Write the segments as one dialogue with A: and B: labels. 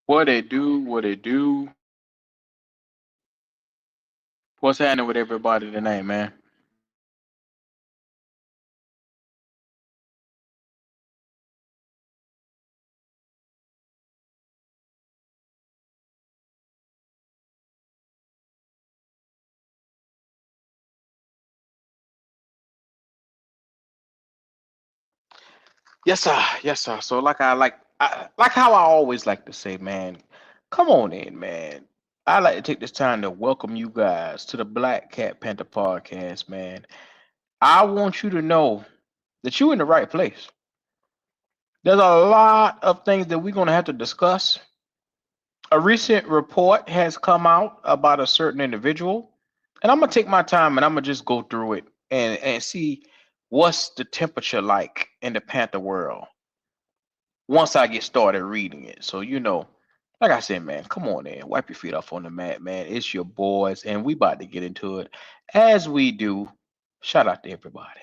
A: What it do, what it do. What's happening with everybody tonight, man? Yes, sir. Yes, sir. So like how I always like to say, man, come on in, man. I like to take this time to welcome you guys to the Black Cat Panther podcast, man. I want you to know that you're in the right place. There's a lot of things that we're gonna have to discuss. A recent report has come out about a certain individual, and I'm gonna take my time and I'm gonna just go through it and see what's the temperature like in the Panther world once I get started reading it. So like I said, man, come on in, wipe your feet off on the mat, man. It's your boys, and we about to get into it as we do. Shout out to everybody.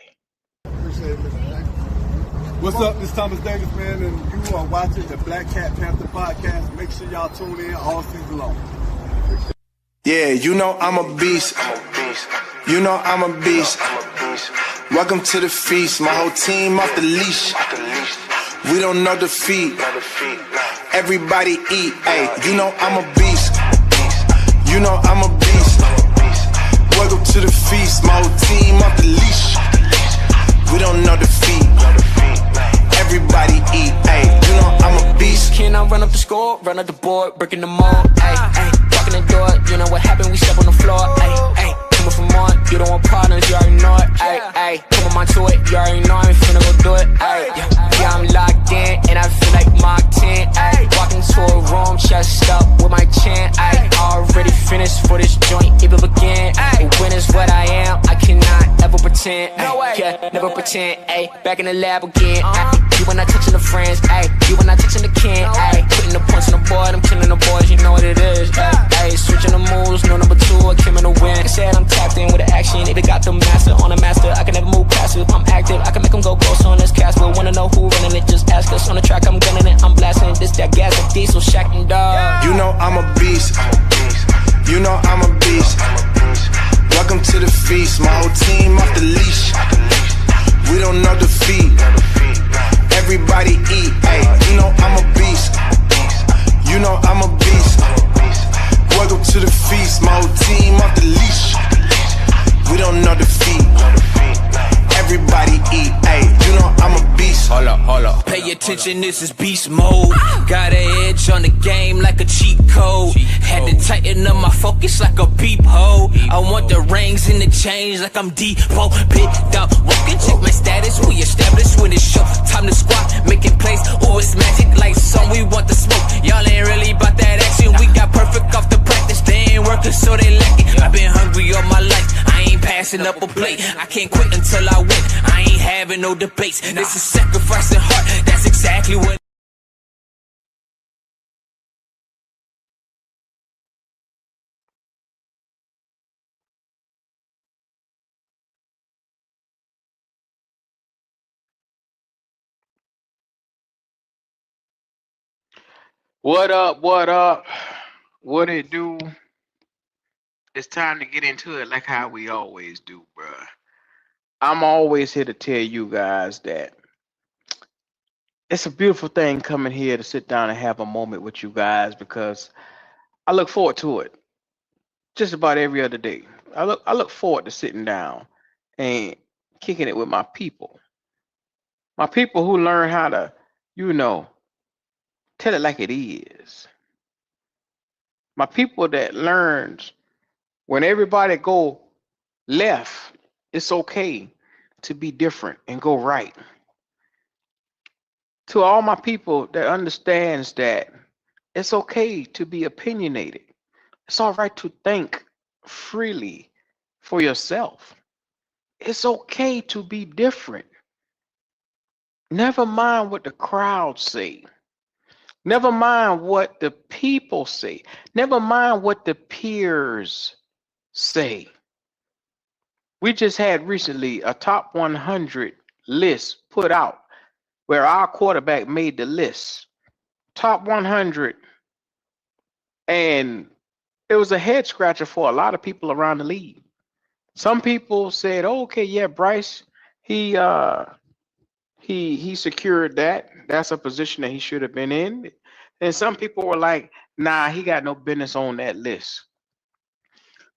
B: Appreciate it, Mr. Jackson. What's up? This is Thomas Davis, man, and you are watching the Black Cat Panther podcast. Make sure y'all tune in all season long.
C: Yeah, you know I'm a beast. You know I'm a beast. Welcome to the feast. My whole team off the leash. We don't know defeat. Everybody eat. Hey, you know I'm a beast. You know I'm a beast. Welcome to the feast. My whole team off the leash. We don't know defeat. Everybody eat. Hey, you know I'm a beast.
D: Can I run up the score, run up the board, breaking the mold? Ay, ay, walking the door, you know what happened? We step on the floor. Ay, ay, coming from on, you don't want partners, you already know it. Ay, ay, come on to it, you already know I'm finna go do it. Ay, yeah, I'm locked in and I feel like Mark 10. Ay, walking to a room, chest up with my chin. Ay, already finished for this joint, if it begin. Ay, when is what I am, I cannot ever pretend. Ay, yeah, never pretend. Ay, back in the lab again. Ay, you when I touching the friends, ayy. You when I touching the can, ayy. Putting the points on the board, I'm killing the boys, you know what it is, ayy. Switching the moves, no number two, I came in the win. Said I'm tapped in with the action, if it got the master on the master, I can never move passive. I'm active, I can make them go close on this castle. Wanna know who running it, just ask us. On the track, I'm gunning it, I'm blasting it. This that gas, that diesel, Shaq and dog.
C: You know I'm a beast. You know I'm a beast. Welcome to the feast. My whole team off the leash. We don't know defeat. Everybody eat, ayy, you know I'm a beast. You know I'm a beast. Welcome to the feast, my whole team off the leash. We don't know defeat. Everybody eat, ayy, you know I'm a beast.
D: Hold up. Pay attention, this is beast mode. Got an edge on the game like a cheat code. Had to tighten up my focus like a peephole. I want the rings and the chains like I'm Depot. Picked up, walking, check my status. We established when it's show. Time to squat, making plays. Ooh, it's magic like some. We want the smoke. Y'all ain't really about that action. We got perfect off the practice. They ain't working, so they lacking. I've been hungry all my life. I ain't passing up a plate. I can't quit until I win. I ain't having no debates. This is sacrifice and heart. That's exactly what.
A: What up? What up? What it do? It's time to get into it like how we always do, bruh. I'm always here to tell you guys that it's a beautiful thing coming here to sit down and have a moment with you guys because I look forward to it just about every other day. I look forward to sitting down and kicking it with my people. My people who learn how to, you know, tell it like it is. My people that learns when everybody go left, it's okay to be different and go right. To all my people that understands that it's okay to be opinionated. It's all right to think freely for yourself. It's okay to be different. Never mind what the crowd say. Never mind what the people say. Never mind what the peers say. We just had recently a top 100 list put out where our quarterback made the list. Top 100 And it was a head scratcher for a lot of people around the league. Some people said, oh, okay, yeah, Bryce, he uh he secured that. That's a position that he should have been in. And some people were like, nah, he got no business on that list.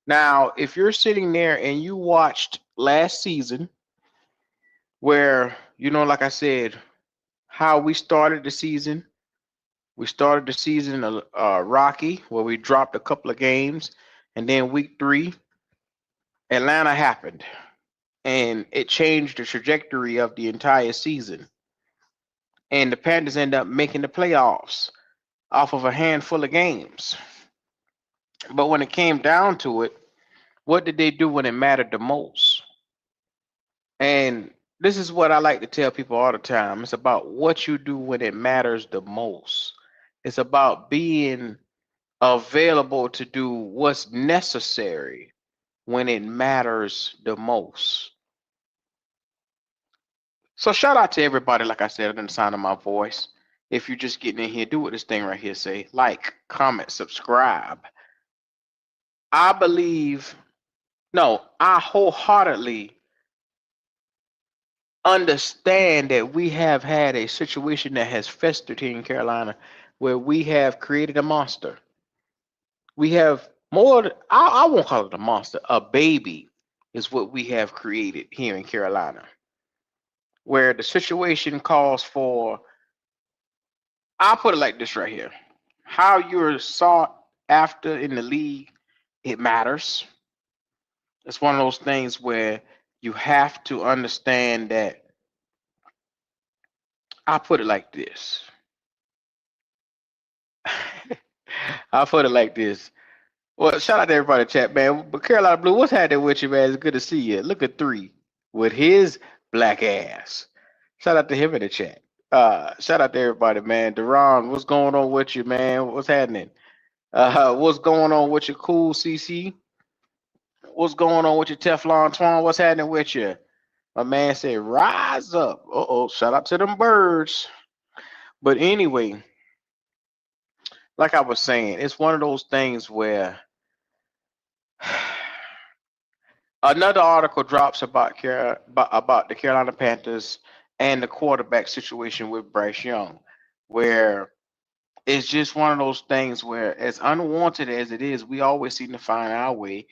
A: Now, if you're sitting there and you watched last season, where, like I said, how we started the season, we started the season rocky, where we dropped a couple of games, and then week 3, Atlanta happened, and it changed the trajectory of the entire season. And the Panthers end up making the playoffs off of a handful of games. But when it came down to it, what did they do when it mattered the most? And this is what I like to tell people all the time. It's about what you do when it matters the most. It's about being available to do what's necessary when it matters the most. So shout out to everybody, like I said, in the sound of my voice. If you're just getting in here, do what this thing right here say. Like, comment, subscribe. I wholeheartedly understand that we have had a situation that has festered here in Carolina where we have created a monster. We have more, I won't call it a monster, a baby is what we have created here in Carolina, where the situation calls for, I'll put it like this right here. How you're sought after in the league, it matters. It's one of those things where you have to understand that. I'll put it like this. I'll put it like this. Well, shout out to everybody in chat, man. But Carolina Blue, what's happening with you, man? It's good to see you. Look at 3 with his black ass. Shout out to him in the chat. Shout out to everybody, man. Deron, what's going on with you, man? What's happening? What's going on with your cool CC? What's going on with your Teflon Twan? What's happening with you? My man said, rise up. Uh-oh, shout out to them birds. But anyway, like I was saying, it's one of those things where another article drops about the Carolina Panthers and the quarterback situation with Bryce Young, where it's just one of those things where, as unwanted as it is, we always seem to find our way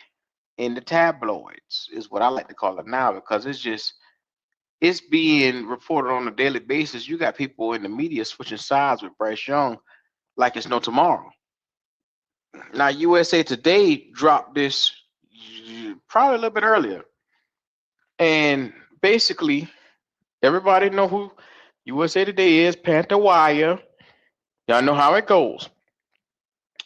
A: in the tabloids, is what I like to call it now, because it's being reported on a daily basis. You got people in the media switching sides with Bryce Young like it's no tomorrow. Now, USA Today dropped this probably a little bit earlier. And basically, everybody know who USA Today is, Panther Wire. Y'all know how it goes.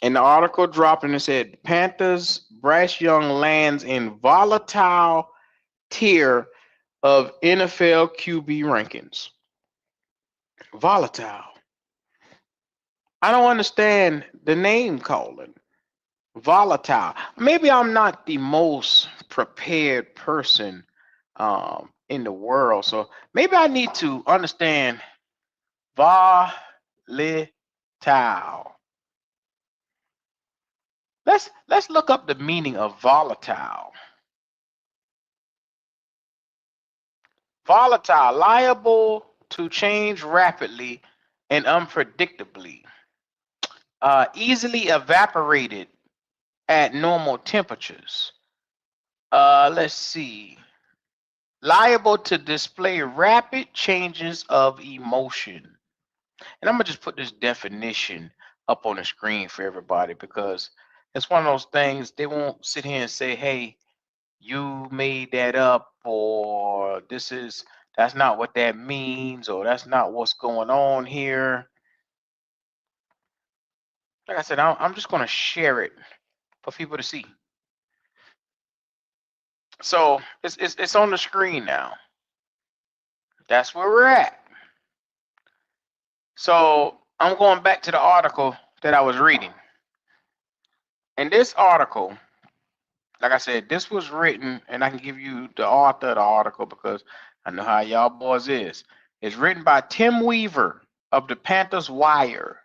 A: And the article dropped and it said, Panthers Bryce Young lands in volatile tier of NFL QB rankings. Volatile. I don't understand the name calling. Volatile. Maybe I'm not the most prepared person in the world, so maybe I need to understand volatile. Let's look up the meaning of volatile. Volatile, liable to change rapidly and unpredictably, easily evaporated at normal temperatures. Let's see. Liable to display rapid changes of emotion. And I'm going to just put this definition up on the screen for everybody, because it's one of those things they won't sit here and say, hey, you made that up, or that's not what that means, or that's not what's going on here. Like I said, I'm just going to share it for people to see. So it's on the screen now. That's where we're at. So I'm going back to the article that I was reading. And this article, like I said, this was written, and I can give you the author of the article because I know how y'all boys is. It's written by Tim Weaver of the Panthers Wire.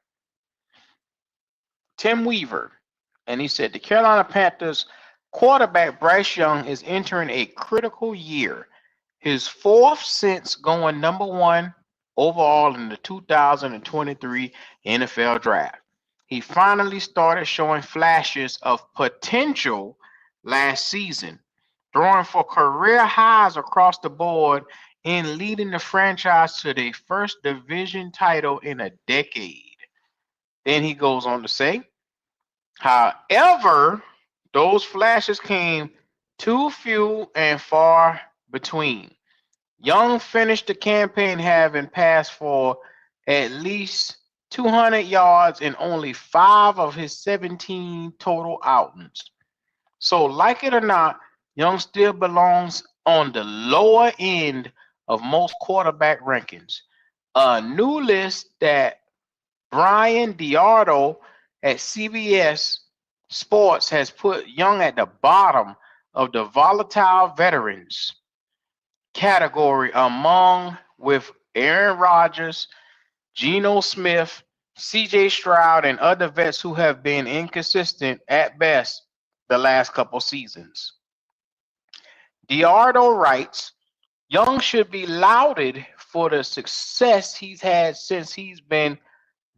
A: Tim Weaver, and he said the Carolina Panthers quarterback Bryce Young is entering a critical year, his fourth since going number one overall in the 2023 NFL Draft. He finally started showing flashes of potential last season, throwing for career highs across the board and leading the franchise to their first division title in a decade. Then he goes on to say, however, those flashes came too few and far between. Young finished the campaign having passed for at least 200 yards in only 5 of his 17 total outings. So, like it or not, Young still belongs on the lower end of most quarterback rankings. A new list that Brian Diardo at CBS Sports has put Young at the bottom of the volatile veterans category, among with Aaron Rodgers, Geno Smith, CJ Stroud, and other vets who have been inconsistent at best the last couple seasons. Diardo writes, Young should be lauded for the success he's had since he's been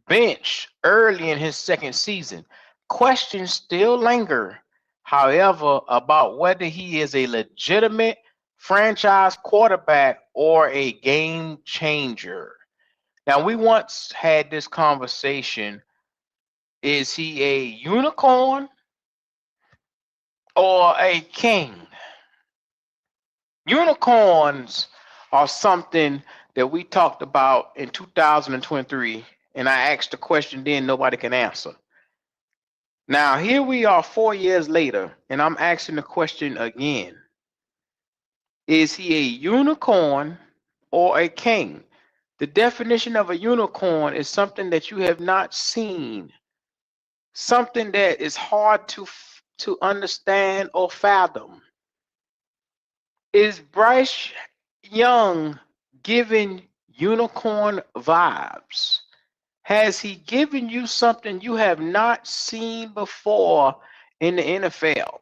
A: benched early in his second season. Questions still linger, however, about whether he is a legitimate franchise quarterback or a game changer. Now, we once had this conversation. Is he a unicorn or a king? Unicorns are something that we talked about in 2023, and I asked the question then nobody can answer. Now, here we are 4 years later, and I'm asking the question again. Is he a unicorn or a king? The definition of a unicorn is something that you have not seen, something that is hard to understand or fathom. Is Bryce Young giving unicorn vibes? Has he given you something you have not seen before in the NFL?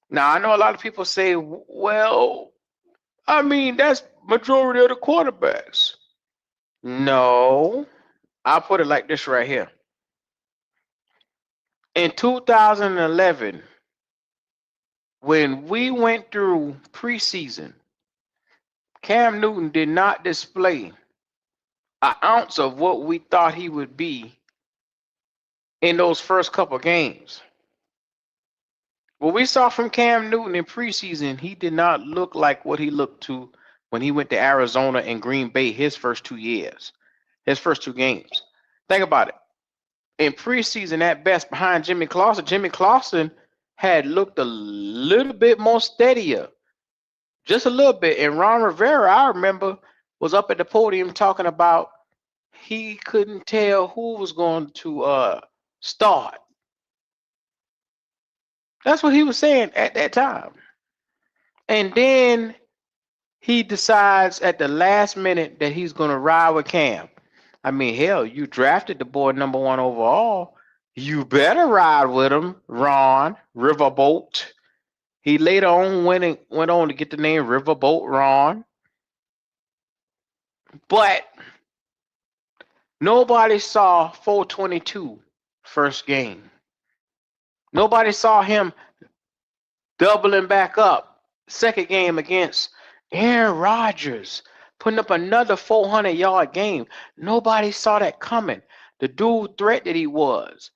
A: Now, I know a lot of people say, well, I mean, that's majority of the quarterbacks. No, I'll put it like this right here. In 2011, when we went through preseason, Cam Newton did not display an ounce of what we thought he would be in those first couple games. What we saw from Cam Newton in preseason, he did not look like what he looked to when he went to Arizona and Green Bay his first 2 years, his first 2 games. Think about it. In preseason, at best, behind Jimmy Clausen had looked a little bit more steadier, just a little bit. And Ron Rivera, I remember, was up at the podium talking about he couldn't tell who was going to start. That's what he was saying at that time. And then he decides at the last minute that he's going to ride with Cam. I mean, hell, you drafted the boy number 1 overall. You better ride with him, Ron Riverboat. He later on went on to get the name Riverboat Ron. But nobody saw 422 first game. Nobody saw him doubling back up second game against Aaron Rodgers, putting up another 400-yard game. Nobody saw that coming. The dual threat that he was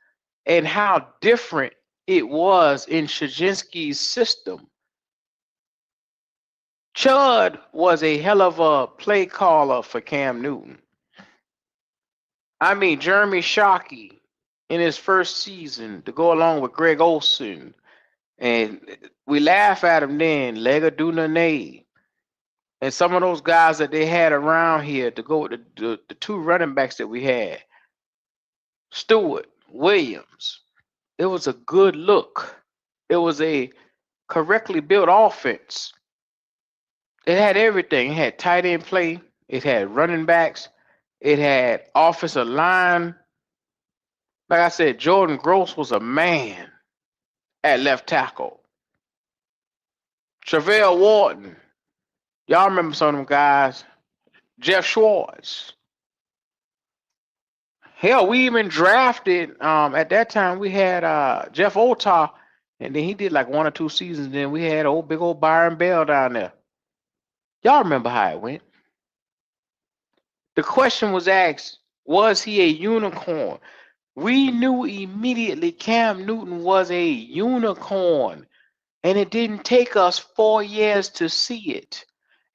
A: and how different it was in Shajinsky's system. Chud was a hell of a play caller for Cam Newton. I mean, Jeremy Shockey in his first season to go along with Greg Olsen. And we laugh at him then, Lega Dunane. And some of those guys that they had around here to go with the 2 running backs that we had. Stewart, Williams. It was a good look. It was a correctly built offense. It had everything. It had tight end play. It had running backs. It had offensive line. Like I said, Jordan Gross was a man at left tackle. Travell Wharton. Y'all remember some of them guys. Jeff Schwartz. Hell, we even drafted at that time we had Jeff Otah, and then he did like 1 or 2 seasons. Then we had big old Byron Bell down there. Y'all remember how it went. The question was asked, was he a unicorn? We knew immediately Cam Newton was a unicorn. And it didn't take us 4 years to see it.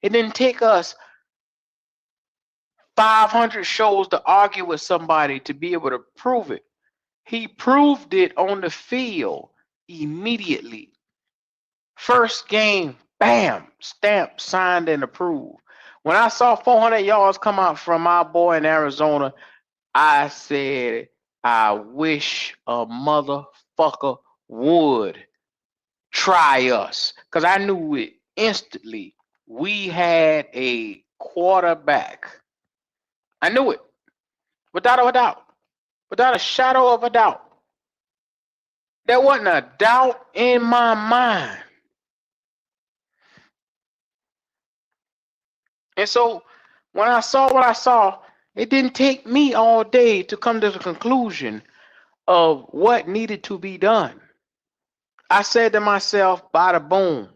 A: It didn't take us 500 shows to argue with somebody to be able to prove it. He proved it on the field immediately. First game, bam, stamped, signed, and approved. When I saw 400 yards come out from my boy in Arizona, I said, I wish a motherfucker would try us. Because I knew it instantly. We had a quarterback. I knew it. Without a doubt. Without a shadow of a doubt. There wasn't a doubt in my mind. And so when I saw what I saw, it didn't take me all day to come to the conclusion of what needed to be done. I said to myself, bada boom.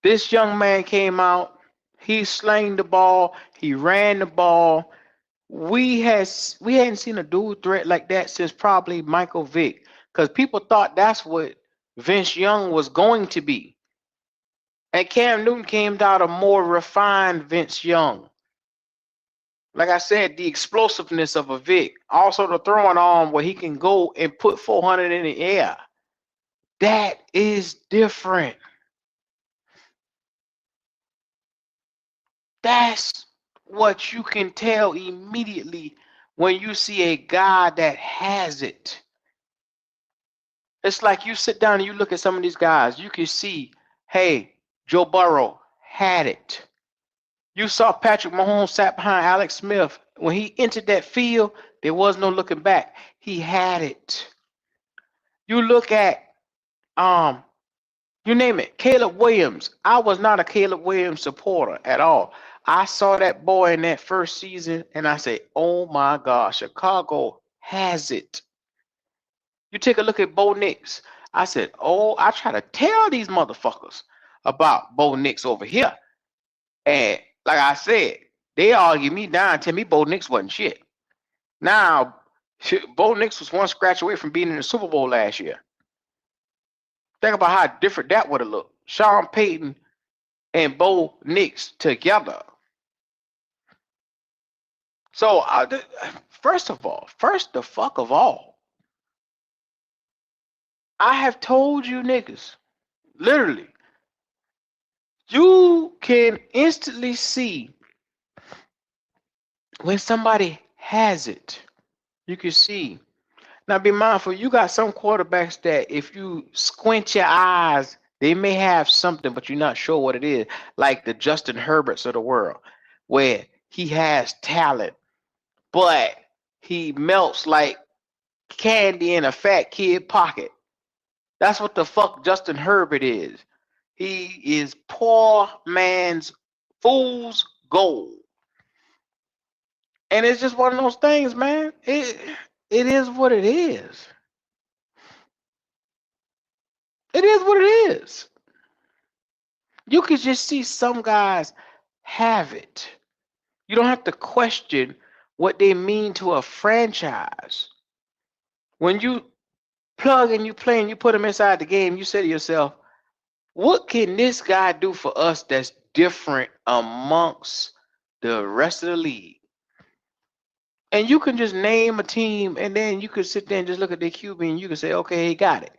A: This young man came out, he slanged the ball, he ran the ball. We hadn't seen a dual threat like that since probably Michael Vick, because people thought that's what Vince Young was going to be. And Cam Newton came out a more refined Vince Young. Like I said, the explosiveness of a Vic. Also the throwing arm where he can go and put 400 in the air. That is different. That's what you can tell immediately when you see a guy that has it. It's like you sit down and you look at some of these guys. You can see, hey, Joe Burrow had it. You saw Patrick Mahomes sat behind Alex Smith. When he entered that field, there was no looking back. He had it. You look at, you name it, Caleb Williams. I was not a Caleb Williams supporter at all. I saw that boy in that first season, and I said, oh my gosh, Chicago has it. You take a look at Bo Nix. I said, oh, I try to tell these motherfuckers about Bo Nix over here. And like I said, they argue me down and tell me Bo Nix wasn't shit. Now, Bo Nix was one scratch away from being in the Super Bowl last year. Think about how different that would have looked. Sean Payton and Bo Nix together. So, first of all, I have told you niggas, literally, you can instantly see when somebody has it. You can see. Now be mindful, you got some quarterbacks that if you squint your eyes, they may have something, but you're not sure what it is. Like the Justin Herberts of the world, where he has talent, but he melts like candy in a fat kid pocket. That's what the fuck Justin Herbert is. He is poor man's fool's gold. And it's just one of those things, man. It is what it is. It is what it is. You could just see some guys have it. You don't have to question what they mean to a franchise. When you plug and you play and you put them inside the game, you say to yourself, what can this guy do for us that's different amongst the rest of the league? And you can just name a team, and then you could sit there and just look at their QB and you can say, okay, he got it.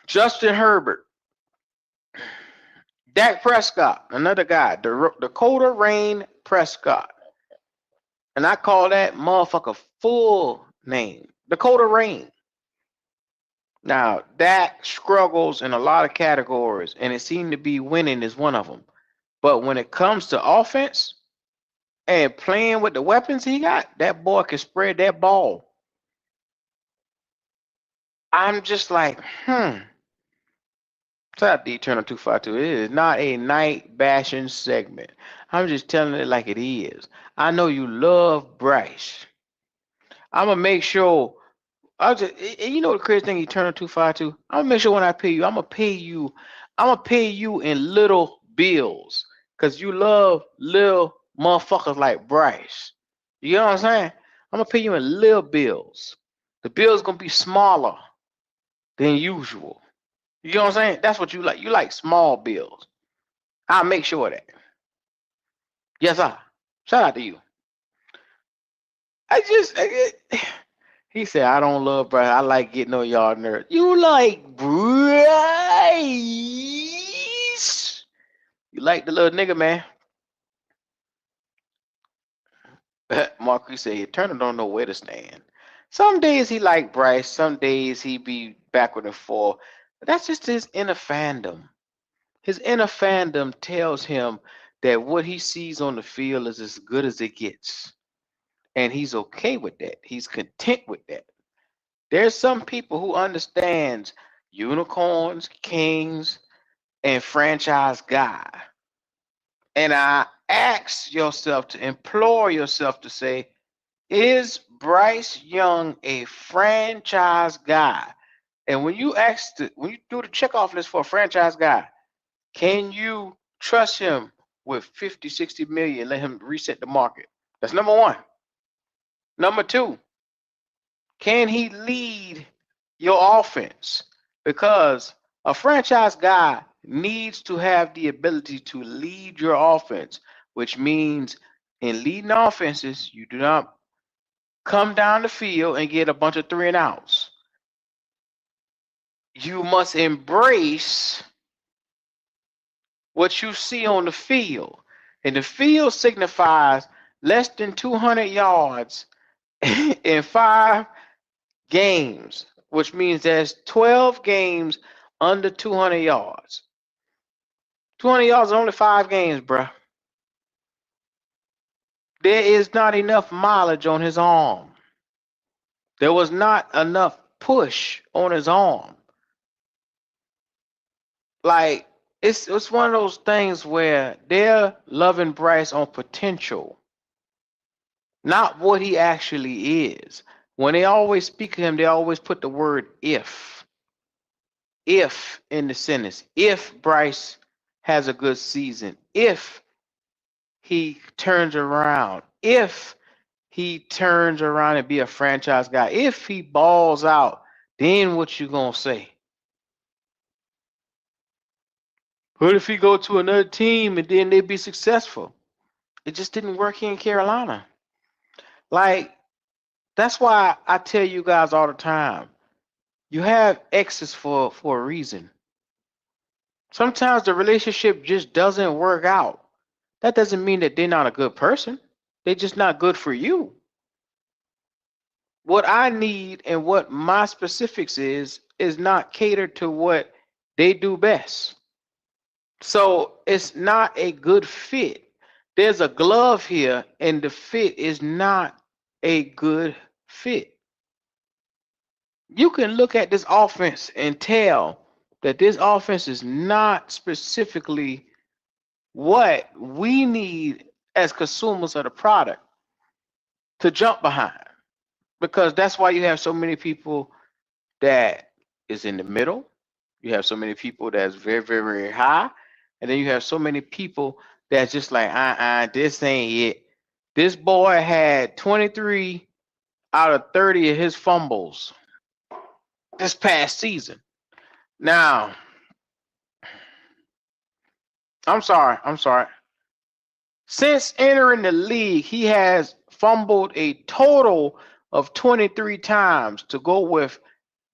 A: Justin Herbert. Dak Prescott, another guy, Dakota Rain Prescott. And I call that motherfucker full name, Dakota Rain. Now, Dak struggles in a lot of categories, and it seemed to be winning is one of them. But when it comes to offense, and playing with the weapons he got, that boy can spread that ball. I'm just like, Shout out to Eternal 252. It is not a night bashing segment. I'm just telling it like it is. I know you love Bryce. I'm gonna make sure. You know the crazy thing, Eternal 252. I'm gonna make sure when I pay you, I'm gonna pay you. I'm gonna pay you in little bills, cause you love little motherfuckers like Bryce. You know what I'm saying? I'm gonna pay you in little bills. The bills gonna be smaller than usual. You know what I'm saying? That's what you like. You like small bills. I'll make sure of that. Yes, sir. Shout out to you. He said, I don't love Bryce. I like getting on y'all nerves. You like Bryce? You like the little nigga, man. Marquis said, Turner don't know where to stand. Some days he like Bryce. Some days he be backward and forth. But that's just his inner fandom. His inner fandom tells him that what he sees on the field is as good as it gets. And he's okay with that. He's content with that. There's some people who understands unicorns, kings, and franchise guy. And I ask yourself to implore yourself to say, is Bryce Young a franchise guy? And when you when you do the checkoff list for a franchise guy, can you trust him with 50, 60 million, let him reset the market? That's number one. Number two, can he lead your offense? Because a franchise guy needs to have the ability to lead your offense, which means in leading offenses, you do not come down the field and get a bunch of 3 and outs. You must embrace what you see on the field. And the field signifies less than 200 yards in 5 games, which means there's 12 games under 200 yards. 200 yards is only 5 games, bruh. There is not enough mileage on his arm. There was not enough push on his arm. Like, it's one of those things where they're loving Bryce on potential, not what he actually is. When they always speak of him, they always put the word if. If in the sentence. If Bryce has a good season. If he turns around. If he turns around and be a franchise guy. If he balls out, then what you gonna say? What if he go to another team and then they be successful? It just didn't work here in Carolina. Like, that's why I tell you guys all the time, you have exes for a reason. Sometimes the relationship just doesn't work out. That doesn't mean that they're not a good person. They're just not good for you. What I need and what my specifics is not catered to what they do best. So it's not a good fit. There's a glove here, and the fit is not a good fit. You can look at this offense and tell that this offense is not specifically what we need as consumers of the product to jump behind. Because that's why you have so many people that is in the middle. You have so many people that's very, very, very high. And then you have so many people that's just like, this ain't it. This boy had 23 out of 30 of his fumbles this past season. Now, I'm sorry. Since entering the league, he has fumbled a total of 23 times to go with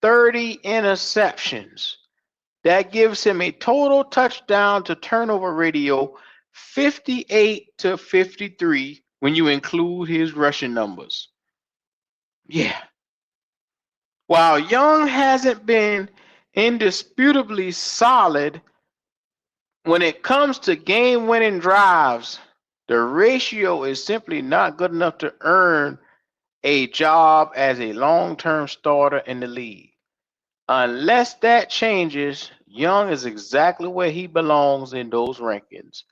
A: 30 interceptions. That gives him a total touchdown to turnover ratio 58-53 when you include his rushing numbers. Yeah. While Young hasn't been indisputably solid when it comes to game-winning drives, The ratio is simply not good enough to earn a job as a long-term starter in the league. Unless that changes, Young is exactly where he belongs in those rankings.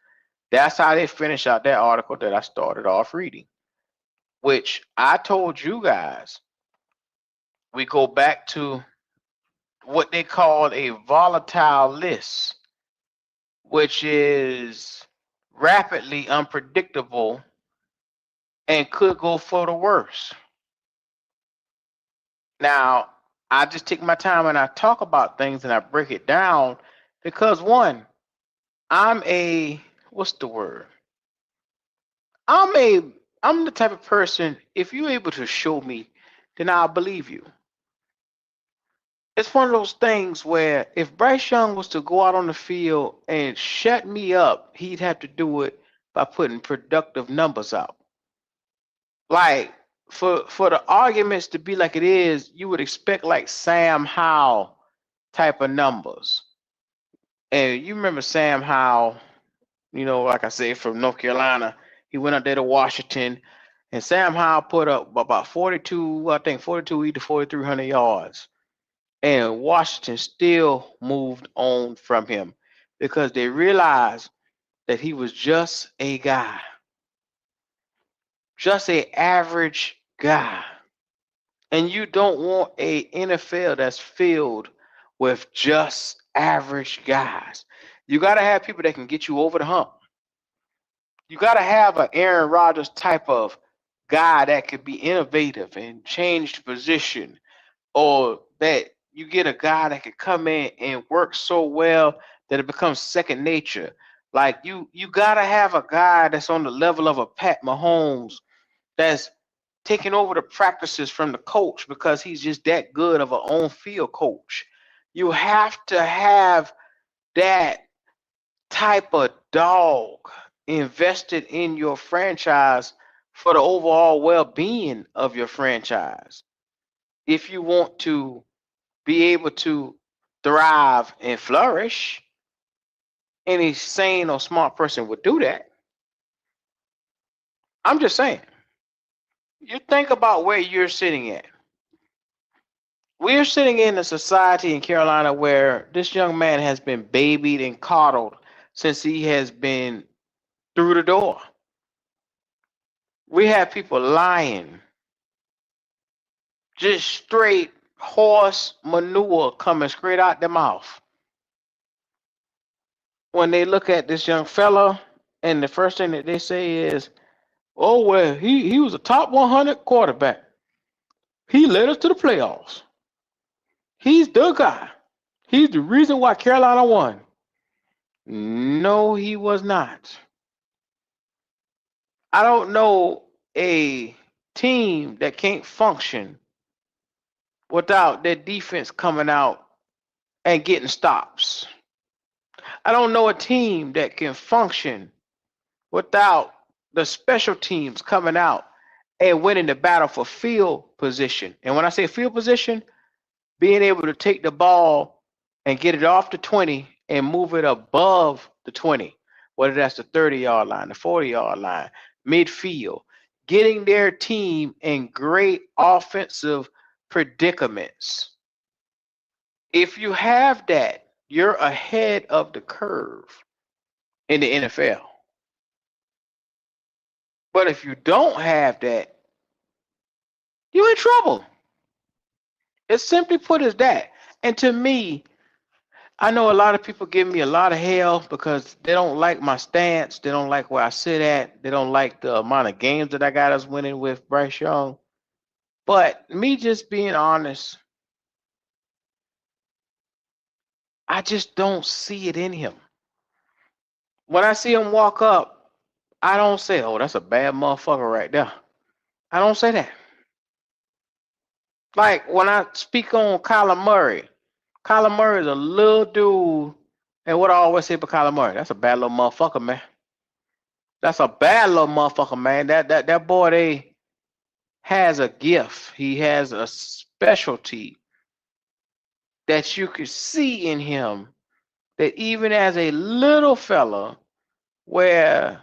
A: That's how they finish out that article that I started off reading, which I told you guys. We go back to what they call a volatile list, which is rapidly unpredictable and could go for the worse. Now, I just take my time and I talk about things and I break it down because one, I'm a what's the word? I'm a I'm the type of person, if you're able to show me, then I'll believe you. It's one of those things where if Bryce Young was to go out on the field and shut me up, he'd have to do it by putting productive numbers out. Like for the arguments to be like it is, you would expect like Sam Howell type of numbers. And you remember Sam Howell, like I say, from North Carolina. He went out there to Washington, and Sam Howell put up about 42, I think 42 to 4,300 yards. And Washington still moved on from him because they realized that he was just a guy, just a average guy. And you don't want a NFL that's filled with just average guys. You got to have people that can get you over the hump. You got to have an Aaron Rodgers type of guy that could be innovative and change the position, or that you get a guy that could come in and work so well that it becomes second nature. Like you got to have a guy that's on the level of a Pat Mahomes that's taking over the practices from the coach because he's just that good of an on-field coach. You have to have that type of dog invested in your franchise for the overall well-being of your franchise. If you want to be able to thrive and flourish, any sane or smart person would do that. I'm just saying. You think about where you're sitting at. We're sitting in a society in Carolina where this young man has been babied and coddled since he has been through the door. We have people lying, just straight horse manure coming straight out their mouth. When they look at this young fella, and the first thing that they say is, oh, well, he was a top 100 quarterback. He led us to the playoffs. He's the guy. He's the reason why Carolina won. No, he was not. I don't know a team that can't function without their defense coming out and getting stops. I don't know a team that can function without the special teams coming out and winning the battle for field position. And when I say field position, being able to take the ball and get it off the 20 and move it above the 20, whether that's the 30-yard line, the 40-yard line, midfield, getting their team in great offensive predicaments. If you have that, you're ahead of the curve in the NFL. But if you don't have that, you're in trouble. It's simply put as that. And to me, I know a lot of people give me a lot of hell because they don't like my stance. They don't like where I sit at. They don't like the amount of games that I got us winning with Bryce Young. But me just being honest, I just don't see it in him. When I see him walk up, I don't say, oh, that's a bad motherfucker right there. I don't say that. Like when I speak on Kyler Murray is a little dude, and what I always say about Kyler Murray, that's a bad little motherfucker, man. That's a bad little motherfucker, man. That boy, they has a gift. He has a specialty that you could see in him, that even as a little fella, where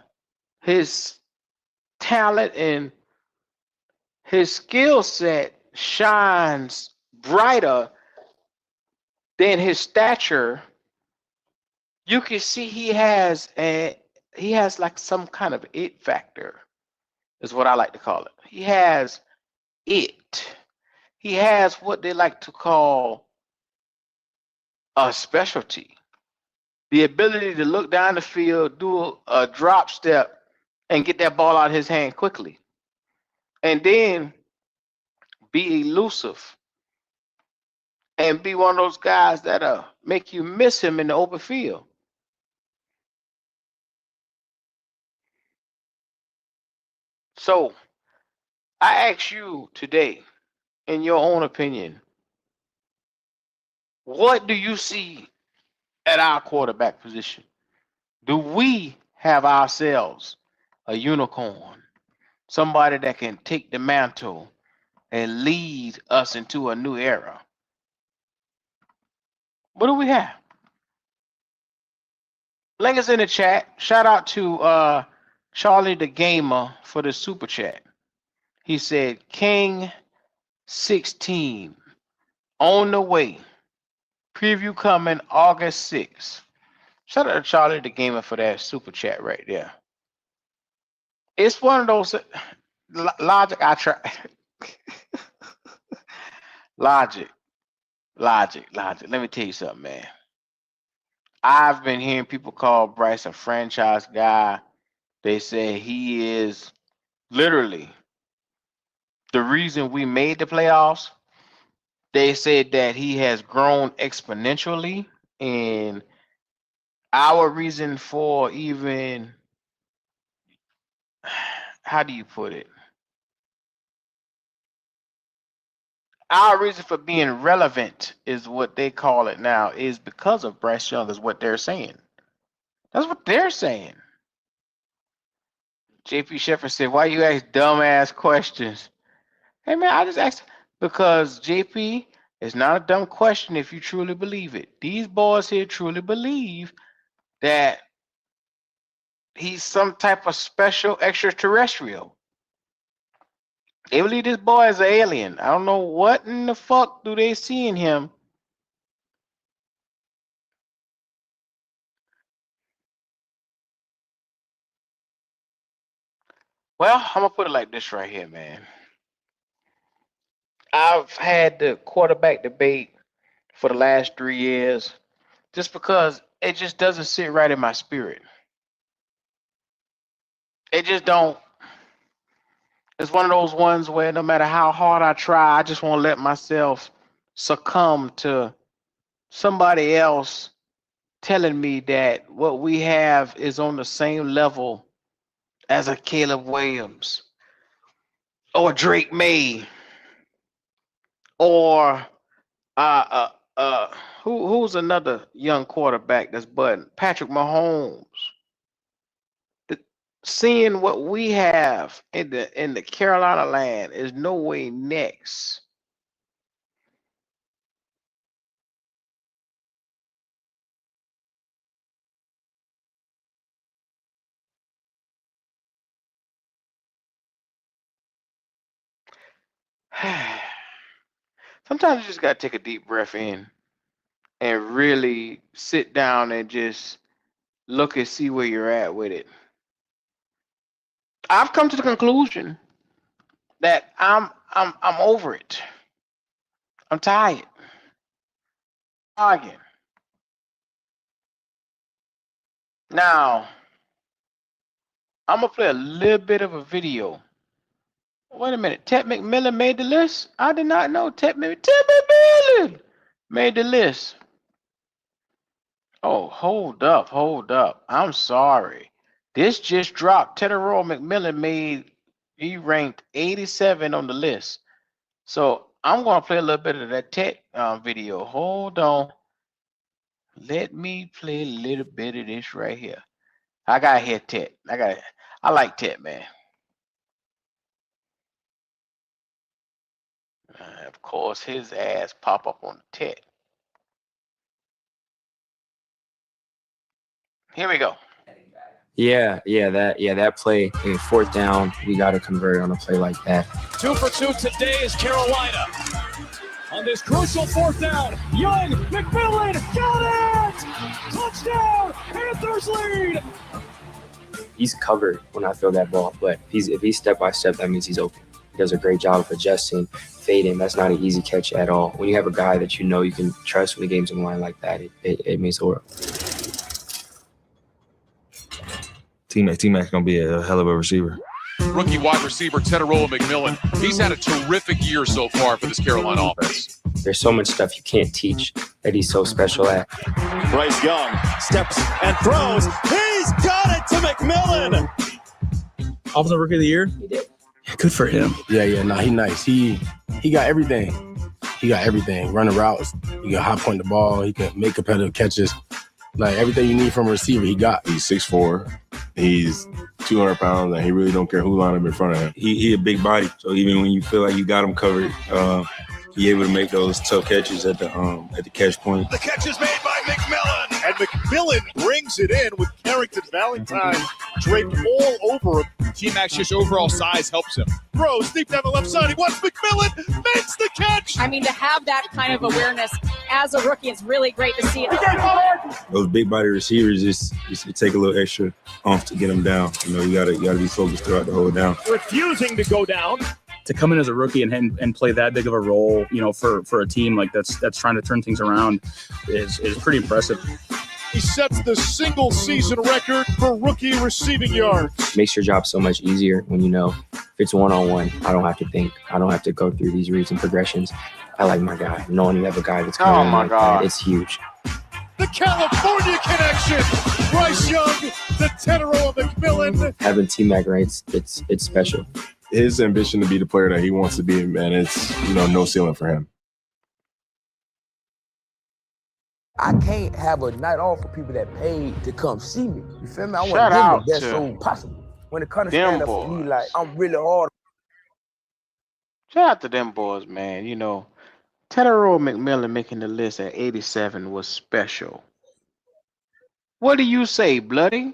A: his talent and his skill set shines brighter than his stature, you can see he has like some kind of it factor, is what I like to call it. He has it. He has what they like to call a specialty. The ability to look down the field, do a drop step, and get that ball out of his hand quickly. And then be elusive and be one of those guys that make you miss him in the open field. So I ask you today, in your own opinion, what do you see at our quarterback position? Do we have ourselves a unicorn, somebody that can take the mantle and lead us into a new era? What do we have? Link is in the chat. Shout out to Charlie the Gamer for the super chat. He said, King 16 on the way. Preview coming August 6th. Shout out to Charlie the Gamer for that super chat right there. It's one of those logic I try. Logic. Let me tell you something, man. I've been hearing people call Bryce a franchise guy. They say he is literally the reason we made the playoffs. They said that he has grown exponentially, and our reason for even, how do you put it? Our reason for being relevant is what they call it now, is because of Bryce Young, is what they're saying. That's what they're saying. JP Shepard said, why you ask dumbass questions? Hey man, I just asked because JP, it's not a dumb question if you truly believe it. These boys here truly believe that he's some type of special extraterrestrial. They believe this boy is an alien. I don't know what in the fuck do they see in him. Well, I'm gonna put it like this right here, man. I've had the quarterback debate for the last 3 years just because it just doesn't sit right in my spirit. It just don't. It's one of those ones where no matter how hard I try, I just won't let myself succumb to somebody else telling me that what we have is on the same level as a Caleb Williams or Drake May or who's another young quarterback that's budding? Patrick Mahomes. Seeing what we have in the Carolina land is no way next. Sometimes you just gotta take a deep breath in and really sit down and just look and see where you're at with it. I've come to the conclusion that I'm over it. I'm tired. Again. Now, I'm gonna play a little bit of a video. Wait a minute, Ted McMillan made the list? I did not know Ted McMillan made the list. Oh, hold up. I'm sorry. This just dropped. Teteroy McMillan he ranked 87 on the list. So I'm going to play a little bit of that Ted video. Hold on. Let me play a little bit of this right here. I got to hear Ted. I like Ted, man. Of course, his ass pop up on the Ted. Here we go.
E: That play, in fourth down, we got to convert on a play like that.
F: 2 for 2 today is Carolina. On this crucial fourth down, Young, McMillan, got it! Touchdown, Panthers lead!
E: He's covered when I throw that ball, but if he's step by step, that means he's open. He does a great job of adjusting, fading. That's not an easy catch at all. When you have a guy that you know you can trust when the game's on the line like that, it means the world.
G: T-Mac's going to be a hell of a receiver.
H: Rookie wide receiver Teteroa McMillan. He's had a terrific year so far for this Carolina offense.
E: There's so much stuff you can't teach that he's so special at.
F: Bryce Young steps and throws. He's got it to McMillan.
I: Offensive Rookie of the Year?
E: He did.
I: Good for him.
J: He nice. He got everything. He got everything. Running routes. He can high point the ball. He can make competitive catches. Like everything you need from a receiver, he got.
K: He's 6'4". He's 200 pounds, and he really don't care who line up in front of him.
G: He a big body, so even when you feel like you got him covered, he able to make those tough catches at the catch point.
F: The catch is made by McMillan, and McMillan brings it in with Carrington Valentine draped all over him. T-Mac's just overall size helps him. Throws deep down the left side. He wants McMillan, makes the catch.
L: I mean, to have that kind of awareness as a rookie, it's really great to see it.
G: Those big body receivers just take a little extra oomph to get them down. You know, you gotta be focused throughout the whole down.
F: Refusing to go down.
I: To come in as a rookie and play that big of a role, you know, for a team like that's trying to turn things around is pretty impressive.
F: He sets the single season record for rookie receiving yards.
E: Makes your job so much easier when you know if it's one-on-one, I don't have to think. I don't have to go through these reads and progressions. I like my guy. Knowing you have a guy that's coming in like that, it's huge.
F: The California connection. Bryce Young, the Teteroa McMillan.
E: Having T-Mac, right, it's special.
K: His ambition to be the player that he wants to be, man, it's, no ceiling for him.
J: I can't have a night off for people that paid to come see me. You feel me? I want
A: Shout
J: to
A: out
J: give them the
A: to
J: best so possible. When it comes to
A: them
J: stand up for me,
A: boys.
J: like I'm really hard.
A: Shout out to them boys, man. Teteroa McMillan making the list at 87 was special. What do you say, Bloody?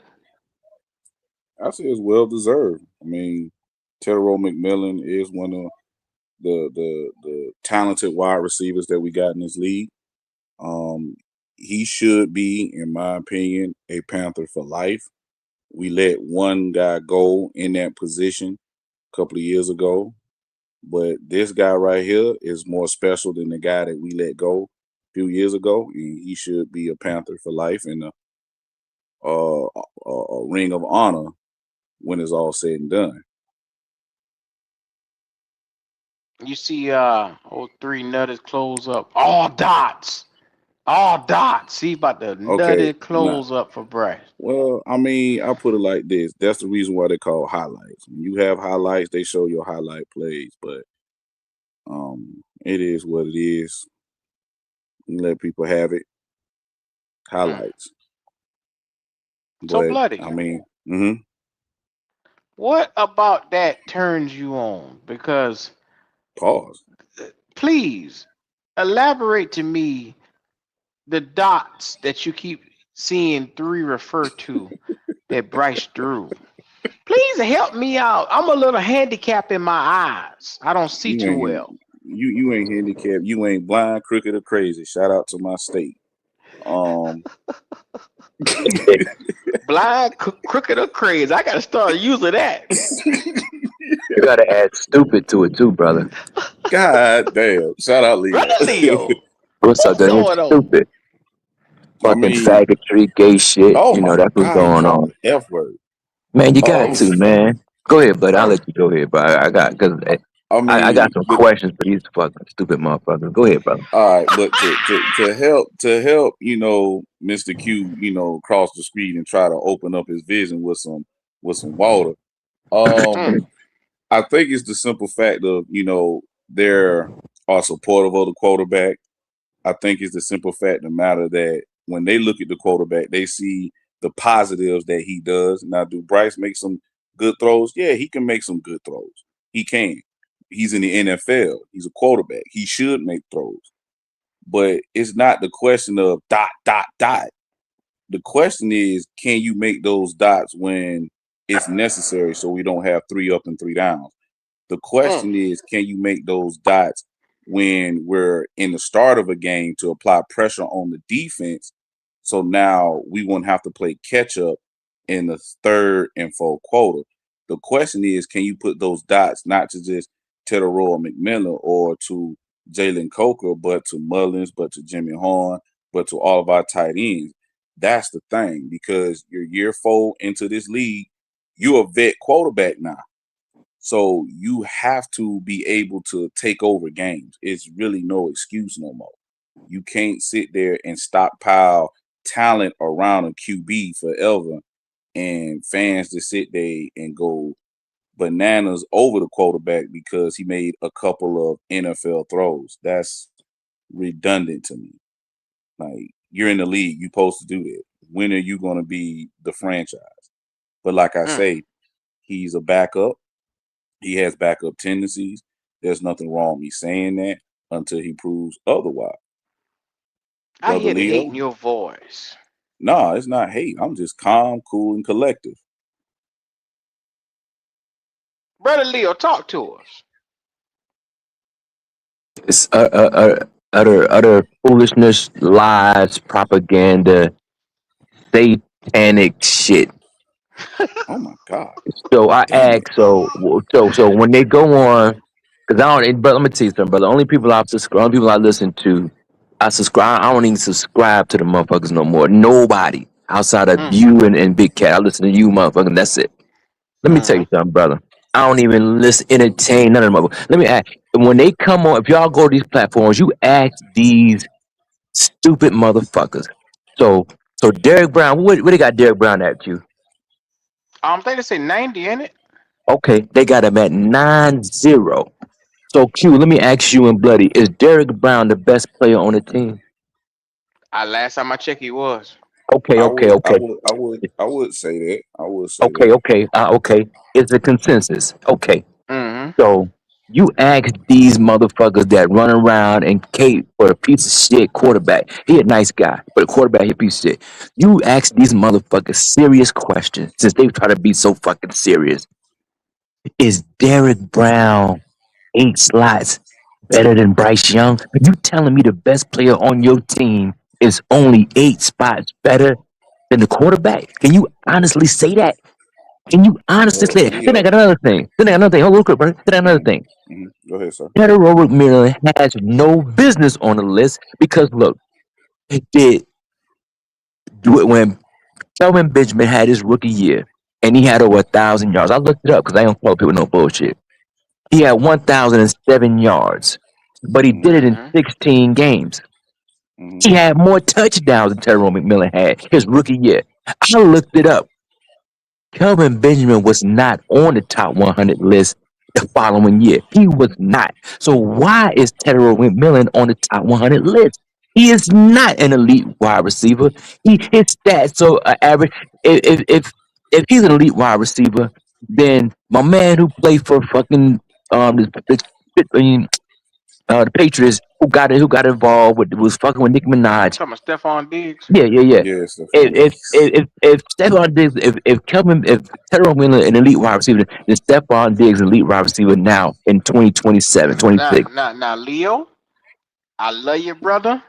M: I say it's well deserved. I mean, Teteroa McMillan is one of the talented wide receivers that we got in this league. He should be, in my opinion, a Panther for life. We let one guy go in that position a couple of years ago, but this guy right here is more special than the guy that we let go a few years ago, and he should be a Panther for life and a ring of honor when it's all said and done.
A: You see, 03 Nutted close up. All dots. He about to nutted close up for Bryce.
M: Well, I mean, I'll put it like this. That's the reason why they call highlights. When you have highlights, they show your highlight plays, but it is what it is. You let people have it. Highlights.
A: So,
M: But,
A: Bloody,
M: I mean,
A: what about that turns you on? Because
M: pause.
A: please elaborate to me the dots that you keep seeing 3 refer to that Bryce drew. Please help me out. I'm a little handicapped in my eyes. I don't see too well.
M: You ain't handicapped. You ain't blind, crooked, or crazy. Shout out to my state.
A: Blind, crooked, or crazy. I gotta start using that.
N: You gotta add stupid to it too, brother.
M: God damn. Shout out Leo.
A: Brother Leo.
N: What's up, dude?
A: going on?
N: Stupid. Fucking faggotry, gay shit.
M: Oh my
N: that's what's
M: God,
N: going on.
M: F word.
N: Man, you got to, man. Go ahead, bud. I'll let you go ahead, but I got some questions for these fucking stupid motherfuckers. Go ahead, brother.
M: All right, but to help, Mr. Q, cross the street and try to open up his vision with some water. I think it's the simple fact of, they are supportive of the quarterback. I think it's the simple fact of the matter that when they look at the quarterback, they see the positives that he does. Now, do Bryce make some good throws? Yeah, he can make some good throws. He can. He's in the NFL. He's a quarterback. He should make throws. But it's not the question of ... the question is, can you make those dots when it's necessary so we don't have 3 up and 3 downs? The question is, can you make those dots when we're in the start of a game to apply pressure on the defense? So now we won't have to play catch up in the third and fourth quarter. The question is, can you put those dots not to just Teteroa McMillan or to Jalen Coker, but to Mullins, but to Jimmy Horn, but to all of our tight ends? That's the thing, because you're year 4 into this league, you're a vet quarterback now. So you have to be able to take over games. It's really no excuse no more. You can't sit there and stockpile talent around a QB forever and fans just sit there and go bananas over the quarterback because he made a couple of NFL throws. That's redundant to me. Like, you're in the league, you're supposed to do that. When are you going to be the franchise? But like I say, he's a backup. He has backup tendencies. There's nothing wrong with me saying that until he proves otherwise.
A: I hear the hate in your voice.
M: No, it's not hate. I'm just calm, cool, and collective.
A: Brother Leo, talk to us.
N: It's utter foolishness, lies, propaganda, satanic shit.
M: Oh my God!
N: So I ask, so when they go on, because I don't, but let me tell you something, brother. Only people I listen to, I subscribe. I don't even subscribe to the motherfuckers no more. Nobody outside of you and Big Cat. I listen to you, motherfucker. And that's it. Let me tell you something, brother. I don't even entertain none of them. Let me ask, when they come on, if y'all go to these platforms, you ask these stupid motherfuckers. So Derek Brown, what they got Derek Brown at you?
A: I think they say 90, ain't it?
N: Okay, they got him at 9-0. So Q, let me ask you and Bloody, is Derek Brown the best player on the team?
A: Last time I checked, he was.
N: Okay.
M: I would say that. I would say that.
N: Okay. It's a consensus. Okay.
A: Mm-hmm.
N: So you ask these motherfuckers that run around and cape for a piece of shit quarterback. He a nice guy, but a quarterback, he a piece of shit. You ask these motherfuckers serious questions since they try to be so fucking serious. Is Derek Brown 8 slots better than Bryce Young? Are you telling me the best player on your team is only 8 spots better than the quarterback? Can you honestly say that? Can you honestly say that? Then I got another thing. Hold on, real quick, bro. Then I got another thing.
M: Go ahead, sir.
N: Teteroa McMillan has no business on the list because look, when Kelvin Benjamin had his rookie year and he had over 1,000 yards. I looked it up because I don't follow people no bullshit. He had 1,007 yards, but he did it in 16 games. He had more touchdowns than Teteroa McMillan had his rookie year. I looked it up. Kelvin Benjamin was not on the top 100 list the following year. He was not. So why is Teteroa McMillan on the top 100 list? He is not an elite wide receiver. His stats so average. If he's an elite wide receiver, then my man who played for fucking the Patriots who got involved was fucking with Nicki Minaj.
A: Talking about Stephon Diggs.
N: Yeah.
M: Yes,
N: If Stephon Diggs, if Teteroa McMillan an elite wide receiver, then Stephon Diggs an elite wide receiver now in 2027, 26.
A: Now, Leo, I love you, brother.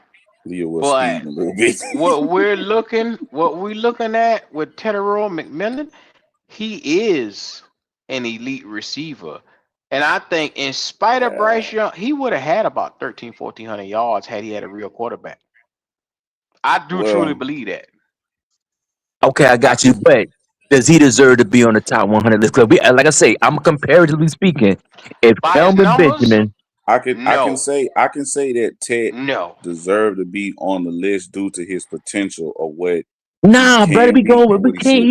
M: Leo was
A: But
M: speeding a little bit.
A: what we're looking at with Teteroa McMillan, he is an elite receiver. And I think in spite of Bryce Young, he would have had about 1,400 yards had he had a real quarterback. I do truly believe that.
N: Okay, I got you. But does he deserve to be on the top 100 list? Like I say, I'm comparatively speaking. If Kelvin Benjamin,
M: I can say that Ted deserved to be on the list due to his potential of what.
N: Nah, brother, he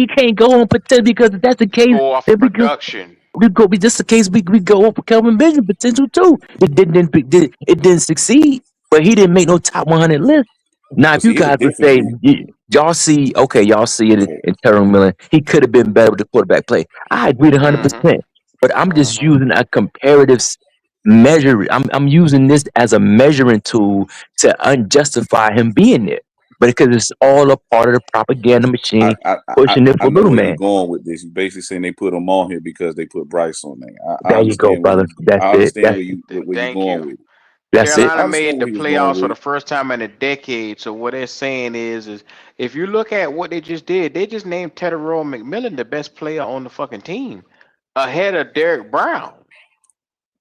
N: can't go on potential because if that's the case,
A: go off production.
N: Just the case we go over Kelvin Benjamin potential too. It didn't succeed, but he didn't make no top 100 list. Now, if you guys would say y'all see it in Teteroa McMillan, he could have been better with the quarterback play. I agree 100%, but I'm just using a comparative measure. I'm using this as a measuring tool to unjustify him being there. but because it's all a part of the propaganda
M: I
N: machine
M: I, I,
N: pushing it
M: I
N: for
M: know
N: little
M: where you're
N: man.
M: going with this. You basically saying they put him on here because they put Bryce on there. I
N: There you go,
M: understand where
N: brother.
M: you.
N: That's
M: I
N: it.
M: understand
N: That's
M: where you
A: Thank
M: going
A: you.
M: with it.
N: that's it.
M: I
A: Carolina
M: understand
A: made
M: where
A: the
M: he was going
A: playoffs for
M: with
A: the
M: it.
A: first time in a decade. So what they're saying is if you look at what they just did, they just named Tedderell McMillan the best player on the fucking team, ahead of Derek Brown.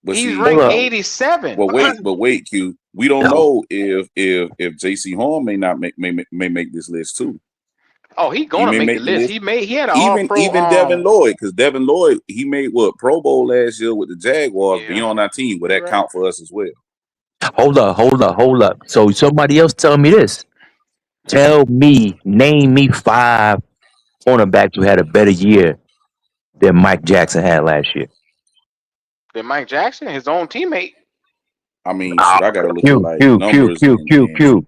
M: But
A: He's
M: see,
N: Hold
A: ranked
N: up.
A: 87.
M: but wait, Q. We don't
N: No.
M: know if J.C. Horn may not may make this list too.
A: Oh, he
M: He
A: gonna
M: may
A: make the
M: make the
A: list.
M: list.
A: He had an All Pro.
M: Even Devin Lloyd, because Devin Lloyd he made what Pro Bowl last year with the Jaguars. Be on our team. Will
A: You're
M: that
A: right.
M: count for us as well?
N: Hold up. So somebody else tell me this. Name me 5 cornerbacks who had a better year than Mike Jackson had last year.
A: Then Mike Jackson, his own teammate.
M: I mean, shoot, I gotta look at like
N: Q.
M: numbers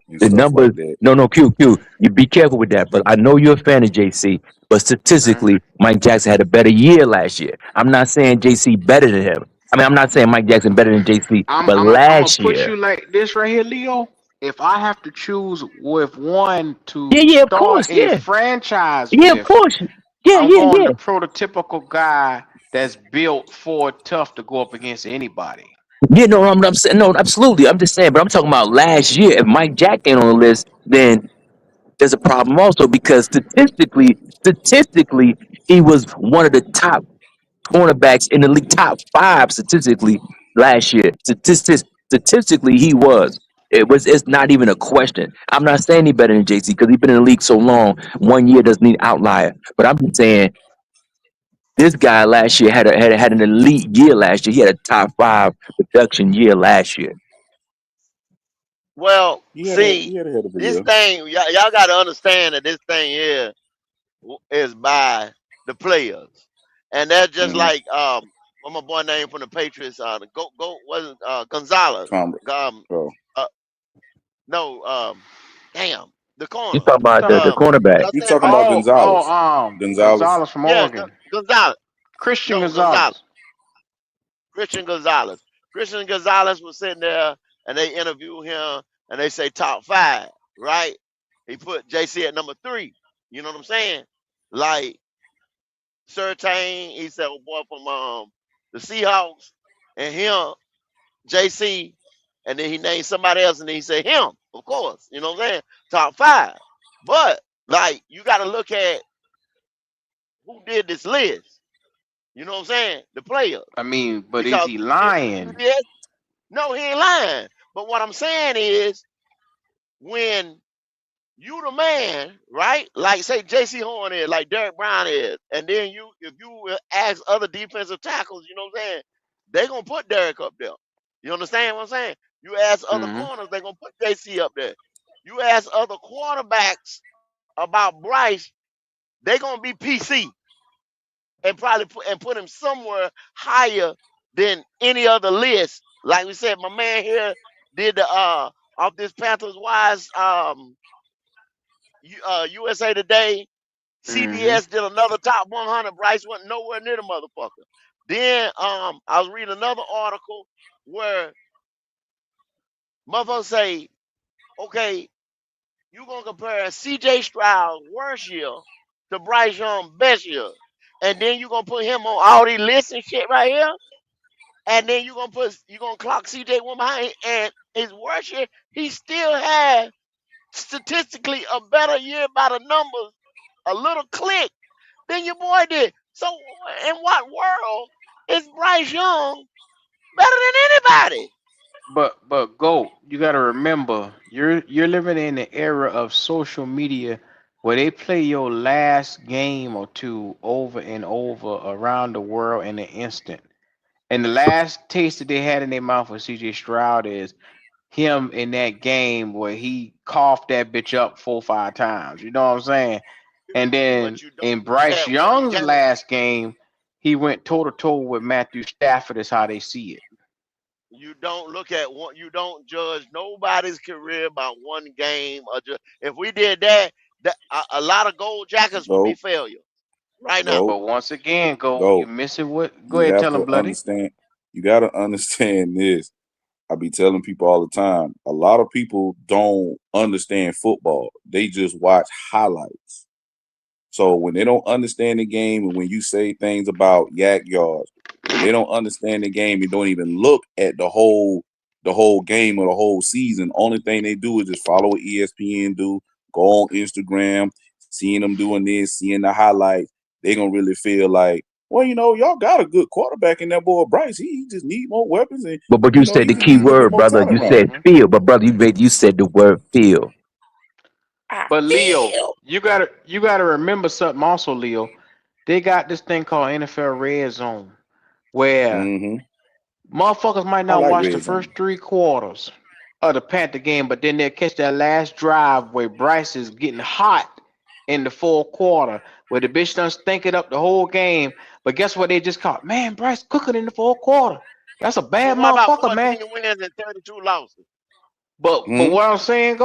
M: and
N: The
M: stuff
N: numbers.
M: like that.
N: No, Q. You be careful with that. But I know you're a fan of JC. But statistically, Mike Jackson had a better year last year. I'm not saying JC better than him. I mean, I'm not saying Mike Jackson better than JC,
A: I'm
N: but
A: I'm a, I'm gonna
N: last
A: put
N: year.
A: you like this right here, Leo. If I have to choose with one to
N: Yeah, of
A: start
N: course,
A: a
N: yeah.
A: franchise
N: Yeah, of
A: with,
N: course. Yeah,
A: I'm
N: yeah,
A: going
N: yeah.
A: the prototypical guy that's built for tough to go up against anybody.
N: Yeah, no, I'm saying no, absolutely. I'm just saying, but I'm talking about last year. If Mike Jack ain't on the list, then there's a problem also because statistically, he was one of the top cornerbacks in the league, top 5 statistically last year. Statistically, he was. It's not even a question. I'm not saying he better than JC because he's been in the league so long. 1 year doesn't need outlier. But I'm just saying this guy last year had an elite year last year. He had a top 5 production year last year.
O: Well,
M: He had
O: see,
M: a head of a
O: this
M: year.
O: thing, y'all got to understand that this thing here is by the players, and that's just
M: Mm-hmm.
O: like what my boy name from the Patriots, the go wasn't Gonzalez,
M: Tom.
O: um,
M: Oh,
O: uh, no, damn, the
N: You
O: corner,
N: talking about the
O: what
N: cornerback?
O: I
M: you
O: said
M: talking
O: about,
M: about Gonzalez? Gonzalez.
A: Gonzalez from
O: yeah,
A: Oregon.
O: Gonzalez,
A: Christian
O: no, Gonzalez,
A: Gonzalez.
O: Christian Gonzalez. Christian Gonzalez was sitting there and they interview him and they say top 5, right? He put JC at number 3. You know what I'm saying? Like Surtain, he said, oh boy, from the Seahawks, and him, JC, and then he named somebody else, and then he said him, of course. You know what I'm saying? Top 5. But like you got to look at who did this list. You know what I'm saying? The players,
A: I mean, but is
O: because
A: he lying?
O: yes, no, he ain't lying. But what I'm saying is, when you the man, right? Like say J.C. Horn is, like Derek Brown is, and then if you ask other defensive tackles, you know what I'm saying, they gonna put Derek up there. You understand what I'm saying? You ask other
A: Mm-hmm.
O: corners, they gonna put J.C. up there. You ask other quarterbacks about Bryce, they gonna be PC and probably put him somewhere higher than any other list. Like we said, my man here did the off this Panthers Wise USA Today.
A: Mm-hmm.
O: CBS did another top 100. Bryce wasn't nowhere near the motherfucker. Then I was reading another article where motherfuckers say, okay, you gonna compare CJ Stroud's worst year to Bryce Young's best year, and then you gonna put him on all these lists and shit right here, and then you gonna clock CJ one behind, and his worst year, he still had statistically a better year by the numbers, a little click than your boy did. So in what world is Bryce Young better than anybody?
A: But go, you gotta remember, you're living in the era of social media where they play your last game or two over and over around the world in an instant. And the last taste that they had in their mouth with CJ Stroud is him in that game where he coughed that bitch up 4 or 5 times. You know what I'm saying? And then
O: But you don't
A: in
O: look
A: Bryce
O: at one
A: Young's
O: game.
A: last game, he went toe to toe with Matthew Stafford. Is how they see it.
O: You don't look at one. You don't judge nobody's career by one game. Or just, if we did that, a lot of gold jackets would be
M: Go,
O: failure right now.
A: But
M: go,
A: once again, go, you
M: go.
A: missing what? Go
M: You
A: ahead,
M: have
A: tell him,
M: to
A: bloody.
M: understand. You got to understand this. I be telling people all the time, a lot of people don't understand football. They just watch highlights. So when they don't understand the game, and when you say things about yak yards, when they don't understand the game and don't even look at the whole game or the whole season, only thing they do is just follow what ESPN do, go on Instagram, seeing them doing this, seeing the highlights. They gonna really feel like, well, y'all got a good quarterback in that boy Bryce. He just need more weapons. And
N: But you said the key word, brother. You said feel, but brother, you said the word feel.
A: But Leo, you gotta remember something also, Leo. They got this thing called NFL Red Zone, where motherfuckers might not watch the first 3 quarters of the Panther game, but then they'll catch that last drive where Bryce is getting hot in the 4th quarter, where the bitch done stink it up the whole game. But guess what they just caught? Man, Bryce cooking in the 4th quarter. That's a bad motherfucker, man.
O: 14 wins and 32 losses.
A: But what I'm saying,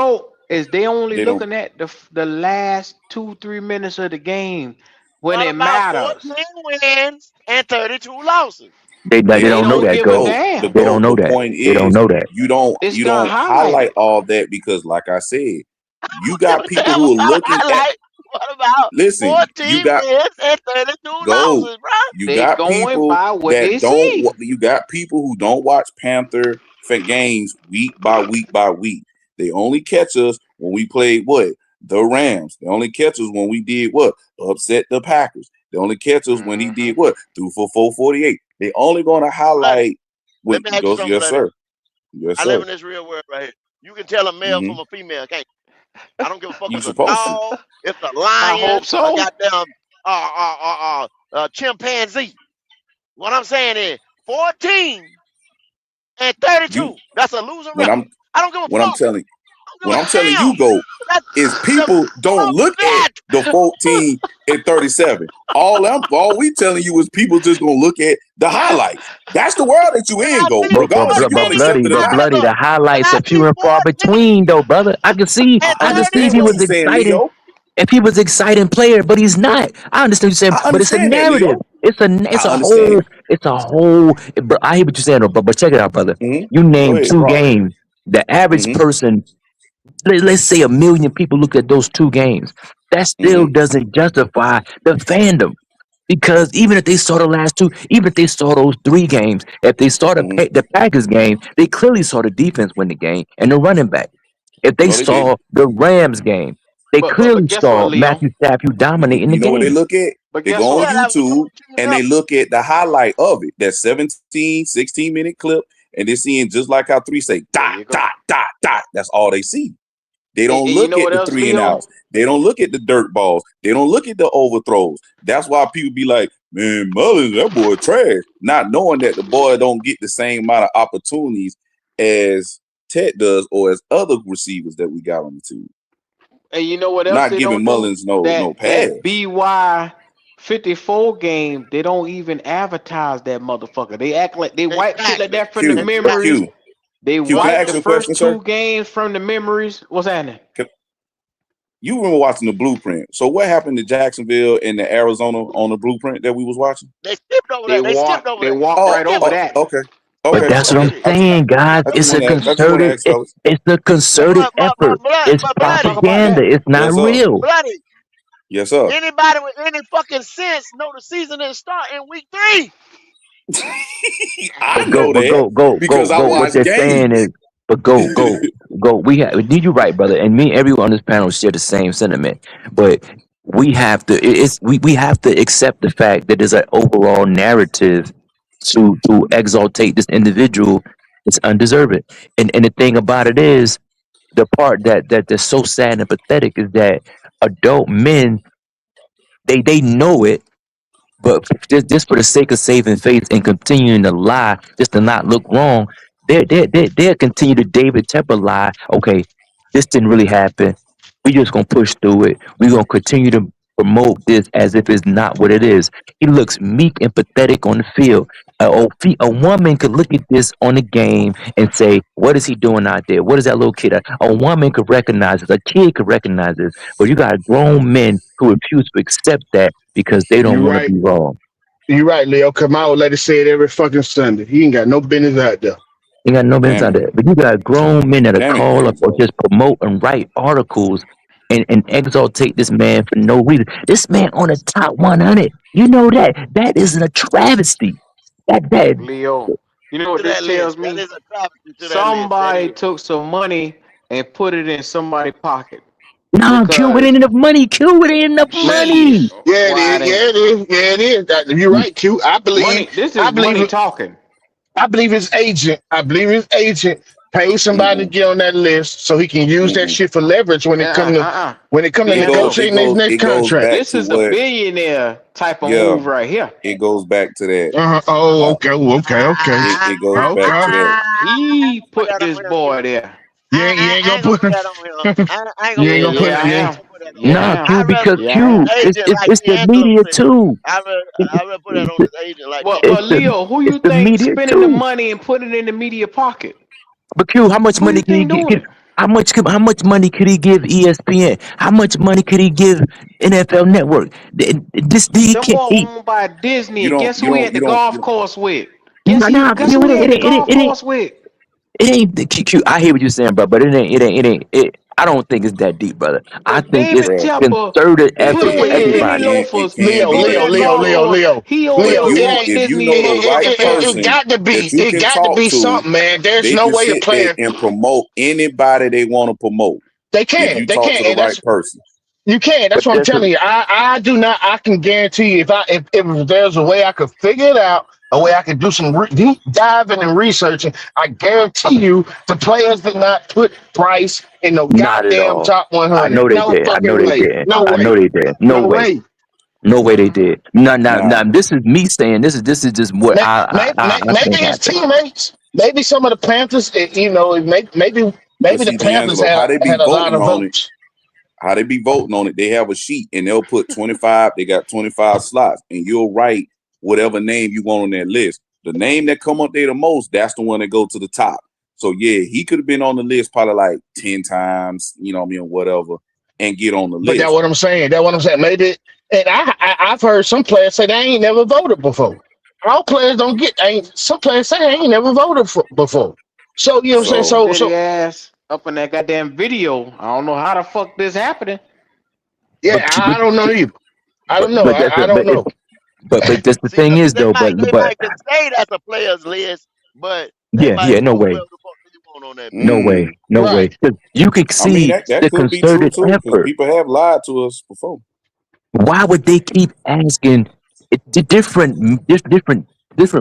A: is they only looking at the last 2-3 minutes of the game when it matters.
O: 14 wins and 32 losses.
N: They don't know that, Go. They don't know that. They don't know that.
M: You don't highlight all that because, like I said, you got people who are looking at.
O: What about 14
M: you got
O: wins and 32 losses, bro?
M: You got people that don't. You got people who don't watch Panther games week by week by week. They only catch us when we played the Rams. They only catch us when we did upset the Packers. They only catch us when he did threw for 448. They only going to highlight when he goes, yes, sir. Yes,
O: I
M: sir.
O: live in this real world right here. You can tell a male from a female, can't you? I don't give a fuck if it's a
M: supposed to.
O: dog, if it's a lion,
A: I hope so.
O: a goddamn chimpanzee. What I'm saying is 14 and 32. That's a losing record. I don't give a fuck.
M: What I'm telling you, Go, is people don't look at the 14 and 37. All we telling you is people just gonna look at the highlights. That's the world that you in, Go.
N: But bloody, the highlights are few and far between, though, brother. I can see if he was excited. If he was an exciting player, but he's not. I understand what you're saying, but it's a narrative. It's a whole. But I hear what you're saying, though, but check it out, brother. You named 2 games. The average person, let's say 1 million people looked at those 2 games. That still doesn't justify the fandom. Because even if they saw the last 2, even if they saw those 3 games, if they saw the Packers game, they clearly saw the defense win the game and the running back. If they saw the Rams game, they clearly saw Matthew Stafford dominating the game.
M: You know what they look at? They go on YouTube and they look at the highlight of it. That 17, 16-minute clip. And they're seeing just like how 3 say, dot, dot, dot, dot. That's all they see. They don't look at the 3 and outs. They don't look at the dirt balls. They don't look at the overthrows. That's why people be like, man, Mullins, that boy trash. Not knowing that the boy don't get the same amount of opportunities as Ted does or as other receivers that we got on the team.
A: And you know what else?
M: Not giving Mullins no pass.
A: That BY 54 game, they don't even advertise that motherfucker. They act like they wipe shit like that from the memories. They wipe the first 2 games from the memories. What's happening?
M: You remember watching the Blueprint. So what happened to Jacksonville and the Arizona on the Blueprint that we was watching?
O: They skipped over that. They
A: walked right over that.
M: Okay.
N: But that's what I'm saying, guys. It's a concerted. It's a concerted effort. It's propaganda. It's not real.
O: Bloody.
M: Yes, sir.
O: Anybody with any fucking sense know the season didn't start in week 3.
M: I know that because I watch
N: what they're saying is, but go. You're right, brother. And me and everyone on this panel share the same sentiment. But we have to. We have to accept the fact that there's an overall narrative to exaltate this individual. It's undeserved. And the thing about it is, the part that's so sad and pathetic is that adult men, they know it, but just for the sake of saving face and continuing to lie, just to not look wrong, they'll continue to David Tepper lie. Okay, this didn't really happen. We just gonna push through it. We're gonna continue to promote this as if it's not what it is. He looks meek and pathetic on the field. A woman could look at this on the game and say, what is he doing out there? What is that little kid? A woman could recognize this. A kid could recognize this. But you got grown men who refuse to accept that because they don't want to be wrong.
P: You're right, Leo. Come out, let it say it every fucking Sunday. He ain't got no business out there.
N: Ain't got no business
M: Damn
N: out
M: it.
N: there. But you got grown men that
M: Damn it,
N: call up or
M: Enzo.
N: just promote and write articles and exaltate this man for no reason. This man on the top 100. You know that. That isn't a travesty. That
A: Leo, you know what
O: To
A: this
O: that list.
A: tells
O: That
A: me?
O: is a travesty to that list. That
A: Somebody
O: is.
A: took some money and put it in somebody's pocket
N: nah, Q, it
A: because
N: ain't enough money. Q, it ain't enough
A: shit.
N: money.
P: Yeah, it
A: Why
P: is.
A: it
P: Yeah,
A: ain't
P: it is. Yeah, it is. You're right, Q.
A: money? This
P: I
A: is money
P: believe
A: talking.
P: I believe his agent. I believe his agent paid somebody to
M: Mm-mm.
P: get on that list so he can use that
M: Mm-mm.
P: shit for leverage when it come to
M: It goes.
A: Enzo,
M: It
P: negotiating his
M: goes.
P: next
M: It goes
P: contract.
M: back
A: this
M: to
A: is a
M: what.
A: billionaire type of
M: Yeah.
A: move right here.
M: It goes back to that.
P: Oh, okay, okay.
M: It goes back to that.
A: He
O: Put
A: put
O: that on
A: this
O: him,
A: boy
O: Q.
A: there.
P: You
O: I
P: ain't gonna
O: ain't gonna
P: put
O: put that on him. I ain't gonna
P: you ain't
O: put
A: Yeah,
P: gonna
O: that on
P: put
A: yeah,
O: him.
A: I
P: you
O: I
P: ain't,
O: ain't
A: am.
O: gonna put that on
A: Yeah,
O: him.
A: I
N: Nah,
A: am.
N: Q,
O: I rather
N: because
O: put
A: Yeah, I
O: that on
N: Q,
A: am.
O: his agent like
N: it's the
O: D'Angelo
N: media
O: said.
N: too.
O: I rather put that on his agent like
A: But
O: D'Angelo
A: Leo, who
N: It's
A: you
N: the
A: think
N: media
A: spending the
N: too.
A: money and putting it in the media pocket?
N: But Q, how much
A: Who
N: money
A: you
N: can he
A: think doing
N: give?
A: it?
N: How much money could he give ESPN? How much money could he give NFL Network? This he
A: Them
N: can't.
A: boy owned by Disney,
M: You
A: and
M: don't.
A: guess
M: You
A: who he
M: don't.
A: at the
M: You don't.
A: golf
M: You
A: course with?
N: Nah,
A: Guess
N: Q,
A: who
N: it
A: he at
N: ain't.
A: the golf course with?
N: It ain't the Q. I hear what you're saying, bro, but it ain't. I don't think it's that deep, brother. I
A: But
N: think it's
A: David
M: bruh.
A: Tepper
N: concerted
A: put
N: effort for
A: on his penny
N: everybody.
M: It
A: loafers,
M: can
P: Leo,
M: be
A: go to
P: Leo,
A: that
M: done.
P: Leo,
A: golf
P: Leo,
A: course.
P: Leo,
A: He over
M: If
A: there
P: Leo.
A: with
M: you
A: Walt
M: if you
A: Disney
M: know the right
A: motherfucking family.
P: It
M: person
P: got to
M: that
P: be.
M: you
P: It
M: can
P: got to
M: talk
P: be
M: to,
P: something, man. There's
M: they
P: no
M: can
P: way a
M: sit there
P: player
M: and promote anybody they want to promote.
P: they
M: If
P: can,
M: you
P: they
M: talk to
P: can,
M: the
P: and
M: right
P: that's
M: person.
P: you can.
N: But
P: That's what I'm
N: that's
P: telling you. I do not. I can guarantee you, if there's a way I could figure it out, a way I could do some deep diving and researching, I guarantee you, the players did not put Bryce in the
N: not at
P: goddamn
N: all.
P: top
N: I
P: 100.
N: know they
P: No
N: did. I know
P: fucking
N: they
P: way.
N: did.
P: No
N: I know
P: way.
N: they did. No
P: No
N: way.
P: way.
N: No way they did.
M: Now,
N: Now. This is me saying this is just what I
P: Maybe
N: think
P: his
N: happened.
P: teammates, maybe some of the Panthers,
M: but
P: maybe the
M: see,
P: Panthers
M: D'Angelo, how they be
P: had a lot
M: voting
P: of
M: on it?
P: votes.
M: How they be voting on it? They have a sheet and they'll put 25. They got 25 slots, and you'll write whatever name you want on that list. The name that come up there the most, that's the one that go to the top. So yeah, he could have been on the list probably like 10 times, you know what I mean, whatever, and get on the
P: But that's
M: list.
P: what I'm saying. That's what I'm saying. Maybe, and I've heard some players say they ain't never voted before. All players don't get. Ain't some players say they ain't never voted before. So you know what I'm saying.
M: So
A: Steady
P: So
A: ass up in that goddamn video. I don't know how the fuck this happening.
P: yeah,
N: But
P: I don't know either. I don't know.
N: but that's
P: I don't know.
N: but that's the
O: See,
N: thing is
O: they
N: though.
O: might can say that's a players list, but they might
N: Yeah. No
O: put
N: way.
O: whoever the fuck they want on that
N: No
O: bitch.
N: way.
M: mm,
N: No way.
P: Right.
N: 'Cause you can
M: I mean
N: see
M: that
N: the
M: could be true
N: concerted
M: too, because
N: effort.
M: people have lied to us before.
N: Why would they keep asking the different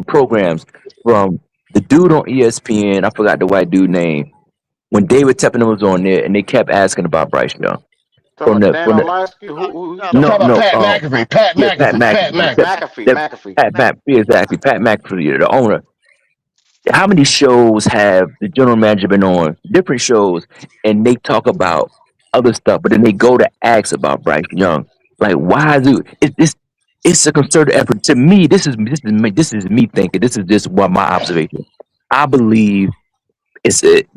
N: programs from the dude on ESPN? I forgot the white dude name. When David Tepper was on there, and they kept asking about Bryce Young
A: Talking about Dan
N: from the
A: Orlovsky. Who you
P: I'm
A: talking
N: no
P: talking
A: about?
P: about
N: no
P: Pat McAfee. Pat
N: yeah Pat
P: McAfee. Pat
N: McAfee
P: McAfee.
A: McAfee.
N: Pat McAfee exactly Pat McAfee the owner. How many shows have the general manager been on? Different shows, and they talk about other stuff, but then they go to ask about Bryce Young. Like, why is it's a concerted effort. To me, this is me thinking. This is just what my observation. I believe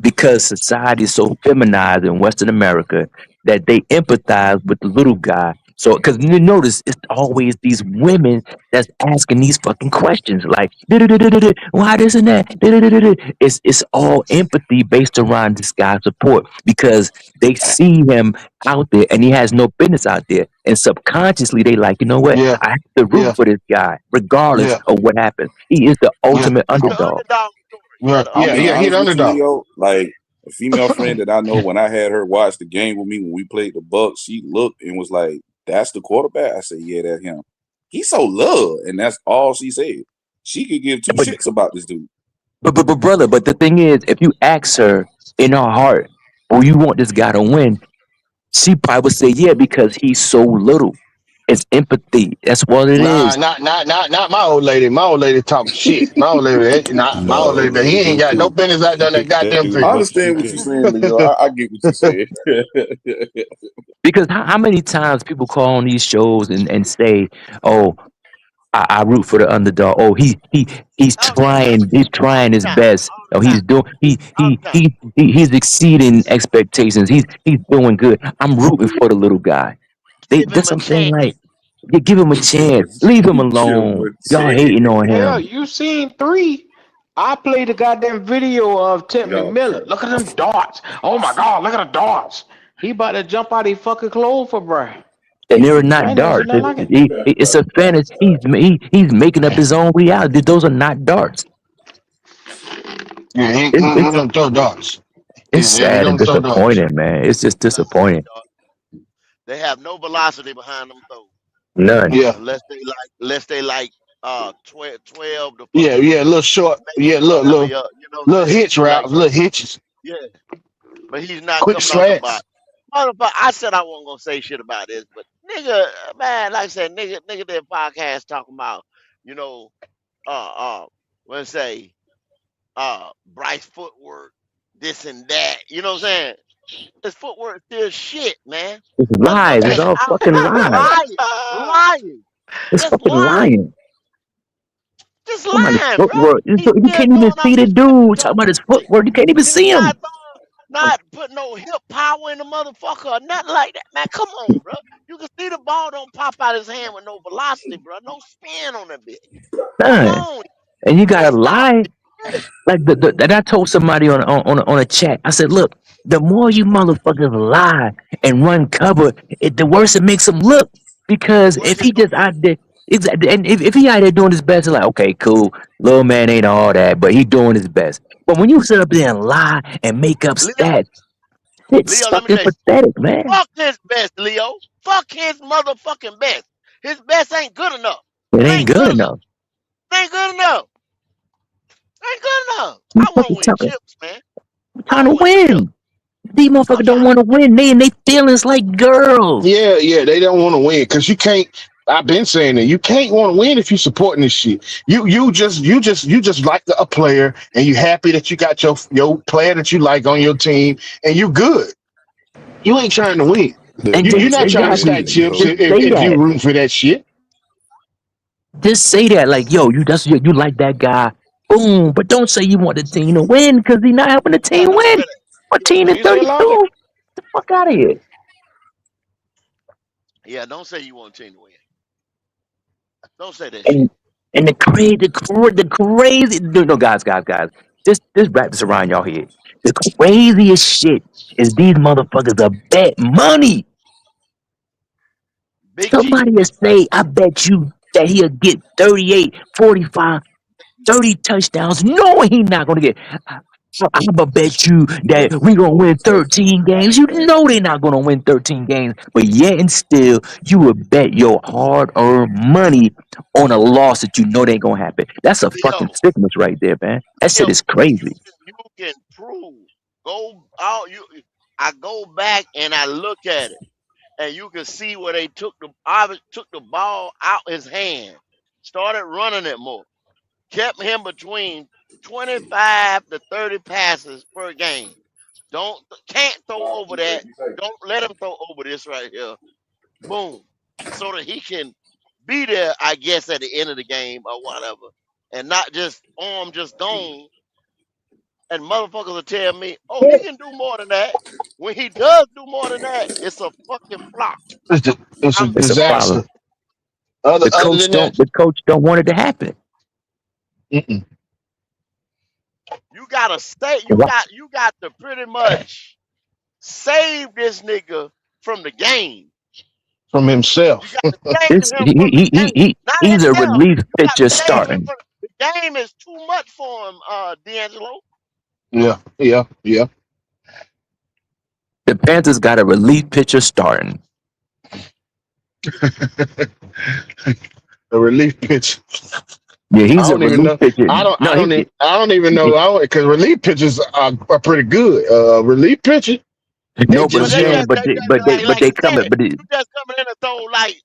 N: because society is so feminized in Western America that they empathize with the little guy. So, because you notice it's always these women that's asking these fucking questions, like "Du-du-du-du-du-du, why this and that. Du-du-du-du-du." It's all empathy based around this guy's support because they see him out there and he has no business out there, and subconsciously they like, you know what,
P: Yeah.
N: I have to root
P: Yeah.
N: for this guy regardless
P: Yeah.
N: of what happens. He is the
P: Yeah.
N: ultimate
O: It's the
N: underdog.
O: underdog story. Yeah,
P: Yeah.
O: the
M: I'll
P: Yeah.
M: be
P: Yeah.
O: underdog
P: He the
M: honest with
O: story.
M: you,
P: underdog.
M: Leo. Like a female friend that I know, when I had her watch the game with me when we played the Bucks, she looked and was like, "That's the quarterback." I said, "Yeah, that's him. He's so loved," and that's all she said. She could give two
N: But
M: shits about this dude.
N: but brother, but the thing is, if you ask her in her heart, "Well, you want this guy to win," she probably would say, "Yeah, because he's so little." It's empathy. That's what it
P: Nah,
N: is.
P: not my old lady. My old lady talking shit. My old lady, not my old
K: No,
P: lady.
K: she
P: He ain't
K: do
P: got no
K: too.
P: business out there
K: She
P: in that
K: do that
P: goddamn
K: do as
M: I
P: field.
K: much as she
M: understand what you're
K: can.
M: saying, Leo. I get what you're saying.
N: Because how many times people call on these shows and say, "Oh, I root for the underdog. Oh,
O: All the time.
N: he's trying
O: All
N: his
O: the time.
N: best.
O: All
N: Oh,
O: the time.
N: he's doing
O: All the time.
N: he's exceeding expectations. He's doing good. I'm rooting for the little guy."
O: Give him
N: That's
O: a
N: what I'm saying.
O: chance.
N: Like, give him a
M: Give him
N: chance. Leave him
M: give him
N: alone.
M: a
N: Y'all
M: chance.
N: hating on
A: Hell,
N: him.
A: you seen 3 I played the goddamn video of Tim
K: No.
A: McMillan. Look at them darts. Oh my God, look at the darts. He about to jump out his fucking clothes for bro.
N: And they're
A: I
N: not
A: ain't never seen
N: darts.
A: nothing like it.
N: It's a fantasy. He's making up his own reality. Those are not darts.
P: Yeah, he
N: It's
P: don't throw darts.
N: it's
P: Yeah, he
N: sad and
P: don't throw darts.
N: disappointing, man. It's just disappointing.
O: They have no velocity behind them throws.
N: None.
P: Yeah,
O: Unless they like 12 to
P: yeah,
O: fucking
P: yeah. Little short.
O: maybe
P: Yeah,
O: 12
P: little
O: yard, you know what I'm
P: little
O: saying?
P: hitch
O: Like
P: routes, little hitches,
O: yeah. But he's not
P: quick
O: coming out the
P: slants.
O: box. Motherfucker, I said I wasn't gonna say shit about this, but nigga, man, like I said, nigga did podcast talking about, you know, let's say, Bryce footwork, this and that. You know what I'm saying? His footwork still shit, man.
N: It's lies. It's all fucking lies.
O: Lying.
N: It's
O: Just
N: fucking
O: lying.
N: lying.
O: Just
N: Talking about his
O: lying, bro.
N: footwork. You
O: He's
N: you
O: still
N: can't even
O: going
N: see
O: off
N: the
O: his
N: dude. Talking about his footwork. You can't even
O: He's
N: see him.
O: not putting no hip power in the motherfucker or nothing like that. Man, come on, bro. You can see the ball don't pop out his hand with no velocity, bro. No spin on that bitch. Come
N: None.
O: on.
N: And you gotta lie. Like that I told somebody on a chat. I said, look, the more you motherfuckers lie and run cover, the worse it makes him look. Because if he just out there, exactly, and if he out there doing his best, it's like, okay, cool, little man ain't all that, but he doing his best. But when you sit up there and lie and make up stats, it's
O: Leo, let me
N: fucking
O: tell you.
N: pathetic, man.
O: Fuck his best, Leo. Fuck his motherfucking best. His best ain't good enough.
N: It ain't good enough.
O: Ain't good enough. Ain't good enough.
N: You
O: I want to
N: fucking
O: win
N: talking.
O: chips, man.
N: I'm trying to win. These motherfuckers don't want to win. They and they feelings like girls.
P: Yeah, yeah. They don't want to win because you can't. I've been saying that you can't want to win if you supporting this shit. You just like a player and you happy that you got your player that you like on your team and you good. You ain't trying to win.
N: And
P: You're not trying to
N: exactly,
P: stack chips
N: just say
P: if you
N: that.
P: rooting for that shit.
N: Just say that, like, yo, you like that guy. Boom. But don't say you want the team to win because he not helping the team win. What team is 32? Get the fuck out of here.
O: Yeah, don't say you want a team to win. Don't say that shit.
N: And the crazy, no, guys, just wrap this around y'all head. The craziest shit is these motherfuckers are bet money. Somebody will say, I bet you that he'll get 38, 45, 30 touchdowns, knowing he's not going to get. I'm going to bet you that we're going to win 13 games. You know they're not going to win 13 games. But yet and still, you would bet your hard-earned money on a loss that you know they ain't going to happen. That's a fucking sickness right there, man. That shit is crazy.
O: You can prove. I go back and I look at it, and you can see where they took the ball out his hand, started running it more, kept him between 25 to 30 passes per game. Can't throw over that. Don't let him throw over this right here. Boom. So that he can be there, I guess, at the end of the game or whatever. And not just arm just gone. And motherfuckers will tell me, oh, he can do more than that. When he does do more than that, it's a fucking flop.
P: It's a
N: It's a
P: disaster.
N: problem. The coach don't want it to happen.
P: Mm-mm.
O: You gotta stay. You got to pretty much save this nigga from the game.
P: From himself.
O: You got to save him from the game.
N: He's a relief pitcher starting.
O: The game is too much for him, D'Angelo.
P: Yeah.
N: The Panthers got a relief pitcher starting.
P: A relief pitcher.
N: Yeah, he's a relief pitcher.
P: I don't even know because relief pitchers are pretty good. Relief pitcher.
N: No, but they coming. But
O: you just coming in and throw like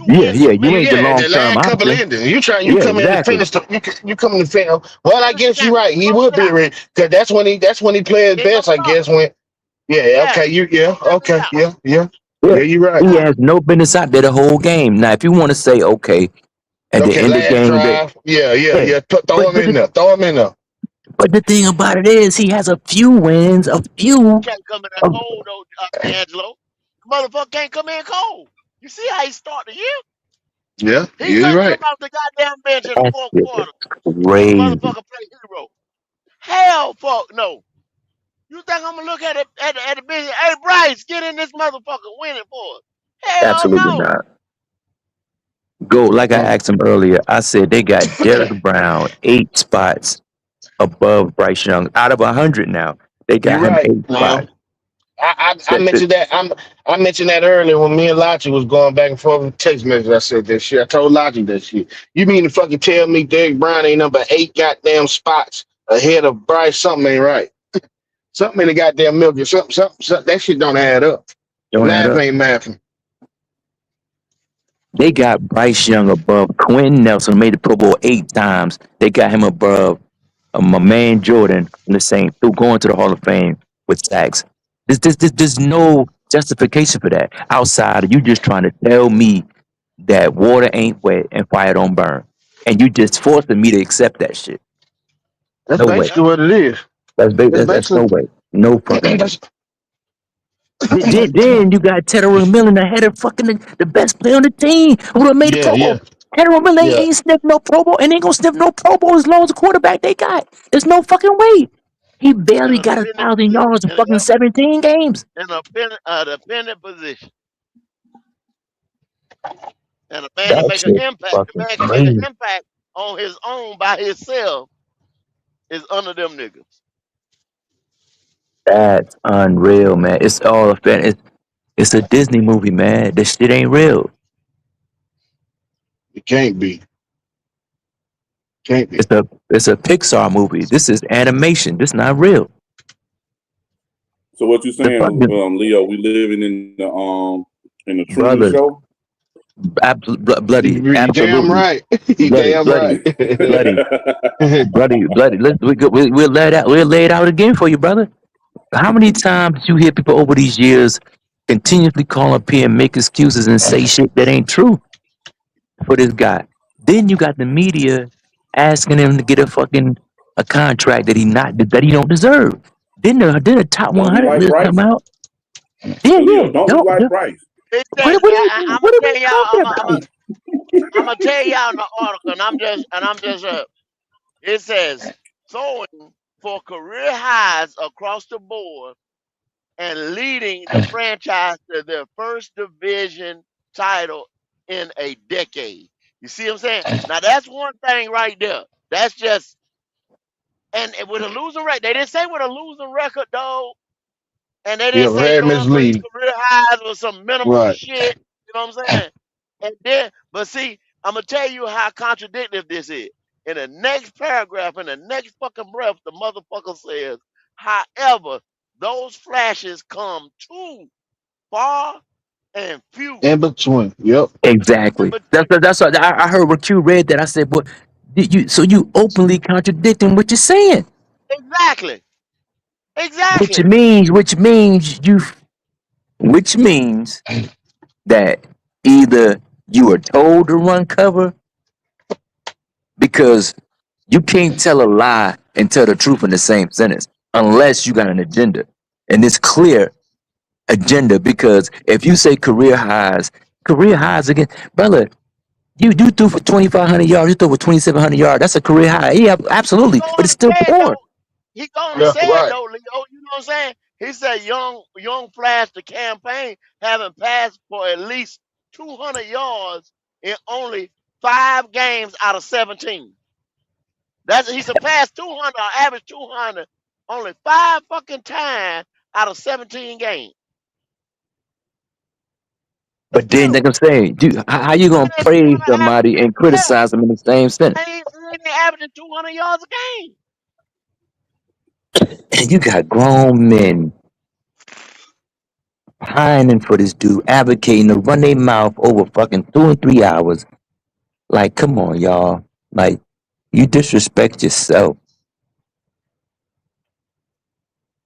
N: you ain't the long term
P: couple
N: option.
P: endings. You come in and finish. You come in and finish. Well, I guess you're right. He would be ready because that's when he plays best. I guess when. Yeah. Okay. Okay. Yeah. You're right.
N: He has no business out there the whole game. Now, if you want to say, okay, at the end of the game,
P: throw him in there.
N: But the thing about it is, he has a few wins,
O: can't come in that cold though, D'Angelo. Motherfucker can't come in cold. You see how he start the year?
P: Yeah,
O: he
P: you're right.
O: Come out the goddamn bench in the fourth quarter.
N: Crazy.
O: Motherfucker play Hell, fuck no. You think I'm gonna look at the business? Hey, Bryce, get in this motherfucker, win it for us. Hell
N: Absolutely
O: no.
N: not. Go like I asked him earlier. I said they got Derrick Brown 8 spots above Bryce Young. Out of 100 now, they got
P: You're
N: him
P: right.
N: 8 spots.
P: I mentioned that. I mentioned that earlier when me and Logic was going back and forth with text messages. I said that shit. I told Logic that shit. You mean to fucking tell me Derrick Brown ain't number 8 goddamn spots ahead of Bryce? Something ain't right. Something in the goddamn milk. Something. That shit don't add up.
N: Don't add
P: Math
N: up.
P: ain't mathing.
N: They got Bryce Young above Quentin Nelson, who made the Pro Bowl 8 times. They got him above my man Jordan from the Saints, who going to the Hall of Fame with sacks. There's no justification for that outside of you just trying to tell me that water ain't wet and fire don't burn, and you just forcing me to accept that shit.
P: That's
N: No way.
P: basically what it is.
N: That's no way. No fucking way. Then you got Teddy McMillan ahead of fucking the best player on the team who done made the Pro Bowl. Teddy McMillan ain't sniffed no Pro Bowl and ain't gonna sniff no Pro Bowl as long as the quarterback they got. There's no fucking way. He barely got 1,000 yards in fucking 17 games.
O: In a dependent position. And a man can
N: That
O: make an
N: shit
O: impact. The
N: fucking
O: man can make an
N: crazy.
O: impact on his own by himself is under them niggas.
N: That's unreal, man. It's all a fan. It's a Disney movie, man. This shit ain't real.
P: It can't be. Can't be.
N: It's a Pixar movie. This is animation. This not real.
M: So what you saying, Leo? We living in the Truman
N: Brother,
M: Show?
N: bloody,
P: You damn
N: absolutely.
P: right. You damn right.
N: bloody. We'll lay it out again for you, brother. How many times you hear people over these years continuously call up here and make excuses and say shit that ain't true for this guy? Then you got the media asking him to get a contract that he don't deserve. Then the top
M: Don't be
N: 100
M: like
N: list
M: Bryce.
N: come out.
M: Leo, don't be like Bryce.
O: I'm gonna tell y'all in the article, and I'm just it says throwing for career highs across the board and leading the franchise to their first division title in a decade. You see what I'm saying? Now that's one thing right there. That's just and with a losing record, they didn't say with a losing record, though. And they didn't say
P: very
O: throwing for his
P: misleading.
O: career highs or some minimal
P: Right.
O: shit. You know what I'm saying? And then, but see, I'm gonna tell you how contradictory this is. In the next paragraph, in the next fucking breath, the motherfucker says, however, those flashes come too far and few.
P: In between. Yep.
N: Exactly. That's what I heard when Q read that. I said, "But you openly contradicting what you're saying."
O: Exactly.
N: Which means that either you were told to run cover, because you can't tell a lie and tell the truth in the same sentence unless you got an agenda, and it's clear agenda. Because if you say career highs again, brother, you threw for 2,500 yards, you threw for 2,700 yards. That's a career high. Yeah, absolutely, but it's still poor.
O: He gonna say it though, Leo. You know what I'm saying? He said young Flash the campaign having passed for at least 200 yards in only 5 games out of 17. He surpassed 200, or average 200, only 5 fucking times out of 17 games.
N: But then they're gonna say, dude, how you gonna praise somebody and criticize them in the same sentence?
O: He ain't averaging 200 yards a game.
N: And you got grown men pining for this dude, advocating to run their mouth over fucking 2 and 3 hours. Like, come on, y'all. Like, you disrespect yourself.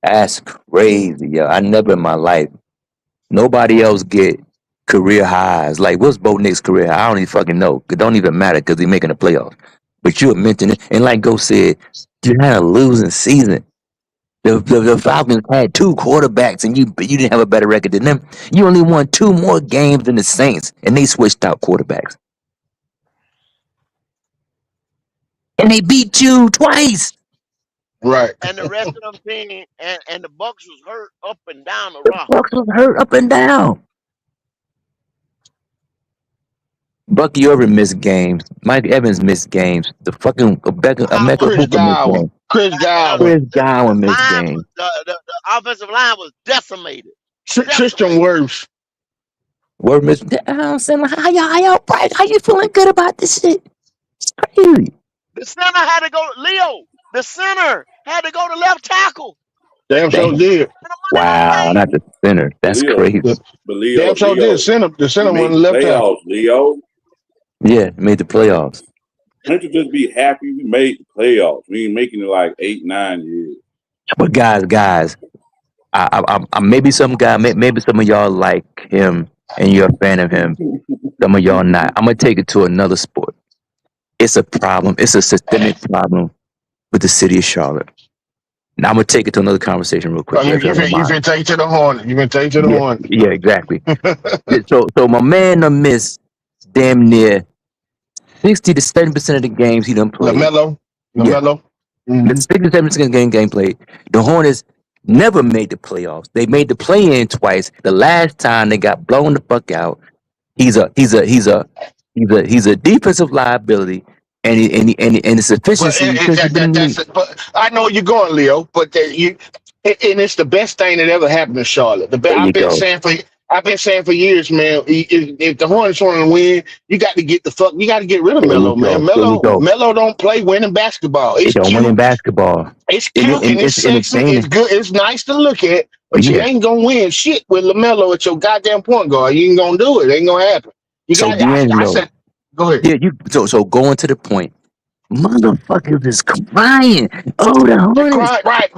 N: That's crazy, yo. I never in my life. Nobody else get career highs. Like, what's Bo Nick's career high? I don't even fucking know. It don't even matter because he's making the playoffs. But you mentioned it. And like Go said, you had a losing season. The Falcons had 2 quarterbacks and you didn't have a better record than them. You only won 2 more games than the Saints, and they switched out quarterbacks. And they beat you twice.
P: Right.
O: and the rest of them team, and the Bucks was hurt up and down the
N: The
O: roster.
N: Bucks was hurt up and down. Bucky Irvin missed games. Mike Evans missed games. The fucking Emeka
P: Chris
N: Hooper missed
P: Godwin.
N: games.
P: Chris Godwin.
N: Chris Godwin missed
O: Line
N: games.
O: was the offensive line was decimated.
P: Tristan Wirfs.
N: Word missed. I don't say how y'all bright. How you feeling good about this shit? It's crazy.
O: The center had to go. Leo, the center had to go to left tackle.
P: Damn sure
N: Damn.
P: did.
N: Wow, not the center. That's
K: Leo.
N: crazy.
K: But Leo,
P: Damn sure
K: Leo,
P: did. The center
K: you
P: went
K: made
P: left
K: the
P: tackle.
K: playoffs, Leo.
N: Yeah, made the playoffs.
K: Can't you just be happy we made the playoffs? We ain't making it like 8, 9 years.
N: But guys, I maybe some guy, maybe some of y'all like him and you're a fan of him. Some of y'all not. I'm gonna take it to another sport. It's a problem. It's a systemic problem with the city of Charlotte. Now I'm gonna take it to another conversation real quick.
P: You can take it to the Hornet. You can take it to the Hornet.
N: Yeah, exactly. so my man missed damn near 60 to 70% of the games he done played.
P: LaMelo.
N: The 67% of the game played. The Hornets never made the playoffs. They made the play-in twice. The last time they got blown the fuck out. He's a defensive liability, and his efficiency.
P: But I know you're going, Leo. But and it's the best thing that ever happened to Charlotte. I've been saying for years, man. If the Hornets want to win, you got to get rid of Melo, man. Melo don't play winning basketball.
N: They don't win in basketball.
P: It's cute and it's sexy. It's good. It's nice to look at, but you ain't gonna win shit with LaMelo at your goddamn point guard. You ain't gonna do it. It ain't gonna happen. Go ahead.
N: Yeah, so going to the point. Motherfuckers is crying. Oh, the Hornets.
P: Right.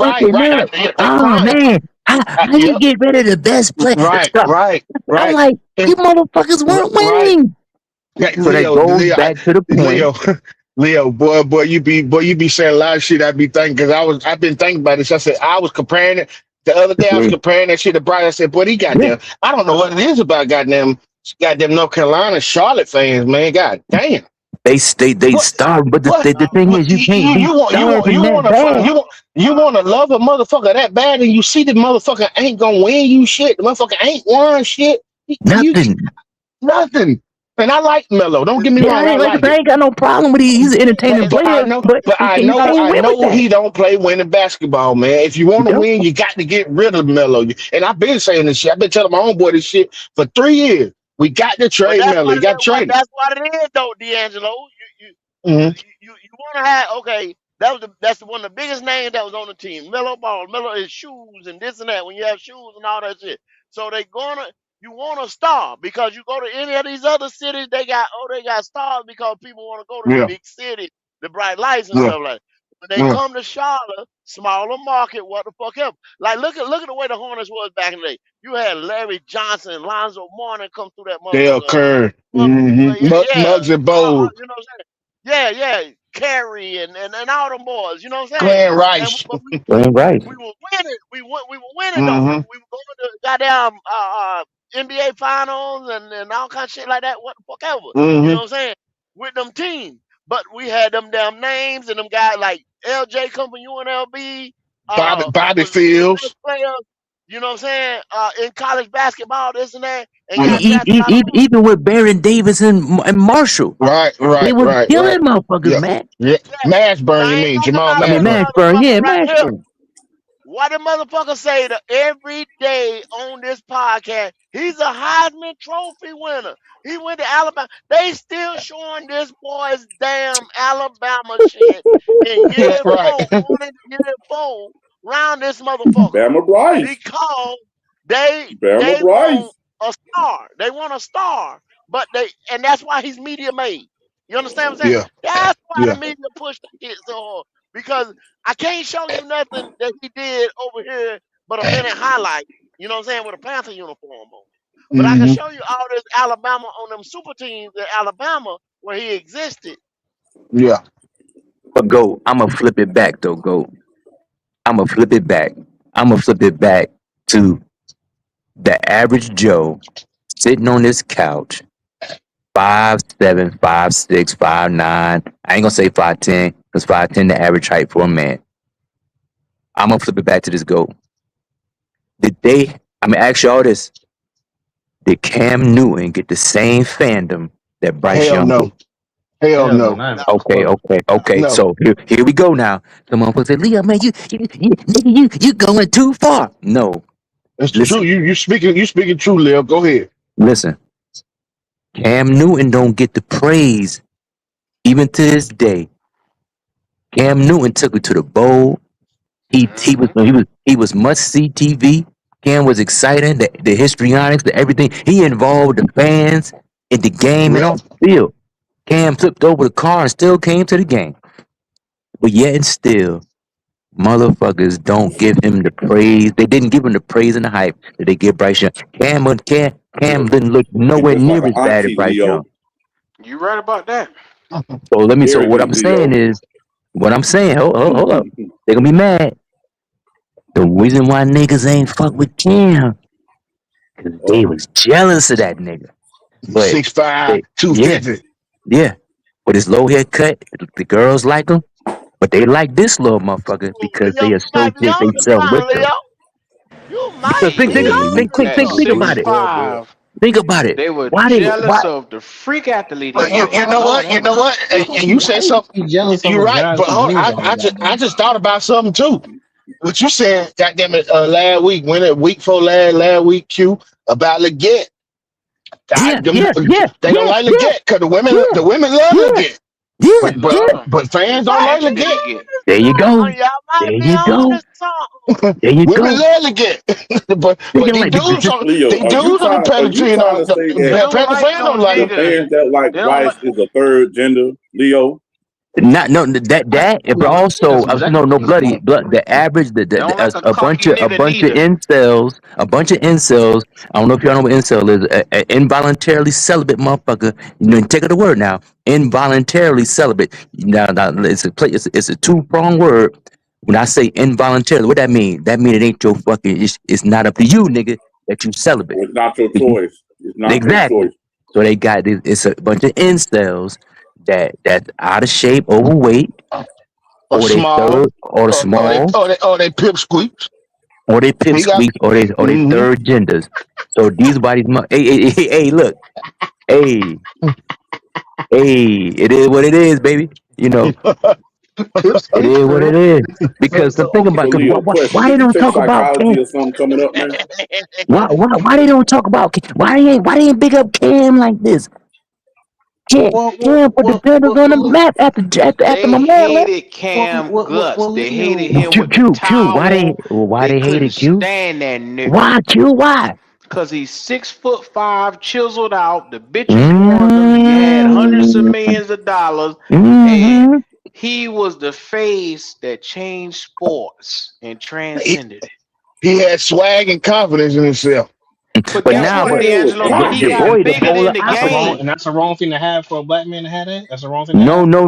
N: Oh man, how you get rid of the best player?
P: Right.
N: I'm like, you motherfuckers weren't winning. So that goes back to the point.
P: Leo, boy, you be saying a lot of shit. I be thinking because I've been thinking about this. I said I was comparing it the other day. I was comparing that shit to Brian. I said, boy, he goddamn. I don't know what it is about goddamn North Carolina Charlotte fans, man. God damn.
N: They starved, but the thing is, you can't
P: you want to love a motherfucker that bad, and you see the motherfucker ain't gonna win you shit. The motherfucker ain't won shit. Nothing. And I like Melo. Don't get me wrong.
N: I ain't got no problem with He's an entertaining player.
P: But I know he don't play winning basketball, man. If you want to win, you got to get rid of Melo. And I've been saying this shit. I've been telling my own boy this shit for 3 years. We got to trade Melo. You got to trade him.
O: That's what it is, though, D'Angelo. You want to have that's one of the biggest names that was on the team. Melo Ball, Melo is shoes and this and that. When you have shoes and all that shit, so you want a star because you go to any of these other cities, they got stars because people want to go to the big city, the bright lights and stuff like that. When they come to Charlotte, smaller market, what the fuck ever. Like look at the way the Hornets was back in the day. You had Larry Johnson, Lonzo Mourning come through that motherfucker.
P: Dale Curry, Muggs and Bowles.
O: You know what I'm saying? Yeah, Carey and all them boys. You know what I'm saying?
P: Glenn Rice.
O: We were winning. We were winning though. We were going to goddamn NBA finals and all kind of shit like that. What the fuck ever. You know what I'm saying? With them teams. But we had them damn names and them guys like LJ come from UNLV.
P: Bobby Fields.
O: Players, you know what I'm saying? In college basketball, this and that.
N: And even with Baron Davis and Marshall.
P: Right.
N: They were killing motherfuckers, man.
P: Yeah. Mashburn, you mean? Jamal
N: Mashburn. Yeah, Mashburn.
O: What the motherfucker say to every day on this podcast? He's a Heisman Trophy winner. He went to Alabama. They still showing this boy's damn Alabama shit in year 4 round this motherfucker.
K: Bama Bryce.
O: Because they want a star. They want a star. And that's why he's media made. You understand what I'm saying?
P: Yeah.
O: That's why the media pushed the kid so hard. Because I can't show you nothing that he did over here but a minute highlight, you know what I'm saying, with a Panther uniform on. But I can show you all this Alabama on them super teams in Alabama where he existed.
P: Yeah.
N: But go, I'm going to flip it back though, go. I'm going to flip it back. I'm going to flip it back to the average Joe sitting on this couch, 5'7", 5'6", 5'9". I ain't going to say 5'10", because 5'10" the average height for a man. I'm gonna flip it back to this GOAT. Did they? I'm gonna ask y'all this: did Cam Newton get the same fandom that Bryce
P: Hell
N: Young
P: no.
N: did?
P: Hell
I: Hell no,
P: no.
I: not
N: Okay.
P: No.
N: So here we go now. Some motherfuckers say, Leo, man, you going too far. No,
P: It's the
N: listen,
P: truth. You speaking true, Lil. Go ahead.
N: listen. Cam Newton don't get the praise even to this day. Cam Newton took it to the bowl. He was must see TV. Cam was exciting. The histrionics, the everything. He involved the fans in the game and
P: Yep.
N: on the field. Cam flipped over the car and still came to the game. But yet and still, motherfuckers don't give him the praise. They didn't give him the praise and the hype that they give Bryce Young. Cam didn't look nowhere
M: Just like
N: near
M: an
N: as bad as
M: auntie,
N: Bryce
M: Leo.
N: Young.
A: You right about that.
N: So
M: Very
N: what
M: good,
N: I'm saying
M: Leo.
N: is, hold up. They're gonna be mad. The reason why niggas ain't fuck with Cam, cause they was jealous of that nigga. But
P: 6'5",
N: yeah,
P: 250.
N: with his low haircut, the girls like him, but they like this little motherfucker because
O: Leo,
N: they
O: you might be
N: associate
O: on to
N: themselves with
O: something,
N: him.
O: Leo. You
N: Because
O: might be on to
A: At
N: think about it.
A: 6'5",
N: Think about it.
A: they were
N: Why?
A: jealous of the freak athlete he was.
P: You know what? You know what? And you said something. You're right. But hold on, I just thought about something too. What you said, goddamn it, last week, week before last week, Q, about Leggett.
N: Yeah.
P: They don't like Leggett because the women love Leggett. But fans don't like Leggett.
N: There you go.
O: Y'all might
N: There
O: be
N: you
O: on
N: go.
O: to something.
N: There you
P: Women
N: go.
P: love Leggett. but these dudes on
M: Leo,
P: the Panther
M: trying to say that
P: Panther fans don't like
M: the
P: him.
M: fans that like
A: They don't
M: Bryce is a third gender, Leo?
N: But also no blood. The average
A: They don't like a
N: a
A: cocky
N: bunch
A: nigga
N: of
A: neither.
N: incels, a bunch of incels. I don't know if y'all know what incel is. A involuntarily celibate motherfucker. You know, take it a word now. Involuntarily celibate. Now it's a two-pronged word. When I say involuntarily, what that mean? That mean it ain't your fucking. It's not up to you, nigga, that you celibate.
M: It's not your choice. It's not
N: Exactly.
M: your choice.
N: So they got this. It's a bunch of incels that's out of shape, overweight,
P: Or
N: or they
P: small.
N: third, or small,
P: Or they pipsqueaks.
N: or they pipsqueaks, or they
P: Mhm.
N: third genders. So these bodies, hey, look, hey, it is what it is, baby. You know, it is what it is. Because the thing about,
M: So Leo, question:
N: why they
M: Did you
N: don't
M: take
N: talk about
M: psychology
N: Cam?
M: or something coming up, man?
N: Why they don't talk about Cam? Why they ain't big up Cam like this? Cam put the Panthers on the map after
A: They
N: Memorial.
A: hated Cam guts. They hated him with the
N: Q. Why
A: They
N: they
A: couldn't
N: hated Q?
A: stand that nigga.
N: Why Q? Why?
A: Cause he's 6'5", chiseled out. The bitches wanted him. He had hundreds of millions of dollars, and he was the face that changed sports and transcended it.
P: He had swag and confidence in himself.
A: But guess what, D'Angelo? He got bigger than the game.
I: And that's a wrong thing to have for a black man to have that. That's a wrong thing to
N: No.
I: have.
P: No.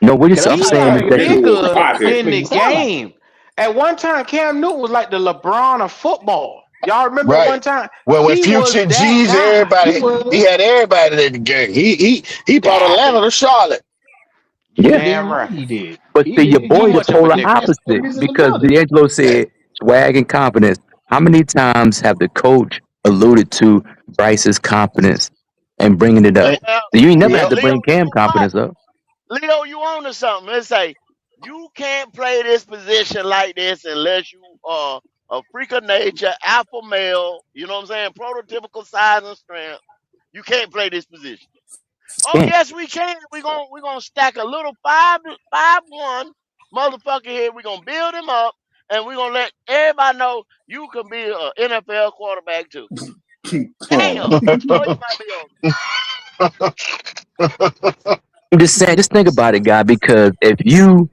N: No, what
A: He
N: I'm saying
A: got
N: is that
A: bigger than the game. At one time, Cam Newton was like the LeBron of football. Y'all remember
P: Right.
A: one time?
P: Well, when
A: He was
P: Future
A: that
P: G's,
A: guy.
P: everybody, he had everybody in the game. He brought Atlanta to Charlotte.
N: Yeah.
A: Damn right.
I: He did.
N: But see, your boy the
A: much of a
N: polar
A: nigga.
N: opposite because D'Angelo said swag and confidence. How many times have the coach alluded to Bryce's confidence and bringing it up? You ain't never had to bring Cam confidence up.
O: Leo, you on to something. Let's say you can't play this position like this unless you are a freak of nature, alpha male, you know what I'm saying? Prototypical size and strength. You can't play this position. Oh, yes, we can. We're gonna stack a little 5'1" motherfucker here. We're gonna build him up, and we're gonna let everybody know you can be an NFL quarterback too. Damn. Oh, you might be on.
N: I'm just saying, just think about it, guy, because if you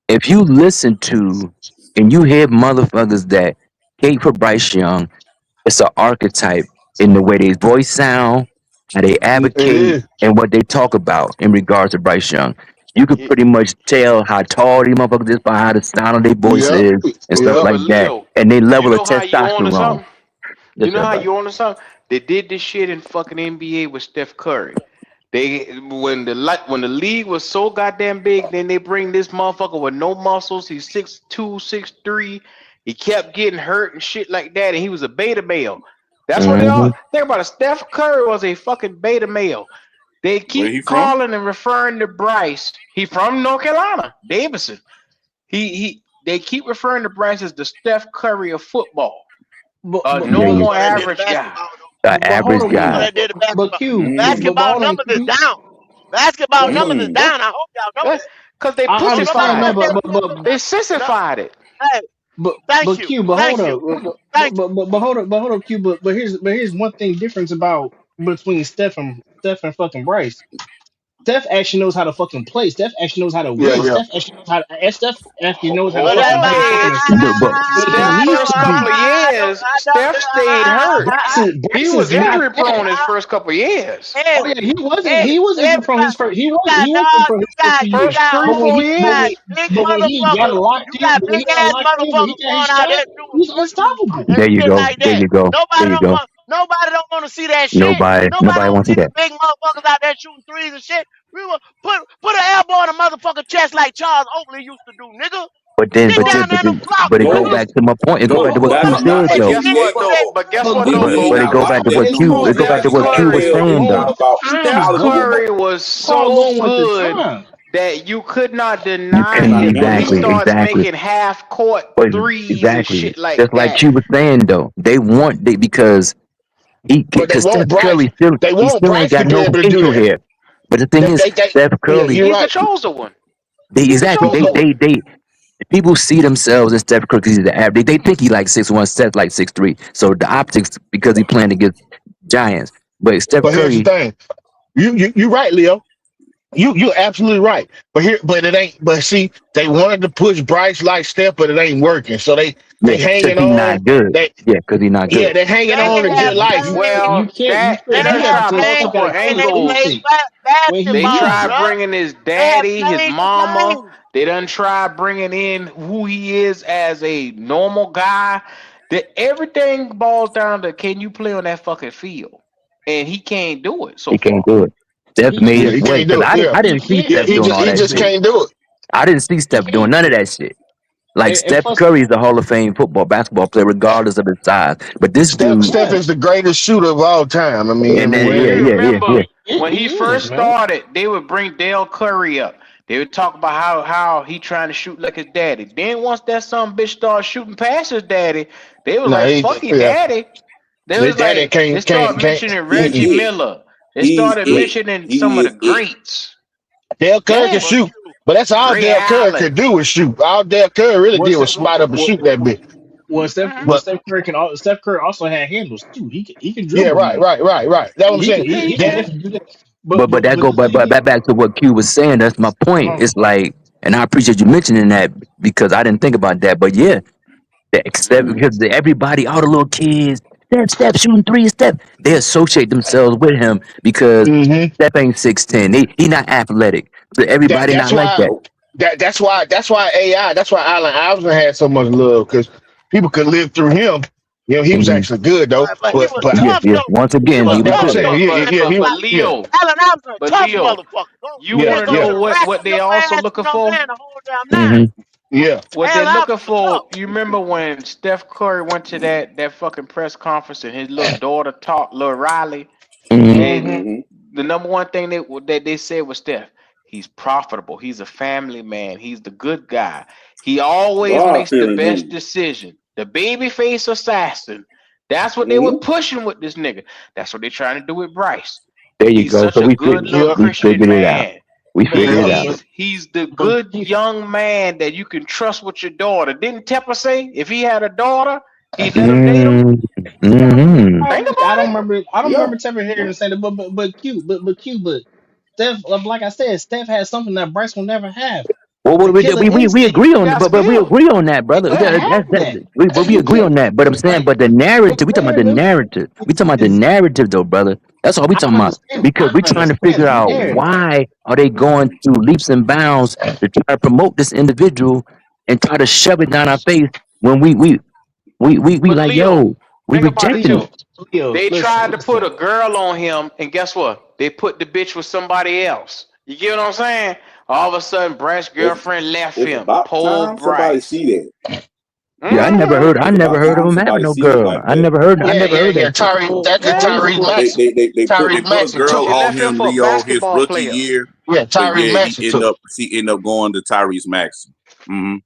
N: listen to and you hear motherfuckers that hate for Bryce Young, it's an archetype in the way their voice sound, how they advocate, and what they talk about in regards to Bryce Young. You could pretty much tell how tall these motherfuckers is by how the sound of their voice is and stuff like that.
A: Leo,
N: And they level
A: you
N: of
A: know how you on to
N: testosterone.
A: something?
N: Yes,
A: You know how
N: everybody.
A: you on to something? They did this shit in fucking NBA with Steph Curry. When the league was so goddamn big, then they bring this motherfucker with no muscles. He's 6'2", 6'3". He kept getting hurt and shit like that, and he was a beta male. That's what they all think about it. Steph Curry was a fucking beta male. They keep calling and referring to Bryce. He from North Carolina, Davidson. They keep referring to Bryce as the Steph Curry of football. Normal average guy.
N: The average guy.
P: But Q,
O: Basketball numbers is down. Basketball numbers is down. I hope y'all know that.
A: Because they
P: I understand
A: pussified
P: that,
A: it. They sissified it.
O: Hey,
P: but
O: thank you.
P: Q, but
O: Thank
P: hold
O: you.
P: up,
O: Thank you.
P: but hold up, Q. But here's one thing difference about between Steph and fucking Bryce. Steph actually knows how to fucking play. Steph actually knows how to win. Steph actually knows how to. Steph actually knows how to
O: Well,
P: fucking be a fucking
N: But
A: Steph first couple of years, Steph stayed hurt. He was injury prone his first couple of years.
P: Oh yeah, he wasn't even from his first. He wasn't from his first few years.
A: First 3-4 years.
P: But when he got locked in, when he got locked in, when he got his shot, he's unstoppable.
N: there you go. There you go. There you go.
O: Nobody don't want to see that shit.
N: Nobody wants to see that.
O: Big motherfuckers out there shooting threes and shit. We will put an elbow on a motherfucker chest like Charles Oakley used to do, nigga.
N: But it go back to my point. It go back to what Q said, though.
A: Guess what, though?
N: But it go back to what Q. It go back to what Q was saying, though.
A: Steph Curry was so good that you could not deny him. He starts making half court threes and shit like
N: Just
A: that.
N: like Q was saying, though. Because Steph Curry still ain't got no potential here. But the thing is, Steph Curry,
A: he's the chosen one.
N: They people see themselves as Steph Curry because he's the average. They think he like 6'1", Steph like 6'3". So the optics because he playing against giants. But Steph Curry.
P: Here's the thing, you right, Leo. You're absolutely right. But it ain't. But see, they wanted to push Bryce like Steph, but it ain't working. So they hanging on.
N: Not good. Because he's not good.
P: Yeah, they're hanging on to good life.
A: Well, they tried bringing his daddy, his mama. They done try bringing in who he is as a normal guy. That everything boils down to, can you play on that fucking field? And he can't do it. So
N: he can't do it. Steph made it way. I didn't see Steph doing all that.
P: He just can't do it.
N: I didn't see Steph doing none of that shit. Like Steph Curry is the Hall of Fame basketball player, regardless of his size. But this dude,
P: Steph is the greatest shooter of all time. I mean,
A: when he first started, they would bring Dale Curry up. They would talk about how he trying to shoot like his daddy. Then once that son bitch started shooting past his daddy, they was like, "Fuck your daddy." They was like, they started mentioning Reggie Miller. They started mentioning some of the greats.
P: Dale Curry can shoot, but that's all Dale Curry could do was shoot. All Dale Curry really did was spot up and shoot that bitch.
I: Well, Steph Curry also had handles too. He can dribble.
P: Yeah, right. That's what I'm saying.
N: But that go back to what Q was saying. That's my point. It's like, and I appreciate you mentioning that because I didn't think about that. But yeah, because everybody, all the little kids, Steph shooting threes, Steph, they associate themselves with him because Steph ain't 6'10". He not athletic. So everybody not like that.
P: That's why Allen Iverson had so much love because people could live through him. You know, he was actually good though. But
N: once again, he was
A: Leo, you want to know what they also looking for?
P: Yeah.
A: What they're looking for, you remember when Steph Curry went to that fucking press conference and his little daughter talked, little Riley, and the number one thing that they said was Steph, he's profitable, he's a family man, he's the good guy, he always makes the best decision, the babyface assassin. That's what they were pushing with this nigga. That's what they're trying to do with Bryce.
N: There you go. So we figured it out. We figured it out.
A: He's the good young man that you can trust with your daughter. Didn't Tepper say if he had a daughter, he'd let him date him?
P: I don't remember Tepper hearing him say that, but Steph, like I said, Steph has something that Bryce will never have.
N: Well, we agree on that, but we agree on that, brother. We agree on that. But I'm saying, but the narrative, we talking about the narrative. We talking about the narrative, though, brother. That's all we talking about. Because we're trying to figure out why are they going through leaps and bounds to try to promote this individual and try to shove it down our face when we like, yo, we rejecting it.
A: They tried to put a girl on him, and guess what? they put the bitch with somebody else. You get what I'm saying? All of a sudden, Bryce's girlfriend left
M: It's
A: him.
M: about
A: Poor
M: time somebody
A: Bryce.
M: see that.
N: Yeah, I never heard
M: It's about
N: of
M: time
N: him having
M: somebody
N: no
M: see it
N: girl.
M: like
N: I
M: that.
N: never heard
P: Yeah,
N: that shit.
P: That's the Tyrese Maxey.
M: They put
P: Tyrese
M: a
P: Maxey
M: girl
P: took
A: They
P: it.
M: on
A: left him
M: him,
A: for a
M: Leo, his
A: basketball
M: rookie
A: player.
M: year.
P: Yeah,
M: But
P: Tyrese
M: yeah,
P: Maxey took it.
M: he ended up going to Tyrese Maxey. Mm-hmm.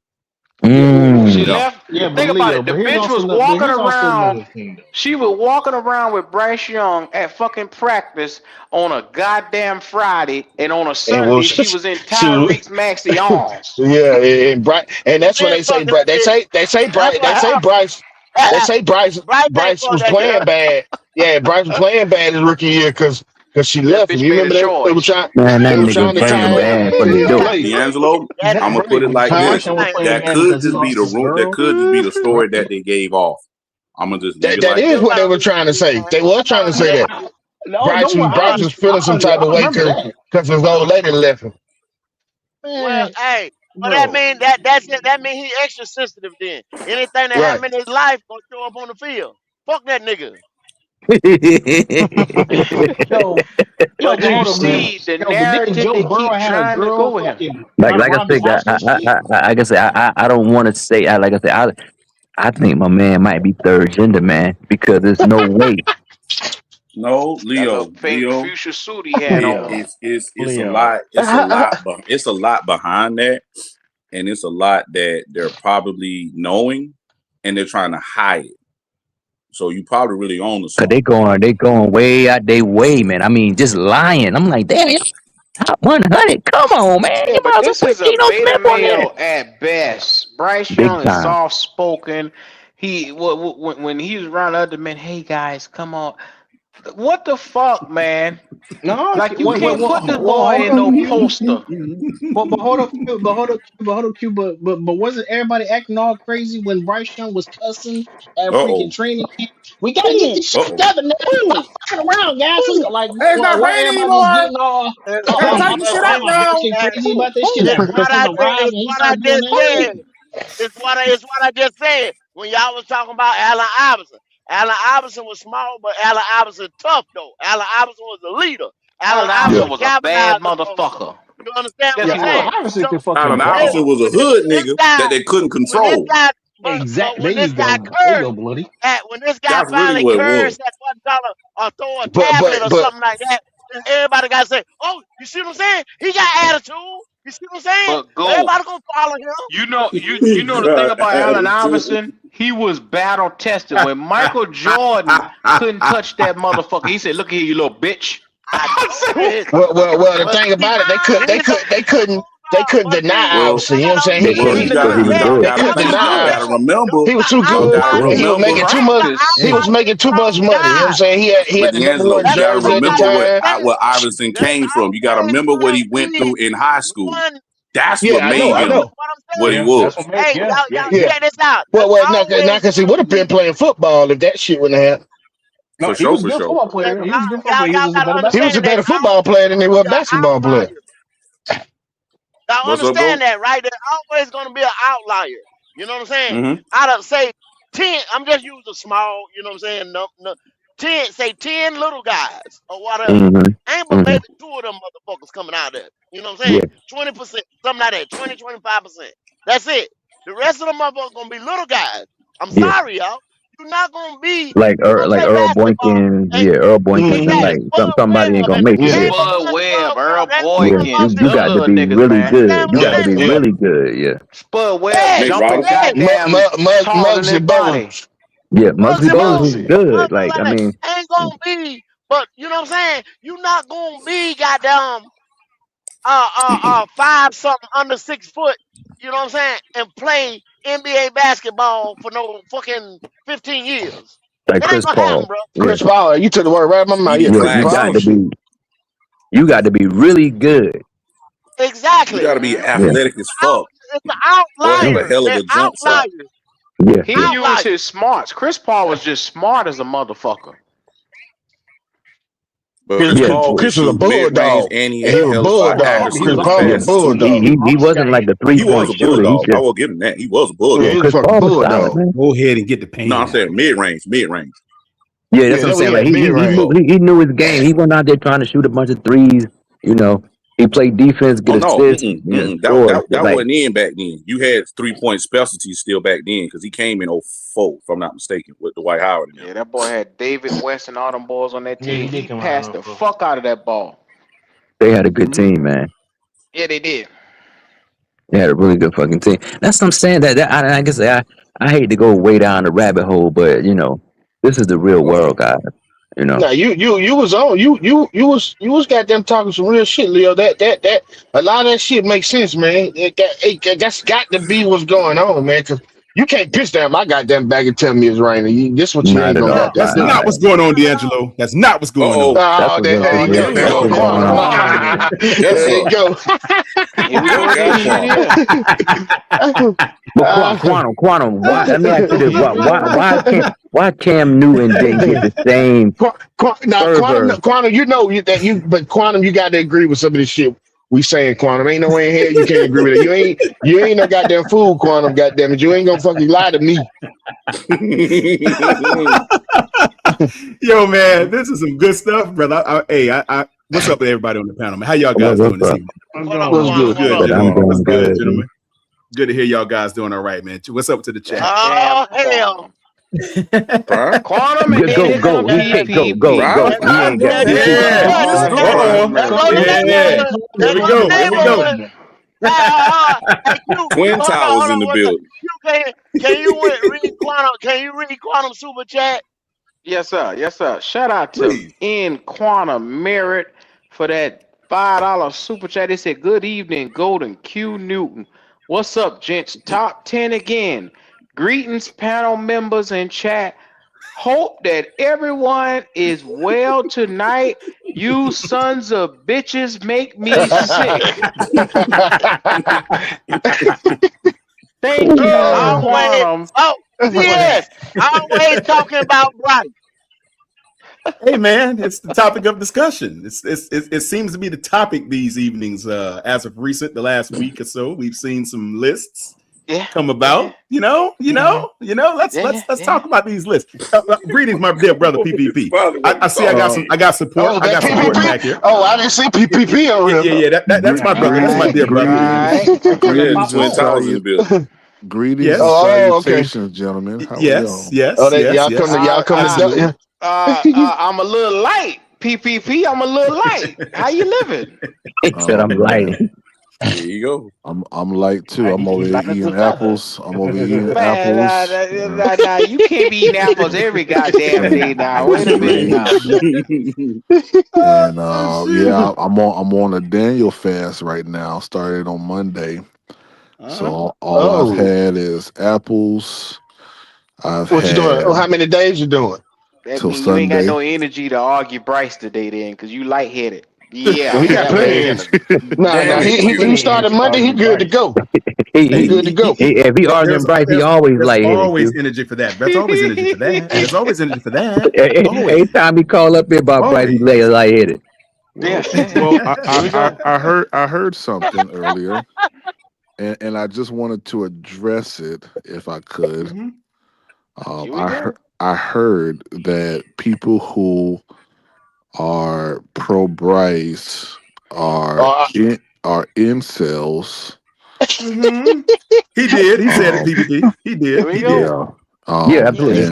A: She
N: Mm.
M: Yeah.
A: left.
Q: Yeah, but
A: Think about
Q: Leo,
A: it. The
Q: but here's
A: bitch
Q: also
A: was
Q: but
A: walking
Q: here's also
A: around.
Q: another thing though.
A: She was walking around with Bryce Young at fucking practice on a goddamn Friday, and on a
P: And
A: Sunday she was in
P: she was
A: Tyrese Maxey arms.
P: yeah, and Bryce, and that's when
O: Then
P: they say
O: fuck
P: Bryce.
O: that bitch.
P: They say
O: That's what happened.
P: Bryce. They say
O: Bryce ain't
P: Bryce
O: fuck
P: was
O: that
P: playing
O: girl.
P: bad. Yeah, Bryce was playing bad his rookie year because she
A: That
P: left him.
A: bitch
P: You
A: made a
P: remember they were
A: choice.
P: trying
N: Man, that
P: they were
N: nigga
P: trying to
N: playing
P: tie
N: bad
P: him
N: for
P: to
N: the
P: his
N: dope.
P: play.
M: D'Angelo,
Q: That's
M: I'm gonna put it like
Q: Bryce
M: this:
Q: Young was playing
M: that
Q: bad
M: could
Q: because he
M: just be
Q: lost
M: the
Q: his
M: room. That
Q: girl.
M: could just be the story that they gave off. I'm gonna just leave it
P: That
M: like
P: is
M: that.
P: what they were trying to say. They were trying to say that
Q: No, don't
P: Bryce was feeling some type
Q: I
P: of way
Q: remember that.
P: because his old lady left him.
O: Well,
Q: Man,
O: hey, but that
Q: bro.
O: mean that's it. That mean he extra sensitive then. Anything that
P: Right.
O: happen in his life gonna show up on the field. Fuck that nigga.
Q: Yo,
A: But you
Q: hold up, man.
A: see the
Q: Yo, but didn't
A: narrative
Q: Joe
A: they
Q: Burrow
A: keep
Q: had a
A: trying to
Q: girl
A: go with him.
Q: fucking
N: like
Q: run
N: I
Q: around his
N: said,
Q: house and shit?
N: like I said, I don't want to say. Like I said, I think my man might be third gender, man, because there's no way.
M: No,
A: That little
M: Leo,
A: pink
M: Leo,
A: fuchsia suit he had on.
M: it's a
Q: Leo.
M: lot. It's a lot behind that, and it's a lot that they're probably knowing, and they're trying to hide it. So you probably really own the
N: Cause
M: song.
N: they going way out they way, man. I mean, just lying. I'm like, damn, you top 100. Come on, man.
A: Yeah,
N: You
A: but
N: might as well
A: this
N: put
A: is a
N: Geno
A: beta
N: Smith on there.
A: male at best. Bryce
N: Big
A: Young is
N: time.
A: soft spoken. When he's around other men, hey guys, come on. What the fuck, man?
Q: No,
A: Like you
Q: wait,
A: can't put this boy
Q: hold
A: in
Q: up,
A: no
Q: Q.
A: poster.
Q: But hold up, Q. But wasn't everybody acting all crazy when Bryce Young was cussing at freaking
M: Uh-oh.
Q: training camp? We gotta get this shit
M: Uh-oh.
Q: together, man. Stop fucking around, guys. Like,
K: Hey, it's not
Q: what
K: raining
Q: everybody was
K: anymore.
Q: getting all
K: Hey, tighten
O: But
K: shit up
O: hey,
K: now.
Q: bitching crazy about this shit.
O: it's
Q: Then
O: what
Q: Griffin
O: I
Q: arrived
O: it's
Q: and he
O: what I
Q: started doing
O: just
Q: that
O: said.
Q: shit.
O: It's what I just said. When y'all was talking about Allen Iverson. Allen Iverson was small, but Allen Iverson tough though. Allen Iverson was a leader. Allen
A: Allen
O: Iverson
A: Iverson was a bad
O: galvanized the motherfucker.
A: motherfucker.
O: You understand
A: Yes,
O: what
A: he
O: I'm saying?
A: was.
Q: Iverson
O: So
Q: can fucking
M: Allen
Q: ball.
M: Iverson was a hood
O: this
M: nigga
O: guy,
M: that they couldn't
O: when this
M: control.
O: guy,
Q: Exactly.
O: when
Q: There
O: this
Q: you
O: guy
Q: go. There you go,
O: cursed,
Q: Bloody.
O: when this guy
M: That's really
O: finally
M: what it was.
O: cursed at $1 or throw a
P: But
O: tablet or
P: but
O: something like that, then everybody got to say, "Oh, you see what I'm saying? He got attitude." You see what I'm saying?
A: But go.
O: Everybody gonna follow him.
A: You know the thing about Allen Iverson, he was battle tested. When Michael Jordan couldn't touch that motherfucker, he said, "Look here, you little bitch."
P: well, the thing about it, they couldn't deny
M: Well,
P: Iverson. You know what I'm saying?
N: They couldn't
M: you
N: because he was
M: gotta,
N: good.
P: They couldn't deny
M: gotta
P: Iverson.
M: remember.
P: He was too
N: He was
P: good,
M: Gotta
N: good.
P: and he was
M: remember.
P: making too much. He was making too much money. You know what I'm saying? He
M: But
P: had the number
M: D'Angelo,
P: one
M: you gotta
P: jersey at the
M: remember
P: time.
M: what Iverson came from. You gotta remember what he went through in high school. That's what
P: Yeah, I
M: made him
P: know.
M: what he
Q: Yeah,
M: was.
Q: that's what made.
O: Hey,
Q: Yeah,
O: y'all
P: Yeah.
O: check this out.
P: Well,
O: There's
P: not
O: always
P: because he would have been playing football if that shit wouldn't have happened.
Q: no,
M: For
Q: he
M: sure,
Q: was a
M: for
Q: good
M: sure.
Q: football player. He was a good football player. He was
O: y'all
Q: just a better
O: gotta
P: He was
Q: basketball
P: a
O: understand
P: better
O: that
P: football player than he was a
O: the
P: basketball player.
O: outliers. Y'all
M: What's up,
O: understand
M: bro?
O: that, right? There's always gonna be an outlier. You know what I'm saying?
M: Mm-hmm.
O: Out of say 10, I'm just using small. You know what I'm saying? No, 10 little guys or whatever.
N: Mm-hmm.
O: Ain't but maybe 2 of them motherfuckers coming out there. You know what I'm
N: Yeah.
O: saying? 20%, something like that. 25%. That's it. The rest of them motherfuckers gonna be little guys. I'm
N: Yeah.
O: sorry, y'all. You're not gonna be.
N: Like
O: You gonna play
N: Earl
O: basketball.
N: Boykins,
O: And
N: Earl Boykins, and
O: exactly.
N: like
O: Bud
N: somebody ain't
O: Webb
N: gonna
O: and
N: make it
P: Yeah.
N: there.
A: Spud Webb, Earl
N: Yeah,
A: Boykins,
N: you
A: them
N: got to
A: little
N: be
A: niggas,
N: really
A: man.
N: good. You got to be
P: Yeah.
N: really good. Yeah.
A: Spud Webb
P: Yeah.
M: Nate
A: jumping
M: Robinson.
A: goddamn taller than
P: Muggsy
A: his body.
P: Bogues.
N: Yeah, Muggsy
O: Muggsy
N: Bogues is
O: Bogues.
N: good. Like, I mean,
O: Ain't gonna be, but you know what I'm saying? You're not gonna be goddamn 5 something under 6 foot, you know what I'm saying, and play NBA basketball for no fucking 15 years.
N: like
O: It ain't
N: Chris
O: gonna happen,
N: Paul.
O: bro.
N: Yeah,
P: Chris Paul, you took the word right out of my mouth.
M: Speedy
P: Yeah,
N: yeah.
P: Chris
N: You
M: classic.
N: got
P: Paul.
N: to be. You got to be really good.
M: You
O: Exactly.
M: gotta be
N: Yeah.
M: athletic as fuck
O: It's the
M: or have a
O: outliers.
M: hell of
O: They're
M: a jump shot.
O: outliers.
N: Yeah.
A: He
N: Yeah.
A: used
O: Outliers.
A: his smarts. Chris Paul was just smart as a motherfucker.
M: But
P: Chris,
M: Chris
N: Yeah.
M: Paul
P: Chris
M: can
P: was a
M: shoot mid range
P: bulldog.
M: and he
P: And he
M: had a
P: was a
M: hell of a
P: bulldog.
M: accuracy
P: Chris
M: with his
P: Paul was a
M: passes too.
P: bulldog.
N: He wasn't like the
M: He was
N: 3-point
M: a
N: shooter. He
M: bulldog. I
N: just
M: will give him that. He was a
P: Yeah,
M: bulldog.
P: he was a
N: Chris
P: fucking
N: Paul was solid,
P: bulldog.
N: man.
K: Go ahead and get the paint
M: No, I'm
K: out.
M: saying mid range.
N: Yeah, that's
P: Yeah,
N: what I'm
P: that was
N: saying. Like
P: mid range.
N: he knew his game. He went out there trying to shoot a bunch of threes. You know, he played defense,
M: Oh
N: get
M: no,
N: assists,
M: that
N: score.
M: that
N: Like
M: wasn't in back then. You had 3-point specialties still back then because he came in 04, if I'm not mistaken, with Dwight Howard.
A: Yeah, that boy had David West and all them boys on that
Q: Yeah, he
A: team.
Q: did
A: He
Q: come
A: passed
Q: out
A: the
Q: of
A: fuck out of that ball.
N: they had a good team, man.
A: Yeah, they did.
N: They had a really good fucking team. That's what I'm saying. I guess I hate to go way down the rabbit hole, but you know, this is the real world, guys. You know,
P: No, you was on you was goddamn talking some real shit, Leo. That a lot of that shit makes sense, man. That's got to be what's going on, man. Cause you can't pitch down my goddamn bag and tell me it's raining. This what you
N: not
P: ain't
N: at
P: gonna
N: all.
P: goddamn
K: That's
P: do.
K: not what's going on, D'Angelo. That's not what's going on.
N: That's
P: Oh,
N: what
P: there
N: that's
P: you go.
N: what-
P: There
N: that's
P: you
N: what's
P: go.
N: going on.
M: Yes,
P: There you
M: sir.
P: go.
A: Here we go again.
N: But quantum. Why? Let me ask you this: why Cam Newton didn't get the same
P: Now,
N: fervor?
P: quantum, you know but quantum, you got to agree with some of this shit we saying. Quantum, ain't no way in hell you can't agree with it. You ain't no goddamn fool, quantum. Goddamn it, you ain't gonna fucking lie to me.
K: Yo, man, this is some good stuff, brother. What's up with everybody on the panel, man? How y'all guys doing this evening?
P: What's good?
K: Good,
N: But I'm
K: gentlemen. What's
N: doing
K: good,
N: good.
K: gentlemen? Good to hear y'all guys doing all right, man. What's up to the chat?
O: Oh hell!
A: Quantum and then
N: Go.
A: here come
N: We can't go.
A: PPP.
N: We ain't got.
K: Yeah. Here we go.
O: Hey, Q,
M: Twin
O: hold
M: Towers
O: on,
M: in the
O: one second.
M: building.
O: Q, can you read Quantum? Can you read Quantum super chat?
A: Yes, sir. Yes, sir. Shout out to N Quantum Merit for that $5 super chat. They said, "Good evening, Golden Q Newton. What's up, gents? Top 10 again. Greetings, panel members and chat. Hope that everyone is well tonight. You sons of bitches make me sick. Thank you, Quantum."
O: Yes, always talking about Bryce.
K: Hey, man, it's the topic of discussion. It seems to be the topic these evenings. As of recent, the last week or so, we've seen some lists come about. You know. Let's talk about these lists. Greetings, my dear brother PPP. I see. I got support.
P: Oh,
K: I got
P: that
K: support
P: PPP?
K: back here.
P: Oh, I didn't see PPP over here.
K: Yeah. That's my brother. That's my dear brother.
M: Yeah, Twin Towers in the building.
R: Greetings
K: Yes.
R: and
P: Oh, okay.
R: salutations, gentlemen. How are
K: Yes.
P: Oh, y'all come
A: I'm a little light. PPP, I'm a little light. How you living?
N: He said I'm lighting.
M: There you go.
R: I'm light too. I'm over here eating apples. I'm over here eating apples.
A: Nah, you can't be eating apples every goddamn day now. Wait a minute now.
R: And yeah, I'm on a Daniel fast right now. Started on Monday. So all I've had is apples.
P: What you doing? Oh, how many days you doing?
A: That
R: Till
A: means you ain't got
R: Sunday.
A: no energy to argue Bryce today then, because you lightheaded. Yeah.
P: He got plenty of energy. Nah, he started Monday. He good to go. He good to go.
N: If he arguing Bryce, he always
K: There's
N: lightheaded.
K: always energy for that. There's always energy for that. There's always energy for that.
N: Every time he call up here about Bryce, he lightheaded.
R: Well, I heard something earlier, and I just wanted to address it if I could. I heard that people who are pro Bryce are incels.
K: He did. He said it. PPP. He did. He did.
N: Yeah, absolutely.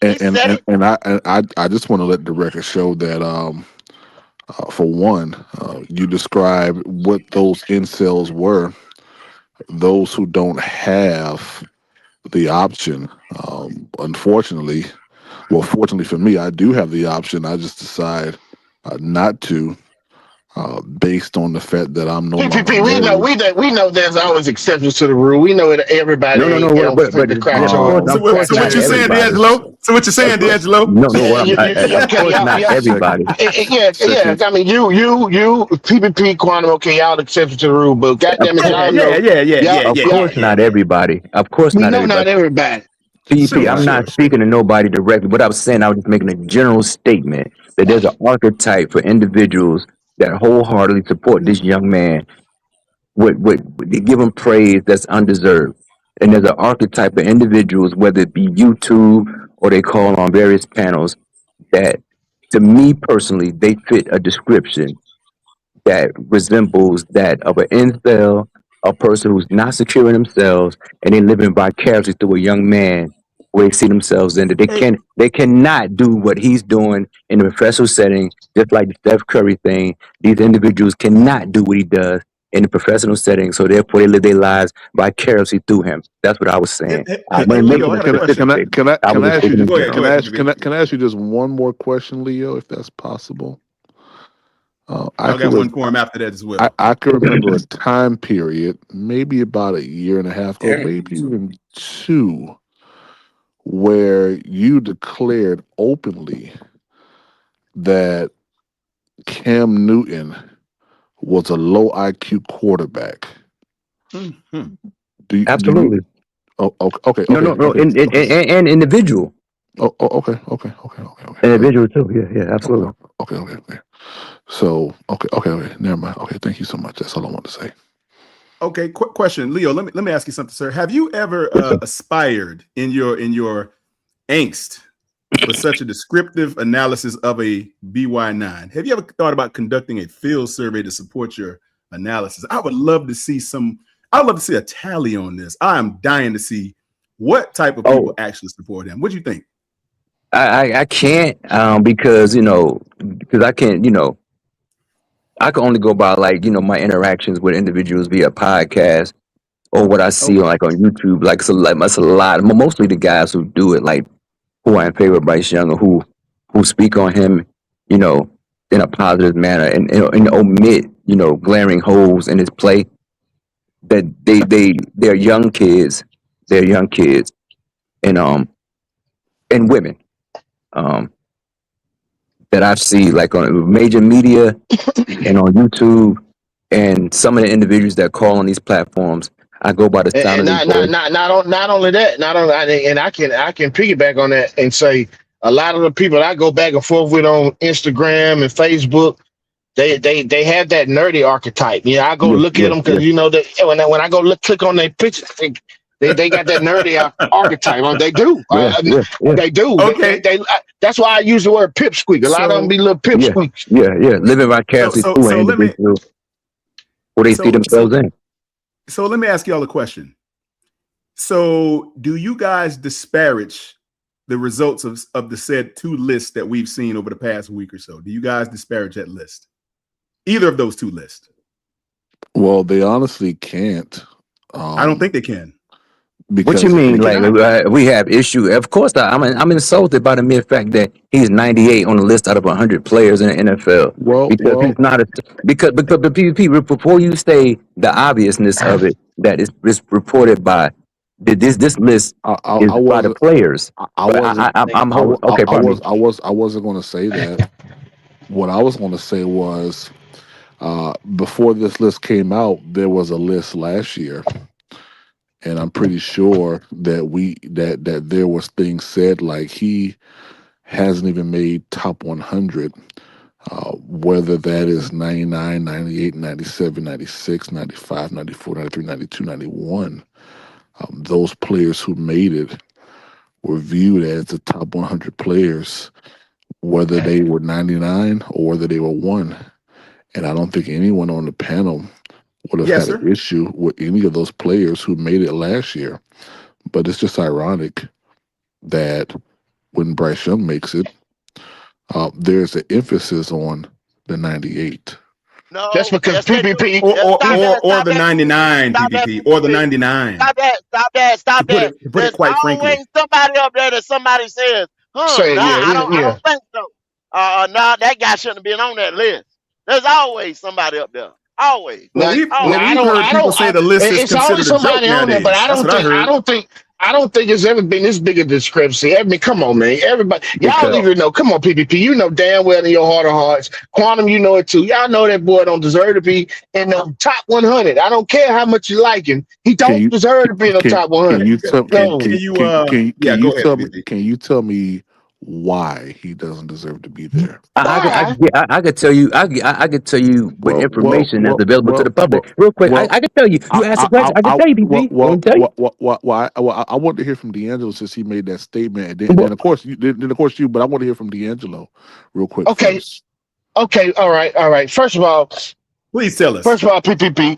R: And I just want to let the record show that for one, you described what those incels were. Those who don't have the option, unfortunately, well, fortunately for me, I do have the option. I just decide not to, based on the fact that I'm no longer
P: PPP,
R: married.
P: we know there's always exceptions to the rule. We know that everybody
N: but
P: the crack
N: so
K: what you saying, D'Angelo? So what you saying, D'Angelo?
N: No, of course not everybody.
P: Yeah. I mean, you, PPP, Quantum, okay, y'all exception to the rule, but goddamn it, y'all know.
N: Of course not everybody. Of course
P: We
N: not
P: know
N: everybody.
P: not everybody.
N: PPP, I'm not speaking to nobody directly. What I was saying, I was just making a general statement that there's an archetype for individuals that wholeheartedly support this young man. They give him praise that's undeserved. And there's an archetype of individuals, whether it be YouTube or they call on various panels that, to me personally, they fit a description that resembles that of an incel, a person who's not secure in themselves, and they living vicariously through a young man where they see themselves in. That they cannot do what he's doing in a professional setting, just like the Steph Curry thing. These individuals cannot do what he does in a professional setting, so therefore they live their lives vicariously through him. That's what I was saying.
R: Can I ask you just one more question, Leo, if that's possible?
K: I got one for him after that as well.
R: I can remember a time period, maybe about a year and a half ago, maybe even 2, where you declared openly that Cam Newton was a low IQ quarterback.
K: Mm-hmm.
N: Absolutely.
R: Okay.
N: No. And individual.
R: Okay.
N: Individual too. Yeah, absolutely.
R: Okay. So, okay. Never mind. Okay, thank you so much. That's all I want to say.
K: Okay, quick question, Leo. Let me ask you something, sir. Have you ever aspired in your angst for such a descriptive analysis of a BY9? Have you ever thought about conducting a field survey to support your analysis? I would love to see a tally on this. I am dying to see what type of people actually support him. What do you think?
N: I can't because I can't, I can only go by my interactions with individuals via podcast or what I see on YouTube. That's a lot. Mostly the guys who do it, who are in favor of Bryce Young or who speak on him, in a positive manner and omit, glaring holes in his play. That they're young kids. They're young kids and women. That I see on major media and on YouTube, and some of the individuals that call on these platforms, I go by the sound of their voice.
P: Not only that, and I can piggyback on that and say a lot of the people I go back and forth with on Instagram and Facebook, they have that nerdy archetype. I go look at them because when I go click on their pictures, they got that nerdy archetype. They do. They do.
K: Okay.
P: That's why I use the word pipsqueak. A lot of them be little pipsqueaks.
N: Yeah. Living vicariously through an individual who they see themselves in.
K: So let me ask y'all a question. So do you guys disparage the results of the said 2 lists that we've seen over the past week or so? Do you guys disparage that list? Either of those 2 lists?
R: Well, they honestly can't.
K: I don't think they can.
N: What you mean? We have issue? Of course, I'm insulted by the mere fact that he's 98 on the list out of 100 players in the NFL. Because he's not because before you say the obviousness of it, that it's reported by this list is by the players.
R: I wasn't going to say that. What I was going to say was, before this list came out, there was a list last year. And I'm pretty sure that there was things said like he hasn't even made top 100, whether that is 99, 98, 97, 96, 95, 94, 93, 92, 91. Those players who made it were viewed as the top 100 players, whether they were 99 or whether they were 1. And I don't think anyone on the panel would have had an issue with any of those players who made it last year. But it's just ironic that when Bryce Young makes it, there's an emphasis on the 98.
O: No,
P: that's because PPP
K: or the 99 PPP or the 99.
O: Stop that. There's
K: quite
O: always
K: frankly.
O: somebody up there that somebody says, I don't think so. That guy shouldn't have been on that list. There's always somebody up there. Always.
K: We've heard people say the list is considered a joke nowadays.
P: But I don't think it's ever been this big a discrepancy. I mean, come on, man. Everybody, y'all don't even know. Come on, PPP. You know damn well in your heart of hearts. Quantum, you know it too. Y'all know that boy don't deserve to be in the top 100. I don't care how much you like him. He don't deserve to be in the top 100.
R: Can you tell me why he doesn't deserve to be there.
N: I could tell you. I could tell you with information that's available to the public. Real quick,
R: well,
N: I could tell you. You asked a question. I can tell you, PP.
R: I want to hear from D'Angelo since he made that statement, and then of course you. But I want to hear from D'Angelo real quick.
P: Okay.
R: First.
P: Okay. All right. First of all,
K: please tell us.
P: First of all, PPP.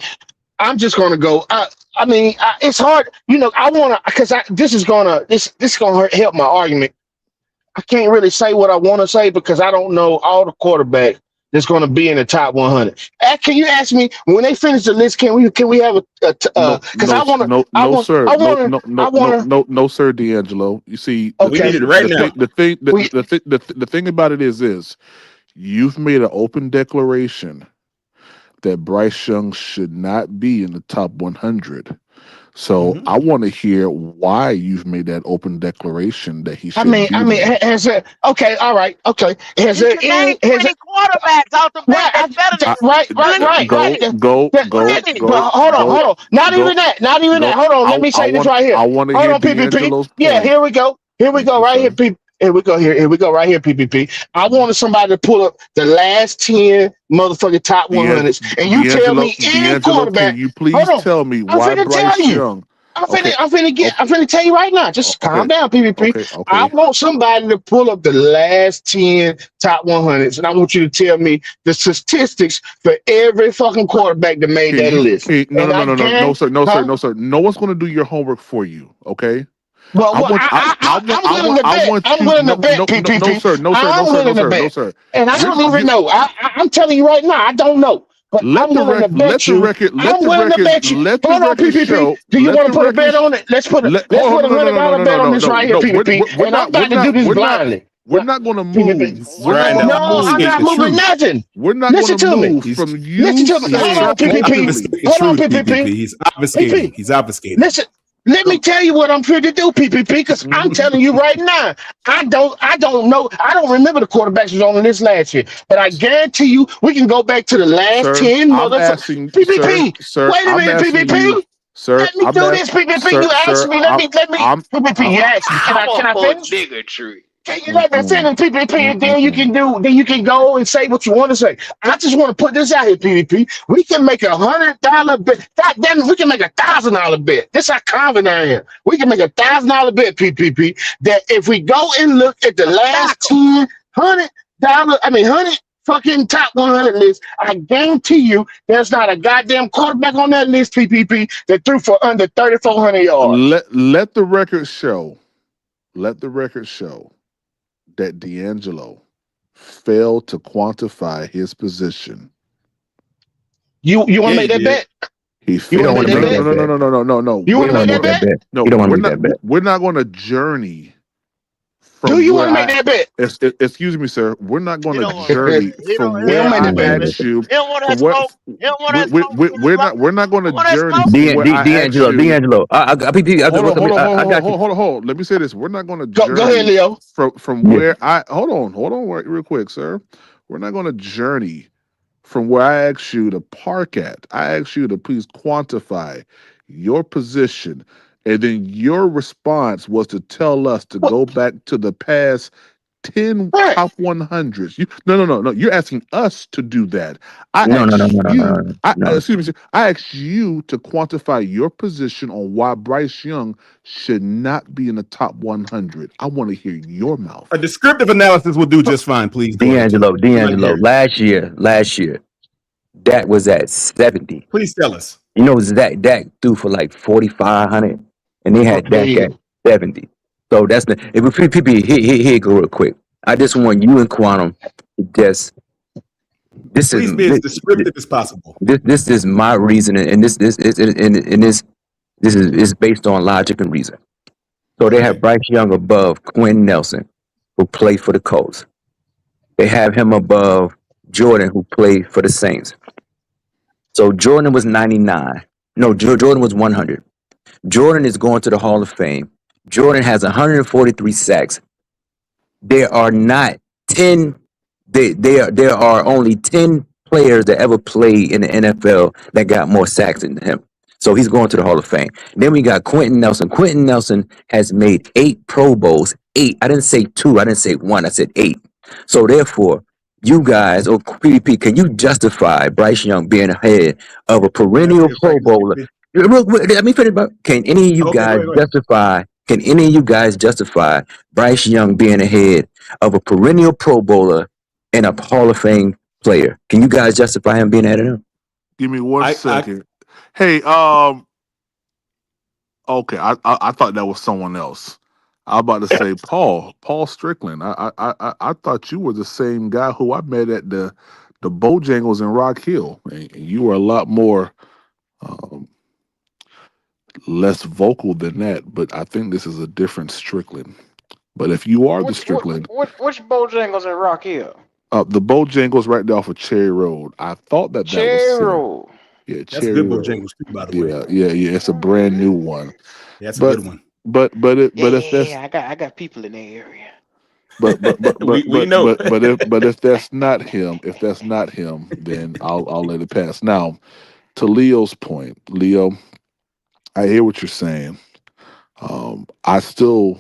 P: I'm just gonna go. I mean, it's hard. I wanna because this is gonna help my argument. I can't really say what I want to say because I don't know all the quarterbacks that's going to be in the top 100. Can you ask me when they finish the list? Can we have because I want to.
R: No, sir, D'Angelo. You see,
P: we need it right now.
R: The thing about it is you've made an open declaration that Bryce Young should not be in the top 100. So I want to hear why you've made that open declaration that he should.
P: Has it? Okay, all right, okay. Has it?
O: Quarterbacks out the back that's better than
P: right.
R: Go.
P: But hold on. Not even that. Hold on. Let me say this right here.
R: I want to hear PPP.
P: Yeah, here we go. Right here, PPP. Here we go right here, PPP. I wanted somebody to pull up the last 10 motherfucking top 100s, and you tell me any quarterback.
R: Can you please tell me why Bryce Young?
P: I'm finna tell you right now. Just calm down, PPP.
R: Okay.
P: I want somebody to pull up the last 10 top 100s, and I want you to tell me the statistics for every fucking quarterback that made that list.
R: No, sir. No one's going to do your homework for you. Okay.
P: Well, I'm willing to bet. I'm willing to bet, PPP. No, sir. And I don't even know. I'm telling you right now, I don't know. But I'm willing to bet you. I'm willing to bet you. Hold on, PPP. Do you want to put a bet on it? Let's put a $100 bet on this right here, PPP. And I'm about to do this blindly.
R: We're not going to move.
P: No, I'm not moving nothing.
R: We're not going to move from you.
P: Listen to me. Hold on, PPP. Hold on, PPP.
K: He's obfuscating. He's obfuscating.
P: Listen. Let me tell you what I'm here to do, PPP, because I'm telling you right now, I don't know. I don't remember the quarterbacks was on the list last year, but I guarantee you we can go back to the last 10 motherfuckers. PPP, wait a minute, PPP. Let me do this, PPP. You asked me. Let me. PPP, you asked me. Can I finish? Can you let me finish, PPP, and then you can go and say what you want to say. I just want to put this out here, PPP. We can make $100 bet. God damn it, we can make $1,000 bet. This is how confident I am. We can make $1,000 bet, PPP, that if we go and look at the last 10 $100 fucking top 100 list, I guarantee you there's not a goddamn quarterback on that list, PPP, that threw for under 3,400 yards.
R: Let the record show that D'Angelo failed to quantify his position.
P: You want to make that bet?
R: He failed. No.
P: You want to make that bet?
R: No, we're not going to journey.
P: Do you want to make that bet?
R: Excuse me, sir. We're not going to journey from where I asked you. We're not going to journey.
N: D'Angelo.
R: Hold on. Let me say this. We're not going to journey.
P: Go ahead, Leo.
R: From where I hold on, real quick, sir. We're not going to journey from where I asked you to park at. I asked you to please quantify your position. And then your response was to tell us to go back to the past 10 top 100s. No. You're asking us to do that. Excuse me. I asked you to quantify your position on why Bryce Young should not be in the top 100. I want to hear your mouth.
K: A descriptive analysis will do just fine, please.
N: D'Angelo. Last year, Dak was at 70.
K: Please tell us.
N: You know, Dak threw for like 4,500. And they had Dak at 70. So that's the if we people here go real quick. I just want you and Quantum to just
K: please be as descriptive as possible.
N: This is my reasoning, and this is based on logic and reason. So they have Bryce Young above Quentin Nelson, who played for the Colts. They have him above Jordan, who played for the Saints. So Jordan was 99. No, Jordan was 100. Jordan is going to the Hall of Fame. Jordan has 143 sacks. There are not 10. There are only 10 players that ever played in the NFL that got more sacks than him. So he's going to the Hall of Fame. Then we got Quentin Nelson. Quentin Nelson has made 8 Pro Bowls. 8. I didn't say 2. I didn't say 1. I said 8. So therefore, you guys, or PvP, can you justify Bryce Young being ahead of a perennial Pro Bowler? Let me finish. Can any of you guys justify? Can any of you guys justify Bryce Young being ahead of a perennial Pro Bowler and a Hall of Fame player? Can you guys justify him being ahead of him?
R: Give me one second. Hey, okay, I thought that was someone else. I was about to say Paul Strickland. I thought you were the same guy who I met at the Bojangles in Rock Hill, and you were a lot more less vocal than that. But I think this is a different Strickland. But if you are the Strickland,
A: Which Bojangles in Rock Hill?
R: the Bojangles right there off of Cherry Road. I thought that was
A: Cherry Road.
R: Yeah,
K: That's
R: Cherry
K: good
R: Road.
K: Bojangles too, by the way.
R: Yeah. It's a brand new one.
K: That's a good one.
R: But if that's
A: I got people in the area.
R: but
K: We know.
R: but if that's not him, then I'll let it pass. Now, to Leo's point, Leo, I hear what you're saying. I still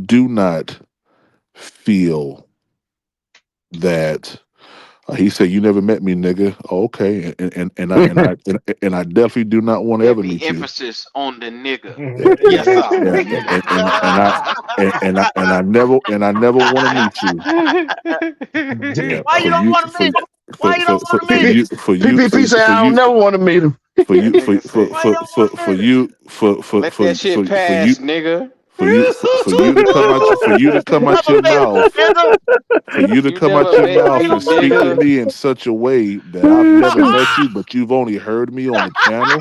R: do not feel that he said you never met me, nigga. Oh, okay, and I definitely do not want to ever meet you.
A: Emphasis on the nigga.
R: Yes, and I never want to meet you. Yeah,
P: Why you don't want to meet him? Why you don't want to meet him?
R: PPP
P: say I don't never want to meet him.
R: For you, for
A: Let that shit pass, nigga.
R: For you to come out your mouth and speak to me in such a way that I've never met you, but you've only heard me on the channel,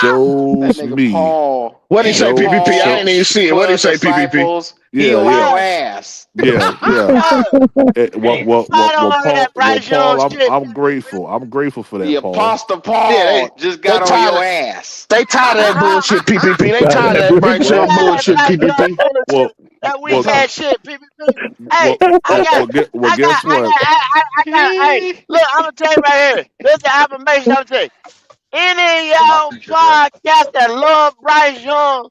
R: shows me.
P: What did he say, PPP? I ain't even see it. What did he say, PPP?
A: He on your ass.
R: Yeah. Well, Paul, I'm grateful. I'm grateful for that,
A: The
R: Paul.
A: Apostle Paul just got on your ass.
P: They tired of that bullshit, PPP. They tired of that Bryce Young bullshit, PPP.
O: That weak ass shit, PPP. Hey,
R: guess what?
O: Hey, look, I'm gonna tell you right here. This is the affirmation I'm gonna tell you. Any of y'all podcasts that love Bryce Young,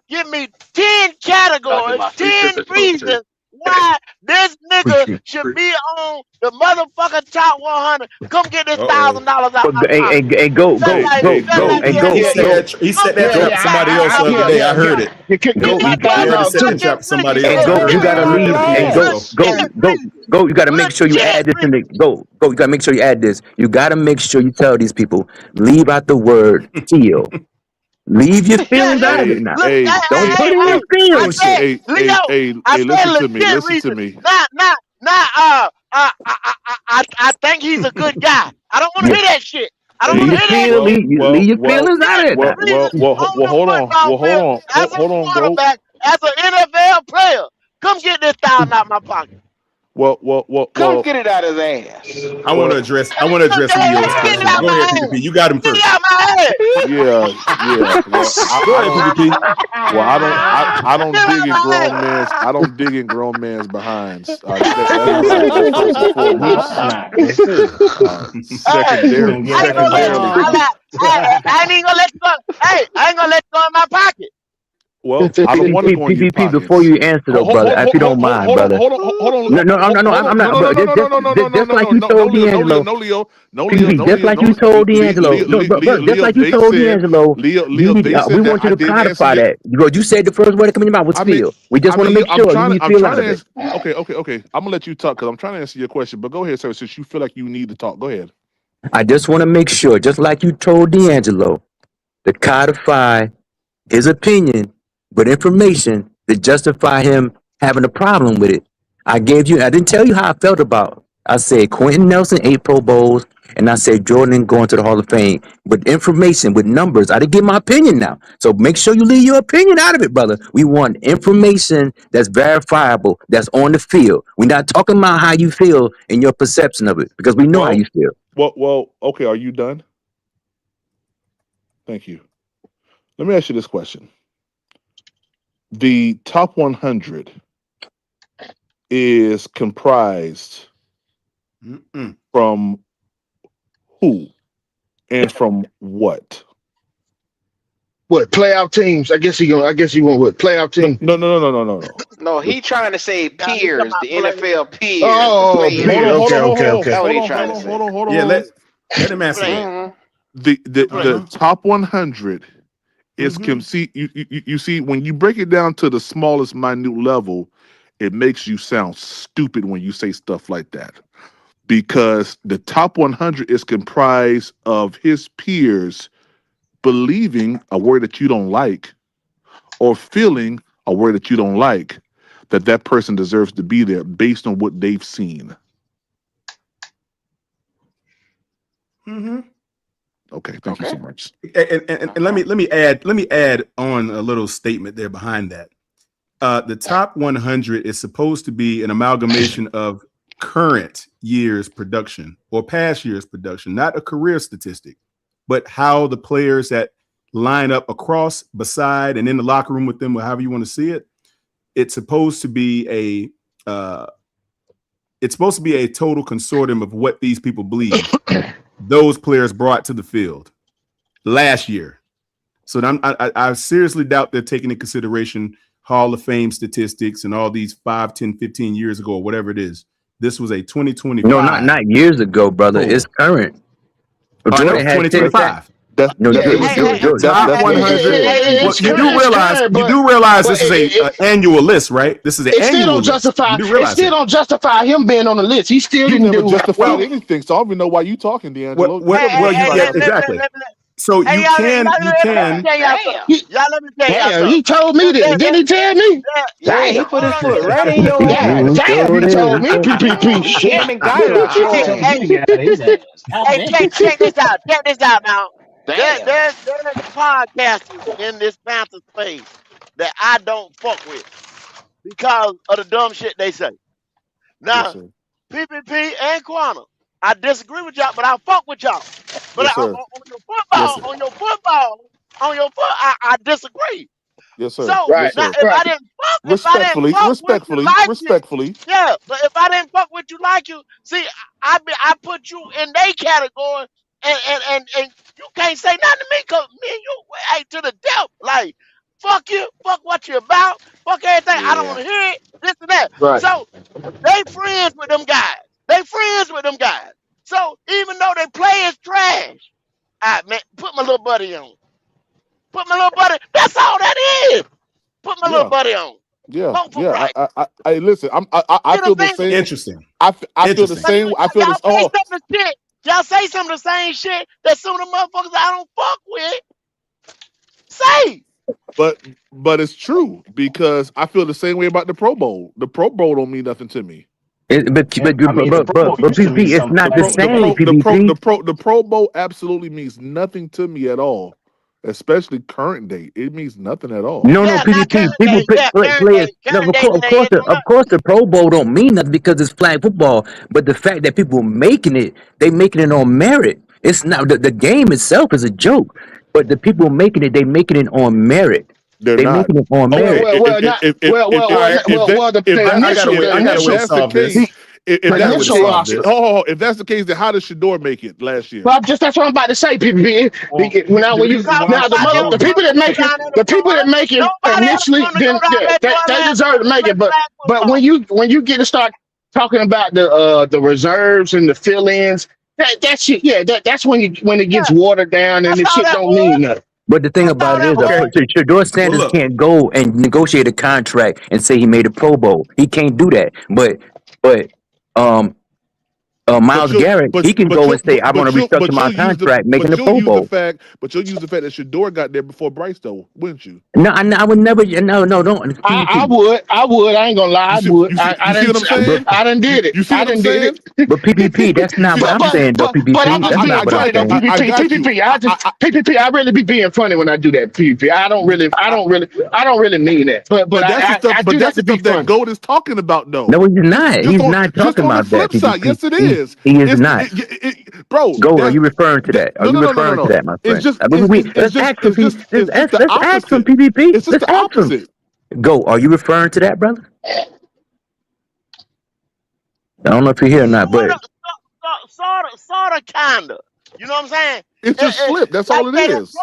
O: give me 10 categories, 10 reasons why this nigga should be on the motherfucking top 100. Come get this $1,000 out my pocket.
N: And go.
K: He set that trap for somebody else the other day. I heard it. He set that trap for somebody else.
N: You gotta leave and go. You gotta make sure you add this in the go. You gotta make sure you add this. You gotta make sure you tell these people, leave out the word feel. Leave your feelings out of it now. Don't put in your feelings.
R: Listen to me.
O: I think he's a good guy. I don't want to hear that shit. I don't want to hear that.
N: Leave your feelings out of it.
R: Hold on.
O: As a quarterback, as an NFL player, come get this $1,000 out my pocket.
A: Come get it out of his ass.
K: I want to address Leo's question. Go ahead, PPP. You got him first.
O: Get out my head.
R: Yeah.
K: Go ahead, PPP.
R: I don't dig in grown men's. I don't dig in grown men's behinds. Secondarily.
O: I ain't gonna let you go. Hey, I ain't gonna let you go in my pocket.
R: Well, I don't want to go in your
N: PPP, before you answer though, brother, if you don't mind, brother.
R: Hold on.
N: No, I'm not. Just like you told D'Angelo. Just like you told D'Angelo. Just like you told D'Angelo. We want you to codify that. You said the first word that came in your mouth was feel. We just want to make sure you feel out of it.
R: Okay. I'm gonna let you talk because I'm trying to answer your question. But go ahead, sir. Since you feel like you need to talk, go ahead.
N: I just want to make sure, just like you told D'Angelo, to codify his opinion with information to justify him having a problem with it. I didn't tell you how I felt about. I said Quentin Nelson 8 Pro Bowls, and I said Jordan going to the Hall of Fame with information, with numbers. I didn't give my opinion now. So make sure you leave your opinion out of it, brother. We want information that's verifiable, that's on the field. We're not talking about how you feel and your perception of it, because we know how you feel.
R: Well, okay, are you done? Thank you. Let me ask you this question. The top 100 is comprised from who and from what?
P: What playoff teams? I guess he went with playoff team.
R: No.
A: No, he trying to say
O: Nah, he talking
A: peers,
O: about
A: the
O: players.
A: NFL peers, the
P: Oh,
A: players.
P: Peter.
R: Hold on.
P: Okay.
A: That's what he trying to say.
R: Hold
K: Yeah,
R: on.
K: let him answer
O: Players.
K: that.
R: The top 100 is you see when you break it down to the smallest minute level, it makes you sound stupid when you say stuff like that. Because the top 100 is comprised of his peers believing a word that you don't like or feeling a word that you don't like, that person deserves to be there based on what they've seen. Okay, thank you so much.
K: And let me add on a little statement there behind that. The top 100 is supposed to be an amalgamation of current year's production or past year's production, not a career statistic, but how the players that line up across, beside, and in the locker room with them, or however you want to see it. It's supposed to be a total consortium of what these people believe those players brought to the field last year. So I seriously doubt they're taking into consideration Hall of Fame statistics and all these 5, 10, 15 years ago, or whatever it is. This was a 2025.
N: No, not years ago, brother. It's current.
K: Oh, no, 2025. Top 100. You do realize this is a annual list, right? This is an annual list.
P: It still don't justify him being on the list. He still didn't do
R: justify anything. So I don't even know why you talking, D'Angelo.
K: Exactly. So you can.
O: Y'all let me tell y'all
P: Damn, he told me that. Didn't he tell me?
A: Dang, he put his foot right in your
P: Damn, he told me.
O: Hey, check this out. Check this out now. There's podcasters in this Panther space that I don't fuck with because of the dumb shit they say. Now, PPP and Quanah, I disagree with y'all, but I fuck with y'all. But on your football, I disagree.
R: Yes, sir.
O: So if I didn't fuck
R: respectfully.
O: Yeah, but if I didn't fuck with you like you, see, I put you in their category, and you can't say nothing to me because me and you ain't to the death. Like, fuck you, fuck what you about, fuck everything. I don't want to hear it. This and that.
P: Right.
O: So they friends with them guys. So even though they play is trash, man, put my little buddy on. That's all that is. Put my little buddy on.
R: I listen. I feel the same.
K: Interesting.
R: I feel the same. I feel this all.
O: Y'all say some of the same shit that some of the motherfuckers I don't fuck with say.
R: But it's true because I feel the same way about the Pro Bowl. The Pro Bowl don't mean nothing to me.
N: But PPP, it's not the same.
R: The Pro Bowl absolutely means nothing to me at all, especially current day. It means nothing at all.
N: No, PPP. People play. Of course, the Pro Bowl don't mean nothing because it's flag football. But the fact that people making it, they making it on merit. It's not the game itself is a joke, but the people making it, they making it on merit.
R: They're not.
N: Making it on merit.
R: If that's the case, then how did Shador make it last year?
P: Well, that's what I'm about to say, PPP. The people that make it initially, then they deserve to make it. But when you get to start talking about the reserves and the fill-ins, that shit, that's when it gets watered down and the shit don't mean nothing.
N: But the thing about it is, Shador Sanders can't go and negotiate a contract and say he made a Pro Bowl. He can't do that. But Myles Garrett, he can go and say, "I want to restructure my contract, making a Pro Bowl."
R: But you'll use the fact that Shador got there before Bryce, though, wouldn't you?
N: No, I would never. No, don't.
P: I would. I ain't gonna lie. I would. I done did it. I done did it.
N: But PPP, that's not what I'm saying. Though PPP, that's not what I'm saying.
P: PPP, I really be being funny when I do that. PPP, I don't really mean that. But
R: that's the stuff that Gold is talking about, though.
N: No, he's not. He's not talking about that.
R: Yes, it is.
N: He is not.
R: Bro,
N: Go. Are you referring to that? Are you referring to that, my friend? Let's ask him, PPP.
R: It's just the opposite.
N: Go. Are you referring to that, brother? I don't know if you're here or not, but
O: sort of, kinda. You know what I'm saying?
R: It's just flip. That's all it is.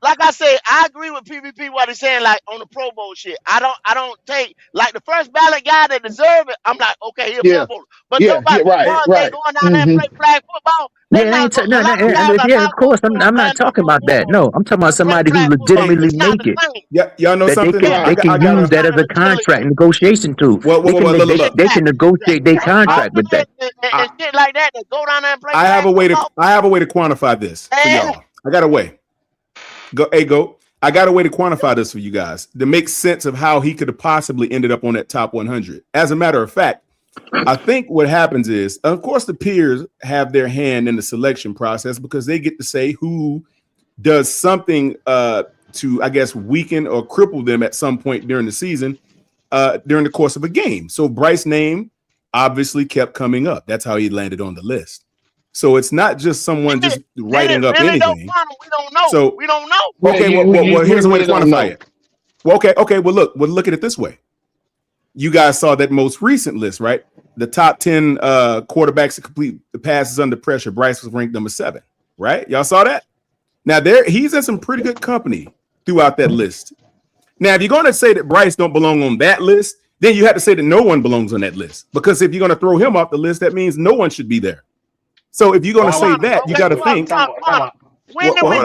O: like I said, I agree with PvP what he's saying, like on the Pro Bowl shit. I don't take like the first ballot guy that deserve it. I'm like, okay, he'll Pro Bowl. But nobody,
P: right,
O: they going down there and play flag football. They
N: Yeah, I ain't
O: not
N: no,
O: a lot of guys are
N: yeah, of
O: not
N: course.
O: going
N: I'm not talking about that. No, I'm talking about somebody who legitimately make it.
K: Yeah, y'all know
N: That they
K: something?
N: can use that as a contract negotiation tool. They can negotiate their contract with that.
O: and shit like that. That go down there and play.
K: I have a way to quantify this for y'all. I got a way. Go. I got a way to quantify this for you guys to make sense of how he could have possibly ended up on that top 100. As a matter of fact, I think what happens is, of course, the peers have their hand in the selection process because they get to say who does something to, I guess, weaken or cripple them at some point during the season, during the course of a game. So Bryce's name obviously kept coming up. That's how he landed on the list. So it's not just someone just writing up anything.
O: We don't know.
K: So
O: we don't know.
K: Okay, well, here's a way to quantify it. Well, okay. Well, look at it this way. You guys saw that most recent list, right? The top 10 quarterbacks to complete the passes under pressure. Bryce was ranked number 7, right? Y'all saw that? Now he's in some pretty good company throughout that list. Now, if you're going to say that Bryce don't belong on that list, then you have to say that no one belongs on that list. Because if you're going to throw him off the list, that means no one should be there. So if you're going to say that, you got to think.
O: When do we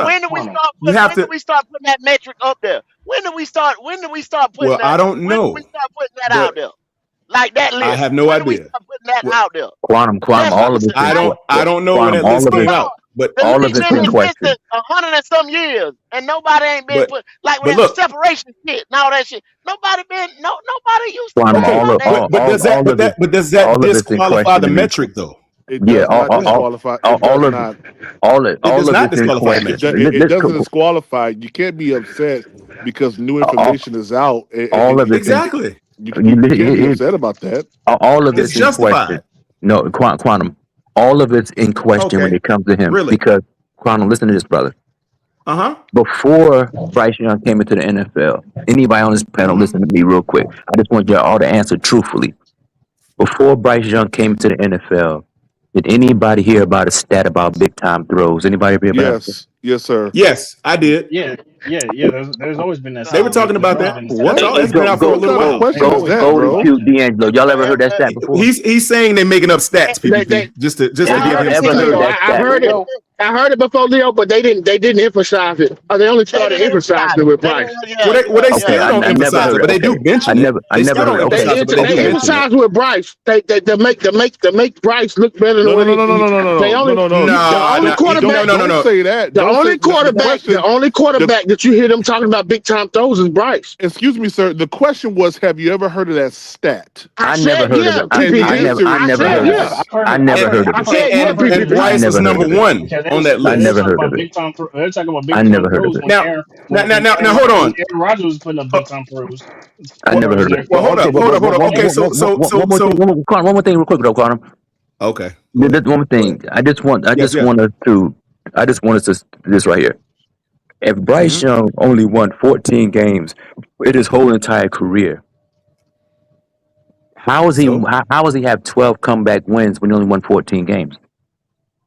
O: start putting that metric up there? When do we start putting
K: Well, I don't know.
O: When do we start putting that out there? Like that list.
K: I have no idea.
O: Putting that out there.
N: Quantum, all of it.
K: I don't know when that list came out, but
N: all of it's in question.
O: 100 and some years, and nobody ain't been put like with
K: look,
O: separation shit and all that shit. Nobody used to.
N: Quantum,
K: but does that disqualify the metric though?
R: It does not disqualify. It doesn't disqualify. You can't be upset because new information is out.
N: All of it.
K: Exactly.
R: You can't be upset about that.
N: All of it's in question. No, Quantum. All of it's in question when it comes to him.
K: Really?
N: Because Quantum, listen to this, brother. Before Bryce Young came into the NFL, anybody on this panel, listen to me real quick. I just want y'all all to answer truthfully. Before Bryce Young came to the NFL, did anybody hear about a stat about big time throws? Anybody hear about that?
R: Yes, sir.
K: Yes, I did.
Q: Yeah. There's always been that.
K: They were talking about that. What? It's been out for a little while.
N: Go to Q D'Angelo. Y'all ever heard that stat before?
K: He's saying they're making up stats, PvP, just to give him.
P: I heard it. I heard it before, Leo, but they didn't emphasize it. They only started emphasizing it with Bryce.
K: Well, they still don't emphasize it, but they do mention it.
N: I never heard it.
P: They emphasize with Bryce. They make Bryce look better than what he.
R: No.
P: The only quarterback.
R: Don't say that.
P: The only quarterback that you hear them talking about big time throws is Bryce.
R: Excuse me, sir. The question was, have you ever heard of that stat?
N: I never heard of it. I never heard of it. I never heard of it.
K: And Bryce is number 1 on that list.
N: I never heard of it.
Q: They're talking about big
N: I never heard of it.
K: Now, hold on.
Q: Aaron Rodgers was putting up big time throws.
N: I never heard of it.
K: Well, hold up. Okay, so
N: one more thing real quick though, Quantum.
K: Okay.
N: One more thing. I just want us to this right here. If Bryce Young only won 14 games in his whole entire career, how does he have 12 comeback wins when he only won 14 games?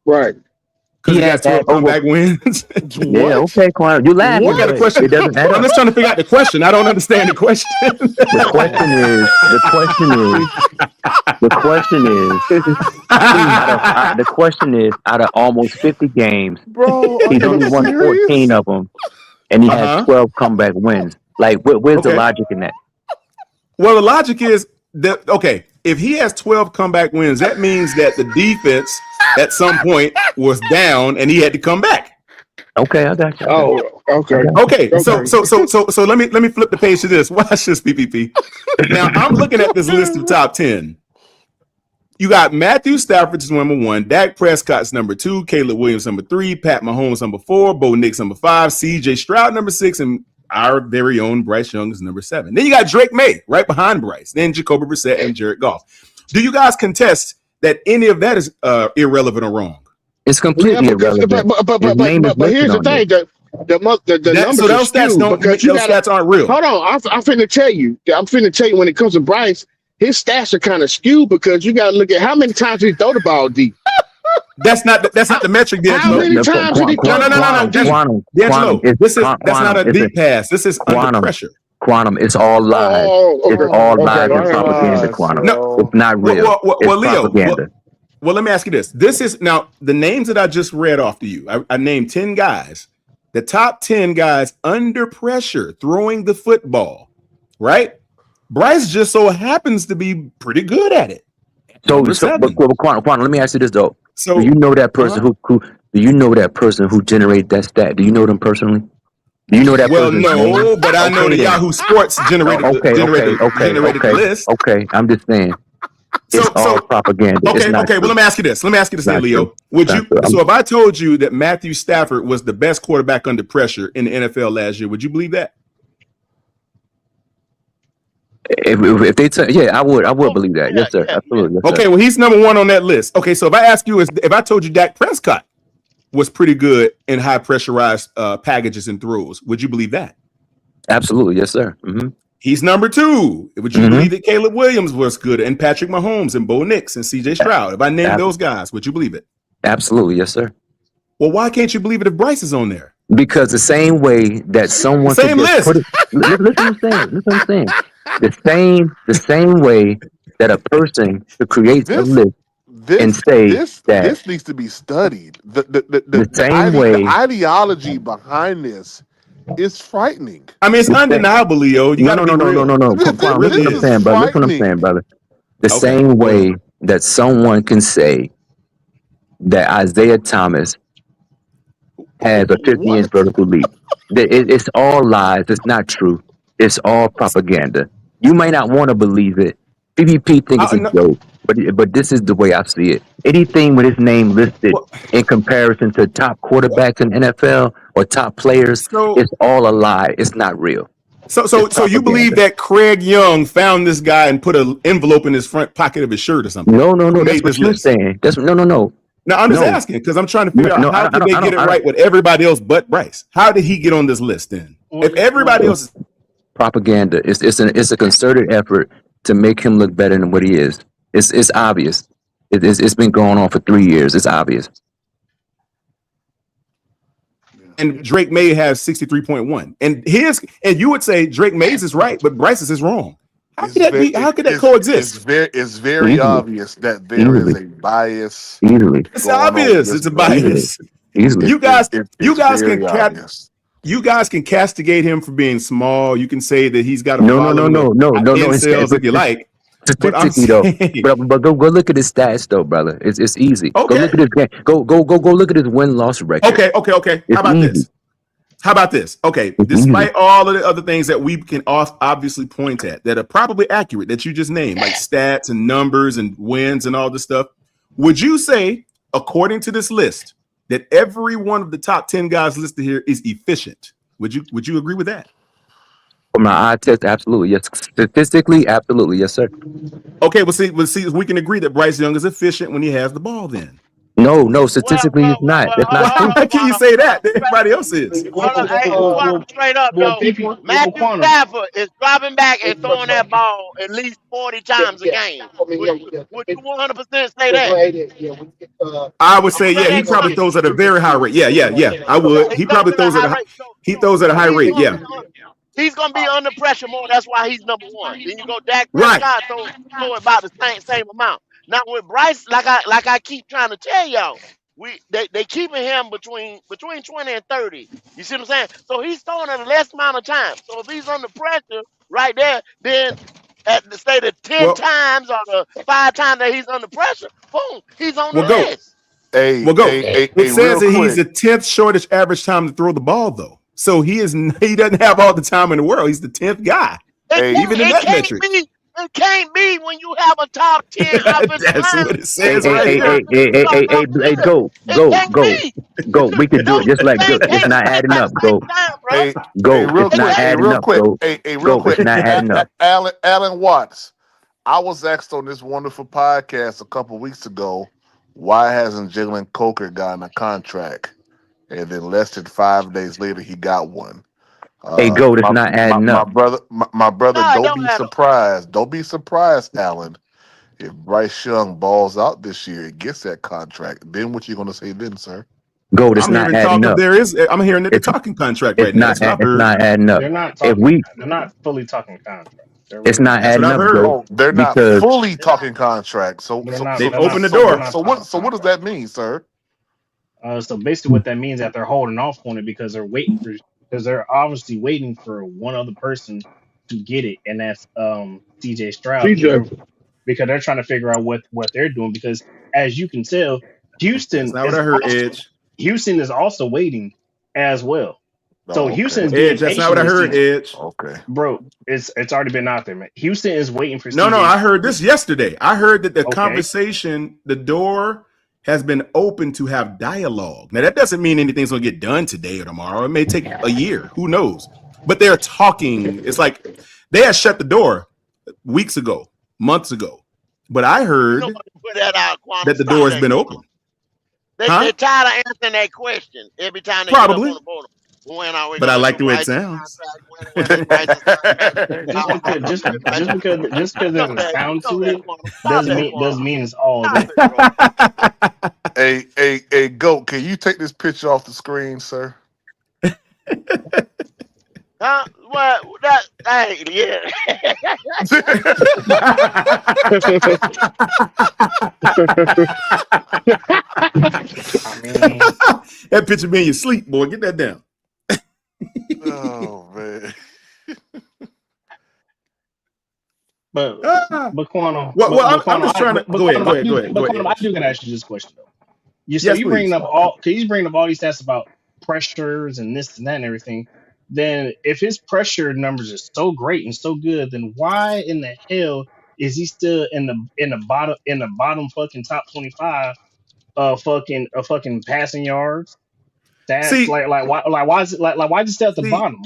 P: Right.
K: He has 12 comeback wins.
N: Yeah, okay, Quantum. You laugh.
K: I got a question.
N: It doesn't matter.
K: I'm just trying to figure out the question. I don't understand the question.
N: The question is, out of almost 50 games,
R: Bro,
N: he's only won 14 of them, and he has 12 comeback wins. Like, where's the logic in that?
K: Well, the logic is that, okay, if he has 12 comeback wins, that means that the defense at some point was down and he had to come back.
N: Okay, I got you.
P: Oh, okay.
K: Okay, so let me flip the page to this. Watch this, PPP. Now I'm looking at this list of top 10. You got Matthew Stafford's number 1, Dak Prescott's number 2, Caleb Williams number 3, Pat Mahomes number 4, Bo Nix number 5, CJ Stroud number 6, and our very own Bryce Young is number 7. Then you got Drake May right behind Bryce, then Jacoby Brissett and Jared Goff. Do you guys contest that any of that is irrelevant or wrong?
N: It's completely irrelevant.
P: But here's the thing: the numbers
K: so those stats aren't real.
P: Hold on, I'm finna tell you. When it comes to Bryce, his stats are kind of skewed because you got to look at how many times he throw the ball deep.
K: That's not the metric,
P: How
K: D'Angelo.
P: many times did he
K: No.
N: Quantum.
K: D'Angelo, that's not a
N: Quantum.
K: deep pass. This is under pressure.
N: Quantum. It's all lies. It's all lies and propaganda. Quantum. It's not real. It's
K: Leo.
N: propaganda.
K: Well, let me ask you this. This is now the names that I just read off to you. I named 10 guys, the top 10 guys under pressure throwing the football, right? Bryce just so happens to be pretty good at it.
N: But Quantum, let me ask you this though.
K: So
N: do you know that person who do you know that person who generated that stat? Do you know them personally? Do you know that person?
K: No, but I know the Yahoo Sports generated the list.
N: Okay, I'm just saying. It's all propaganda.
K: Okay. Well, let me ask you this, Leo. Would you? So, if I told you that Matthew Stafford was the best quarterback under pressure in the NFL last year, would you believe that?
N: If they tell, I would believe that. Yes, sir. Absolutely. Yes,
K: Okay,
N: sir.
K: well, he's number one on that list. Okay, so if I ask you, if I told you Dak Prescott was pretty good in high pressurized packages and throws, would you believe that?
N: Absolutely. Yes, sir. Mm-hmm.
K: He's number two. Would you believe that Caleb Williams was good and Patrick Mahomes and Bo Nix and CJ Stroud? If I named those guys, would you believe it?
N: Absolutely. Yes, sir.
K: Well, why can't you believe it if Bryce is on there?
N: Because the same way that someone
K: Same list.
N: listen what I'm saying. The same way that a person could create a list and say that
S: this needs to be studied.
N: The
S: ideology behind this is frightening.
K: I mean, it's undeniable, Leo. You gotta
N: no. That's what I'm saying, brother. That's what I'm saying, brother. The same way that someone can say that Isaiah Thomas has a 50-inch vertical leap. It's all lies. It's not true. It's all propaganda. You may not want to believe it. PvP thinks it's a joke, but this is the way I see it. Anything with his name listed in comparison to top quarterbacks in NFL or top players, it's all a lie. It's not real.
K: So you believe that Craig Young found this guy and put an envelope in his front pocket of his shirt or something?
N: No. That's what you're saying. No.
K: Now I'm just asking because I'm trying to figure out how did they get it right with everybody else but Bryce? How did he get on this list then? If everybody else
N: propaganda, it's a concerted effort to make him look better than what he is. It's obvious. It's been going on for 3 years. It's obvious.
K: And Drake May has 63.1, and you would say Drake Mays is right, but Bryce's is wrong. How could that coexist?
S: It's very obvious that there is a bias.
K: It's obvious. It's a bias.
N: Easily.
K: You guys can castigate him for being small. You can say that he's got a
N: no.
K: incels if you like.
N: Statistically though, but go look at his stats though, brother. It's easy.
K: Okay.
N: Go look at his game. Go look at his win-loss record.
K: Okay. How about this? Okay, despite all of the other things that we can obviously point at that are probably accurate that you just named, like stats and numbers and wins and all this stuff, would you say, according to this list, that every one of the top 10 guys listed here is efficient? Would you agree with that?
N: For my eye test, absolutely. Yes. Statistically, absolutely. Yes, sir.
K: Okay, we'll see. We can agree that Bryce Young is efficient when he has the ball then.
N: No, statistically he's not. That's not true.
K: How can you say that? Everybody else is.
O: Straight up, though. Matthew Stafford is dropping back and throwing that ball at least 40 times a game. Would you 100% say that?
K: I would say, yeah, he probably throws at a very high rate. Yeah. I would. He probably throws at a high rate. Yeah.
O: He's gonna be under pressure more. That's why he's number one. Then you go Dak Prescott, throw about the same amount. Now with Bryce, like I keep trying to tell y'all, they keeping him between 20 and 30. You see what I'm saying? So he's throwing at a less amount of time. So if he's under pressure right there, then at the state of 10 times or the 5 times that he's under pressure, boom, he's on the list.
K: It says that he's the 10th shortest average time to throw the ball, though. So he doesn't have all the time in the world. He's the 10th guy. Even in that metric.
O: It can't be when you have a top 10 offensive
K: That's
O: line.
K: what it says
N: Hey, go. We can do it just like go. It's not adding up. Go. It's not adding up. Go. It's not adding up.
S: Alan Watts, I was asked on this wonderful podcast a couple weeks ago, why hasn't Jalen Coker gotten a contract? And then less than 5 days later, he got one.
N: It's not adding up.
S: My brother, don't be surprised. Don't be surprised, Alan, If Bryce Young balls out this year and gets that contract, then what you gonna say then, sir?
N: Gold, it's
K: I'm
N: not
K: hearing talk
N: adding
K: of
N: up.
K: I'm hearing that they're talking contract right
N: It's
K: now.
N: not.
K: That's what I've
N: It's
K: heard.
N: not adding up.
Q: They're not
N: If
Q: talking. They're not fully talking contract.
N: it's not
K: That's what
N: adding
K: I've
N: up,
K: heard.
N: Gold,
S: Oh, they're not
N: because
S: fully talking contract. So
Q: They're
S: so
Q: not.
K: They've
Q: They're
K: opened the
Q: not. They're
K: door.
Q: not
S: so
Q: talking
S: what does that mean, sir?
Q: So basically, what that means is that they're holding off on it because they're waiting for because they're obviously waiting for one other person to get it, and that's CJ Stroud because they're trying to figure out what they're doing because as you can tell,
K: That's not what I heard, Edge.
Q: Houston is also waiting as well. So
S: Oh, okay.
Q: Houston's being
K: Edge, that's not what I
Q: patient with
K: heard,
Q: CJ.
K: Edge.
S: Okay.
Q: Bro, it's already been out there, man. Houston is waiting for
K: No,
Q: CJ.
K: no, I heard this yesterday. I heard that the
Q: Okay.
K: conversation, the door has been open to have dialogue. Now, that doesn't mean anything's going to get done today or tomorrow. It may take a year. Who knows? But they're talking. It's like they had shut the door weeks ago, months ago. But I heard
O: Nobody put that out. Quantum.
K: that the
O: Stop
K: door has
O: that.
K: been open.
O: They're tired of answering that question every time they
K: Probably.
O: get up on the board. When are we
K: But I
O: gonna
K: like
O: do
K: the way it
O: Bryce
K: sounds.
Q: just because there's a sound to it doesn't mean it's all there.
S: Hey, Goat, can you take this picture off the screen, sir?
O: Huh? What? That? Hey, yeah.
K: That picture me in your sleep, boy. Get that down.
S: Oh man.
Q: But Quantum.
K: I'm just trying to go ahead.
Q: Quantum, I do gotta ask you this question though.
K: Yes,
Q: You
K: please.
Q: bringing up all these stats about pressures and this and that and everything. Then if his pressure numbers are so great and so good, then why in the hell is he still in the bottom fucking top 25 fucking passing yards? That's
K: See-
Q: why is it still at the bottom?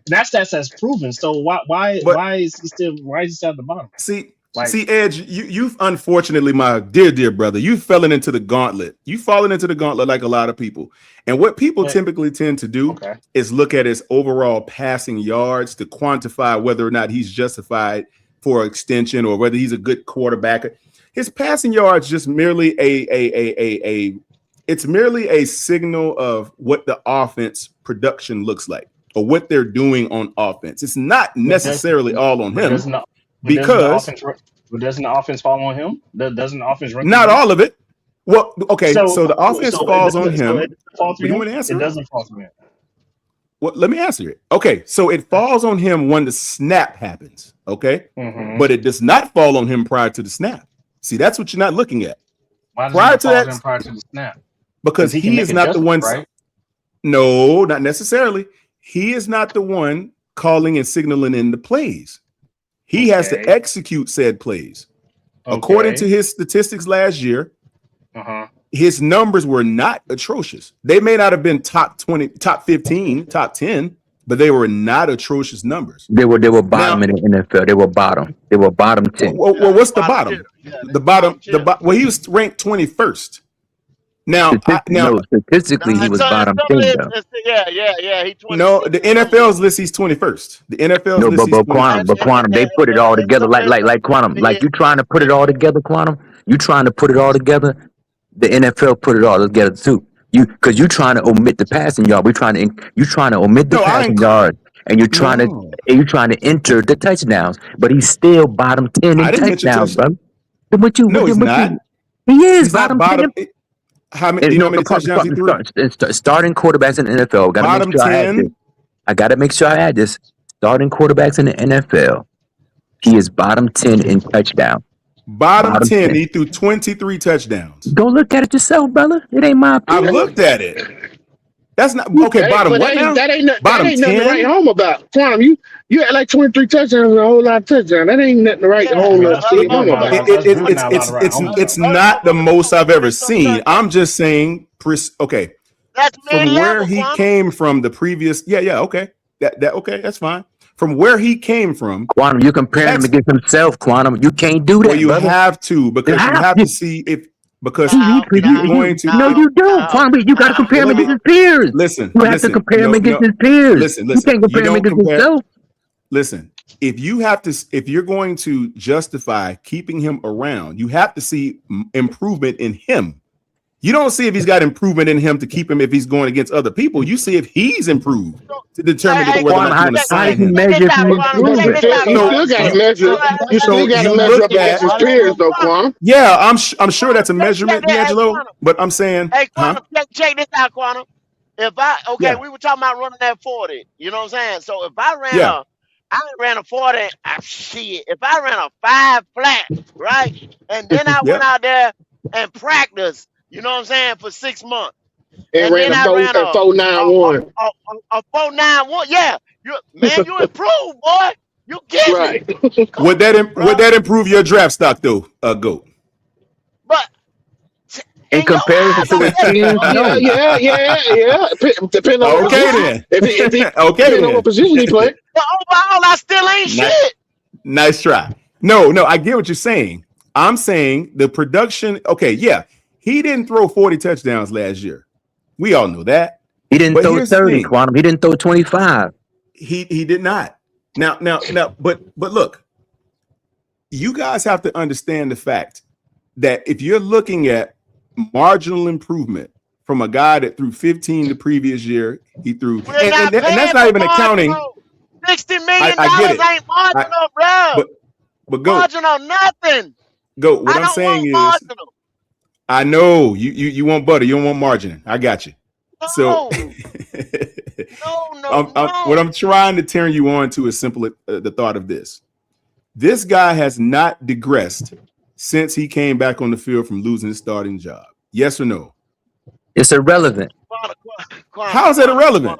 Q: That's proven. So why is he still at the bottom?
K: See, Edge, you unfortunately, my dear brother, you fallen into the gauntlet. You fallen into the gauntlet like a lot of people. And what people typically tend to do is look at his overall passing yards to quantify whether or not he's justified for extension or whether he's a good quarterback. His passing yards just merely it's merely a signal of what the offense production looks like or what they're doing on offense. It's not necessarily all on him. Because
Q: doesn't the offense fall on him? Doesn't the offense run?
K: not all of it. Well, okay, so the offense falls on him.
Q: It falls
K: You want to answer
Q: it
K: it?
Q: doesn't fall on him.
K: Well, let me answer it. Okay, so it falls on him when the snap happens. Okay,
Q: Mhm.
K: but it does not fall on him prior to the snap. See, that's what you're not looking at.
Q: Why does
K: Prior
Q: it
K: to
Q: fall on
K: that,
Q: him prior to the snap?
K: because
Q: he can
K: he
Q: make
K: is not the one.
Q: adjustments, right?
K: No, not necessarily. He is not the one calling and signaling in the plays. He has to
Q: Okay.
K: execute said plays. According
Q: Okay.
K: to his statistics last year,
Q: Uh-huh.
K: his numbers were not atrocious. They may not have been top 20, top 15, top 10, but they were not atrocious numbers.
N: They were bottom in the NFL. They were bottom. They were bottom 10.
K: Well, what's the bottom? Well, he was ranked 21st. Now,
N: Statistically, he was bottom 10 though.
O: Yeah. He
K: no, the NFL's list he's 21st. The NFL's
N: No,
K: list
N: but Quantum, they put it all together like Quantum. Like you trying to put it all together, Quantum. You trying to put it all together. The NFL put it all together too. Because you trying to omit the passing yard. You trying to omit the passing yard, and you're trying to enter the touchdowns. But he's still bottom 10 in touchdowns, bro.
K: He's not.
N: He is
K: He's not
N: bottom 10.
K: How many? Do you know how many touchdowns he threw?
N: Starting quarterbacks in the NFL.
K: Bottom 10.
N: I got to make sure I add this. Starting quarterbacks in the NFL. He is bottom 10 in touchdown.
K: Bottom 10. He threw 23 touchdowns.
N: Go look at it yourself, brother. It ain't my
K: I
N: opinion.
K: looked at it. That's not okay. Bottom
P: But
K: what now?
P: that ain't
K: Bottom
P: nothing to
K: 10.
P: write home about. Quantum, you had like 23 touchdowns and a whole lot of touchdowms. That ain't nothing to write home about.
K: It's not the most I've ever seen. I'm just saying, okay. From where he came from, the previous, okay, okay, that's fine. From where he came from,
N: Quantum, you comparing him against himself, Quantum. You can't do that.
K: Well, you
N: brother.
K: have to because you have to see if because
N: No, you don't. Quantum, you got to compare him against his peers.
K: Listen,
N: You have to compare him against his peers.
K: Listen,
N: You can't compare him against himself.
K: Listen, if you're going to justify keeping him around, you have to see improvement in him. You don't see if he's got improvement in him to keep him if he's going against other people. You see if he's improved to determine whether or not you want to sign him.
P: You still got to measure. You still got to measure up against his peers, though, Quan.
K: Yeah, I'm sure that's a measurement, D'Angelo. But I'm saying,
O: hey, Quantum, check this out, Quantum. If we were talking about running that 40. You know what I'm saying? So if I ran a 40. Shit. If I ran a 5 flat, right, and then I went out there and practiced. You know what I'm saying? For 6 months.
P: And ran a 4.91.
O: A 4.91. Yeah. You improved, boy. You get it.
K: Would that improve your draft stock though, Goat?
O: But
N: in comparison to his team,
P: yeah. Depending on
K: then.
P: Depending on what position he played.
O: But overall, I still ain't shit.
K: Nice try. No, I get what you're saying. I'm saying the production. Okay, yeah. He didn't throw 40 touchdowns last year. We all know that.
N: He didn't throw 30, Quantum. He didn't throw 25.
K: He did not. Now, but look, you guys have to understand the fact that if you're looking at marginal improvement from a guy that threw 15 the previous year, he threw, and that's not even accounting.
O: $60 million ain't marginal, bro.
K: But go
O: marginal nothing.
K: Go. What I'm saying is, marginal. I know you want butter, you don't want margin. I got you.
O: No.
K: So what I'm trying to turn you on to is simply the thought of this. This guy has not digressed since he came back on the field from losing his starting job. Yes or no?
N: It's irrelevant.
K: How is that irrelevant?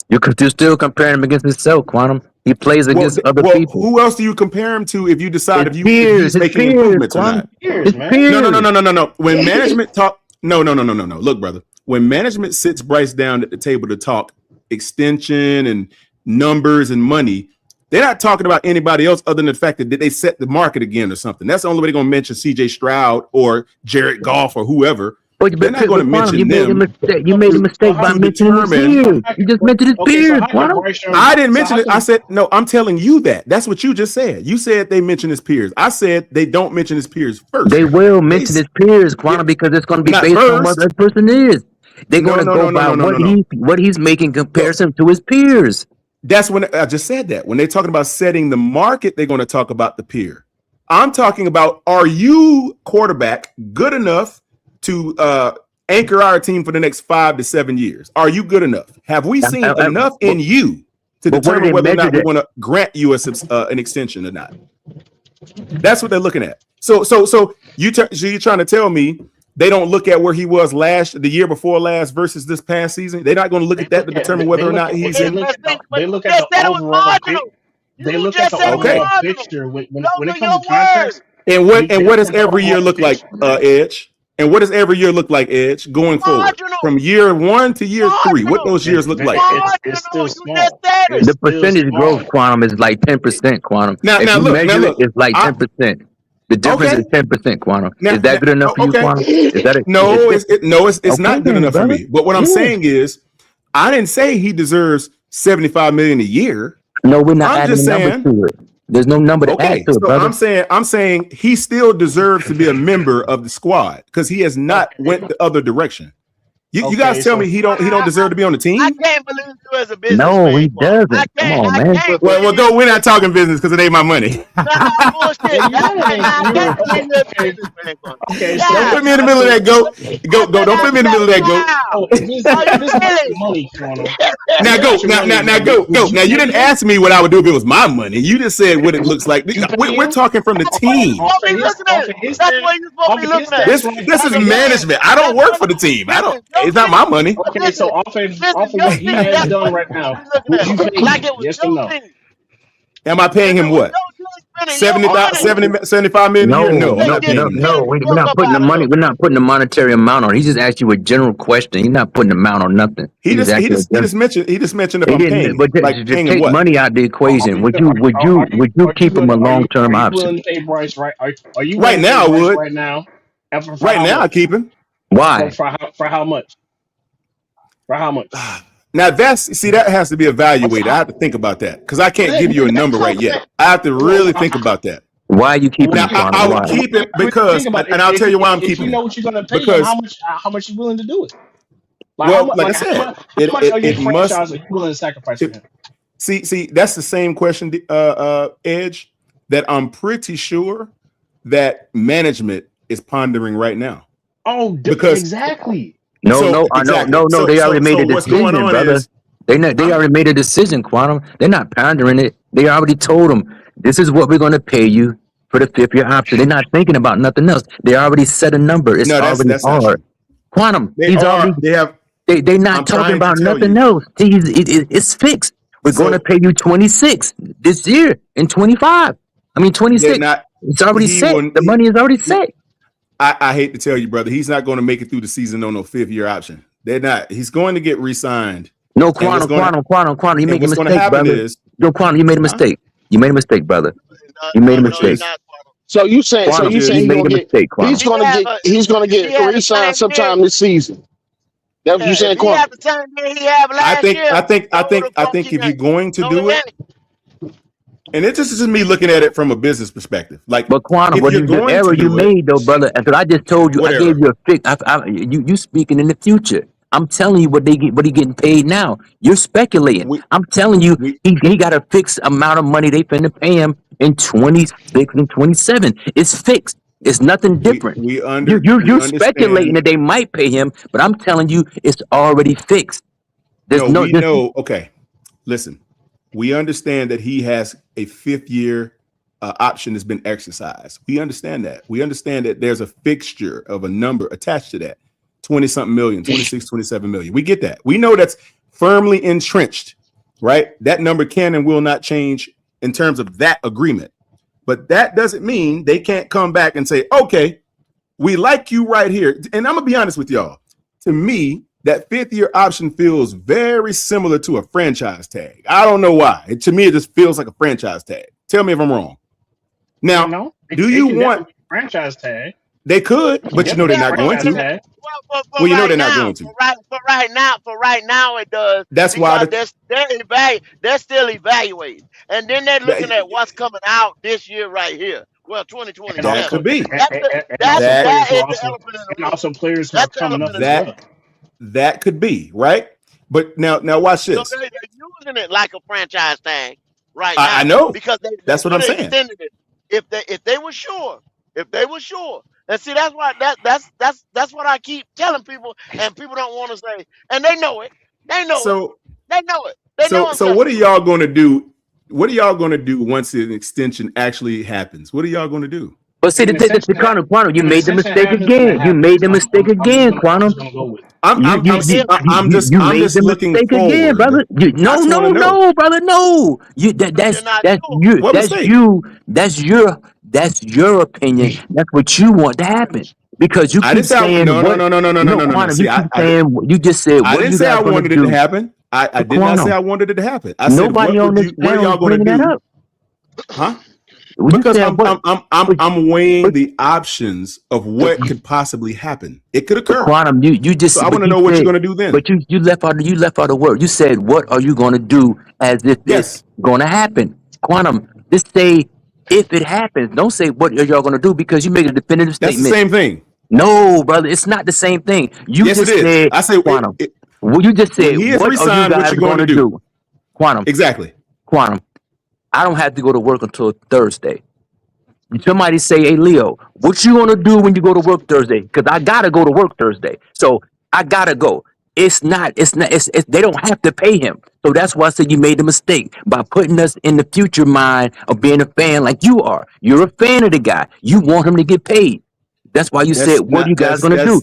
N: You're still comparing him against himself, Quantum. He plays against other people.
K: Who else do you compare him to if you decide if he's making improvements or not? No. When management talk, no. Look, brother. When management sits Bryce down at the table to talk extension and numbers and money, they're not talking about anybody else other than the fact that they set the market again or something. That's the only way they're going to mention C.J. Stroud or Jared Goff or whoever. They're not going to mention them.
N: You made a mistake by mentioning his peers. You just mentioned his peers.
K: I didn't mention it. I said, no, I'm telling you that. That's what you just said. You said they mention his peers. I said they don't mention his peers first.
N: They will mention his peers, Quantum, because it's going to be based on what that person is. They're going to go by what he's making comparison to his peers.
K: That's when I just said that. When they're talking about setting the market, they're going to talk about the peer. I'm talking about, are you quarterback good enough to anchor our team for the next 5 to 7 years? Are you good enough? Have we seen enough in you to determine whether or not we want to grant you an extension or not? That's what they're looking at. So you're trying to tell me they don't look at where he was the year before last versus this past season? They're not going to look at that to determine whether or not he's in.
Q: They look at the overall. They look at the overall picture when it comes to contracts.
K: And what does every year look like, Edge? And what does every year look like, Edge, going forward? From year 1 to year 3, what those years look like?
Q: It's still small.
N: The percentage growth, Quantum, is like 10%, Quantum.
K: Now look.
N: It's like 10%. The difference is 10%, Quantum. Is that good enough for you, Quantum? Is that
K: it's not good enough for me. But what I'm saying is, I didn't say he deserves $75 million a year.
N: No, we're not adding a number to it. There's no number to add to it, brother.
K: I'm saying he still deserves to be a member of the squad because he has not went the other direction. You guys tell me he don't deserve to be on the team?
O: I can't believe you as a business.
N: No, he doesn't. Come on, man.
K: Well, go. We're not talking business because it ain't my money.
Q: Okay,
K: don't put me in the middle of that, Goat. Go. Don't put me in the middle of that, Goat. Now, go. Now, you didn't ask me what I would do if it was my money. You just said what it looks like. We're talking from the team.
O: That's what you're supposed to be looking at.
K: This is management. I don't work for the team. I don't. It's not my money.
Q: Okay, so off of what he has done right now, would you pay him? Yes or no?
K: Am I paying him what? 75 million a year? No,
N: we're not putting the money. We're not putting the monetary amount on. He just asked you a general question. He's not putting the amount on nothing.
K: He just mentioned if I'm paying.
N: But like paying take what? Money out the equation. Would you keep him a long-term option?
Q: Are you willing to pay Bryce Are you
K: right now? I would.
Q: Right now.
K: Right now, I keep him.
N: Why?
Q: For how much? For how much?
K: Now that has to be evaluated. I have to think about that because I can't give you a number right yet. I have to really think about that.
N: Why are you keeping
K: Now,
N: it? Quantum?
K: I would
N: Why?
K: keep it because, and I'll tell you why I'm
Q: If
K: keeping
Q: you know
K: it.
Q: what you're gonna pay him,
K: Because,
Q: how much you willing to do it? Like
K: well, like I said,
Q: how much are you
K: it must.
Q: franchise are you willing to sacrifice for him?
K: See, that's the same question, Edge, that I'm pretty sure that management is pondering right now.
Q: Oh,
K: because
Q: exactly.
N: No,
K: So,
N: no,
K: exactly.
N: no.
K: So-
N: They already
K: so-
N: made
K: so
N: a
K: what's going
N: decision,
K: on
N: brother.
K: is-
N: They already made a decision, Quantum. They're not pondering it. They already told them this is what we're going to pay you for the 5th-year option. They're not thinking about nothing else. They already set a number. It's
K: No, that's
N: already
K: not true.
N: hard. Quantum.
K: They
N: He's
K: are.
N: already.
K: They have.
N: They're not
K: I'm
N: talking
K: trying to
N: about
K: tell
N: nothing
K: you.
N: else. It's fixed. We're going to pay you 26 this year and 25. I mean 26.
K: Not,
N: it's already
K: he
N: set.
K: wouldn't-
N: The money is already set.
K: I hate to tell you, brother, he's not going to make it through the season on no 5th-year option. They're not. He's going to get re-signed.
N: No,
K: And what's
N: Quantum. You
K: and
N: made a
K: what's gonna
N: mistake,
K: happen
N: brother.
K: is-
N: Yo, Quantum, you made a mistake. You made a mistake, brother. You made a mistake.
P: So you saying
N: Quantum,
P: he's
N: you made
P: gonna
N: a
P: get
N: mistake, Quantum.
P: he's gonna get re-signed sometime this season. That's what you saying,
O: If he had
P: Quantum?
O: the same year he had last year,
K: I think if you're going to do it, and it's just me looking at it from a business perspective. Like,
N: But Quantum,
K: if
N: what
K: you're
N: is the
K: going
N: error
K: to
N: you
K: do it,
N: made, though, brother? And I just told you,
K: What
N: I gave you a fix. You speaking in the future. I'm telling you what he getting paid now. You're speculating. I'm telling you, he got a fixed amount of money they finna pay him in 26 and 27. It's fixed. It's nothing different.
K: we
N: You're
K: understand-
N: speculating that they might pay him, but I'm telling you, it's already fixed. There's
K: no, we
N: there's-
K: know. Okay, listen, we understand that he has a 5th-year option that's been exercised. We understand that. We understand that there's a fixture of a number attached to that. 20-something million, 26, 27 million. We get that. We know that's firmly entrenched, right? That number can and will not change in terms of that agreement. But that doesn't mean they can't come back and say, okay, we like you right here. And I'm going to be honest with y'all. To me, that 5th-year option feels very similar to a franchise tag. I don't know why. To me, it just feels like a franchise tag. Tell me if I'm wrong. Now,
Q: No,
K: do you
Q: can
K: want...
Q: definitely franchise tag?
K: They could, but you know they're not going to.
Q: Franchise tag.
K: Well, you know they're not going to.
O: For right now, it does.
K: That's why
O: because they're still evaluating, and then they're looking at what's coming out this year right here. Well, 2020.
K: That could be.
Q: And also players who are coming up as well.
K: That could be, right? But now watch
O: So
K: this.
O: they're using it like a franchise tag right now.
K: I know.
O: Because
K: That's what I'm
O: could've
K: saying.
O: extended it. If they were sure, and see that's why that's what I keep telling people, and people don't want to say, and they know it. They know it. They know it. They know
K: So what are y'all going to do? What are y'all going to do once an extension actually happens? What are y'all going to do?
N: But see, the Quantum, you made the mistake again. You made the mistake again, Quantum.
K: I'm just looking forward.
N: again, brother.
K: I just wanna know.
N: Brother, no. That's your opinion. That's what you want to happen. Because you
K: I
N: keep
K: didn't say
N: saying
K: no.
N: Quantum,
K: See,
N: you keep saying you just said
K: I
N: what
K: didn't
N: you
K: say
N: guys
K: I
N: gonna
K: wanted it
N: do.
K: to happen. I did not say I wanted it to happen. I said,
N: Nobody on this
K: what are
N: panel
K: y'all
N: is
K: going to
N: bringing that
K: do?
N: up.
K: Huh?
N: You
K: Because
N: said what?
K: I'm weighing the options of what could possibly happen. It could occur.
N: Quantum, you just.
K: So I
N: but
K: want to
N: you
K: know what
N: said-
K: you're going to do then.
N: But you left out a word. You said, "What are you going to do?" As if it's going to happen. Quantum, just say if it happens. Don't say what are y'all going to do because you make a definitive
K: That's the
N: statement.
K: same thing.
N: No, brother, it's not the same thing. You
K: Yes,
N: just
K: it is.
N: said,
K: I say
N: Quantum. Well, you just said,
K: when he is
N: what are you
K: re-signed, what
N: guys
K: you
N: going
K: gonna
N: to
K: do?
N: do? Quantum.
K: Exactly.
N: Quantum. I don't have to go to work until Thursday. Somebody say, hey, Leo, what you going to do when you go to work Thursday? Because I got to go to work Thursday. So I got to go. It's they don't have to pay him. So that's why I said you made the mistake by putting us in the future mind of being a fan like you are. You're a fan of the guy. You want him to get paid. That's why you said, what are you guys going to do?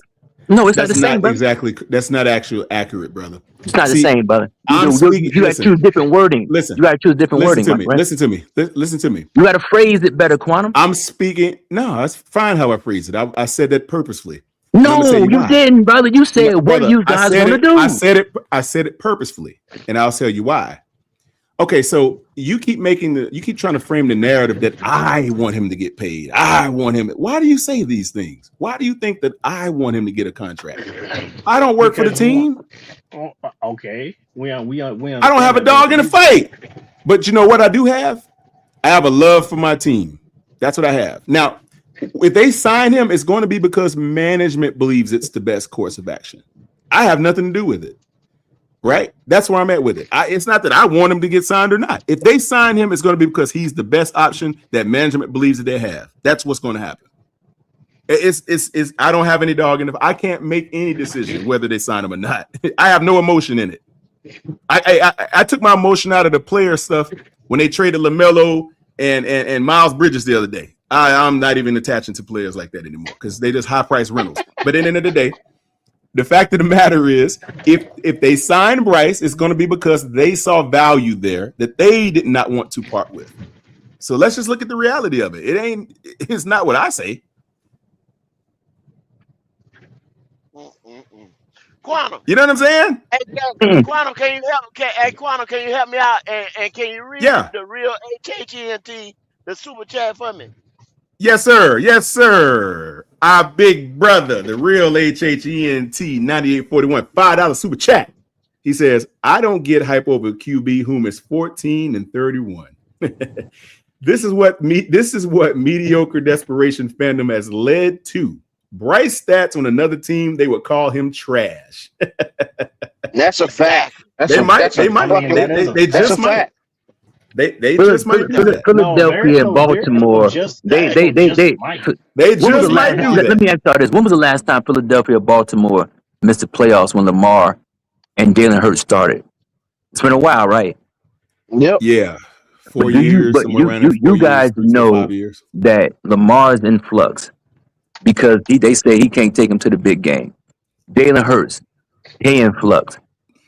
N: No, it's not the same, brother.
K: Exactly. That's not actually accurate, brother.
N: It's not the same, brother.
K: I'm
N: You
K: speaking-
N: got to
K: listen.
N: choose different wording.
K: Listen.
N: You got to choose different
K: Listen
N: wording.
K: to
N: my
K: me.
N: friend.
K: Listen to me. Listen to me.
N: You got to phrase it better, Quantum.
K: I'm speaking. No, that's fine how I phrase it. I said that purposefully. And
N: No,
K: I'm gonna tell
N: you
K: why.
N: didn't, brother. You said, what
K: Brother,
N: are you
K: I
N: guys
K: said
N: going to
K: it-
N: do?
K: I said it purposefully, and I'll tell you why. Okay, so you keep trying to frame the narrative that I want him to get paid. I want him. Why do you say these things? Why do you think that I want him to get a contract? I don't work for the team.
Q: Okay, we
K: I don't have a dog in the fight. But you know what I do have? I have a love for my team. That's what I have. Now, if they sign him, it's going to be because management believes it's the best course of action. I have nothing to do with it. Right? That's where I'm at with it. It's not that I want him to get signed or not. If they sign him, it's going to be because he's the best option that management believes that they have. That's what's going to happen. It's I don't have any dog in it. I can't make any decision whether they sign him or not. I have no emotion in it. I took my emotion out of the player stuff when they traded LaMelo and Miles Bridges the other day. I'm not even attaching to players like that anymore because they just high price rentals. But at the end of the day, the fact of the matter is, if they sign Bryce, it's going to be because they saw value there that they did not want to part with. So let's just look at the reality of it. It's not what I say.
O: Quantum.
K: You know what I'm saying?
O: Hey, Quantum, can you help me out and can you read the real HHENT, the super chat for me?
K: Yes, sir. Yes, sir. Our big brother, the real HHENT 9841, $5 super chat. He says, I don't get hype over QB whom is 14 and 31. This is what mediocre desperation fandom has led to. Bryce stats on another team, they would call him trash.
P: That's a fact.
K: They just might. They just might do that.
N: Philadelphia and Baltimore.
K: They just might do that.
N: Let me ask you this: when was the last time Philadelphia, Baltimore missed the playoffs when Lamar and Jalen Hurts started? It's been a while, right?
P: Yep.
K: Yeah. 4
N: But
K: years.
N: you guys know that Lamar's in flux because they say he can't take him to the big game. Jalen Hurts, he in flux.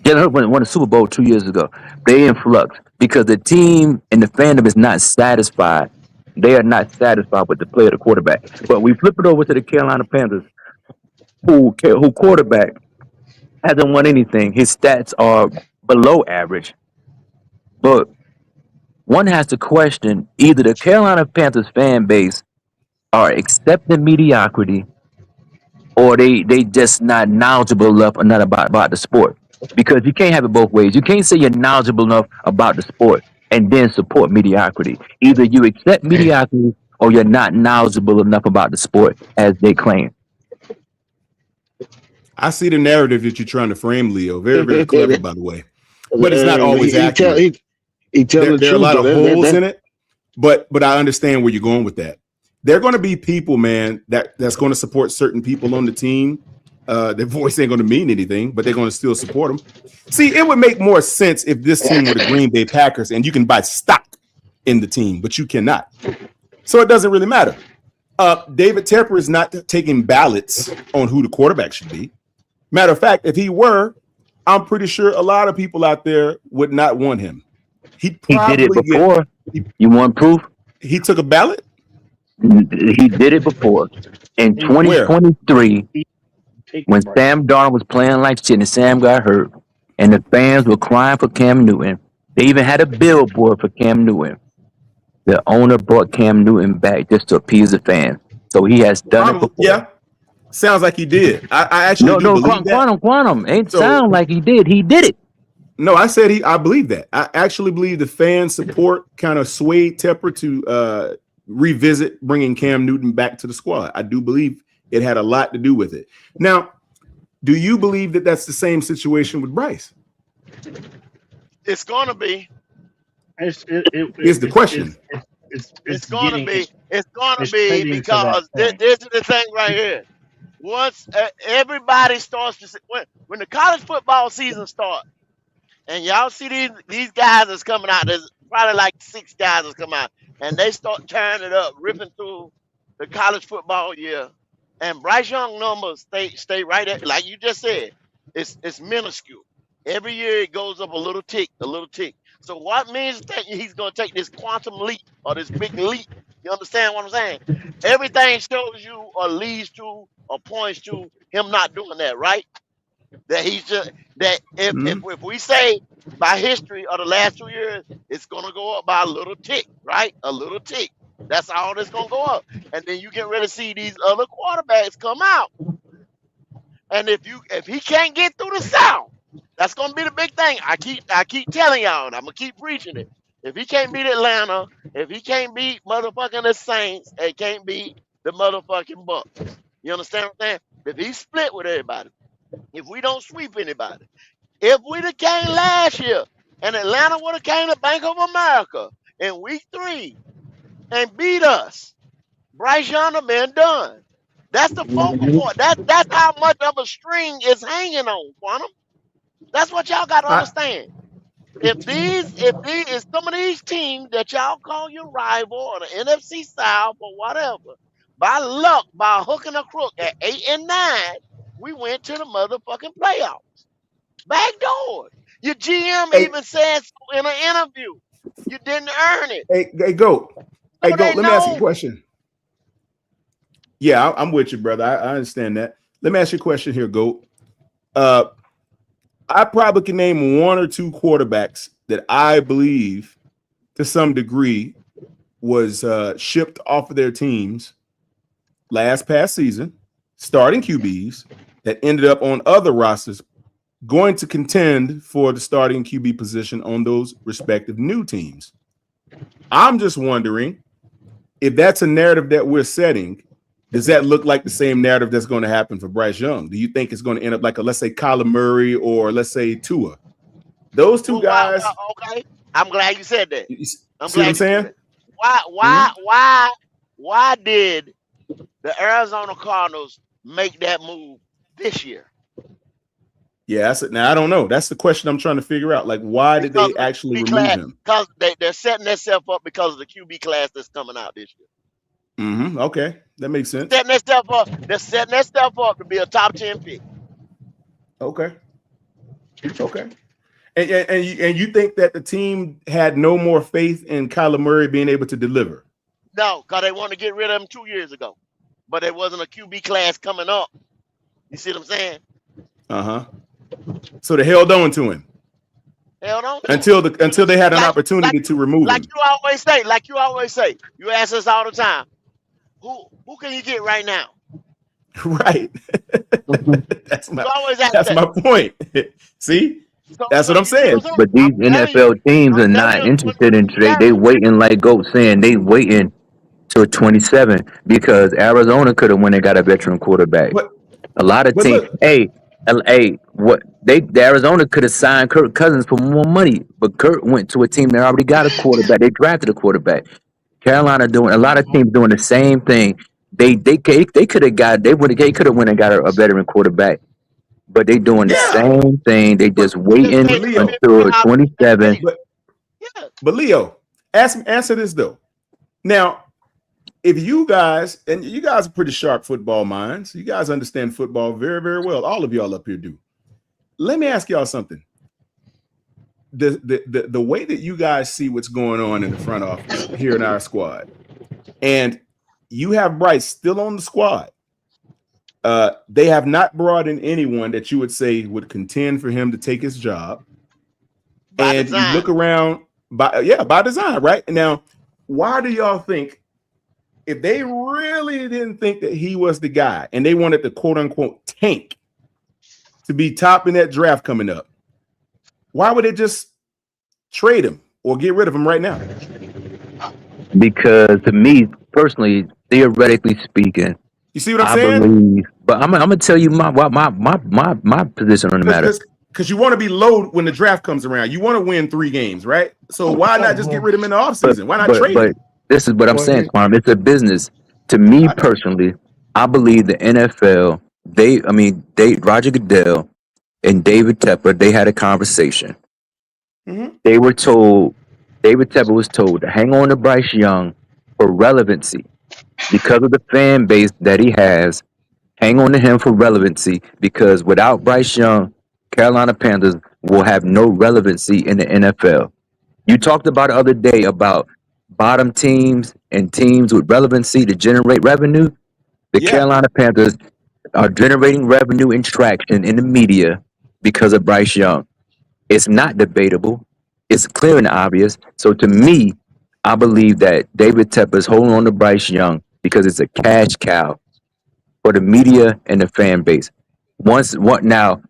N: Jalen Hurts won a Super Bowl 2 years ago. They in flux because the team and the fandom is not satisfied. They are not satisfied with the play of the quarterback. But we flip it over to the Carolina Panthers, who quarterback hasn't won anything. His stats are below average. But one has to question either the Carolina Panthers fan base are accepting mediocrity or they just not knowledgeable enough or not about the sport. Because you can't have it both ways. You can't say you're knowledgeable enough about the sport and then support mediocrity. Either you accept mediocrity or you're not knowledgeable enough about the sport as they claim.
K: I see the narrative that you're trying to frame, Leo. Very, very clever, by the way. But it's not always accurate. There are a lot of holes in it, but I understand where you're going with that. There are going to be people, man, that's going to support certain people on the team. Their voice ain't going to mean anything, but they're going to still support them. See, it would make more sense if this team were the Green Bay Packers and you can buy stock in the team, but you cannot. So it doesn't really matter. David Tepper is not taking ballots on who the quarterback should be. Matter of fact, if he were, I'm pretty sure a lot of people out there would not want him. He
N: did it before. You want proof?
K: He took a ballot?
N: He did it before. In 2023, when Sam Darnold was playing like shit and Sam got hurt, and the fans were crying for Cam Newton, they even had a billboard for Cam Newton. The owner brought Cam Newton back just to appease the fans. So he has done it before.
K: Yeah. Sounds like he did. I actually do believe that.
N: Quantum. Ain't sound like he did. He did it.
K: No, I said I believe that. I actually believe the fan support kind of swayed Tepper to revisit bringing Cam Newton back to the squad. I do believe it had a lot to do with it. Now, do you believe that that's the same situation with Bryce?
O: It's going to be.
K: Here's the question.
O: It's going to be. It's going to be because this is the thing right here. Once everybody starts to when the college football season starts, and y'all see these guys that's coming out, there's probably like 6 guys that's come out, and they start tearing it up, ripping through the college football year, and Bryce Young numbers stay right at, like you just said, it's minuscule. Every year it goes up a little tick. So what means that he's going to take this quantum leap or this big leap? You understand what I'm saying? Everything shows you or leads to or points to him not doing that, right? That he's just that if we say by history of the last 2 years, it's gonna go up by a little tick, right? A little tick. That's all that's gonna go up. And then you get ready to see these other quarterbacks come out. And if he can't get through the South, that's gonna be the big thing. I keep telling y'all, and I'm gonna keep preaching it. If he can't beat Atlanta, if he can't beat motherfucking the Saints, and can't beat the motherfucking Bucks. You understand what I'm saying? If he split with everybody, if we don't sweep anybody, if we'd have came last year and Atlanta would have came to Bank of America in week 3 and beat us, Bryce Young have been done. That's the focal point. That's how much of a string is hanging on, Quantum. That's what y'all got to understand. If some of these teams that y'all call your rival or the NFC South or whatever, by luck, by hook and a crook at 8 and 9, we went to the motherfucking playoffs. Backdoor. Your GM even said so in an interview. You didn't earn it.
K: Hey, Goat. Hey,
O: So
K: Goat,
O: they
K: let me ask you a
O: know.
K: question. Yeah, I'm with you, brother. I understand that. Let me ask you a question here, Goat. I probably can name 1 or 2 quarterbacks that I believe to some degree was shipped off of their teams past season, starting QBs that ended up on other rosters going to contend for the starting QB position on those respective new teams. I'm just wondering if that's a narrative that we're setting. Does that look like the same narrative that's going to happen for Bryce Young? Do you think it's going to end up like let's say Kyler Murray or let's say Tua? Those two guys.
O: Okay, I'm glad you said that. I'm
K: See what I'm
O: glad you
K: saying?
O: said that. Why did the Arizona Cardinals make that move this year?
K: Yeah, now I don't know. That's the question I'm trying to figure out. Like, why did they actually remove him?
O: Because they're setting themselves up because of the QB class that's coming out this year.
K: Okay, that makes sense.
O: Setting themselves up. They're setting themselves up to be a top 10 pick.
K: Okay. And you think that the team had no more faith in Kyler Murray being able to deliver?
O: No, because they wanted to get rid of him 2 years ago. But there wasn't a QB class coming up. You see what I'm saying?
K: So they held on to him.
O: Held on
K: until they had an opportunity to remove him.
O: Like you always say. You ask us all the time. Who can you get right now?
K: Right. That's my
O: that.
K: point. See? That's what I'm saying.
N: But these NFL teams are not interested in trade. They waiting, like Goat saying, they waiting till 27 because Arizona could have went and got a veteran quarterback. A lot of teams. The Arizona could have signed Kirk Cousins for more money, but Kirk went to a team that already got a quarterback. They drafted a quarterback. Carolina a lot of teams doing the same thing. They could have went and got a veteran quarterback, but they doing the same thing. They just waiting until 27.
K: But Leo, answer this though. Now, if you guys are pretty sharp football minds, you guys understand football very, very well. All of y'all up here do. Let me ask y'all something. The way that you guys see what's going on in the front office here in our squad, and you have Bryce still on the squad. They have not brought in anyone that you would say would contend for him to take his job. You look around by design, right? Now, why do y'all think, if they really didn't think that he was the guy and they wanted the quote unquote tank to be top in that draft coming up, why would they just trade him or get rid of him right now?
N: Because to me personally, theoretically speaking,
K: you see what I'm saying?
N: But I'm gonna tell you my position on the matter.
K: Because you want to be low when the draft comes around. You want to win 3 games, right? So why not just get rid of him in the offseason? Why not trade him?
N: This is what I'm saying, Quantum. It's a business. To me personally, I believe the NFL, Roger Goodell and David Tepper, they had a conversation. They were told, David Tepper was told to hang on to Bryce Young for relevancy because of the fan base that he has. Hang on to him for relevancy because without Bryce Young, Carolina Panthers will have no relevancy in the NFL. You talked about the other day about bottom teams and teams with relevancy to generate revenue. The Carolina Panthers are generating revenue and traction in the media because of Bryce Young. It's not debatable. It's clear and obvious. So to me, I believe that David Tepper is holding on to Bryce Young because it's a cash cow for the media and the fan base. Now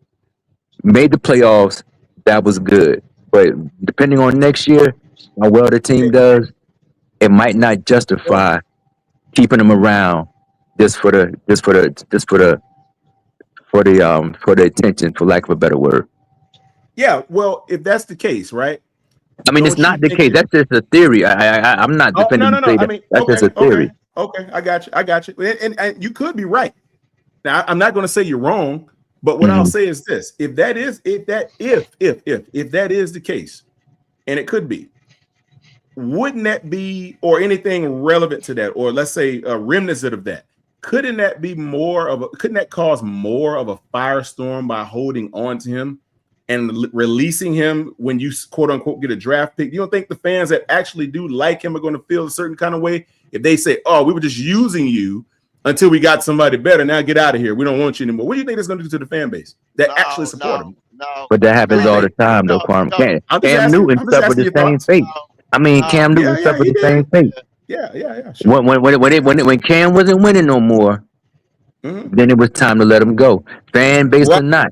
N: made the playoffs, that was good. But depending on next year, how well the team does, it might not justify keeping him around just for the attention, for lack of a better word.
K: Yeah, well, if that's the case, right?
N: I mean, it's not the case. That's just a theory. I'm not defending
K: no.
N: to say
K: I
N: that.
K: mean,
N: That's just a theory.
K: Okay, I got you. And you could be right. Now, I'm not going to say you're wrong, but what I'll say is this: if that is the case, and it could be, wouldn't that be, or anything relevant to that, or let's say a reminiscent of that? Couldn't that cause more of a firestorm by holding on to him and releasing him when you quote unquote get a draft pick? You don't think the fans that actually do like him are going to feel a certain kind of way if they say, "Oh, we were just using you until we got somebody better. Now get out of here. We don't want you anymore." What do you think that's going to do to the fan base that actually support him?
N: But that happens all the time, though, Kwame. Cam Newton suffered the same fate. I mean, Cam Newton suffered the same fate.
K: Yeah. Sure.
N: When Cam wasn't winning no more, then it was time to let him go. Fan base or not.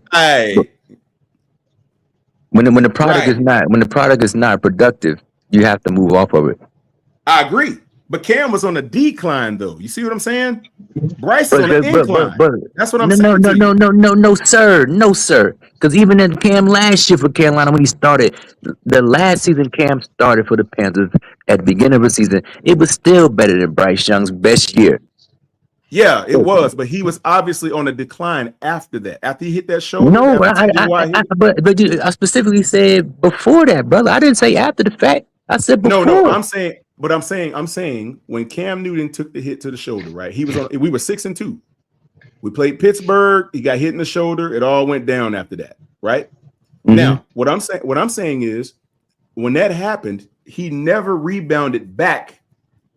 N: When the product is not productive, you have to move off of it.
K: I agree. But Cam was on a decline, though. You see what I'm saying? Bryce is on an incline. That's what I'm saying.
N: No, sir. Because even in Cam last year for Carolina, when he started, the last season Cam started for the Panthers at the beginning of the season, it was still better than Bryce Young's best year.
K: Yeah, it was, but he was obviously on a decline after that. After he hit that shoulder.
N: No, I specifically said before that, brother. I didn't say after the fact. I said before.
K: No, I'm saying when Cam Newton took the hit to the shoulder, right? We were 6-2. We played Pittsburgh. He got hit in the shoulder. It all went down after that, right? Now, what I'm saying is, when that happened, he never rebounded back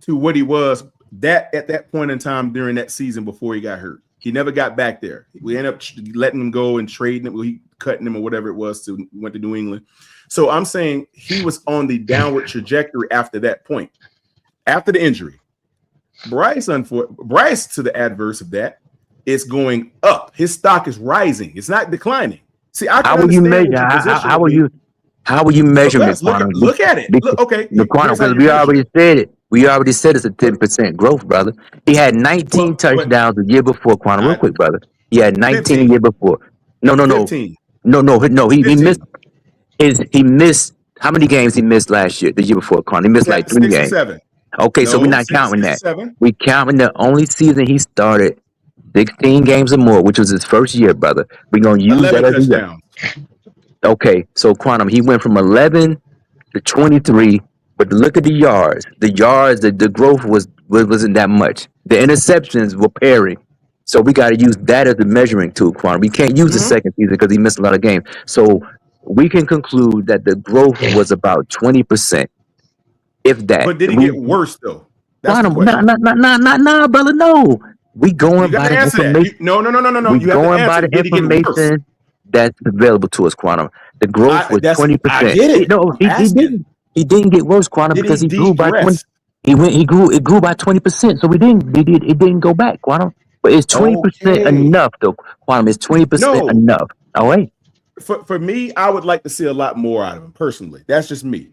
K: to what he was at that point in time during that season before he got hurt. He never got back there. We ended up letting him go and trading him. We cutting him or whatever it was. Went to New England. So I'm saying he was on the downward trajectory after that point, after the injury. Bryce, to the adverse of that, is going up. His stock is rising. It's not declining. See, how will you measure?
N: How will you measure it?
K: Look at it. Okay,
N: because we already said it. We already said it's a 10% growth, brother. He had 19 touchdowns the year before, Quantum. Real quick, brother. He had 19 the year before. No.
K: 15.
N: No. He missed. He missed how many games he missed last year? The year before, Quantum. He missed like 3 games.
K: 7.
N: Okay, so we're not counting that.
K: 7.
N: We counting the only season he started 16 games or more, which was his first year, brother. We're gonna use that as a year. Okay, so Quantum, he went from 11 to 23. But look at the yards. The growth wasn't that much. The interceptions were pairing. So we got to use that as the measuring tool, Quantum. We can't use the second season because he missed a lot of games. So we can conclude that the growth was about 20%. If that.
K: But did it get worse, though?
N: Quantum, nah, brother, no. We going by the information.
K: No.
N: We going by the information that's available to us, Quantum. The growth was 20%.
K: I get it.
N: No, he didn't. He didn't get worse, Quantum, because he grew by 20. It grew by 20%. So it didn't go back, Quantum. But it's 20% enough, though, Quantum. It's 20% enough. All right.
K: For me, I would like to see a lot more out of him personally. That's just me.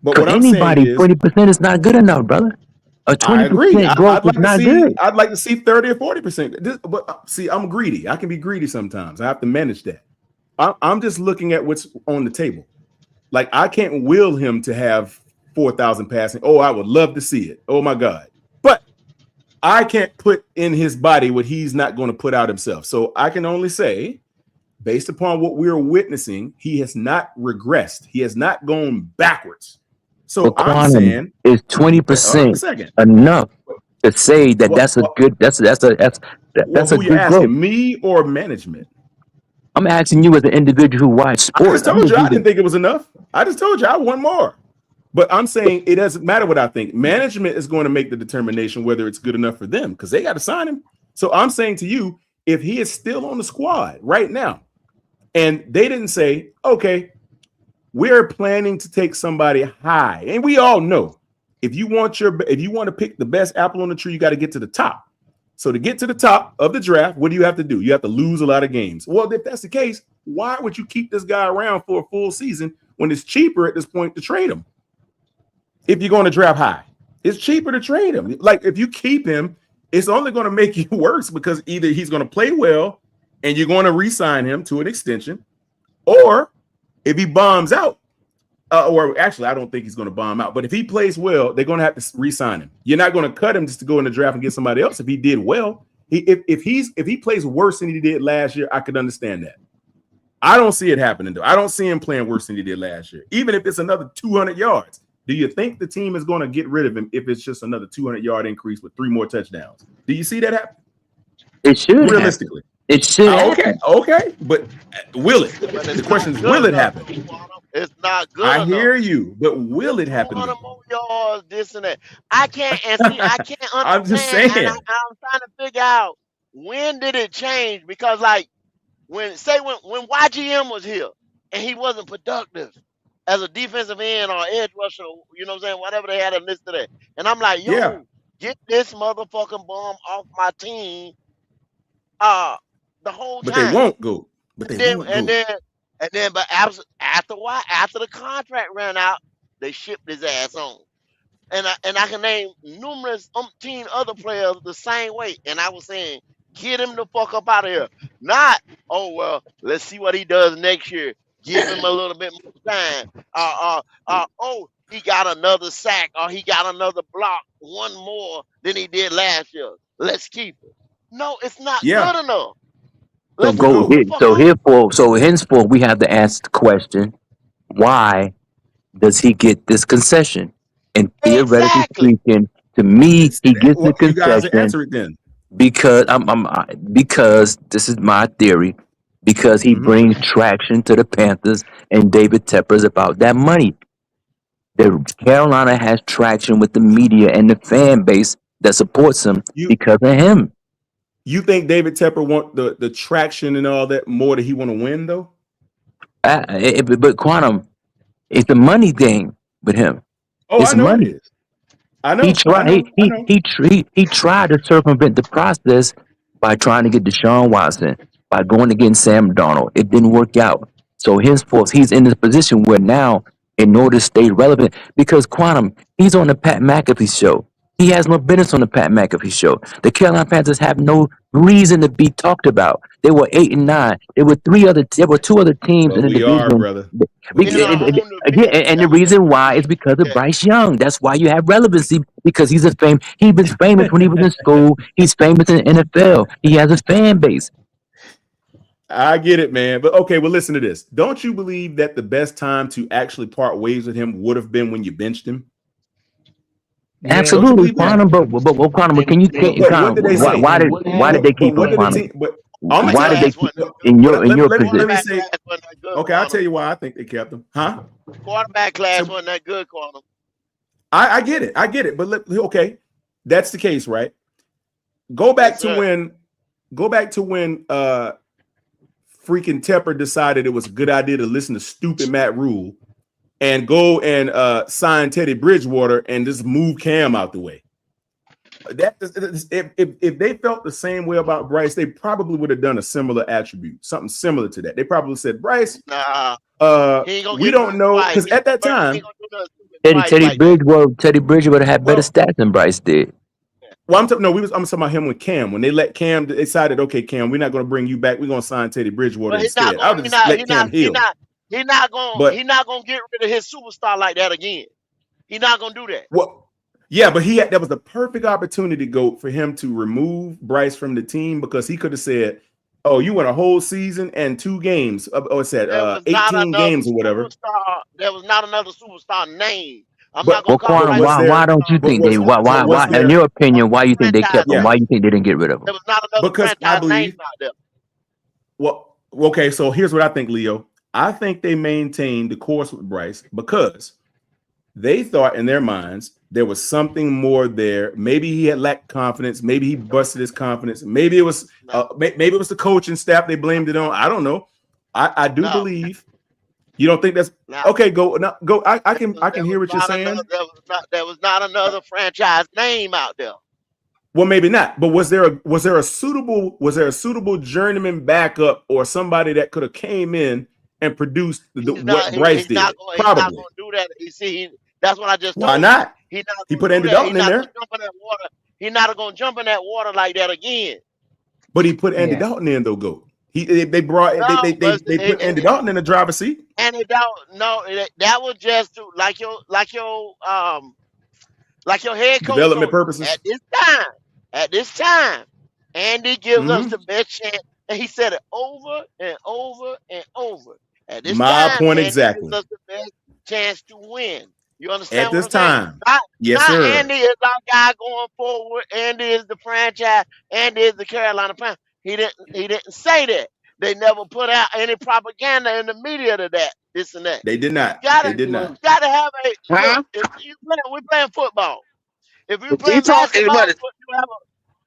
K: But what I'm
N: saying
K: is
N: 20% is not good enough, brother. A 20% growth is not good.
K: I'd like to see 30 or 40%. But see, I'm greedy. I can be greedy sometimes. I have to manage that. I'm just looking at what's on the table. Like, I can't will him to have 4,000 passing. Oh, I would love to see it. Oh my God. But I can't put in his body what he's not going to put out himself. So I can only say, based upon what we're witnessing, he has not regressed. He has not gone backwards. So I'm saying,
N: is 20% enough to say that that's a good that's a good growth?
K: Me or management?
N: I'm asking you as an individual who watch sports.
K: I just told you I didn't think it was enough. I just told you I want more. But I'm saying it doesn't matter what I think. Management is going to make the determination whether it's good enough for them because they got to sign him. So I'm saying to you, if he is still on the squad right now, and they didn't say, okay, we're planning to take somebody high, and we all know if you want to pick the best apple on the tree, you got to get to the top. So to get to the top of the draft, what do you have to do? You have to lose a lot of games. Well, if that's the case, why would you keep this guy around for a full season when it's cheaper at this point to trade him? If you're going to draft high, it's cheaper to trade him. Like if you keep him, it's only going to make you worse because either he's going to play well and you're going to re-sign him to an extension, or if he bombs out, or actually, I don't think he's going to bomb out. But if he plays well, they're going to have to re-sign him. You're not going to cut him just to go in the draft and get somebody else. If he did well, if he plays worse than he did last year, I could understand that. I don't see it happening though. I don't see him playing worse than he did last year. Even if it's another 200 yards, do you think the team is going to get rid of him if it's just another 200-yard increase with 3 more touchdowns? Do you see that happen?
N: It should
K: realistically.
N: It should.
K: Okay, but will it? The question is, will it happen?
O: It's not good.
K: I hear you, but will it happen?
O: 200 more yards, this and that. I can't understand.
K: I'm just saying.
O: And I'm trying to figure out when did it change? Because like when YGM was here and he wasn't productive as a defensive end or edge rusher, you know what I'm saying? Whatever they had him listed at. And I'm like, yo, get this motherfucking bum off my team. The whole time.
K: But they won't go. But
O: after the contract ran out, they shipped his ass on. And I can name numerous umpteen other players the same way. And I was saying, get him the fuck up out of here. Not, oh well, let's see what he does next year. Give him a little bit more time. He got another sack or he got another block, one more than he did last year. Let's keep it. No, it's not good enough.
N: So henceforth, we have to ask the question: why does he get this concession? And theoretically speaking, to me, he gets the concession. You guys
K: answer it then.
N: Because because this is my theory. Because he brings traction to the Panthers, and David Tepper's about that money. Carolina has traction with the media and the fan base that supports him because of him.
K: You think David Tepper want the traction and all that more than he want to win though?
N: But Quantum, it's a money thing with him.
K: Oh,
N: it's
K: I know
N: money.
K: It is. I know.
N: He tried to circumvent the process by trying to get Deshaun Watson, by going to get Sam Darnold. It didn't work out. So henceforth, he's in this position where now, in order to stay relevant, because Quantum, he's on the Pat McAfee show. He has no business on the Pat McAfee show. The Carolina Panthers have no reason to be talked about. They were 8-9. There were 2 other teams in the division.
K: Brother.
N: And the reason why is because of Bryce Young. That's why you have relevancy, because he's he was famous when he was in school. He's famous in the NFL. He has a fan base.
K: I get it, man. But okay, well, listen to this. Don't you believe that the best time to actually part ways with him would have been when you benched him?
N: Absolutely, Quantum. But can you why did they keep him? Why did they keep him in your position?
K: Okay, I'll tell you why I think they kept him. Huh?
O: Quarterback class wasn't that good, Quantum.
K: I get it. But okay, that's the case, right? Go back to when freaking Tepper decided it was a good idea to listen to stupid Matt Rule and go and sign Teddy Bridgewater and just move Cam out the way. If they felt the same way about Bryce, they probably would have done a similar attribute, something similar to that. They probably said, Bryce, we don't know, because at that time,
N: Teddy Bridgewater had better stats than Bryce did.
K: Well, I'm talking about him with Cam. When they let Cam decided, okay, Cam, we're not going to bring you back. We're going to sign Teddy Bridgewater instead. I'll just let Cam heal.
O: He's not going to get rid of his superstar like that again. He's not going to do that.
K: Well, yeah, but that was the perfect opportunity for him to remove Bryce from the team, because he could have said, oh, you went a whole season and 2 games. Or said 18 games or whatever.
O: There was not another superstar name.
N: Why don't you think they? Why? In your opinion, why you think they kept him? Why you think they didn't get rid of him?
O: There was not another
K: because I believe. Well, okay. So here's what I think, Leo. I think they maintained the course with Bryce because They thought in their minds there was something more there. Maybe he had lacked confidence. Maybe he busted his confidence. Maybe it was maybe it was the coaching staff they blamed it on. I don't know. I do believe. You don't think that's okay? Go. I can hear what you're saying.
O: There was not another franchise name out there.
K: Well, maybe not. But was there a suitable journeyman backup or somebody that could have came in and produced what Bryce did? Probably.
O: He's not going to do that. You see, that's what I just told you.
K: Why not?
O: He
K: put Andy Dalton in there.
O: He's not going to jump in that water like that again.
K: But he put Andy Dalton in though. They put Andy Dalton in the driver's seat.
O: Andy Dalton, no, that was just to like your head coach.
K: Development purposes.
O: At this time, Andy gives us the best chance, and he said it over and over and over. At this time,
K: point
O: Andy
K: exactly.
O: gives us the best chance to win. You understand?
K: At this time, yes, sir.
O: Andy is our guy going forward. Andy is the franchise. Andy is the Carolina Panthers. He didn't say that. They never put out any propaganda in the media to that, this and that.
K: They did not. They did not.
O: You gotta have we're playing football. If you play basketball, you have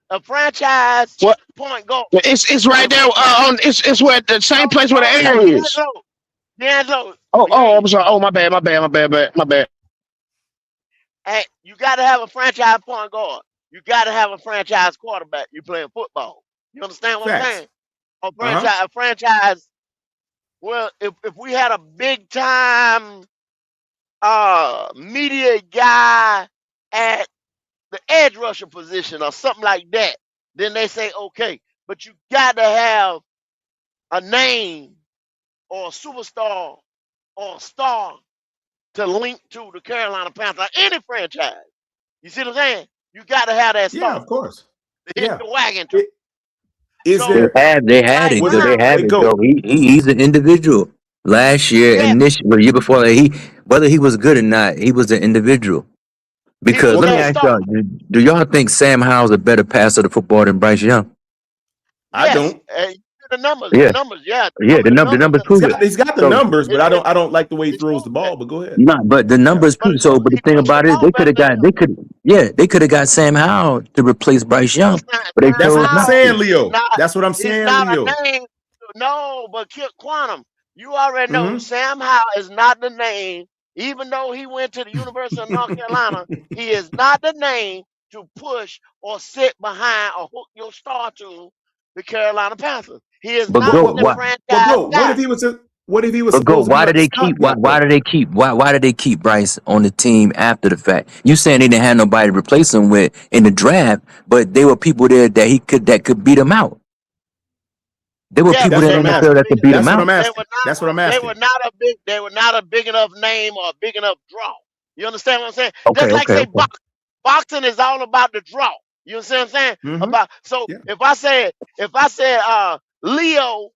O: a franchise point guard.
P: It's right there. It's where the same place where the air is.
O: D'Angelo.
P: I'm sorry. Oh, my bad.
O: Hey, you got to have a franchise point guard. You got to have a franchise quarterback. You playing football. You understand what I'm saying? A franchise. Well, if we had a big time media guy at the edge rusher position or something like that, then they say okay. But you got to have a name or a superstar or a star to link to the Carolina Panthers, any franchise. You see what I'm saying? You got to have that star.
K: Yeah, of course.
O: To hit the wagon.
N: They had it though. He's an individual. Last year and this year, the year before, whether he was good or not, he was an individual. Because let me ask y'all, do y'all think Sam Howell's a better passer of the football than Bryce Young?
K: I don't.
O: The numbers,
N: Yeah.
O: the numbers.
N: The numbers prove it.
K: He's got the numbers, but I don't like the way he throws the ball. But go ahead.
N: No, but the numbers prove so. But the thing about it, they could have got Sam Howell to replace Bryce Young, but they
K: That's
N: chose
K: what I'm
N: not
K: saying,
N: to.
K: Leo. That's what I'm saying, Leo.
O: No, but Quantum, you already know Sam Howell is not the name. Even though he went to the University of North Carolina, he is not the name to push or sit behind or hook your star to the Carolina Panthers. He is not the franchise guy.
K: What if he was? What if he was?
N: But go. Why did they keep Bryce on the team after the fact? You saying they didn't have nobody to replace him with in the draft, but there were people there that could beat him out. There were people in the NFL that could beat him out.
K: That's what I'm asking.
O: They were not a big enough name or a big enough draw. You understand what I'm saying? Just like say boxing is all about the draw. You understand what I'm saying? If I said Leo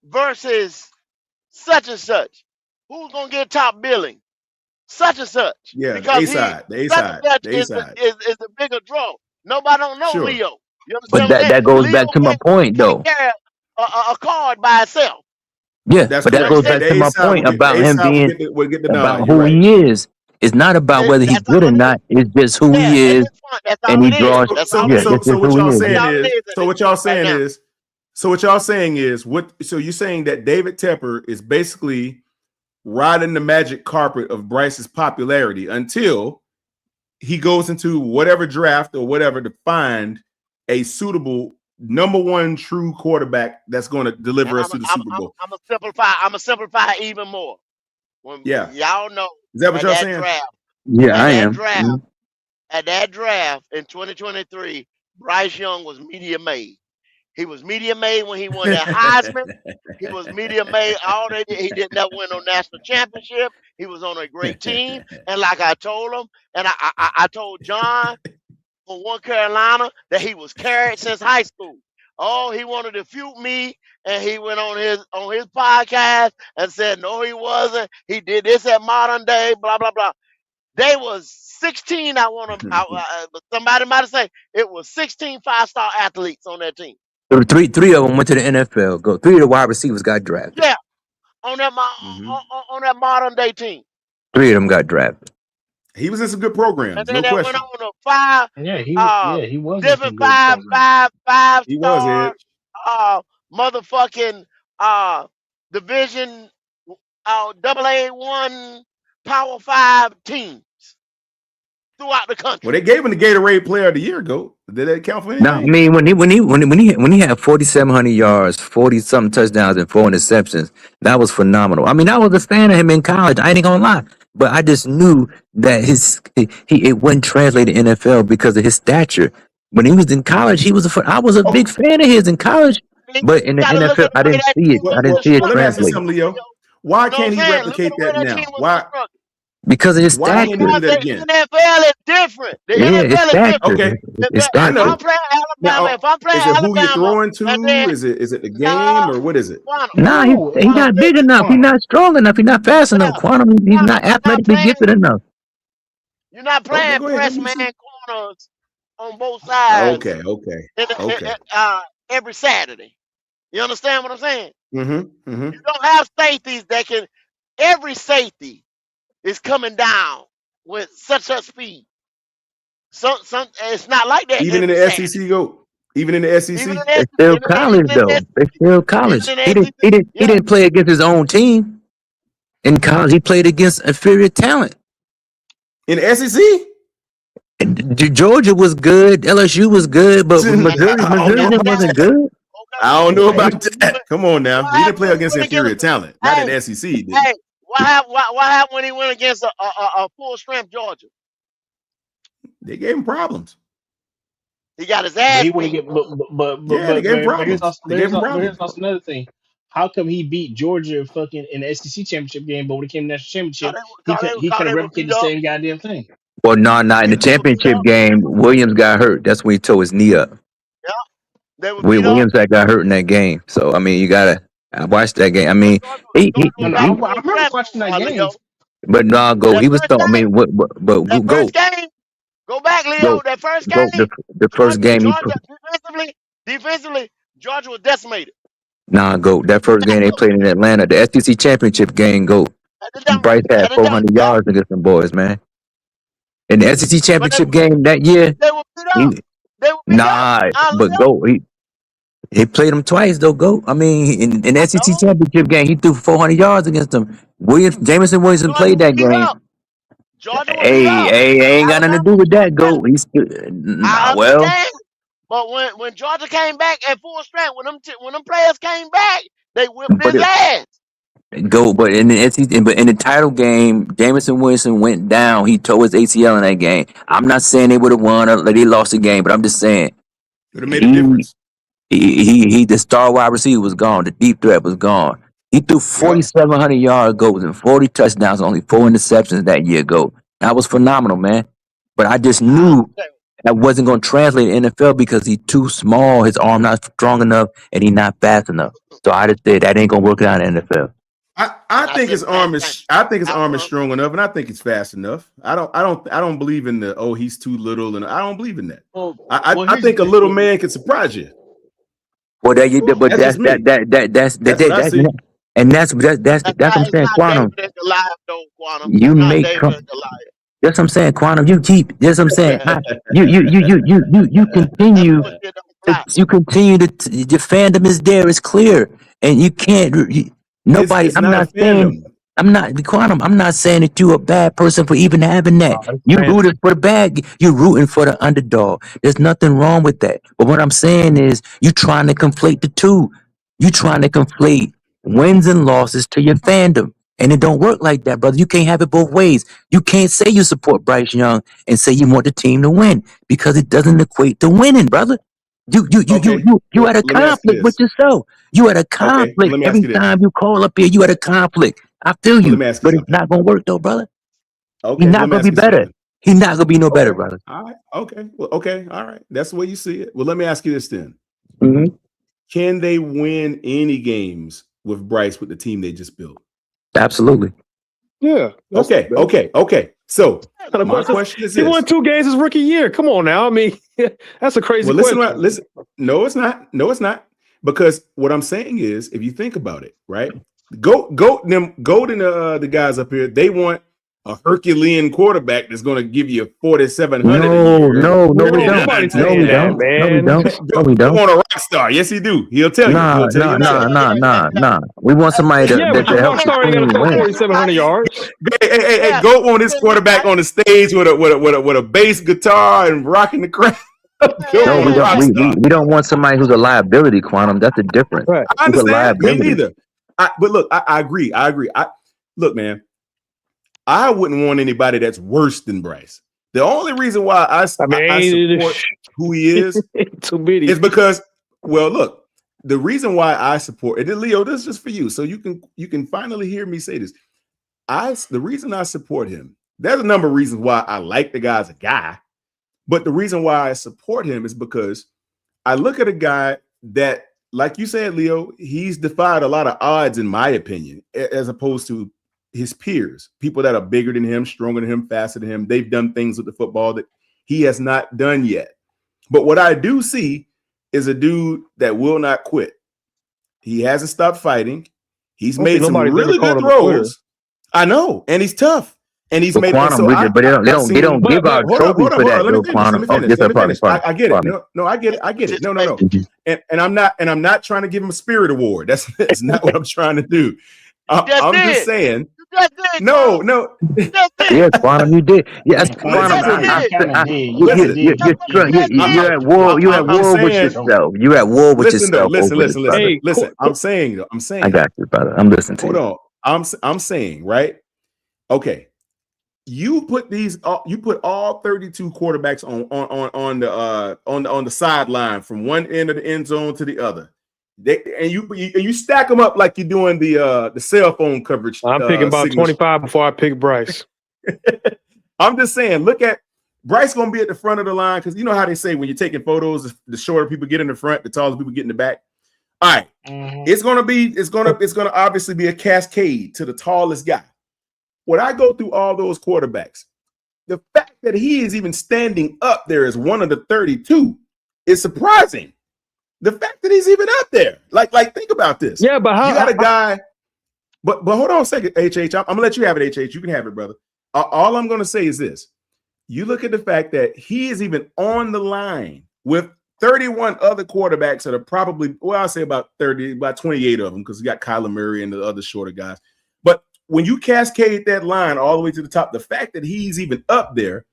O: versus such and such, who's gonna get top billing? Such and such.
K: Yeah,
O: because
K: the A side
O: is the bigger draw. Nobody don't know Leo. You
N: But
O: understand
N: that goes back to my point, though.
O: A card by itself.
N: Yeah, but that goes back to my point about him being about who he is. It's not about whether he's good or not. It's just who he is, and he draws.
K: So what y'all saying is, so you're saying that David Tepper is basically riding the magic carpet of Bryce's popularity until he goes into whatever draft or whatever to find a suitable number one true quarterback that's going to deliver us to the Super Bowl.
O: I'm gonna simplify even more. Y'all know.
K: Is that what y'all saying?
N: I am.
O: At that draft in 2023, Bryce Young was media made. He was media made when he won that Heisman. He was media made. He didn't ever win no national championship. He was on a great team, and like I told him, and I told John from One Carolina that he was carried since high school. Oh, he wanted to feud me, and he went on his podcast and said no, he wasn't. He did this at Modern Day, blah blah blah. They was 16. Somebody might have said it was 16 5-star athletes on that team.
N: Three of them went to the NFL. 3 of the wide receivers got drafted.
O: Yeah, on that Modern Day team.
N: 3 of them got drafted.
K: He was in some good programs,
O: And then
K: no
O: that went
K: question.
O: on to five
Q: He was in
O: different
Q: some good programs.
O: five
K: He was
O: star
K: Edge.
O: motherfucking division AA1 Power 5 teams throughout the country.
K: Well, they gave him the Gatorade Player of the Year. Go. Did that count for anything?
N: No, I mean when he had 4,700 yards, 40 something touchdowns, and 4 interceptions, that was phenomenal. I mean, I was a fan of him in college. I ain't gonna lie, but I just knew that it wouldn't translate to NFL because of his stature. When he was in college, I was a big fan of his in college, but in the NFL, I didn't see it. I didn't see it
K: Well, let me ask you
N: translate
K: something, Leo. Why can't he replicate that now? Why?
N: because of his
K: Why can't he
N: stature.
K: do that again?
O: The NFL is different. The
N: Yeah,
O: NFL
N: his
O: is
N: stature.
O: different.
K: Okay,
N: His
K: I
O: If
K: know.
O: I'm playing Alabama, if I'm playing
K: Is it who you're
O: Alabama,
K: throwing to?
O: and then
K: Is it the game or what is it?
N: Nah, he not big enough. He's not strong enough. He's not fast enough. Quantum, he's not athletically gifted enough.
O: you're not playing
K: go ahead,
O: press
K: let me see.
O: man corners on both sides
K: Okay.
O: every Saturday. You understand what I'm saying?
K: Mm-hmm.
O: You don't have safeties that can. Every safety is coming down with such speed. Some it's not like that.
K: Even in
O: every
K: the
O: Saturday.
K: SEC, go. Even in the SEC.
N: It's still college though. It's still college. He didn't play against his own team. In college, he played against inferior talent.
K: In the SEC?
N: Georgia was good. LSU was good, but Missouri wasn't good.
K: I don't know about that. Come on now. He didn't play against inferior talent. Not in the SEC. Did he?
O: Hey, what happened when he went against a full strength Georgia?
K: They gave him problems.
O: He got his ass
Q: He
O: beat.
Q: wouldn't get,
K: They gave him
Q: but here's
K: problems.
Q: also,
K: They gave him
Q: but
K: problems.
Q: here's also another thing. How come he beat Georgia fucking in the SEC championship game, but when it came to national championship, he could have replicated the same goddamn thing?
N: Well, no, not in the championship game. Williams got hurt. That's when he tore his knee up. Williams that got hurt in that game. So I mean, you gotta. I watched that game. I mean,
Q: I remember watching that game.
N: but no, go. He was. I mean, but go.
O: First game, go back, Leo.
N: Go.
O: That first
N: Go.
O: game,
N: The first game.
O: Georgia defensively, Georgia was decimated.
N: Nah, go. That first game they played in Atlanta, the SEC championship game. Go. Bryce had 400 yards against them boys, man. In the SEC championship game that year,
O: They were beat up.
N: nah, but go. He played them twice though. Go. I mean, in the SEC championship game, he threw 400 yards against them. Jameson Williamson played that game. Hey, ain't got nothing to do with that. Go. He's well.
O: But when Georgia came back at full strength, when them players came back, they whipped his ass.
N: Go, but in the SEC, but in the title game, Jameson Williamson went down. He tore his ACL in that game. I'm not saying they would have won or they lost the game, but I'm just saying
K: it would have made a difference.
N: He the star wide receiver was gone. The deep threat was gone. He threw 4,700 yard goals and 40 touchdowns, only 4 interceptions that year ago. That was phenomenal, man. But I just knew that wasn't going to translate to NFL because he's too small. His arm not strong enough, and he's not fast enough. So I just said that ain't going to work out in the NFL.
K: I think his arm is strong enough, and I think he's fast enough. I don't believe in the he's too little, and I don't believe in that. I think a little man can surprise you.
N: Well, that's what I'm saying, Quantum. You make that's what I'm saying, Quantum. You keep. That's what I'm saying. You continue. You continue to your fandom is there. It's clear, and you can't. Nobody.
K: It's not saying.
N: I'm not Quantum. I'm not saying that you're a bad person for even having that. You rooting for the bad. You're rooting for the underdog. There's nothing wrong with that. But what I'm saying is, you're trying to conflate the two. You're trying to conflate wins and losses to your fandom, and it don't work like that, brother. You can't have it both ways. You can't say you support Bryce Young and say you want the team to win because it doesn't equate to winning, brother. You had a conflict with yourself. You had a conflict every time you call up here. You had a conflict. I feel you, but it's not gonna work though, brother.
K: Okay,
N: he's not gonna be better. He's not gonna be no better, brother.
K: All right. Okay. Well, okay. All right. That's the way you see it. Well, let me ask you this then.
N: Mm-hmm.
K: Can they win any games with Bryce with the team they just built?
N: Absolutely.
T: Yeah.
K: Okay. So my question is this.
T: He won 2 games his rookie year. Come on now. I mean, that's a crazy question.
K: Listen. No, it's not. Because what I'm saying is, if you think about it, right? Go to the guys up here. They want a Herculean quarterback that's going to give you 4,700 a
N: No,
K: year.
N: no, we don't.
T: Nobody's
N: No,
T: saying
N: we
T: that,
N: don't. No, we
T: man.
N: don't. No, we
K: You
N: don't.
K: want a rock star? Yes, he do. He'll tell you.
N: Nah,
K: He'll tell you
N: nah. We want somebody
T: Yeah, but
N: to
T: your
N: help
T: rock
N: the
T: star ain't got to
N: team
T: throw
N: win.
T: 4,700 yards.
K: Hey, go on this quarterback on the stage with a bass guitar and rocking the crowd.
N: No, we don't. We don't want somebody who's a liability, Quantum. That's the difference.
T: Right.
K: I
N: Who's a
K: understand. Me
N: liability.
K: neither. But look, I agree. Look, man, I wouldn't want anybody that's worse than Bryce. The only reason why I support who he is is because, well, look, the reason why I support it, Leo, this is just for you, so you can finally hear me say this. The reason I support him, there's a number of reasons why I like the guy as a guy, but the reason why I support him is because I look at a guy that, like you said, Leo, he's defied a lot of odds, in my opinion, as opposed to his peers, people that are bigger than him, stronger than him, faster than him. They've done things with the football that he has not done yet. But what I do see is a dude that will not quit. He hasn't stopped fighting. He's made some really good throws. I know, and he's tough. And he's made
N: Quantum, but they don't give out trophies for that, though, Quantum.
K: Let me finish. I get it. No, I get it. No. And I'm not trying to give him a spirit award. That's not what I'm trying to do. I'm just saying. No.
N: Yes, Quantum, you did. Yes, Quantum. You're at war. You're at war with yourself. You're at war with yourself.
K: Listen. I'm saying.
N: I got you, brother. I'm listening to you.
K: Hold on. I'm saying, right? Okay. You put all 32 quarterbacks on the sideline from one end of the end zone to the other. You stack them up like you're doing the cell phone coverage.
T: I'm picking about 25 before I pick Bryce.
K: I'm just saying, look at Bryce gonna be at the front of the line, because you know how they say when you're taking photos, the shorter people get in the front, the taller people get in the back. All right, it's gonna obviously be a cascade to the tallest guy. When I go through all those quarterbacks, the fact that he is even standing up there as one of the 32 is surprising. The fact that he's even up there, like think about this.
T: Yeah, but how
K: you got a guy? But hold on a second, HH. I'm gonna let you have it, HH. You can have it, brother. All I'm gonna say is this: you look at the fact that he is even on the line with 31 other quarterbacks that are probably, well, I'll say about 28 of them, because you got Kyler Murray and the other shorter guys. But when you cascade that line all the way to the top, the fact that he's even up there,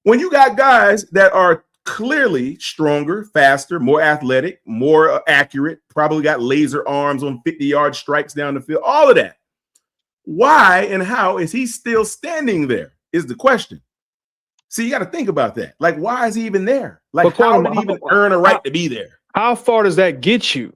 K: when you got guys that are clearly stronger, faster, more athletic, more accurate, probably got laser arms on 50-yard strikes down the field, all of that. Why and how is he still standing there is the question. See, you got to think about that. Like, why is he even there? Like, how did he even earn a right to be there?
T: How far does that get you?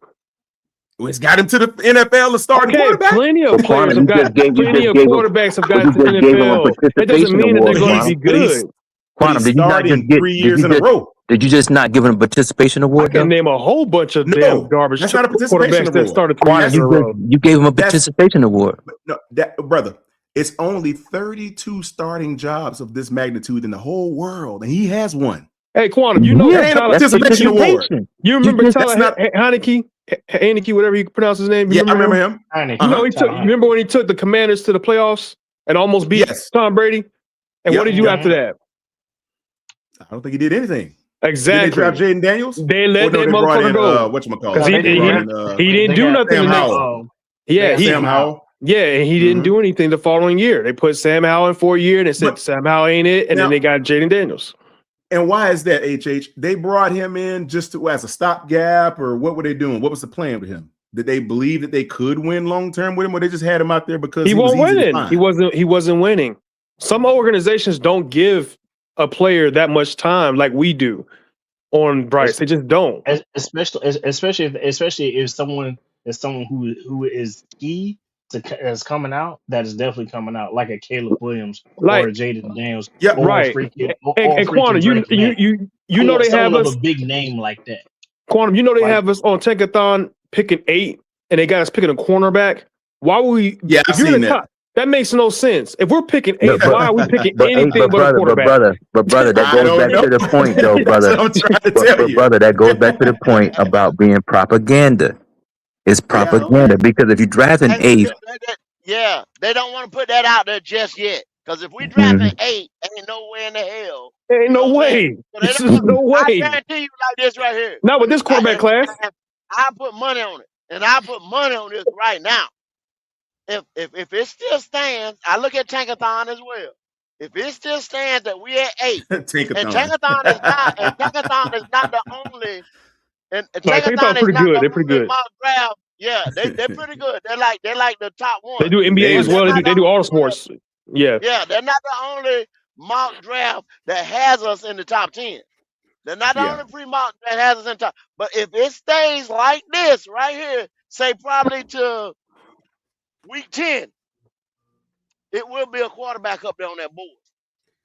K: Well, it's got him to the NFL to start quarterback.
T: Plenty of players have got plenty of quarterbacks have got to the NFL. That doesn't mean that they're going to be good.
N: Quantum, did you not just get
K: 3 years in a row?
N: Did you just not give him a participation award?
T: I can name a whole bunch of damn garbage
K: that's not a participation
T: quarterbacks that
K: award.
T: started 3 years in a row.
N: You gave him a participation award.
K: No, brother, it's only 32 starting jobs of this magnitude in the whole world, and he has one.
T: Hey, Quantum, you know
K: that ain't a participation award.
T: You remember Tyler Heineke, whatever you pronounce his name?
K: Yeah, I remember him.
T: You know, you remember when he took the Commanders to the playoffs and almost beat Tom Brady? And what did you do after that?
K: I don't think he did anything.
T: Exactly.
K: Did they draft Jaden Daniels?
T: They let that motherfucker go.
K: Whatchamacallit?
T: He didn't do nothing.
K: Sam Howell.
T: Sam Howell. Yeah, and he didn't do anything the following year. They put Sam Howell in for a year, and they said Sam Howell ain't it, and then they got Jaden Daniels.
K: And why is that, HH? They brought him in just as a stopgap, or what were they doing? What was the plan with him? Did they believe that they could win long term with him, or they just had him out there because
T: he wasn't winning? He wasn't winning. Some organizations don't give a player that much time like we do on Bryce. They just don't.
Q: Especially if someone who is key is coming out, that is definitely coming out, like a Caleb Williams or a Jaden Daniels.
T: Yeah, right. And Quantum, you know they have us
Q: a big name like that.
T: Quantum, you know they have us on Tankathon picking 8, and they got us picking a cornerback. Why would we?
K: Yeah, I've seen that.
T: That makes no sense. If we're picking 8, why are we picking anything but a quarterback?
N: But brother, that goes back to the point, though, brother. Brother, that goes back to the point about being propaganda. It's propaganda because if you draft an 8,
O: they don't want to put that out there just yet. Because if we drafting 8, ain't no way in the hell.
T: Ain't no way.
O: So they
T: This
O: don't-
T: is no
O: I
T: way.
O: guarantee you like this right here.
T: Not with this quarterback class.
O: I put money on it, and I put money on this right now. If it still stands, I look at Tankathon as well. If it still stands that we at 8, and Tankathon is not the only, and
T: Like,
O: Tankathon
T: Tankathon's
O: is
T: pretty
O: not
T: good.
O: the
T: They're pretty
O: only
T: good.
O: mock draft. Yeah, they're pretty good. They're like the top one.
T: They do NBA as well. They do all the sports. Yeah.
O: Yeah, they're not the only mock draft that has us in the top 10. They're not the
K: Yeah.
O: only pre-mock that has us in top. But if it stays like this right here, say probably to week 10, it will be a quarterback up there on that board.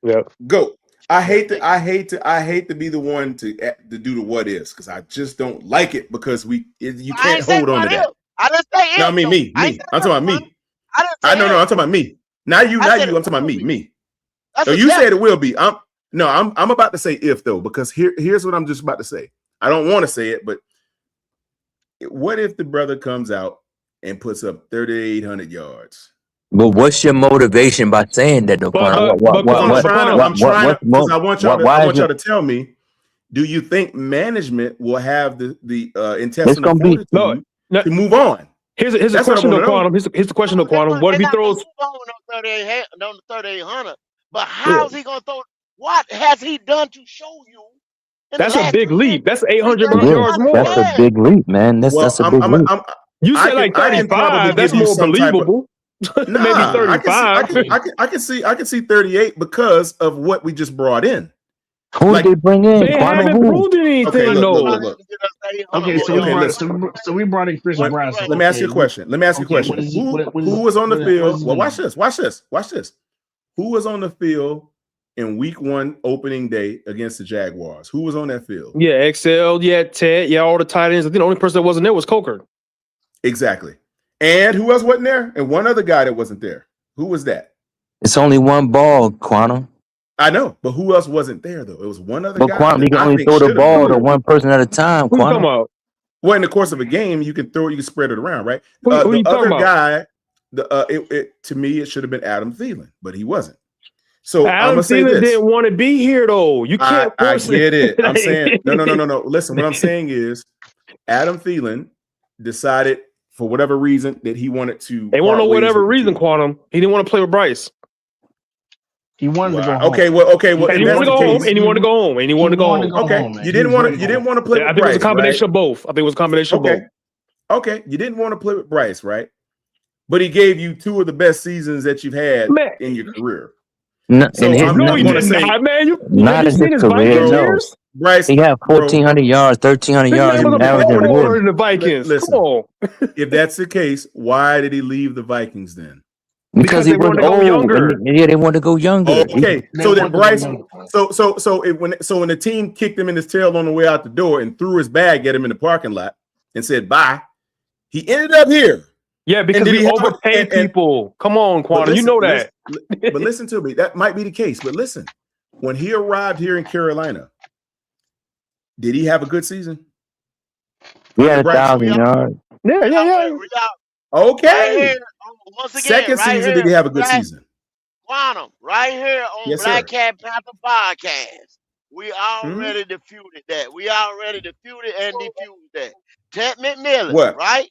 T: Yeah.
K: Go. I hate to be the one to do the what ifs because I just don't like it because you
O: I
K: can't
O: ain't say
K: hold on to
O: what
K: that.
O: if. I didn't say
K: No, I
O: if,
K: mean
O: though.
K: me.
O: I ain't say
K: I'm talking about me.
O: I didn't say
K: I know.
O: if.
K: I'm talking about me. Not you.
O: I
K: Not
O: said
K: you.
O: it
K: I'm talking about
O: will
K: me.
O: be.
K: Me.
O: That's
K: So
O: a
K: you said
O: definite.
K: it will be. I'm about to say if though because here's what I'm just about to say. I don't want to say it, but what if the brother comes out and puts up 3,800 yards?
N: But what's your motivation by saying that, though, Quantum?
K: I'm trying to because I want y'all
N: to
K: to tell me. Do you think management will have the
N: It's
K: intestinal
N: gonna be
K: fortitude to move on?
T: Here's the
K: That's what I
T: question,
K: wanna
T: though,
K: know.
T: Quantum. Here's the question, though, Quantum. What if he throws?
O: On 3,800. But how's he gonna throw? What has he done to show you?
T: That's a big leap. That's 800
N: Yeah,
T: yards more.
N: that's a big leap, man. That's a big leap.
T: You
K: I
T: said like
K: can probably
T: 35. That's
K: give you
T: more
K: some type of-
T: believable. Maybe
K: Nah,
T: 35.
K: I can see 38 because of what we just brought in.
N: Who did they bring in?
T: They
N: Quantum
T: haven't
N: who?
T: proved anything,
K: Okay, look.
Q: Okay, so
K: Okay,
Q: we brought,
K: listen.
Q: so we brought in Chris Brown. So,
K: Let me ask you a
Q: okay,
K: question. Let me ask you a
Q: okay,
K: question.
Q: what is he-
K: Who
Q: what is-
K: was on the
Q: what is
K: field?
Q: he
K: Well,
Q: doing?
K: watch this. Who was on the field in week 1 opening day against the Jaguars? Who was on that field?
T: Yeah, XL, yeah, Ted, yeah, all the tight ends. I think the only person that wasn't there was Coker.
K: Exactly. And who else wasn't there? And one other guy that wasn't there. Who was that?
N: It's only one ball, Quantum.
K: I know, but who else wasn't there though? It was one other
N: But
K: guy.
N: Quantum, you
K: that
N: can
K: I
N: only
K: think
N: throw the
K: should've
N: ball
K: been
N: to
K: there.
N: one person at a time,
T: Who you talking
N: Quantum.
T: about?
K: Well, in the course of a game, you can spread it around, right?
T: Who
K: The
T: you talking
K: other
T: about?
K: guy, to me, it should have been Adam Thielen, but he wasn't. So I'm
T: Adam
K: gonna say
T: Thielen
K: this.
T: didn't want to be here, though. You can't
K: I
T: force
K: get it. I'm
T: Like-
K: saying no. Listen, what I'm saying is Adam Thielen decided for whatever reason that he wanted to.
T: They want to know
K: part ways
T: whatever
K: with the
T: reason,
K: team.
T: Quantum. He didn't want to play with Bryce.
Q: He wanted to go home.
K: Okay, well,
T: And
K: if
T: he wanted
K: that's
T: to
K: the
T: go home.
K: case,
T: And he wanted to go home. And he wanted to go home.
K: okay,
Q: home, man.
K: you
Q: He
K: didn't
Q: was
K: want
Q: ready
K: to.
Q: to
K: You
Q: go
K: didn't want to play
T: I
K: with
T: think it was
K: Bryce,
T: a combination
K: right?
T: of both. I think it was a combination of both.
K: Okay, you didn't want to play with Bryce, right? But he gave you 2 of the best seasons that you've had
T: Man.
K: in your career.
N: No,
K: So
N: in his,
K: I'm
T: No,
K: not
T: he
K: going to
T: did
K: say
T: not, man.
N: not
T: Have you
N: in
T: seen
N: his
T: his
N: career,
T: Vikings
N: no.
T: years?
K: Bryce.
N: He had
K: bro,
N: 1,400 yards, 1,300
T: This
N: yards.
T: man
N: He
T: was a
N: averaging
T: Pro Bowler
N: more.
T: in the Vikings.
K: Listen.
T: Come on.
K: if that's the case, why did he leave the Vikings then?
N: Because he
T: they
N: was
T: wanted to go
N: old.
T: younger.
N: Yeah, they wanted to go younger.
K: Okay,
Q: They
K: so then
Q: want to go
K: Bryce,
Q: younger.
K: when the team kicked him in his tail on the way out the door and threw his bag at him in the parking lot and said bye, he ended up here.
T: Yeah, because
K: did
T: we
K: he have-
T: overpay
K: and-
T: people. Come on, Quantum. You know that.
K: But listen to me. That might be the case. But listen, when he arrived here in Carolina, did he have a good season?
N: He had
K: Bryce,
N: 1,000 yards.
T: Yeah.
K: Okay.
O: Once again,
K: Second
O: right
K: season,
O: here,
K: did he have a good
O: Black
K: season?
O: Quantum, right here on
K: Yes,
O: Black
K: sir.
O: Cat Panther Podcast. We already defeated that. We already defeated and defused that. Ted McMillan,
K: What?
O: right?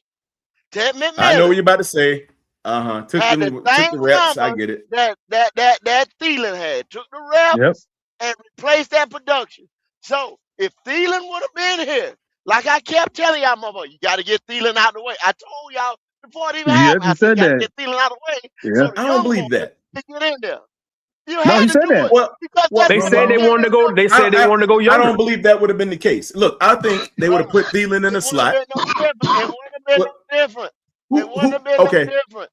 O: Ted McMillan.
K: I know what you're about to say. Took
O: had
K: the
O: the same
K: reps. I
O: numbers
K: get it.
O: that Thielen had. Took the reps
T: Yep.
O: and replaced that production. So if Thielen would have been here, like I kept telling y'all, motherfucker, you got to get Thielen out of the way. I told y'all before it even happened. I said, you got to get Thielen out of the way.
T: Yeah.
O: So the
K: I don't
O: young
K: believe
O: boys
K: that.
O: can get in there. You
T: No,
O: had
T: he
O: to
T: said
O: do
T: that.
O: it.
K: Well,
O: Because
T: They said they wanted to go. They said they wanted to go
K: I
T: younger.
K: don't believe that would have been the case. Look, I think they would have put Thielen in the slot.
O: It wouldn't have been no different. It wouldn't have been
K: okay.
O: no different.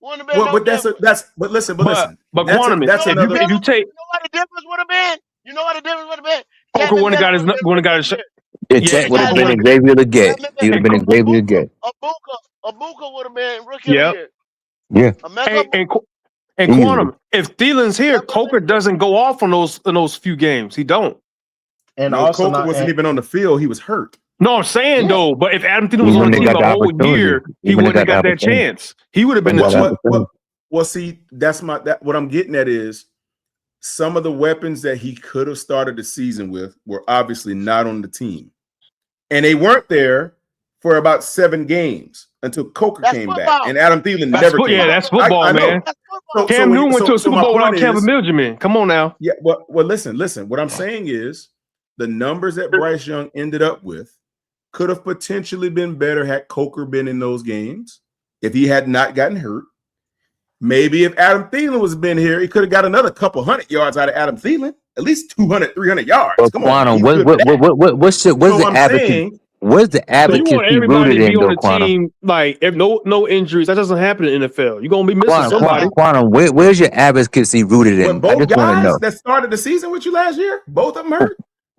O: Wouldn't have been
K: Well,
O: no
K: but
O: different.
K: but listen,
T: But
K: That's
T: Quantum,
K: that's
T: if
K: another.
T: you take
O: You know what the difference would have been? You know what the difference would have been?
T: Coker
O: Kevin
T: wouldn't have got his
O: Miller
T: wouldn't have got his shot.
N: Yeah,
T: Yeah,
N: Chet would have
T: Coker
N: been
T: would've-
N: in Xavier Leggett. He would have been in Xavier Leggett.
O: Abuka would have been rookie of
T: Yep.
O: the year.
N: Yeah.
T: And
N: Easily.
T: Quantum, if Thielen's here, Coker doesn't go off on those few games. He don't.
Q: And
K: No,
Q: also
K: Coker wasn't even on the field. He was hurt.
T: No, I'm saying though, but if Adam Thielen was
N: He
T: on the
N: wouldn't
T: team
N: have
T: the
N: got the
T: whole
N: opportunity.
T: year,
N: He
T: he
N: wouldn't
T: wouldn't have
N: have
T: got
N: got the
T: that
N: opportunity.
T: chance. He would have been
N: Wouldn't
T: the
N: have got
T: two.
N: the opportunity.
K: Well, see, what I'm getting at is some of the weapons that he could have started the season with were obviously not on the team. And they weren't there for about 7 games until Coker came back. And Adam Thielen never came back.
T: Yeah, that's football,
K: I know.
T: man. Cam Newton went to a Super
K: my
T: Bowl without
K: point
T: Kelvin
K: is-
T: Benjamin. Come on now.
K: Yeah, well, listen. What I'm saying is the numbers that Bryce Young ended up with could have potentially been better had Coker been in those games if he had not gotten hurt. Maybe if Adam Thielen was been here, he could have got another couple 100 yards out of Adam Thielen, at least 200, 300 yards.
N: But
K: Come
N: Quantum,
K: on,
N: what's the advocate? Where's the
T: So you
N: advocacy
T: want everybody
N: rooted
T: to
N: in,
T: be on
N: though,
T: the
N: Quantum?
T: team, like if no injuries. That doesn't happen in the NFL. You're gonna be missing somebody.
N: Quantum, where's your advocacy rooted in? I
K: both
N: just want to
K: guys
N: know.
K: that started the season with you last year, both of them hurt.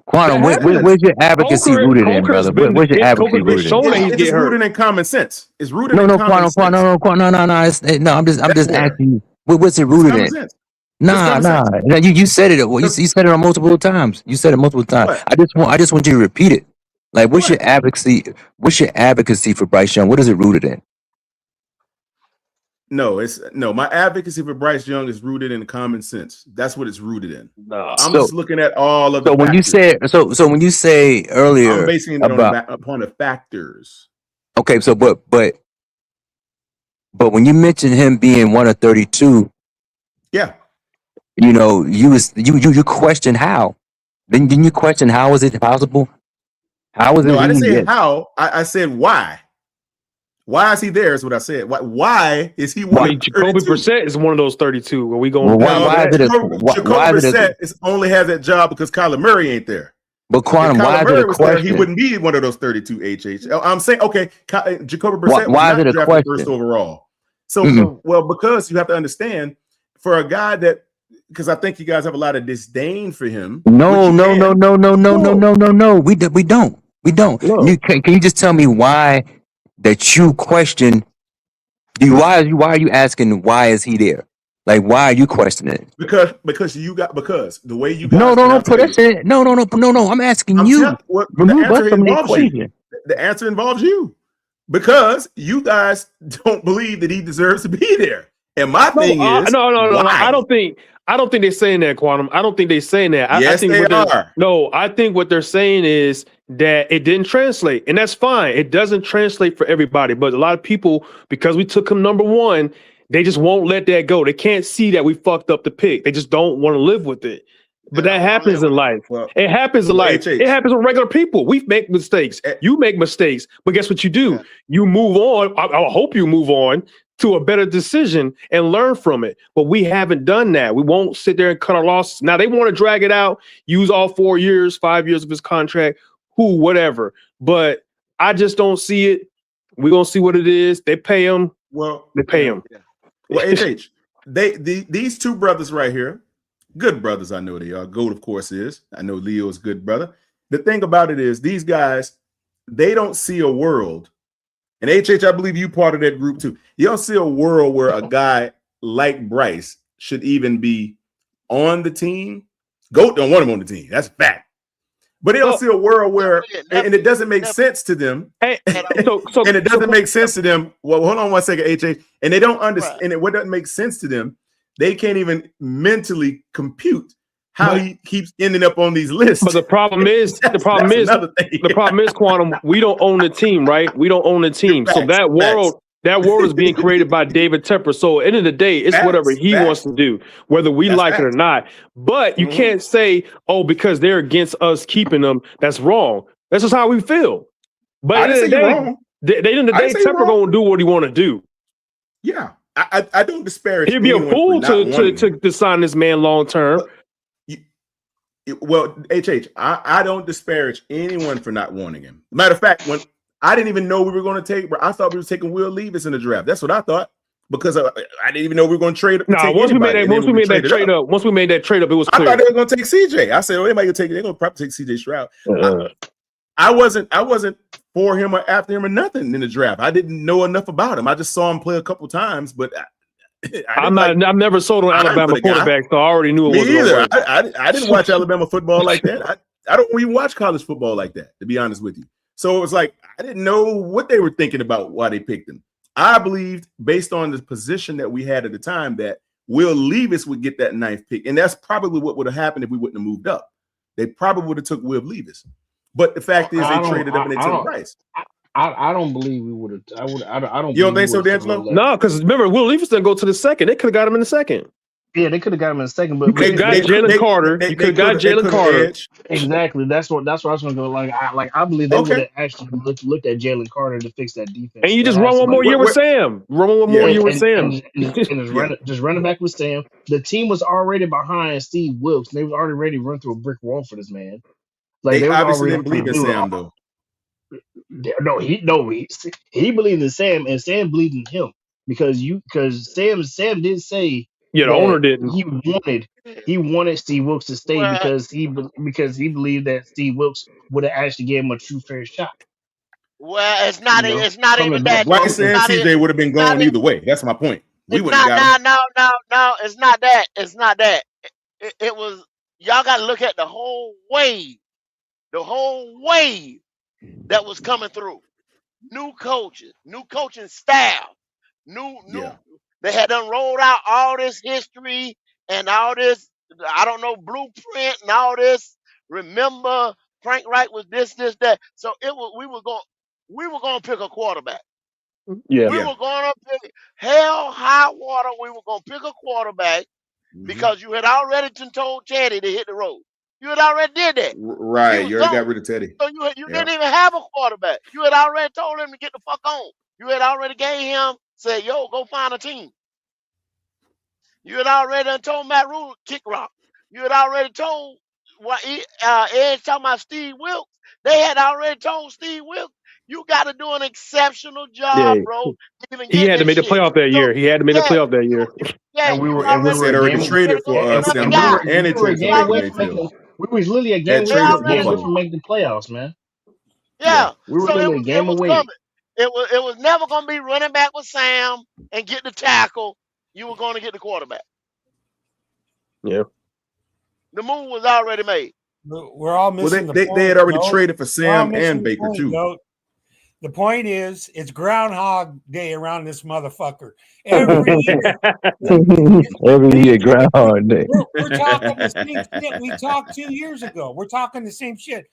N: Quantum, where's your advocacy rooted in, brother? Where's your advocacy rooted in?
K: It's rooted in common sense. It's rooted
N: No,
K: in
N: no,
K: common
N: Quantum,
K: sense.
N: no. I'm just asking you. What's it rooted
K: common
N: in?
K: sense.
N: Nah. No, you said it. Well, you said it on multiple times. You said it multiple times.
K: What?
N: I just want you to repeat it. Like, what's your advocacy? What's your advocacy for Bryce Young? What is it rooted in?
K: No, my advocacy for Bryce Young is rooted in common sense. That's what it's rooted in.
T: No.
K: I'm just looking at all of the
N: So when you say when you say earlier
K: I'm basing it upon the factors.
N: okay, so but when you mentioned him being one of 32,
K: yeah,
N: you question how. Didn't you question how is it possible? How was it?
K: No, I didn't say
N: even-
K: how. I said why. Why is he there? Is what I said. Why is he one?
T: Why Jacoby Brissett is one of those 32. Where we going?
K: Jacoby Brissett only has that job because Kyler Murray ain't there.
N: But Quantum,
K: If
N: why
K: Kyler
N: is
K: Murray
N: it a
K: was there, he
N: question?
K: wouldn't be one of those 32 HH. I'm saying, okay, Jacoby Brissett
N: Why
K: was
N: is
K: not
N: it a
K: drafted
N: question?
K: first overall. So,
N: Mhm.
K: well, because you have to understand, for a guy that, because I think you guys have a lot of disdain for him.
N: No. We don't. Can you just tell me why that you question? Why are you asking? Why is he there? Like, why are you questioning it?
K: Because the way you guys
N: No.
K: I'll
N: Put
K: tell
N: us in. No. I'm asking
K: I'm
N: you.
K: telling- well,
N: Remove
K: the
N: us
K: answer
N: from the
K: involves you.
N: equation.
K: The answer involves you because you guys don't believe that he deserves to be there. And my thing is,
T: No.
K: why?
T: I don't think they're saying that, Quantum. I don't think they're saying that. I
K: Yes,
T: think
K: they
T: what they're-
K: are.
T: No, I think what they're saying is that it didn't translate, and that's fine. It doesn't translate for everybody, but a lot of people, because we took him number one, they just won't let that go. They can't see that we fucked up the pick. They just don't want to live with it. But that happens in life. It happens in life.
K: HH.
T: It happens with regular people. We make mistakes. You make mistakes. But guess what you do? You move on. I hope you move on to a better decision and learn from it. But we haven't done that. We won't sit there and cut our losses. Now they want to drag it out, use all 4 years, 5 years of his contract, whatever. But I just don't see it. We're going to see what it is. They pay him.
K: Well,
T: they pay him.
K: Well, HH, these two brothers right here, good brothers, I know they are. Goat, of course, is. I know Leo is a good brother. The thing about it is these guys, they don't see a world, and HH, I believe you part of that group too. You don't see a world where a guy like Bryce should even be on the team. Goat don't want him on the team. That's a fact. But they don't see a world where, and it doesn't make sense to them. And it doesn't make sense to them. Well, hold on one second, HH. And they don't understand. And what doesn't make sense to them, they can't even mentally compute how he keeps ending up on these lists.
T: But the problem is, Quantum, we don't own the team, right? We don't own the team. So that world is being created by David Tepper. So at the end of the day, it's whatever he wants to do, whether we like it or not. But you can't say, oh, because they're against us keeping them, that's wrong. That's just how we feel. But at the end of the day, Tepper gonna do what he want to do.
K: Yeah. I don't disparage.
T: He'd be a fool to sign this man long term.
K: Well, I don't disparage anyone for not wanting him. Matter of fact, when I didn't even know we were going to take, I thought we were taking Will Levis in the draft. That's what I thought because I didn't even know we were going to trade.
T: Once we made that trade up, it was clear.
K: I thought they were going to take CJ. I said, oh, they're going to probably take CJ Stroud. I wasn't for him or after him or nothing in the draft. I didn't know enough about him. I just saw him play a couple times, but
T: I'm never sold on Alabama quarterback, so I already knew it
K: Me
T: wasn't
K: either. I didn't watch Alabama football like that. I don't even watch college football like that, to be honest with you. So it was like I didn't know what they were thinking about why they picked him. I believed, based on the position that we had at the time, that Will Levis would get that 9th pick, and that's probably what would have happened if we wouldn't have moved up. They probably would have took Will Levis. But the fact is, they traded up and they took Bryce.
P: I don't believe we would have. I don't.
K: You don't think so, D'Angelo?
T: No, because remember, Will Levis didn't go to the second. They could have got him in the second.
P: Yeah, they could have got him in the second, but
T: You could have got Jalen Carter. You could have got Jalen Carter.
P: Exactly. That's what I was going to go. I believe they would have actually looked at Jalen Carter to fix that defense.
T: And you just run one more year with Sam. Run one more year with Sam.
P: Just running back with Sam. The team was already behind Steve Wilkes. They was already ready to run through a brick wall for this man.
K: They obviously didn't believe in Sam, though.
P: No, he believed in Sam, and Sam believed in him because Sam did say.
T: Yeah, the owner didn't.
P: He wanted Steve Wilkes to stay because he believed that Steve Wilkes would have actually gave him a true fair shot.
O: Well, it's not even that.
K: Bryce and CJ would have been gone either way. That's my point. We wouldn't have got him.
O: No. It's not that. It's not that. It was y'all got to look at the whole wave that was coming through. New coaches, new coaching staff, new. They had done rolled out all this history and all this, I don't know, blueprint and all this. Remember, Frank Wright was this, that. So we were going to pick a quarterback.
T: Yeah.
O: We were going to pick hell, high water. We were going to pick a quarterback because you had already told Teddy to hit the road. You had already did that.
K: Right. You already got rid of Teddy.
O: So you didn't even have a quarterback. You had already told him to get the fuck on. You had already gave him, said, yo, go find a team. You had already told Matt Rule kick rock. You had already told Edge talking about Steve Wilkes. They had already told Steve Wilkes, you got to do an exceptional job, bro.
T: He had to make the playoff that year. He had to make the playoff that year.
O: Yeah,
K: and we were already traded for Sam Howard and it took
P: we was literally a game away from making the playoffs, man.
O: Yeah.
P: We were literally a game away.
O: It was never going to be running back with Sam and get the tackle. You were going to get the quarterback.
T: Yeah.
O: The move was already made.
B: We're all missing the point.
K: They had already traded for Sam and Baker, too.
B: The point is, it's Groundhog Day around this motherfucker. Every year.
N: Every year, Groundhog Day.
B: We're talking the same shit we talked 2 years ago. We're talking the same shit.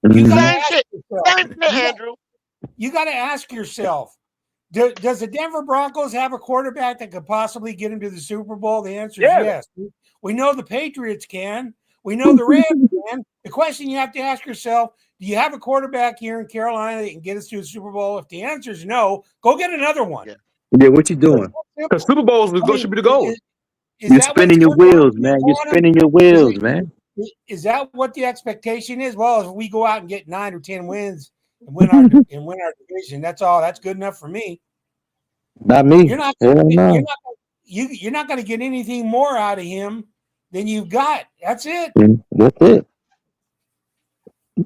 O: Same shit, Andrew.
B: You got to ask yourself, does the Denver Broncos have a quarterback that could possibly get into the Super Bowl? The answer is yes. We know the Patriots can. We know the Rams can. The question you have to ask yourself, do you have a quarterback here in Carolina that can get us to the Super Bowl? If the answer is no, go get another one.
N: Yeah, what you doing?
T: Because Super Bowls should be the goal.
N: You're spinning your wheels, man. You're spinning your wheels, man.
B: Is that what the expectation is? Well, if we go out and get 9 or 10 wins and win our division, that's all. That's good enough for me.
N: Not me.
B: You're not going to get anything more out of him than you've got. That's it.
N: That's it.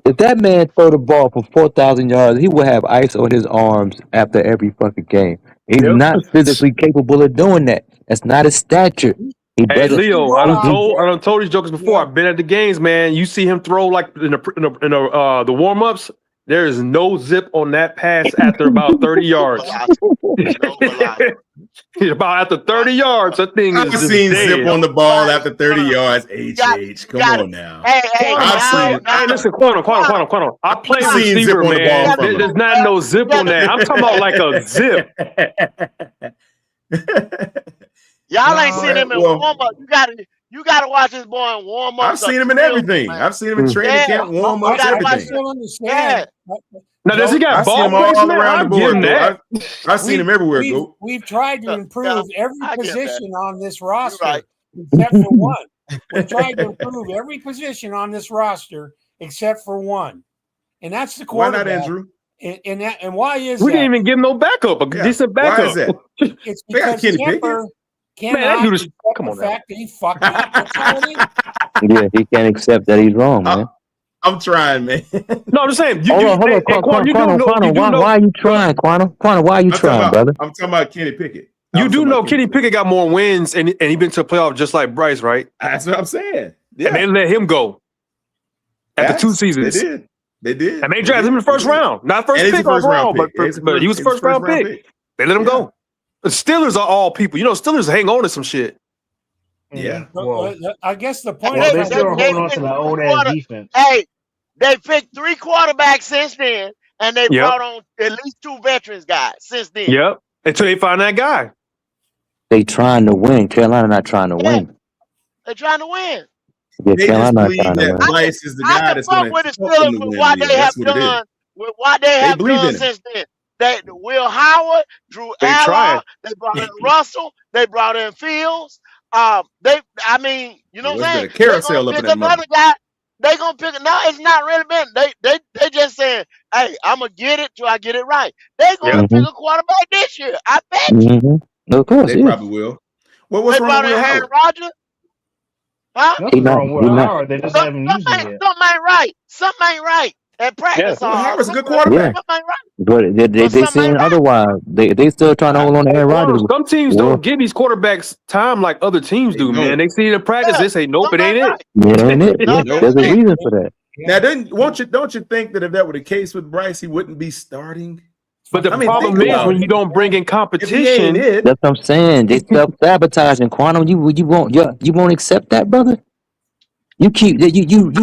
N: If that man throw the ball for 4,000 yards, he will have ice on his arms after every fucking game. He's not physically capable of doing that. That's not his stature.
T: Hey Leo, I done told these jokers before. I've been at the games, man. You see him throw like in the warm ups. There is no zip on that pass after about 30 yards. About after 30 yards, that thing is.
K: I've seen zip on the ball after 30 yards. Come on now.
O: Hey,
T: listen, Quantum. I play receiver, man. There's not no zip on that. I'm talking about like a zip.
O: Y'all ain't seen him in warm up. You gotta watch this boy in warm up.
K: I've seen him in everything. I've seen him in training camp, warm up, everything.
T: Now, does he got ball
K: all around the board? I've seen him everywhere.
B: We've tried to improve every position on this roster except for one. We've tried to improve every position on this roster except for one, and that's the quarterback.
K: Why not, Andrew?
B: And why is
T: we didn't even give him no backup, a decent backup?
K: Why is that?
B: It's because Kemper
T: cannot accept
B: the fact that he fucked up. That's all it is.
N: Yeah, he can't accept that he's wrong, man.
K: I'm trying, man.
T: No, I'm just saying.
N: Hold on. Quantum, why are you trying, Quantum? Quantum, why are you trying, brother?
K: I'm talking about Kenny Pickett.
T: You do know Kenny Pickett got more wins, and he been to a playoff just like Bryce, right?
K: That's what I'm saying. Yeah.
T: And they let him go after 2 seasons.
K: They did.
T: And they drafted him in the first round. Not first pick overall, but he was the first round pick. They let him go. The Steelers are all people. You know, Steelers hang on to some shit.
K: Yeah.
B: Well, I guess the point
Q: Well,
B: is
Q: they still hold on to the old ass defense.
O: Hey, they picked 3 quarterbacks since then, and they brought on at least 2 veterans guys since then.
T: Yep. Until they find that guy.
N: They trying to win. Carolina not trying to win.
O: They're trying to win.
N: Yeah,
K: They just
N: Carolina not
K: believe
N: trying to
K: that
N: win.
K: Bryce is the
O: I
K: guy
O: can
K: that's
O: fuck
K: going
O: with the
K: to help them
O: Steelers
K: to
O: with
K: win.
O: what
K: Leo.
O: they have
K: That's what it is.
O: done, with what they have
K: believe in
O: done
K: him.
O: since then. They Will Howard, Drew
T: They
O: Allard,
T: trying.
O: they brought in Russell, they brought in Fields. I mean, you know
K: Well,
O: what I'm
K: it's
O: saying?
K: been a carousel up in
O: Pick
K: that money.
O: another guy. They gonna pick. No, it's not really been. They just saying, hey, I'm gonna get it till I get it right. They gonna pick a quarterback this year. I bet you.
N: Mm-hmm. Of course,
K: They
N: yeah.
K: probably will. Well, what's
O: They
K: wrong
O: brought
K: with
O: in
K: Will
O: Aaron
K: Howard?
O: Rodgers. Huh?
Q: Nothing
N: not-
Q: wrong with
N: he not-
Q: Howard. They just haven't used him yet.
O: Something ain't right. Something ain't right. At practice,
K: Will Howard's a good
N: Yeah,
K: quarterback.
O: something ain't right.
N: but they
O: Something
N: saying
O: ain't right.
N: otherwise. They still trying to hold on to Aaron Rodgers.
T: Some teams
N: Well,
T: don't give these quarterbacks time like other teams do,
K: don't.
T: man. They see it in practice, they say, nope, it ain't it.
N: yeah, ain't it? Yeah,
K: Nope.
N: there's a reason for that.
K: Now, don't you think that if that were the case with Bryce, he wouldn't be starting?
T: But the
K: I mean,
T: problem
K: think
T: is
K: about
T: when
K: it.
T: you don't bring in
K: If he ain't
T: competition.
K: it,
N: That's what I'm saying. They self-sabotaging. Quantum, you won't accept that, brother? You keep you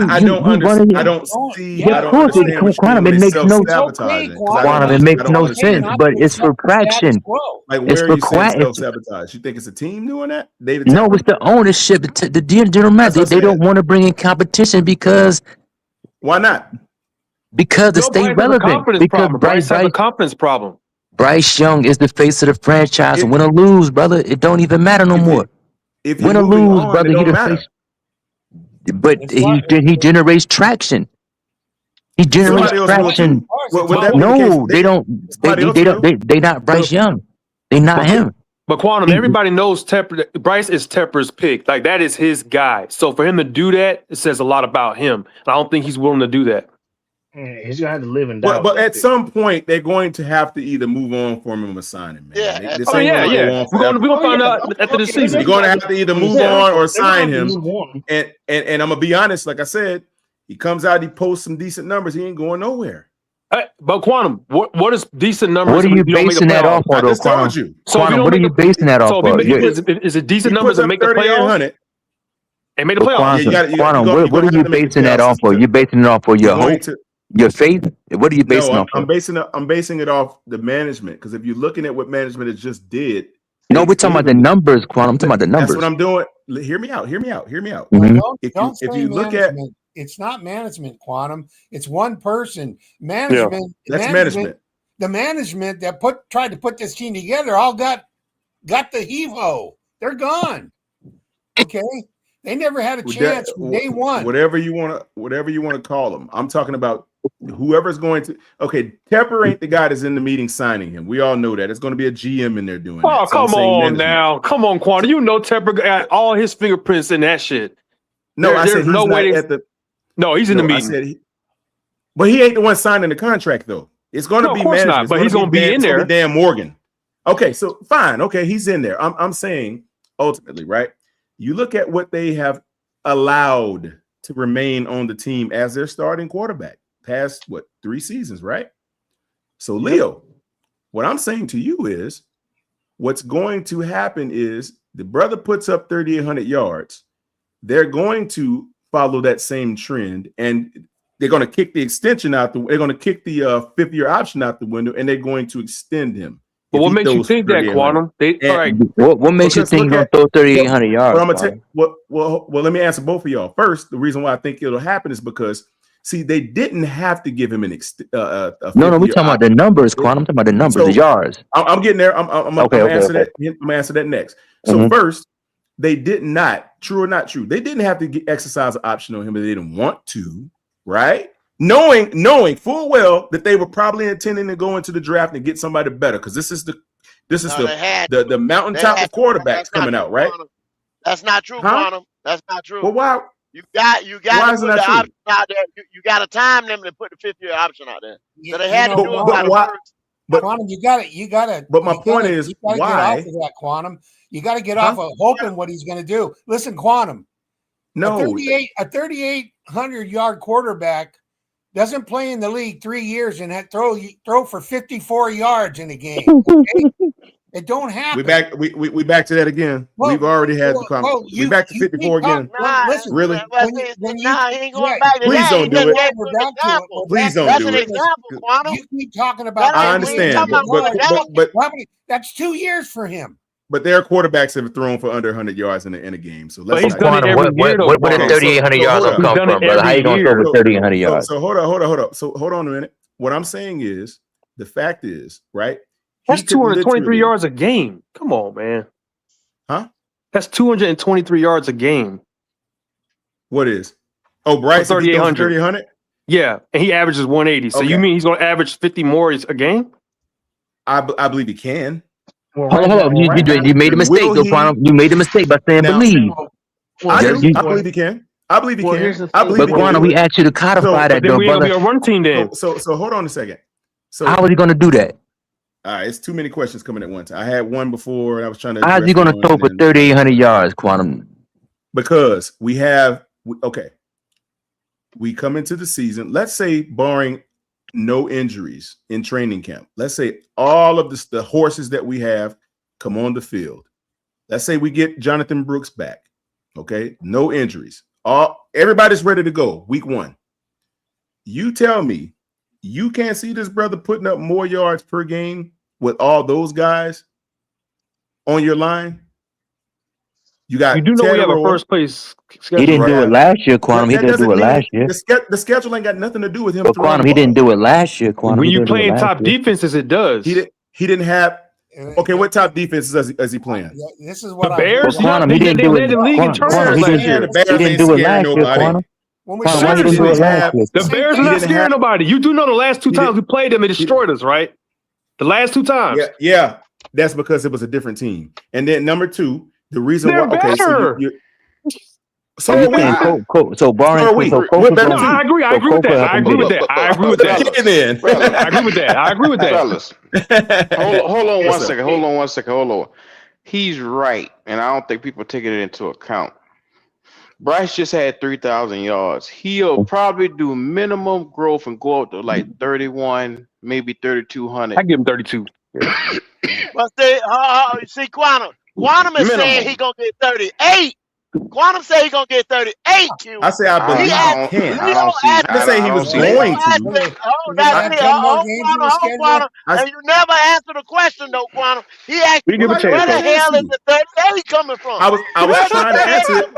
K: I
N: you
K: don't
N: you running
K: understand. I
N: it.
K: don't see.
N: Yeah,
K: I
N: of
K: don't
N: course,
K: understand what you
N: Quantum,
K: mean
N: it
K: when they
N: makes no
K: self-sabotaging.
N: Quantum, it makes no sense, but it's for fraction.
K: Like,
N: It's
K: where are
N: for
K: you saying
N: quack.
K: self-sabotage? You think it's a team doing that? David
N: No,
K: Tepper?
N: it's the ownership, the general manager.
K: That's what
N: They
K: I
N: don't
K: said.
N: want to bring in competition because
K: Why not?
N: to
T: No,
N: stay
T: Bryce has a
N: relevant.
T: confidence
N: Because
T: problem. Bryce has a confidence problem.
N: Bryce Young is the face of the franchise. Win or lose, brother, it don't even matter no more.
K: If you're
N: Win or
K: moving
N: lose,
K: on,
N: brother,
K: it
N: he
K: don't
N: the
K: matter.
N: face. But he generates traction. He generates
K: Somebody else will
N: traction.
K: too. Would that be the case?
N: No, they don't.
K: Somebody else will.
N: They not Bryce Young. They not him.
T: But Quantum, everybody knows Tepper. Bryce is Tepper's pick. Like, that is his guy. So for him to do that, it says a lot about him. And I don't think he's willing to do that.
Q: Yeah, he's gonna have to live and die.
K: But
Q: with
K: at
Q: that
K: some point, they're going to have to either move on from him or sign him, man.
O: Yeah.
K: This
T: Oh,
K: ain't
T: yeah,
K: gonna
T: yeah.
K: go on
T: We're
K: forever.
T: gonna find out after the season.
K: You're gonna have to either move on or sign him.
Q: Move on.
K: And I'm gonna be honest, like I said, he comes out, he posts some decent numbers, he ain't going nowhere.
T: But Quantum, what is decent numbers?
N: What are
T: if
N: you
T: don't make the
N: basing that
T: playoffs?
N: off of,
K: I
N: though,
K: just told
N: Quantum?
K: you.
T: So if you
N: Quantum,
T: don't
N: what are
T: make
N: you
T: the-
N: basing that off
T: So
N: of?
T: is it decent
K: He
T: numbers
K: puts
T: to
K: up
T: make the playoffs?
K: 3,800.
T: And made the playoffs.
N: Quantum, what are you basing that off of? You basing it off of your hope, your faith? What are you basing
K: No,
N: off
K: I'm
N: of?
K: basing it off the management, because if you're looking at what management has just did,
N: No, we're talking about the numbers, Quantum. I'm talking about the
K: that's
N: numbers.
K: what I'm doing. Hear me out.
N: Mhm.
B: Don't
K: If
B: say
K: you look at
B: management. It's not management, Quantum. It's one person. Management.
K: that's management.
B: The management that tried to put this team together all got the heave-ho. They're gone. Okay, they never had a chance from day one.
K: Whatever you want to call them. I'm talking about whoever's going to. Okay, Tepper ain't the guy that's in the meeting signing him. We all know that. It's going to be a GM in there doing
T: Oh,
K: that. So I'm
T: come
K: saying
T: on
K: management.
T: now. Come on, Quantum. You know Tepper got all his fingerprints in that shit.
K: No, I said
T: there's
K: he's
T: no
K: not
T: way
K: at the.
T: No, he's in the
K: I
T: meeting.
K: said but he ain't the one signing the contract though. It's going to
T: No,
K: be
T: of course
K: management.
T: not,
K: It's
T: but he's gonna be in there.
K: Dan Morgan. Okay, so fine. Okay, he's in there. I'm saying ultimately, right? You look at what they have allowed to remain on the team as their starting quarterback past 3 seasons, right? So Leo, what I'm saying to you is what's going to happen is the brother puts up 3,800 yards. They're going to follow that same trend, and they're going to kick the extension out. They're going to kick the 5th-year option out the window, and they're going to extend him.
T: But what makes you think that, Quantum? All right.
N: What makes you think you're going to throw 3,800 yards?
K: I'm gonna well, let me answer both of y'all. First, the reason why I think it'll happen is because, see, they didn't have to give him an
N: No, we're talking about the numbers, Quantum. I'm talking about the numbers, the yards.
K: I'm getting there. I'm gonna answer that. I'm gonna answer that next. So first, they did not, true or not true, they didn't have to exercise an option on him if they didn't want to, right? Knowing full well that they were probably intending to go into the draft and get somebody better, because this is the mountaintop of quarterbacks coming out, right?
O: That's not true, Quantum. That's not true.
K: Well, why?
O: You got
K: Why
O: to
K: isn't
O: put
K: that
O: the
K: true?
O: option out there. You got a time limit to put the 5th-year option out there. So they had to do it by the
K: why?
O: first.
K: But
B: Quantum, you got to.
K: But my point is,
B: you gotta
K: why?
B: get off of that, Quantum? You got to get off of hoping what he's going to do. Listen, Quantum.
K: No,
B: a 3,800 yard quarterback doesn't play in the league 3 years and throw for 54 yards in a game. Okay? It don't happen.
K: We back to that again. We've already had the comment. We back to 54 again.
B: Listen,
K: Really?
O: He ain't going back to
K: Please
O: that.
K: don't
O: He
K: do
O: just
K: it.
O: gave you an example.
K: Please don't
O: That's
K: do
O: an
K: it.
O: example, Quantum.
B: You keep talking about.
K: I understand,
B: that's 2 years for him.
K: but there are quarterbacks that have thrown for under 100 yards in a game. So let's
N: But he's done it every year, though. Where did 3,800 yards come from, brother? How you gonna throw for 3,800 yards?
K: So hold on. So hold on a minute. What I'm saying is, the fact is, right?
T: That's 223 yards a game. Come on, man.
K: Huh?
T: That's 223 yards a game.
K: What is? Oh, Bryce,
T: 3,800. Yeah, and he averages 180. So you mean he's going to average 50 more a game?
K: I believe he can.
N: Hold on. You made a mistake, though, Quantum. You made a mistake by saying believe.
K: I believe he can. I believe he can.
N: But Quantum, we asked you to codify that, though, brother.
K: Be a run team then. So hold on a second. So
N: how is he going to do that?
K: All right, it's too many questions coming at once. I had one before, and I was trying to.
N: How is he going to throw for 3,800 yards, Quantum?
K: Because we come into the season. Let's say, barring no injuries in training camp, let's say all of the horses that we have come on the field. Let's say we get Jonathan Brooks back. Okay, no injuries. Everybody's ready to go. Week 1. You tell me, you can't see this brother putting up more yards per game with all those guys on your line? You do
T: know we have a first place schedule.
N: He didn't do it last year, Quantum. He didn't do it last year.
K: The schedule ain't got nothing to do with him.
N: But Quantum, he didn't do it last year, Quantum.
T: When you playing top defenses, it does.
K: He didn't have. Okay, what top defenses is he playing?
B: This is what
T: the Bears.
N: Quantum, he didn't do it. Quantum, he didn't do it last year, Quantum.
T: The Bears are not scaring nobody. You do know the last 2 times we played them, it destroyed us, right? The last 2 times.
K: Yeah. That's because it was a different team. And then number 2, the reason why. Okay, so
N: barring.
T: I agree with that.
A: Fellas, hold on one second. He's right, and I don't think people are taking it into account. Bryce just had 3,000 yards. He'll probably do minimum growth and go up to like 31, maybe 3,200.
T: I give him 32.
O: But see, Quantum is saying he's gonna get 38. Quantum say he's gonna get 38. Q.
K: I say I believe he can. I say he was going to.
O: Quantum. And you never answered the question though, Quantum. He asked where the hell is the 38 coming from?
K: I was trying to answer it.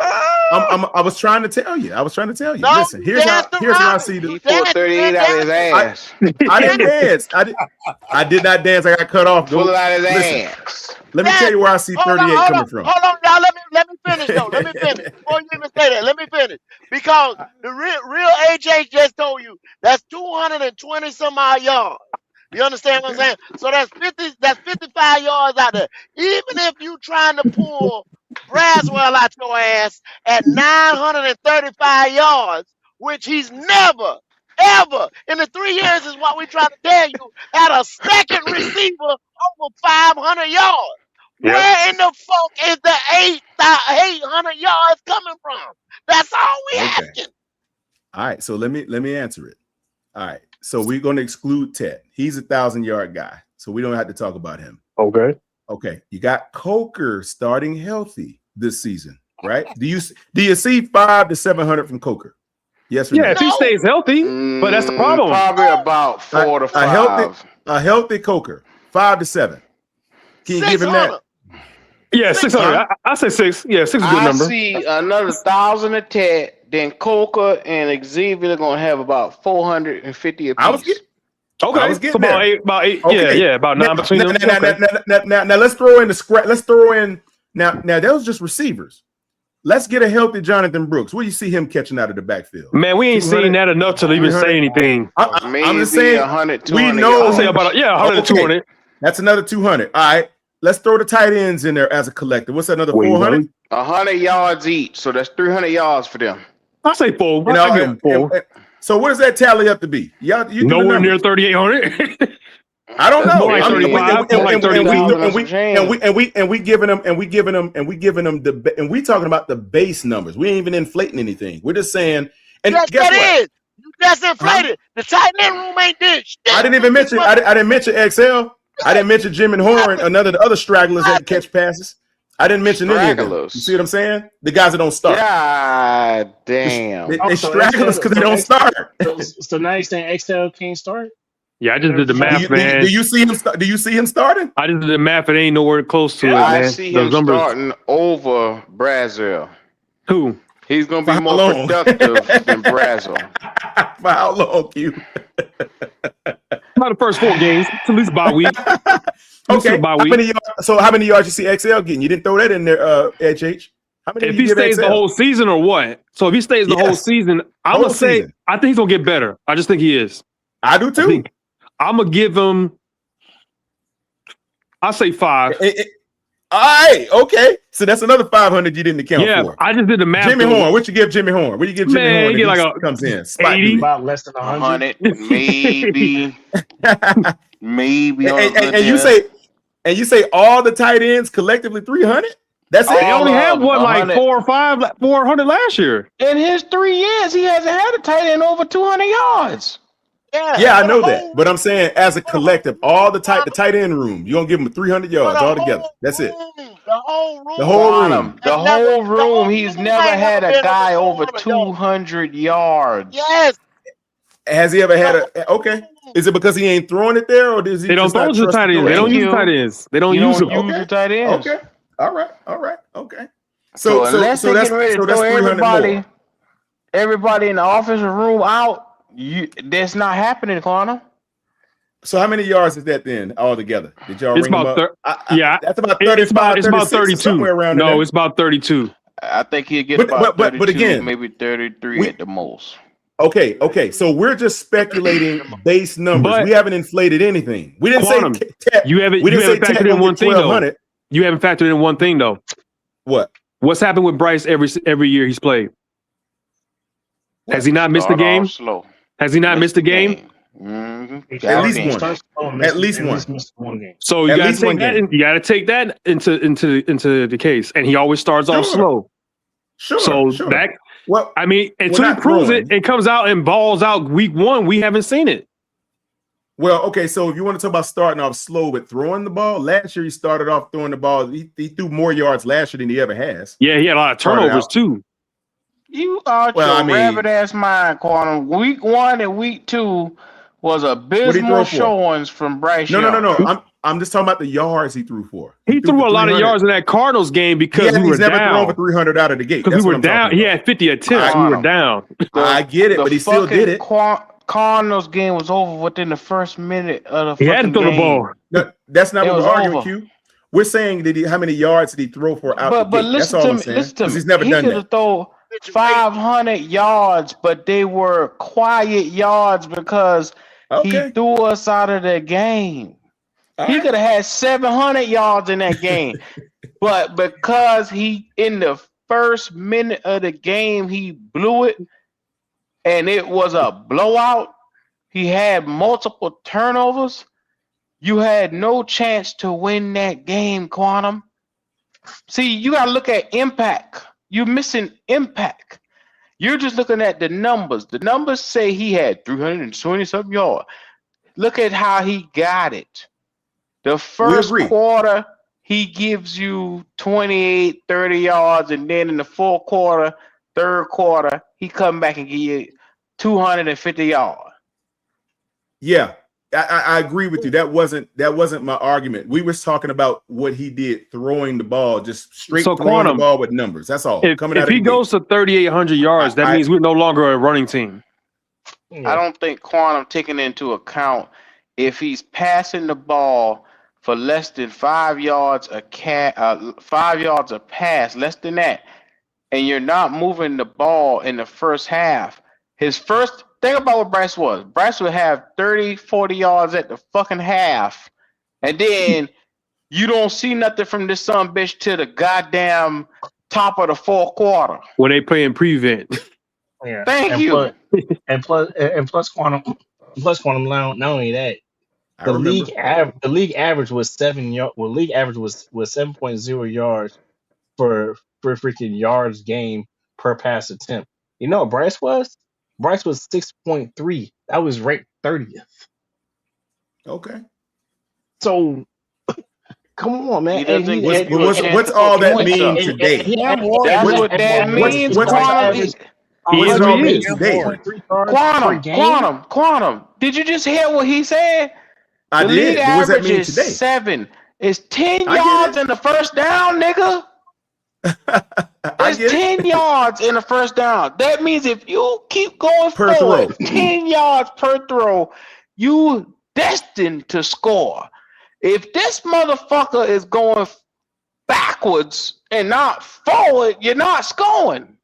K: I was trying to tell you.
O: No,
K: listen, here's how I see this.
A: He pulled 38 out of his ass.
K: I didn't dance. I did not dance. I got cut off.
A: Pull it out of his ass.
K: Let me tell you where I see 38 coming from.
O: Hold on, y'all. Let me finish though. Let me finish. Before you even say that, let me finish. Because the real AJ just told you that's 220 some odd yards. You understand what I'm saying? So that's 55 yards out there. Even if you trying to pull Braswell out your ass at 935 yards, which he's never, ever in the 3 years is what we trying to tell you, at a second receiver over 500 yards. Yep. Where in the fuck is the 800 yards coming from? That's all we asking.
K: All right, so let me answer it. All right, so we're going to exclude Ted. He's a 1,000-yard guy, so we don't have to talk about him. Okay. You got Coker starting healthy this season, right? Do you see 500 to 700 from Coker? Yes or no?
T: Yeah, if he stays healthy, but that's the problem.
A: Probably about 4 to 5.
K: A healthy Coker, 5 to 7. Can you give him that?
T: Yeah, 600. I say 6. Yeah, 6 is a good number.
A: I see another 1,000 of Ted. Then Coker and Xavier are gonna have about 450 apiece.
K: I was getting
T: there. About eight. Okay. Yeah, about 9 between them.
K: Now let's throw in the scrap. Let's throw in now. Those just receivers. Let's get a healthy Jonathan Brooks. Where do you see him catching out of the backfield?
T: Man, we ain't seen that enough to even say anything.
K: I'm just saying
A: 100, 200.
K: We know.
T: I'll say about 100 to 200.
K: That's another 200. All right. Let's throw the tight ends in there as a collective. What's another 400?
A: 100 yards each. So that's 300 yards for them.
T: I say 4. I give them 4.
K: So what does that tally up to be? You
T: nowhere near 3,800.
K: I don't know.
T: Like 35,
K: and we giving them the, and we talking about the base numbers. We ain't even inflating anything. We're just saying. And
O: yes,
K: guess what?
O: Is. You That's inflated. The tight end room ain't did shit.
K: I didn't even mention. I didn't mention XL. I didn't mention Jim and Horn, the other stragglers that catch passes. I didn't mention any of them. You see what I'm saying? The guys that don't start.
A: God damn.
K: They stragglers because they don't start.
Q: So now you're saying XL can't start?
T: Yeah, I just did the math, man.
K: Do you see him? Do you see him starting?
T: I just did the math. It ain't nowhere close to it, man.
A: I see him starting over Brazil.
T: Who?
A: He's gonna be more productive than Brazil.
K: For how long, Q?
T: About the first 4 games. It's at least bye week.
K: Okay. How many yards you see XL getting? You didn't throw that in there, HH. How many?
T: If he stays the whole season or what? So if he stays the whole season, I'm gonna say I think he's gonna get better. I just think he is.
K: I do too.
T: I'm gonna give him. I'll say 5.
K: All right, okay. So that's another 500 you didn't account for.
T: I just did the math.
K: Jimmy Horn, what you give Jimmy Horn? What do you give Jimmy Horn?
T: He get like a
K: comes in
T: 80,
Q: about less than 100,
A: maybe. Maybe.
K: And you say all the tight ends collectively 300? That's it.
T: They only had what, like 400 last year.
A: In his 3 years, he hasn't had a tight end over 200 yards.
K: Yeah, I know that, but I'm saying as a collective, all the tight end room, you gonna give him 300 yards all together. That's it.
O: The whole room.
K: The whole room.
A: He's never had a guy over 200 yards.
O: Yes.
K: Has he ever had a? Okay. Is it because he ain't throwing it there, or does he?
T: They don't throw the tight ends. They don't use tight ends. They don't use them.
A: Use the tight ends.
K: Okay. All right. Okay.
A: So unless they get ready to throw everybody in the offensive room out. That's not happening, Connor.
K: So how many yards is that then altogether? Did y'all ring them up? That's about 35.
T: It's about 32.
K: Somewhere around
T: no,
K: there.
T: it's about 32.
A: I think he'll get about 32,
K: but again,
A: maybe 33 at the most.
K: Okay. So we're just speculating base numbers.
T: But
K: we haven't inflated anything. We didn't say
T: you haven't factored in one thing though. You haven't factored in one thing though.
K: What?
T: What's happened with Bryce every year he's played? Has he not missed a game?
A: Slow.
T: Has he not missed a game?
A: Mm-hmm.
K: At least one.
T: game. So you gotta take that into the case, and he always starts off slow.
K: Sure.
T: That I mean, until he proves it and comes out and balls out week 1, we haven't seen it.
K: Well, okay. So if you want to talk about starting off slow but throwing the ball, last year he started off throwing the ball. He threw more yards last year than he ever has.
T: Yeah, he had a lot of turnovers too.
A: You are rabbit ass mind, Quantum. Week 1 and week 2 was abysmal showings from Bryce.
K: No. I'm just talking about the yards he threw for.
T: He threw a lot of yards in that Cardinals game because we were
K: he's never
T: down.
K: thrown over 300 out of the gate.
T: Because we were down. He had 50 attempts. We were down.
K: I get it, but he still did it.
A: Cardinals game was over within the first minute of the
T: He had to throw the ball.
K: No, that's not what we're arguing, Q. We're saying how many yards did he throw for out the gate?
A: But listen to me. Listen to me.
K: He's never done that.
A: Throw 500 yards, but they were quiet yards because he threw us out of the game. He could have had 700 yards in that game, but because he in the first minute of the game he blew it, and it was a blowout. He had multiple turnovers. You had no chance to win that game, Quantum. See, you got to look at impact. You're missing impact. You're just looking at the numbers. The numbers say he had 320-something yards. Look at how he got it. The first quarter, he gives you 28, 30 yards, and then in the fourth quarter, third quarter, he come back and give you 250 yards.
K: Yeah, I agree with you. That wasn't my argument. We were talking about what he did throwing the ball, just straight throwing the ball with numbers. That's all.
T: If he goes to 3,800 yards, that means we're no longer a running team.
A: I don't think Quantum taking into account if he's passing the ball for less than 5 yards 5 yards a pass, less than that, and you're not moving the ball in the first half. Think about what Bryce was. Bryce would have 30, 40 yards at the fucking half, and then you don't see nothing from this son bitch till the goddamn top of the fourth quarter.
T: When they playing prevent.
Q: Yeah.
A: Thank you.
Q: Plus quantum. Not only that, the league average was 7 yards. Well, league average was 7.0 yards for freaking yards game per pass attempt. You know what Bryce was? Bryce was 6.3. That was ranked 30th.
K: Okay.
Q: So come on, man.
A: He doesn't give you a chance
K: What's
A: to
K: all that
A: points
K: mean
A: up.
K: today?
A: That's what that means, Quantum.
K: What does it all mean
Q: Average
K: today?
Q: 1.3 cards per game.
A: Quantum. Did you just hear what he said?
K: I
A: The
K: did.
A: league
K: But what does that
A: average
K: mean
A: is
K: today?
A: 7. It's 10
K: I get
A: yards
K: it.
A: in the first down, nigga. It's 10 yards in the first down. That means if you keep going
K: Per
A: forward,
K: throw.
A: 10 yards per throw, you destined to score. If this motherfucker is going backwards and not forward, you're not scoring.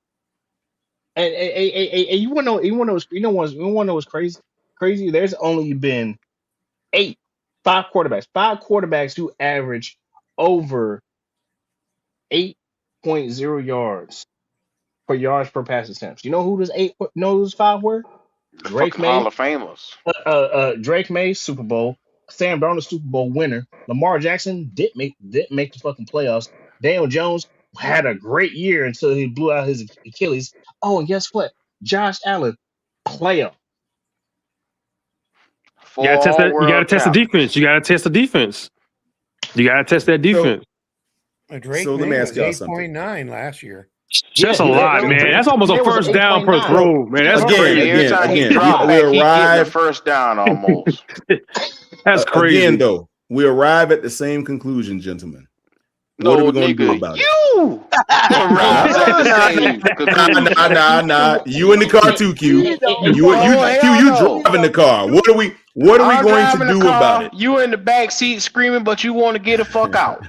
Q: And you wanna know what's crazy? Crazy. There's only been 5 quarterbacks who average over 8.0 yards per pass attempts. You know who those 5 were? Drake
A: Fucking Hall
Q: May,
A: of Famers.
Q: Drake May, Super Bowl. Sam Darnold, Super Bowl winner. Lamar Jackson didn't make the fucking playoffs. Daniel Jones had a great year until he blew out his Achilles. Oh, and guess what? Josh Allen, playoff.
T: You gotta test that. You gotta test the defense. You gotta test the defense. You gotta test that defense.
B: Drake
K: So let me
B: May
K: ask
B: was
K: y'all something.
B: 8.9 last year.
T: That's a lot, man. That's almost a first down per throw, man. That's crazy.
A: Every time he dropped back, he getting the first down almost.
T: That's crazy.
K: Again, though, we arrive at the same conclusion, gentlemen.
A: No,
K: what are we going to do
A: nigga,
K: about it?
A: you arrives at the same conclusion.
K: Nah. You in the car too, Q. You driving the car. What are we
A: I'm
K: going
A: driving
K: to
A: the
K: do
A: car,
K: about it?
A: You in the back seat screaming, but you want to get the fuck out.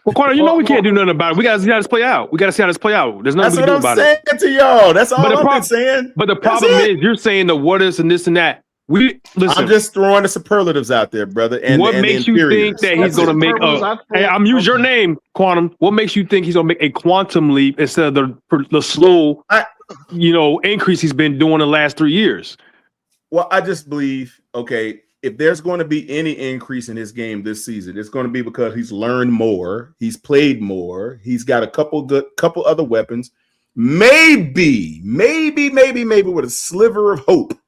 T: Well, Carter, you know we can't do nothing about it. We gotta see how this play out. We gotta see how this play out. There's nothing
K: That's
T: we can do
K: what I'm
T: about it.
K: saying to y'all. That's all I've been saying.
T: But the
K: That's
T: problem
K: it.
T: is, you're saying the what is and this and that. We listen.
K: I'm just throwing the superlatives out there, brother. And
T: what
K: and
T: makes
K: the
T: you think that he's going to make a? Hey, I'm use your name, Quantum. What makes you think he's going to make a quantum leap instead of the slow, increase he's been doing the last 3 years?
K: Well, I just believe, okay, if there's going to be any increase in his game this season, it's going to be because he's learned more, he's played more, he's got a couple other weapons. Maybe with a sliver of hope,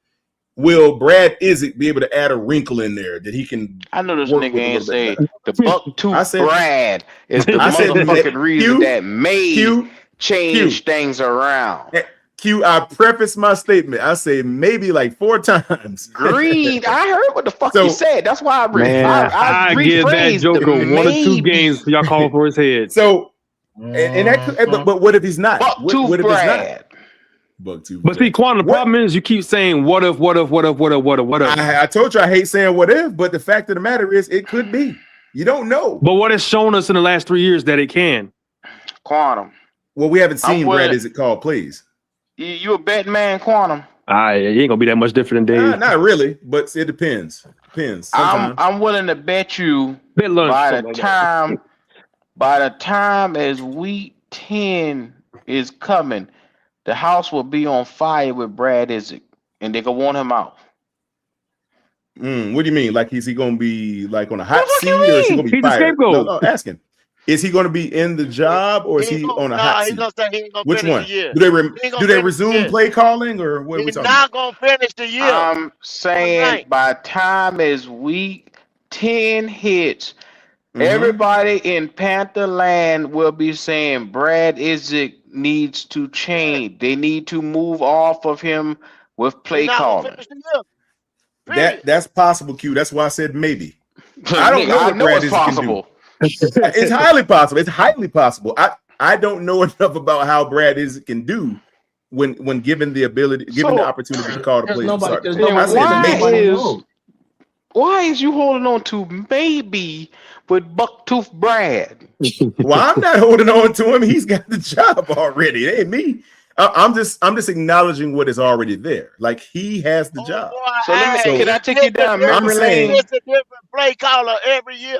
K: will Brad Isaac be able to add a wrinkle in there that he can?
A: I know this
K: work
A: nigga
K: with a
A: ain't
K: little
A: say
K: bit
A: the buck-tooth Brad is the
K: I said
A: motherfucking reason
K: Q,
A: that may change things around.
K: Q, I preface my statement. I say maybe like 4 times.
A: Green. I heard what the fuck
K: So-
A: you said. That's why I
T: I give that
A: rephrased
T: Joker
A: the
T: 1 or 2
A: maybe.
T: games for y'all calling for his head.
K: So, and that could, but what if he's not?
A: Buck-tooth
K: What if he's
A: Brad.
K: not? Buck-tooth
T: But see, Quantum, the problem is you keep saying what if.
K: I told you I hate saying what if, but the fact of the matter is it could be. You don't know.
T: But what has shown us in the last 3 years that it can?
A: Quantum.
K: Well, we haven't seen
A: I'm
K: Brad
A: with-
K: Is It called, please.
A: You a betting man, Quantum?
T: He ain't gonna be that much different than Dave.
K: Not really, but it depends. Sometimes.
A: I'm willing to bet you
T: Bet lunch,
A: by
T: something
A: the
T: like that.
A: time as week 10 is coming, the house will be on fire with Brad Isaac, and they gonna want him out.
K: What do you mean? Like, is he going to be like on a hot
A: What
K: seat,
A: you
K: or is he
A: mean?
K: going to be
T: He's the
K: fired?
T: scapegoat.
K: No, asking. Is he going to be in the job, or is he on a hot
O: he's
K: seat?
O: gonna say he ain't gonna
K: Which
O: finish
K: one?
O: the year.
K: Do they
O: He ain't gonna
K: do they
O: finish the
K: resume
O: year.
K: play calling, or what are we
O: He's
K: talking
O: not gonna finish the year.
A: I'm saying by time as week 10 hits, everybody in Panther Land will be saying Brad Isaac needs to change. They need to move off of him with play
O: He's not gonna
A: calling.
O: finish the year.
K: That's possible, Q. That's why I said maybe. I don't
A: Nigga,
K: know
A: I
K: what
A: know
K: Brad
A: it's
K: Isaac can do.
A: possible.
K: It's highly possible. It's highly possible. I don't know enough about how Brad Isaac can do when given the ability, given the opportunity to call the plays.
A: Why is you holding on to maybe with Bucktooth Brad?
K: Well, I'm not holding on to him. He's got the job already. It ain't me. I'm just acknowledging what is already there. Like, he has the job.
A: So can I take you down memory lane?
O: It's a different play caller every year.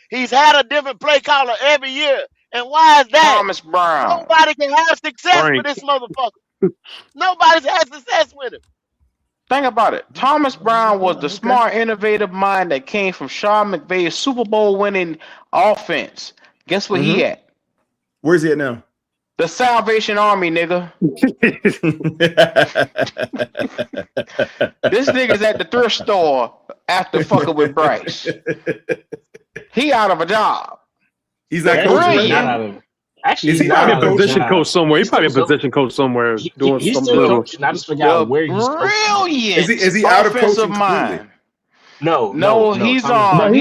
O: He's had a different play caller every year. And why is that?
A: Thomas Brown.
O: Nobody can have success
A: Frank.
O: with this motherfucker. Nobody's had success with him.
A: Think about it. Thomas Brown was the smart, innovative mind that came from Sean McVay's Super Bowl winning offense. Guess where he at?
K: Where's he at now?
A: The Salvation Army, nigga. This nigga's at the thrift store after fucking with Bryce. He out of a job.
K: He's not
A: coaching.
Q: Not out of. Actually,
T: He's probably a position coach somewhere. He's probably a position coach somewhere doing
Q: He's
T: something
Q: still
T: little.
Q: coaching. I just forgot where he's
A: Brilliant.
K: Is he out of
A: offensive
K: coaching
A: mind.
Q: No,
A: he's
T: he
A: he's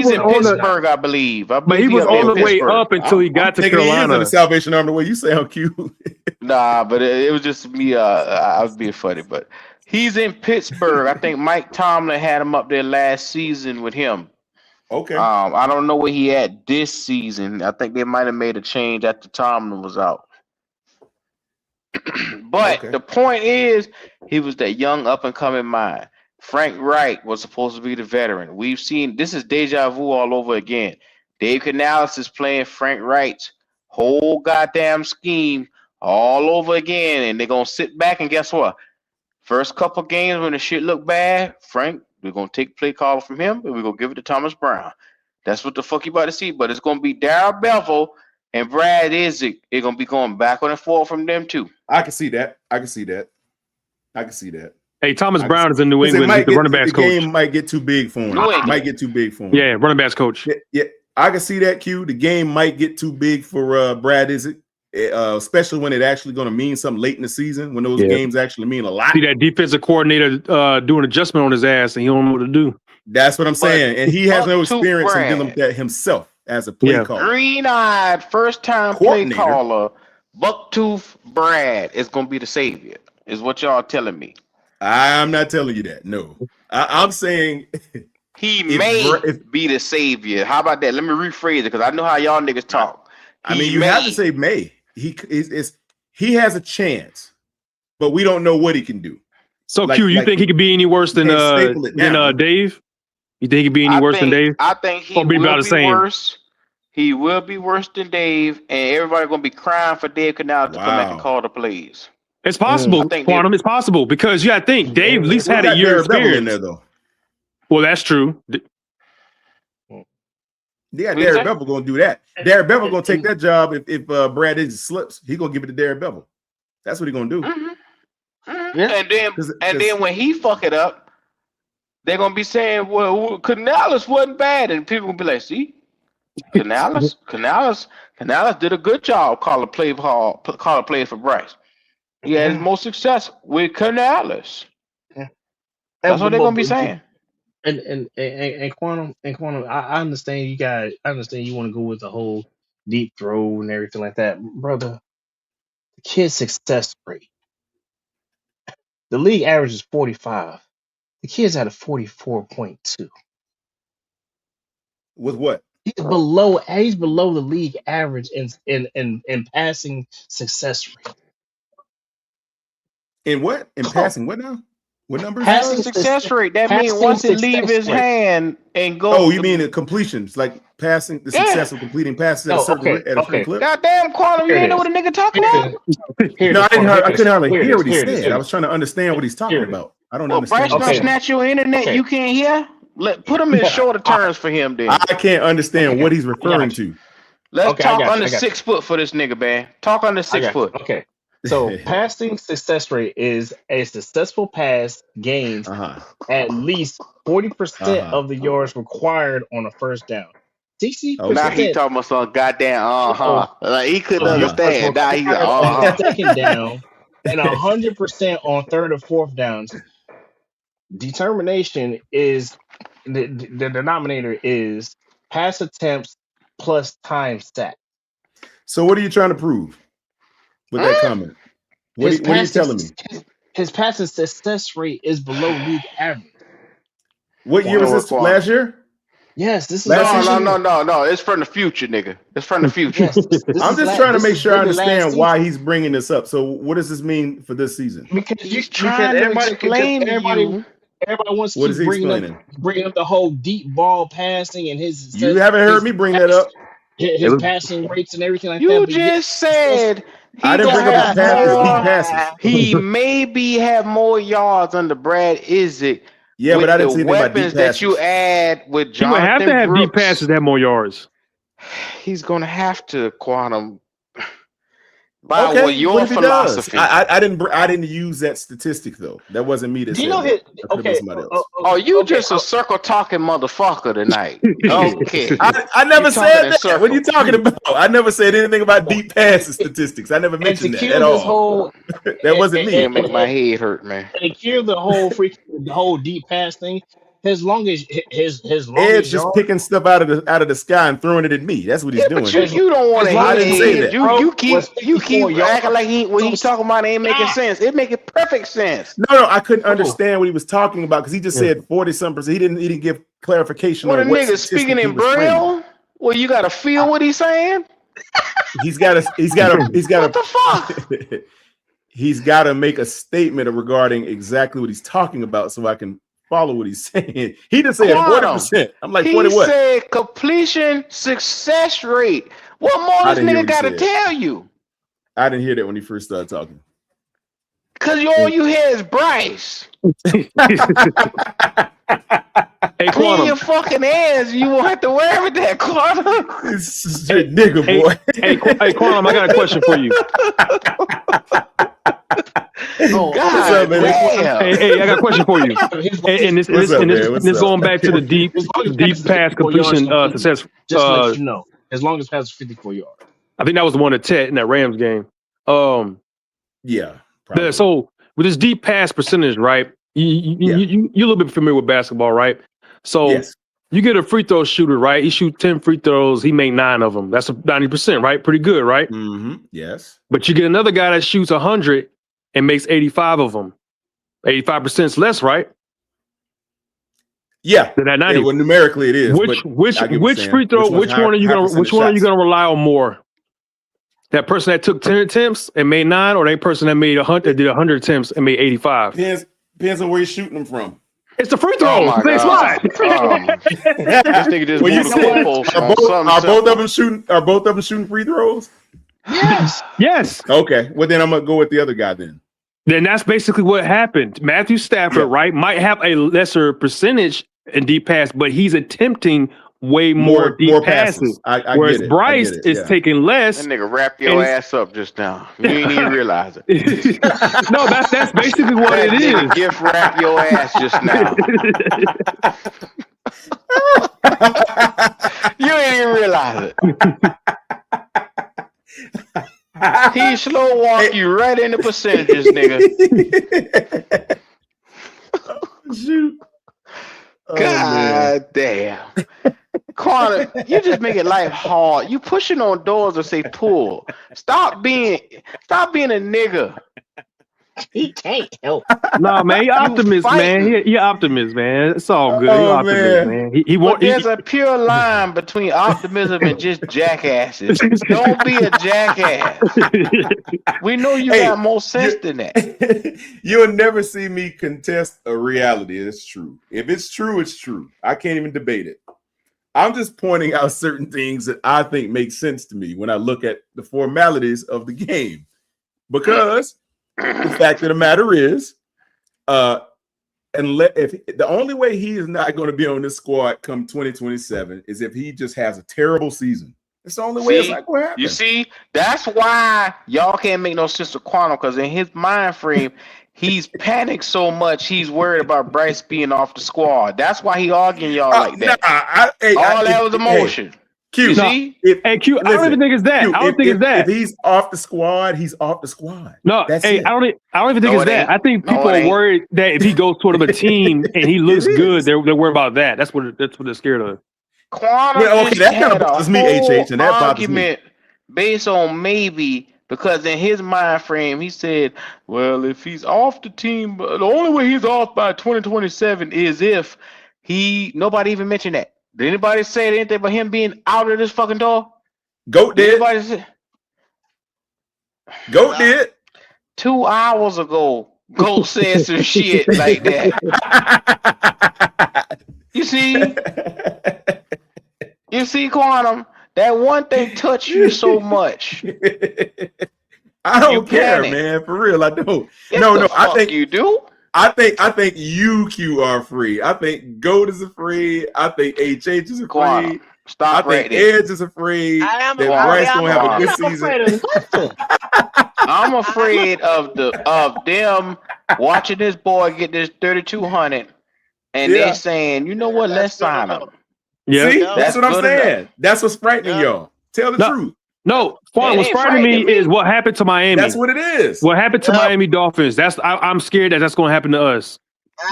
T: was
A: in
T: on the-
A: Pittsburgh, I believe.
T: But he was on the way up until he got to
K: Nigga, he is in
T: Carolina.
K: the Salvation Army. The way you sound cute.
A: Nah, but it was just me. I was being funny, but he's in Pittsburgh. I think Mike Tomlin had him up there last season with him.
K: Okay.
A: I don't know where he at this season. I think they might have made a change after Tomlin was out. But the point is, he was that young up and coming mind. Frank Wright was supposed to be the veteran. We've seen this is deja vu all over again. Dave Canales is playing Frank Wright's whole goddamn scheme all over again, and they're gonna sit back and guess what? First couple games when the shit look bad, Frank, we're gonna take play call from him and we're gonna give it to Thomas Brown. That's what the fuck you about to see. But it's gonna be Darrell Bevell and Brad Isaac. They're gonna be going back and forth from them too.
K: I can see that.
T: Hey, Thomas Brown is in New England. He's the running backs coach.
K: The game might get too big for him.
T: Yeah, running backs coach.
K: Yeah, I can see that, Q. The game might get too big for Brad Isaac, especially when it actually going to mean something late in the season, when those games actually mean a lot.
T: See that defensive coordinator doing adjustment on his ass, and he don't know what to do.
K: That's what I'm saying. And he has no experience in dealing with that himself as a play caller.
A: Green-eyed, first-time play caller, Bucktooth Brad is going to be the savior, is what y'all telling me.
K: I'm not telling you that. No. I'm saying
A: he may be the savior. How about that? Let me rephrase it because I know how y'all niggas talk.
K: I mean, you have to say may. He has a chance, but we don't know what he can do.
T: So, Q, you think he could be any worse than Dave? You think he could be any worse than Dave?
A: I think he will be worse. He will be worse than Dave, and everybody gonna be crying for Dave Canal to come back and call the plays.
T: It's possible, Quantum. It's possible because you got to think Dave at least had a year experience
K: in there, though.
T: Well, that's true.
K: Yeah, Darrell Bevell gonna do that. Darrell Bevell gonna take that job if Brad Isaac slips. He gonna give it to Darrell Bevell. That's what he gonna do.
A: Yeah. And then when he fuck it up, they're gonna be saying, "Well, Canales wasn't bad," and people gonna be like, "See, Canales did a good job calling play for Bryce. He had his most success with Canales." That's what they're gonna be saying.
Q: And Quantum, I understand you guys. I understand you want to go with the whole deep throw and everything like that, brother. The kid's success rate. The league average is 45. The kid's at a 44.2.
K: With what?
Q: He's below the league average in passing success rate.
K: In what? In passing what now? What numbers?
A: Passing success rate. That means once it leave his hand and go.
K: Oh, you mean the completions, like passing the success of completing passes at a certain clip?
A: Goddamn, Quantum, you didn't know what a nigga talking about?
K: No, I couldn't hardly hear what he said. I was trying to understand what he's talking about. I don't understand.
A: Bryce gonna snatch your internet. You can't hear. Put him in shorter terms for him. Then
K: I can't understand what he's referring to.
A: Let's talk under 6 foot for this nigga, man. Talk under 6 foot.
Q: Okay. So passing success rate is a successful pass gains at least 40% of the yards required on a first down. 60%.
A: Now he talking about some goddamn like he couldn't understand. Now he's
Q: second down and 100% on third or fourth downs. Determination is the denominator is pass attempts plus time stat.
K: So what are you trying to prove with that comment? What are you telling me?
Q: His passing success rate is below league average.
K: What year was this? Last year?
Q: Yes, this is
A: no. It's from the future, nigga. It's from the future.
Q: Yes,
K: I'm just trying to make sure I understand why he's bringing this up. So what does this mean for this season?
Q: Because
A: he's trying to explain to you.
Q: Everybody wants to
K: What is he
Q: bringing up the whole deep ball passing and his.
K: You haven't heard me bring that up.
Q: His passing rates and everything like that.
A: You just said
K: I didn't bring up his passes.
A: He maybe have more yards under Brad Isaac.
K: Yeah, but I didn't see
A: the
K: anything about deep
A: weapons that you add with
T: He would
A: Jonathan
T: have to have deep
A: Brooks.
T: passes to have more yards.
A: He's gonna have to, Quantum. By
K: Okay,
A: your
K: what if he does?
A: philosophy.
K: I didn't use that statistic though. That wasn't me that
P: Do you
K: said
P: know
K: that.
P: his?
K: That could've been
P: Okay.
K: somebody else.
A: Oh, you just a circle talking motherfucker tonight. Okay.
K: I never
A: You talking
K: said
A: in
K: that. What are you talking about? I never said anything about deep passes statistics. I never
Q: And to
K: mentioned that
Q: kill
K: at
Q: this
K: all.
Q: whole,
K: That wasn't me.
A: It make my head hurt, man.
Q: and to kill the whole deep pass thing. As long as his
K: Ed's
Q: longest
K: just
Q: yard,
K: picking stuff out of the sky and throwing it at me. That's what he's doing.
A: But you don't want
Q: as
A: to
Q: long
A: hear
K: I didn't say
A: it.
K: that.
A: You
Q: was
A: keep
Q: 54
A: acting like
Q: yards.
A: what he's talking about ain't making sense. It make perfect sense.
K: No, I couldn't understand what he was talking about because he just said 40-some%. He didn't give clarification
A: What a
K: on what
A: nigga
K: statistic
A: speaking
K: he
A: in
K: was claiming.
A: braille? Well, you gotta feel what he's saying.
K: He's got
A: What the fuck?
K: he's got to make a statement regarding exactly what he's talking about so I can follow what he's saying. He just said
A: Quantum.
K: 40%. I'm like,
A: He
K: 40 what?
A: said completion success rate. What more
K: I
A: this
K: didn't hear
A: nigga
K: what he
A: gotta
K: said.
A: tell you?
K: I didn't hear that when he first started talking.
A: Cause all you hear is Bryce.
T: Hey,
A: Clean
T: Quantum.
A: your fucking ass. You won't have to worry about that, Quantum.
K: This is your nigga, boy.
T: Hey, Quantum, I got a question for you.
Q: Oh,
K: What's up, man?
T: Hey, I got a question for you. And this
K: What's up, man? What's
T: this
K: up?
T: going back to the deep pass completion success.
Q: Just to let you know, as long as passes 54 yards.
T: I think that was the one at Tet in that Rams game.
K: Yeah.
T: So with this deep pass percentage, right? You're a little bit familiar with basketball, right? So you get a free throw shooter, right? He shoots 10 free throws. He made 9 of them. That's 90%, right? Pretty good, right?
K: Mm-hmm. Yes.
T: But you get another guy that shoots 100 and makes 85 of them. 85% is less, right?
K: Yeah.
T: Than that 90.
K: Well, numerically it is.
T: Which
K: but I get what you're saying.
T: free throw? Which one are you gonna
K: shots?
T: rely on more? That person that took 10 attempts and made 9, or that person that made 100 that did 100 attempts and made 85?
K: Depends on where you're shooting them from.
T: It's the free throw.
A: Oh my
T: Thanks,
A: God. This nigga just
K: Well, you
A: moved
K: said,
A: the goalpost
K: are both of them shooting? Are both of them shooting free throws?
Q: Yes.
T: Yes.
K: Okay. Well, then I'm gonna go with the other guy then.
T: Then that's basically what happened. Matthew Stafford, right, might have a lesser percentage in deep pass, but he's attempting way more deep passes.
K: I
T: whereas
K: get it.
T: Bryce
K: I get it.
T: is taking less.
A: That nigga wrap your ass up just now. You ain't even realize it.
T: No, that's basically what
A: That
T: it
A: nigga
T: is.
A: gift wrap your ass just now. You ain't even realize it. He slow walk you right into percentages, nigga.
K: Shoot.
A: God damn. Quantum, you just making life hard. You pushing on doors that say pull. Stop being a nigga.
Q: He can't help.
T: No, man, he optimist, man. He optimist, man. It's all good. He
K: Oh,
T: optimist, man. He
A: But
T: won't.
A: there's a pure line between optimism and just jackasses. Don't be a jackass. We know you got more sense than that.
K: You'll never see me contest a reality. It's true. If it's true, it's true. I can't even debate it. I'm just pointing out certain things that I think make sense to me when I look at the formalities of the game. Because the fact of the matter is, if the only way he is not going to be on this squad come 2027 is if he just has a terrible season. It's the only way it's not going to happen.
A: You see, that's why y'all can't make no sense of Quantum, because in his mind frame, he's panicked so much he's worried about Bryce being off the squad. That's why he arguing y'all like that. All that was emotion.
K: Q,
A: You see?
T: Q, I don't even think it's that. I don't think it's that.
K: If he's off the squad, he's off the squad.
T: No,
K: That's
T: hey,
K: it.
T: I don't even think
A: No,
T: it's
A: it
T: that.
A: ain't.
T: I think
A: No,
T: people
A: it
T: are
A: ain't.
T: worried that if he goes toward a team and he looks
K: It
T: good,
K: is.
T: they're worried about that. That's what they're scared of.
A: Quantum
K: Well, okay,
A: just
K: that kinda
A: had a
K: bothers me,
A: whole
K: HH, and that bothers me.
A: argument based on maybe, because in his mind frame he said, well, if he's off the team, the only way he's off by 2027 is if nobody even mentioned that. Did anybody say anything about him being out of this fucking door?
K: Goat did.
A: Anybody say?
K: Goat did.
A: 2 hours ago, Goat said some shit like that. You see, Quantum, that one thing touched you so much.
K: I don't
A: You
K: care,
A: panic.
K: man. For real, I don't.
A: Yes,
K: No,
A: the
K: I
A: fuck
K: think
A: you do.
K: I think you Q are free. I think Goat is free. I think HH is free.
A: Quantum. Stop
K: I think Edge is afraid that Bryce gonna have a good season.
A: I'm afraid of them watching this boy get this 3,200, and they saying, you know what? Let's sign him.
T: Yeah,
K: See, that's what I'm
A: good
K: saying.
A: enough.
K: That's what's frightening y'all. Tell the truth.
T: No, what's frightening me is what happened to Miami.
K: That's what it is.
T: What happened to Miami Dolphins? I'm scared that's going to happen to us.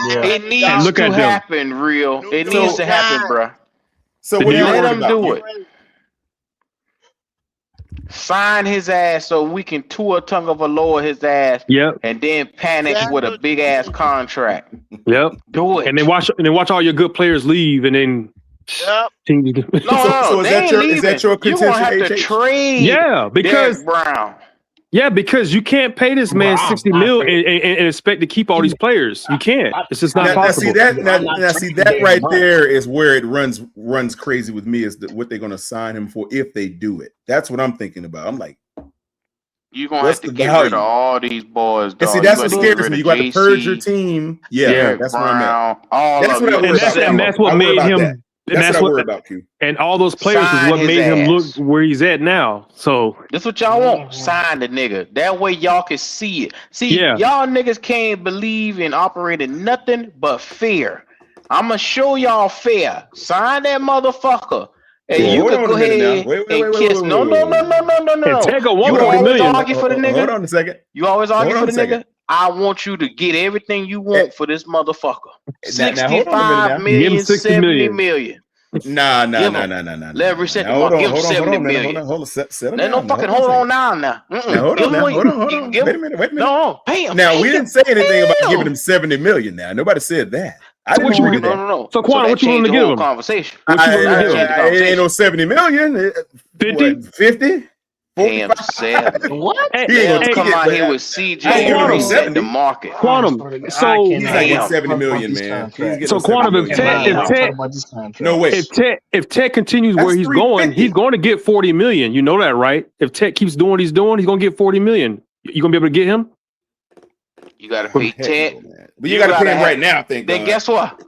A: It needs to happen, real. It needs to happen, bro.
K: So what
A: let
K: you
A: him do it. Sign his ass so we can Tua Tagovailoa his ass.
T: Yep.
A: And then panic with a big ass contract.
T: Yep.
A: Do it.
T: And then watch all your good players leave, and then.
O: Yep.
K: So is that your
A: You're gonna have to trade.
T: Yeah, because
A: Derek Brown.
T: Yeah, because you can't pay this man $60 million and expect to keep all these players. You can't. It's just not possible.
K: Now see that right there is where it runs crazy with me is what they're going to sign him for if they do it. That's what I'm thinking about. I'm like,
A: you're gonna have to get rid of all these boys.
K: And see, that's what scares me. You got to purge your team. Yeah, that's where I'm at.
A: That's what I worry about.
T: And that's what made him.
K: That's what I worry about, Q.
T: And all those players is what made him look where he's at now. So
A: that's what y'all want. Sign the nigga. That way y'all can see it. See, y'all niggas can't believe in operating nothing but fear. I'ma show y'all fear. Sign that motherfucker. And you can go ahead and kiss. No.
T: And take a
A: You always
T: million.
A: argue for the nigga.
K: Hold on a second.
A: You always argue for the nigga. I want you to get everything you want for this motherfucker. 65 million, 70 million.
K: Nah.
A: Let him reset the market. Give him 70 million.
K: Hold on. Settle
A: There's
K: down.
A: no fucking hold on now.
K: Hold on. Wait a minute.
A: No, pay him.
K: Now, we didn't say anything about giving him 70 million now. Nobody said that. I didn't agree with that.
A: No.
T: So, Quan, what you want to give him?
A: Conversation.
K: It ain't no 70 million.
T: 50?
K: 50?
A: Damn, 70.
O: What?
K: He ain't gonna
A: come out here with CJ and reset the market.
T: Quantum. So
K: he's like getting 70 million, man.
T: So Quantum, if Ted continues where he's going to get 40 million. You know that, right? If Ted keeps doing what he's doing, he's gonna get 40 million. You gonna be able to get him?
A: You gotta pay Ted.
K: But you gotta pay him right now, I think.
A: Then guess what?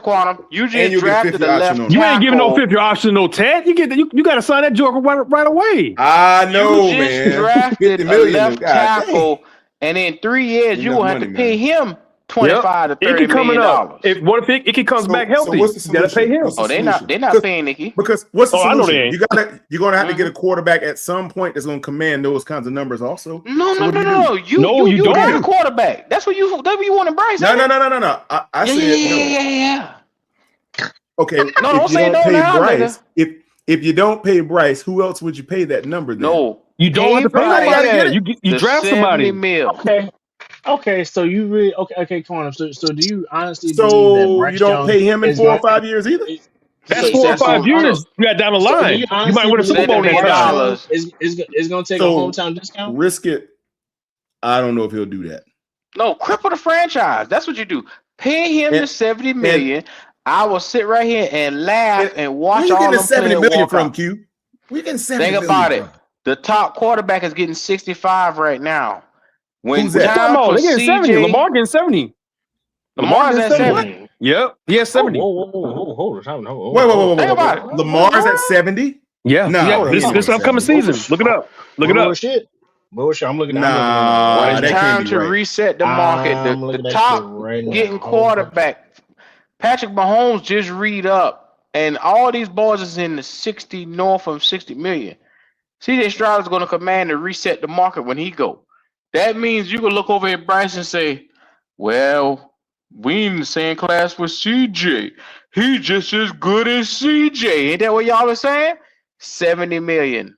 A: Quantum? You just drafted the left tackle.
T: You ain't giving no 50 option, no Ted. You gotta sign that joker right away.
K: I know, man.
A: You just drafted a left tackle, and in 3 years you will have to pay him 25 to 30 million dollars.
T: What if it comes back healthy?
K: So what's the
T: you gotta pay him.
A: Oh, they're not paying Nicky.
K: Because what's the solution?
T: I know they ain't.
K: You're gonna have to get a quarterback at some point that's gonna command those kinds of numbers also.
A: No. You
T: don't
A: got a quarterback. That's what you want to Bryce.
K: No. I said
A: yeah.
K: Okay.
A: No, don't say no now,
K: Bryce, if you don't pay Bryce, who else would you pay that number then?
A: No.
T: You don't have to pay nobody. You draft somebody.
Q: Okay, so you really okay, Quantum. So do you honestly
K: so
Q: believe that Bryce
K: you don't
Q: Young
K: pay him in 4 or 5 years either?
T: That's 4 or 5 years. You got down the line. You might win a Super Bowl next time.
Q: Is going to take a hometown discount?
K: Risk it. I don't know if he'll do that.
A: No, cripple the franchise. That's what you do. Pay him the 70 million. I will sit right here and laugh and watch all them
K: 70
A: players
K: million
A: walk
K: from
A: out.
K: Q. We getting 70
A: Think
K: million
A: about it.
K: from.
A: The top quarterback is getting 65 right now. When
K: Who's that?
A: time for
T: They getting 70. Lamar getting 70.
A: Lamar's at 70.
T: Yep. He has 70.
Q: Hold
K: Wait.
A: Think about it.
K: Lamar's at 70?
T: Yeah.
K: No.
T: This upcoming season. Look it up.
Q: Bullshit. I'm looking
K: at
A: When it's time to reset the market, the top getting quarterback. Patrick Mahomes just read up, and all these boys is in the 60 north of 60 million. CJ Stroud is going to command to reset the market when he go. That means you can look over at Bryce and say, well, we in the same class with CJ. He just as good as CJ. Ain't that what y'all are saying? 70 million.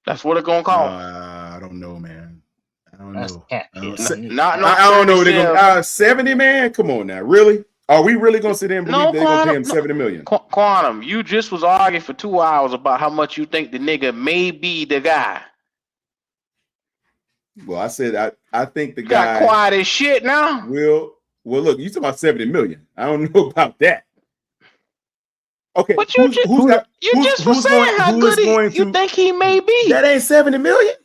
A: That's what it's going to cost.
K: I don't know, man. I don't
Q: That's
K: know.
Q: cat.
K: I don't know. They're gonna, 70, man? Come on now. Really? Are we really going to sit there and believe they're going to pay him 70 million?
A: Quantum, you just was arguing for 2 hours about how much you think the nigga may be the guy.
K: Well, I said I think the
A: Got
K: guy
A: quiet as shit now.
K: will. Well, look, you talking about 70 million. I don't know about that. Okay,
A: but you just was saying how good you think he may be.
K: That ain't 70 million.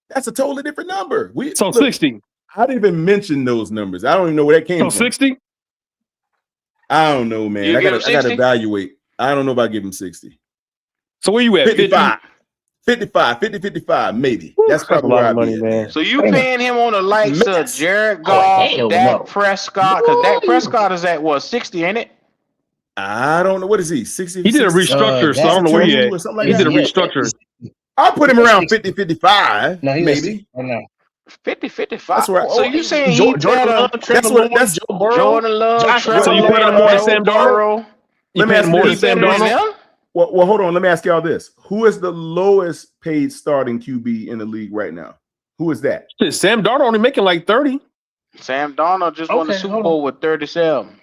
K: That's a totally different number.
T: So 60.
K: I didn't even mention those numbers. I don't even know where that came from.
T: 60?
K: I don't know, man. I gotta evaluate. I don't know about giving him 60.
T: So where you at?
K: 55. 55, maybe. That's
T: a
K: probably
T: lot
K: where
T: of
K: I'd
T: money,
K: be at.
T: man.
A: So you paying him on the likes of Jared Goff,
P: hell
A: Dak
P: no.
A: Prescott? Because Dak Prescott is at what, 60, ain't it?
K: I don't know. What is he? 60?
T: He did a
K: 60,
T: restructure, so I don't know where he at.
K: or something like
T: He
K: that?
T: did a restructure.
K: I'll put him around 50, 55,
Q: No, he's
K: maybe.
Q: no.
A: 50, 55.
K: That's right.
A: So you saying he
Q: Jordan
A: better?
Q: Love, Trevor Lawrence, Joe Burrow,
A: Jordan Love,
Q: Josh
A: Trevor
T: So you
Q: Allen.
T: paying him more than Sam Darnold?
A: Burrow.
T: You
K: Let me
T: paying
K: ask
T: him
K: you
T: more than
K: this.
T: Sam
A: better than
T: Darnold?
A: them?
K: Well, hold on. Let me ask y'all this. Who is the lowest paid starting QB in the league right now? Who is that?
T: Shit, Sam Darnold only making like 30.
A: Sam Darnold just won the
Q: Okay,
A: Super
Q: hold
A: Bowl with 37.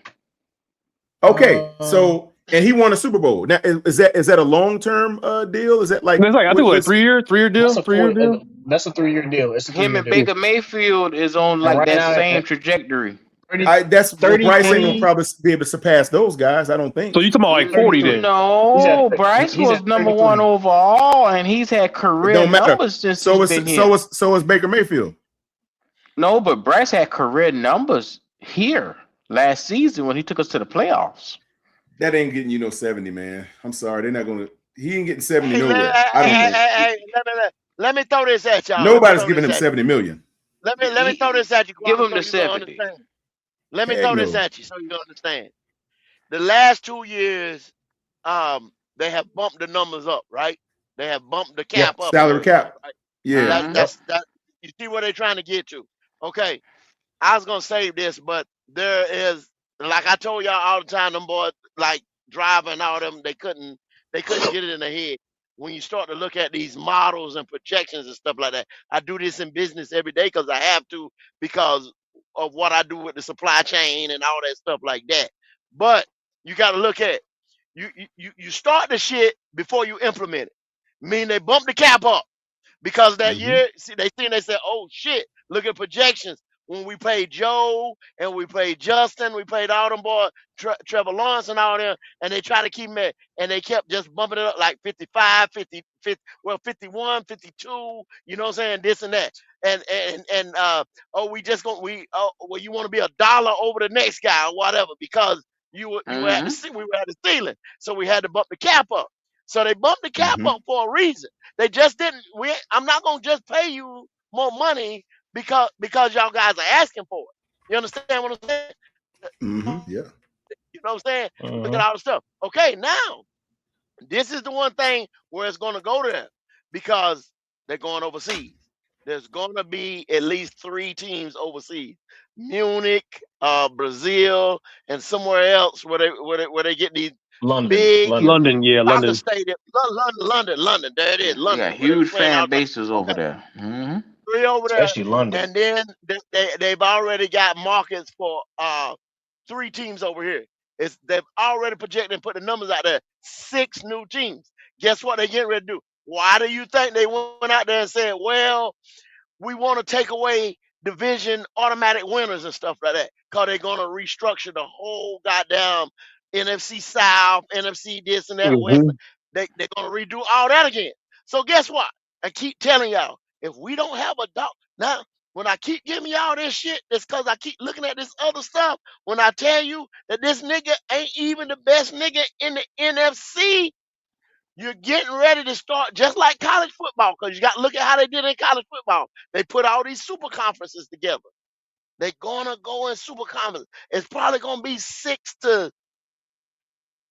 K: Okay, so and he won a Super Bowl. Now, is that a long-term deal? Is that like
T: It's like I think what, 3-year deal?
Q: That's a
T: 3-year deal?
Q: That's a 3-year deal. It's a
A: Him
Q: 3-year
A: and
Q: deal.
A: Baker Mayfield is on
Q: And
A: like
Q: right
A: that
Q: now,
A: same trajectory.
K: That's
Q: 30,
K: Bryce ain't
Q: 20.
K: gonna probably be able to surpass those guys. I don't think.
T: So you talking about like 40 then?
A: No,
Q: He's
A: Bryce
Q: he's
A: was
Q: at
A: number
Q: 33.
A: one overall, and he's had
K: It
A: career
K: don't matter.
A: numbers since
K: So
A: he's
K: is
A: been here.
K: so is Baker Mayfield.
A: No, but Bryce had career numbers here last season when he took us to the playoffs.
K: That ain't getting you no 70, man. I'm sorry, they're not gonna. He ain't getting 70
O: Hey,
K: nowhere. I don't think.
O: let me throw this at y'all.
K: Nobody's giving him 70 million.
O: Let me throw this at you.
A: Give
O: Kwame,
A: him the
O: so you can
A: 70.
O: understand. Let me
K: Heck
O: throw this
K: no.
O: at you so you can understand. The last 2 years, they have bumped the numbers up, right? They have bumped the
K: Yeah,
O: cap up.
K: salary
O: and everything,
K: cap.
O: right?
K: Yeah.
O: That's you see where they're trying to get to. Okay. I was gonna save this, but there is, like I told y'all all the time, them boys like driving all them, they couldn't get it in their head. When you start to look at these models and projections and stuff like that, I do this in business every day because I have to, because of what I do with the supply chain and all that stuff like that. But you got to look at you start the shit before you implement it. Mean they bump the cap up because that year, see, they said, oh shit, look at projections. When we paid Joe and we paid Justin, we paid all them boys, Trevor Lawrence and all them, and they try to keep them at, and they kept just bumping it up like 55, 50, 51, 52, you know what I'm saying, this and that. And oh, we just going well, you want to be $1 over the next guy or whatever, because you were at we were at the ceiling. So we had to bump the cap up. So they bumped the cap up for a reason. They just didn't. I'm not gonna just pay you more money because y'all guys are asking for it. You understand what I'm saying?
K: Yeah.
O: You know what I'm saying? Look at all the stuff. Okay, now this is the one thing where it's gonna go there because they're going overseas. There's gonna be at least 3 teams overseas: Munich, Brazil, and somewhere else where they get these big
T: London, yeah,
O: soccer
T: London.
O: stadium. London. There it is,
A: They
O: London.
A: got
O: where they
A: huge
O: playing
A: fan
O: out there.
A: bases over there.
O: 3 over there,
P: Especially London.
O: and then they've already got markets for 3 teams over here. They've already projected and put the numbers out there. 6 new teams. Guess what they getting ready to do? Why do you think they went out there and said, well, we want to take away division automatic winners and stuff like that? Because they're going to restructure the whole goddamn NFC South, NFC this and that, West. They're going to redo all that again. So guess what? I keep telling y'all, if we don't have a dog, now, when I keep giving y'all this shit, it's because I keep looking at this other stuff. When I tell you that this nigga ain't even the best nigga in the NFC, you're getting ready to start just like college football, because you got to look at how they did in college football. They put all these super conferences together. They're going to go in super conferences. It's probably going to be 6 to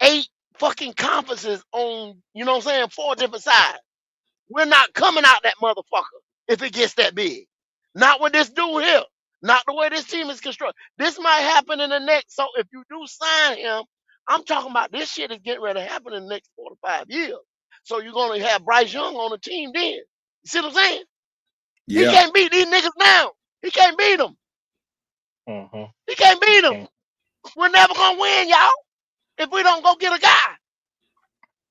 O: 8 fucking conferences on, you know what I'm saying, 4 different sides. We're not coming out that motherfucker if it gets that big. Not with this dude here. Not the way this team is constructed. This might happen in the next. So if you do sign him, I'm talking about this shit is getting ready to happen in the next 4 to 5 years. So you're going to have Bryce Young on the team then. You see what I'm saying?
K: Yeah.
O: He can't beat these niggas now. He can't beat them. He can't beat them. We're never going to win, y'all, if we don't go get a guy.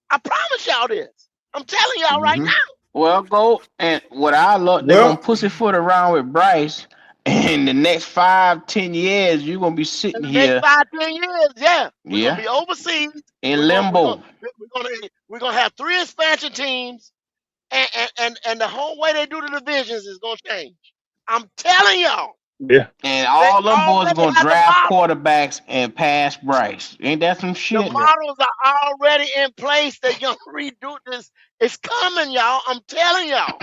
O: I promise y'all this. I'm telling y'all right now.
A: Well, go and what I love, they're gonna pussyfoot around with Bryce. In the next 5-10 years, you're gonna be sitting here.
O: Next 5-10 years, yeah. We're
A: Yeah.
O: gonna be overseas
A: In limbo.
O: We're gonna have 3 expansion teams, and the whole way they do the divisions is gonna change. I'm telling y'all.
T: Yeah.
A: And all them boys are gonna draft quarterbacks and pass Bryce. Ain't that some shit?
O: The models are already in place. They're gonna redo this. It's coming, y'all. I'm telling y'all.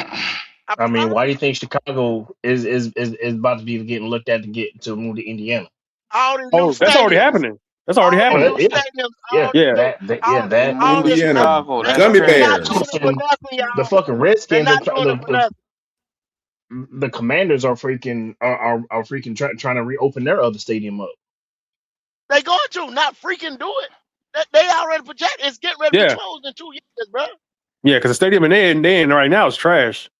Q: I mean, why do you think Chicago is about to be getting looked at to move to Indiana?
O: All these
T: Oh, that's already happening. That's already happening.
Q: Yeah, that
K: Indiana,
O: They're
K: gummy
O: not
K: bears.
O: doing it for nothing, y'all.
Q: the fucking
O: They're
Q: Redskins,
O: not doing it for nothing.
Q: the Commanders are freaking trying to reopen their other stadium up.
O: They going to not freaking do it. They already project. It's getting ready to
T: Yeah.
O: be closed in 2 years, bro.
T: Yeah, because the stadium in there right now is trash.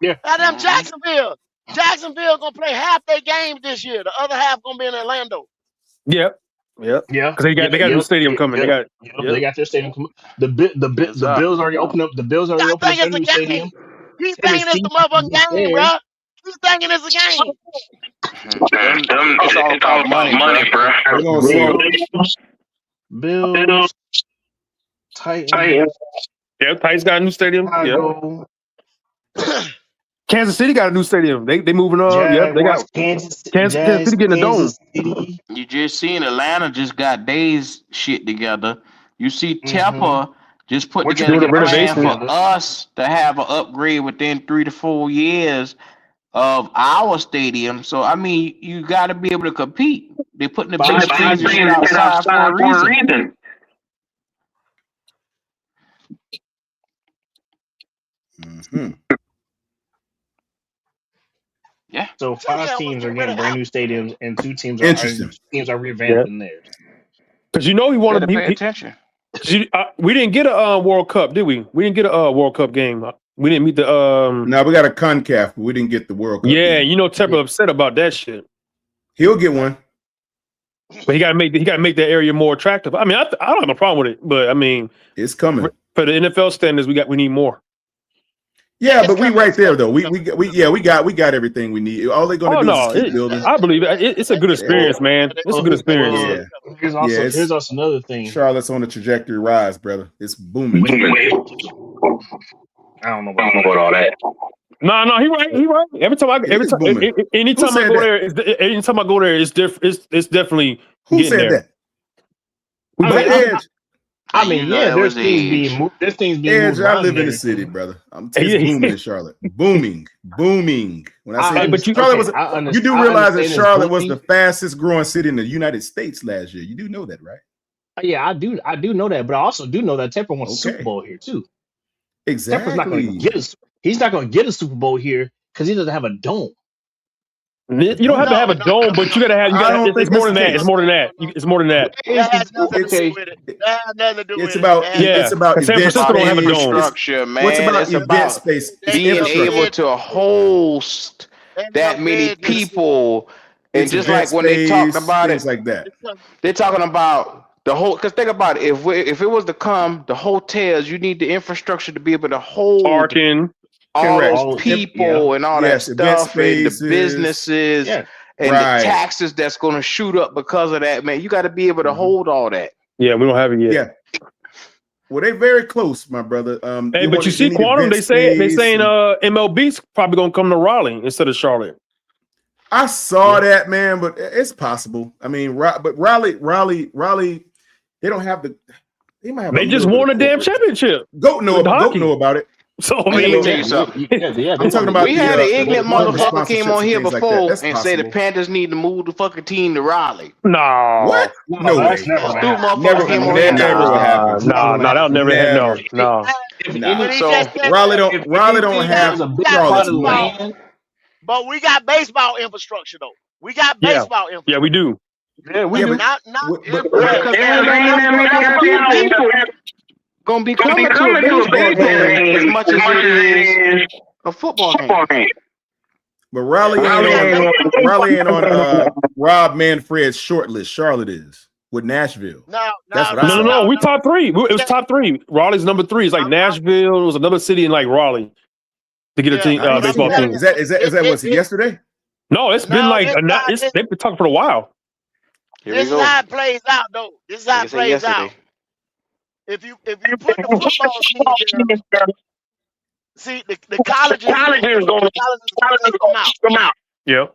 Q: Yeah.
O: Goddamn Jacksonville. Jacksonville gonna play half their games this year. The other half gonna be in Orlando.
T: Yep.
Q: Yeah,
T: Because they got a new stadium coming. They got
Q: they got their stadium coming. The Bills already opened up. The Bills already
O: Y'all
Q: opened up
O: think
Q: their
O: it's
Q: new
O: a game?
Q: stadium.
O: You thinking it's a motherfucking game, bro? You thinking it's a game?
A: It's all about money, bro.
K: They're gonna sell.
Q: Bills, Titans.
T: Yeah, Titans got a new stadium. Yeah.
Q: Chicago,
T: Kansas City got a new stadium. They moving on. Yep, they got
Q: Kansas
T: Kansas City getting a dome.
Q: City.
A: You just seen Atlanta just got Days shit together. You see Tampa just put together a plan for us to have an upgrade within 3 to 4 years of our stadium. So I mean, you got to be able to compete. They're putting the big screens and shit outside for a reason. Yeah.
Q: So 5 teams are getting brand new stadiums, and 2 teams are revamping theirs.
T: Because you know he wanted to
A: pay attention.
T: We didn't get a World Cup, did we? We didn't get a World Cup game. We didn't meet the.
K: No, we got a CONCACAF, but we didn't get the World Cup.
T: Yeah, you know, Tepper upset about that shit.
K: He'll get one,
T: but he got to make that area more attractive. I mean, I don't have a problem with it, but I mean,
K: it's coming
T: for the NFL standards. We need more.
K: Yeah, but we right there though. We got everything we need. All they're going to do is keep building.
T: I believe it. It's a good experience, man. It's a good experience.
K: Yeah.
Q: Here's also another thing.
K: Charlotte's on a trajectory rise, brother. It's booming.
Q: I don't know about all that.
T: No, he right. Anytime I go there, it's definitely
K: Who
T: getting
K: said
T: there.
K: that?
Q: I mean, there's things being
K: Edge,
Q: moved
K: I
Q: around
K: live in
Q: there.
K: the city, brother. I'm booming in Charlotte. Booming. When I say Charlotte you do realize that Charlotte was the fastest growing city in the United States last year. You do know that, right?
Q: Yeah, I do know that, but I also do know that Tepper wants a Super Bowl here too.
K: Exactly.
Q: Tepper's not going to get he's not going to get a Super Bowl here because he doesn't have a dome.
T: You don't have to have a dome, but you gotta have. It's more than that. It's more than that. It's more than that.
O: That has nothing to do with it. That has nothing to do with
K: It's about
T: San Francisco don't have a dome.
A: Infrastructure, man.
K: What's about
A: it's
K: event
A: about
K: space?
A: being able to host that many people, and
K: It's
A: just
K: event
A: like when they talked
K: space,
A: about
K: things
A: it,
K: like that.
A: they're talking about the whole. Because think about it, if it was to come, the hotels, you need the infrastructure to be able to hold
T: parking,
A: all
K: Correct.
A: those people and all that
K: Yes, event
A: stuff, and the
K: spaces.
A: businesses. And
K: Right.
A: the taxes that's going to shoot up because of that, man. You got to be able to hold all that.
T: Yeah, we don't have it yet.
K: Yeah. Well, they're very close, my brother.
T: Hey, but you see, Quantum, they saying MLB's probably gonna come to Raleigh instead of Charlotte.
K: I saw that, man, but it's possible. I mean, but Raleigh, they don't have the. They might have.
T: They just won a damn championship.
K: Goat know about it.
T: So
A: Let me tell you something.
K: I'm talking about.
A: We had an ignorant motherfucker
K: sponsorships
A: came on
K: and
A: here
K: things like
A: before
K: that.
A: and
K: That's
A: say the
K: possible.
A: Panthers need to move the fucking team to Raleigh.
T: No.
K: What? No way.
A: Stupid motherfucker came on here.
K: Never will happen.
T: No, that'll never happen. No.
K: So Raleigh don't have Charlotte.
O: But we got baseball infrastructure though. We got baseball infrastructure.
T: Yeah, we do.
Q: Yeah, we do.
O: Not
A: Gonna be coming to a baseball game as much as it is a football game.
K: But Raleigh ain't on Rob Manfred's short list. Charlotte is with Nashville. That's what I saw.
T: No. We top 3. It was top 3. Raleigh's number 3. It's like Nashville. It was another city in like Raleigh to get a team baseball team.
K: Is that what's yesterday?
T: No, it's been like they've been talking for a while.
O: This is how it plays out though. This is how it plays out. If you put the football team there, see the colleges going to come out.
T: Yep.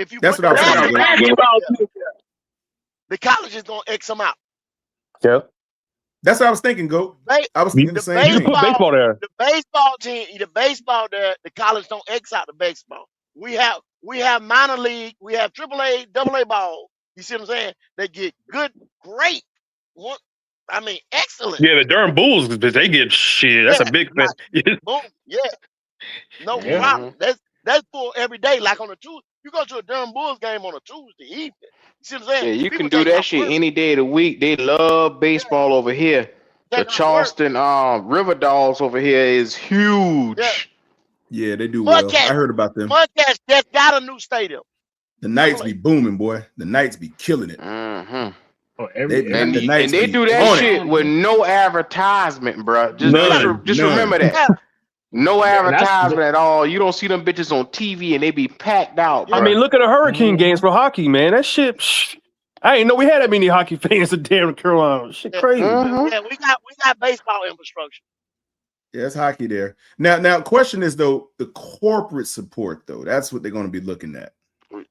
O: If you
K: That's
O: put
K: what
O: the
K: I was saying.
O: basketball, the college is gonna X them out.
T: Yeah.
K: That's what I was thinking, Go. I was thinking the same
T: You
K: thing.
T: put baseball there.
O: The baseball team, the baseball there, the college don't X out the baseball. We have minor league, we have AAA, AA ball. You see what I'm saying? They get good, great. Excellent.
T: Yeah, the Durham Bulls, they get shit. That's a big thing.
O: Boom. Yeah. No
T: Yeah.
O: problem. That's full every day. Like on a Tuesday, you go to a Durham Bulls game on a Tuesday evening. You see what I'm saying?
A: Yeah, you
O: People
A: can do
O: take
A: that
O: off
A: shit
O: work.
A: any day of the week. They love baseball over here. The Charleston River Dogs over here is huge.
K: Yeah, they do well.
O: Mudcats,
K: I heard about them.
O: Mudcats just got a new stadium.
K: The Knights be booming, boy. The Knights be killing it.
A: Mm-hmm.
K: The
A: And
K: Knights
A: they
K: be
A: do that
K: on it.
A: shit with no advertisement, bro. Just
K: None.
A: remember that. No advertisement at all. You don't see them bitches on TV and they be packed out, bro.
T: I mean, look at the Hurricane games for hockey, man. That shit. I didn't know we had that many hockey fans in damn Carolina. Shit, crazy.
O: Yeah, we got baseball infrastructure.
K: Yeah, it's hockey there. Now, question is though the corporate support though. That's what they're going to be looking at.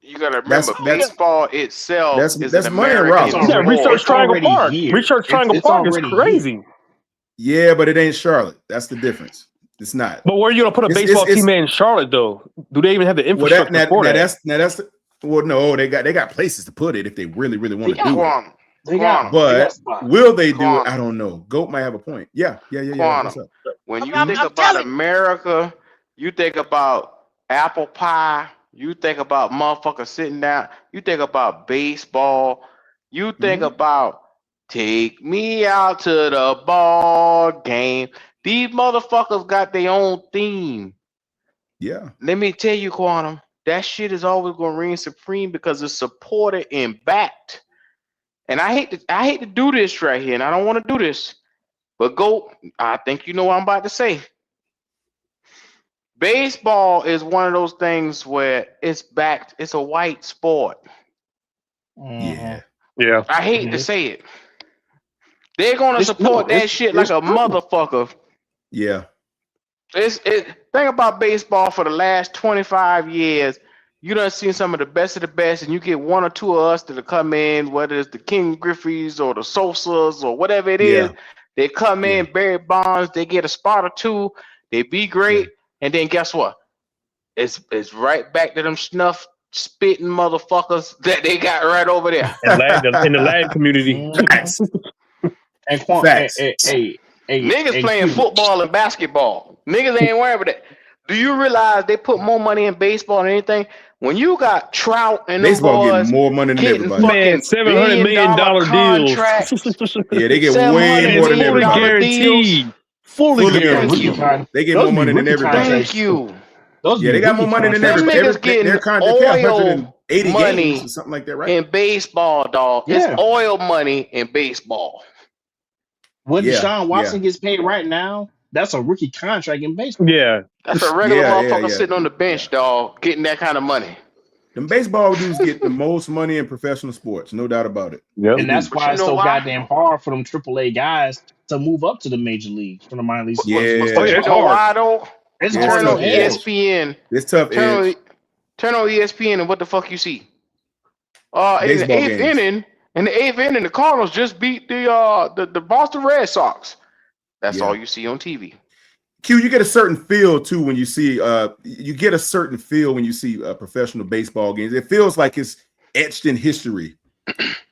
A: You gotta remember,
K: That's-
A: baseball itself
K: that's
A: is
K: money and
A: American.
K: route.
T: Yeah, Research Triangle
Q: already
T: Park.
Q: here.
T: Research Triangle
Q: It's
T: Park is
Q: already
T: crazy.
K: Yeah, but it ain't Charlotte. That's the difference. It's not.
T: But where are you gonna put a
K: It's-
T: baseball
K: it's-
T: team in Charlotte though? Do they even have the
K: Well,
T: infrastructure for that?
K: that's well, no, they got places to put it if they really want to do it.
A: Quantum.
K: But
Q: spots.
K: will they do it?
A: Quantum.
K: I don't know. Goat might have a point. Yeah. What's
A: Quantum.
K: up?
A: When you
O: I'm
A: think about
O: telling you.
A: America, you think about apple pie, you think about motherfuckers sitting down, you think about baseball, you think about take me out to the ball game. These motherfuckers got their own theme.
K: Yeah.
A: Let me tell you, Quantum, that shit is always gonna reign supreme because it's supported and backed. And I hate to do this right here, and I don't want to do this, but I think you know what I'm about to say. Baseball is one of those things where it's backed. It's a white sport.
K: Yeah.
T: Yeah.
A: I hate to say it. They're gonna support that shit like a motherfucker.
K: Yeah.
A: Think about baseball for the last 25 years. You done seen some of the best, and you get one or two of us that come in, whether it's the King Griffeys or the Sosas or whatever it is.
K: Yeah.
A: They come in, Barry Bonds, they get a spot or two, they be great, and then guess what? It's right back to them snuff spitting motherfuckers that they got right over there.
T: In the lad community.
Q: And Quan,
K: Facts.
A: Niggas playing football and basketball. Niggas ain't worried about that. Do you realize they put more money in baseball than anything? When you got Trout and them
K: Baseball
A: boys
K: getting more money than
A: getting
K: everybody.
T: Man, $700 million
A: contracts,
K: Yeah, they get way more than
A: $700
K: everybody.
T: guaranteed. Fully guaranteed.
K: They get more money than everybody.
A: Thank you.
K: Yeah, they got more money than
A: Them
K: everybody.
A: niggas getting
K: They pay
A: oil
K: 180
A: money
K: games or something like that, right?
A: in baseball, dog.
Q: Yeah.
A: It's oil money in baseball.
Q: What
K: Yeah,
Q: Deshaun Watson gets paid right now, that's a rookie contract in baseball.
T: Yeah.
A: That's a regular
K: Yeah,
A: motherfucker
K: yeah.
A: sitting on the bench, dog, getting that kind of money.
K: Them baseball dudes get the most money in professional sports, no doubt about it.
Q: And that's
A: But
Q: why
A: you
Q: it's
A: know
Q: so
A: why?
Q: goddamn hard for them AAA guys to move up to the major leagues from the minor leagues.
K: Yeah.
A: But you
T: it's
A: know
T: hard.
A: why, though?
Q: It's
K: Yeah,
Q: hard
A: Turn on
K: it's
Q: as
K: tough.
Q: hell.
A: ESPN.
K: It's tough. Edge.
A: Turn on ESPN, and what the fuck you see? In
K: Baseball
A: the eighth
K: games.
A: inning, the Cardinals just beat the Boston Red Sox. That's
K: Yeah.
A: all you see on TV.
K: Q, you get a certain feel too when you see professional baseball games. It feels like it's etched in history,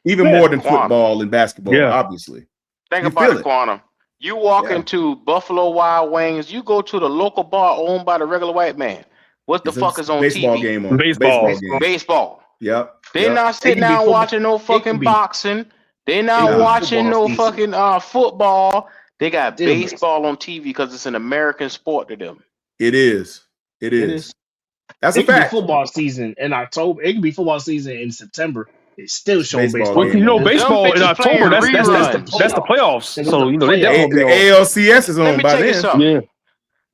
K: even more than
A: Quantum.
K: football and basketball,
T: Yeah.
K: obviously.
A: Think
K: You
A: about
K: feel
A: it,
K: it.
A: Quantum. You walk
K: Yeah.
A: into Buffalo Wild Wings, you go to the local bar owned by the regular white man. What the
K: It's a
A: fuck is on
K: baseball
A: TV?
K: game on
T: Baseball.
K: game.
A: Baseball.
K: Yep.
A: They're
K: yep.
A: not sitting
Q: can be
A: down
Q: football.
A: watching no
Q: It
A: fucking
Q: can be-
A: boxing. They're
Q: it
A: not
Q: can be
A: watching no
Q: football season.
A: fucking football. They got
Q: Still
A: baseball on TV because it's an American sport to them.
K: It is. It
Q: It
K: is.
Q: is.
K: That's a
Q: It can be
K: fact.
Q: football season in October. It can be football season in September. It's still showing
K: Baseball
Q: baseball.
K: game.
T: Well, you know,
K: Them
T: baseball in
A: bitches
T: October,
A: playing
T: that's the playoffs.
Q: They
T: So,
Q: got
T: you
Q: the
T: know, they
Q: playoffs.
T: definitely
K: The
T: gonna be
K: ALCS is
A: Let
K: on
A: me
K: by
A: tell you
K: then.
A: something.
T: Yeah.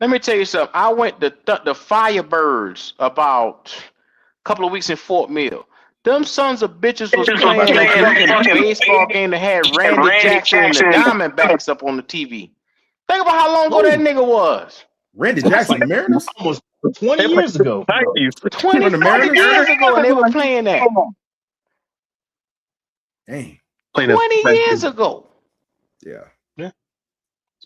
A: Let me tell you something. I went to the Firebirds about a couple of weeks in Fort Mill. Them sons of bitches was playing a fucking baseball game that had Randy Jackson and the Diamondbacks up on the TV. Think about how long ago that nigga was.
K: Randy Jackson, the Mariners?
Q: 20 years ago.
A: 20 years ago, and they were playing that.
K: Dang.
A: 20 years ago.
K: Yeah.
Q: It's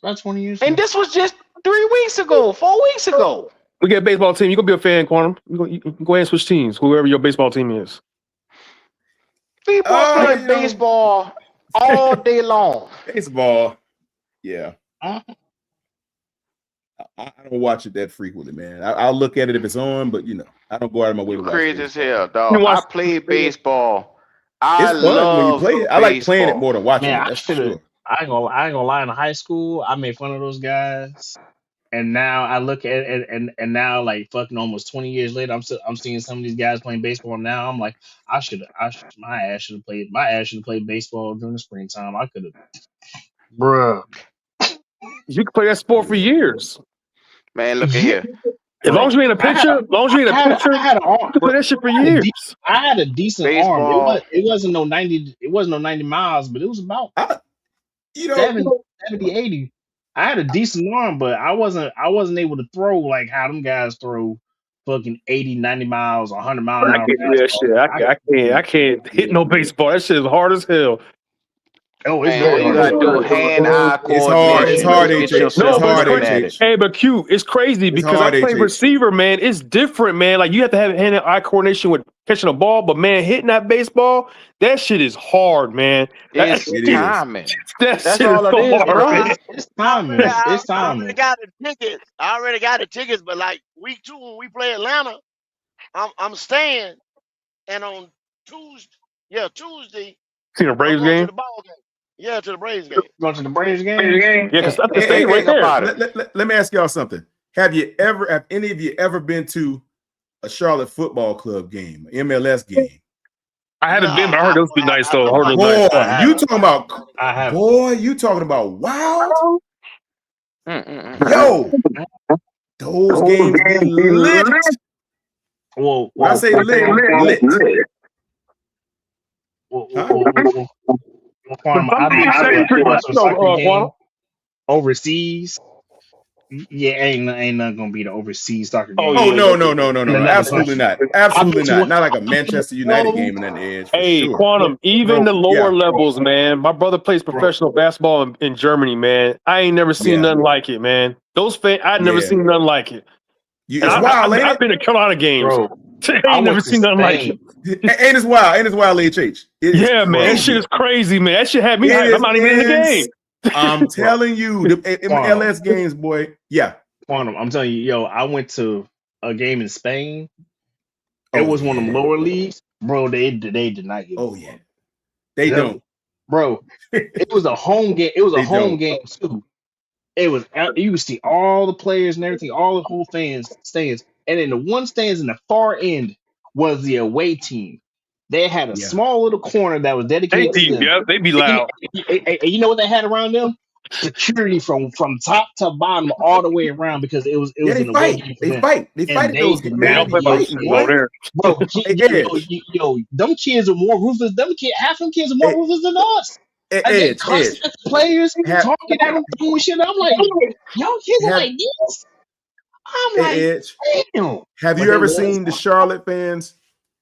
Q: about 20 years
A: And this was just 3 weeks ago, 4 weeks ago.
T: We get a baseball team. You gonna be a fan, Quantum. You can go ahead and switch teams. Whoever your baseball team is.
A: People playing baseball all day long.
K: Baseball. Yeah. I don't watch it that frequently, man. I'll look at it if it's on, but I don't go out of my way to watch it.
A: Crazy as hell, dog. I played baseball. I
K: It's fun when you play it. I like playing it
A: baseball.
K: more than watching
Q: Man,
K: it.
Q: I
K: That's
Q: should
K: for
Q: have.
K: sure.
Q: I ain't gonna lie. In high school, I made fun of those guys, and now I look at it, and now like fucking almost 20 years later, I'm seeing some of these guys playing baseball now. I'm like, my ass should have played baseball during the springtime. I could have, bruh.
T: You can play that sport for years.
A: Man, look at here.
T: As long as you ain't a pitcher, you can play that shit for years.
Q: I had a decent
A: Baseball.
Q: arm. It wasn't no 90. It wasn't no 90 miles, but it was about 70, 80. I had a decent arm, but I wasn't able to throw like how them guys throw fucking 80, 90 miles, 100 miles an
T: I
Q: hour.
T: can't do that shit. I can't hit no baseball. That shit is hard as hell.
Q: Oh, it's
A: Man,
Q: very
A: you
Q: hard.
A: gotta do hand-eye coordination.
K: It's hard,
A: Get
K: HH.
A: yourself
K: It's hard,
A: looking at
K: HH.
A: it.
T: Hey, but Q, it's crazy because
K: hard,
T: I play
K: HH.
T: receiver, man. It's different, man. Like you have to have hand-eye coordination with catching a ball, but man, hitting that baseball, that shit is hard, man.
A: It's
K: It is.
A: timing.
T: That
A: That's
T: shit
A: all
T: is
A: it is,
T: hard.
A: bro.
Q: It's timing. It's
O: I
Q: timing.
O: already got the tickets. But like week 2 when we play Atlanta, I'm staying, and on Tuesday,
T: See the Braves
O: I'm going to
T: game?
O: the ball game. Yeah, to the Braves game.
Q: Going to the Braves game.
T: Yeah, because that's the
K: Hey,
T: thing right there.
A: about it.
K: Let me ask y'all something. Have any of you ever been to a Charlotte Football Club game, MLS game?
T: I haven't been, but I heard those be nice though. I heard those
K: Boy,
T: nice.
K: you talking about?
Q: I have.
K: Boy, you talking about wild? Yo, those games get lit.
Q: Whoa,
K: When I say lit, lit.
Q: Quantum, I've been to a soccer game overseas. Yeah, ain't nothing gonna be the overseas soccer game.
K: Oh no! Absolutely not. Absolutely not. Not like a Manchester United game in that edge.
T: Hey,
K: sure.
T: Quantum, even the lower
K: Yeah.
T: levels, man. My brother plays professional basketball in Germany, man. I ain't never seen nothing like it, man. Those fans, I'd never seen nothing like it.
K: It's wild, ain't
T: I've
K: it?
T: been to Carolina games.
Q: Bro,
T: I ain't never seen nothing like it.
K: Ain't it's wild? Ain't it's wild, HH?
T: Yeah, man, that shit is crazy, man. That shit had me hyped. I'm not even in the game.
K: I'm telling you, the MLS games, boy. Yeah.
Q: Quantum, I'm telling you, yo, I went to a game in Spain. It was one of them lower leagues, bro. They did not get.
K: Oh yeah, they don't,
Q: bro. It was a home game. It was a home game too. It was you could see all the players and everything, all the whole stands, and then the one stands in the far end was the away team. They had a small little corner that was dedicated to them.
T: Yeah, they be loud.
Q: And you know what they had around them? Security from top to bottom all the way around because it was
K: they
Q: an away
K: fight.
Q: game.
K: They fight. They fight at those games.
Q: Bro,
K: Edge.
Q: them kids are more ruthless. Half them kids are more ruthless than us.
K: Edge.
Q: Players talking at them, doing shit. I'm like, y'all kids are like this. I'm like,
K: Edge.
Q: damn.
K: Have
Q: But
K: you
Q: they
K: ever
Q: was
K: seen the Charlotte fans?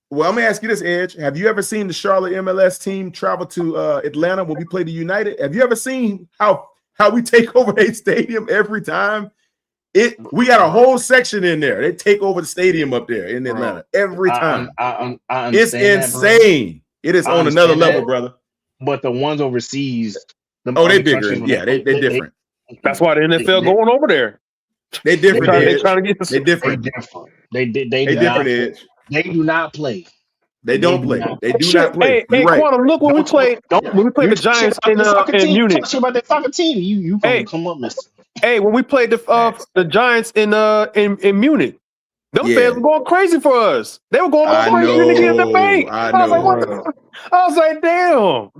K: Well, I'm gonna ask you this, Edge. Have you ever seen the Charlotte MLS team travel to Atlanta when we play the United? Have you ever seen how we take over their stadium every time? We got a whole section in there. They take over the stadium up there in Atlanta every time.
Q: I
K: It's
Q: understand
K: insane. It is on another level, brother.
Q: But the ones overseas,
K: they
Q: other
K: bigger.
Q: countries,
K: Yeah, they different.
T: That's why the NFL going over there.
K: They different.
T: They trying to get
K: They different.
Q: They
K: different, Edge.
Q: They do not play.
K: They don't play. They do not play.
T: Hey,
K: You're right.
T: Quantum, look when we played the Giants in Munich.
Q: Talk about that soccer team. You come up, mister.
T: Hey, when we played the Giants in Munich, them fans were going crazy for us. They were going crazy to get in the bank. I was like, what the fuck? I was like, damn.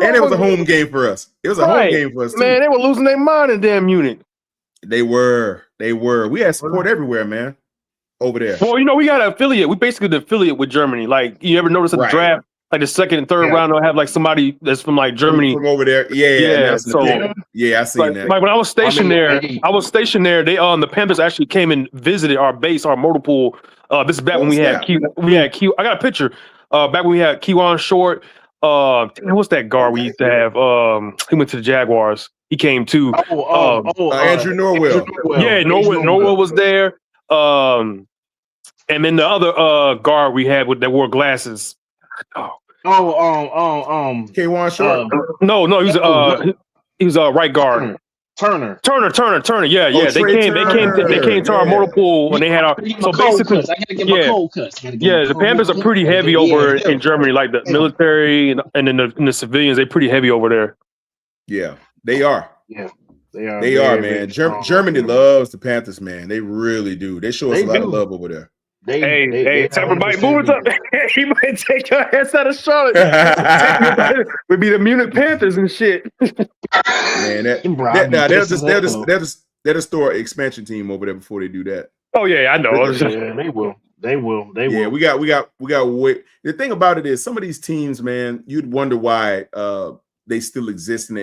K: And it was a home game for us. It was a home game for us, too.
T: Man, they were losing their mind in damn Munich.
K: They were. We had support everywhere, man. Over there.
T: Well, we got an affiliate. We basically the affiliate with Germany. Like, you ever notice at the draft, like the second and third
K: Yeah.
T: round, they'll have like somebody that's from like Germany.
K: from over there. Yeah. announcing the
T: So
K: pick. Yeah, I seen
T: like,
K: that.
T: like when I was stationed there,
P: hey.
T: They the Panthers actually came and visited our base, our motor pool. This is back when we had Q. I got a picture. Back when we had Kewan Short. What's that guard we used to have? He went to the Jaguars. He came too.
K: Andrew Norwell.
T: Yeah, Norwell was there. And then the other guard we had that wore glasses.
K: Kewan Short.
T: No, he was a right guard.
Q: Turner.
T: Yeah. They came to our motor pool and they had our. So basically,
Q: I gotta give my cold cuts.
T: the Panthers are pretty heavy over in Germany, like the military and then the civilians. They're pretty heavy over there.
K: Yeah, they are.
Q: Yeah, they are.
K: They are, man. Germany loves the Panthers, man. They really do. They show us a lot of love over there.
T: Hey, Tampa Bay Boomers up. He might take your ass out of Charlotte. Would be the Munich Panthers and shit.
K: Man, they'll store an expansion team over there before they do that.
T: Oh yeah, I know.
Q: Yeah, they will.
K: Yeah, we got. The thing about it is, some of these teams, man, you'd wonder why they still exist in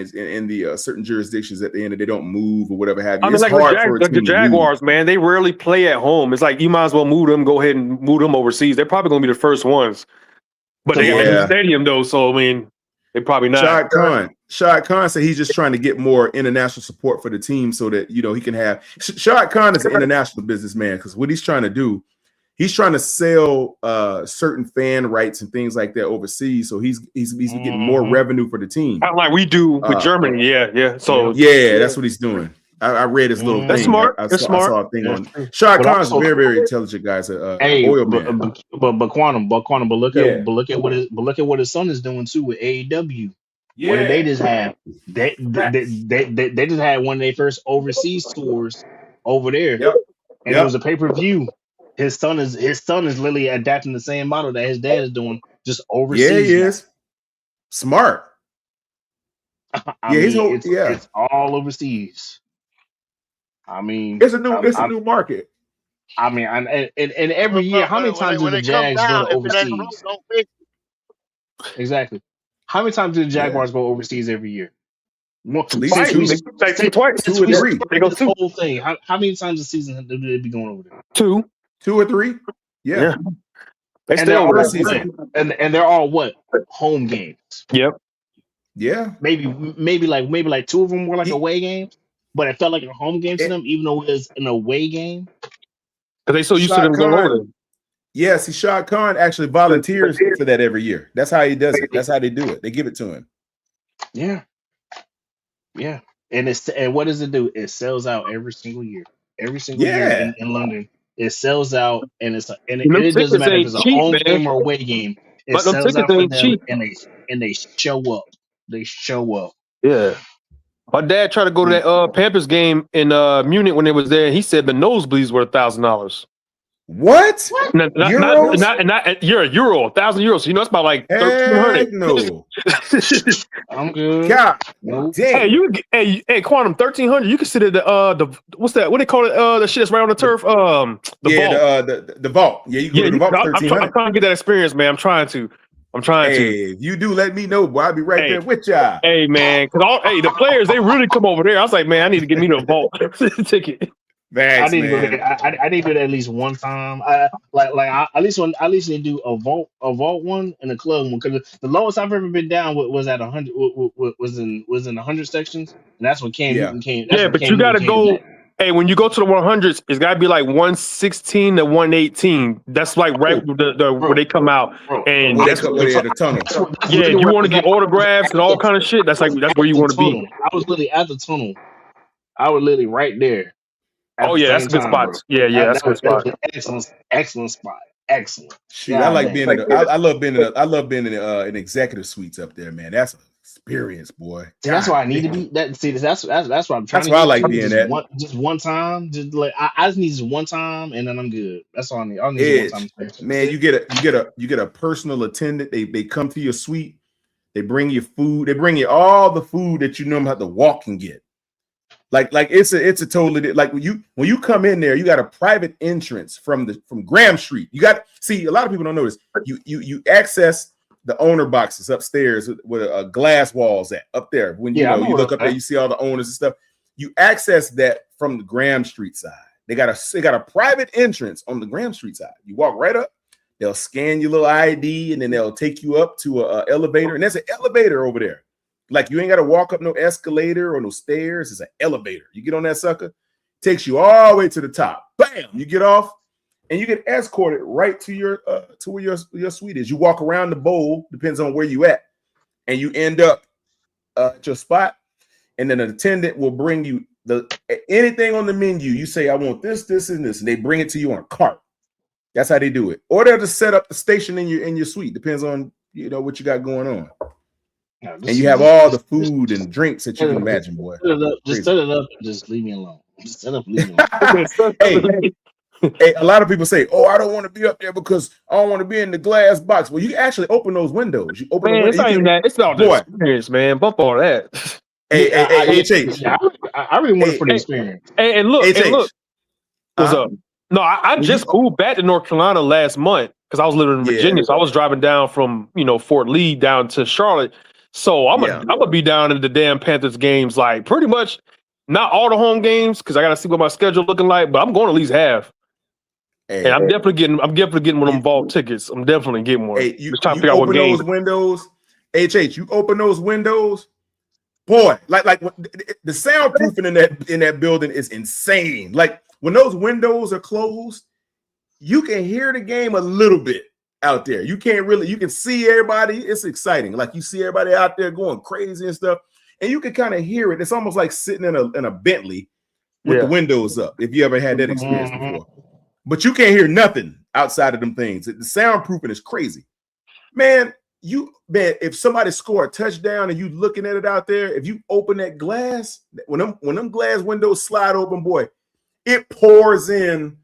K: the certain jurisdictions at the end, and they don't move or whatever have you.
T: I mean, like the Jaguars, man, they rarely play at home. It's like you might as well move them. Go ahead and move them overseas. They're probably going to be the first ones, but they got a new stadium though. So I mean, they probably not.
K: Shad Khan said he's just trying to get more international support for the team so that he can have. Shad Khan is an international businessman because what he's trying to do. He's trying to sell certain fan rights and things like that overseas, so he's getting more revenue for the team.
T: Kind of like we do with Germany, yeah. So
K: that's what he's doing. I read his little thing.
T: That's smart.
K: I
T: smart.
K: saw a thing on. Shad Khan's a very, very intelligent guy. Oil man.
Q: But Quantum, look at what his son is doing too with AEW.
K: Yeah.
Q: What did they just have? They just had one of their first overseas tours over there, and it was a pay-per-view. His son is literally adapting the same model that his dad is doing, just overseas.
K: Yeah, he is smart.
Q: It's all overseas. I mean,
K: it's a new market.
Q: I mean, and every year, how many times do the Jags go overseas? Exactly. How many times do the Jaguars go overseas every year?
K: At least twice. 2 or 3.
Q: They go the whole thing. How many times a season do they be going over there?
T: 2
K: or 3. Yeah.
Q: They stay over season. And they're all what? Home games.
T: Yep.
K: Yeah.
Q: Maybe like 2 of them were like away games, but it felt like a home game to them, even though it was an away game.
T: Because they so used to them going over.
K: Yeah, see, Shad Khan actually volunteers for that every year. That's how he does it. That's how they do it. They give it to him.
Q: Yeah. Yeah. And what does it do? It sells out every single year. Every single year in London. It sells out, and it doesn't matter if it's a home game or away game. It sells out for them, and they show up. They show up.
T: Yeah. My dad tried to go to that Panthers game in Munich when they was there. He said the nosebleeds were $1,000.
K: What?
T: Not euro, €1,000. So, it's about like 1,300.
K: No.
Q: I'm good.
K: God,
T: damn. Hey, Quantum, 1,300. You can sit at the what's that? What they call it? The shit that's right on the turf. The vault.
K: The vault. Yeah, you go to the vault.
T: I'm trying to get that experience, man. I'm trying to.
K: If you do, let me know, boy. I'll be right there with y'all.
T: Hey, man, because the players they really come over there. I was like, man, I need to get me the vault ticket.
K: Thanks,
Q: I need to go there. I need to do that at least one time. I at least need to do a vault one and a club one, because the lowest I've ever been down was at 100. Was in 100 sections, and that's when Cam Newton came.
T: But you got to go. Hey, when you go to the 100s, it's got to be like 116 to 118. That's like right where they come out, and that's
K: the tunnel.
T: Yeah, you want to get autographs and all kind of shit. That's where you want to be.
Q: I was literally at the tunnel. I was literally right there.
T: Oh yeah, that's a good spot. Yeah, that's a good spot.
Q: Excellent spot. Excellent.
K: Shoot, I like being I love being in an executive suites up there, man. That's an experience, boy.
Q: See, that's why I need to be. That's what I'm trying.
K: That's why I like being at.
Q: Just one time. Just like I just need just one time, and then I'm good. That's all I need. I need one time.
K: Man, you get a personal attendant. They come to your suite. They bring you food. They bring you all the food that you normally have to walk and get. Like it's a totally like when you come in there, you got a private entrance from Graham Street. You got a lot of people don't know this. You access the owner boxes upstairs with glass walls up there. When you look up there, you see all the owners and stuff. You access that from the Graham Street side. They got a private entrance on the Graham Street side. You walk right up. They'll scan your little ID, and then they'll take you up to a elevator. And there's an elevator over there. Like, you ain't got to walk up no escalator or no stairs. It's an elevator. You get on that sucker, takes you all the way to the top. Bam! You get off, and you get escorted right to where your suite is. You walk around the bowl, depends on where you at, and you end up at your spot. And then an attendant will bring you anything on the menu. You say, I want this, this, and this, and they bring it to you on a cart. That's how they do it. Or they'll just set up the station in your suite. Depends on what you got going on. And you have all the food and drinks that you can imagine, boy.
Q: Just set it up and just leave me alone. Just set up, leave me alone.
K: Hey, a lot of people say, "Oh, I don't want to be up there because I don't want to be in the glass box." Well, you actually open those windows. You open.
T: Man, it's not even that. It's about the experience, man. Bump all that.
K: Hey, H.
Q: I really want it for the experience.
T: Hey, and look, what's up? No, I just moved back to North Carolina last month because I was living in Virginia. So I was driving down from Fort Lee down to Charlotte. So I'm gonna be down in the damn Panthers games, like pretty much not all the home games because I gotta see what my schedule looking like. But I'm going at least half. And I'm definitely getting one of them vault tickets. I'm definitely getting one.
K: Hey, you
T: trying to figure out what
K: open
T: game.
K: those windows. You open those windows, boy. Like the soundproofing in that building is insane. Like when those windows are closed, you can hear the game a little bit out there. You can see everybody. It's exciting. Like you see everybody out there going crazy and stuff, and you can kind of hear it. It's almost like sitting in a Bentley with the windows up. If you ever had that experience before. But you can't hear nothing outside of them things. The soundproofing is crazy. Man, if somebody score a touchdown and you looking at it out there, if you open that glass, when them glass windows slide open, boy, it pours in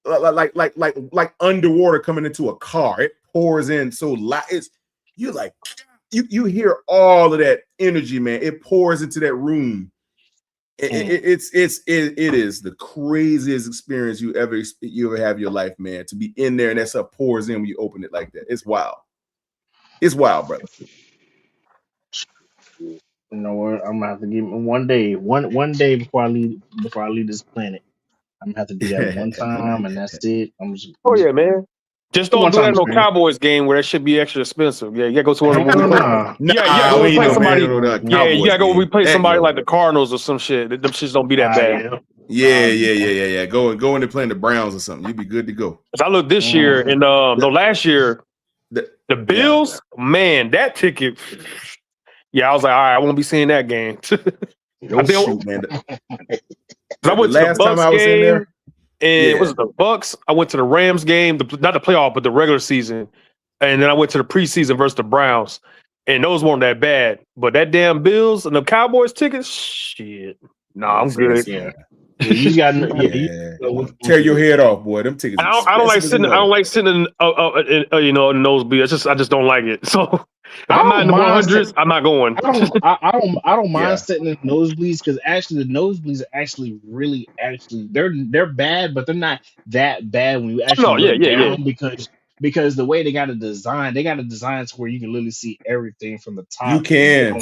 K: like underwater coming into a car. It pours in so loud. You hear all of that energy, man. It pours into that room. It is the craziest experience you ever have in your life, man. To be in there and that stuff pours in when you open it like that. It's wild. It's wild, brother.
Q: You know what? I'm gonna have to give me one day before I leave this planet. I'm gonna have to do that one time, and that's it.
T: Yeah, man. Just don't do that in no Cowboys game where that should be extra expensive. Yeah, you gotta go to one of them. You gotta go replace somebody. Yeah, you gotta go replace somebody like the Cardinals or some shit. Them shits don't be that bad.
K: Yeah. Go in there playing the Browns or something. You'd be good to go.
T: I looked this year and last year, the Bills, man, that ticket. Yeah, I was like, all right, I won't be seeing that game.
K: Man.
T: I went to the Bucks game. And was it the Bucks? I went to the Rams game, not the playoff, but the regular season. And then I went to the preseason versus the Browns. And those weren't that bad. But that damn Bills and the Cowboys tickets, shit. Nah, I'm good.
Q: Yeah. You got
K: tear your head off, boy. Them tickets.
T: I don't like sitting in in nosebleed. I just don't like it. So if I'm not in the 100s, I'm not going.
Q: I don't mind sitting in nosebleeds because actually the nosebleeds are actually they're bad, but they're not that bad when you actually look down because the way they got to design to where you can literally see everything from the top.
K: You can.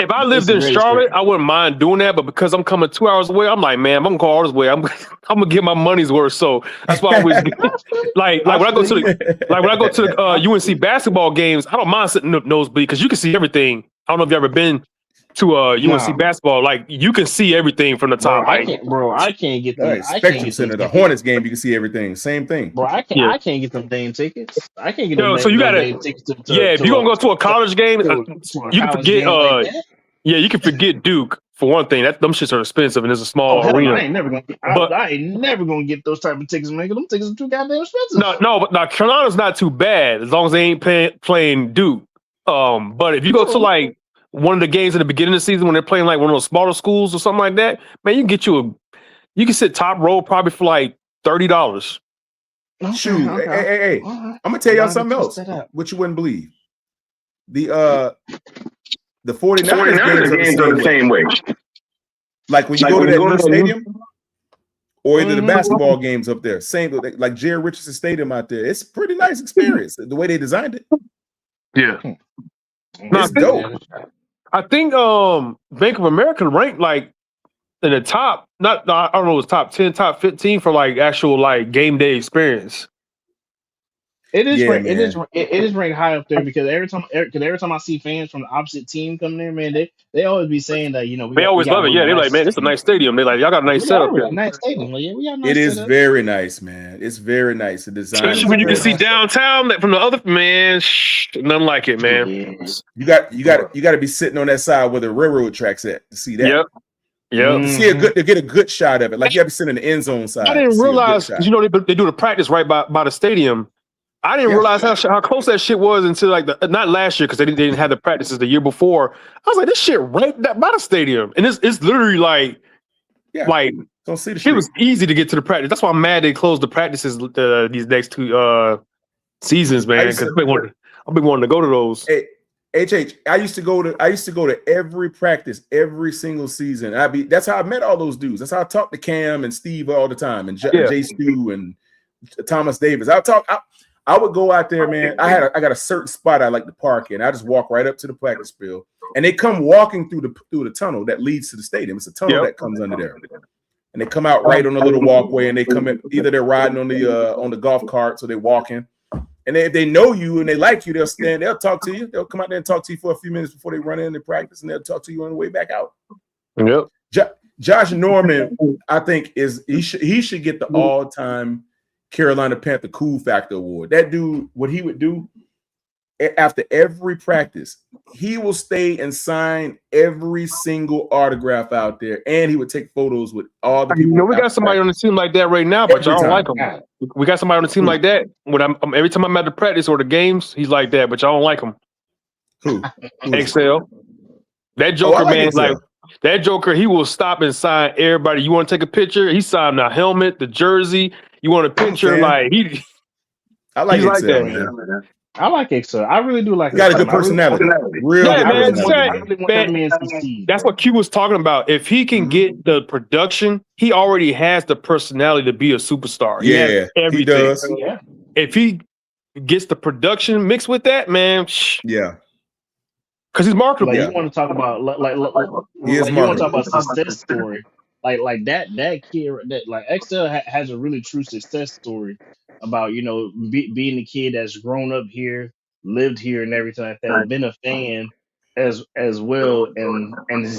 T: If I lived in Charlotte, I wouldn't mind doing that, but because I'm coming 2 hours away, I'm like, man, I'm gonna go all this way. I'm gonna get my money's worth. So that's why I always like when I go to the UNC basketball games, I don't mind sitting up nosebleed because you can see everything. I don't know if you've ever been to UNC basketball, like you can see everything from the top.
Q: I can't get them.
K: Spectrum Center, the Hornets game, you can see everything. Same thing,
Q: bro. I can't get them damn tickets. I can't get them.
T: So you gotta. If you're gonna go to a college game, you can forget. You can forget Duke for one thing. Them shits are expensive and it's a small arena.
Q: I ain't never gonna get those type of tickets, man. Them tickets are too goddamn expensive.
T: No, but Carolina's not too bad as long as they ain't playing Duke. But if you go to like one of the games in the beginning of the season when they're playing like one of those smaller schools or something like that, man, you can sit top row probably for like $30.
K: Shoot, hey, I'm gonna tell y'all something else, which you wouldn't believe. The 49ers games are the same way. Like when you go to that new stadium, or either the basketball games up there. Same like Jerry Richardson Stadium out there. It's a pretty nice experience the way they designed it.
T: Yeah.
K: It's dope.
T: I think Bank of America ranked like in the top, I don't know, it was top 10, top 15 for like actual like game day experience.
Q: It is
K: Yeah,
Q: ranked, it
K: man.
Q: is ranked high up there because every time I see fans from the opposite team come there, man, they always be saying that, you know,
T: They always love it. Yeah, they're like, man, it's a nice stadium. They're like, y'all got a nice setup here.
Q: nice stadium. Like, yeah, we got a nice
K: It is
Q: setup.
K: very nice, man. It's very nice. The design,
T: Especially
K: is
T: when you can
K: very
T: see
K: nice.
T: downtown from the other man, nothing like it, man.
K: You got to be sitting on that side where the railroad tracks at to see that.
T: Yep. Yep.
K: To see to get a good shot of it. Like you have to sit in the end zone side.
T: I
K: to
T: didn't
K: see a good
T: realize,
K: shot.
T: you know, they do the practice right by the stadium. I didn't realize how close that shit was until like not last year because they didn't have the practices the year before. I was like, this shit right by the stadium, and it's literally like
K: don't see the
T: it was easy to get to the practice. That's why I'm mad they closed the practices these next two seasons, man. Because I've been wanting to go to those.
K: Hey, HH, I used to go to every practice every single season. That's how I met all those dudes. That's how I talked to Cam and Steve all the time, and Jay Stu and Thomas Davis. I would go out there, man. I got a certain spot I like to park in. I just walk right up to the practice field, and they come walking through the tunnel that leads to the stadium. It's a tunnel that comes under there, and they come out right on a little walkway, and they come in. Either they're riding on the golf cart, so they're walking. And if they know you and they like you, they'll talk to you. They'll come out there and talk to you for a few minutes before they run in and practice, and they'll talk to you on the way back out.
T: Yep.
K: Josh Norman, I think he should get the all-time Carolina Panther Cool Factor Award. That dude, what he would do after every practice, he will stay and sign every single autograph out there, and he would take photos with all the people.
T: You know, we got somebody on the team like that right now, but y'all don't like him. We got somebody on the team like that. When every time I'm at the practice or the games, he's like that, but y'all don't like him.
K: Who?
T: Excel. That Joker, man,
K: Excel.
T: like that Joker, he will stop and sign everybody. You want to take a picture? He signed the helmet, the jersey. You want a picture? Like
K: I like
T: he's
K: Excel,
T: that,
K: man.
Q: I like Excel. I really do like.
K: He got a
Q: Excel.
K: good personality. Real
T: Yeah,
K: good
T: man,
K: personality.
T: that's what Q was talking about. If he can get the production, he already has the personality to be a superstar. He has everything.
K: he does.
Q: Yeah.
T: If he gets the production mixed with that, man,
K: yeah,
T: because he's marketable.
Q: Like you want to talk about like you want to talk about success story. Like that kid that like Excel has a really true success story about, you know, being the kid that's grown up here, lived here and everything like that, been a fan as well, and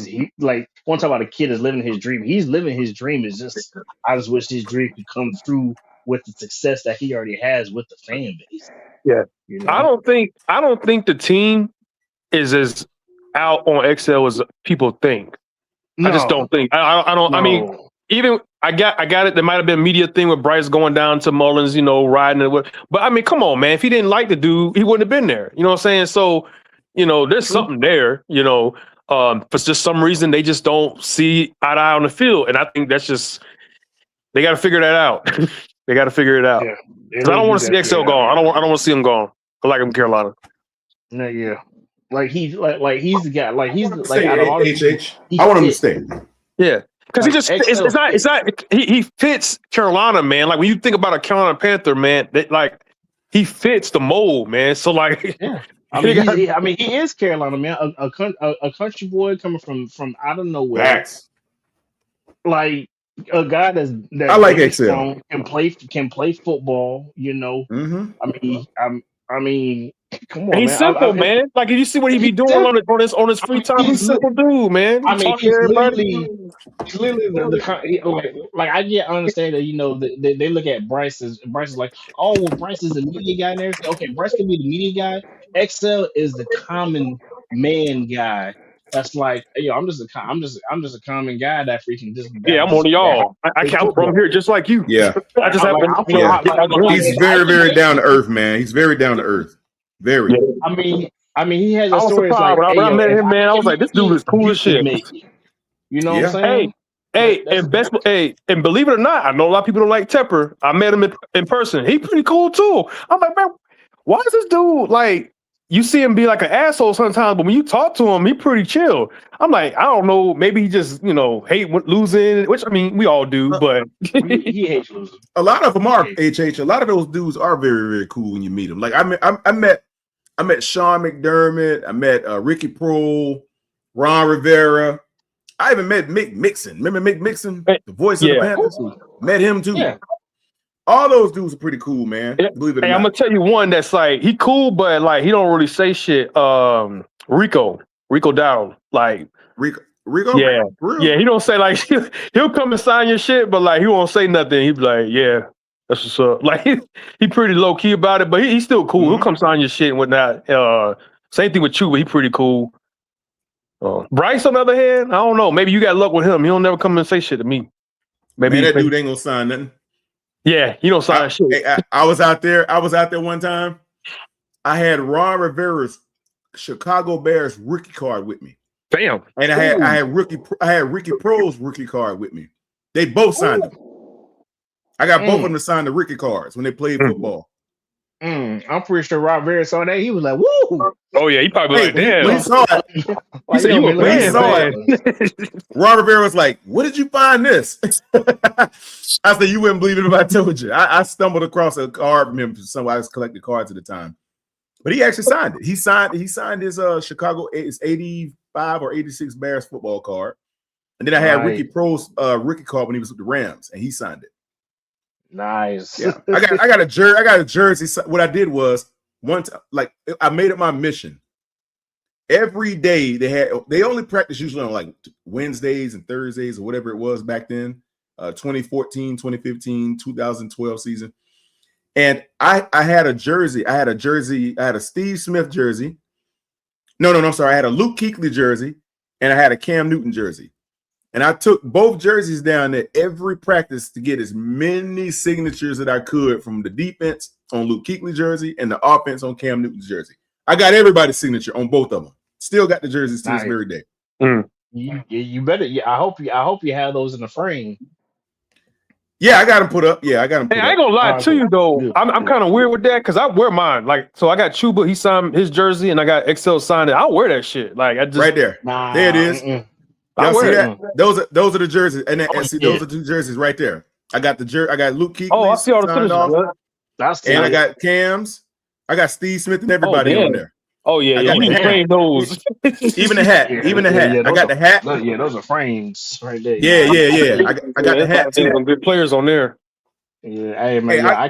Q: he, like want to talk about a kid that's living his dream. He's living his dream. Is just I just wish his dream could come through with the success that he already has with the fan base.
T: Yeah,
Q: You know?
T: I don't think the team is as out on Excel as people think. I just don't think. I don't. I mean, even I got it. There might have been a media thing with Bryce going down to Mullins, you know, riding it. But I mean, come on, man. If he didn't like the dude, he wouldn't have been there. You know what I'm saying? So, you know, there's something there. You know, for just some reason they just don't see eye to eye on the field, and I think that's just they got to figure that out. They got to figure it out.
Q: Yeah,
T: 'Cause I don't want to see Excel gone. I don't want to see him gone. I like him in Carolina.
Q: No, yeah. Like he's the guy. Like he's like out of all the
K: HH. I want him to stay.
T: Yeah, because
Q: Like,
T: he just
Q: Excel
T: it's not he fits Carolina, man. Like when you think about a Carolina Panther, man, that like he fits the mold, man. So like,
Q: I mean, he is Carolina, man. A country boy coming from out of nowhere.
K: Facts.
Q: Like a guy that's
K: I like
Q: very
K: Excel.
Q: strong, can play football. You know, I mean, come on,
T: he's
Q: man.
T: simple, man. Like if you see what he be doing on his free time, he's a simple dude, man.
Q: I mean,
T: Talk to everybody.
Q: he's literally like I get understand that, you know, they look at Bryce is like, oh, well, Bryce is the media guy and everything. Okay, Bryce can be the media guy. Excel is the common man guy. That's like, yo, I'm just a common guy that freaking just
T: Yeah, I'm one of y'all. I count from here just like you.
K: Yeah.
T: I just have
K: He's very, very down to earth, man. He's very down to earth. Very.
Q: I mean, he has a
T: I was
Q: story. It's
T: surprised
Q: like,
T: when I
Q: hey,
T: met
Q: yo,
T: him, man. I was like, this dude is cool as shit.
Q: You know what I'm saying?
T: Hey, and believe it or not, I know a lot of people don't like Tepper. I met him in person. He pretty cool too. I'm like, man, why is this dude like? you see him be like an asshole sometimes, but when you talk to him, he pretty chill. I'm like, I don't know, maybe he just hate losing, which I mean we all do, but
Q: he hates losing.
K: A lot of them are HH. A lot of those dudes are very, very cool when you meet them. Like I met Sean McDermott. I met Ricky Prohl, Ron Rivera. I even met Mick Mixon. Remember Mick Mixon, the voice of the Panthers? Met him too.
Q: Yeah.
K: All those dudes are pretty cool, man. Believe it or
T: Hey,
K: not.
T: I'm gonna tell you one that's like he cool, but like he don't really say shit. Rico Dowd, like
K: Rico,
T: yeah, yeah. He don't say like he'll come and sign your shit, but like he won't say nothing. He be like, yeah, that's what's up. Like he pretty low key about it, but he's still cool. He'll come sign your shit and whatnot. Same thing with Chuba. He pretty cool. Bryce, on the other hand, I don't know. Maybe you got luck with him. He don't never come and say shit to me. Maybe
K: Man, that dude ain't gonna sign nothing.
T: Yeah, he don't sign shit.
K: I was out there one time. I had Ron Rivera's Chicago Bears rookie card with me.
T: Damn.
K: And I had Ricky Prohl's rookie card with me. They both signed them. I got both of them to sign the rookie cards when they played football.
Q: I'm pretty sure Rob Vera saw that. He was like, "Woo!"
T: Oh yeah, he probably like, damn.
K: When he saw it,
T: He said, "You a man."
K: Ron Rivera was like, "Where did you find this?" I said, "You wouldn't believe it if I told you." I stumbled across a card from him. Somebody was collecting cards at the time, but he actually signed it. He signed his Chicago 85 or 86 Bears football card, and then I had Ricky Prohl's rookie card when he was with the Rams, and he signed it.
Q: Nice.
K: Yeah, I got a jersey. What I did was I made it my mission. Every day they only practice usually on like Wednesdays and Thursdays or whatever it was back then, 2014, 2015, 2012 season. And I had a jersey. I had a Steve Smith jersey. No, I'm sorry. I had a Luke Kuechly jersey and I had a Cam Newton jersey. And I took both jerseys down there every practice to get as many signatures that I could from the defense on Luke Kuechly jersey and the offense on Cam Newton's jersey. I got everybody's signature on both of them. Still got the jerseys to this very day.
Q: You better. I hope you have those in the frame.
K: Yeah, I got them put up. Yeah, I got them put up.
T: I ain't gonna lie to you though. I'm kind of weird with that because I wear mine. Like, so I got Chuba. He signed his jersey, and I got XL signed it. I'll wear that shit. Like, I just
K: right there. There it is. Y'all see that? Those are the jerseys, and those are two jerseys right there. I got I got Luke Kuechly.
T: Oh, I see all the finishes.
K: And I got Cam's. I got Steve Smith and everybody on there.
T: Oh yeah, you can frame those.
K: Even the hat. Even the hat. I got the hat.
Q: Yeah, those are frames right there.
K: Yeah. I got the hat too.
T: Some good players on there.
Q: Yeah, hey man, I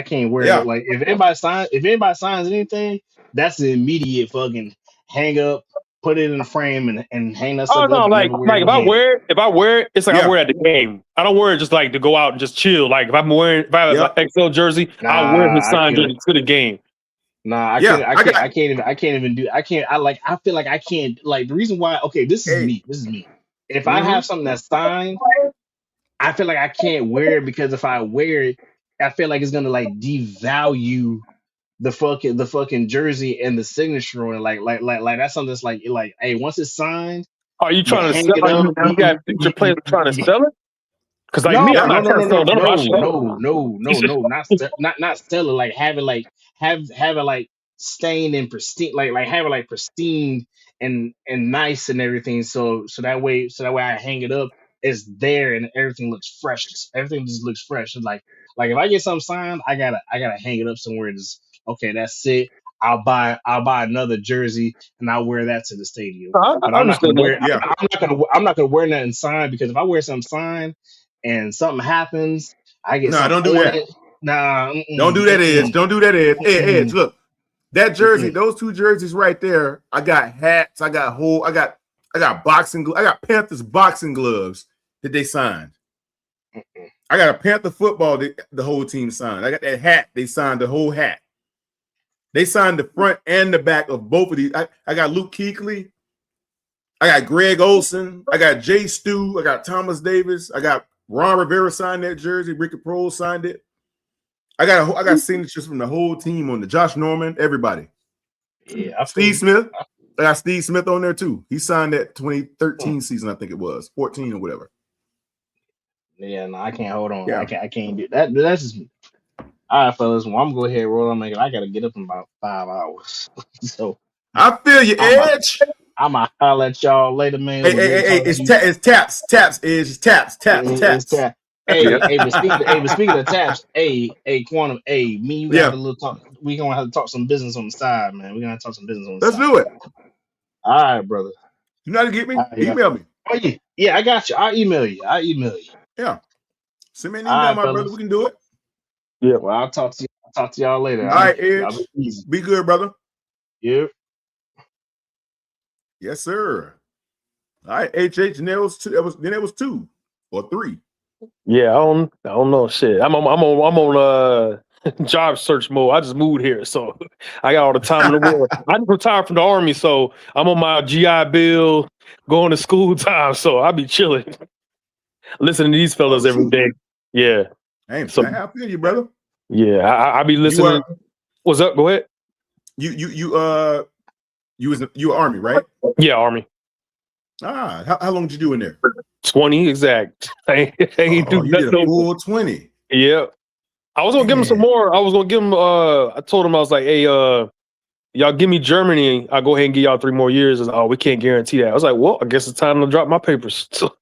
Q: can't wear it. Like if anybody signs anything, that's an immediate fucking hang up. Put it in the frame and hang that stuff.
T: Oh no, like if I wear it, it's like I wear it at the game. I don't wear it just like to go out and just chill. Like if I have an XL jersey, I'll wear his signed jersey to the game.
Q: Nah, I can't even do. I feel like I can't. Like the reason why. Okay, this is me. If I have something that's signed, I feel like I can't wear it because if I wear it, I feel like it's gonna like devalue the fucking jersey and the signature on it. Like that's something that's like hey, once it's signed.
T: Are you trying to sell it? You got your players trying to sell it? Because like me, I'm not trying to sell
Q: not sell it. Like have it like stained and pristine, like have it like pristine and nice and everything. So that way I hang it up, it's there and everything looks fresh. Everything just looks fresh. It's like if I get something signed, I gotta hang it up somewhere. Just okay, that's it. I'll buy another jersey and I'll wear that to the stadium. But I'm not gonna wear nothing signed because if I wear something signed and something happens, I get
K: don't do that. Don't do that, Edge. Don't do that, Edge. Hey, Edge, look, that jersey, those two jerseys right there. I got hats. I got boxing. I got Panthers boxing gloves that they signed. I got a Panther football that the whole team signed. I got that hat. They signed the whole hat. They signed the front and the back of both of these. I got Luke Kuechly. I got Greg Olsen. I got Jay Stu. I got Thomas Davis. I got Ron Rivera signed that jersey. Ricky Prohl signed it. I got signatures from the whole team on the Josh Norman, everybody.
Q: Yeah,
K: Steve Smith. I got Steve Smith on there too. He signed that 2013 season, I think it was 14 or whatever.
Q: Yeah, no, I can't hold on.
K: Yeah.
Q: I can't do that. That's just me. All right, fellas. Well, I'm going to go ahead and roll on, man. I got to get up in about 5 hours. So
K: I feel you, Edge.
Q: I'm going to holler at y'all later, man.
K: Hey, it's taps, Edge. It's taps.
Q: Hey, but speaking of taps, Quantum, me, we have a little talk. We gonna have to talk some business on the side, man. We're gonna have to talk some business on the
K: Let's
Q: side.
K: do it.
Q: All right, brother.
K: You know how to get me? Email me.
Q: Oh yeah, I got you. I'll email you.
K: Yeah. Send me an
Q: All
K: email,
Q: right,
K: my
Q: fellas.
K: brother. We can do it.
Q: Yeah. Well, I'll talk to y'all later.
K: All right,
Q: Y'all
K: Edge.
Q: be easy.
K: Be good, brother.
Q: Yep.
K: Yes, sir. All right, HH. And there was two. Then it was 2 or 3.
T: Yeah, I don't know shit. I'm on job search mode. I just moved here, so I got all the time in the world. I just retired from the army, so I'm on my GI Bill, going to school time. So I be chilling, listening to these fellas every day. Yeah.
K: Hey,
T: So
K: I feel you, brother.
T: yeah, I be listening. What's up? Go ahead.
K: You were Army, right?
T: Yeah, Army.
K: How long did you do in there?
T: 20 exact. I ain't do
K: you did a
T: nothing.
K: full 20.
T: Yeah. I was gonna give him some more. I was gonna give him I told him I was like, hey, y'all give me Germany, I'll go ahead and give y'all 3 more years. I was like, oh, we can't guarantee that. I was like, well, I guess it's time to drop my papers. So,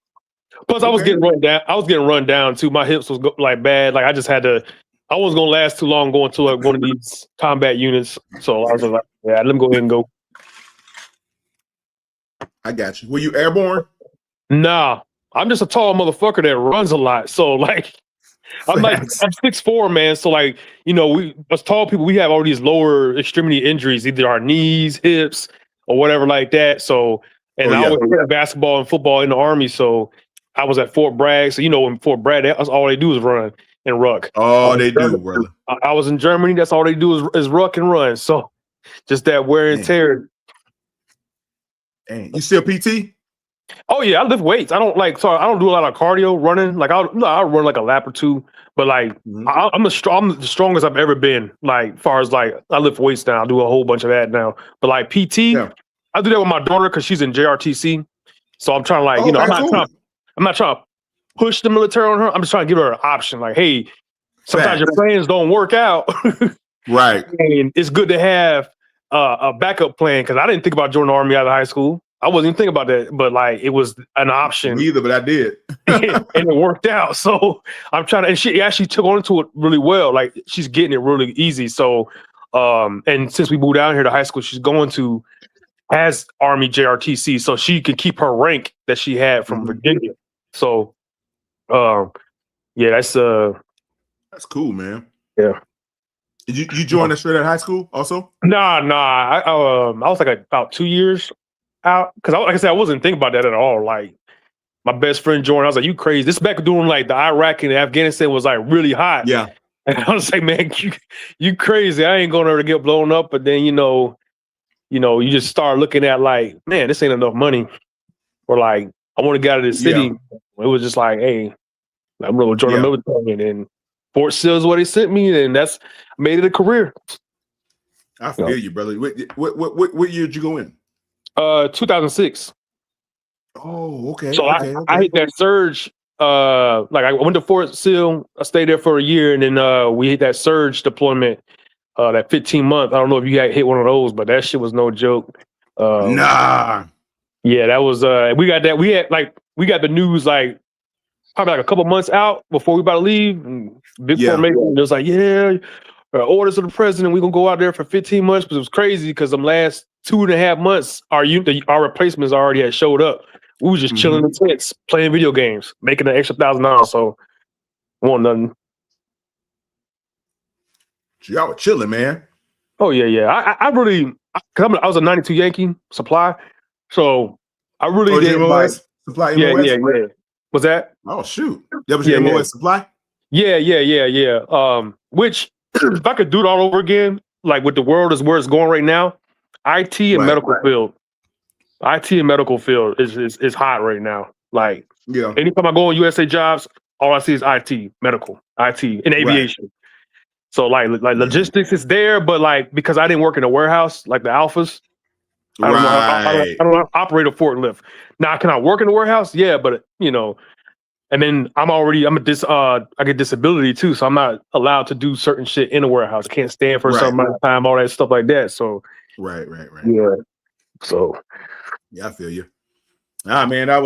T: plus I was getting run down. I was getting run down too. My hips was like bad. Like I just had to, I wasn't gonna last too long going to like one of these combat units. So I was like, yeah, let me go ahead and go.
K: I got you. Were you airborne?
T: Nah, I'm just a tall motherfucker that runs a lot. So like I'm 6'4", man. So like, you know, we as tall people, we have all these lower extremity injuries, either our knees, hips, or whatever like that. So I always played basketball and football in the Army. So I was at Fort Bragg. So you know, in Fort Bragg, that's all they do is run and ruck.
K: Oh, they do, brother.
T: I was in Germany. That's all they do is ruck and run. So just that wear and tear.
K: Dang. You still PT?
T: Oh yeah, I lift weights. I don't do a lot of cardio running. Like I'll run like a lap or two, but like I'm the strongest I've ever been. Like far as like I lift weights now. I do a whole bunch of that now. But like PT, I do that with my daughter because she's in JRTC. So I'm trying to like, I'm not trying to push the military on her. I'm just trying to give her an option. Like, hey, sometimes your plans don't work out.
K: Right.
T: And it's good to have a backup plan because I didn't think about joining the Army out of high school. I wasn't even thinking about that, but like it was an option.
K: Me either, but I did.
T: And it worked out. So I'm trying to, and she actually took on to it really well. Like she's getting it really easy. So, and since we moved down here to high school, she's going to as Army JRTC, so she can keep her rank that she had from Virginia. So, yeah, that's
K: cool, man.
T: Yeah.
K: Did you join us straight out of high school also?
T: Nah. I was like about 2 years out because, like I said, I wasn't thinking about that at all. Like my best friend joined. I was like, "You crazy?" This back during like the Iraq and Afghanistan was like really hot.
K: Yeah,
T: and I was like, "Man, you crazy? I ain't going over to get blown up." But then you you just start looking at like, man, this ain't enough money. Or like, I want to get out of the city. Yeah. It was just like, hey, I'm going to join the military, and then Fort Sill is what they sent me, and that's made it a career.
K: I feel you, brother. What year did you go in?
T: 2006.
K: Oh, okay.
T: So I hit that surge. Like I went to Fort Sill. I stayed there for a year, and then we hit that surge deployment. That 15 month. I don't know if you had hit one of those, but that shit was no joke.
K: Nah.
T: Yeah, that was. We got that. We got the news like probably like a couple months out before we about to leave. And big formation. It was like, orders of the president. We're gonna go out there for 15 months, but it was crazy because them last 2.5 months, our replacements already had showed up. We was just chilling in tents, playing video games, making an extra $1,000. So, want nothing.
K: Y'all were chilling, man.
T: Oh yeah. I really, cause I was a 92 Yankee supply, so I really didn't like
K: supply.
T: Yeah. Was that?
K: Oh shoot, that was your MOS supply.
T: Yeah. Which if I could do it all over again, like with the world is where it's going right now, IT and medical field. IT and medical field is hot right now. Like anytime I go on USA Jobs, all I see is IT, medical, IT, and aviation. Right. So like logistics is there, but like because I didn't work in a warehouse like the Alphas, I don't know how to operate a forklift. Now, can I work in the warehouse? Yeah, but And then I get disability too, so I'm not allowed to do certain shit in a warehouse. I can't stand for a certain amount of time, all that stuff like that. So
K: Right.
T: yeah. So
K: Yeah, I feel you. Man, I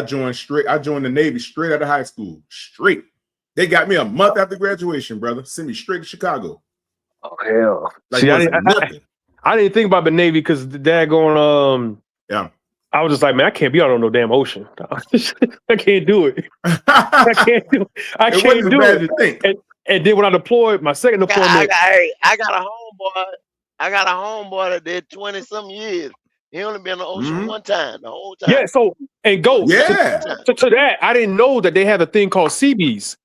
K: joined the Navy straight out of high school. Straight. They got me a month after graduation, brother. Sent me straight to Chicago.
T: Oh hell.
K: Like,
T: See,
K: nothing.
T: I didn't think about the Navy because the dad going
K: yeah.
T: I was just like, man, I can't be out on no damn ocean. I can't do it. I can't do it. And then when I deployed, my second deployment.
O: I got a homeboy that did 20-some years. He only been on the ocean one time, the whole time.
T: Yeah, so and go.
K: Yeah.
T: To that, I didn't know that they have a thing called CBs.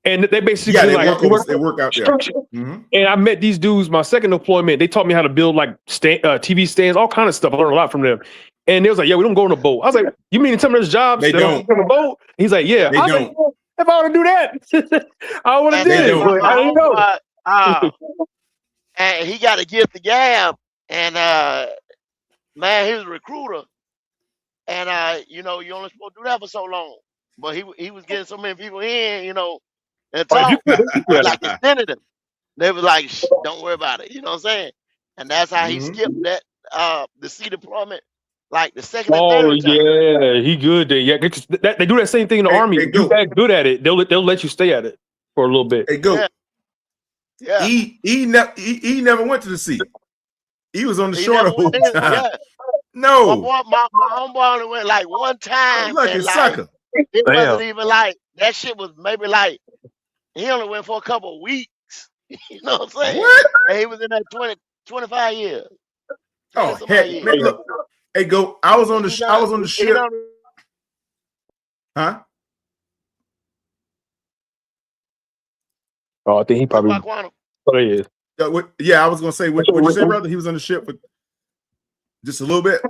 T: And they basically
K: they work out there.
T: And I met these dudes, my second deployment, they taught me how to build like TV stands, all kind of stuff. I learned a lot from them. And they was like, yeah, we don't go on a boat. I was like, you mean to tell me there's jobs
K: they don't
T: on a boat? He's like, yeah.
K: They
T: I was
K: don't.
T: Like, well, if I want to do that, I would have did it. But I didn't know.
O: And he got a gift of gab. And man, he was a recruiter. And you only supposed to do that for so long. But he was getting so many people in, and talk like they sent him. They was like, shh, don't worry about it. You know what I'm saying? And that's how he skipped that the sea deployment, like the second and third time.
T: Yeah, he good there. Yeah, they do that same thing in the Army. If you're that good at it, they'll let you stay at it for a little bit.
K: Hey, go.
O: Yeah.
K: He never went to the sea. He was on the shore the whole time.
O: Yeah.
K: No.
O: My homeboy only went like one time.
K: Lucky sucker.
O: It wasn't even like that shit was maybe like he only went for a couple of weeks. You know what I'm saying?
K: What?
O: And he was in there 25 years.
K: Oh heck, man, look. Hey, go. I was on the ship. Huh?
T: Oh, I think he probably. Oh, he is.
K: Yeah, I was gonna say. What you say, brother? He was on the ship for just a little bit.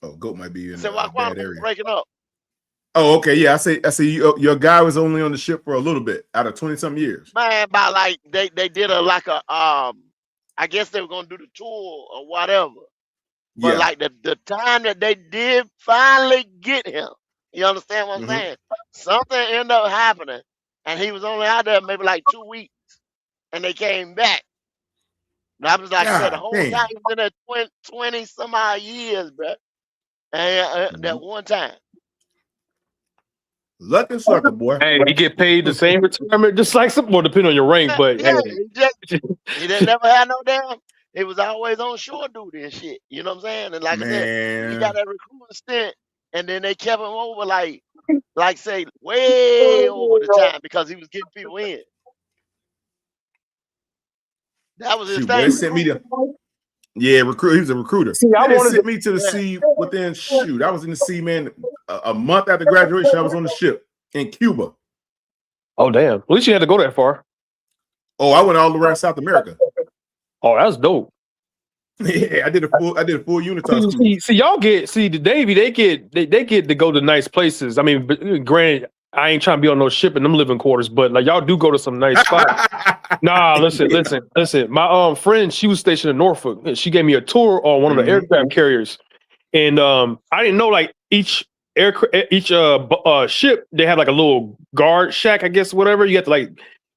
K: Oh, goat might be in a bad area.
O: Breaking up.
K: Oh, okay. Yeah, I say your guy was only on the ship for a little bit out of 20-some years.
O: Man, by like they did I guess they were gonna do the tour or whatever. But
K: Yeah.
O: like the time that they did finally get him, you understand what I'm saying? Something ended up happening, and he was only out there maybe like 2 weeks, and they came back. And I was like, I said, the whole
K: damn.
O: time he was in there 20 some odd years, bro. And that one time.
K: Lucky sucker, boy.
T: Hey, he get paid the same retirement, just like some more, depending on your rank. But
O: Yeah,
T: hey.
O: he didn't never have no damn. He was always on shore duty and shit. You know what I'm saying? And like I said, he got that recruiting stint, and then they kept him over like say way over the time because he was getting people in. That was his
K: Shoot,
O: thing.
K: boy, they sent me to. Yeah, recruit. He was a recruiter.
T: See, I
K: They
T: wanted
K: sent me to the sea within shoot. I was in the sea, man. A month after graduation, I was on the ship in Cuba.
T: Oh damn! At least you had to go that far.
K: Oh, I went all around South America.
T: Oh, that's dope.
K: Yeah, I did a full Unitas.
T: See, y'all get the Navy. They get to go to nice places. I mean, granted, I ain't trying to be on no ship in them living quarters, but like y'all do go to some nice spots. Nah, listen. My friend, she was stationed in Norfolk. She gave me a tour on one of the aircraft carriers, and I didn't know like each ship they had like a little guard shack, I guess, whatever. You have to like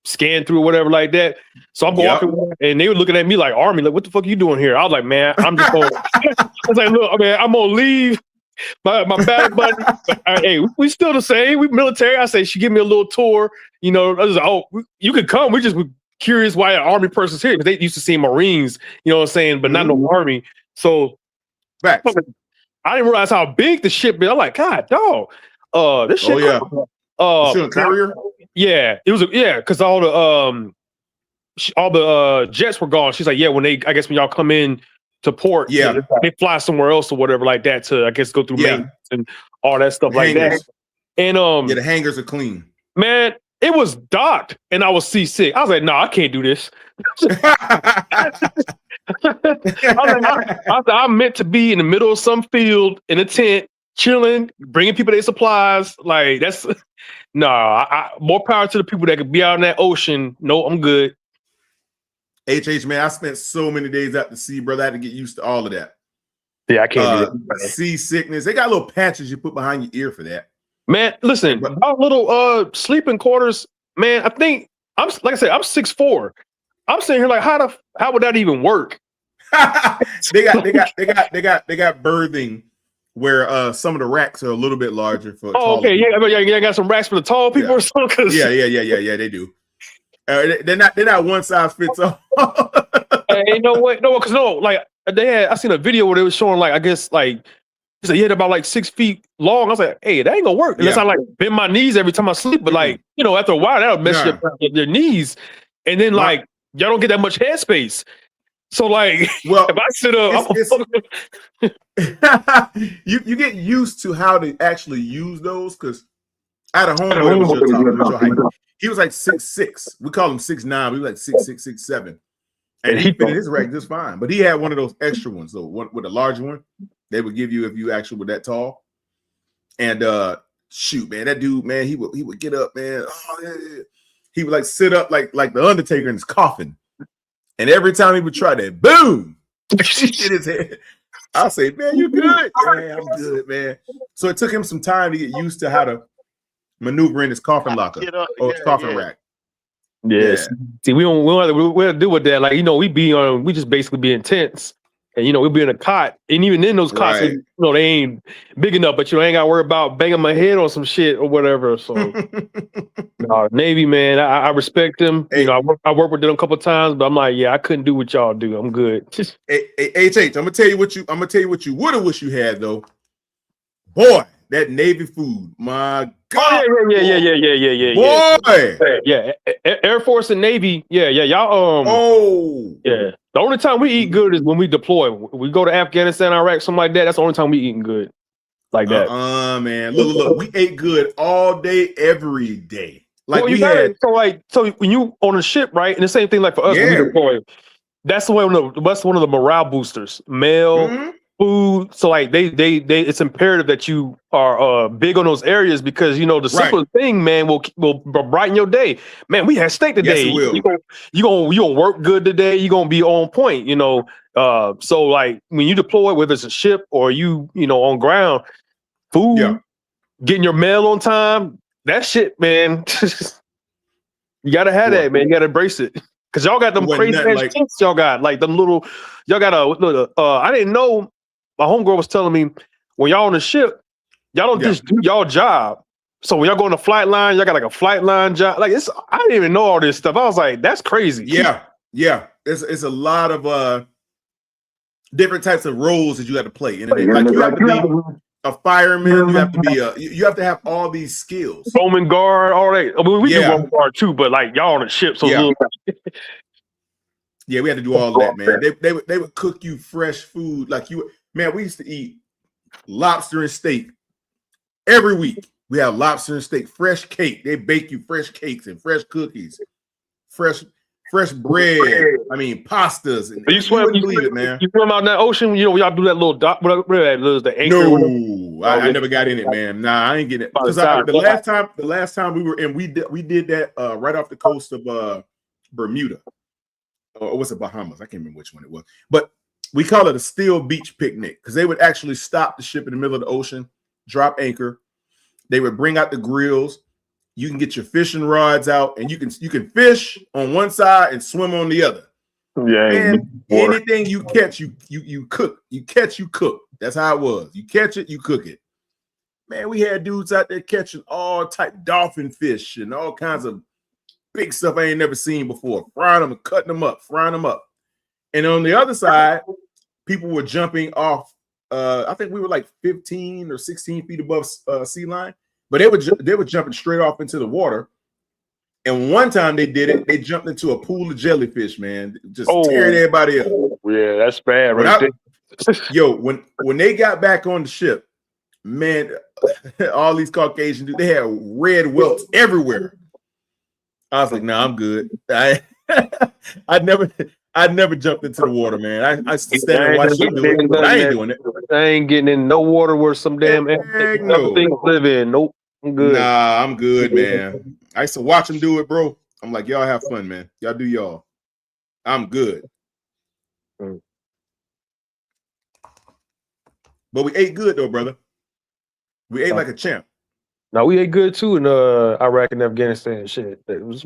T: scan through or whatever like that. So I'm walking, and they were looking at me like Army, like, what the fuck are you doing here? I was like, man, I'm just going. I was like, look, man, I'm gonna leave. My bad buddy. Hey, we still the same. We military. I say she give me a little tour. You know, I was like, oh, you could come. We just were curious why an Army person's here because they used to see Marines. You know what I'm saying? But not no Army. So I didn't realize how big the ship is. I'm like, God, dog. This shit.
K: Oh yeah. Carrier.
T: Yeah, it was. Because all the jets were gone. She's like, yeah, when y'all come in to port, they fly somewhere else or whatever like that to, I guess, go through maintenance and all that stuff like that. And the
K: hangars are clean.
T: Man, it was docked and I was seasick. I was like, no, I can't do this. I'm meant to be in the middle of some field in a tent, chilling, bringing people their supplies. Like that's more power to the people that could be out in that ocean. No, I'm good.
K: HH, man, I spent so many days out to sea, brother. I had to get used to all of that.
T: Yeah, I can't do that.
K: Seasickness. They got little patches you put behind your ear for that.
T: Man, listen, our little sleeping quarters, man, I think I'm 6'4". I'm sitting here like, how would that even work?
K: They got berthing where some of the racks are a little bit larger for
T: okay, people. Yeah, got some racks for the tall people or something.
K: Yeah, they do. They're not one size fits all.
T: Hey, like I seen a video where they was showing like, I guess like he had about like 6 feet long. I was like, hey, that ain't gonna work unless I like bend my knees every time I sleep. But like, after a while that'll mess your knees, and then like y'all don't get that much headspace. So like, if I sit up,
K: you get used to how to actually use those because I had a homeboy. He was like 6'6". We call him 6'9". We were like 6'6", 6'7". And he fit in his rack just fine. But he had one of those extra ones, though, with a larger one. They would give you if you actually were that tall. And shoot, man, that dude, man, he would get up, man. He would like sit up like the Undertaker in his coffin. And every time he would try that, boom, hit his head. I'll say, man, you good? Yeah, I'm good, man. So it took him some time to get used to how to maneuver in his coffin locker or his coffin rack.
T: Yes. Yeah. See, we don't have to do with that. Like, we just basically be intense. And we'll be in a cot. And even in those cots, they ain't big enough, but you ain't gotta worry about banging my head on some shit or whatever. So Navy, man, I respect them. Hey. I worked with them a couple of times, but I'm like, yeah, I couldn't do what y'all do. I'm good.
K: Hey, I'm gonna tell you what you would have wished you had though. Boy, that Navy food, my God.
T: Yeah.
K: Boy.
T: Yeah. Air Force and Navy. Yeah. Y'all. Yeah. The only time we eat good is when we deploy. We go to Afghanistan, Iraq, something like that. That's the only time we eating good. Like that.
K: Man. Look. We ate good all day, every day. Like
T: so when you on a ship, right? And the same thing like for us when we deploy. That's one of the morale boosters. Food, so like they it's imperative that you are big on those areas because the simplest thing, man, will brighten your day. Man, we had steak today.
K: Yes,
T: you gonna work good today. You gonna be on point. So like when you deploy, whether it's a ship or you on ground, food, getting your mail on time, that shit, man. You gotta have that, man. You gotta embrace it. Cause y'all got them crazy ass things. Y'all got like them little. Y'all got I didn't know. My homegirl was telling me when y'all on the ship, y'all don't just do y'all job. So when y'all go on the flight line, y'all got like a flight line job. Like I didn't even know all this stuff. I was like, that's crazy.
K: Yeah. It's a lot of different types of roles that you have to play. And like you have to be a fireman. You have to be you have to have all these skills.
T: Roman guard, all that. I mean, we do Roman guard too, but like y'all on the ship, so
K: yeah, we had to do all of that, man. They would cook you fresh food like you. Man, we used to eat lobster and steak every week. We have lobster and steak, fresh cake. They bake you fresh cakes and fresh cookies, fresh bread. I mean, pastas. And
T: you believe it, man. You swim out in that ocean. Y'all do that little dock. Whatever that is, the anchor.
K: No, I never got in it, man. Nah, I ain't getting it. Because the last time we were in, we did that right off the coast of Bermuda. Or was it Bahamas? I can't remember which one it was, but. We call it a still beach picnic because they would actually stop the ship in the middle of the ocean, drop anchor. They would bring out the grills. You can get your fishing rods out, and you can fish on one side and swim on the other.
T: Yeah,
K: and anything you catch, you cook. You catch, you cook. That's how it was. You catch it, you cook it. Man, we had dudes out there catching all type dolphin fish and all kinds of big stuff I ain't never seen before. Frying them and cutting them up, frying them up. And on the other side, people were jumping off. I think we were like 15 or 16 feet above sea line, but they were jumping straight off into the water. And one time they did it, they jumped into a pool of jellyfish, man, just tearing everybody up.
T: Yeah, that's bad, right?
K: When they got back on the ship, man, all these Caucasian dudes, they had red welts everywhere. I was like, nah, I'm good. I'd never jumped into the water, man. I stand and watch them do it, but I ain't doing it.
T: I ain't getting in no water where some damn things live in. Nope, I'm good.
K: Nah, I'm good, man. I used to watch them do it, bro. I'm like, y'all have fun, man. Y'all do y'all. I'm good. But we ate good though, brother. We ate like a champ.
T: No, we ate good too in Iraq and Afghanistan. Shit, it was.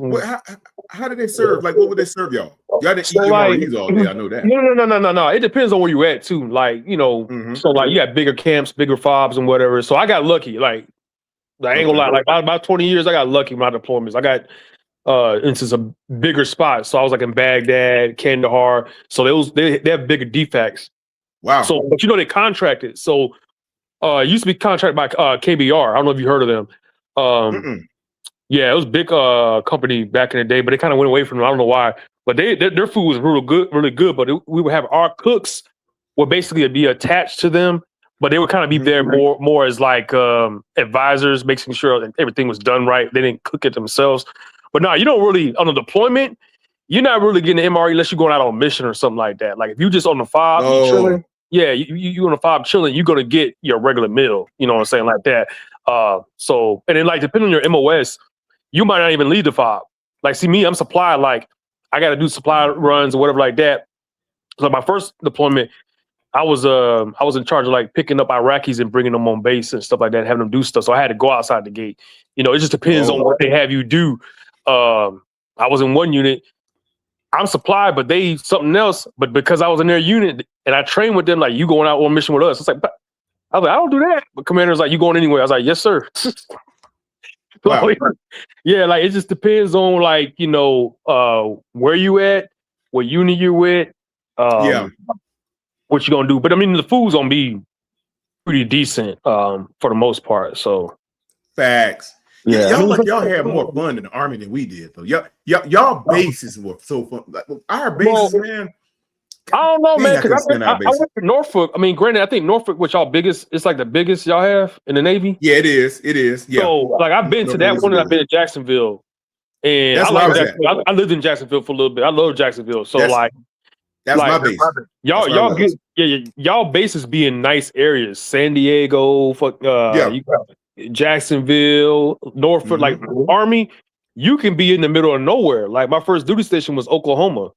K: How did they serve? Like, what would they serve y'all? Y'all didn't eat
T: like,
K: MREs all day. I know that.
T: No. It depends on where you at too. Like, so like you got bigger camps, bigger fobs, and whatever. So I got lucky. Like, I ain't gonna lie. Like about 20 years, I got lucky with my deployments. I got instance of bigger spots. So I was like in Baghdad, Kandahar. So they have bigger defects.
K: Wow.
T: So, but they contracted. So it used to be contracted by KBR. I don't know if you heard of them. Yeah, it was a big company back in the day, but they kind of went away from them. I don't know why. But their food was really good. But we would have our cooks would basically be attached to them, but they would kind of be there more as like advisors, making sure that everything was done right. They didn't cook it themselves. But no, you don't really on a deployment. You're not really getting an MRE unless you're going out on a mission or something like that. Like if you just on the fob, you chilling. Yeah, you on the fob chilling, you're gonna get your regular meal. You know what I'm saying, like that. So and then like depending on your MOS, you might not even leave the fob. Like, see me, I'm supply. Like I got to do supply runs or whatever like that. So my first deployment, I was in charge of like picking up Iraqis and bringing them on base and stuff like that, having them do stuff. So I had to go outside the gate. It just depends on what they have you do. I was in one unit. I'm supplied, but they something else. But because I was in their unit and I trained with them, like you going out on a mission with us. It's like, I was like, I don't do that. But commander's like, you going anywhere? I was like, yes, sir.
K: Wow.
T: Yeah, like it just depends on like, where you at, what unit you with, what you gonna do. But I mean the food's gonna be pretty decent for the most part. So
K: facts.
T: Yeah,
K: y'all had more fun in the Army than we did though. Y'all bases were so fun. Like, our bases, man.
T: I don't know, man, because I
K: base.
T: went to Norfolk. I mean, granted, I think Norfolk, which y'all biggest, it's like the biggest y'all have in the Navy.
K: Yeah, it is. It is. Yeah.
T: So, like, I've been to that one, and I've been to Jacksonville, and
K: That's
T: I
K: where
T: like
K: I was
T: that. I lived in Jacksonville for a little bit. I love Jacksonville. So,
K: that's my base.
T: Y'all get y'all bases be in nice areas. San Diego, you got Jacksonville, Norfolk, like Army. You can be in the middle of nowhere. Like my first duty station was Oklahoma.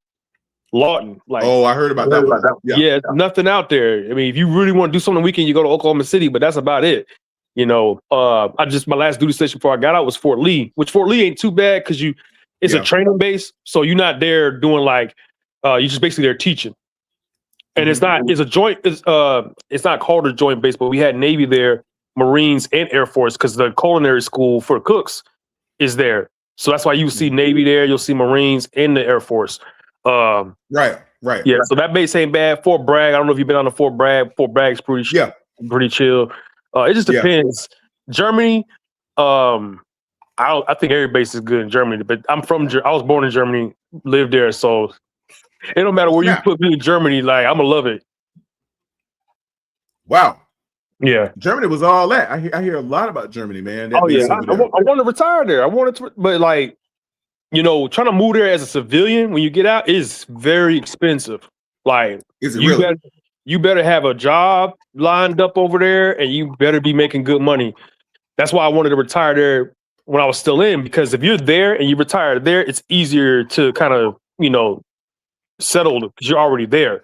T: Lawton, like
K: I heard about that one.
T: Yeah, nothing out there. I mean, if you really want to do something weekend, you go to Oklahoma City, but that's about it. My last duty station before I got out was Fort Lee, which Fort Lee ain't too bad because it's a training base, so you're not there doing like you just basically there teaching. And it's a joint. It's not called a joint base, but we had Navy there, Marines, and Air Force because the culinary school for cooks is there. So that's why you see Navy there. You'll see Marines and the Air Force.
K: Right.
T: Yeah, so that base ain't bad. Fort Bragg, I don't know if you've been on the Fort Bragg. Fort Bragg's pretty chill. It just depends. Germany, I think every base is good in Germany, but I was born in Germany, lived there, so it don't matter where you put me in Germany, like I'm gonna love it.
K: Wow.
T: Yeah,
K: Germany was all that. I hear a lot about Germany, man.
T: I want to retire there. I wanted to, but like. Trying to move there as a civilian when you get out is very expensive. Like, you better have a job lined up over there, and you better be making good money. That's why I wanted to retire there when I was still in, because if you're there and you retire there, it's easier to kind of settle because you're already there.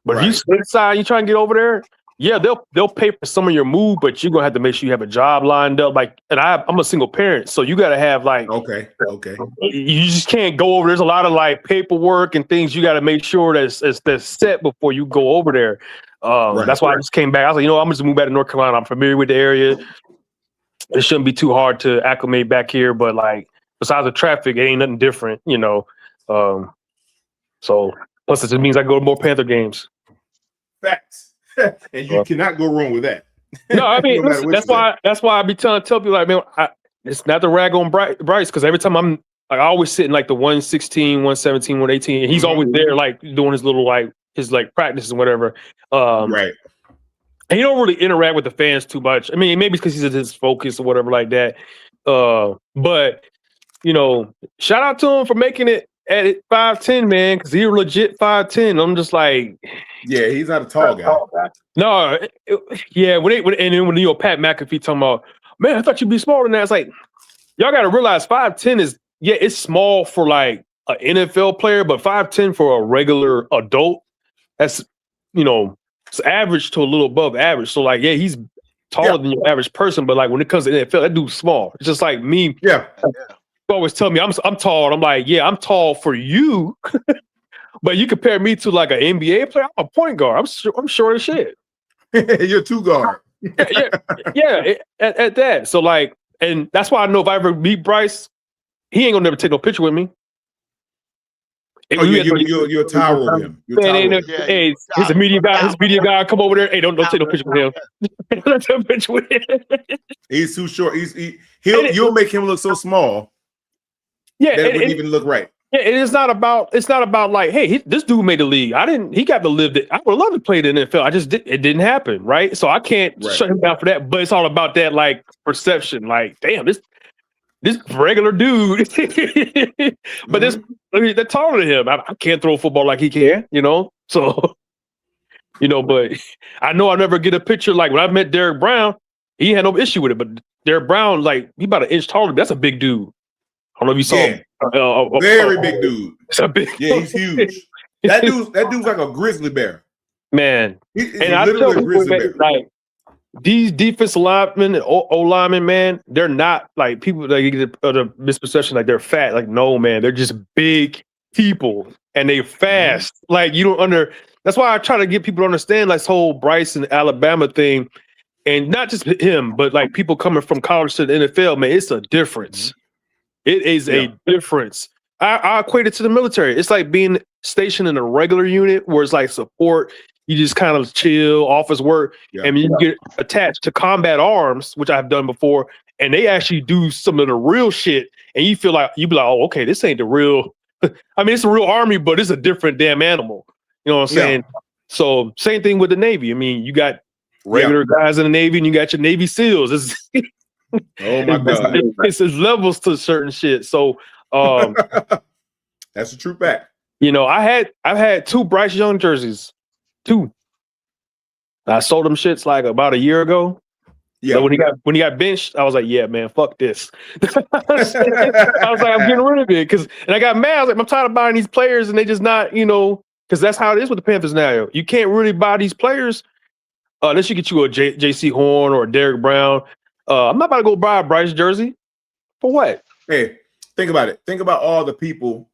T: But if you sit inside, you try and get over there. Yeah, they'll pay for some of your move, but you're gonna have to make sure you have a job lined up. Like, and I'm a single parent, so you gotta have like
K: okay.
T: You just can't go over. There's a lot of like paperwork and things you got to make sure that's set before you go over there. That's why I just came back. I was like, I'm just move back to North Carolina. I'm familiar with the area. It shouldn't be too hard to acclimate back here. But like, besides the traffic, it ain't nothing different, So plus it just means I go to more Panther games.
K: Facts. And you cannot go wrong with that.
T: No, I mean that's why I be tell people like, man, it's not the rag on Bryce because every time I'm like, I always sit in like the 116, 117, 118, and he's always there like doing his little his practices and whatever.
K: Right.
T: And he don't really interact with the fans too much. I mean, maybe it's because he's at his focus or whatever like that. But shout out to him for making it at 5'10", man, because he's legit 5'10". I'm just like,
K: yeah, he's not a tall guy.
T: No, when Pat McAfee talking about, man, I thought you'd be smaller than that. It's like, y'all got to realize 5'10" is, it's small for like an NFL player, but 5'10" for a regular adult, that's, average to a little above average. So like, yeah, he's taller than your average person, but like when it comes to NFL, that dude's small. It's just like me.
K: Yeah.
T: You always tell me I'm tall. And I'm like, yeah, I'm tall for you. But you compare me to like an NBA player, I'm a point guard. I'm short as shit.
K: You're two guard.
T: At that. So like, and that's why I know if I ever meet Bryce, he ain't gonna never take no picture with me.
K: Oh, you're a tower with him.
T: Hey, his media guy, come over there. Hey, don't take no picture with him. Don't take a picture with him.
K: He's too short. You'll make him look so small.
T: Yeah,
K: that it wouldn't even look right.
T: Yeah, it's not about like, hey, this dude made the league. He got to live it. I would love to play in the NFL. It didn't happen, right? So I can't shut him down for that. But it's all about that like perception. Like, damn, this regular dude. But they're taller than him. I can't throw a football like he can, So, but I know I'll never get a picture like when I met Derek Brown. He had no issue with it, but Derek Brown, like, he about an inch taller. That's a big dude. I don't know if you saw him.
K: Very big dude.
T: He's
K: huge. That dude's like a grizzly bear.
T: Man.
K: He's literally a grizzly bear.
T: Like, these defensive linemen and O linemen, man, they're not like people that get the misperception like they're fat. Like, no, man, they're just big people and they fast. Like, that's why I try to get people to understand like this whole Bryce and Alabama thing, and not just him, but like people coming from college to the NFL, man, it's a difference. It is a difference. I equate it to the military. It's like being stationed in a regular unit where it's like support. You just kind of chill, office work, and you get attached to combat arms, which I've done before, and they actually do some of the real shit, and you feel like, oh, okay, this ain't the real. I mean, it's a real army, but it's a different damn animal. You know what I'm saying? So same thing with the Navy. I mean, you got regular guys in the Navy, and you got your Navy SEALs.
K: Oh my God!
T: It's levels to certain shit. So
K: that's a true fact.
T: I've had 2 Bryce Young jerseys. 2. I sold them shits like about a year ago. Yeah. So when he got benched, I was like, yeah, man, fuck this. I was like, I'm getting rid of it. And I got mad. I was like, I'm tired of buying these players and they just not, because that's how it is with the Panthers now. You can't really buy these players unless you get you a J.C. Horn or a Derek Brown. I'm not about to go buy a Bryce jersey. For what?
K: Hey, think about it. Think about all the people,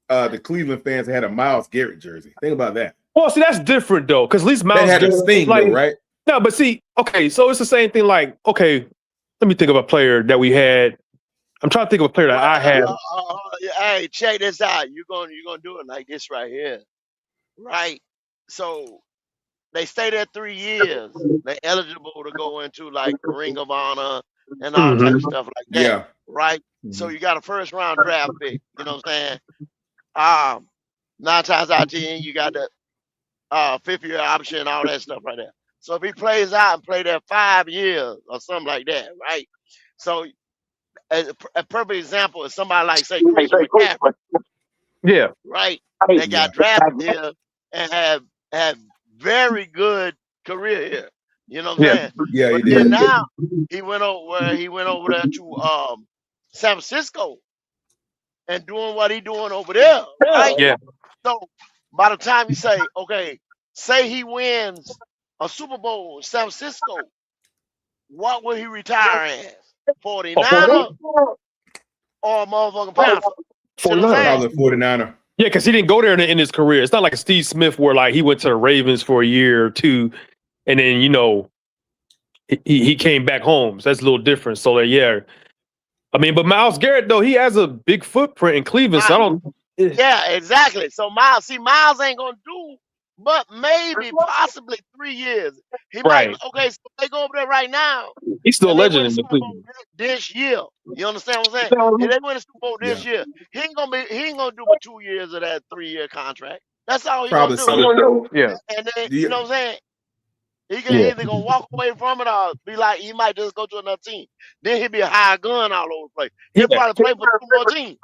K: the Cleveland fans that had a Myles Garrett jersey. Think about that.
T: Well, see, that's different though, because at least Myles
K: had a sting,
T: like,
K: though, right?
T: No, but see, okay, so it's the same thing. Like, okay, let me think of a player that we had. I'm trying to think of a player that I had.
O: Hey, check this out. You're gonna do it like this right here, right? So they stay there 3 years. They're eligible to go into like Ring of Honor and all type of stuff like that, right? So you got a first round draft pick. You know what I'm saying? 9 times out of 10, you got the 5th year option, all that stuff right there. So if he plays out and play there 5 years or something like that, right? So a perfect example is somebody like, say, Christian McCaffrey.
T: Yeah.
O: Right? They got drafted here and have very good career here. You know what I'm saying?
K: Yeah,
O: but
K: he
O: then
K: did.
O: now he went over there to San Francisco and doing what he doing over there. Right?
T: Yeah.
O: So by the time you say, okay, say he wins a Super Bowl in San Francisco, what will he retire as? 49er or a motherfucking Panther?
K: 49er.
T: Yeah, because he didn't go there in his career. It's not like a Steve Smith where like he went to the Ravens for a year or 2, and then he came back home. So that's a little different. So I mean, but Myles Garrett though, he has a big footprint in Cleveland. So I don't.
O: Yeah, exactly. So Myles ain't gonna do, but maybe possibly 3 years. He might. Okay, so they go over there right now.
T: He's still a legend in the Cleveland
O: this year. You understand what I'm saying? If they win the Super Bowl this year, he ain't gonna do but 2 years of that 3-year contract. That's all he gonna do.
T: Yeah.
O: And then you know what I'm saying? He can either gonna walk away from it or be like he might just go to another team. Then he'll be a high gun all over the place. He'll probably play for 2 more teams.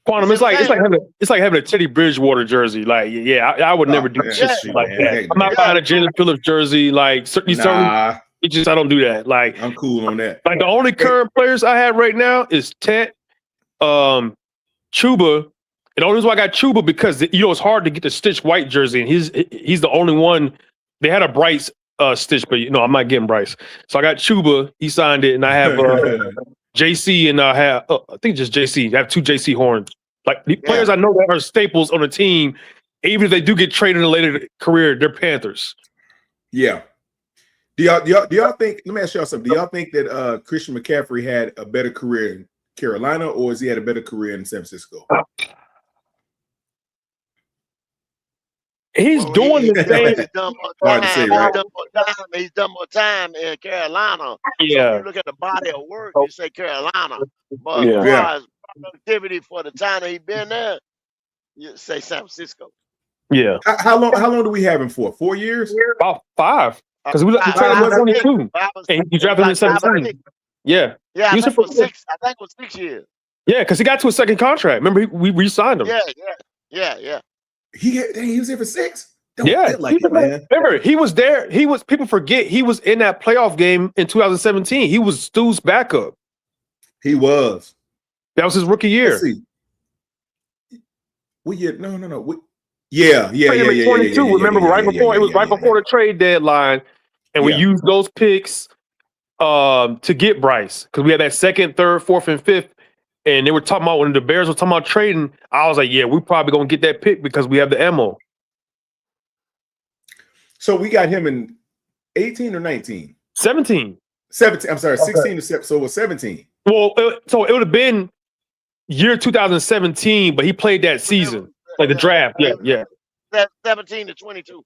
T: Quantum, it's like having a Teddy Bridgewater jersey. Like, I would never do shit like that. I'm not buying a Jalen Phillips jersey. Like, I don't do that. Like,
K: I'm cool on that.
T: Like, the only current players I have right now is Tet, Chuba. And the only reason why I got Chuba because it's hard to get the Stitch White jersey, and he's the only one They had a Bryce stitch, but I'm not getting Bryce. So I got Chuba. He signed it, and I have JC, and I have I think just JC. I have 2 JC Horns. Like the players I know that are staples on the team. Even if they do get traded in a later career, they're Panthers.
K: Yeah. Do y'all think? Let me ask y'all something. Do y'all think that Christian McCaffrey had a better career in Carolina, or has he had a better career in San Francisco?
T: He's doing the same.
K: Hard to say, right?
O: He's done more time in Carolina.
T: Yeah.
O: So you look at the body of work, you say Carolina. But
T: Yeah.
O: as far as productivity for the time that he's been there, you say San Francisco.
T: Yeah.
K: How long do we have him for? 4 years?
T: About 5. Because we traded him at 22. And you drafted him in 17. Yeah.
O: Yeah, I
T: He was
O: think it was 6. I think it was 6 years.
T: Yeah, because he got to a second contract. Remember, we re-signed him.
O: Yeah.
K: He was there for 6. Don't
T: Yeah.
K: feel like it, man.
T: Remember, he was there. People forget he was in that playoff game in 2017. He was Stu's backup.
K: He was.
T: That was his rookie year.
K: Let's see. No. Yeah.
T: 22. Remember, right before the trade deadline, and we used those picks to get Bryce because we had that 2nd, 3rd, 4th, and 5th, and they were talking about when the Bears were talking about trading. I was like, yeah, we're probably gonna get that pick because we have the ammo.
K: So we got him in 18 or 19?
T: 17.
K: 17. I'm sorry, 16 to 7. So it was 17.
T: Well, so it would have been year 2017, but he played that season, like the draft. Yeah.
O: 17 to 22.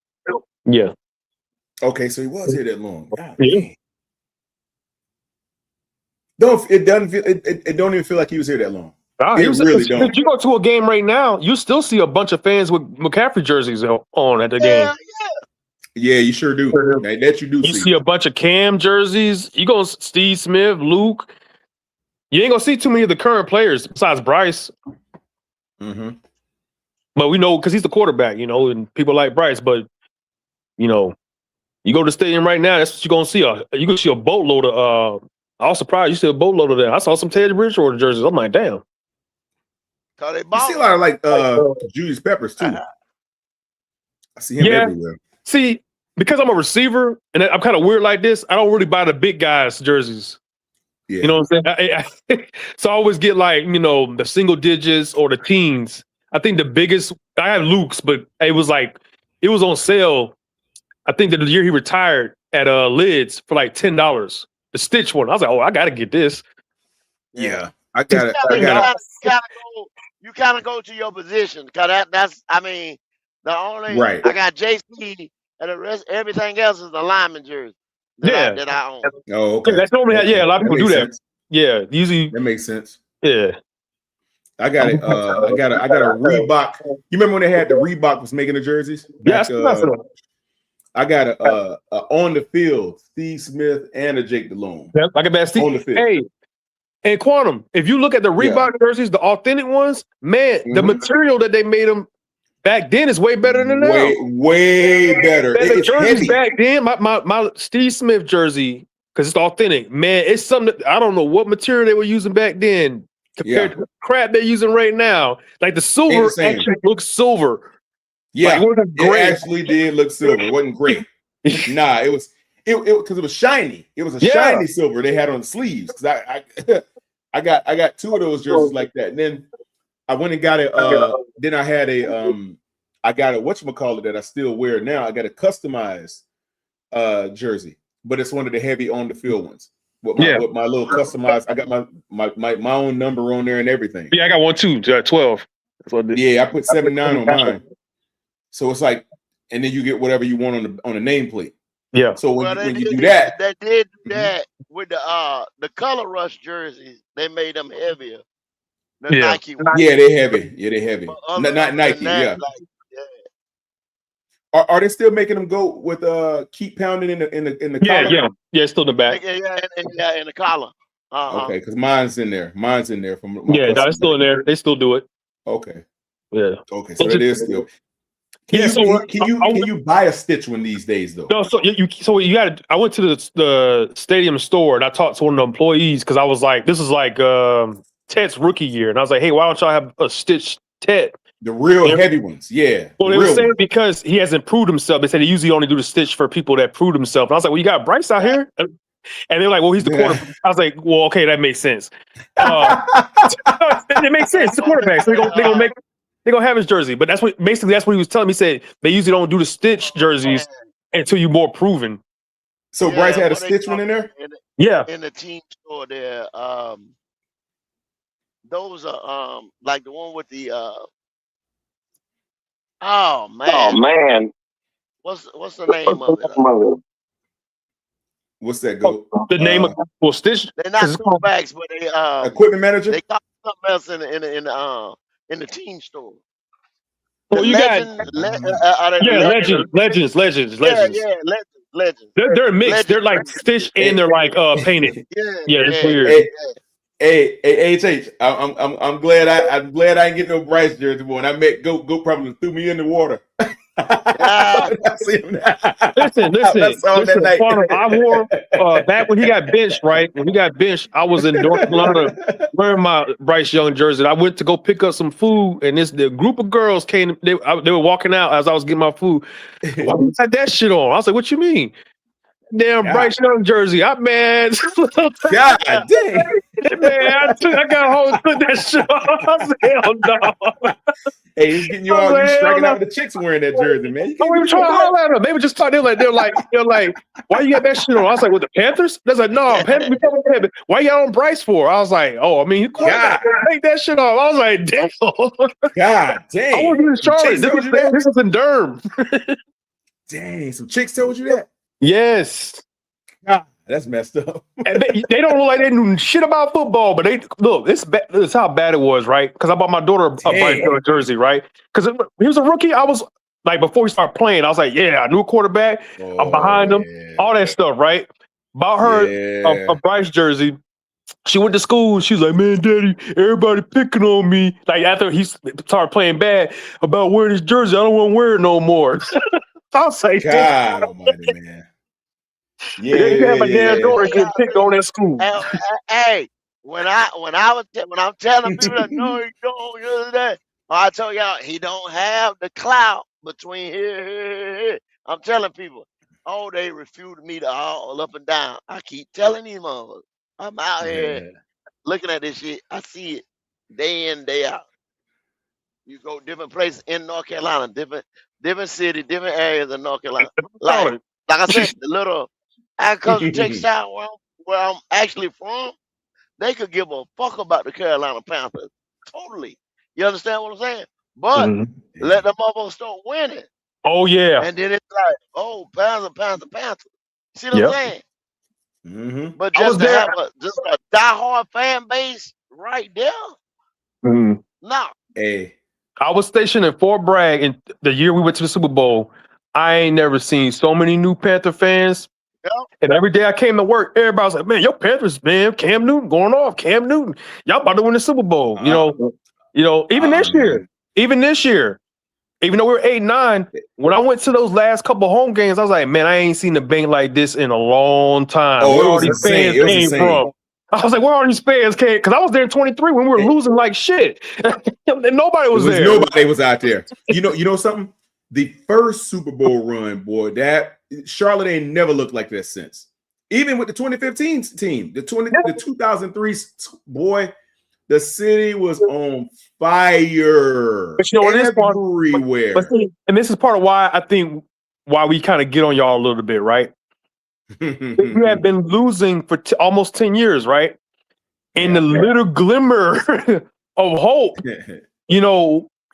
T: Yeah.
K: Okay, so he was here that long. God,
T: yeah.
K: It don't even feel like he was here that long. Don't.
T: You go to a game right now, you still see a bunch of fans with McCaffrey jerseys on at the game.
K: Yeah, you sure do. That you do.
T: You see a bunch of Cam jerseys. You go Steve Smith, Luke. You ain't gonna see too many of the current players besides Bryce.
K: Mm-hmm.
T: But we know because he's the quarterback, and people like Bryce. But you go to the stadium right now, that's what you're gonna see. You can see a boatload of. I was surprised you see a boatload of that. I saw some Teddy Bridgewater jerseys. I'm like, damn.
K: You see a lot of Julius Peppers too. I see him everywhere.
T: See, because I'm a receiver and I'm kind of weird like this, I don't really buy the big guys jerseys.
K: Yeah.
T: You know what I'm saying? So I always get the single digits or the teens. I think the biggest, I have Luke's, but it was on sale. I think that the year he retired at Lids for like $10. The Stitch one. I was like, I got to get this.
K: Yeah. I got it.
O: You kind of go to your position. Cause that's the only,
K: right.
O: I got JC and the rest, everything else is the lineman jersey that I own.
K: Oh, okay.
T: That's normally a lot of people do that.
K: Sense.
T: Yeah, usually
K: that makes sense.
T: Yeah,
K: I got it. I got a Reebok. You remember when they had the Reebok was making the jerseys?
T: Yes.
K: I got a on the field Steve Smith and a Jake Delhomme.
T: Yep, I got that Steve.
K: On the field.
T: Hey, and Quantum, if you look at the Reebok jerseys, the authentic ones, man, the material that they made them back then is way better than now.
K: Way better.
T: The
K: It's
T: jerseys
K: heavy.
T: back then, my Steve Smith jersey, because it's authentic, man. It's something that, I don't know what material they were using back then compared to the crap they're using right now. Like the silver actually looks silver.
K: Yeah,
T: like,
K: it actually did look silver. It wasn't great. Nah, it was because it was shiny. It was a shiny silver they had on the sleeves. Because I got 2 of those jerseys like that. And then I went and got it. Then I had I got a whatchamacallit that I still wear now. I got a customized jersey, but it's one of the heavy on the field ones. With my little customized, I got my own number on there and everything.
T: Yeah, I got one too, 12. That's what I did.
K: Yeah, I put 79 on mine. So it's like, and then you get whatever you want on the nameplate.
T: Yeah.
K: So when you do that,
O: they did that with the Color Rush jerseys. They made them heavier. The Nike ones.
K: Yeah, they heavy. Yeah, they heavy. Not Nike.
O: That,
K: Are they still making them go with keep pounding in the collar?
T: Yeah, it's still in the back.
O: Yeah, in the collar.
K: Okay, because mine's in there. From
T: it's still in there. They still do it.
K: Okay.
T: Yeah.
K: Okay, so it is still. Can you buy a Stitch one these days though?
T: No, so you got. I went to the stadium store and I talked to one of the employees because I was like, this is like Tet's rookie year, and I was like, hey, why don't y'all have a Stitch Tet?
K: The real heavy ones, yeah.
T: Well, they were saying because he hasn't proved himself. They said he usually only do the stitch for people that proved themselves. And I was like, well, you got Bryce out here? And they're like, well, he's the quarterback. I was like, well, okay, that makes sense. It makes sense. It's the quarterback. So they're gonna have his jersey. But that's what he was telling me. He said they usually don't do the stitch jerseys until you're more proven.
K: So Bryce had a stitch one in there?
T: Yeah.
O: In the team store there, those are like the one with the oh man. What's the name of it?
K: What's that go?
T: The name of stitch?
O: They're not quarterbacks, but they
K: equipment manager.
O: They call something else in the team store.
T: Well, you legends. They're mixed. Legends. They're like stitch and they're like painted. It's weird.
K: Hey, HH, I'm glad I didn't get no Bryce jersey, boy. And I met Goat probably threw me in the water.
T: Listen. I wore back when he got benched, right? When he got benched, I was in North Carolina wearing my Bryce Young jersey. I went to go pick up some food, and the group of girls came. They were walking out as I was getting my food. Why you had that shit on? I was like, "What you mean?" Damn Bryce Young jersey. Man.
K: God dang.
T: Man, I got home and put that shit on. I said, hell no.
K: Hey, he's getting you all you striking out with the chicks wearing that jersey, man.
T: I was trying to holler at them. They were just talking. They're like, why you got that shit on? I was like, with the Panthers? They're like, no, Panthers. Why you got on Bryce for? I was like, oh, I mean, take that shit off. I was like, damn.
K: God dang.
T: I wasn't in Charlotte. This is in Durham.
K: Dang, some chicks told you that?
T: Yes.
K: God, that's messed up.
T: And they don't look like they knew shit about football, but this is how bad it was, right? Because I bought my daughter a Bryce Young jersey, right? Because he was a rookie. I was like, before he started playing, I was like, yeah, I knew a quarterback. I'm behind him, all that stuff, right? Bought her a Bryce jersey. She went to school. She was like, man, Daddy, everybody picking on me. Like after he started playing bad about wearing his jersey, I don't want to wear it no more. I'll say,
K: God almighty, man.
T: Yeah, my damn daughter getting picked on at school.
O: Hey, when I'm telling people that no, he don't, I told y'all he don't have the clout between here. I'm telling people, they refuted me to all up and down. I keep telling these motherfuckers, I'm out here looking at this shit. I see it day in, day out. You go different places in North Carolina, different city, different areas of North Carolina. Like I said, the little agricultural textile where I'm actually from, they could give a fuck about the Carolina Panthers. Totally. You understand what I'm saying? But let the motherfuckers start winning.
T: Oh, yeah.
O: And then it's like, Panther. See what I'm saying?
K: Mm-hmm.
O: But just to have a diehard fan base right there? No.
K: Hey.
T: I was stationed in Fort Bragg in the year we went to the Super Bowl. I ain't never seen so many new Panther fans.
O: Yep.
T: And every day I came to work, everybody was like, man, your Panthers, man, Cam Newton going off. Cam Newton. Y'all about to win the Super Bowl. Even this year, even though we were 8-9, when I went to those last couple home games, I was like, man, I ain't seen a bank like this in a long time. Where all these fans came from? I was like, where all these fans came? Because I was there in 23 when we were losing like shit. And nobody was there.
K: Nobody was out there. You know something? The first Super Bowl run, boy, that Charlotte ain't never looked like that since. Even with the 2015 team, the 2003, boy, the city was on fire.
T: But you know,
K: everywhere.
T: And this is part of why we kind of get on y'all a little bit, right? You have been losing for almost 10 years, right? And the little glimmer of hope,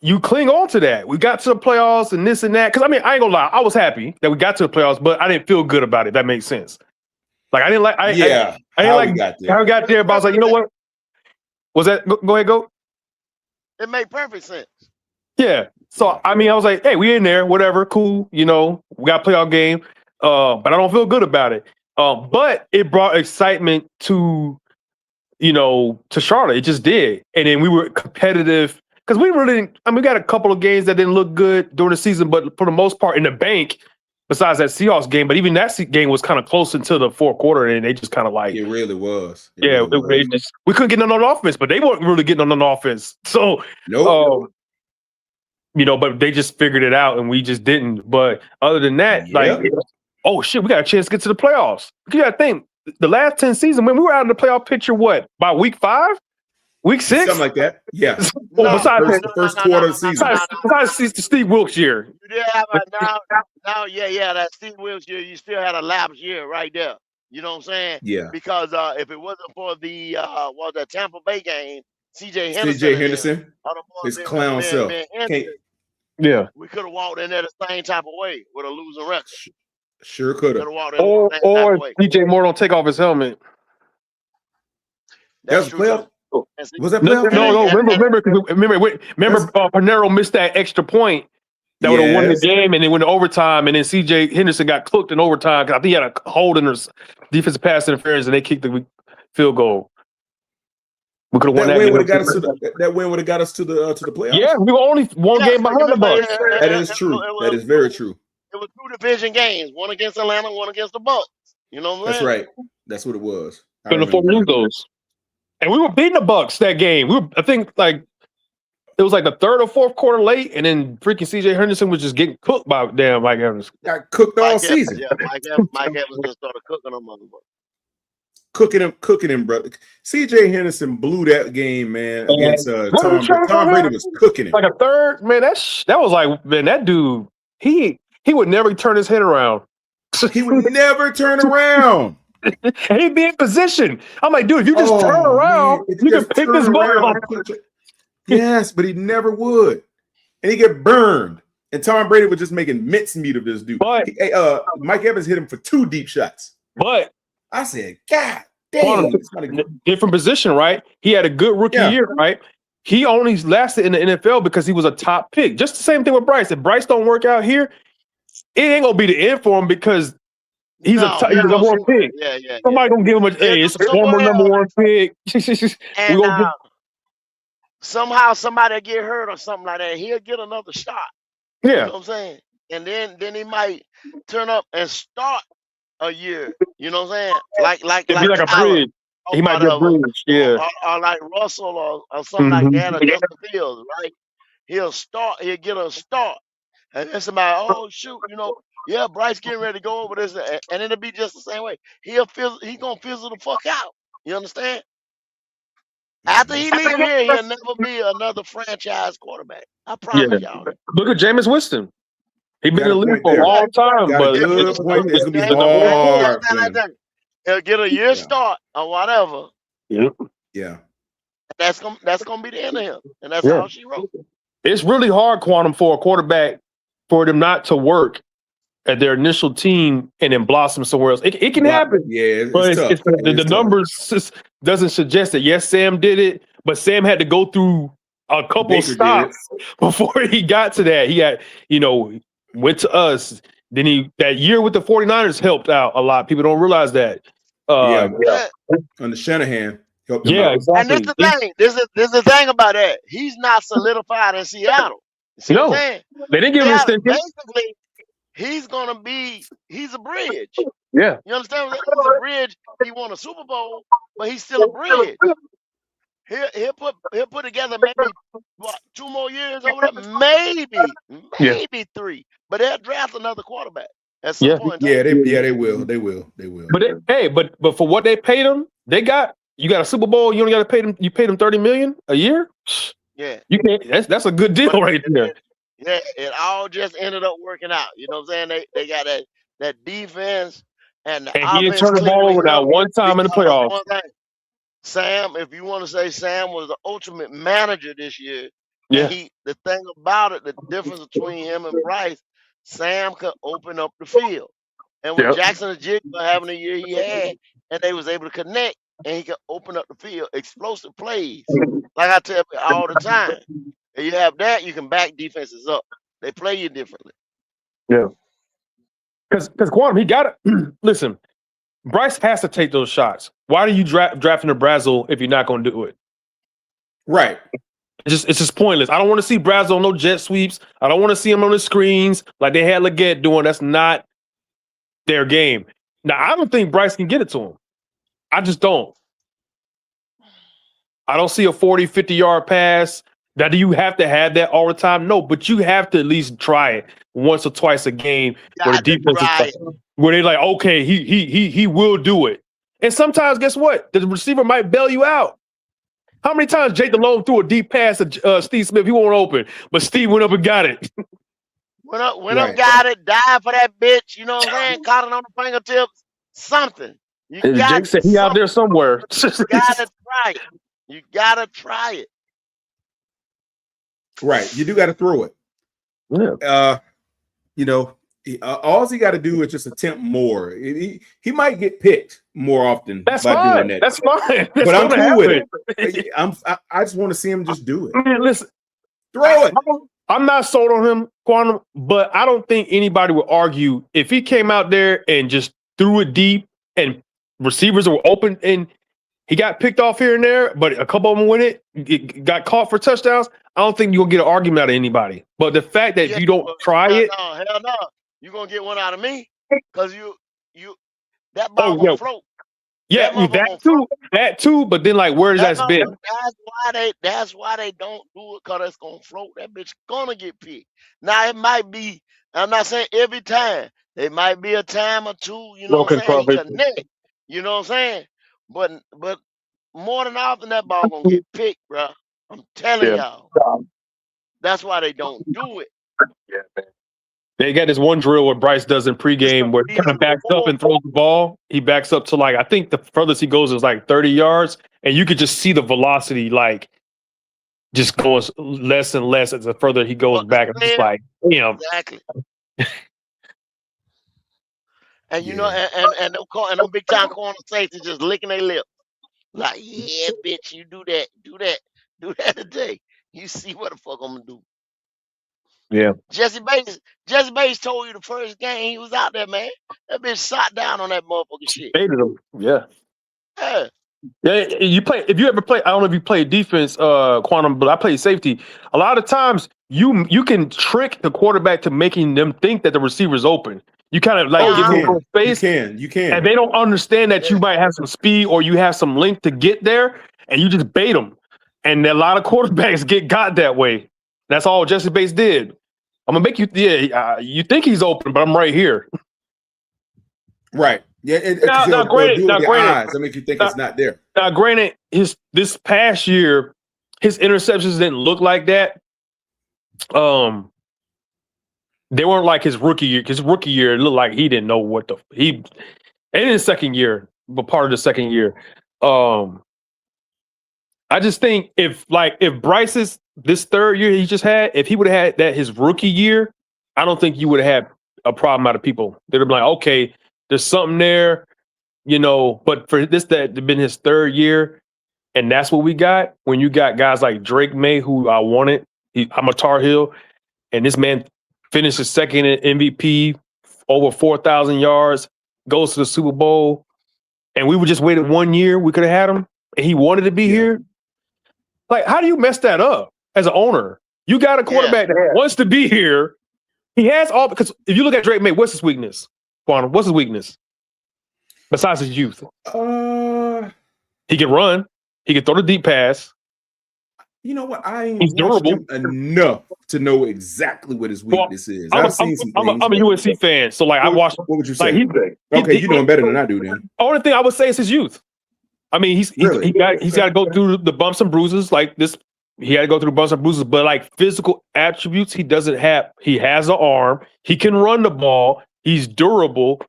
T: you cling on to that. We got to the playoffs and this and that. Because, I mean, I ain't gonna lie. I was happy that we got to the playoffs, but I didn't feel good about it. That makes sense. Like, I didn't like... I didn't like how we got there, but I was like, you know what? Was that... Go ahead, go.
O: It made perfect sense.
T: Yeah. So, I mean, I was like, hey, we in there. Whatever. Cool. We got a playoff game. But I don't feel good about it. But it brought excitement to Charlotte. It just did. And then we were competitive because we got a couple of games that didn't look good during the season, but for the most part in the bank, besides that Seahawks game, but even that game was kind of close into the fourth quarter and they just kind of like.
K: It really was.
T: We couldn't get none on offense, but they weren't really getting on offense. So, but they just figured it out and we just didn't. But other than that, oh shit, we got a chance to get to the playoffs. You got to think the last 10 seasons when we were out in the playoff picture, by week 5, week 6,
K: something like that. Yeah.
T: Besides
K: the first quarter of the season.
T: Besides the Steve Wilkes year.
O: You did have that Steve Wilkes year. You still had a lapse year right there. You know what I'm saying?
K: Yeah.
O: Because if it wasn't for the Tampa Bay game, CJ Henderson,
K: his clown self.
T: Yeah.
O: We could have walked in there the same type of way with a losing record.
K: Sure could have.
T: Or DJ Moore don't take off his helmet.
K: That was playoff. Was that
T: No,
K: playoff?
T: Remember, Panero missed that extra point that would have won the game, and then went to overtime, and then CJ Henderson got cooked in overtime because I think he had a hold in his defensive pass interference, and they kicked the field goal. We could have won that.
K: That win would have got us to the playoffs.
T: Yeah, we were only one game behind the Bucks.
K: That is true. That is very true.
O: It was 2 division games, one against Atlanta, one against the Bucks. You know what I'm saying?
K: That's right. That's what it was.
T: And we were beating the Bucks that game. I think it was like the 3rd or 4th quarter late, and then freaking CJ Henderson was just getting cooked by damn Mike Evans.
K: Got cooked all season.
O: Yeah, Mike Evans just started cooking them motherfuckers.
K: Cooking him, brother. CJ Henderson blew that game, man, against Tom Brady was cooking him.
T: Like a third, man, that was like, man, that dude, he would never turn his head around.
K: He would never turn around.
T: And he'd be in position. I'm like, dude, if you just turn around, you can pick this ball up.
K: Yes, but he never would. And he get burned. And Tom Brady was just making mincemeat of this dude.
T: But
K: Mike Evans hit him for 2 deep shots.
T: But
K: I said, God damn.
T: Different position, right? He had a good rookie year, right? He only lasted in the NFL because he was a top pick. Just the same thing with Bryce. If Bryce don't work out here, it ain't gonna be the end for him because he's a number 1 pick. Somebody gonna give him it's a former number 1 pick.
O: And somehow somebody get hurt or something like that, he'll get another shot.
T: Yeah.
O: You know what I'm saying? And then he might turn up and start a year. You know what I'm saying? Like
T: a bridge. He might be a bridge, yeah.
O: Or like Russell or something like that, or Justin Fields, right? He'll get a start. And then somebody, oh shoot, Bryce getting ready to go over this, and it'll be just the same way. He's gonna fizzle the fuck out. You understand? After he leave here, he'll never be another franchise quarterback. I promise y'all.
T: Look at Jameis Winston. He's been in the league for a long time, but
K: it's gonna be hard.
O: He'll get a year start or whatever.
K: Yeah.
O: That's gonna be the end of him, and that's how she wrote.
T: It's really hard, Quantum, for a quarterback for them not to work at their initial team and then blossom somewhere else. It can happen.
K: Yeah,
T: but the numbers just doesn't suggest it. Yes, Sam did it, but Sam had to go through a couple of stops before he got to that. He had, went to us. Then that year with the 49ers helped out a lot. People don't realize that.
K: Under Shanahan.
T: Yeah, exactly.
O: And this is the thing. This is the thing about that. He's not solidified in Seattle. See what I'm saying?
T: They didn't give him an extension.
O: Basically, he's a bridge.
T: Yeah.
O: You understand? He's a bridge. He won a Super Bowl, but he's still a bridge. He'll put together maybe 2 more years over there, maybe 3. But they'll draft another quarterback at some point.
K: They will.
T: But for what they paid him, you got a Super Bowl. You only got to pay them. You paid them $30 million a year.
O: Yeah,
T: you can't. That's a good deal right there.
O: Yeah, it all just ended up working out. You know what I'm saying? They got that defense and the offense.
T: He didn't turn the ball over not one time in the playoffs.
O: Sam, if you want to say Sam was the ultimate manager this year,
T: the
O: thing about it, the difference between him and Bryce, Sam could open up the field. And with Jackson and Jigba having the year he had, and they was able to connect, and he could open up the field, explosive plays. Like I tell you all the time. If you have that, you can back defenses up. They play you differently.
T: Yeah. Because Quantum, he got it. Listen, Bryce has to take those shots. Why are you drafting a Brazzle if you're not going to do it?
K: Right.
T: It's just pointless. I don't want to see Brazzle on no jet sweeps. I don't want to see him on the screens like they had Leggett doing. That's not their game. Now, I don't think Bryce can get it to him. I just don't. I don't see a 40, 50-yard pass Now, do you have to have that all the time? No, but you have to at least try it once or twice a game where the defense is like, where they're like, okay, he will do it. And sometimes, guess what? The receiver might bail you out. How many times Jake Delhomme threw a deep pass to Steve Smith? He wasn't open, but Steve went up and got it.
O: Went up, got it, died for that bitch. You know what I'm saying? Caught it on the fingertips. Something. You got
T: Jake said he out there somewhere.
O: You gotta try it. You gotta try it.
K: Right. You do got to throw it.
T: Yeah.
K: You know, all he got to do is just attempt more. He might get picked more often.
T: That's
K: by
T: fine.
K: doing that.
T: That's fine. That's
K: But I'm
T: gonna
K: cool with
T: happen.
K: it. I just want to see him just do it.
T: Man, listen,
K: Throw it.
T: I'm not sold on him, Quantum, but I don't think anybody would argue if he came out there and just threw it deep and receivers were open and he got picked off here and there, but a couple of them win it got caught for touchdowns. I don't think you're gonna get an argument out of anybody. But the fact that you don't try it,
O: hell no, you're gonna get one out of me because you that ball gonna float.
T: Yeah, that too. But then, like, where does that been?
O: That's why they don't do it, because it's gonna float. That bitch gonna get picked. Now it might be. I'm not saying every time. There might be a time or two. You know what I'm saying? He connect. You know what I'm saying? But more than often that ball gonna get picked, bro. I'm telling y'all. That's why they don't do it.
T: Yeah, man. They got this one drill where Bryce does in pregame where he kind of backs up and throws the ball. He backs up to, like, I think the furthest he goes is like 30 yards. And you could just see the velocity, like, just goes less and less as the further he goes back. I'm just like, damn.
O: Exactly. And you know, and them big time corner safety just licking their lip. Like, yeah, bitch, you do that today. You see what the fuck I'm gonna do.
T: Yeah.
O: Jesse Bates told you the first game he was out there, man. That bitch shot down on that motherfucking shit.
T: Baited him. Yeah.
O: Yeah.
T: Yeah, if you ever play, I don't know if you play defense, Quantum, but I play safety. A lot of times you can trick the quarterback to making them think that the receiver's open. You kind of like give them a space.
K: You can.
T: And they don't understand that you might have some speed or you have some length to get there, and you just bait them. And a lot of quarterbacks get got that way. That's all Jesse Bates did. I'm gonna make you, you think he's open, but I'm right here.
K: Right. Yeah.
T: Now, granted,
K: eyes. That make you think it's not there.
T: Now, granted, this past year, his interceptions didn't look like that. They weren't like his rookie year. His rookie year, it looked like he didn't know what and in his second year, but part of the second year. I just think if Bryce's this third year he just had, if he would have had that his rookie year, I don't think you would have had a problem out of people. They'd be like, okay, there's something there, you know. But for this, that had been his third year, and that's what we got. When you got guys like Drake May, who I wanted, I'm a Tar Heel, and this man finishes second in MVP, over 4,000 yards, goes to the Super Bowl, and we would just waited 1 year, we could have had him, and he wanted to be here. Like, how do you mess that up as an owner? You got a quarterback that wants to be here. He has all, because if you look at Drake May, what's his weakness? Quantum, what's his weakness? Besides his youth. He can run. He can throw the deep pass.
K: You know what? He's durable enough to know exactly what his weakness is. I've seen some things.
T: I'm a USC fan, so like I watched.
K: What would you say?
T: Like,
K: okay, you know him better than I do then.
T: Only thing I would say is his youth. I mean, he's got to go through the bumps and bruises like this. He had to go through the bumps and bruises, but like physical attributes, he doesn't have. He has an arm. He can run the ball. He's durable.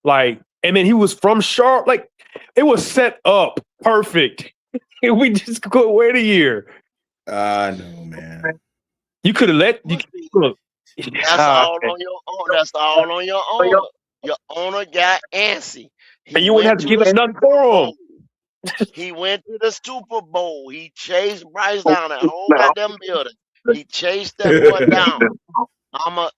T: Like, and then he was from Charlotte. Like, it was set up perfect. We just couldn't wait a year.
K: No, man.
T: You could have let.
O: That's all on your own. That's all on your own. Your owner got antsy.
T: And you wouldn't have to give it nothing for him.
O: He went to the Super Bowl. He chased Bryce down that whole goddamn building. He chased that boy down.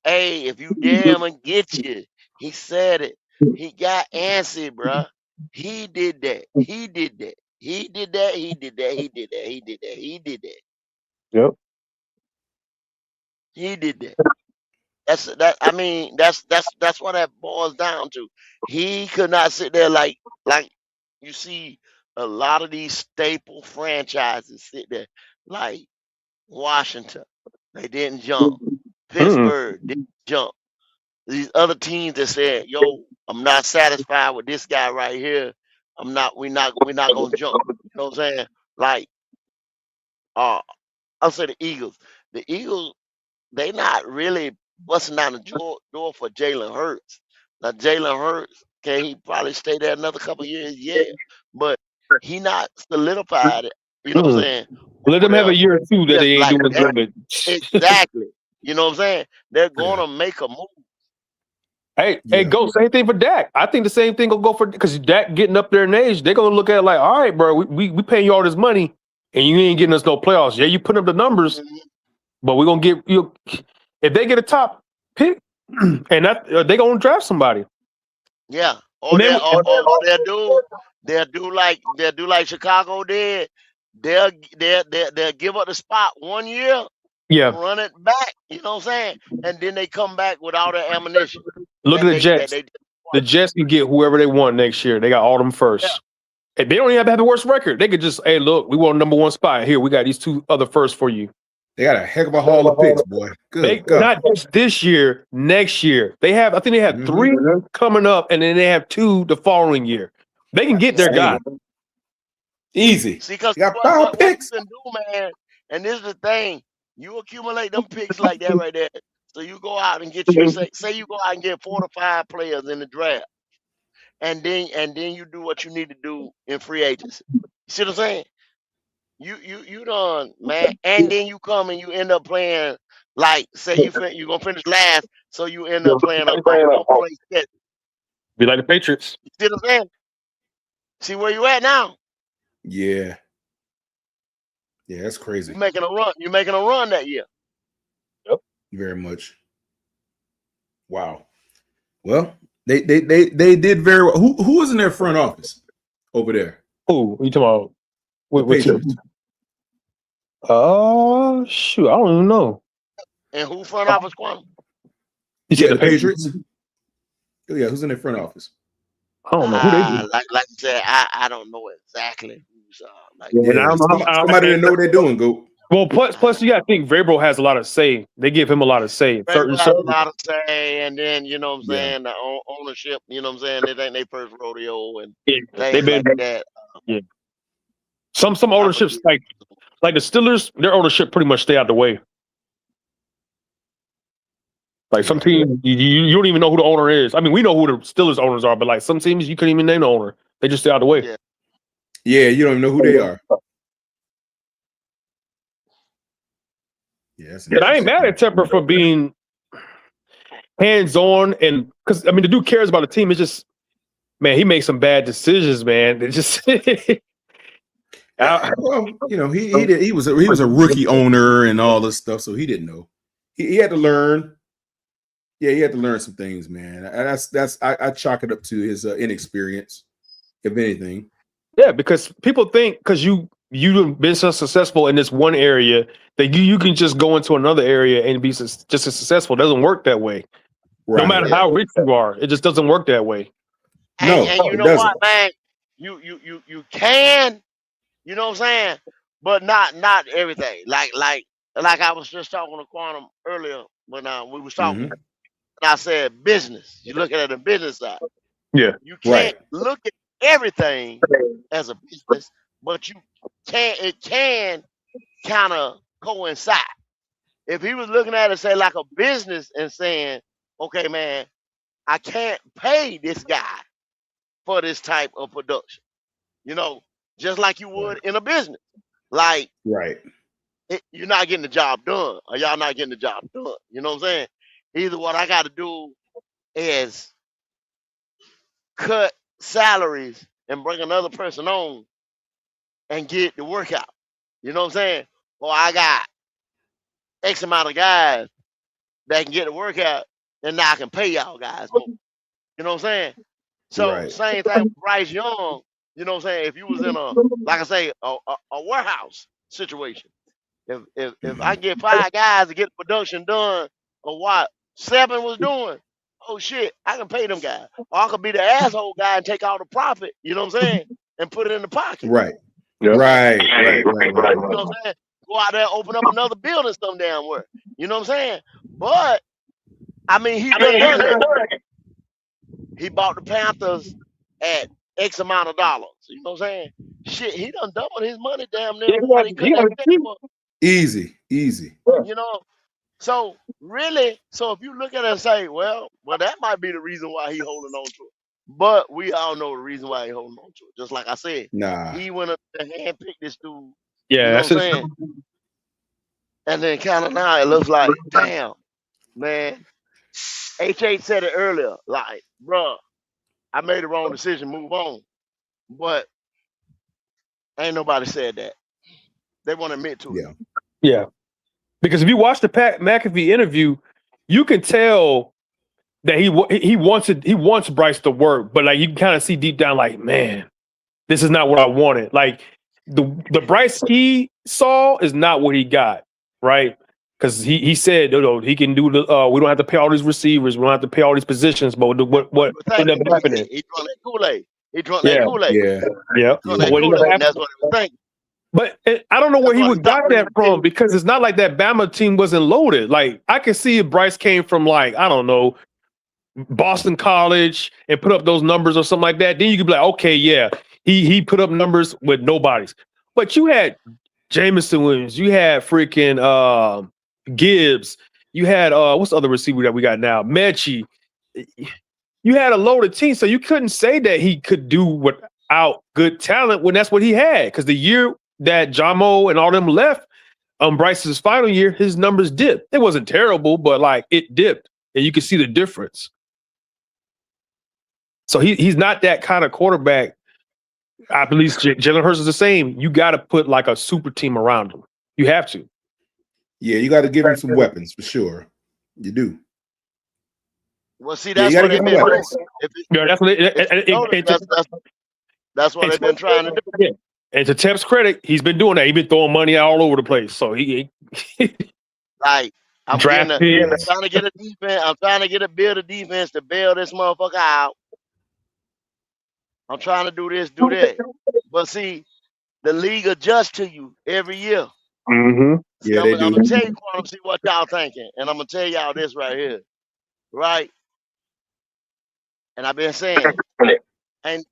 O: If you damn and get you. He said it. He got antsy, bruh. He did that. He did that. He did that. He did that. He did that. He did that. He did that.
T: Yep.
O: He did that. That's what that boils down to. He could not sit there like you see a lot of these staple franchises sit there like Washington, they didn't jump. Pittsburgh didn't jump. These other teams that said, "Yo, I'm not satisfied with this guy right here. We're not gonna jump." You know what I'm saying? Like, I'll say the Eagles. The Eagles, they not really busting down the door for Jalen Hurts. Now, Jalen Hurts, can he probably stay there another couple years? Yeah, but he not solidified it. You know what I'm saying?
T: Let them have a year or two that they ain't
O: Like
T: doing
O: that.
T: good.
O: Exactly. You know what I'm saying? They're gonna make a move.
T: Hey, go same thing for Dak. I think the same thing will go for because Dak getting up there in age. They're gonna look at it like, all right, bro, we paying you all this money and you ain't getting us no playoffs. Yeah, you put up the numbers, but we're gonna get you if they get a top pick and that they gonna draft somebody.
O: Yeah.
T: And then-
O: They'll do like Chicago did. They'll give up the spot 1 year,
T: Yeah.
O: run it back. You know what I'm saying? And then they come back with all their ammunition.
T: Look at the Jets. The Jets can get whoever they want next year. They got all them first. And they don't even have the worst record. They could just, hey, look, we want number one spot. Here, we got these two other firsts for you.
K: They got a heck of a haul of picks, boy. Good God.
T: Not just this year, next year. I think they have 3 coming up, and then they have 2 the following year. They can get their guy.
K: Easy.
O: See, because
K: got
O: what you can do, man, and this is the thing, you accumulate them picks like that right there. So you go out and get your say you go out and get 4 to 5 players in the draft, and then you do what you need to do in free agency. You see what I'm saying? You done, man, and then you come and you end up playing like say you're gonna finish last, so you end up playing a place schedule.
T: Be like the Patriots.
O: You see what I'm saying? See where you at now?
K: Yeah. Yeah, that's crazy.
O: You're making a run. You're making a run that year.
K: Very much. Wow. Well, they did very well. Who was in their front office over there?
T: Who you talking about? What
K: Patriots.
T: Shoot, I don't even know.
O: And who front office, Quantum?
T: You said
K: the Patriots? Oh, yeah, who's in their front office?
T: I don't know who they do.
O: Like I said, I don't know exactly who's
T: And I don't know how-
K: somebody that know what they're doing, go.
T: Well, plus you got to think Vrabel has a lot of say. They give him a lot of say.
O: Certain a lot of say, and then you know what I'm saying, the ownership, you know what I'm saying, it ain't their first rodeo and
T: they've
O: things
T: been
O: like that.
T: Yeah. Some ownerships like the Steelers, their ownership pretty much stay out the way. Like some teams, you don't even know who the owner is. I mean, we know who the Steelers owners are, but like some teams, you couldn't even name the owner. They just stay out the way.
K: Yeah, you don't even know who they are. Yeah,
T: And I ain't mad at Tepper for being hands-on, and because I mean, the dude cares about the team. It's just, man, he makes some bad decisions, man. It just,
K: well, you know, he was a rookie owner and all this stuff, so he didn't know. He had to learn. Yeah, he had to learn some things, man. And I chalk it up to his inexperience, if anything.
T: Yeah, because people think because you've been so successful in this one area that you can just go into another area and be just as successful. It doesn't work that way.
K: Right.
T: No matter how rich you are, it just doesn't work that way.
O: And you know what, man? You can, you know what I'm saying, but not everything. Like I was just talking to Quantum earlier when we was talking. And I said business. You're looking at the business side.
T: Yeah.
O: You can't look at everything as a business, but it can kind of coincide. If he was looking at it, say, like a business and saying, okay, man, I can't pay this guy for this type of production, you know, just like you would in a business. Like, you're not getting the job done, or y'all not getting the job done. You know what I'm saying? Either what I got to do is cut salaries and bring another person on and get the work out. You know what I'm saying? Or I got X amount of guys that can get the work out, and now I can pay y'all guys more. You know what I'm saying? So same thing with Bryce Young. You know what I'm saying? If you was in a, like I say, a warehouse situation, if I get 5 guys to get the production done of what 7 was doing, oh shit, I can pay them guys. Or I could be the asshole guy and take all the profit, you know what I'm saying, and put it in the pocket.
K: Right.
O: You know what I'm saying? go out there and open up another building some damn where. You know what I'm saying? But I mean, he done it. He bought the Panthers at X amount of dollars. You know what I'm saying? Shit, he done doubled his money damn near what he could have paid for.
K: Easy.
O: You know, so really, so if you look at it and say, well, that might be the reason why he holding on to it. But we all know the reason why he holding on to it. Just like I said,
K: Nah.
O: he went up and handpicked this dude.
T: Yeah,
O: you know
T: that's
O: what I'm saying? And then kind of now it looks like, damn, man. H8 said it earlier, like, bruh, I made the wrong decision, move on. But ain't nobody said that. They won't admit to it.
T: Yeah. Because if you watch the Pat McAfee interview, you can tell that he wants Bryce to work, but like you can kind of see deep down, like, man, this is not what I wanted. Like the Bryce he saw is not what he got, right? Because he said, he can do the. We don't have to pay all these receivers. We don't have to pay all these positions. But what ended up happening?
O: He drunk that Kool-Aid. Yeah.
T: But what ended up happening?
O: That's what he was thinking.
T: But I don't know where he would got that from, because it's not like that Bama team wasn't loaded. Like I can see if Bryce came from like, I don't know, Boston College and put up those numbers or something like that. Then you could be like, okay, yeah, he put up numbers with nobody's. But you had Jameson Williams, you had freaking Gibbs, you had what's the other receiver that we got now? Mechie. You had a loaded team, so you couldn't say that he could do without good talent when that's what he had. Because the year that Jamo and all them left, Bryce's final year, his numbers dipped. It wasn't terrible, but like it dipped, and you can see the difference. So he's not that kind of quarterback. I believe Jalen Hurts is the same. You got to put like a super team around him. You have to.
K: Yeah, you got to give him some weapons for sure. You do.
O: Well, see, that's what they've been doing. That's what they've been trying to do.
T: Yeah. And to Tep's credit, he's been doing that. He's been throwing money all over the place. So he
O: like I'm trying to get a defense. I'm trying to build a defense to bail this motherfucker out. I'm trying to do this, do that. But see, the league adjusts to you every year.
T: Mm-hmm.
O: See, I'm gonna tell you, Quantum, see what y'all thinking, and I'm gonna tell y'all this right here, right? And I've been saying, and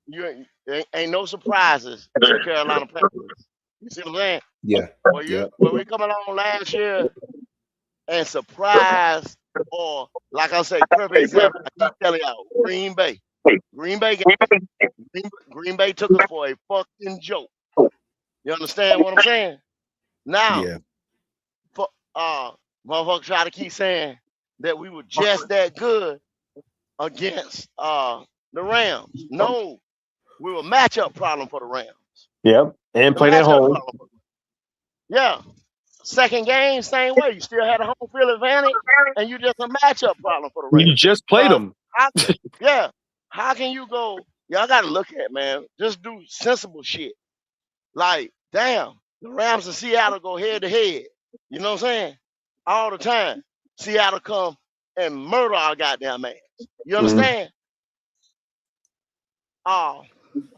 O: ain't no surprises to Carolina Panthers. You see what I'm saying?
K: Yeah.
O: When we coming on last year and surprised, or like I say, perfect example, I keep telling y'all, Green Bay. Green Bay took us for a fucking joke. You understand what I'm saying? Now, motherfuckers try to keep saying that we were just that good against the Rams. No, we were a matchup problem for the Rams.
T: Yep, and played at home.
O: Yeah. Second game, same way. You still had a home field advantage, and you just a matchup problem for the Rams.
T: You just played them.
O: Yeah. How can you go? Y'all got to look at, man. Just do sensible shit. Like, damn, the Rams and Seattle go head to head. You know what I'm saying? All the time. Seattle come and murder our goddamn ass. You understand? The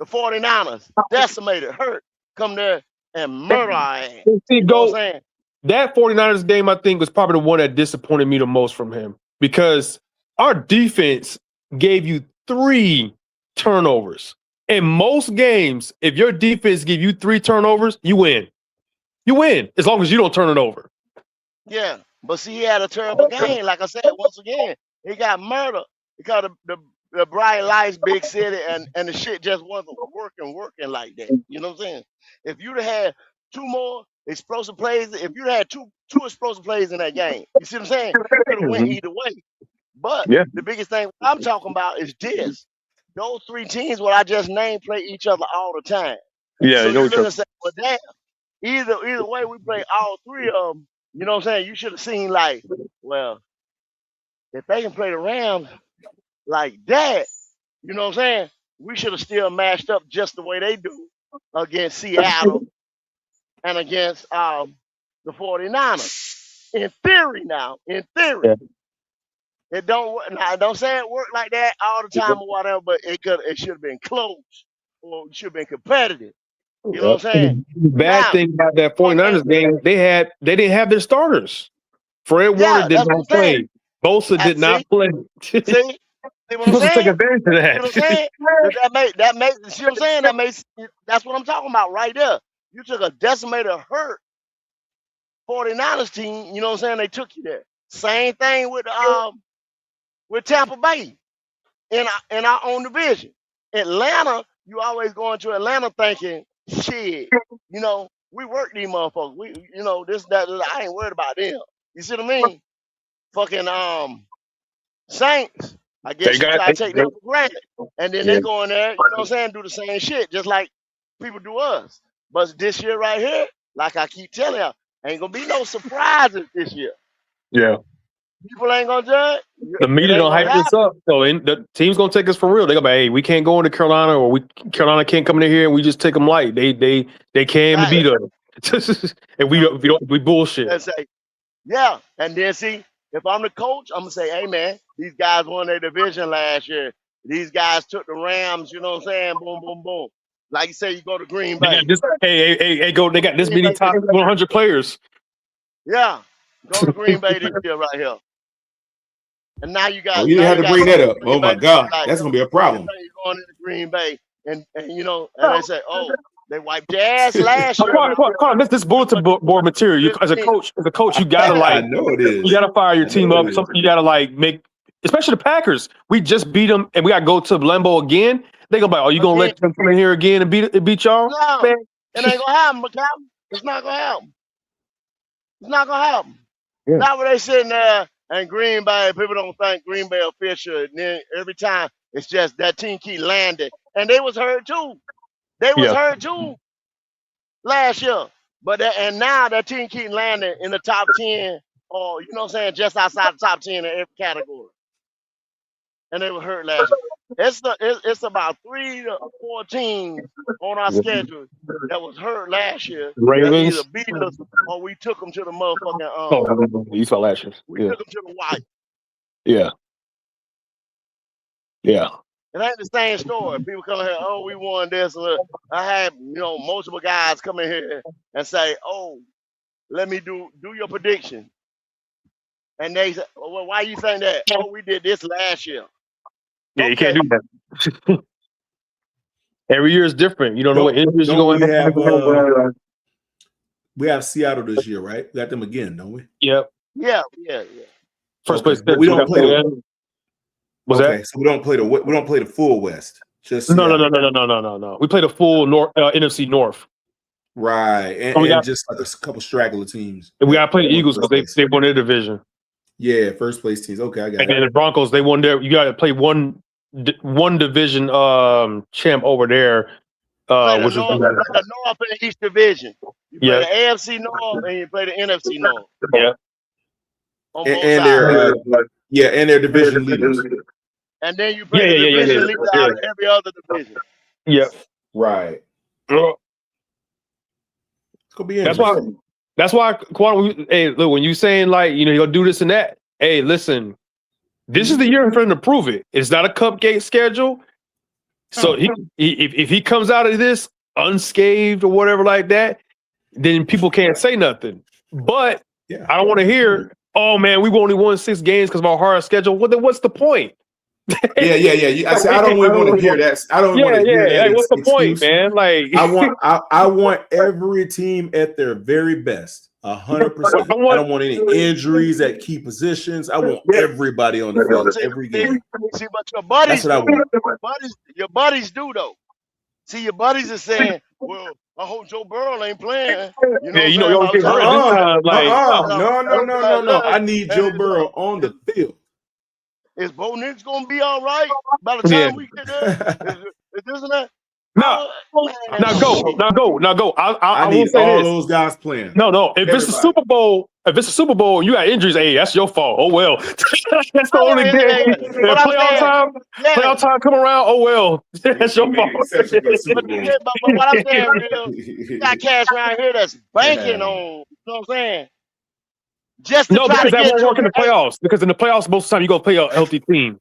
O: 49ers, decimated, hurt, come there and murder our ass.
T: See,
O: you know what I'm saying?
T: That 49ers game, I think, was probably the one that disappointed me the most from him, because our defense gave you 3 turnovers. In most games, if your defense give you 3 turnovers, you win. You win, as long as you don't turn it over.
O: Yeah, but see, he had a terrible game. Like I said, once again, he got murdered because the bright lights, big city, and the shit just wasn't working like that. You know what I'm saying? If you'd have had 2 more explosive plays, if you'd had two explosive plays in that game, you see what I'm saying? You could have went either way. But the biggest thing I'm talking about is this. Those 3 teams, what I just named, play each other all the time.
T: Yeah,
O: so
T: you know
O: you're
T: what
O: gonna say, well, damn, either way we play all 3 of them. You know what I'm saying? You should have seen, like, well, if they can play the Rams like that, you know what I'm saying? We should have still matched up just the way they do against Seattle and against the 49ers. In theory now, in theory.
T: Yeah.
O: It don't work. Now, don't say it worked like that all the time or whatever, but it should have been close, or it should have been competitive. You know what I'm saying?
T: Bad
O: Now,
T: thing about that 49ers game, they didn't have their starters. Fred
O: yeah,
T: Warner did
O: that's what
T: not
O: I'm saying.
T: play. Bosa did not play.
O: See what I'm
T: Supposed to take
O: saying?
T: advantage of
O: See what I'm saying?
T: that.
O: That make see what I'm saying? That's what I'm talking about right there. You took a decimated hurt 49ers team, you know what I'm saying? They took you there. Same thing with Tampa Bay in our own division. Atlanta, you always go into Atlanta thinking, shit, you know, we work these motherfuckers. We, you know, this, that, I ain't worried about them. You see what I mean? Fucking Saints, I guess you try to take them for granted. And then they go in there, you know what I'm saying, do the same shit, just like people do us. But this year right here, like I keep telling you, ain't gonna be no surprises this year.
T: Yeah.
O: People ain't gonna judge.
T: The media don't hype this up. So the team's gonna take us for real. They go, hey, we can't go into Carolina, or Carolina can't come in here, and we just take them light. They can beat us, and we bullshit.
O: And say, yeah, and then see, if I'm the coach, I'm gonna say, hey man, these guys won their division last year. These guys took the Rams. You know what I'm saying? Boom, boom, boom. Like you say, you go to Green Bay.
T: They got this many top 100 players.
O: Yeah, go to Green Bay this year right here. And now you got.
K: Oh, you didn't have to bring that up. Oh my God, that's gonna be a problem.
O: You're going into Green Bay, and you know, and they say, oh, they wiped their ass last year.
T: Come on, this bulletin board material. You, as a coach, you gotta
K: I know it is.
T: You gotta fire your team up. Something you gotta make, especially the Packers. We just beat them, and we gotta go to Lambeau again. They go by, oh, you gonna let them come in here again and beat y'all?
O: No,
T: man.
O: It ain't gonna happen, McCall. It's not gonna happen. It's not gonna happen.
T: Yeah.
O: Not when they sitting there and Green Bay, people don't think Green Bay official. And then every time it's just that team keep landing. And they was hurt too. They was hurt too last year. But and now that team keep landing in the top 10, or you know what I'm saying, just outside the top 10 in every category. And they were hurt last year. It's about 3 to 4 teams on our schedule that was hurt last year.
T: Ravens.
O: That either beat us or we took them to the motherfucking
T: You saw last year.
O: we took them to the white.
T: Yeah.
O: It ain't the same story. People come here, oh, we won this. I had, you know, multiple guys come in here and say, oh, let me do your prediction. And they say, well, why you think that? Oh, we did this last year.
T: Yeah, you can't do that. Every year is different. You don't know what injuries are going on.
K: We have Seattle this year, right? We got them again, don't we?
T: Yep.
O: Yeah.
T: First place.
K: But we don't play the.
T: Was
K: okay,
T: that?
K: so we don't play the full West. Just
T: No.
K: Seattle.
T: We play the full NFC North.
K: Right, and just like a couple straggler teams.
T: And we got to play the Eagles because they won their division.
K: Yeah, first place teams. Okay, I got it.
T: And then the Broncos, they won their. You got to play one division champ over there, which is
O: the North and East division. You play the AFC North and you play the NFC North.
T: Yeah.
K: And their division leaders.
O: And then you play the division leader out of every other division.
T: Yep.
K: Right.
T: It's
K: gonna be
T: That's why, Quan, hey, look, when you saying like, you know, you're gonna do this and that, hey, listen, this is the year for him to prove it. It's not a cupcake schedule. So if he comes out of this unscathed or whatever like that, then people can't say nothing. But I don't want to hear, oh man, we only won 6 games because of our hard schedule. Well, then what's the point?
K: Yeah. I don't want to hear that. I don't want to hear that.
T: Like, what's the point, man? Like,
K: I want every team at their very best, 100%. I don't want any injuries at key positions. I want everybody on the field every game.
O: See, but your buddies,
K: that's what I want.
O: Your buddies do though. See, your buddies are saying, "Well, I hope Joe Burrow ain't playing." You know,
T: you don't get hurt this time. Like,
K: no. I need Joe Burrow on the field.
O: Is Bo Nix gonna be all right by the time we get there? Is this and that?
T: Now go. I
K: need
T: will say
K: all
T: this.
K: those guys playing.
T: No. If it's a Super Bowl, and you got injuries, hey, that's your fault. Oh well. That's the only thing. Playoff time come around. Oh well. That's your fault.
O: But what I'm saying is, you got cash around here that's banking on. You know what I'm saying? Just to try
T: because
O: to
T: that
O: get
T: won't work in the playoffs. Because in the playoffs, most of the time you go play a healthy team.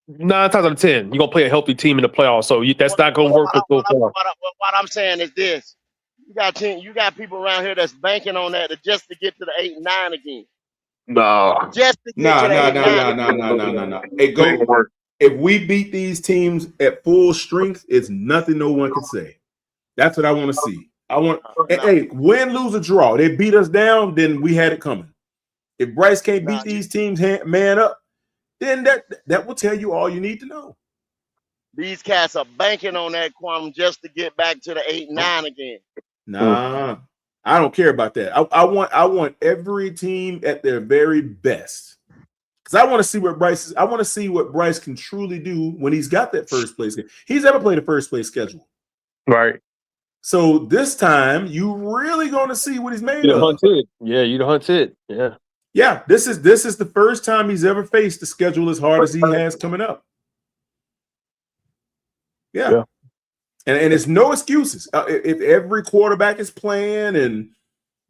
T: 9 times out of 10, you're gonna play a healthy team in the playoffs. So that's not gonna work so far.
O: What I'm saying is this: you got people around here that's banking on that just to get to the 8 and 9 again.
T: No,
O: just to get to the 8 and 9.
K: No. Hey, go. If we beat these teams at full strength, it's nothing no one can say. That's what I want to see. Hey, win, lose, or draw. They beat us down, then we had it coming. If Bryce can't beat these teams man up, then that will tell you all you need to know.
O: These cats are banking on that quantum just to get back to the 8 and 9 again.
K: Nah, I don't care about that. I want every team at their very best. Because I want to see what Bryce can truly do when he's got that first place game. He's never played a first place schedule.
T: Right.
K: So this time you really going to see what he's made
T: You
K: of.
T: hunted. Yeah, you hunted. Yeah.
K: Yeah, this is the first time he's ever faced the schedule as hard as he has coming up. Yeah. And it's no excuses. If every quarterback is playing and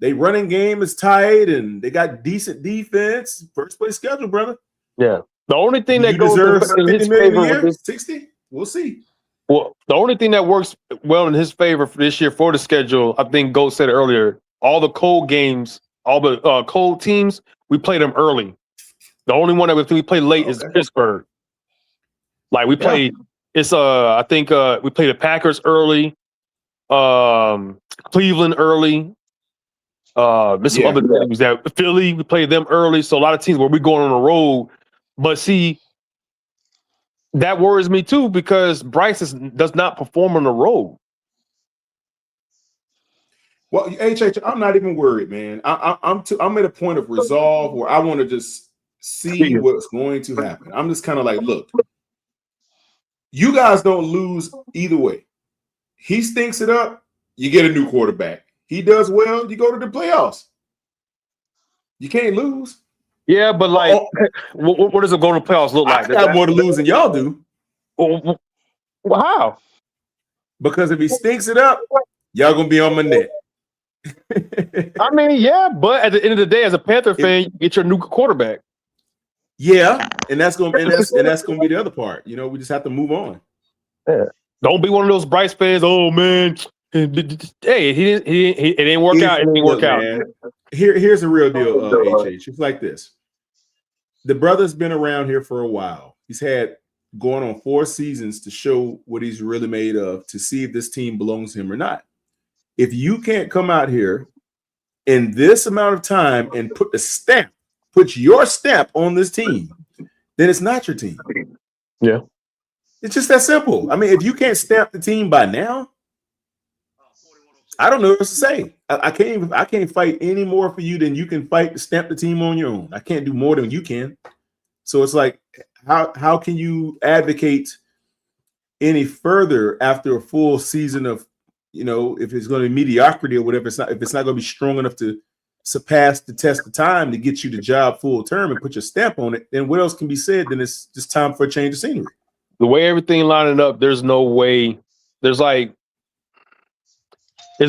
K: they running game is tight and they got decent defense, first place schedule, brother.
T: Yeah. The only thing that
K: you
T: goes
K: deserve
T: in his
K: 50 million
T: favor
K: a year,
T: with this,
K: 60. We'll see.
T: well, the only thing that works well in his favor for this year for the schedule, I think Goat said it earlier, all the cold games, all the cold teams, we play them early. The only one that we play late is Pittsburgh. Like we played, I think we played the Packers early, Cleveland early. There's some other teams that Philly, we played them early. So a lot of teams where we're going on the road. But see, that worries me too because Bryce does not perform on the road.
K: Well, I'm not even worried, man. I'm at a point of resolve where I want to just see what's going to happen. I'm just kind of like, look, you guys don't lose either way. He stinks it up, you get a new quarterback. He does well, you go to the playoffs. You can't lose.
T: Yeah, but like, what does it go to the playoffs look like?
K: I got more to lose than y'all do.
T: Well, how?
K: Because if he stinks it up, y'all gonna be on my neck.
T: I mean, yeah, but at the end of the day, as a Panther fan, you get your new quarterback.
K: Yeah, and that's gonna be the other part. You know, we just have to move on.
T: Yeah. Don't be one of those Bryce fans. Oh man, hey, it didn't work out. It didn't work out.
K: Here's the real deal. It's like this. The brother's been around here for a while. He's had going on 4 seasons to show what he's really made of, to see if this team belongs to him or not. If you can't come out here in this amount of time and put your stamp on this team, then it's not your team.
T: Yeah.
K: It's just that simple. I mean, if you can't stamp the team by now, I don't know what to say. I can't fight any more for you than you can fight to stamp the team on your own. I can't do more than you can. So it's like, how can you advocate any further after a full season of, you know, if it's going to be mediocrity or whatever, if it's not going to be strong enough to surpass the test of time to get you the job full term and put your stamp on it, then what else can be said? Then it's just time for a change of scenery.
T: The way everything lining up, there's no way. There's no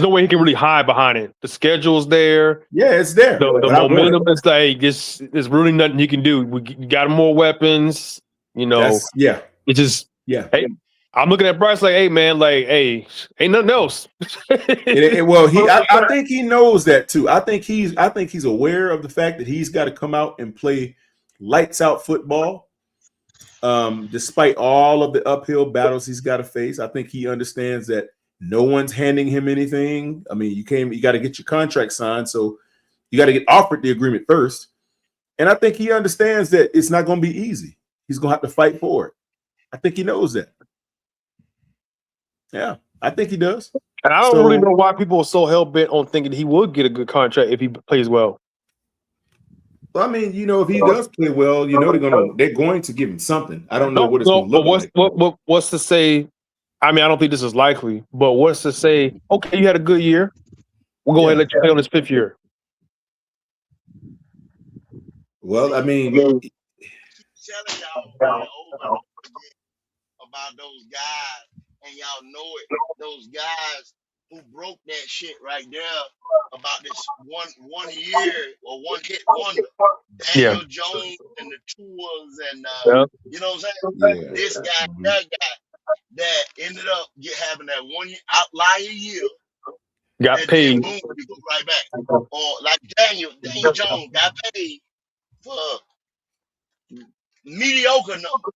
T: way he can really hide behind it. The schedule's there.
K: Yeah, it's there.
T: The momentum is like, there's really nothing you can do. We got more weapons. You know. It just.
K: Yeah.
T: Hey, I'm looking at Bryce like, hey man, like, hey, ain't nothing else.
K: Well, I think he knows that too. I think he's aware of the fact that he's got to come out and play lights out football. Despite all of the uphill battles he's got to face, I think he understands that no one's handing him anything. I mean, you got to get your contract signed, so you got to get offered the agreement first. And I think he understands that it's not going to be easy. He's going to have to fight for it. I think he knows that. Yeah, I think he does.
T: And I don't really know why people are so hell bent on thinking he would get a good contract if he plays well.
K: Well, I mean, you know, if he does play well, you know they're going to give him something. I don't know what it's going to look like.
T: What's to say? I mean, I don't think this is likely, but what's to say? Okay, you had a good year. We'll go ahead and let you play on this 5th year.
K: Well, I mean,
O: telling y'all about those guys, and y'all know it. Those guys who broke that shit right there about this one year or one hit wonder.
T: Yeah.
O: Daniel Jones and the tours and
T: Yep.
O: you know what I'm saying?
M: Yeah.
O: This guy, that guy that ended up having that one outlier year.
T: Got
O: And
T: paid.
O: then boom, we go right back. Or like Daniel Jones got paid for mediocre number.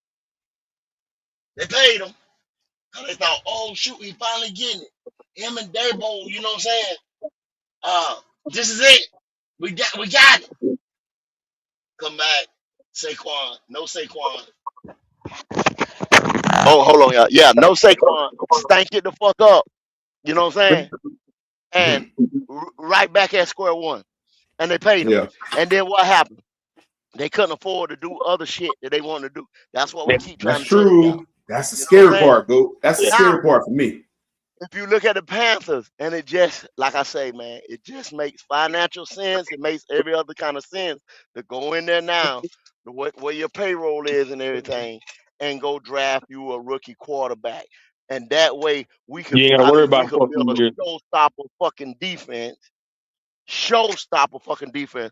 O: They paid him. Cause they thought, oh shoot, he finally getting it. Him and Dabo, you know what I'm saying? This is it. We got it. Come back. Saquon. No Saquon. Oh, hold on, y'all. Yeah, no Saquon. Stank it the fuck up. You know what I'm saying? And right back at square one. And they paid him.
K: Yeah.
O: And then what happened? They couldn't afford to do other shit that they wanted to do. That's what we keep trying
K: That's
O: to tell y'all.
K: true. That's the
O: You know what
K: scary
O: I'm saying?
K: part, Goat. That's the
O: Now,
K: scary part for me.
O: if you look at the Panthers, and it just, like I say, man, it just makes financial sense. It makes every other kind of sense to go in there now, where your payroll is and everything, and go draft you a rookie quarterback. And that way we could,
T: You ain't gotta worry about
O: we could build
T: fucking
O: a showstopper fucking defense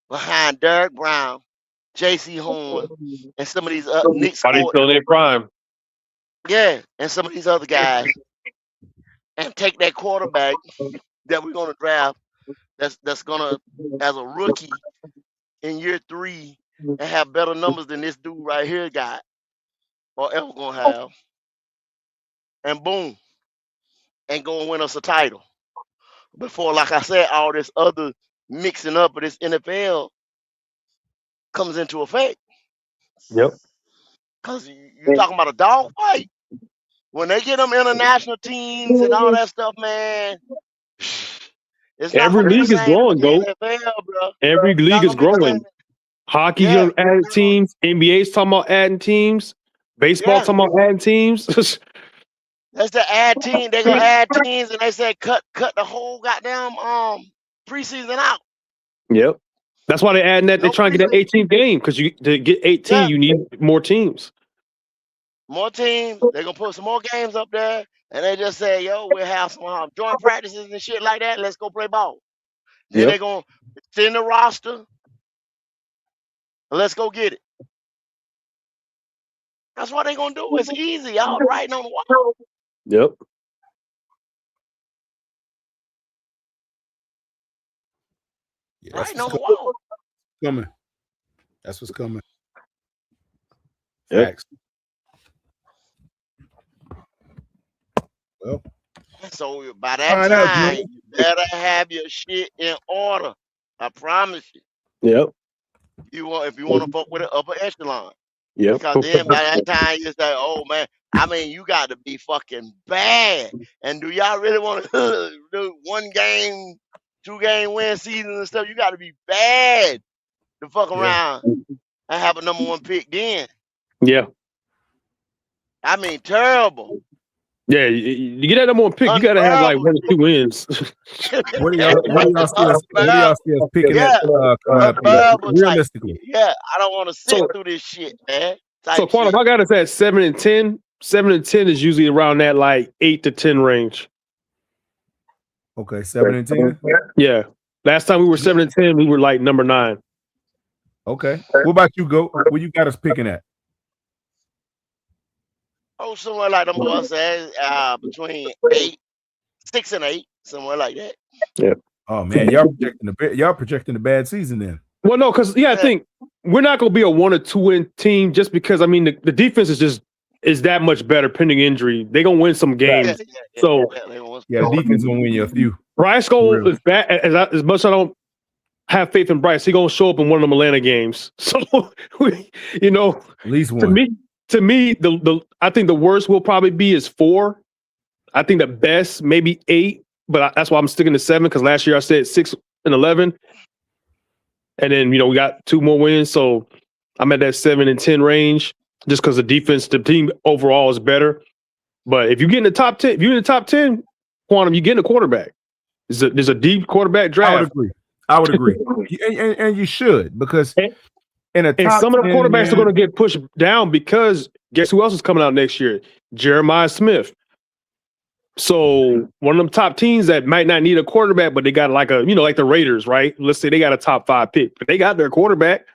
O: behind Derek Brown, J.C. Horn, and some of these Nick
T: Are they
O: Sport,
T: still in their prime?
O: yeah, and some of these other guys, and take that quarterback that we're gonna draft that's gonna as a rookie in year 3 and have better numbers than this dude right here got or ever gonna have, and boom, and go and win us a title before, like I said, all this other mixing up of this NFL comes into effect.
T: Yep.
O: Cause you're talking about a dog fight. When they get them international teams and all that stuff, man, it's not
T: Every
O: gonna be the
T: league is
O: same
T: growing,
O: as the
T: though.
O: NFL, bro.
T: Every
O: It's
T: league
O: not
T: is
O: gonna be the same.
T: growing. Hockey's
O: Yeah,
T: gonna add teams. NBA's talking about adding teams. Baseball
O: yeah.
T: talking about adding teams.
O: That's the add team. They're gonna add teams, and they said cut the whole goddamn preseason out.
T: Yep. That's why they're adding that. They're
O: No
T: trying to get that
O: preseason.
T: 18th game because to get 18,
O: Yeah,
T: you need more teams.
O: more teams. They're gonna put some more games up there, and they just say, "Yo, we'll have some joint practices and shit like that. Let's go play ball." Then
T: Yep.
O: they're gonna send the roster. And let's go get it. That's what they're gonna do. It's easy. Y'all writing on the wall.
T: Yep.
K: Yeah, that's
O: Writing on
K: what's
O: the wall.
K: coming. That's what's coming.
T: Yep.
K: Facts. Well,
O: So by that
K: find out,
O: time,
K: Joe.
O: you better have your shit in order. I promise you.
T: Yep.
O: If you want to fuck with the upper echelon.
T: Yep.
O: Because then by that time you say, oh man, I mean you got to be fucking bad. And do y'all really want to do 1 game, 2 game win season and stuff? You got to be bad to fuck around and have a number 1 pick then.
T: Yeah.
O: I mean terrible.
T: Yeah. You get that number 1 pick, you got to have like 1 or 2 wins.
K: What do y'all see us picking at coming up here?
O: Unbearable type.
K: Realistically?
O: Yeah, I don't want to sit through this shit, man.
T: So Quantum, I got us at 7 and 10. 7 and 10 is usually around that like 8 to 10 range.
K: Okay, 7 and 10.
T: Yeah. Last time we were 7 and 10, we were like number 9.
K: Okay. What about you, Goat? What you got us picking at?
O: Oh, somewhere like them boys said, between 6 and 8, somewhere like that.
T: Yeah.
K: Oh man, y'all projecting the bad season then.
T: Well, no, because I think we're not going to be a 1 or 2 win team just because I mean the defense is that much better pending injury. They're gonna win some games. The
K: defense gonna win you a few.
T: Bryce gonna as bad as much as I don't have faith in Bryce, he gonna show up in one of them Atlanta games. So you know,
K: at least one.
T: To me, the I think the worst will probably be is 4. I think the best maybe 8, but that's why I'm sticking to 7 because last year I said 6 and 11, and then we got 2 more wins, so I'm at that 7 and 10 range just because the defense, the team overall is better. But if you get in the top 10, if you're in the top 10, Quantum, you get a quarterback. There's a deep quarterback draft.
K: I would agree, and you should because. And
T: some of the quarterbacks are going to get pushed down because guess who else is coming out next year? Jeremiah Smith. So one of them top teams that might not need a quarterback, but they got like like the Raiders, right? Let's say they got a top 5 pick, but they got their quarterback.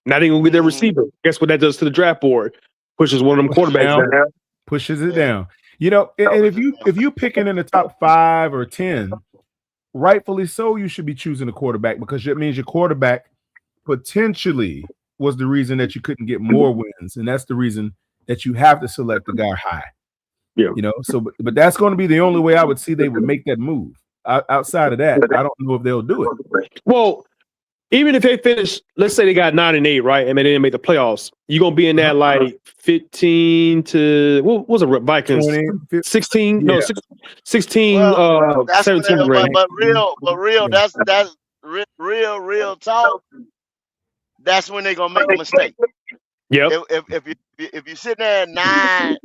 T: Now they gonna get their receiver. Guess what that does to the draft board? Pushes one of them quarterbacks down.
B: Pushes it down. And if you picking in the top 5 or 10, rightfully so, you should be choosing a quarterback because it means your quarterback potentially was the reason that you couldn't get more wins, and that's the reason that you have to select the guy high.
T: Yeah.
B: But that's going to be the only way I would see they would make that move. Outside of that, I don't know if they'll do it.
T: Well, even if they finish, let's say they got 9-8, right? And they didn't make the playoffs, you're gonna be in that like 15 to what was it, Vikings?
B: 20,
T: 16,
B: yeah.
T: 16,
O: That's
T: 17
O: what,
T: range.
O: but real. That's real talk. That's when they're gonna make a mistake.
T: Yep.
O: If you sit there at 9-8,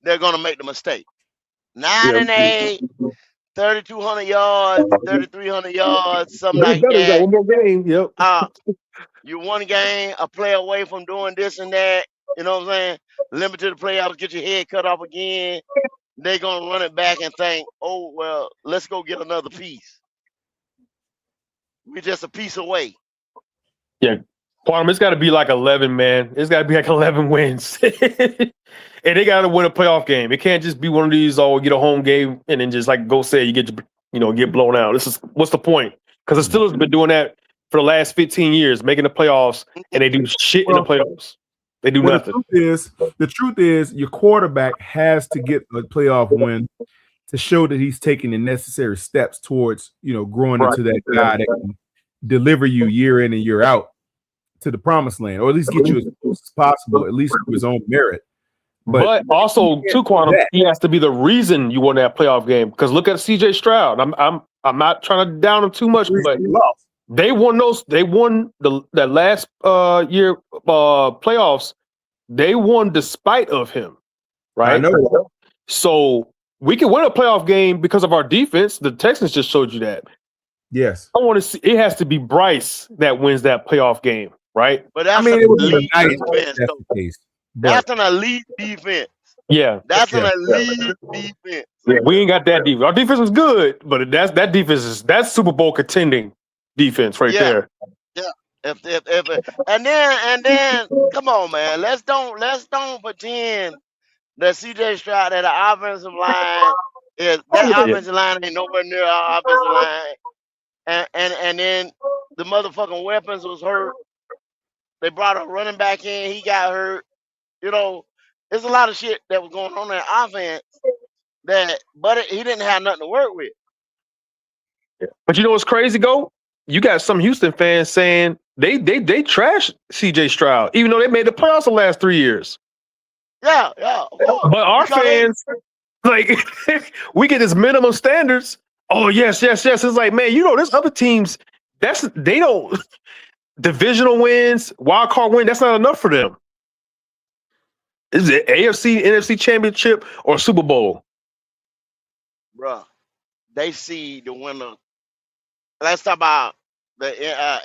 O: they're gonna make the mistake. 9-8, 3,200 yards, 3,300 yards, something like
T: Got
O: that.
T: one more game. Yep.
O: You one game, a play away from doing this and that. You know what I'm saying? Limit to the playoffs, get your head cut off again. They're gonna run it back and think, oh well, let's go get another piece. We're just a piece away.
T: Yeah. Quantum, it's got to be like 11, man. It's got to be like 11 wins. And they got to win a playoff game. It can't just be one of these, get a home game and then just like go say you get blown out. What's the point? Because the Steelers have been doing that for the last 15 years, making the playoffs, and they do shit in the playoffs. They do nothing.
B: The truth is, your quarterback has to get a playoff win to show that he's taking the necessary steps towards, growing into that guy that can deliver you year in and year out to the promised land, or at least get you as close as possible, at least to his own merit.
T: But also, too, Quantum, he has to be the reason you won that playoff game. Because look at CJ Stroud. I'm not trying to down him too much, but they won those. They won that last year playoffs. They won despite of him, right?
B: I know.
T: So we can win a playoff game because of our defense. The Texans just showed you that.
B: Yes.
T: I want to see. It has to be Bryce that wins that playoff game, right?
O: But that's
B: it would be
O: elite
B: nice
O: defense,
B: if that's
O: though.
B: the case.
O: That's an elite defense.
T: Yeah,
O: That's an elite defense.
T: Yeah, we ain't got that defense. Our defense was good, but that defense that's Super Bowl contending defense right there.
O: Yeah. If and then come on, man. Let's don't pretend that CJ Stroud that the offensive line offensive line ain't nowhere near our offensive line. And then the motherfucking weapons was hurt. They brought a running back in, he got hurt. There's a lot of shit that was going on in offense but he didn't have nothing to work with.
T: But you know what's crazy, Go? You got some Houston fans saying they trashed CJ Stroud, even though they made the playoffs the last 3 years.
O: Yeah.
T: But our fans, we get this minimum standards. Oh, yes. It's like, man, there's other teams. They don't divisional wins, wild card win. That's not enough for them. Is it AFC, NFC championship, or Super Bowl?
O: Bruh, they see the winner. Let's talk about the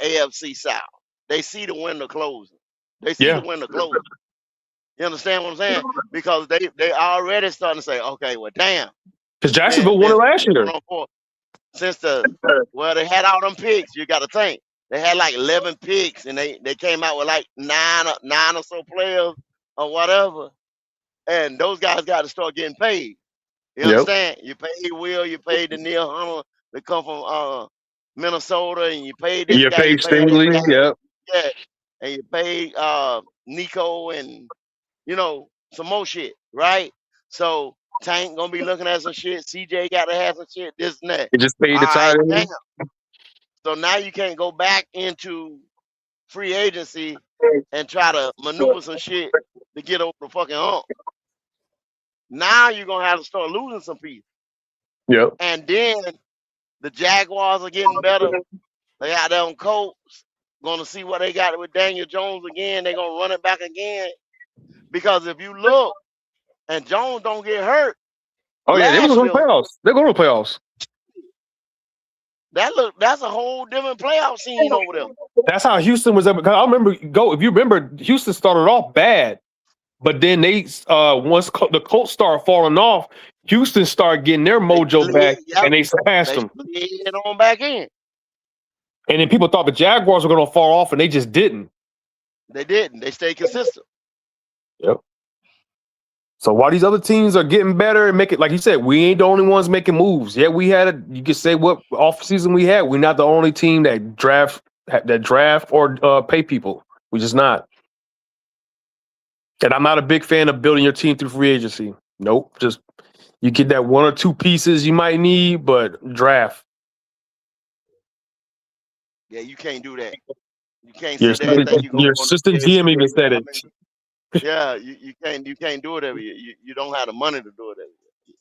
O: AFC South. They see the winner closing. They see the winner closing. You understand what I'm saying? Because they already starting to say, okay, well, damn.
T: Because Jacksonville won it last year.
O: Since they had all them picks, you got to think. They had like 11 picks, and they came out with like nine or so players or whatever. And those guys got to start getting paid. You understand? You paid Will, you paid the Neil Hunter that come from Minnesota, and you paid this guy.
T: Paid Stingley,
O: Yeah. And you paid Nico and, some more shit, right? So Tank gonna be looking at some shit. CJ got to have some shit, this and that.
T: It just paid the title.
O: So now you can't go back into free agency and try to maneuver some shit to get over the fucking hump. Now you're gonna have to start losing some people.
T: Yep.
O: And then the Jaguars are getting better. They got their own coach. Gonna see what they got with Daniel Jones again. They're gonna run it back again. Because if you look and Jones don't get hurt.
T: Oh yeah, they was going to playoffs. They're going to playoffs.
O: That's a whole different playoff scene over there.
T: That's how Houston was ever. I remember if you remember, Houston started off bad. But then they once the Colts start falling off, Houston started getting their mojo back, and they surpassed them.
O: Get on back in.
T: And then people thought the Jaguars were going to fall off, and they just didn't.
O: They didn't. They stayed consistent.
T: Yep. So while these other teams are getting better and making, like you said, we ain't the only ones making moves. Yeah, we had you could say what off season we had. We're not the only team that draft or pay people. We're just not. And I'm not a big fan of building your team through free agency. Nope. Just you get that one or two pieces you might need, but draft.
O: Yeah, you can't do that. You can't
T: Your
O: sit there and think you
T: your assistant GM even said it.
O: Yeah, you can't do it every year. You don't have the money to do it every year.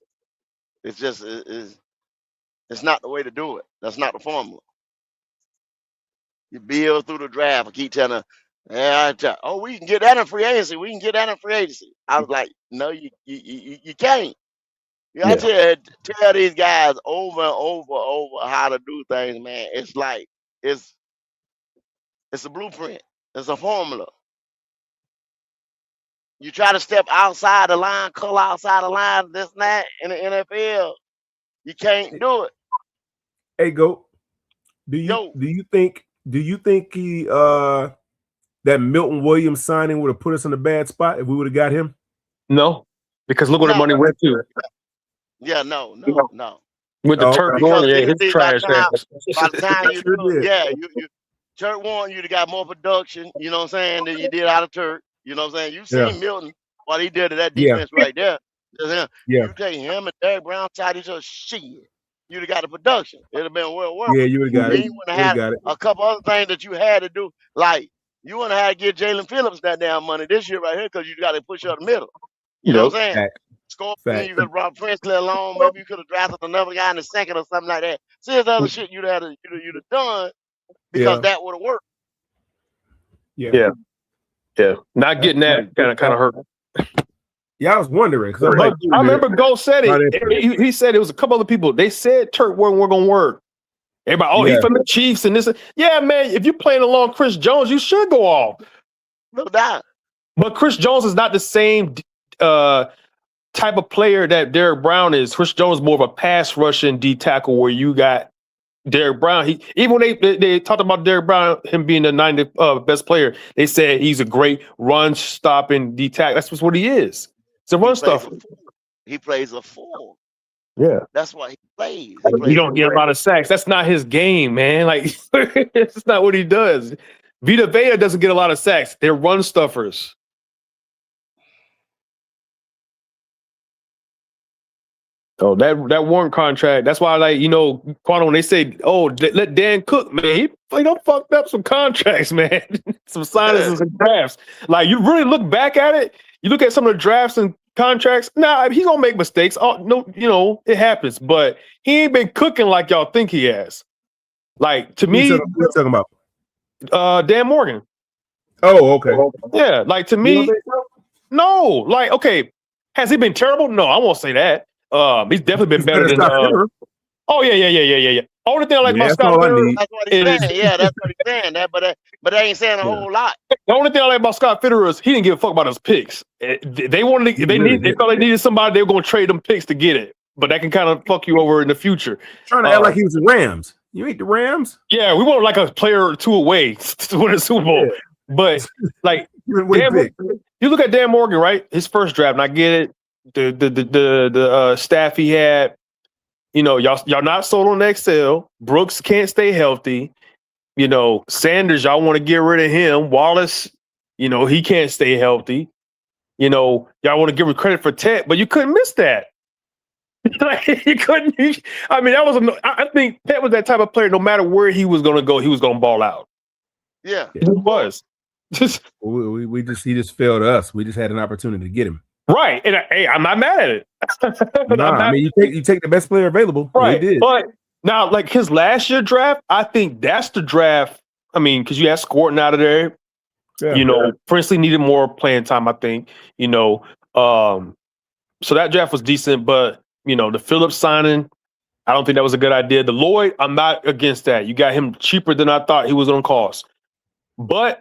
O: It's just it's not the way to do it. That's not the formula. You build through the draft. I keep telling her, we can get that in free agency. We can get that in free agency. I was like, no, you can't. You gotta tell these guys over and over how to do things, man. It's like it's a blueprint. It's a formula. You try to step outside the line, color outside the line, this and that in the NFL, you can't do it.
U: Hey, Goat, do you think he that Milton Williams signing would have put us in a bad spot if we would have got him?
T: No, because look where the money went to.
O: Yeah, no.
T: With the Turk going, his trash.
O: By the time you do it, you Turk wanted you to got more production, you know what I'm saying, than you did out of Turk. You know what I'm saying? You seen Milton, what he did to that defense right there. You take him and Derrick Brown tied each other, shit. You'd have got the production. It'd have been well worth it.
U: Yeah, you would have got it.
O: You would have had a couple other things that you had to do. Like, you wouldn't have had to give Jalen Phillips that damn money this year right here because you got to push up the middle. You know what I'm saying? Scorpion, you could have brought Princely along. Maybe you could have drafted another guy in the second or something like that. See, there's other shit you'd have done because that would have worked.
T: Yeah. Not getting that kind of hurt.
U: Yeah, I was wondering.
T: I remember Go said it. He said it was a couple other people. They said Turk wasn't going to work. Everybody, he's from the Chiefs and this. Yeah, man, if you're playing along Chris Jones, you should go off.
O: No doubt.
T: But Chris Jones is not the same type of player that Derrick Brown is. Chris Jones is more of a pass rushing D tackle where you got Derrick Brown. Even when they talked about Derrick Brown, him being the 90th best player, they said he's a great run stopping D tackle. That's what he is. It's a run stuffer.
O: He plays a 4.
T: Yeah,
O: that's why he plays.
T: He don't get a lot of sacks. That's not his game, man. Like it's not what he does. Vita Vea doesn't get a lot of sacks. They're run stuffers. Oh, that Warren contract. That's why, Quantum, when they say, let Dan cook, man, he done fucked up some contracts, man. Some signings and some drafts. Like, you really look back at it, you look at some of the drafts and contracts. Nah, he's gonna make mistakes. Oh, no, it happens, but he ain't been cooking like y'all think he has. Like, to me,
U: what are you talking
T: about? Dan Morgan.
U: Oh, okay.
T: Yeah, like to me, no. Like, okay, has he been terrible? No, I won't say that. He's definitely been better than. Oh yeah. Only thing I like about Scott Fitterer
O: that's what he's saying. Yeah, that's what he's saying. But that ain't saying a whole lot.
T: The only thing I like about Scott Fitterer is he didn't give a fuck about his picks. They thought they needed somebody. They were going to trade them picks to get it, but that can kind of fuck you over in the future.
U: Trying to act like he was the Rams. You ain't the Rams.
T: Yeah, we want like a player or two away to win a Super Bowl. Yeah. But like, you look at Dan Morgan, right? His first draft, and I get it. The staff he had, y'all not sold on Excel. Brooks can't stay healthy. Sanders, y'all want to get rid of him. Wallace, he can't stay healthy. Y'all want to give him credit for Tech, but you couldn't miss that. You couldn't. I think Tech was that type of player. No matter where he was going to go, he was going to ball out.
O: Yeah,
T: he was.
U: He just failed us. We just had an opportunity to get him.
T: Right, and hey, I'm not mad at it.
U: You take the best player available.
T: Right,
U: did.
T: But now, like his last year draft, I think that's the draft. I mean, because you had Scorton out of there. Yeah, Princely needed more playing time. I think. So that draft was decent, but the Phillips signing, I don't think that was a good idea. The Lloyd, I'm not against that. You got him cheaper than I thought he was going to cost, but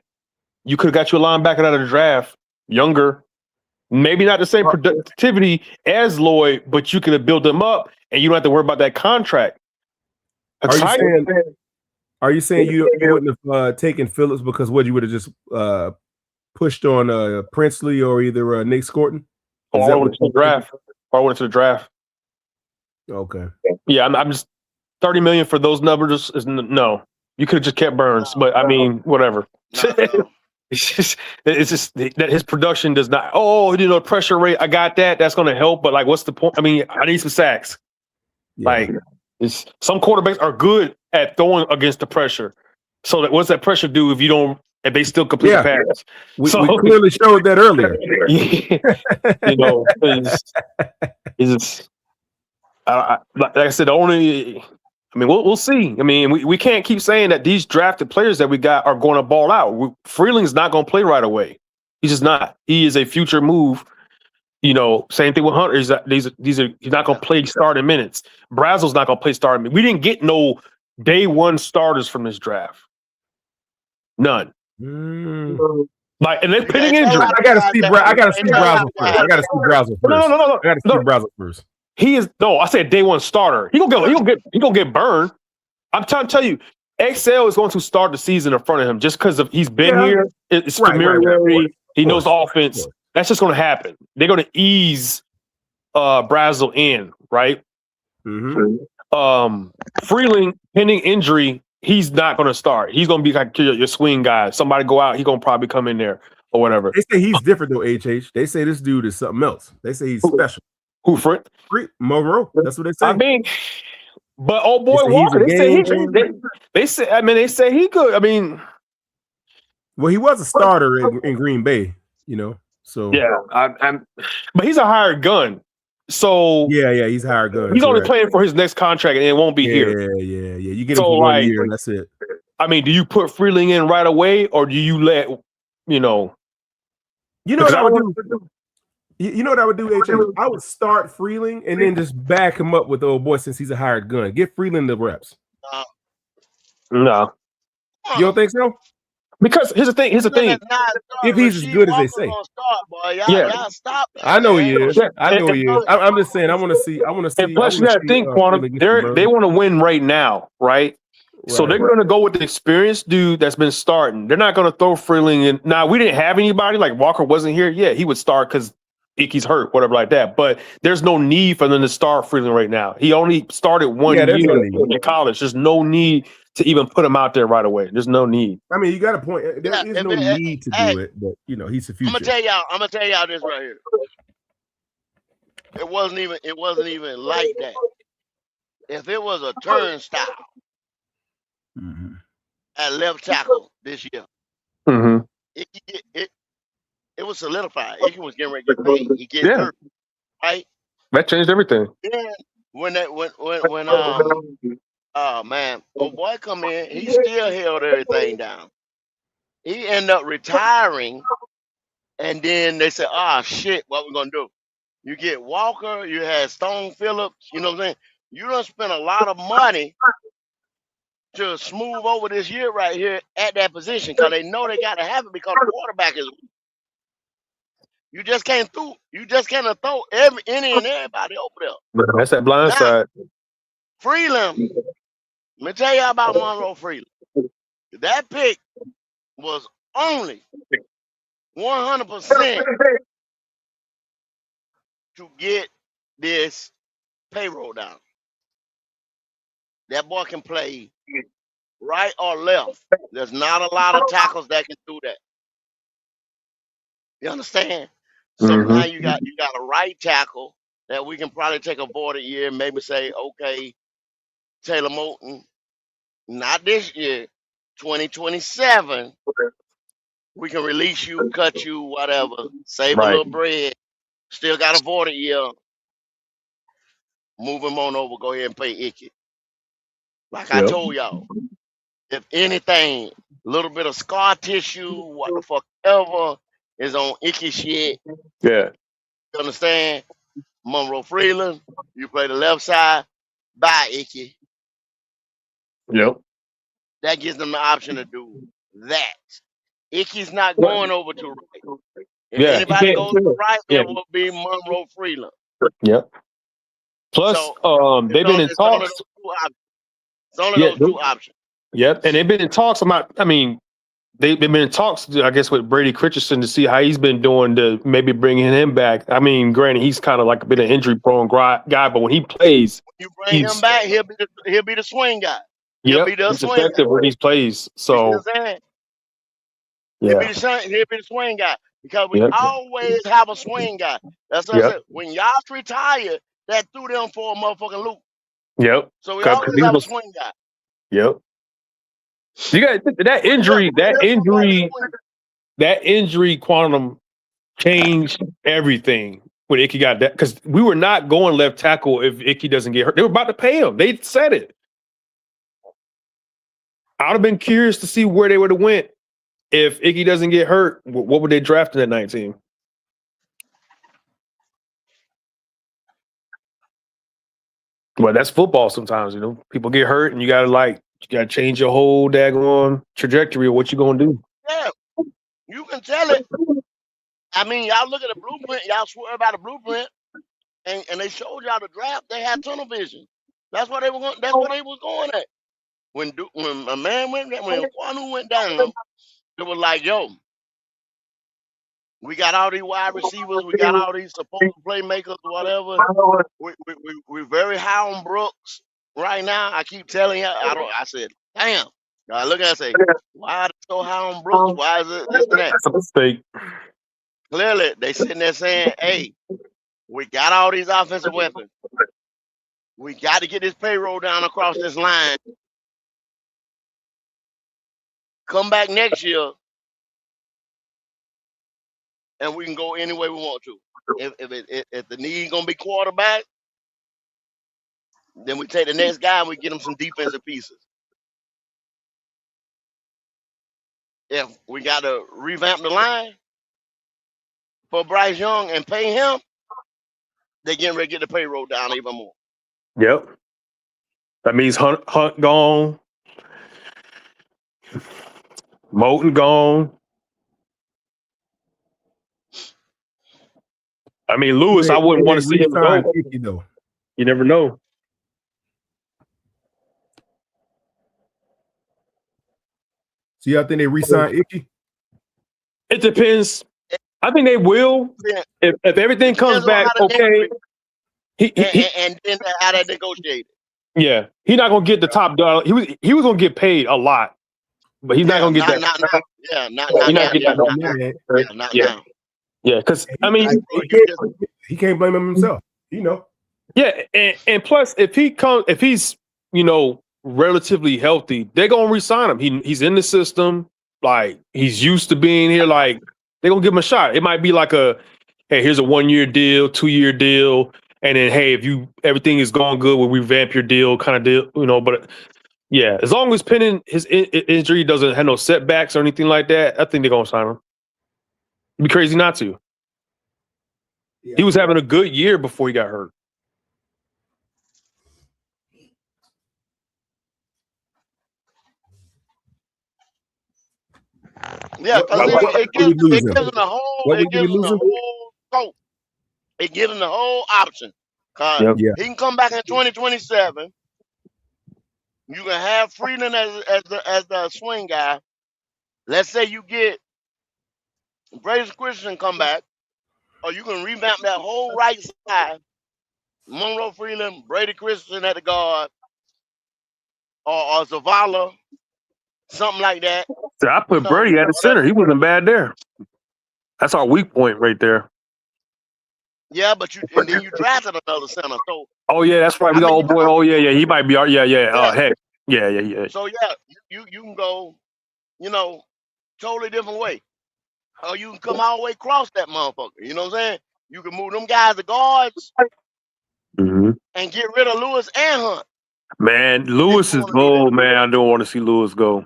T: you could have got you a linebacker out of the draft, younger. Maybe not the same productivity as Lloyd, but you can build them up, and you don't have to worry about that contract.
U: Are you saying you wouldn't have taken Phillips because what you would have just pushed on Princely or either Nick Scorton?
T: Or I went to the draft.
U: Okay.
T: Yeah, I'm just $30 million for those numbers is no. You could have just kept Burns, but I mean, whatever. it's just that his production does not. Oh, pressure rate. I got that. That's going to help. But like, what's the point? I mean, I need some sacks. Yeah. Like, some quarterbacks are good at throwing against the pressure. So what's that pressure do if they still complete the pass?
U: We clearly showed that earlier.
T: Like I said, we'll see. I mean, we can't keep saying that these drafted players that we got are going to ball out. Freeling's not going to play right away. He's just not. He is a future move. Same thing with Hunter. He's not going to play starting minutes. Brazel's not going to play starting minutes. We didn't get no day one starters from this draft. None. Like, and they're pitting injury.
U: I got to see Brazel first. I got to see Brazel first.
T: He is I said day one starter. He gonna get burned. I'm trying to tell you, XL is going to start the season in front of him just because he's been here. It's familiarity. Right. He knows the offense. That's just going to happen. They're going to ease Brazel in, right?
U: Mm-hmm.
T: Freeling, pending injury, he's not going to start. He's going to be like your swing guy. Somebody go out, he's going to probably come in there or whatever.
U: They say he's different though. HH. They say this dude is something else. They say he's special.
T: Who, Fred?
U: Monroe. That's what they say.
T: I mean, but old boy Walker, they say he could. I mean,
U: well, he was a starter in Green Bay, So
T: yeah, but he's a hired gun. So
U: yeah, he's a hired gun.
T: He's only playing for his next contract, and it won't be here.
U: Yeah. You get him for 1 year, and that's it.
T: I mean, do you put Freeling in right away, or do you let
U: You know what I would do? You know what I would do, HH? I would start Freeling and then just back him up with the old boy since he's a hired gun. Get Freeling the reps.
T: No.
U: You don't think so?
T: Because here's the thing.
U: If he's as good as they say.
O: Y'all stop.
U: I know he is. I'm just saying, I want to see.
T: And plus, you got to think, Quantum, they want to win right now, right? So they're going to go with the experienced dude that's been starting. They're not going to throw Freeling in. Now, we didn't have anybody, like Walker wasn't here. Yeah, he would start because Icky's hurt, whatever like that. But there's no need for them to start Freeling right now. He only started 1 year in college. There's no need to even put him out there right away. There's no need.
U: I mean, you got a point. There is no need to do it, but he's a future.
O: I'm gonna tell y'all this right here. It wasn't even like that. If it was a turnstile at left tackle this year, it was solidified. Icky was getting ready to get paid. He gets hurt, right?
T: That changed everything.
O: Then when oh man, old boy come in, he still held everything down. He ended up retiring, and then they said, shit, what we gonna do? You get Walker, you had Stone Phillips, you know what I'm saying? You done spent a lot of money to smooth over this year right here at that position because they know they gotta have it because the quarterback is weak. You just can't throw any and everybody over there.
T: That's that blind side.
O: Freeland, let me tell you about Monroe Freeland. That pick was only 100% to get this payroll down. That boy can play right or left. There's not a lot of tackles that can do that. You understand? So now you got a right tackle that we can probably take a voided year, maybe say, okay, Taylor Moulton, not this year, 2027, we can release you, cut you, whatever, save a little bread, still got a voided year, move him on over, go ahead and pay Icky. Like I told y'all, if anything, a little bit of scar tissue, what the fuck ever is on Icky shit.
T: Yeah.
O: You understand? Monroe Freeland, you play the left side, bye Icky.
T: Yep.
O: That gives them the option to do that. Icky's not going over to right. If
T: Yeah, he
O: anybody
T: can't.
O: goes to right,
T: Yeah,
O: it will be Monroe Freeland.
T: yep. Plus,
O: So
T: they've been in
O: it's only
T: talks.
O: those two options. It's only
T: Yeah,
O: those two options.
T: yep, and they've been in talks about. I mean, they've been in talks, I guess, with Brady Christensen to see how he's been doing to maybe bringing him back. I mean, granted, he's kind of like been an injury-prone guy, but when he plays,
O: You bring him back, he'll be the swing guy. He'll be the
T: he's
O: swing guy.
T: effective when he plays.
O: You see
T: So,
O: what I'm saying?
T: yeah,
O: He'll be the swing guy because we
T: Yep.
O: always have a swing guy. That's what I
T: Yep.
O: said. When y'all retired, that threw them for a motherfucking loop.
T: Yep.
O: So we
T: 'Cause
O: always
T: he
O: have a
T: was-
O: swing guy.
T: Yep. You got that injury quantum changed everything when Icky got that, because we were not going left tackle if Icky doesn't get hurt. They were about to pay him. They said it. I would have been curious to see where they would have went if Icky doesn't get hurt. What would they draft in that 19? Well, that's football sometimes, People get hurt and you gotta change your whole daggone trajectory of what you're gonna do.
O: Yeah, you can tell it. I mean, y'all look at the blueprint. Y'all swear by the blueprint, and they showed y'all the draft. They had tunnel vision. That's what they were going. That's what they was going at. When a man when Kwanu went down, it was like, yo, we got all these wide receivers, we got all these supposed playmakers, whatever. We're very high on Brooks right now. I keep telling you, I said, damn. I look at it and say, why are they so high on Brooks? Why is it this and that?
T: That's a mistake.
O: Clearly, they sitting there saying, hey, we got all these offensive weapons. We got to get this payroll down across this line. Come back next year, and we can go any way we want to. If the need gonna be quarterback, then we take the next guy and we get him some defensive pieces. If we got to revamp the line for Bryce Young and pay him, they getting ready to get the payroll down even more.
T: Yep. That means Hunt gone. Moulton gone. I mean, Lewis, I wouldn't want to see him go.
U: Though.
T: You never know.
U: So y'all think they re-sign Icky?
T: It depends. I think they will. If everything comes back okay.
O: And then how they negotiate.
T: Yeah, he's not gonna get the top dollar. He was gonna get paid a lot, but he's not gonna get that.
O: Not now.
T: Yeah, because I mean,
U: he can't blame him himself.
T: Yeah, and plus, if he's relatively healthy, they're gonna re-sign him. He's in the system, like he's used to being here. Like they're gonna give him a shot. It might be like hey, here's a 1-year deal, 2-year deal, and then hey, if everything is going good, we'll revamp your deal, kind of deal, But yeah, as long as pending his injury doesn't have no setbacks or anything like that, I think they're gonna sign him. It'd be crazy not to. Yeah. He was having a good year before he got hurt.
O: Yeah, because it gives them the whole scope. It gives them the whole option. He can come back in 2027. You can have Freeland as the swing guy. Let's say you get Brady Christensen come back, or you can revamp that whole right side. Monroe Freeland, Brady Christensen at the guard, or Zavala, something like that.
T: So I put Brady at the center. He wasn't bad there. That's our weak point right there.
O: Yeah, but and then you drafted another center. So
T: oh yeah, that's right. We got old boy. Oh yeah, he might be. Yeah. Heck, yeah.
O: So yeah, you can go, totally different way. Or you can come all the way across that motherfucker. You know what I'm saying? You can move them guys to guards and get rid of Lewis and Hunt.
T: Man, Lewis is old, man. I don't want to see Lewis go.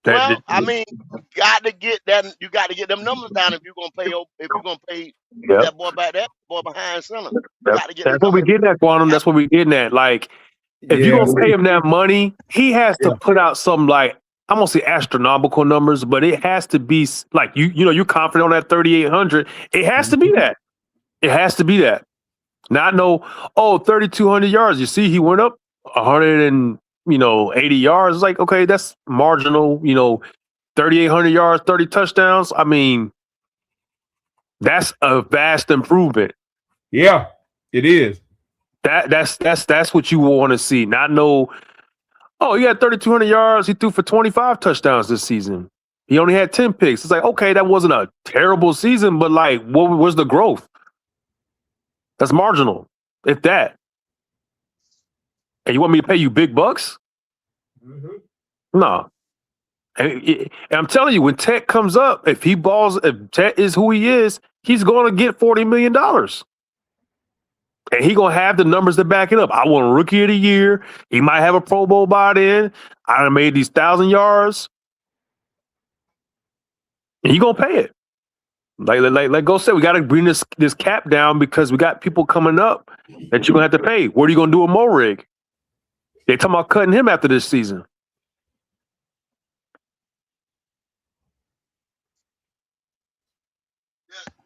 O: I mean, you got to get that. You got to get them numbers down if you're gonna pay. If you're gonna pay that boy back, that boy behind center.
T: That's what we getting at, Quantum. That's what we getting at. Like, if you're gonna pay him that money, he has to put out something like I'm gonna say astronomical numbers, but it has to be like you're confident on that 3,800. It has to be that. It has to be that. Not 3,200 yards. You see, he went up 180 yards. It's like, okay, that's marginal. 3,800 yards, 30 touchdowns. I mean, that's a vast improvement.
U: Yeah, it is.
T: That's what you want to see. Not he had 3,200 yards. He threw for 25 touchdowns this season. He only had 10 picks. It's like, okay, that wasn't a terrible season, but like, what was the growth? That's marginal, if that. And you want me to pay you big bucks?
U: Mm-hmm.
T: No. And I'm telling you, when Tet comes up, if Tet is who he is, he's going to get $40 million. And he's going to have the numbers to back it up. I want Rookie of the Year. He might have a Pro Bowl by then. I done made these 1,000 yards. And he's going to pay it. Like Go said, we got to bring this cap down because we got people coming up that you're going to have to pay. What are you going to do with Morig? They talking about cutting him after this season.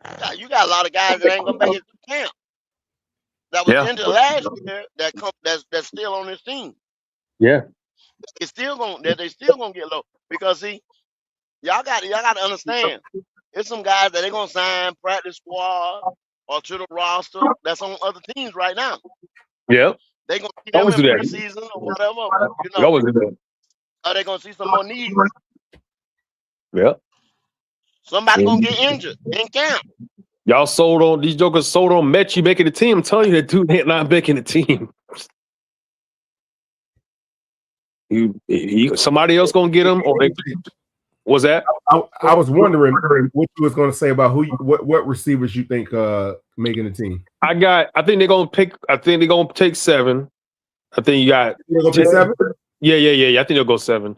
O: Yeah, you got a lot of guys that ain't gonna make it to camp. That was into last year that's still on this team.
T: Yeah.
O: They still gonna get low because see, y'all got to understand. It's some guys that they gonna sign practice squad or to the roster that's on other teams right now.
T: Yeah.
O: They gonna see them in preseason or whatever. Are they gonna see some more needs?
T: Yeah.
O: Somebody gonna get injured in camp.
T: Y'all these jokers sold on Mechie making the team. I'm telling you, that dude ain't not making the team. Somebody else gonna get him, or was that?
U: I was wondering what you was gonna say about what receivers you think making the team.
T: I think they're gonna take 7. I think you got.
U: They're gonna pick 7.
T: Yeah. I think they'll go 7.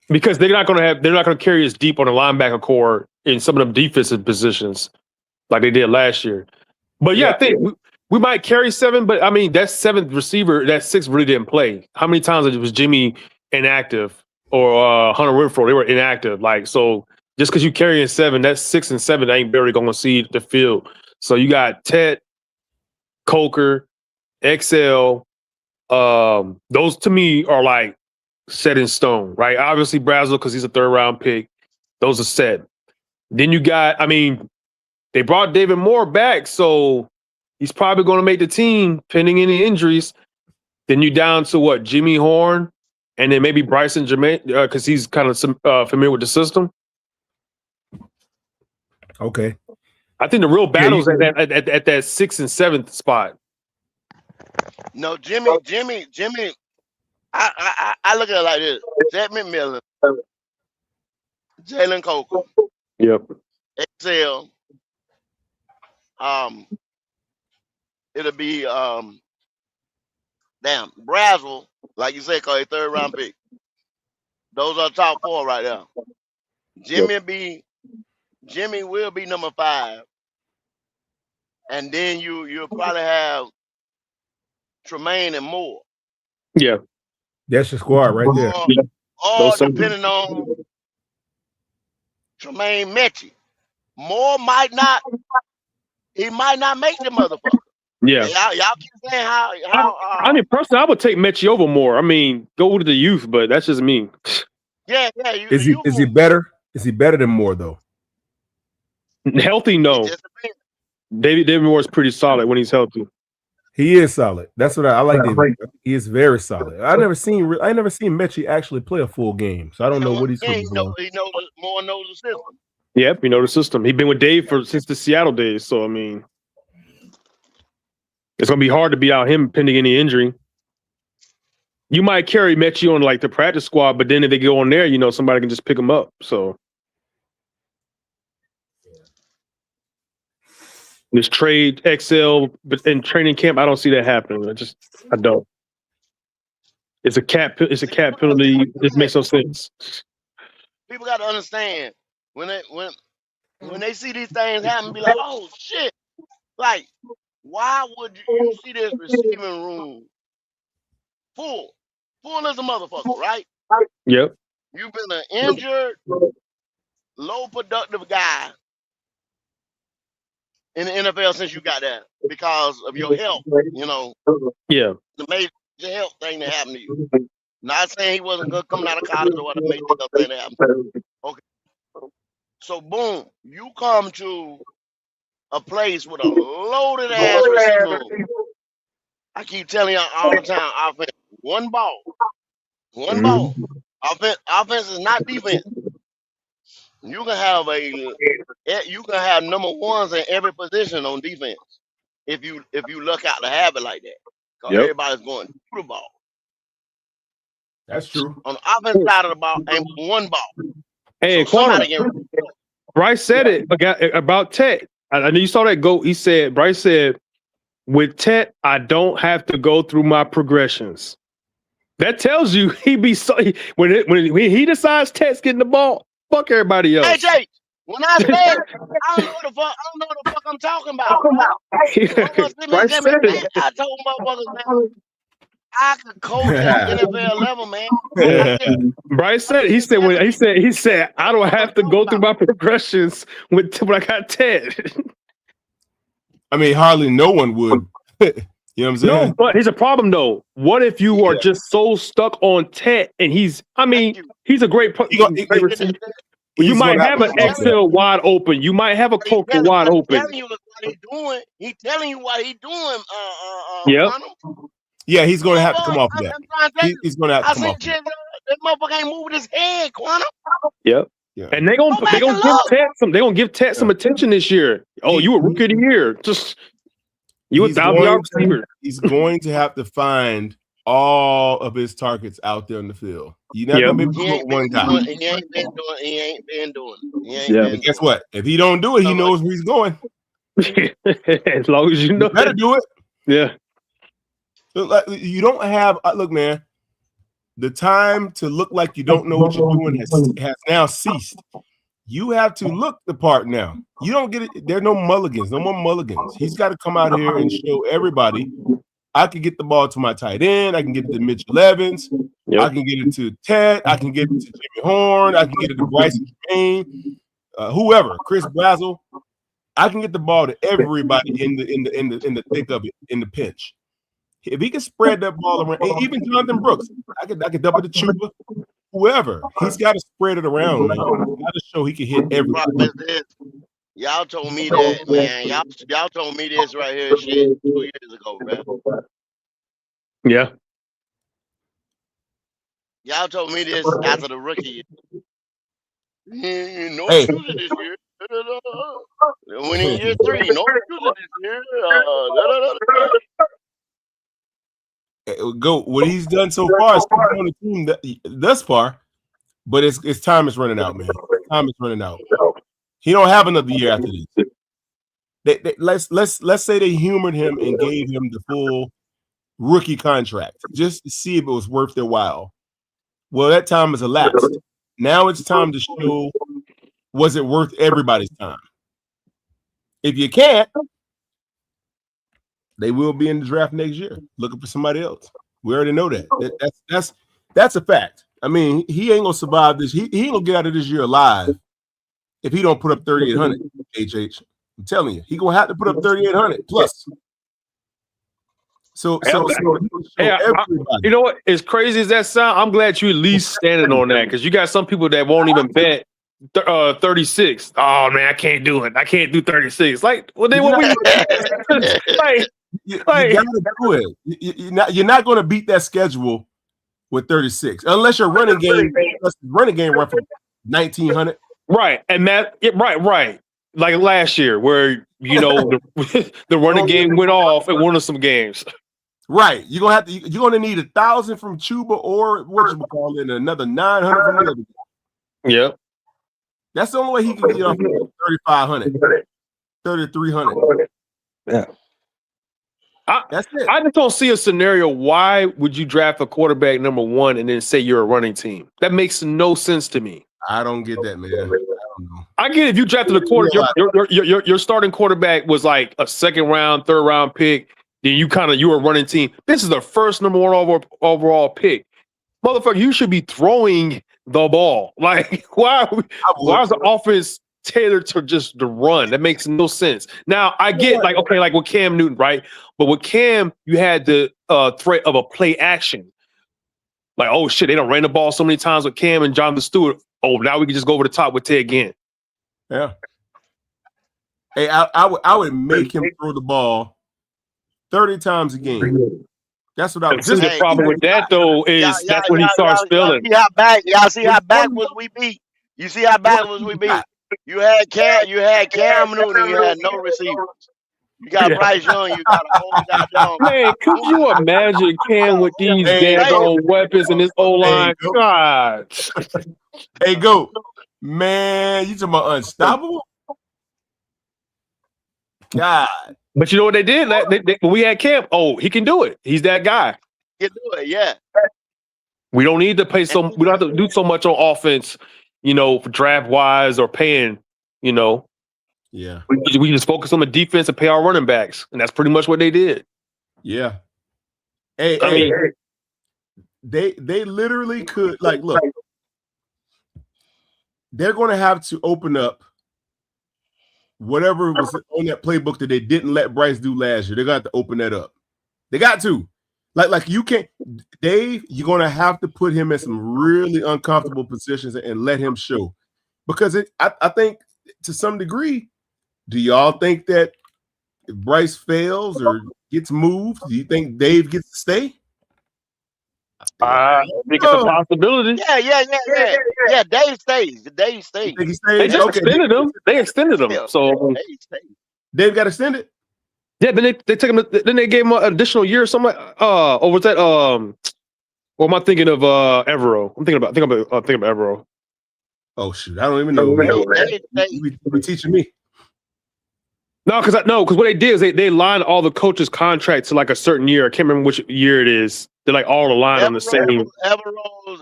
T: Because they're not gonna carry us deep on the linebacker core in some of them defensive positions like they did last year. But I think we might carry 7, but I mean that 7th receiver, that 6th really didn't play. How many times was Jimmy inactive or Hunter Renfrow? They were inactive. Like, so just because you carrying 7, that's 6 and 7 ain't barely gonna see the field. So you got Tet, Coker, XL. Those to me are like set in stone, right? Obviously Brazel, because he's a 3rd round pick. Those are set. Then you got, they brought David Moore back, so he's probably going to make the team pending any injuries. Then you down to what? Jimmy Horn, and then maybe Bryson Jermaine, because he's kind of familiar with the system.
U: Okay.
T: I think the real battle's at that 6th and 7th spot.
O: No, Jimmy. I look at it like this: Jet McMillan, Jalen Coker,
T: yep,
O: XL. It'll be Brazel, like you said, cause a 3rd round pick. Those are top 4 right now. Jimmy will be number 5, and then you'll probably have Tremaine and Moore.
U: Yeah. That's your squad right there.
O: Or depending on Tremaine Mechie. Moore might not make the motherfucker.
T: Yeah.
O: Y'all keep saying how
T: personally, I would take Mechie over Moore. Go to the youth, but that's just me.
O: Yeah.
U: Is he better? Is he better than Moore though?
T: Healthy, no. David Moore is pretty solid when he's healthy.
U: He is solid. That's what I like. He is very solid. I never seen Mechie actually play a full game, so I don't know what he's doing.
O: Moore knows the system.
T: Yep, he knows the system. He's been with Dave since the Seattle days, so it's gonna be hard to beat out him pending any injury. You might carry Mechie on like the practice squad, but then if they go on there, somebody can just pick him up. So this trade XL, but in training camp, I don't see that happening. I don't. It's a cap penalty. It makes no sense.
O: People got to understand when they see these things happen, be like, oh shit! Like, why would you see this receiving room full as a motherfucker, right?
T: Yep.
O: You've been an injured, low productive guy in the NFL since you got there because of your health. You know,
T: Yeah.
O: the major health thing that happened to you. Not saying he wasn't good coming out of college or what, the major health thing that happened. Okay. So boom, you come to a place with a loaded ass receiver room. I keep telling y'all all the time, offense, one ball. One ball. Offense is not defense. You can have number ones in every position on defense if you luck out to have it like that. Because everybody's going through the ball.
U: That's true.
O: On the offense side of the ball, ain't one ball.
T: Hey,
O: So somebody
T: Quanah,
O: can
T: Bryce said it about Tet. I know you saw that goat. Bryce said, with Tet, I don't have to go through my progressions. That tells you he be so when he decides Tet's getting the ball, fuck everybody else.
O: Hey Jay, when I said I don't know what the fuck I'm talking about.
T: Bryce said it.
O: I told motherfuckers, man, I could coach at NFL level, man.
T: Bryce said he said I don't have to go through my progressions when I got Ted.
U: I mean, hardly no one would. You know what I'm saying?
T: No, but here's a problem though. What if you are just so stuck on Ted and he's a great receiver. You might have an Excel wide open. You might have a Coker wide open.
O: He's telling you what he's doing.
T: Yep.
U: Yeah, he's going to have to come off of that. He's going to have to come off.
O: That motherfucker ain't moving his head, Quanah.
T: Yep. Yeah. And they gonna give Ted some attention this year. Oh, you a rookie of the year. Just you a $1,000 receiver.
U: He's going to have to find all of his targets out there in the field. You're not gonna be able to put one guy.
O: He ain't been doing it.
U: But guess what? If he don't do it, he knows where he's going.
T: As long as you know,
U: you better do it.
T: Yeah.
U: You don't have look, man. The time to look like you don't know what you're doing has now ceased. You have to look the part now. You don't get it. There are no mulligans, no more mulligans. He's got to come out here and show everybody I can get the ball to my tight end. I can get it to Mitchell Evans. I can get it to Ted. I can get it to Jimmy Horn. I can get it to Bryson Jermaine, whoever, Chris Brazel. I can get the ball to everybody in the thick of it, in the pinch. If he can spread that ball around, even Jonathan Brooks, I could double the Chuba, whoever. He's got to spread it around, man. He's got to show he can hit everybody.
O: Y'all told me that, man. Y'all told me this right here, shit, 2 years ago, man.
T: Yeah.
O: Y'all told me this after the rookie year. No excuses this year. When in year 3, no excuses this year.
U: Go what he's done so far is on the team thus far, but it's time is running out, man. Time is running out. He don't have another year after this. Let's say they humored him and gave him the full rookie contract just to see if it was worth their while. Well, that time has elapsed. Now it's time to show, was it worth everybody's time? If you can't, they will be in the draft next year looking for somebody else. We already know that. That's a fact. I mean, he ain't gonna survive this. He ain't gonna get out of this year alive if he don't put up 3,800. HH, I'm telling you, he gonna have to put up 3,800 plus. So
T: hey, you know what? As crazy as that sound, I'm glad you at least standing on that because you got some people that won't even bet 36. Oh man, I can't do it. I can't do 36. Like, well, then what we
U: you gotta do it. You're not going to beat that schedule with 36 unless your running game run for 1,900.
T: Right, and right. Like last year, where the running game went off and won us some games.
U: Right, you're gonna need 1,000 from Chuba or what you call it, and another 900 from the other.
T: Yeah,
U: that's the only way he can get off 3,500, 3,300.
T: Yeah. That's it. I just don't see a scenario. Why would you draft a quarterback number 1 and then say you're a running team? That makes no sense to me.
U: I don't get that, man. I don't know.
T: I get it. If you drafted a quarterback, your starting quarterback was like a 2nd round, 3rd round pick. Then you were a running team. This is the first number 1 overall pick. Motherfucker, you should be throwing the ball. Like, why is the offense tailored to just the run? That makes no sense. Now, I get like, okay, like with Cam Newton, right? But with Cam, you had the threat of a play action. Like, oh shit, they done ran the ball so many times with Cam and Jonathan Stewart. Oh, now we can just go over the top with Ted Ginn.
U: Yeah. Hey, I would make him throw the ball 30 times a game. That's what I would
T: do. The problem with that though is that's when he starts spilling.
O: Y'all see how backwards we beat. You see how backwards we beat. You had Cam Newton, you had no receivers. You got Bryce Young, you got a whole goddamn.
T: Man, could you imagine Cam with these daggone weapons in this O-line? God.
U: Hey, go. Man, you talking about unstoppable? God.
T: But you know what they did? When we had Cam, he can do it. He's that guy.
O: He can do it, yeah.
T: We don't need to pay we don't have to do so much on offense, draft wise or paying,
U: Yeah.
T: We just focus on the defense and pay our running backs. And that's pretty much what they did.
U: Yeah. Hey, they literally could, like, look, they're going to have to open up whatever was on that playbook that they didn't let Bryce do last year. They got to open that up. They got to. Like you can't, Dave, you're going to have to put him in some really uncomfortable positions and let him show. Because I think to some degree, do y'all think that if Bryce fails or gets moved, do you think Dave gets to stay?
T: I think it's a possibility.
O: Yeah. Dave stays. Dave stays.
T: They just extended him. They extended him. So
U: Dave got extended.
T: Yeah, then they took him. Then they gave him an additional year or something. Or was that? Or am I thinking of Evero? I'm thinking about Evero.
U: Oh shoot, I don't even know. You be teaching me.
T: No, because what they did is they lined all the coaches' contracts to like a certain year. I can't remember which year it is. They're like all aligned on the same.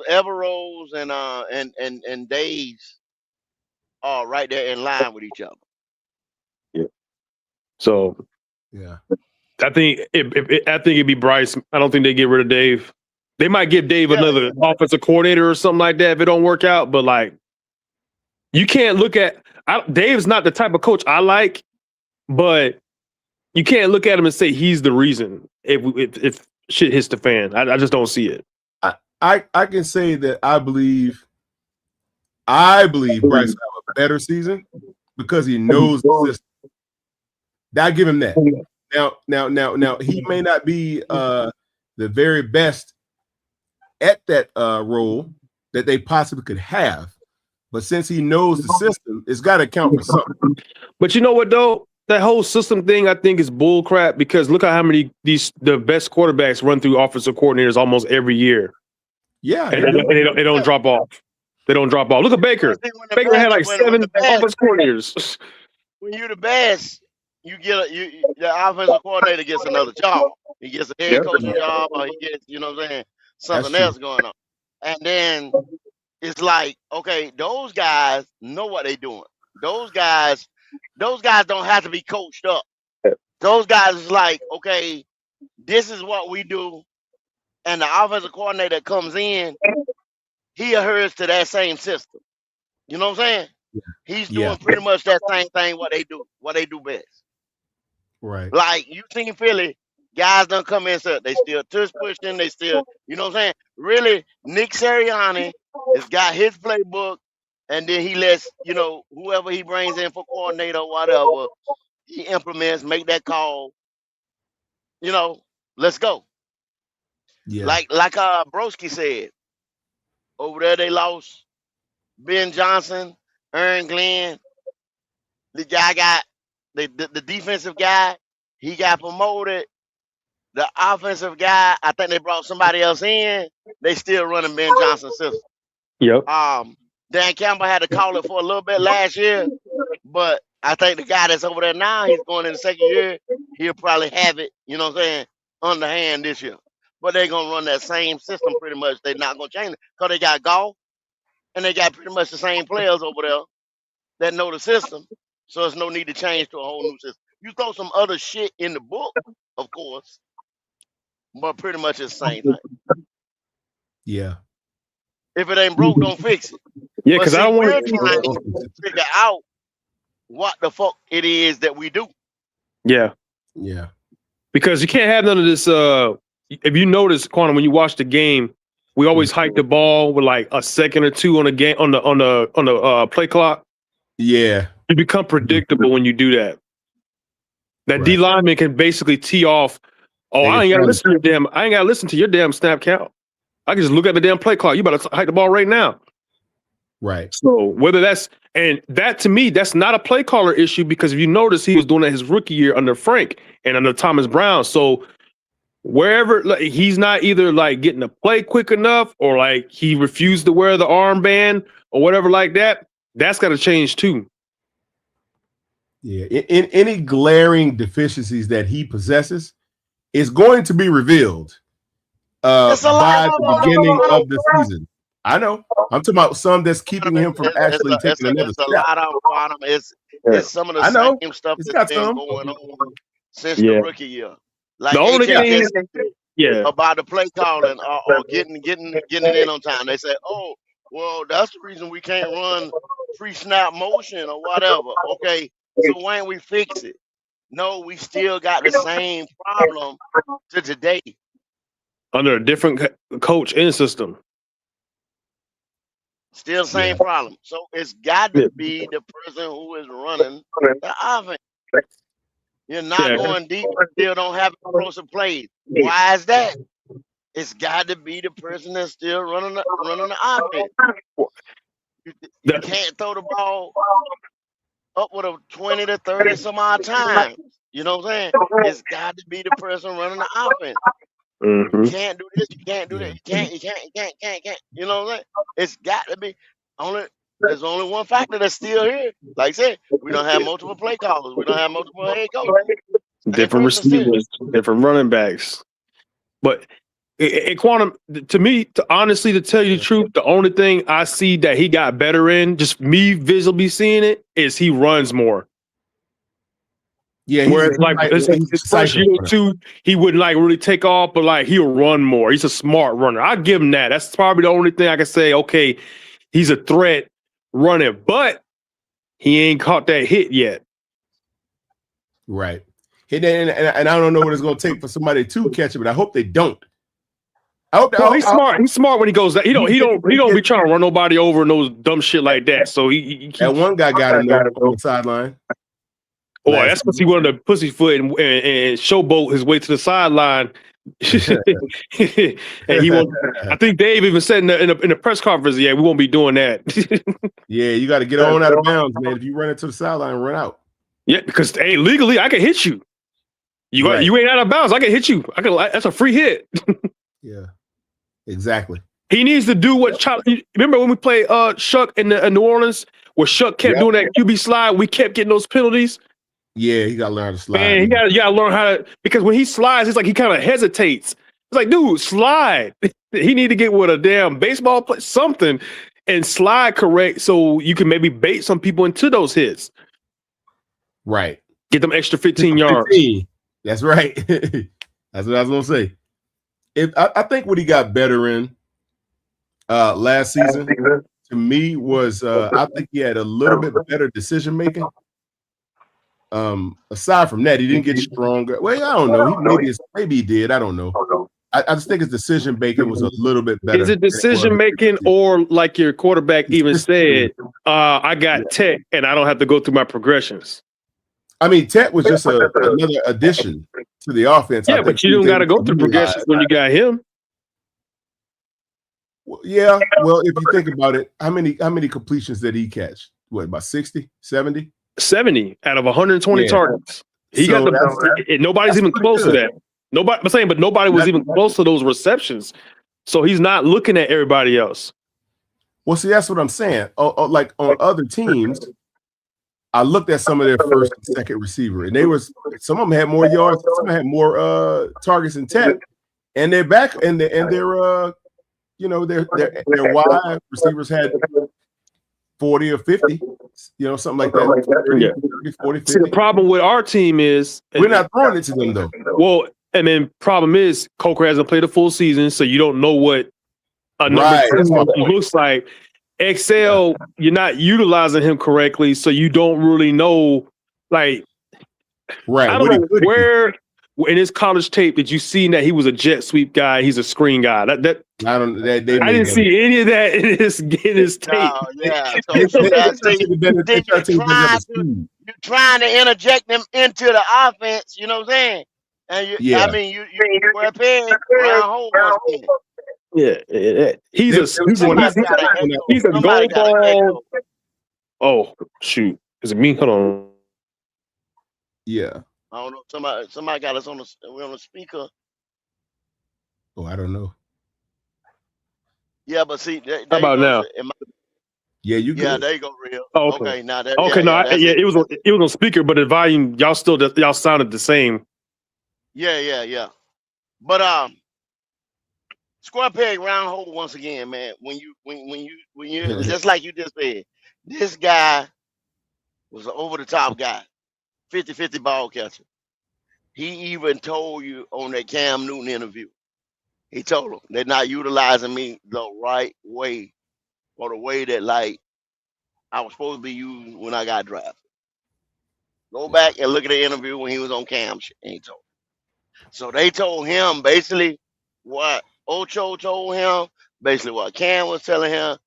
O: Evero's and Dave's are right there in line with each other.
T: Yeah. So
U: yeah,
T: I think it'd be Bryce. I don't think they get rid of Dave. They might give Dave another offensive coordinator or something like that if it don't work out. But like, you can't look at Dave's not the type of coach I like. But you can't look at him and say he's the reason if shit hits the fan. I just don't see it.
U: I can say that I believe Bryce will have a better season because he knows the system. I give him that. Now he may not be the very best at that role that they possibly could have, but since he knows the system, it's got to count for something.
T: But you know what though? That whole system thing, I think, is bull crap because look at how many the best quarterbacks run through offensive coordinators almost every year.
U: Yeah,
T: and they don't drop off. They don't drop off. Look at Baker. Baker had like 7 offensive coordinators.
O: When you're the best, you get the offensive coordinator gets another job. He gets a head coaching job, or he gets, something else going on. And then it's like, okay, those guys know what they're doing. Those guys don't have to be coached up. Those guys is like, okay, this is what we do. And the offensive coordinator that comes in, he adheres to that same system. You know what I'm saying? He's doing pretty much that same thing what they do best.
U: Right.
O: Like you seen Philly, guys don't come in, so they still tush pushing, they still, you know what I'm saying? Really, Nick Sirianni has got his playbook. And then he lets, whoever he brings in for coordinator or whatever, he implements, make that call. Let's go.
U: Yeah.
O: Like Broski said, over there they lost Ben Johnson, Aaron Glenn. The guy got the defensive guy, he got promoted. The offensive guy, I think they brought somebody else in. They still running Ben Johnson's system.
T: Yep.
O: Dan Campbell had to call it for a little bit last year, but I think the guy that's over there now, he's going in the second year. He'll probably have it, underhand this year. But they're going to run that same system pretty much. They're not going to change it because they got golf and they got pretty much the same players over there that know the system. So there's no need to change to a whole new system. You throw some other shit in the book, of course, but pretty much it's the same thing.
U: Yeah.
O: If it ain't broke, don't fix it.
T: Yeah,
O: But
T: because
O: see,
T: I don't
O: we're
T: want
O: trying to figure out what the fuck it is that we do.
T: Yeah.
U: Yeah.
T: Because you can't have none of this. If you notice, Quantum, when you watch the game, we always hike the ball with like a second or two on the game on the play clock.
U: Yeah.
T: You become predictable when you do that. That D lineman can basically tee off. Oh, I ain't gotta listen to your damn snap count. I can just look at the damn play clock. You better hike the ball right now.
U: Right.
T: So whether that's and that to me, that's not a play caller issue because if you notice, he was doing that his rookie year under Frank and under Thomas Brown. So wherever like, he's not either like getting the play quick enough or like he refused to wear the armband or whatever like that, that's got to change too.
U: Yeah. In any glaring deficiencies that he possesses is going to be revealed by the beginning of the season. I know. I'm talking about some that's keeping him from actually taking another step.
O: A lot of bottom. It's some of the same stuff that's been going on since the rookie year. Like
T: the only thing
O: about the play calling or getting it in on time. They say, "Oh, well, that's the reason we can't run pre-snap motion or whatever." Okay, so why ain't we fix it? No, we still got the same problem to today.
T: Under a different coach and system.
O: Still the same problem. So it's got to be the person who is running the offense. You're not going deep. You still don't have explosive plays. Why is that? It's got to be the person that's still running the offense. You can't throw the ball up with a 20 to 30 some odd times. You know what I'm saying? It's got to be the person running the offense. You can't do this. You can't do that. You can't. You know what I'm saying? It's got to be there's only one factor that's still here. Like I said, we don't have multiple play callers. We don't have multiple head coaches.
T: Different receivers, different running backs. But Quantum, to me, honestly, to tell you the truth, the only thing I see that he got better in, just me visibly seeing it, is he runs more.
U: Yeah,
T: whereas like his first year or two, he wouldn't like really take off, but like he'll run more. He's a smart runner. I give him that. That's probably the only thing I can say. Okay, he's a threat running, but he ain't caught that hit yet.
U: Right. And I don't know what it's going to take for somebody to catch it, but I hope they don't.
T: He's smart. He's smart when he goes that. He don't be trying to run nobody over and those dumb shit like that. So
U: that one guy got him there on the sideline.
T: Oh, that's because he wanted to pussyfoot and showboat his way to the sideline. And he won't. I think Dave even said in the press conference, "Yeah, we won't be doing that."
U: Yeah, you got to get on out of bounds, man. If you run into the sideline, run out.
T: Yeah, because hey, legally, I can hit you. You ain't out of bounds. I can hit you. That's a free hit.
U: Yeah, exactly.
T: He needs to do what. Remember when we played Shuck in New Orleans, where Shuck kept doing that QB slide? We kept getting those penalties.
U: Yeah, he got to learn to slide.
T: Man, you got to learn how to, because when he slides, it's like he kind of hesitates. It's like, dude, slide. He need to get with a damn baseball play, something, and slide correct so you can maybe bait some people into those hits.
U: Right.
T: Get them extra 15 yards.
U: That's right. That's what I was gonna say. I think what he got better in last season to me was I think he had a little bit better decision making. Aside from that, he didn't get stronger. Well, I don't know. Maybe he did. I don't know. I just think his decision making was a little bit better.
T: Is it decision making, or like your quarterback even said, I got Tech and I don't have to go through my progressions?
U: I mean, Tech was just another addition to the offense.
T: Yeah, but you don't got to go through progressions when you got him.
U: Yeah, well, if you think about it, how many completions did he catch? What, about 60, 70?
T: 70 out of 120 targets. He got nobody's even close to that. Nobody was even close to those receptions. So he's not looking at everybody else.
U: Well, see, that's what I'm saying. Like on other teams, I looked at some of their first and second receiver, and some of them had more yards, some of them had more targets than Tech, and their back and their wide receivers had 40 or 50, something like that. 30, 40, 50.
T: See, the problem with our team is
U: we're not throwing it to them though.
T: Well, and then problem is Coker hasn't played a full season, so you don't know what a number
U: Right, that's my
T: two
U: point.
T: looks like. Excel, you're not utilizing him correctly, so you don't really know. Like,
U: right,
T: I don't know where in his college tape did you see that he was a jet sweep guy? He's a screen guy. I didn't see any of that in his tape.
O: No, yeah. So
U: They
O: then
U: try to
O: you're trying to interject them into the offense, you know what I'm saying? And
U: Yeah.
O: I mean, you square peg, round hole once again.
T: Yeah, he's a
O: Somebody
T: gold
O: got an echo.
T: ball. Oh shoot, is it me? Hold on.
U: Yeah.
O: I don't know. Somebody got us on the speaker.
U: Oh, I don't know.
O: Yeah, but see, there
T: How about
O: you
T: now?
O: go.
U: Yeah, you
O: Yeah,
U: good.
O: there you go, real.
T: Oh,
O: Okay, now that.
T: Okay,
O: yeah, that's
T: it was on speaker, but the volume y'all sounded the same.
O: Yeah. But square peg, round hole once again, man. When you just like you just said, this guy was an over the top guy, 50-50 ball catcher. He even told you on that Cam Newton interview. He told him they're not utilizing me the right way, or the way that like I was supposed to be used when I got drafted. Go back and look at the interview when he was on Cam shit. And he told him. So they told him basically what Ocho told him, basically what Cam was telling him.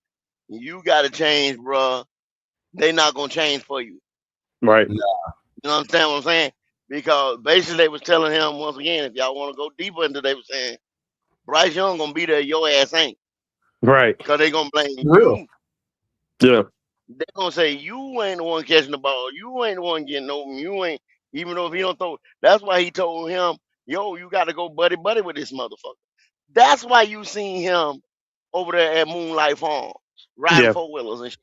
O: You got to change, bro. They not gonna change for you.
T: Right.
O: You know what I'm saying? Because basically they was telling him once again, if y'all want to go deeper into, they was saying Bryce Young gonna be there, your ass ain't.
T: Right.
O: Because they gonna blame
U: Real.
O: you.
T: Yeah.
O: They gonna say you ain't the one catching the ball. You ain't the one getting open. You ain't, even though if he don't throw. That's why he told him, yo, you got to go buddy with this motherfucker. That's why you seen him over there at Moonlight Farms riding four wheelers and shit.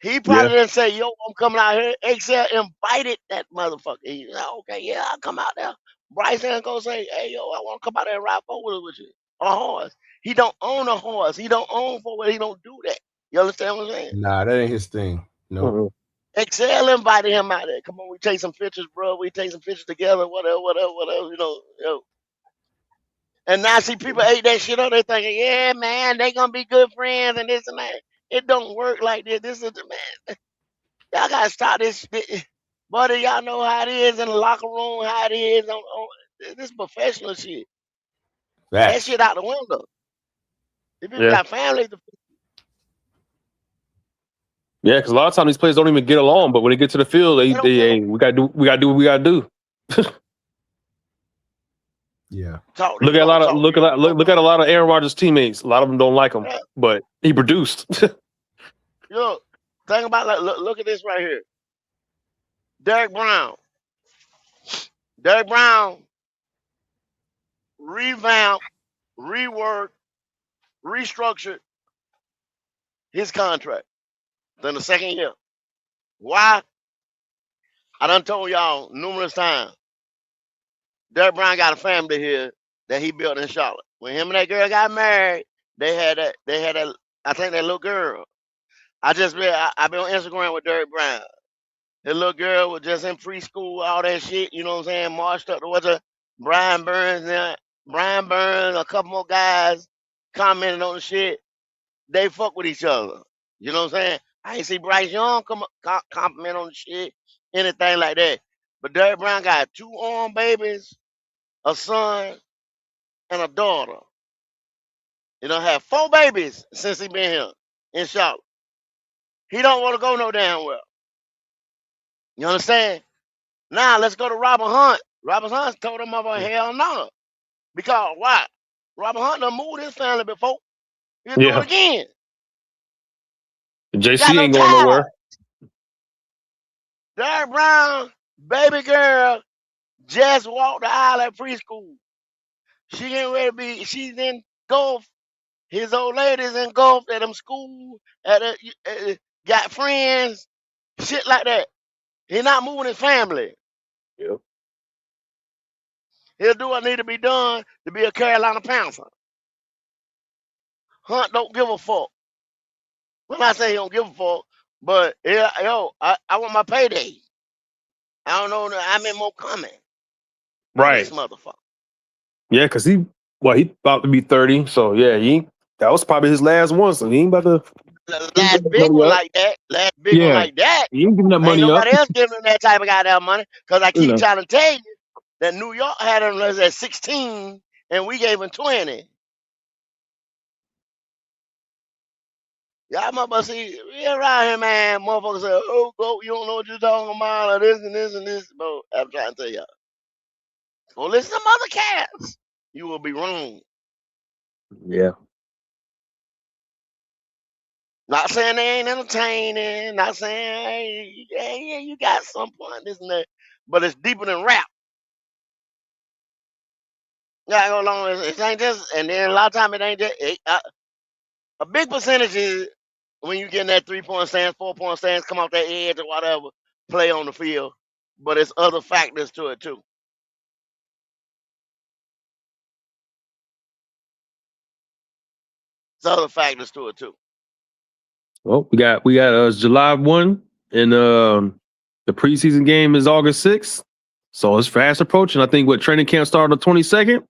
O: He probably didn't say, yo, I'm coming out here. Excel invited that motherfucker. He said, okay, yeah, I'll come out there. Bryce ain't gonna say, hey, yo, I want to come out there and ride four wheelers with you. On a horse. He don't own a horse. He don't own four wheelers. He don't do that. You understand what I'm saying?
U: Nah, that ain't his thing. No.
O: Excel invited him out there. Come on, we take some pictures, bro. We take some pictures together, whatever, you know. And now see people ate that shit up. They thinking, yeah, man, they gonna be good friends and this and that. It don't work like this. This is the man. Y'all gotta stop this. Buddy, y'all know how it is in the locker room, how it is on this professional shit. That shit out the window. If you got families,
T: Yeah, because a lot of times these players don't even get along, but when they get to the field, they hey, we gotta do what we gotta do.
U: Yeah.
T: Look at a lot of Aaron Rodgers' teammates. A lot of them don't like him, but he produced.
O: Look, think about look at this right here. Derek Brown. Derek Brown revamped, reworked, restructured his contract. Then the second year. Why? I done told y'all numerous times. Derek Brown got a family here that he built in Charlotte. When him and that girl got married, they had that, I think that little girl. I've been on Instagram with Derek Brown. The little girl was just in preschool, all that shit, you know what I'm saying? Marched up to what's her Brian Burns, a couple more guys commenting on the shit. They fuck with each other. You know what I'm saying? I ain't see Bryce Young comment on the shit, anything like that. But Derek Brown got 2 arm babies, a son, and a daughter. You know, have 4 babies since he been here in Charlotte. He don't want to go no damn well. You understand? Now let's go to Robert Hunt. Robert Hunt told him about hell no. Because why? Robert Hunt done moved his family before. He'll do it again.
T: JC ain't going nowhere.
O: Derek Brown, baby girl, just walked the aisle at preschool. She ain't ready to she's in golf. His old lady's in golf at them school, got friends, shit like that. He not moving his family.
T: Yep.
O: He'll do what need to be done to be a Carolina Panther. Hunt don't give a fuck. When I say he don't give a fuck, but yeah, I want my payday. I don't know. I mean, more coming.
T: Right.
O: This motherfucker.
T: Yeah, because he Well, he about to be 30, so yeah, that was probably his last one, so he ain't about to.
O: Last big one like that. Last big one like that.
T: He ain't giving that
O: Ain't
T: money up.
O: nobody else giving him that type of goddamn money. Because I keep
T: No.
O: trying to tell you that New York had him at 16 and we gave him 20. Y'all motherfuckers see we around here, man. Motherfuckers say, oh, go, you don't know what you're talking about, or this and this and this. Bro, I'm trying to tell y'all. Go listen to other cats. You will be wrong.
T: Yeah.
O: Not saying they ain't entertaining. Not saying, hey, yeah, you got some point, this and that. But it's deeper than rap. Yeah, go along. It ain't just, and then a lot of time it ain't just. A big percentage is when you get in that 3-point stance, 4-point stance, come off that edge or whatever, play on the field. But it's other factors to it too. It's other factors to it too.
T: Well, we got July 1, and the preseason game is August 6th, so it's fast approaching. I think training camp started on the 22nd.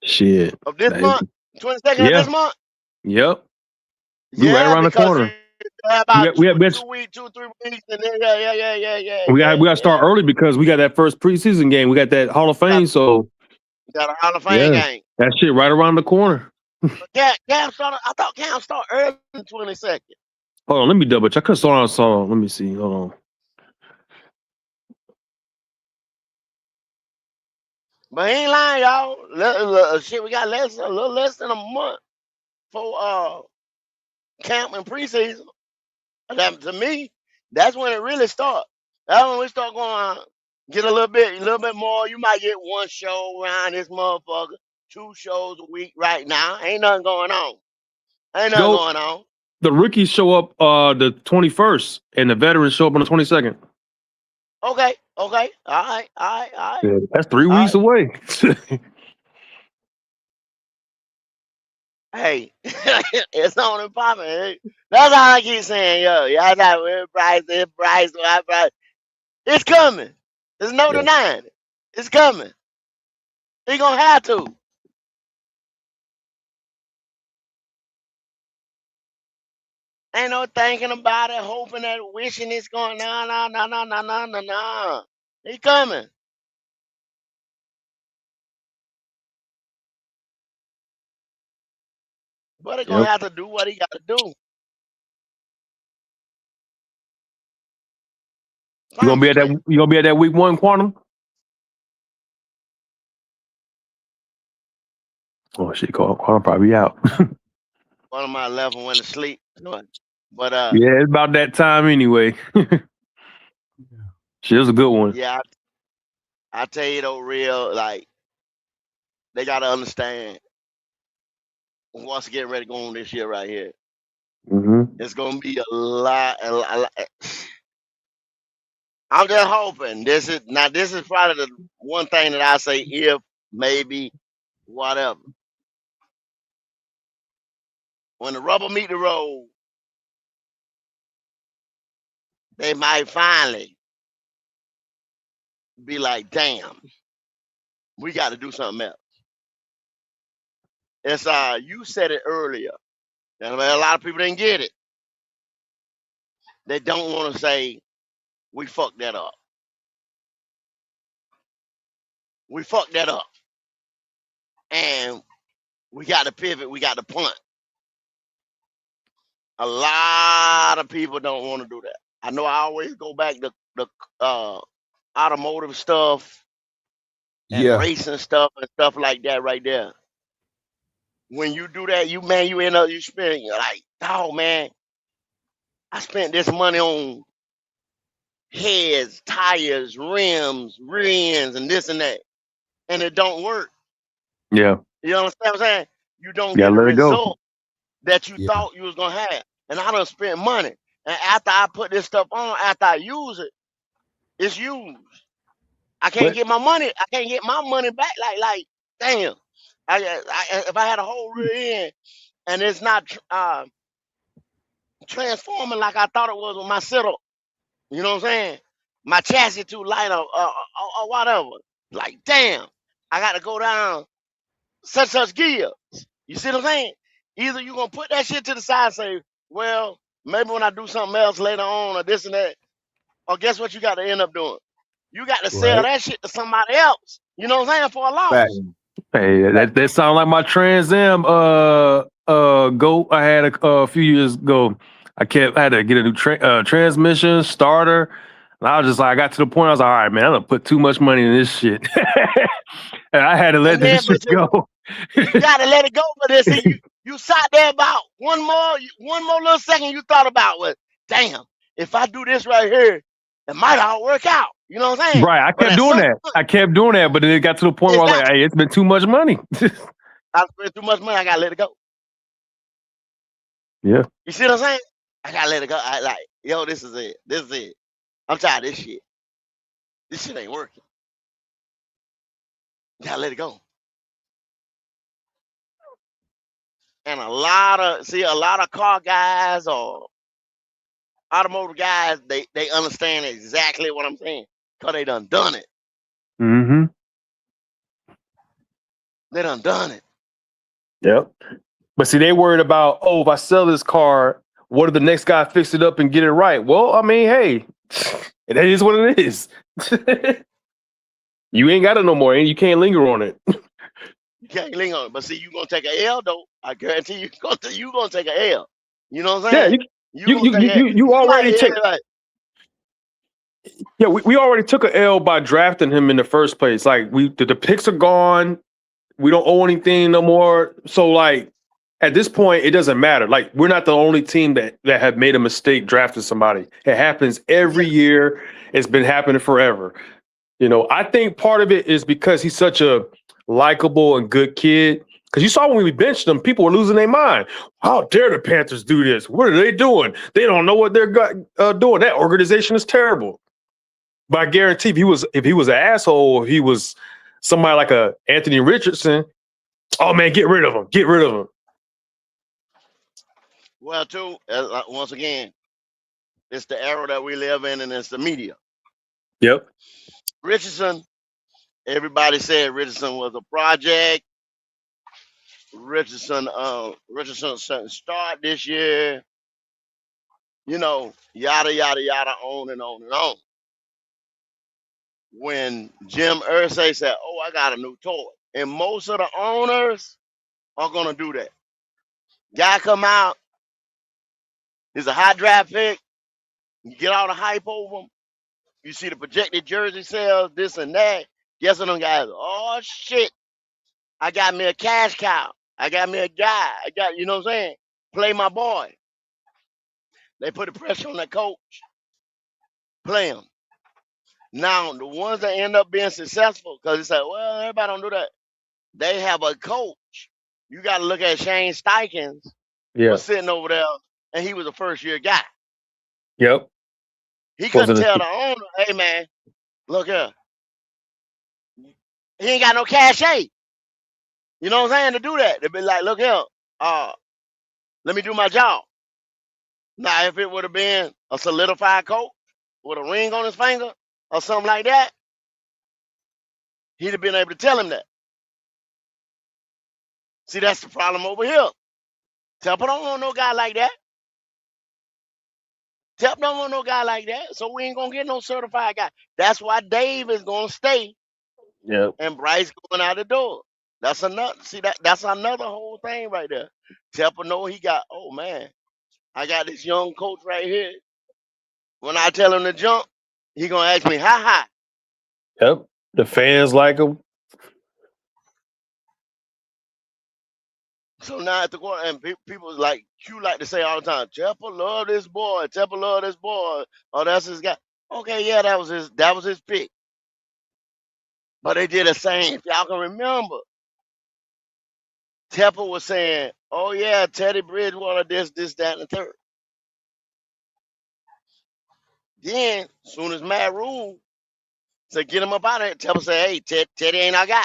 T: Shit.
O: Of this month, 22nd of this month.
T: Yep. We right around the corner.
O: About
T: We have
O: 2 weeks, 2-3 weeks, and then yeah.
T: we got to start early because we got that first preseason game. We got that Hall of Fame, so
O: Got a Hall of Fame game.
T: that shit right around the corner.
O: But Cam started. I thought Cam started early in 22nd.
T: Hold on, let me double check. I could have saw. Let me see. Hold on.
O: But he ain't lying, y'all. Shit, we got a little less than a month for camp and preseason. That, to me, that's when it really starts. That's when we start going get a little bit more. You might get one show around this motherfucker, 2 shows a week right now. Ain't nothing going on. Going on.
T: The rookies show up the 21st, and the veterans show up on the 22nd.
O: Okay. All right.
T: Yeah, that's 3 weeks away.
O: Hey, it's on and popping. That's all I keep saying, yo. Y'all got Bryce. It's coming. There's no denying it. It's coming. He gonna have to. Ain't no thinking about it, hoping that, wishing it's going. No. He coming. But he gonna have to do what he got to do.
T: You gonna be at that week 1 quantum? Oh shit, quantum probably out.
O: One of my 11 went to sleep. But
T: yeah, it's about that time anyway. Shit, it was a good one.
O: Yeah, I tell you though, real, like, they gotta understand what's getting ready to go on this year right here.
T: Mm-hmm.
O: It's gonna be a lot. I'm just hoping this is probably the one thing that I say, if, maybe, whatever. When the rubber meet the road, they might finally be like, damn, we got to do something else. It's you said it earlier. And a lot of people didn't get it. They don't want to say, we fucked that up. We fucked that up. And we got to pivot. We got to punt. A lot of people don't want to do that. I know I always go back to the automotive stuff and racing stuff and stuff like that right there. When you do that, you end up, you spend, you're like, oh man, I spent this money on heads, tires, rims, and this and that. And it don't work.
T: Yeah.
O: You understand what I'm saying? You don't get the result that you thought you was gonna have. And I done spent money. And after I put this stuff on, after I use it, it's used. I can't get my money. I can't get my money back. Like, damn. If I had a whole rear end and it's not transforming like I thought it was with my setup, you know what I'm saying? My chassis too light or whatever. Like, damn, I got to go down such gears. You see what I'm saying? Either you're gonna put that shit to the side and say, well, maybe when I do something else later on or this and that, or guess what you got to end up doing? You got to sell
U: Right.
O: that shit to somebody else. You know what I'm saying? For a loss.
U: Fact.
T: Hey, that sound like my Trans Am goat I had a few years ago. I had to get a new transmission starter, and I was just like, I got to the point I was like, all right, man, I'm gonna put too much money in this shit, and I had to let this shit go.
O: You gotta let it go for this. And you sat there about one more little second. You thought about, well, damn, if I do this right here, it might all work out. You know what I'm saying?
T: Right, I kept doing that. But then it got to the point where I was like, hey, it's been too much money.
O: I spent too much money. I gotta let it go.
T: Yeah.
O: You see what I'm saying? I gotta let it go. I like, yo, this is it. This is it. I'm tired of this shit. This shit ain't working. You gotta let it go. And a lot of car guys or automotive guys, they understand exactly what I'm saying because they done it.
T: Mm-hmm.
O: They done it.
T: Yep. But see, they worried about, oh, if I sell this car, what if the next guy fix it up and get it right? Well, I mean, hey, it is what it is. You ain't got it no more, and you can't linger on it.
O: You can't linger on it. But see, you gonna take an L though. I guarantee you gonna take an L. You know what I'm saying?
T: You already take. Yeah, we already took an L by drafting him in the first place. Like the picks are gone. We don't owe anything no more. So like at this point, it doesn't matter. Like we're not the only team that have made a mistake drafting somebody. It happens every year. It's been happening forever. You know, I think part of it is because he's such a likable and good kid. Because you saw when we benched him, people were losing their mind. How dare the Panthers do this? What are they doing? They don't know what they're doing. That organization is terrible. But I guarantee if he was an asshole, if he was somebody like a Anthony Richardson, oh man, get rid of him. Get rid of him.
O: Well, too, once again, it's the era that we live in, and it's the media.
T: Yep.
O: Richardson, everybody said Richardson was a project. Richardson shouldn't start this year. You know, yada yada yada, on and on and on. When Jim Irsay said, "Oh, I got a new toy," and most of the owners are gonna do that. Guy come out, he's a high draft pick. You get all the hype over him. You see the projected jersey sales, this and that. Guess what them guys? Oh shit! I got me a cash cow. I got me a guy. I got, you know what I'm saying? Play my boy. They put the pressure on that coach. Play him. Now, the ones that end up being successful, because they say, well, everybody don't do that. They have a coach. You got to look at Shane Steichen.
T: Yeah.
O: Was sitting over there, and he was a first-year guy.
T: Yep.
O: He couldn't tell the owner, hey, man, look here. He ain't got no cachet. You know what I'm saying? To do that. They'd be like, look here, let me do my job. Now, if it would have been a solidified coach with a ring on his finger or something like that, he'd have been able to tell him that. See, that's the problem over here. Temple don't want no guy like that. Temple don't want no guy like that, so we ain't going to get no certified guy. That's why Dave is going to stay.
T: Yep.
O: And Bryce going out the door. That's another whole thing right there. Temple know he got, oh, man, I got this young coach right here. When I tell him to jump, he going to ask me, how high?
T: Yep. The fans like him.
O: So now at the quarter, and people like Q like to say all the time, Temple love this boy, Temple love this boy. Oh, that's his guy. Okay, yeah, that was his pick. But they did the same. If y'all can remember, Temple was saying, oh yeah, Teddy Bridgewater, this, that, and the third. Then, as soon as Matt Rule said, get him up out of here, Temple said, hey, Teddy ain't our guy.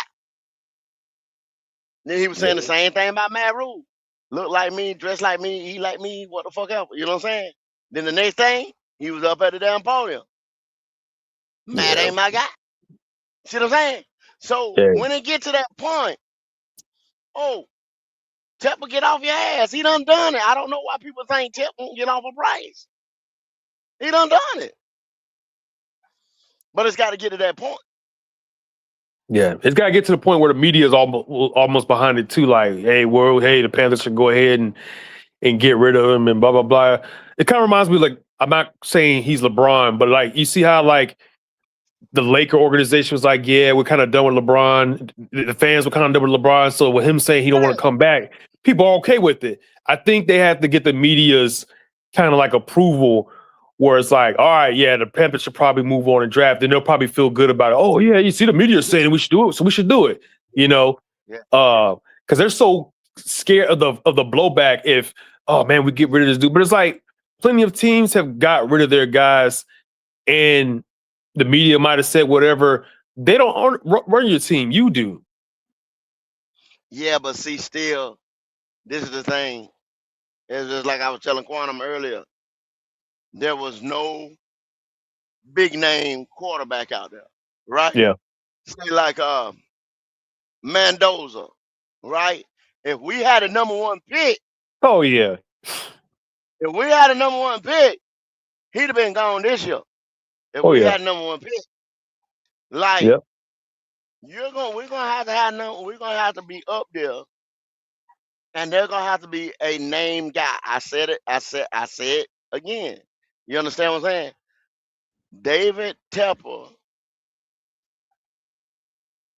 O: Then he was saying the same thing about Matt Rule. Look like me, dress like me, eat like me, what the fuck ever. You know what I'm saying? Then the next thing, he was up at the damn podium. Matt ain't my guy. See what I'm saying? So when it get to that point, Oh, Tep will get off your ass. He done it. I don't know why people think Tep won't get off a Bryce. He done it. But it's got to get to that point.
T: Yeah, it's got to get to the point where the media is almost behind it too. Like, hey, the Panthers should go ahead and get rid of him and blah blah blah. It kind of reminds me, like, I'm not saying he's LeBron, but like you see how like the Laker organization was like, yeah, we're kind of done with LeBron. The fans were kind of done with LeBron. So with him saying he don't want to come back, people are okay with it. I think they have to get the media's kind of like approval where it's like, all right, yeah, the Panthers should probably move on and draft. Then they'll probably feel good about it. Oh, yeah, you see the media saying we should do it, so we should do it, you know? Because they're so scared of the blowback if, oh, man, we get rid of this dude. But it's like plenty of teams have got rid of their guys and the media might have said whatever. They don't run your team. You do.
O: Yeah, but see, still, this is the thing. It's just like I was telling Quantum earlier. There was no big name quarterback out there, right?
T: Yeah.
O: Say like Mendoza, right? If we had a number one pick,
T: oh yeah.
O: If we had a number one pick, he'd have been gone this year. If we had a number one pick, like we're gonna have to be up there, and they're gonna have to be a name guy. I said it again. You understand what I'm saying? David Tepper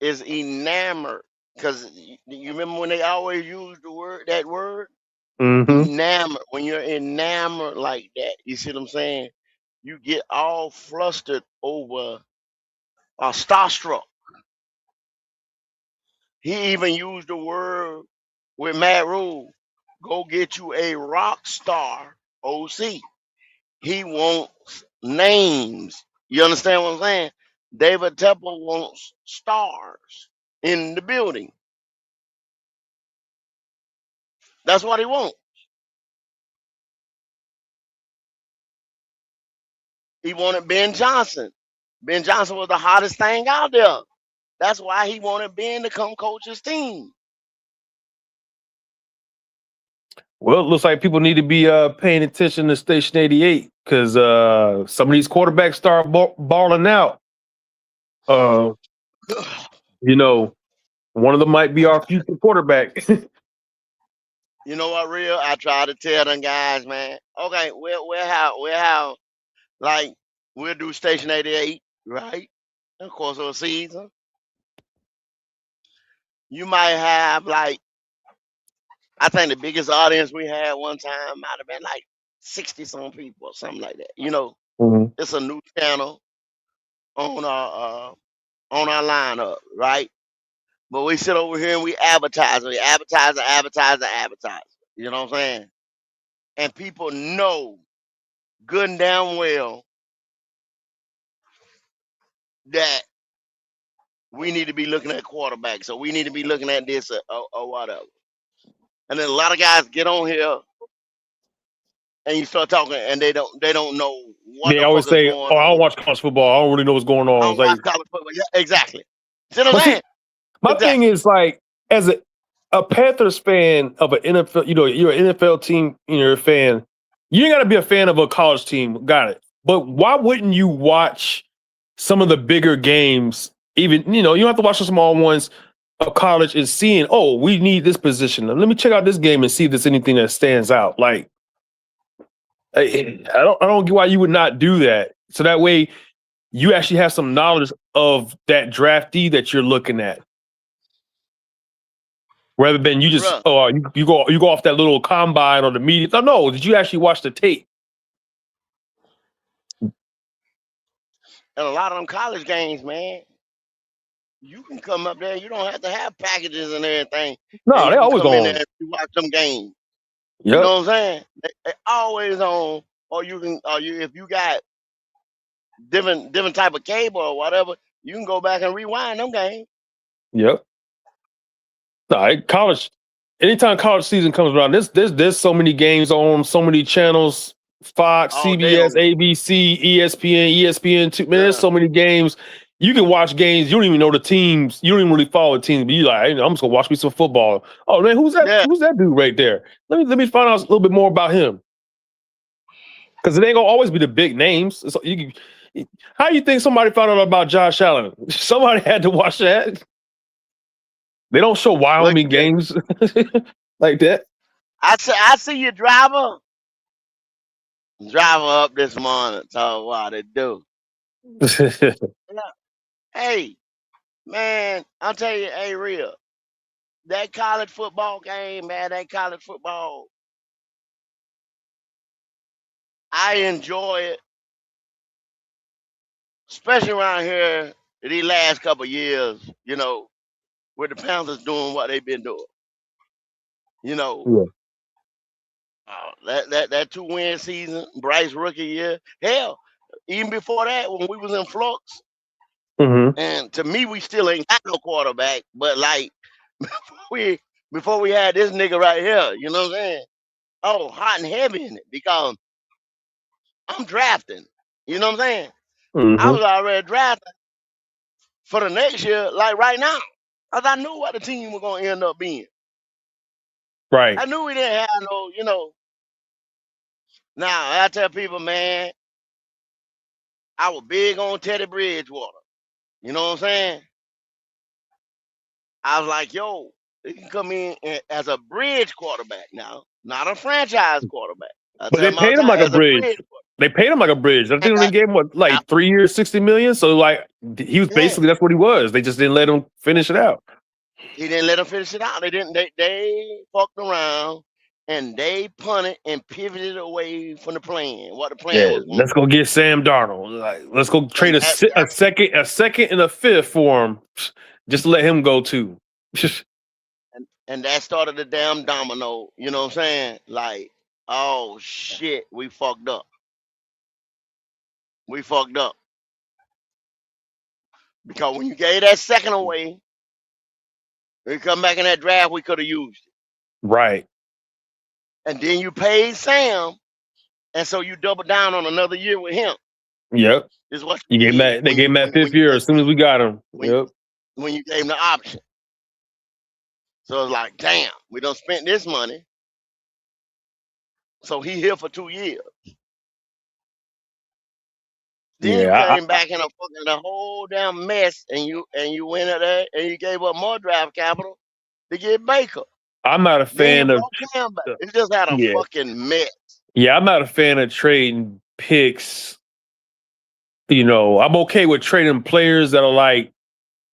O: is enamored because you remember when they always use that word? Enamored. When you're enamored like that, you see what I'm saying? You get all flustered over starstruck. He even used the word with Matt Rule. Go get you a rock star OC. He wants names. You understand what I'm saying? David Tepper wants stars in the building. That's what he wants. He wanted Ben Johnson. Ben Johnson was the hottest thing out there. That's why he wanted Ben to come coach his team.
T: Well, it looks like people need to be paying attention to Station 88 because some of these quarterbacks start balling out. You know, one of them might be our future quarterback.
O: You know what, real? I try to tell them guys, man. Okay, we'll have like we'll do Station 88, right? Of course, of a season. You might have like, I think the biggest audience we had one time might have been like 60-some people or something like that. You know, it's a new channel on our lineup, right? But we sit over here and we advertise. We advertise. You know what I'm saying? And people know good and damn well that we need to be looking at quarterbacks. So we need to be looking at this or whatever. And then a lot of guys get on here and you start talking and they don't know what
T: they always say, "Oh, I don't watch college football. I don't really know what's going on."
O: I don't watch college football. Yeah, exactly. See what I'm saying?
T: My thing is like, as a Panthers fan of an NFL, you know, you're an NFL team, you're a fan. You ain't got to be a fan of a college team. Got it. But why wouldn't you watch some of the bigger games? Even, you know, you don't have to watch the small ones of college and seeing, oh, we need this position. Let me check out this game and see if there's anything that stands out. Like, I don't get why you would not do that. So that way you actually have some knowledge of that draftee that you're looking at. Rather than you just you go off that little combine or the media. No, did you actually watch the tape?
O: And a lot of them college games, man, you can come up there. You don't have to have packages and everything.
T: No, they always
O: come in
T: on.
O: there and you watch them games.
T: Yep.
O: You know what I'm saying? They always on. Or you can, if you got different type of cable or whatever, you can go back and rewind them games.
T: Yep. College. Anytime college season comes around, there's so many games on so many channels: Fox, CBS, ABC, ESPN, ESPN2. Man, there's so many games. You can watch games. You don't even know the teams. You don't even really follow the teams. But you like, I'm just gonna watch me some football. Oh man, who's that?
O: Yeah.
T: Who's that dude right there? Let me find out a little bit more about him. Because it ain't gonna always be the big names. So how you think somebody found out about Josh Allen? Somebody had to watch that. They don't show Wyoming games like that.
O: I see your driver up this morning. Talk what it do. Yeah. Hey, man, I'll tell you, hey, real. That college football game, man, that college football, I enjoy it, especially around here these last couple of years, you know, with the Panthers doing what they've been doing. You know, that 2-win season, Bryce rookie year. Hell, even before that, when we was in flux, and to me, we still ain't got no quarterback, but like before we had this nigga right here, you know what I'm saying? Oh, hot and heavy in it because I'm drafting. You know what I'm saying? I was already drafting for the next year, like right now, because I knew what the team was gonna end up being.
T: Right.
O: I knew we didn't have no, you know. Now I tell people, man, I was big on Teddy Bridgewater. You know what I'm saying? I was like, yo, he can come in as a bridge quarterback now, not a franchise quarterback.
T: But they paid him like a bridge. They paid him like a bridge. I think they gave him what, like 3 years, $60 million. So like he was basically that's what he was. They just didn't let him finish it out.
O: He didn't let him finish it out. They didn't. They fucked around and they punted and pivoted away from the plan. What the plan was.
T: Let's go get Sam Darnold. Like, let's go trade a second, and a fifth for him. Just let him go too.
O: And that started the damn domino. You know what I'm saying? Like, oh shit, we fucked up. We fucked up. Because when you gave that second away, we come back in that draft, we could have used it.
T: Right.
O: And then you paid Sam, and so you double down on another year with him.
T: Yep.
O: Is what
T: you gave that. They gave him that fifth year as soon as we got him. Yep.
O: When you gave him the option. So it's like, damn, we done spent this money. So he here for 2 years. Then you came back in a whole damn mess, and you went at that, and you gave up more draft capital to get Baker.
T: I'm not a fan of.
O: It just had a fucking mess.
T: Yeah, I'm not a fan of trading picks. You know, I'm okay with trading players that are like,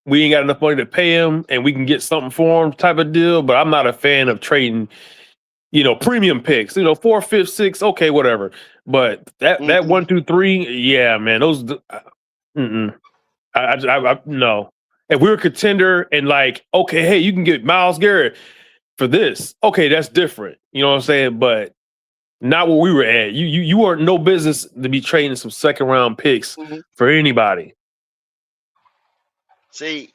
T: we ain't got enough money to pay him and we can get something for him type of deal. But I'm not a fan of trading, you know, premium picks, you know, 4, 5, 6, okay, whatever. But that 1, 2, 3, yeah, man, those, I no. If we were a contender and like, okay, hey, you can get Myles Garrett for this. Okay, that's different. You know what I'm saying? But not where we were at. You weren't no business to be trading some second round picks for anybody.
O: See,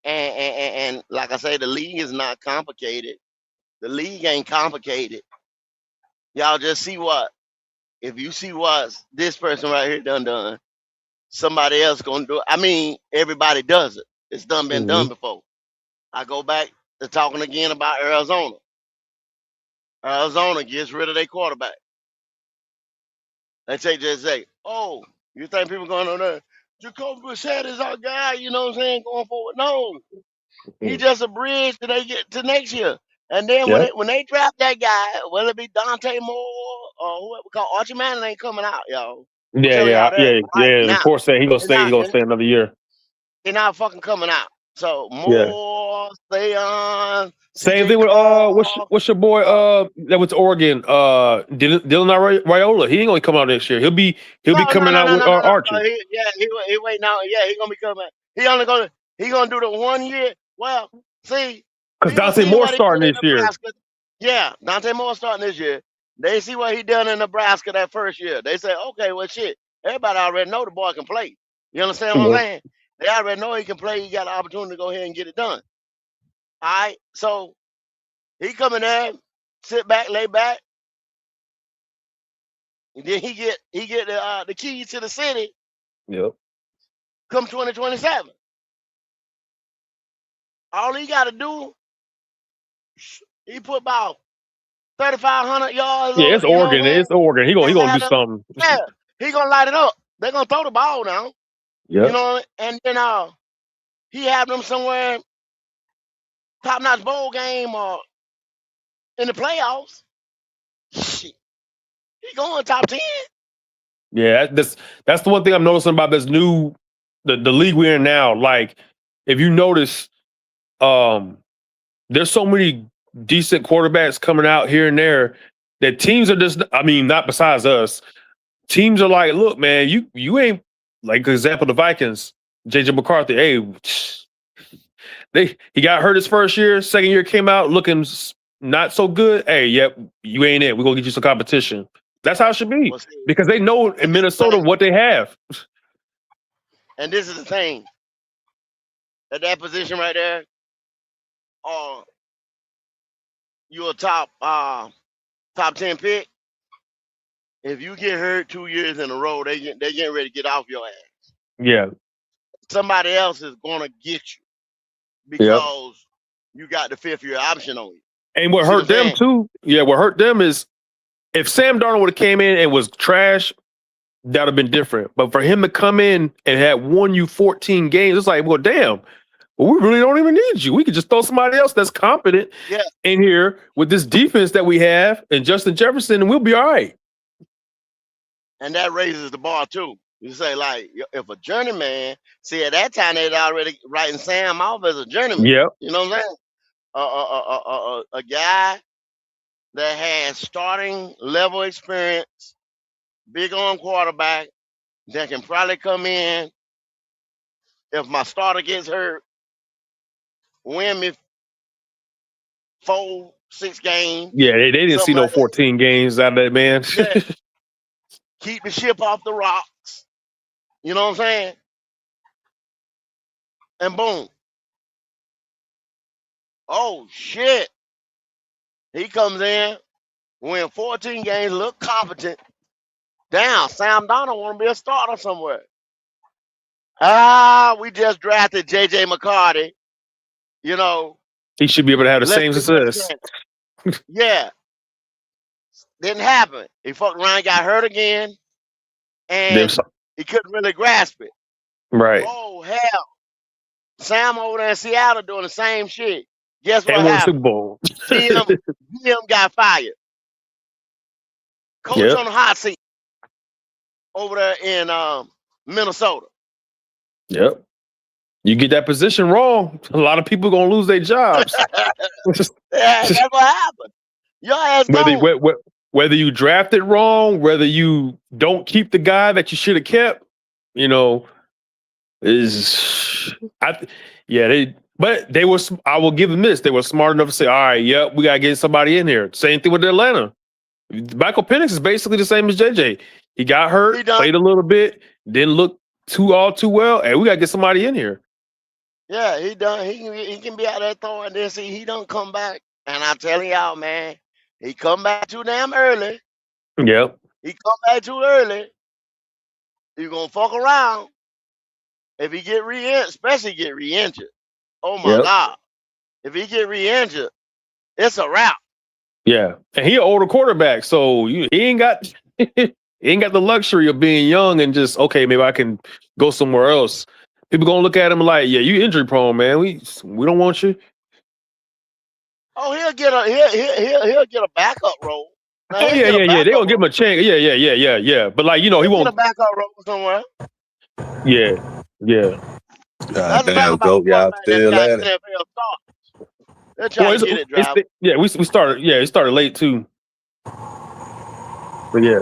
O: and like I say, the league is not complicated. The league ain't complicated. Y'all just see what, if you see what this person right here done, somebody else gonna do it. I mean, everybody does it. It's been done before. I go back to talking again about Arizona. Arizona gets rid of their quarterback. They just say, oh, you think people going on there? Jacoby Brissett is our guy, you know what I'm saying, going forward. No. He just a bridge till they get to next year. And then when they draft that guy, whether it be Dante Moore or whoever, because Archie Manning ain't coming out, y'all.
T: Yeah. Of course, he's gonna stay. He's gonna stay another year.
O: He's not fucking coming out. So Moore, Theon.
T: Same thing with what's your boy that went to Oregon? Dylan Raiola. He ain't gonna come out next year. He'll be coming out with Archie.
O: He waiting out. Yeah, he gonna be coming. He gonna do the 1 year. Well, see,
T: because Dante Moore starting this year.
O: Yeah, Dante Moore starting this year. They see what he done in Nebraska that first year. They say, okay, well, shit. Everybody already know the boy can play. You understand what I'm saying? They already know he can play. He got an opportunity to go ahead and get it done. All right, so he come in there, sit back, lay back, and then he get the keys to the city.
T: Yep.
O: come 2027. All he got to do, he put about 3,500 yards.
T: Yeah, it's
O: You know what
T: Oregon.
O: I'm saying?
T: It's Oregon. He
O: And
T: gonna
O: have
T: do
O: them,
T: something.
O: yeah, he gonna light it up. They're gonna throw the ball now. You
T: Yep.
O: know, and then he have them somewhere top notch bowl game or in the playoffs. Shit, he going top 10.
T: Yeah, that's the one thing I'm noticing about this new the league we're in now. Like, if you notice, there's so many decent quarterbacks coming out here and there that teams are just. I mean, not besides us. Teams are like, look, man, you ain't like for example the Vikings, JJ McCarthy. Hey, he got hurt his first year. Second year came out looking not so good. Hey, yep, you ain't it. We're gonna get you some competition. That's how it should be because they know in Minnesota what they have.
O: And this is the thing. At that position right there, you're a top 10 pick. If you get hurt 2 years in a row, they getting ready to get off your ass.
T: Yeah.
O: Somebody else is gonna get you because you got the 5th-year option on you.
T: And what
O: See
T: hurt
O: what I'm
T: them
O: saying?
T: too, what hurt them is if Sam Darnold would have came in and was trash, that'd have been different. But for him to come in and had won you 14 games, it's like, well, damn, well, we really don't even need you. We could just throw somebody else that's competent in here with this defense that we have and Justin Jefferson, and we'll be all right.
O: And that raises the bar too. You say, like, if a journeyman, see, at that time they'd already writing Sam off as a journeyman.
T: Yep.
O: You know what I'm saying? A guy that has starting level experience, big on quarterback, that can probably come in if my starter gets hurt, win me 4-6 games.
T: Yeah, they didn't see
O: something
T: no
O: like that.
T: 14 games out of that, man.
O: Yeah. Keep the ship off the rocks. You know what I'm saying? And boom. Oh shit. He comes in, win 14 games, look competent. Damn, Sam Darnold want to be a starter somewhere. We just drafted JJ McCarthy. You know,
T: He should be able to have the
O: let's
T: same
O: give him a
T: success.
O: chance. Yeah. Didn't happen. He fucked around, got hurt again, and he couldn't really grasp it.
T: Right.
O: Oh hell. Sam over there in Seattle doing the same shit. Guess what
T: And won the
O: happened?
T: Super Bowl.
O: GM got fired. Coach
T: Yep.
O: on the hot seat over there in Minnesota.
T: Yep. You get that position wrong, a lot of people gonna lose their jobs.
O: Yeah, that's what happened. Your ass
T: whether you draft it wrong, whether you don't keep the guy that you should have kept, they were. I will give them this. They were smart enough to say, all right, yep, we gotta get somebody in here. Same thing with Atlanta. Michael Penix is basically the same as JJ. He got hurt, played a little bit, didn't look too well. Hey, we gotta get somebody in here.
O: Yeah, he done. He can be out there throwing this. He don't come back. And I'm telling y'all, man, he come back too damn early.
T: Yep.
O: He come back too early. You gonna fuck around. If he get especially get re-injured. Oh my God. If he get re-injured, it's a wrap.
T: Yeah. And he an older quarterback, so he ain't got the luxury of being young and just, okay, maybe I can go somewhere else. People gonna look at him like, yeah, you injury prone, man. We don't want you.
O: Oh, he'll get a backup role. Now,
T: Oh yeah. They gonna give him a chance. Yeah. But like, he
O: He'll
T: won't.
O: get a backup role somewhere.
T: Yeah.
C: God damn, dope, y'all still at it.
O: They're trying to get it, driver.
T: We started. Yeah, it started late too. But yeah.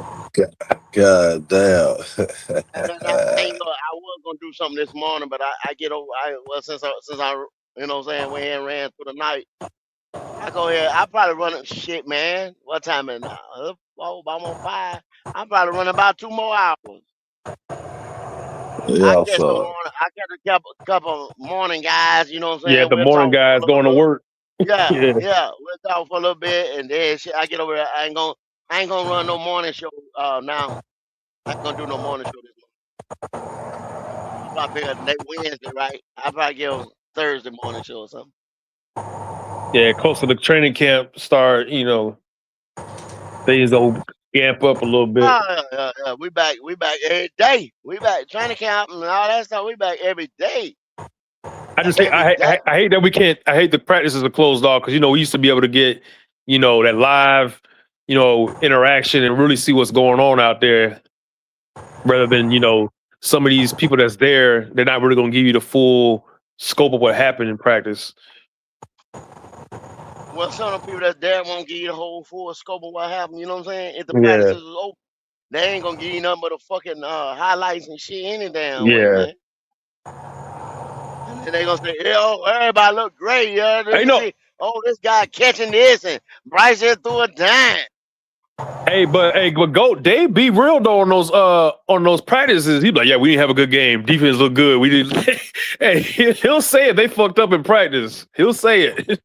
C: God damn.
O: I was gonna do something this morning, but I get over. Since I you know what I'm saying, went ahead and ran through the night. I go ahead. I probably run it. Shit, man. What time is it now? Oh, I'm on 5. I'm probably running about 2 more hours.
C: Yeah,
O: I catch a couple morning guys. You know what I'm saying?
T: Yeah, the morning guys going to work.
O: Yeah. We'll talk for a little bit, and then shit, I get over there. I ain't gonna run no morning show now. I ain't gonna do no morning show this morning. I figured next Wednesday, right? I'll probably give them Thursday morning show or something.
T: Yeah, close to the training camp start, things will amp up a little bit.
O: Yeah. We back every day. We back training camp and all that stuff. We back every day.
T: I just hate, I hate that we can't. I hate the practices are closed off because we used to be able to get that live interaction and really see what's going on out there, rather than some of these people that's there. They're not really going to give you the full scope of what happened in practice.
O: Well, some of the people that's there won't give you the whole full scope of what happened. You know what I'm saying? If the practices is open, they ain't gonna give you nothing but the fucking highlights and shit any damn way, man. And then they gonna say, "Yo, everybody look great, yeah." Oh, this guy catching this, and Bryce just threw a dime.
T: Hey, but Goat, they be real though on those practices. He's like, "Yeah, we didn't have a good game. Defense looked good. We didn't." Hey, he'll say it. They fucked up in practice. He'll say it.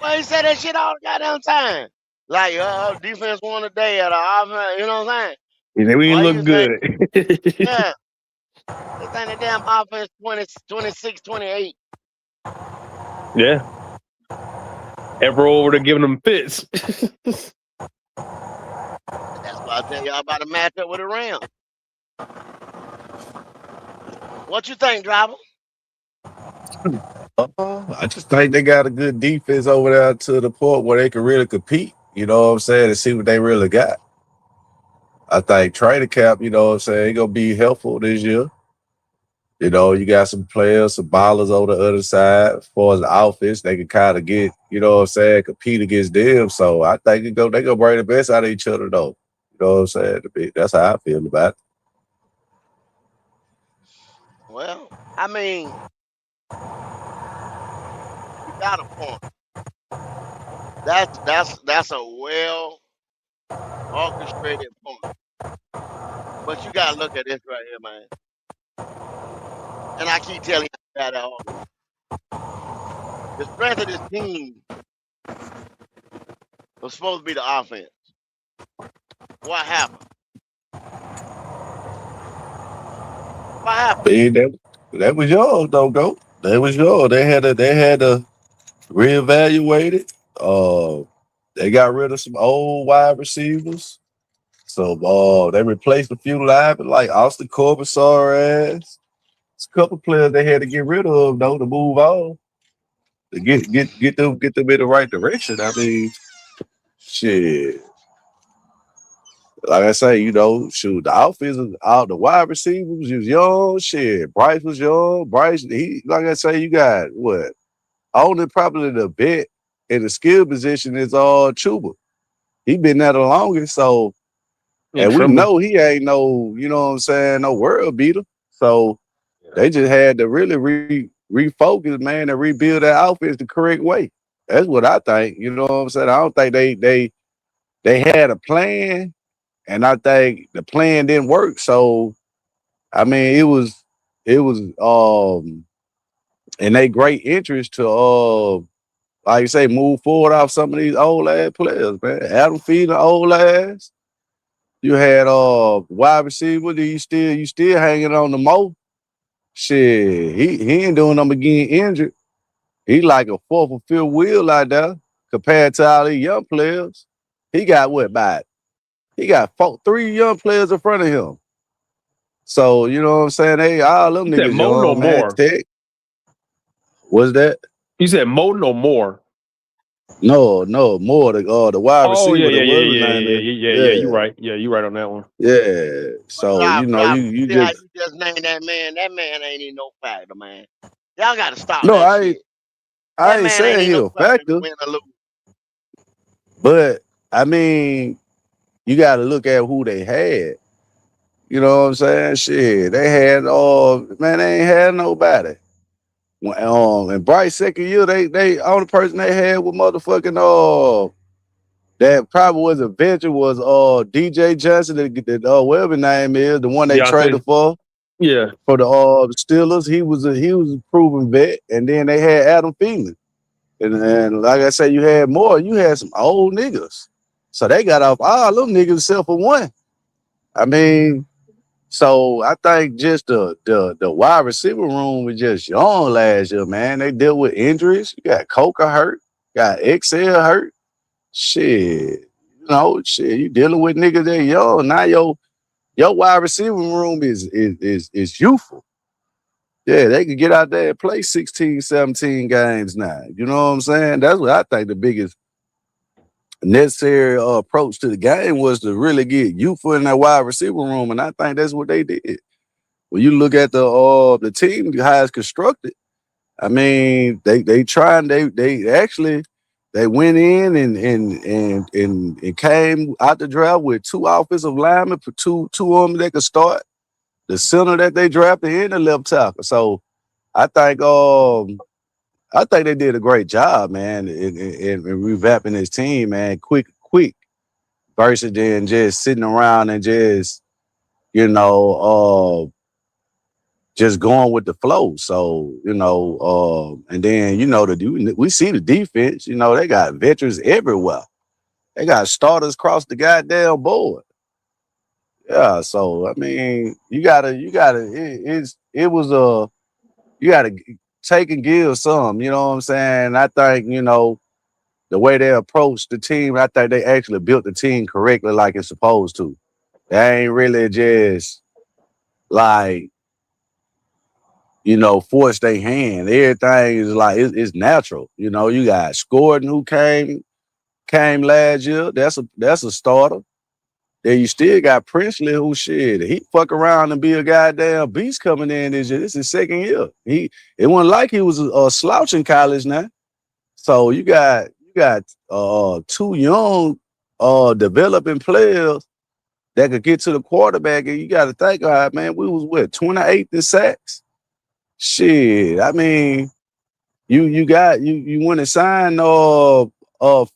O: Well, he said that shit all the goddamn time. Like, defense won today at the offense. You know what I'm saying?
T: We didn't look good.
O: Yeah. They think the damn offense 26, 28.
T: Yeah. Ever over to giving them fits.
O: That's why I tell y'all about to match up with the Rams. What you think, Driver?
D: I just think they got a good defense over there to the point where they can really compete, you know what I'm saying, and see what they really got. I think training camp, you know what I'm saying, going to be helpful this year. You got some players, some ballers on the other side. As far as the offense, they can kind of get, you know what I'm saying, compete against them. So I think they going to bring the best out of each other, though. You know what I'm saying? That's how I feel about it.
O: Well, I mean, you got a point. That's a well orchestrated point. But you gotta look at this right here, man. And I keep telling you that all. The strength of this team was supposed to be the offense. What happened? What happened?
D: That was yours, though, Go. That was yours. They had to reevaluate it. They got rid of some old wide receivers. So they replaced a few linemen like Austin Corbett, sorry ass. It's a couple players they had to get rid of though to move on. To get them in the right direction. I mean, shit. Like I say, shoot, the offense out the wide receivers was young. Shit, Bryce was young. Bryce, like I say, you got what? Only probably the bet in the skill position is Chuba. He been there the longest, so and we know he ain't no, you know what I'm saying, no world beater. So they just had to really refocus, man, and rebuild that offense the correct way. That's what I think. You know what I'm saying? I don't think they had a plan, and I think the plan didn't work. So I mean, it was in their great interest to like you say, move forward off some of these old ass players, man. Adam Thielen, old ass. You had wide receiver. You still hanging on the Mo. Shit, he ain't doing them getting injured. He like a fourth or fifth wheel out there compared to all these young players. He got he got 3 young players in front of him. So you know what I'm saying? Hey, all them niggas
T: Mo no more.
D: What's that?
T: You said Mo no more.
D: No, more the wide receiver.
T: Yeah. You're right. Yeah, you're right on that one.
D: Yeah. So you just
O: you just named that man. That man ain't even no factor, man. Y'all gotta stop.
D: No,
O: that
D: I ain't saying he's a factor. But I mean, you got to look at who they had. You know what I'm saying? Shit, they had man, they ain't had nobody. And Bryce second year, they only person they had was motherfucking that probably was a veteran was DJ Johnson, that whatever his name is, the one they traded for.
T: Yeah.
D: For the Steelers. He was a proven vet. And then they had Adam Thielen. And like I said, you had some old niggas. So they got off all them niggas except for one. I mean,
H: So I think just the wide receiver room was just young last year, man. They dealt with injuries. You got Coker hurt, got XL hurt. Shit, you dealing with niggas that young. Now your wide receiver room is youthful. Yeah, they could get out there and play 16, 17 games now. You know what I'm saying? That's what I think the biggest necessary approach to the game was to really get youthful in that wide receiver room, and I think that's what they did. When you look at the team, how it's constructed, I mean, they went in and came out the draft with 2 offensive linemen, for two of them that could start. The center that they drafted and the left tackle. So I think they did a great job, man, in revamping this team, man, quick, versus then just sitting around and just, just going with the flow. So, and then, we see the defense, they got veterans everywhere. They got starters across the goddamn board. Yeah, so I mean, you gotta take and give some, you know what I'm saying? I think, the way they approached the team, I think they actually built the team correctly like it's supposed to. They ain't really just like, force their hand. Everything is like it's natural. You got Gordon who came last year. That's a starter. Then you still got Princely who he fuck around and be a goddamn beast coming in this year. This is his second year. It wasn't like he was a slouch in college now. So you got 2 young developing players that could get to the quarterback, and you got to think, all right, man, we was 28th in sacks. Shit, I mean, you went and signed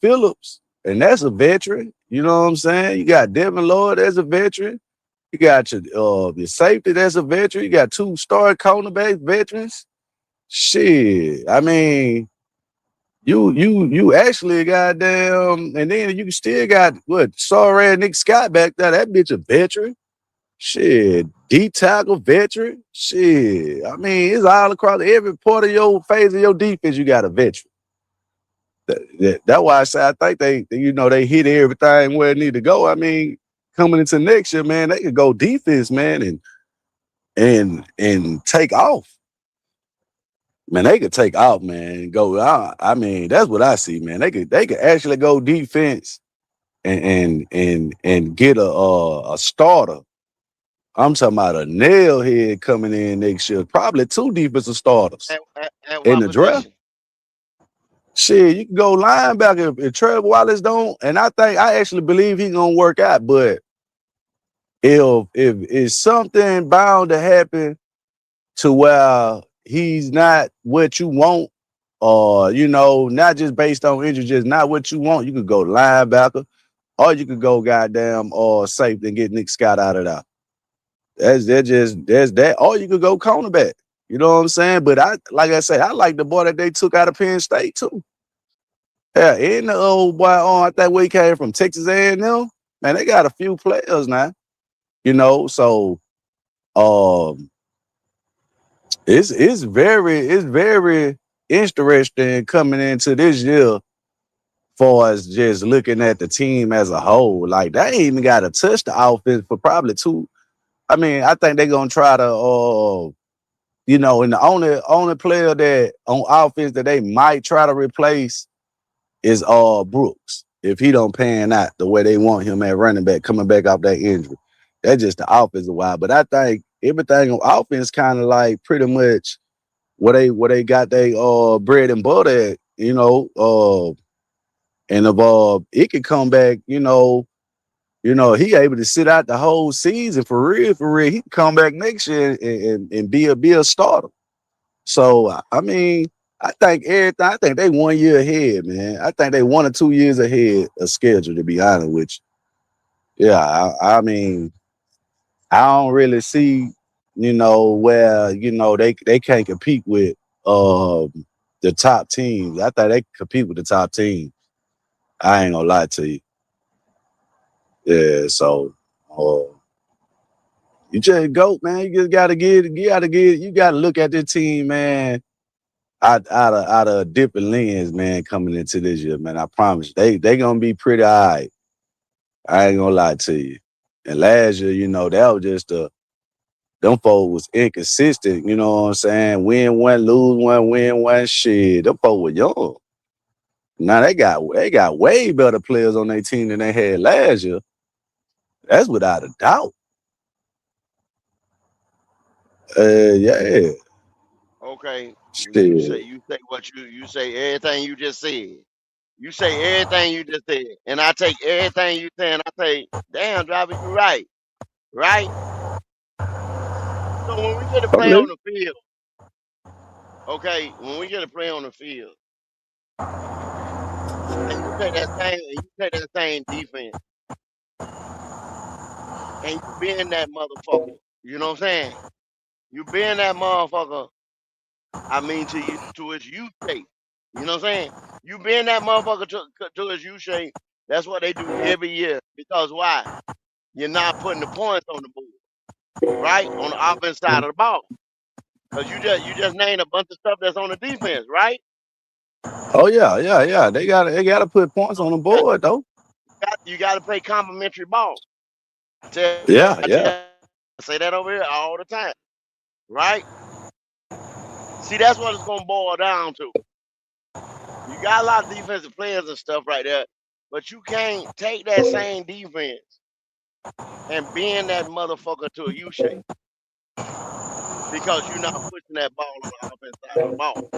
H: Phillips, and that's a veteran. You know what I'm saying? You got Devin Lloyd as a veteran. You got your safety that's a veteran. You got 2 star cornerback veterans. Shit, I mean, you actually goddamn, and then you still got sorry Nick Scott back there. That bitch a veteran. Shit, D tackle veteran. Shit, I mean, it's all across every part of your phase of your defense. You got a veteran. That's why I say I think they hit everything where it need to go. I mean, coming into next year, man, they could go defense, man, and take off. Man, they could take off, man, and go out. I mean, that's what I see, man. They could actually go defense and get a starter. I'm talking about a nailhead coming in next year. Probably 2 defensive starters in the draft. Shit, you can go linebacker if Trevor Wallace don't, and I actually believe he's gonna work out. But if it's something bound to happen to where he's not what you want, or not just based on injury, just not what you want, you could go linebacker, or you could go goddamn or safety and get Nick Scott out of there. There's that, or you could go cornerback. You know what I'm saying? But I like the boy that they took out of Penn State too. Yeah, and the old boy I think where he came from, Texas A&M. Man, they got a few players now. So it's very interesting coming into this year far as just looking at the team as a whole. Like, they ain't even got to touch the offense for probably 2. I mean, I think they're gonna try to and the only player that on offense that they might try to replace is Brooks, if he don't pan out the way they want him at running back coming back off that injury. That's just the offensive wide. But I think everything on offense kind of like pretty much where they got their bread and butter at, and if it could come back, he able to sit out the whole season for real. He can come back next year and be a starter. So I mean, I think they 1 year ahead, man. I think they 1 or 2 years ahead of schedule, to be honest with you. Yeah, I mean, I don't really see, where they can't compete with the top teams. I think they compete with the top teams. I ain't gonna lie to you. Yeah, so You just go, man. You just gotta you gotta look at this team, man, out of a different lens, man, coming into this year, man. I promise you, they gonna be pretty all right. I ain't gonna lie to you. And last year, that was just them folks was inconsistent, you know what I'm saying? Win one, lose one, win one, shit. Them folks were young. Now they got way better players on their team than they had last year. That's without a doubt. Yeah.
O: Okay.
H: Still.
O: You say what you say everything you just said. You say everything you just said. And I take everything you say and I say, damn, driver, you right. Right? So when we get to play on the field, okay, when we get to play on the field, and you take that same defense, and you bend that motherfucker. You know what I'm saying? You bend that motherfucker. I mean to its U shape. You know what I'm saying? You bend that motherfucker to its U shape. That's what they do every year. Because why? You're not putting the points on the board, right? On the offense side of the ball. Because you just named a bunch of stuff that's on the defense, right?
H: Oh yeah. They gotta put points on the board though.
O: You got to play complimentary ball.
H: Yeah.
O: I say that over here all the time, right? See, that's what it's gonna boil down to. You got a lot of defensive players and stuff right there, but you can't take that same defense and bend that motherfucker to a U shape because you're not pushing that ball on the offense side of the ball.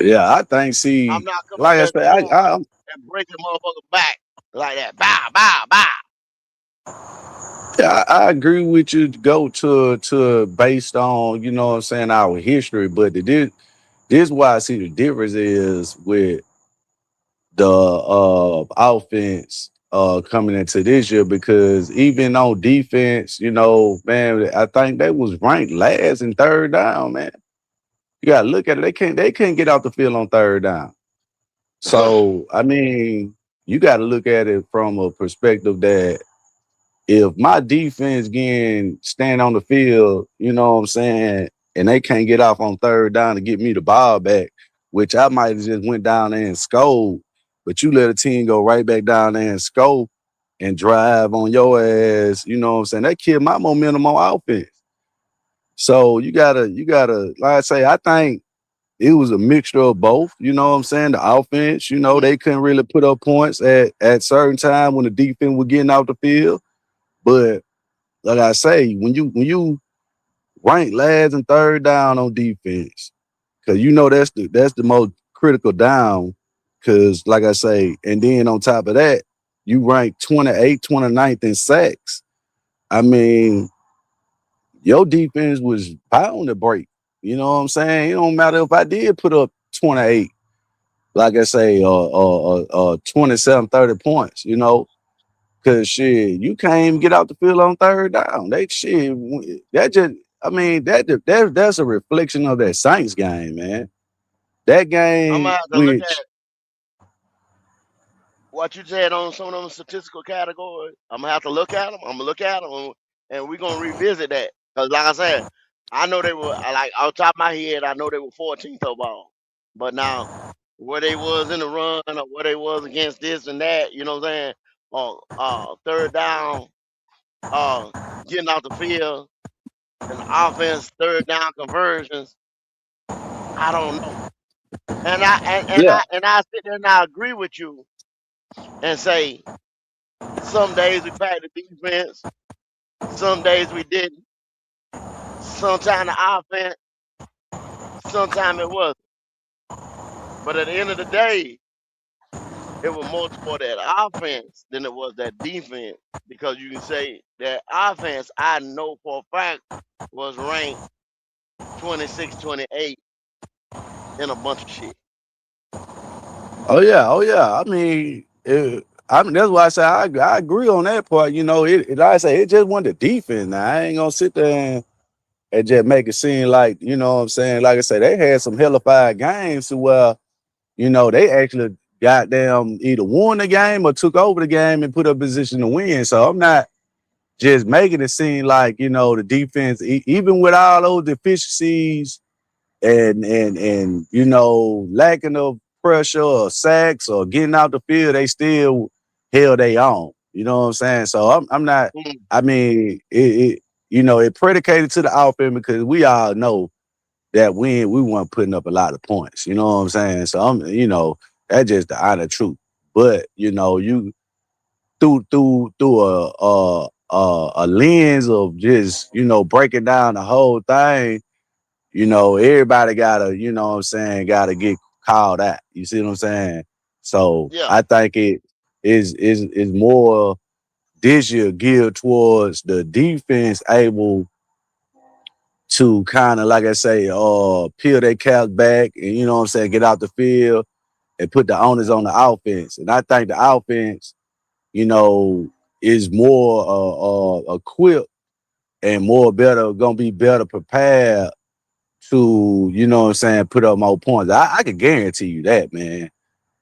H: Yeah, I think. See,
O: I'm not coming
H: like I
O: there
H: said,
O: and breaking motherfucker back like that. Bow, bow, bow.
H: Yeah, I agree with you to go to based on, you know what I'm saying, our history, but this why I see the difference is with the offense coming into this year, because even on defense, man, I think they was ranked last in third down, man. You gotta look at it. They couldn't get off the field on third down. So I mean, you gotta look at it from a perspective that if my defense can stand on the field, you know what I'm saying, and they can't get off on third down to get me the ball back, which I might have just went down there and scored, but you let a team go right back down there and score and drive on your ass, you know what I'm saying? That killed my momentum on offense. So you gotta, like I say, I think it was a mixture of both, you know what I'm saying? The offense, they couldn't really put up points at certain time when the defense was getting off the field. But like I say, when you rank last and third down on defense, because that's the most critical down, because like I say, and then on top of that, you rank 28th, 29th in sacks. I mean, your defense was bound to break. You know what I'm saying? It don't matter if I did put up 28, like I say, 27, 30 points, Cause shit, you can't even get out the field on third down. That's a reflection of that Saints game, man. That
O: I'm
H: game,
O: gonna have to look at what you said on some of them statistical categories. I'm gonna have to look at them. I'm gonna look at them, and we're gonna revisit that. Cause like I said, I know they were like off the top of my head. I know they were 14th overall, but now where they was in the run or where they was against this and that, you know what I'm saying? Third down, getting off the field, and offense third down conversions. I don't know. And I sit there and I agree with you and say some days we packed the defense, some days we didn't. Sometimes the offense, sometimes it wasn't. But at the end of the day, it was more toward that offense than it was that defense. Because you can say that offense, I know for a fact, was ranked 26, 28 in a bunch of shit.
H: Oh yeah. I mean, that's why I say I agree on that part. Like I say, it just wasn't the defense. Now I ain't gonna sit there and just make it seem like, you know what I'm saying. Like I say, they had some hellified games to where, they actually goddamn either won the game or took over the game and put up a position to win. So I'm not just making it seem like, you know, the defense, even with all those deficiencies and you know, lacking of pressure or sacks or getting out the field, they still held their own. You know what I'm saying? So I'm not. I mean, it you know, it predicated to the offense because we all know that we weren't putting up a lot of points. You know what I'm saying? So you know, that's just the honest truth. But you know, you through a lens of just, you know, breaking down the whole thing, you know, everybody gotta, you know what I'm saying, gotta get called out. You see what I'm saying? So
O: Yeah.
H: I think it is more this year geared towards the defense able to kind of, like I say, peel their caps back and, you know what I'm saying, get out the field and put the onus on the offense. And I think the offense, you know, is more equipped and gonna be better prepared to, you know what I'm saying, put up more points. I can guarantee you that, man.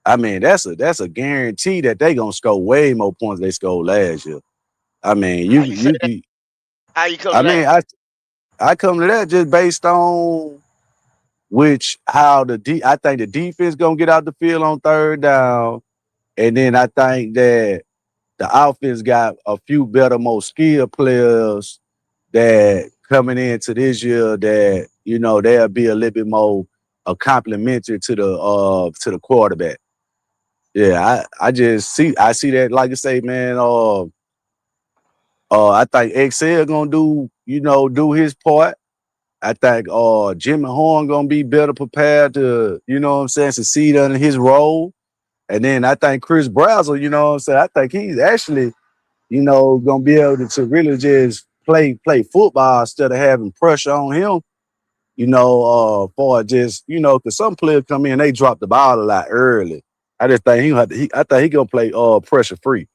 H: I mean, that's a guarantee that they gonna score way more points than they scored last year. I mean,
O: How you come
H: I
O: to
H: mean,
O: that?
H: I come to that just based on how I think the defense gonna get out the field on third down, and then I think that the offense got a few better, more skilled players that coming into this year that, you know, they'll be a little bit more complimentary to the quarterback. Yeah, I see that, like I say, man. I think Excel gonna do his part. I think Jimmy Horn gonna be better prepared to, you know what I'm saying, succeed under his role. And then I think Chris Brazzell, you know what I'm saying, I think he's actually, you know, gonna be able to really just play football instead of having pressure on him. You know, for just, you know, because some players come in, they drop the ball a lot early. I just think I think he gonna play pressure free.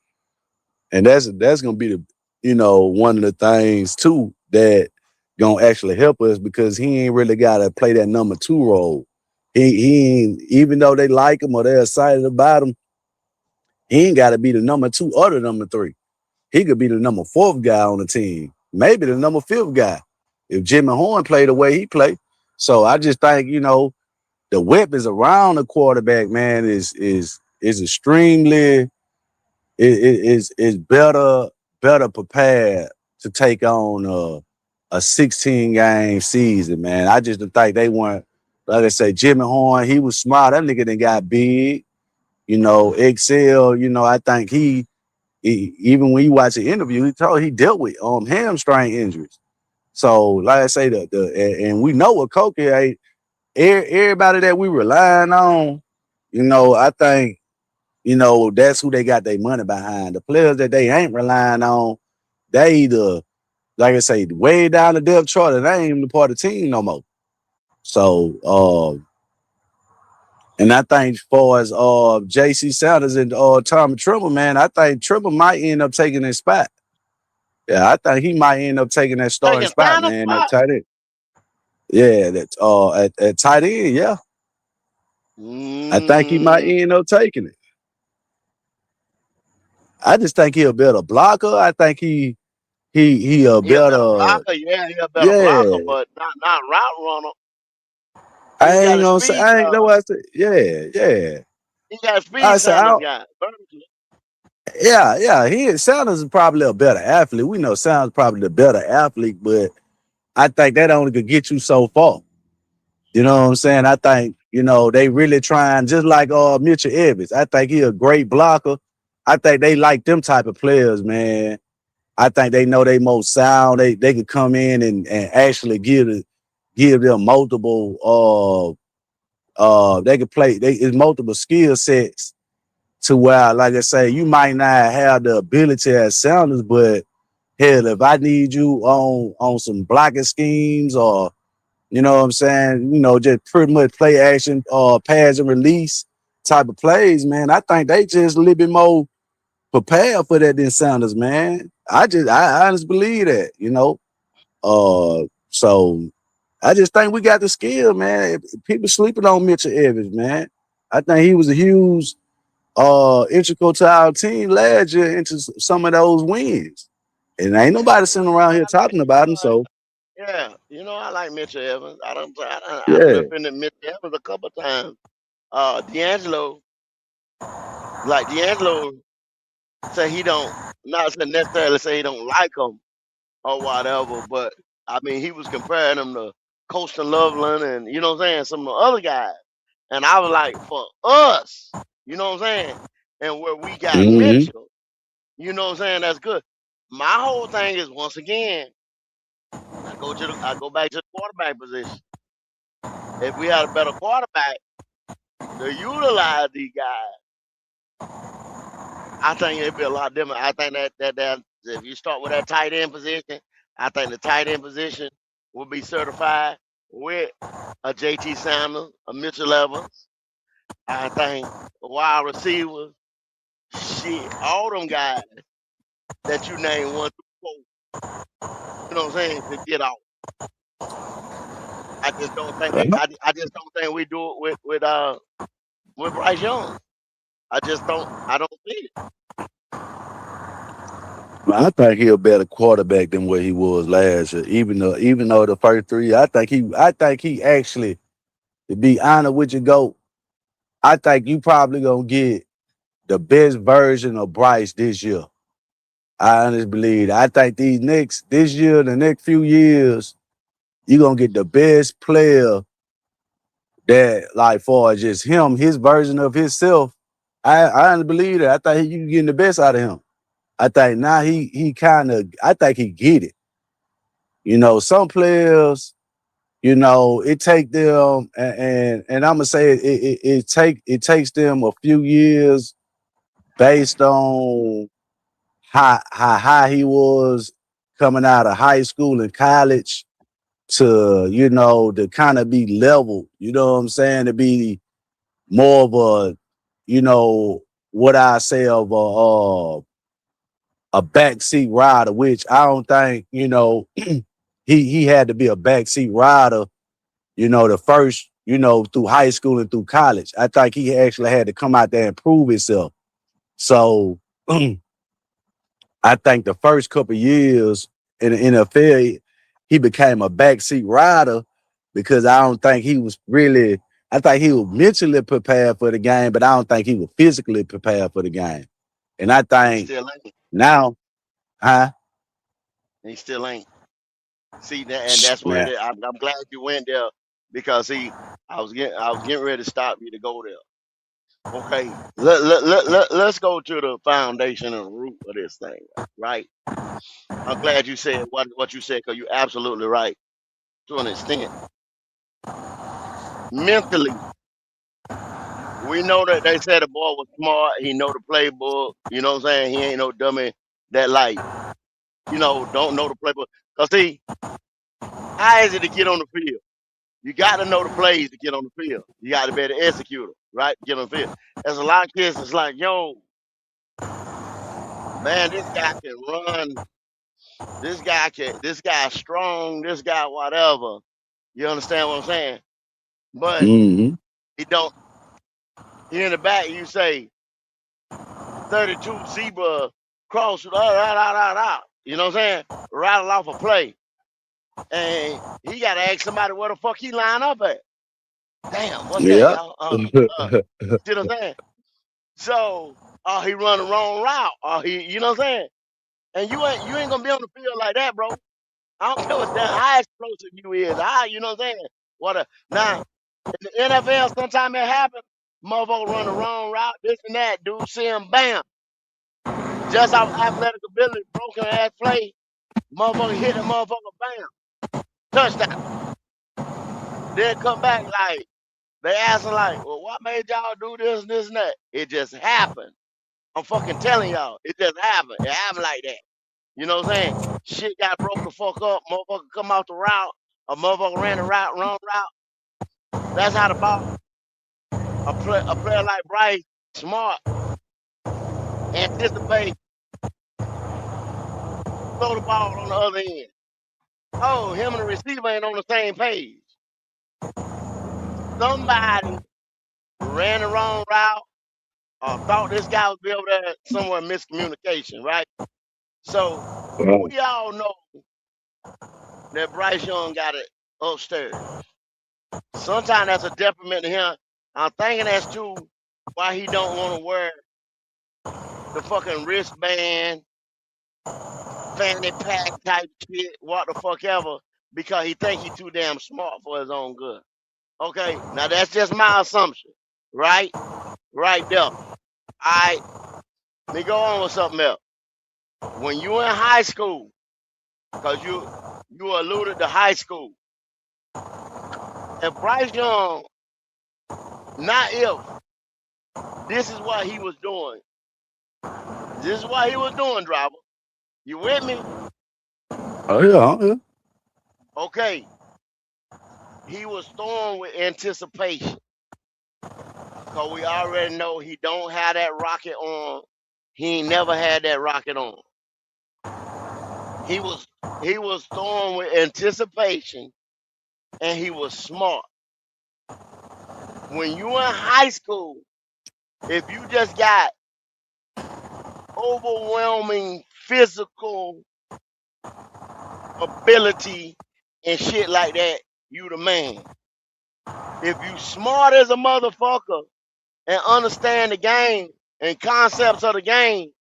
H: And that's gonna be the, you know, one of the things too that gonna actually help us because he ain't really gotta play that number 2 role. He ain't, even though they like him or they're excited about him, he ain't gotta be the number 2 or the number 3. He could be the number 4th guy on the team, maybe the number 5th guy if Jimmy Horn played the way he played. So I just think, you know, the weapons around the quarterback, man, is extremely is better prepared to take on a 16 game season, man. I just think they weren't, like I say, Jimmy Horn, he was smart. That nigga done got big. You know, Excel, you know, I think he even when you watch the interview, he dealt with hamstring injuries. So, like I say, and we know what Coker, everybody that we relying on, you know, I think, you know, that's who they got their money behind. The players that they ain't relying on, they either, like I say, way down the depth chart, and they ain't even part of the team no more. So, and I think as far as J.C. Sanders and Tommy Tremble, man, I think Tremble might end up taking his spot. Yeah, I think he might end up taking that starting spot, man, at tight end. Yeah, that at tight end, yeah. I think he might end up taking it. I just think he a better blocker. I think he a better
O: blocker. Yeah, he a better blocker, but not route runner.
H: I ain't gonna say. I ain't know what I said. Yeah.
O: He got speed.
H: I said,
O: Sanders got.
H: Yeah. Sanders is probably a better athlete. We know Sanders probably the better athlete, but I think that only could get you so far. You know what I'm saying? I think, you know, they really trying, just like Mitchell Evans. I think he a great blocker. I think they like them type of players, man. I think they know they most sound. They could come in and actually give them multiple they could play it's multiple skill sets to where, like I say, you might not have the ability as Sanders, but hell, if I need you on some blocking schemes or, you know what I'm saying, you know, just pretty much play action pass and release type of plays, man, I think they just a little bit more prepared for that than Sanders, man. I honestly believe that, you know. So I just think we got the skill, man. People sleeping on Mitchell Evans, man. I think he was a huge integral to our team last year into some of those wins. And ain't nobody sitting around here talking about him. So
O: Yeah, I like Mitchell Evans. I done
H: yeah.
O: defended Mitchell Evans a couple times. D'Angelo say he don't, not necessarily say he don't like him or whatever, but I mean he was comparing him to Coastal Loveland and you know what I'm saying, some of the other guys. And I was like, for us, you know what I'm saying, and where we got
H: Mm-hmm.
O: Mitchell, you know what I'm saying, that's good. My whole thing is once again, I go back to the quarterback position. If we had a better quarterback to utilize these guys, I think it'd be a lot different. I think that if you start with that tight end position, I think the tight end position will be certified with a JT Sanders, a Mitchell Evans. I think wide receivers, shit, all them guys that you name 1 through 4, you know what I'm saying, to get off. I just don't think we do it with Bryce Young. I don't see it.
H: I think he a better quarterback than what he was last year. Even though the first 3, I think he actually, to be honest with you, GOAT, I think you probably gonna get the best version of Bryce this year. I honestly believe that. I think the next few years, you're gonna get the best player that, like, for just him, his version of himself. I honestly believe that. I think you getting the best out of him. I think now I think he get it. Some players, it take them and I'm gonna say it takes them a few years based on how high he was coming out of high school and college to to kind of be leveled, you know what I'm saying, to be more of what I say of a backseat rider, which I don't think, he had to be a backseat rider, the first, through high school and through college. I think he actually had to come out there and prove himself. So I think the first couple of years in the NFL, he became a backseat rider because I don't think he was really, I think he was mentally prepared for the game, but I don't think he was physically prepared for the game. And I think
O: Still ain't.
H: now,
O: He still ain't. See that, and that's where
H: man.
O: I'm glad you went there because I was getting ready to stop you to go there. Okay, let's go to the foundation and root of this thing, right? I'm glad you said what you said because you're absolutely right to an extent. Mentally, we know that they said the boy was smart. He know the playbook. You know what I'm saying? He ain't no dummy that don't know the playbook. Cause see, how is it to get on the field? You got to know the plays to get on the field. You got to be able to execute them, right? Get on the field. There's a lot of kids that's like, yo, man, this guy can run. This guy's strong. This guy, whatever. You understand what I'm saying? But
H: Mm-hmm.
O: he don't. He in the back, you say 32 zebra cross, you know what I'm saying? Rattle off a play. And he got to ask somebody where the fuck he line up at. Damn, what's that, y'all? See what I'm saying? So, he run the wrong route. You know what I'm saying? And you ain't gonna be on the field like that, bro. I don't care how explosive you is. You know what I'm saying? Now, in the NFL, sometimes it happens. Motherfucker run the wrong route, this and that. Dude, see him, bam. Just off athletic ability, broken ass play. Motherfucker hit the motherfucker, bam. Touchdown. Then come back like, they asking like, well, what made y'all do this and that? It just happened. I'm fucking telling y'all, it just happened. It happened like that. You know what I'm saying? Shit got broke the fuck up. Motherfucker come off the route. A motherfucker ran the route, wrong route. That's how the ball. A player like Bryce, smart, anticipate, throw the ball on the other end. Oh, him and the receiver ain't on the same page. Somebody ran the wrong route or thought this guy would be over there somewhere miscommunication, right? So
H: Well,
O: we all know that Bryce Young got it upstairs. Sometimes that's a detriment to him. I'm thinking that's too why he don't want to wear the fucking wristband, fanny pack type shit, what the fuck ever, because he think he too damn smart for his own good. Okay, now that's just my assumption, right? Right there. Let me go on with something else. When you in high school, because you alluded to high school, if Bryce Young, not if, this is what he was doing. This is what he was doing, driver. You with me?
H: oh yeah.
O: Okay. He was throwing with anticipation. Because we already know he don't have that rocket on. He ain't never had that rocket on. He was throwing with anticipation, and he was smart. When you in high school, if you just got overwhelming physical ability and shit like that, you the man. If you smart as a motherfucker and understand the game and concepts of the game,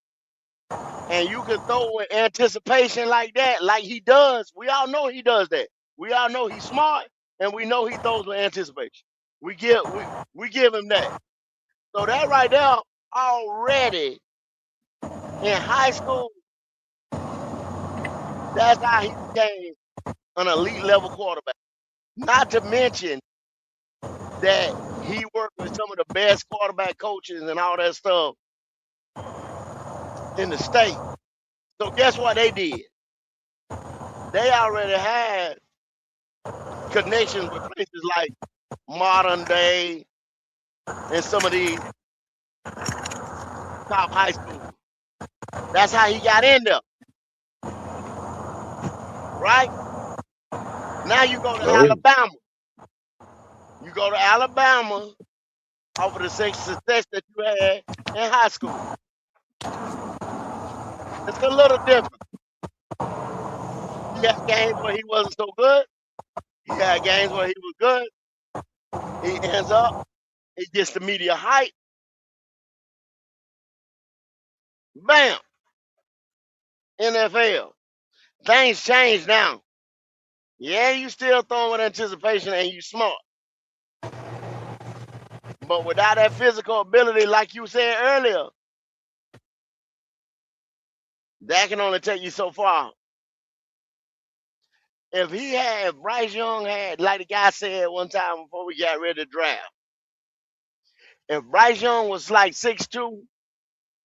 O: and you can throw with anticipation like that, like he does, we all know he does that. We all know he's smart, and we know he throws with anticipation. We give him that. So that right there already in high school, that's how he became an elite level quarterback. Not to mention that he worked with some of the best quarterback coaches and all that stuff in the state. So guess what they did? They already had connections with places like Modern Day and some of these top high schools. That's how he got in there. Right? Now you go to Alabama. You go to Alabama off of the success that you had in high school. It's a little different. He had games where he wasn't so good. He had games where he was good. He ends up, he gets the media hype. Bam! NFL. Things change now. Yeah, you still throwing with anticipation and you smart. But without that physical ability, like you said earlier, that can only take you so far. If Bryce Young had, like the guy said one time before we got ready to draft, if Bryce Young was like 6'2"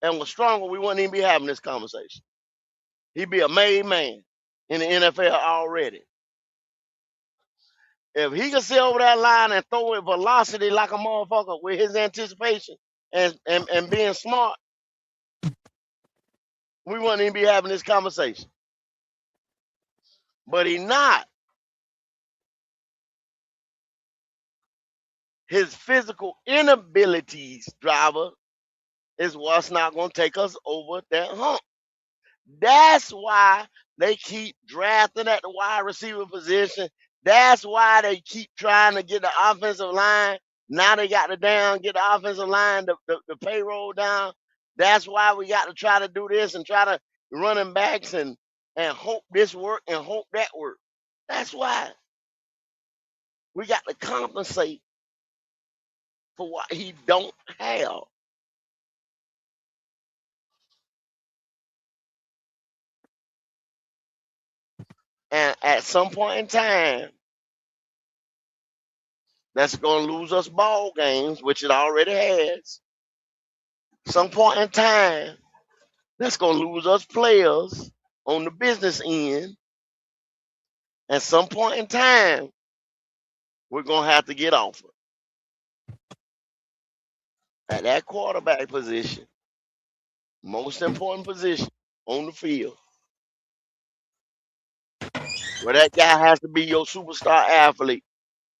O: and was stronger, we wouldn't even be having this conversation. He'd be a made man in the NFL already. If he could sit over that line and throw with velocity like a motherfucker with his anticipation and being smart, we wouldn't even be having this conversation. But he not. His physical inabilities, driver, is what's not going to take us over that hump. That's why they keep drafting at the wide receiver position. That's why they keep trying to get the offensive line. Now they got to get the offensive line, the payroll down. That's why we got to try to do this and try to running backs and hope this work and hope that work. That's why we got to compensate for what he don't have. And at some point in time, that's going to lose us ball games, which it already has. Some point in time, that's going to lose us players on the business end. At some point in time, we're going to have to get offered. At that quarterback position, most important position on the field, where that guy has to be your superstar athlete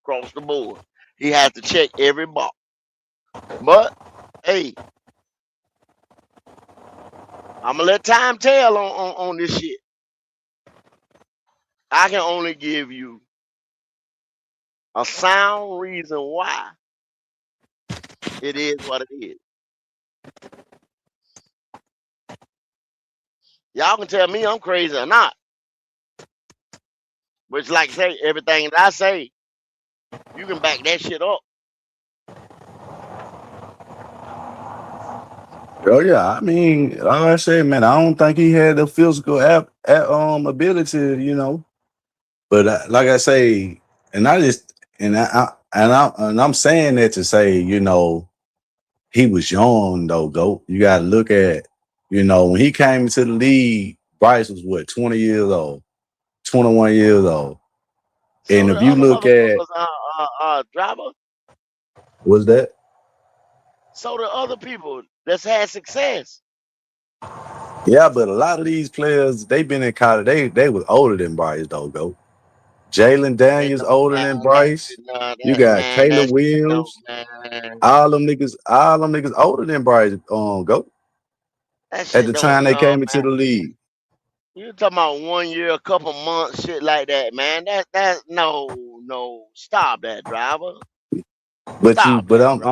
O: across the board. He has to check every box. But, hey, I'm gonna let time tell on this shit. I can only give you a sound reason why it is what it is. Y'all can tell me I'm crazy or not. Which, like I say, everything that I say, you can back that shit up.
H: Oh yeah, I mean, like I said, man, I don't think he had the physical ability, you know. But like I say, and I just and I'm saying that to say, you know, he was young though. Go, you got to look at, you know, when he came into the league, Bryce was what 20 years old, 21 years old, and
O: So
H: if
O: the
H: you
O: other
H: look at
O: motherfuckers, driver.
H: what's that?
O: So the other people that's had success.
H: Yeah, but a lot of these players, they've been in college. They was older than Bryce though. Go. Jalen Daniels older than Bryce. You got Caleb
O: That shit don't,
H: Williams.
O: man.
H: All them niggas older than Bryce. Go.
O: That
H: At
O: shit
H: the
O: don't,
H: time they
O: no,
H: came into
O: man.
H: the league.
O: You talking about 1 year, a couple months, shit like that, man. That no, stop that, driver.
H: But
O: Stop
H: but
O: that, bro.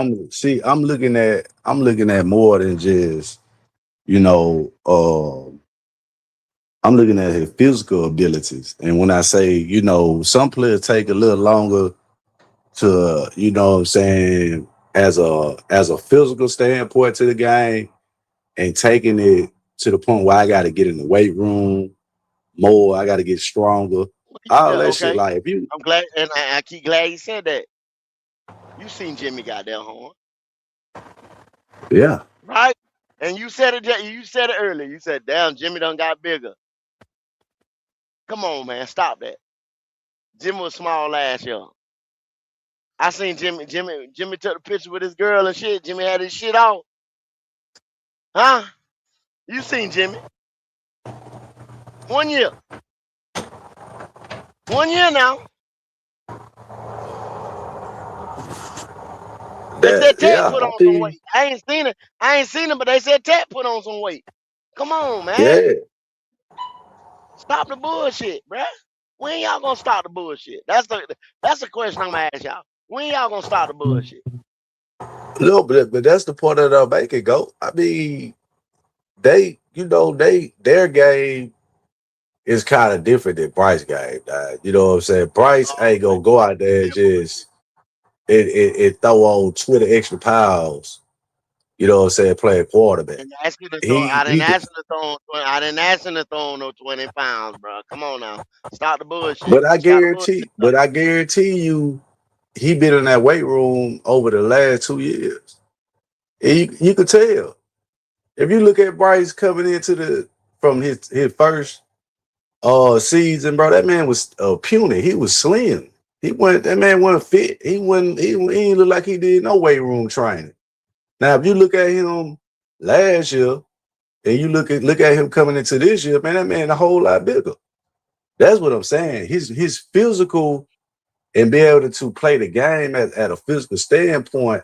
H: I'm looking at more than just, you know, I'm looking at his physical abilities. And when I say, you know, some players take a little longer to, you know what I'm saying, as a physical standpoint to the game and taking it to the point where I got to get in the weight room more, I got to get stronger. All
O: Yeah,
H: that shit.
O: okay.
H: Like if you,
O: I'm glad, and I keep glad you said that. You seen Jimmy goddamn horn,
H: yeah.
O: right? And you said it. You said it earlier. You said, "Damn, Jimmy done got bigger." Come on, man, stop that. Jimmy was small last year. I seen Jimmy took a picture with his girl and shit. Jimmy had his shit off. Huh? You seen Jimmy? 1 year. 1 year now. They said Ted
H: Yeah,
O: put
H: I
O: on some
H: mean,
O: weight. I ain't seen it, but they said Ted put on some weight. Come on, man.
H: yeah.
O: Stop the bullshit, bruh. When y'all gonna stop the bullshit? That's the question I'm gonna ask y'all. When y'all gonna stop the bullshit?
H: No, but that's the point of the make it go. I mean, their game is kind of different than Bryce game. You know what I'm saying? Bryce ain't gonna go out there and just it throw on 20 extra pounds. You know what I'm saying? Playing quarterback.
O: I didn't
H: He
O: ask him to throw on. I didn't ask him to throw on no 20 pounds, bro. Come on now, stop the bullshit. Stop the bullshit.
H: but I guarantee you, he been in that weight room over the last 2 years. And you could tell. If you look at Bryce coming into from his first season, bro, that man was puny. He was slim. That man wasn't fit. He didn't look like he did no weight room training. Now, if you look at him last year and you look at him coming into this year, man, that man a whole lot bigger. That's what I'm saying. His physical and be able to play the game at a physical standpoint,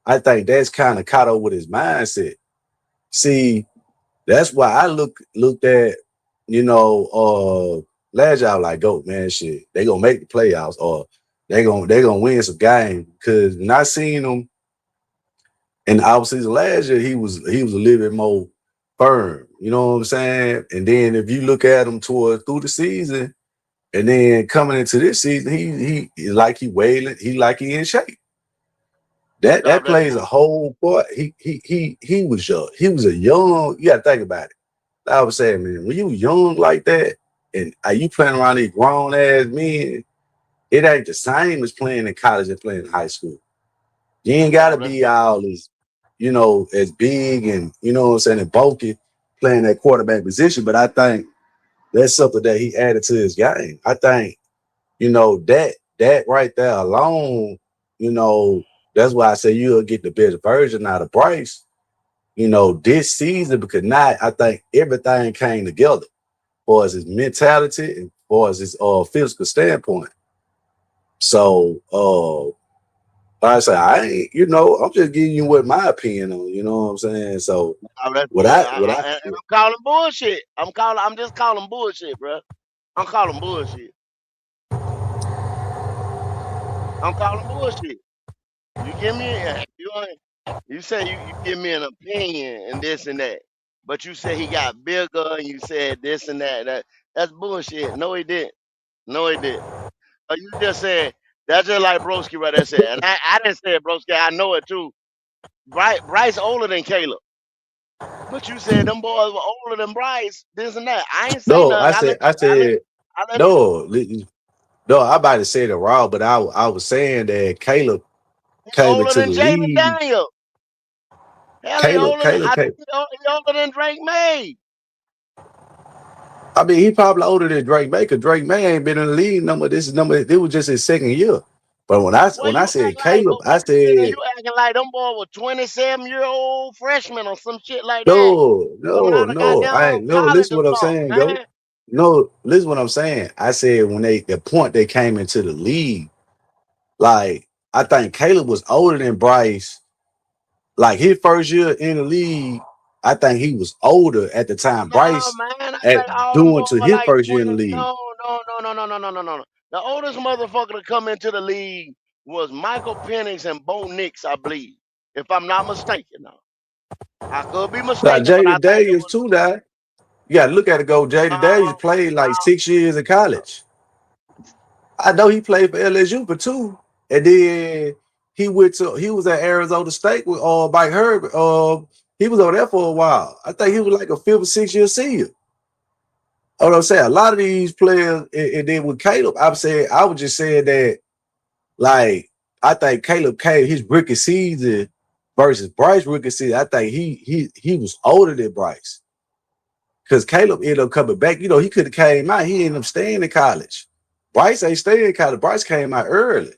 H: I think that's kind of caught up with his mindset. See, that's why I looked at, you know, last year I was like, go, man, shit, they gonna make the playoffs or they gonna win some games. Because when I seen them in the offseason last year, he was a little bit more firm. You know what I'm saying? And then if you look at him through the season, and then coming into this season, he like he wailing, he like he in shape. That plays a whole part. He was young. He was a young. You gotta think about it. I was saying, man, when you young like that, and you playing around these grown ass men, it ain't the same as playing in college and playing in high school. You ain't gotta be all as, you know, as big and, you know what I'm saying, and bulky playing that quarterback position. But I think that's something that he added to his game. I think, you know, that right there alone, you know, that's why I say you'll get the best version out of Bryce, you know, this season, because now I think everything came together for his mentality and for his physical standpoint. So I say I ain't, I'm just giving you what my opinion on. You know what I'm saying? So what I
O: and I'm calling bullshit. I'm just calling bullshit, bro. I'm calling bullshit. I'm calling bullshit. You give me you say you give me an opinion and this and that, but you say he got bigger and you said this and that. That's bullshit. No, he didn't. No, he didn't. You just said that's just like Broski right there said, and I didn't say it, Broski. I know it too. Bryce older than Caleb, but you said them boys were older than Bryce. This and that. I ain't say
H: no,
O: nothing.
H: I said no. No, I about to say it wrong, but I was saying that Caleb came
O: older
H: into
O: than
H: the
O: Jaden
H: league.
O: Daniel. Hell, he older than Drake May.
H: I mean, he probably older than Drake May, because Drake May ain't been in the league number. It was just his second year. But when I said Caleb, I said
O: you acting like them boy were 27-year-old freshmen or some shit like that.
H: no. Listen what I'm saying, go. No, listen what I'm saying. I said when the point they came into the league, like I think Caleb was older than Bryce. Like his first year in the league, I think he was older at the time. Bryce doing to his first year in the league.
O: No. The oldest motherfucker to come into the league was Michael Penix and Bo Nix, I believe, if I'm not mistaken. Now, I could be mistaken.
H: Jaden Daniels too, now. You gotta look at it. Go, Jaden Daniels played like 6 years in college. I know he played for LSU for 2, and then he was at Arizona State with Mike Herbert. He was over there for a while. I think he was like a 5th or 6th year senior. What I'm saying, a lot of these players, and then with Caleb, I was just saying that, like, I think Caleb came his rookie season versus Bryce rookie season. I think he was older than Bryce, because Caleb ended up coming back. He could have came out. He ended up staying in college. Bryce ain't staying in college. Bryce came out early.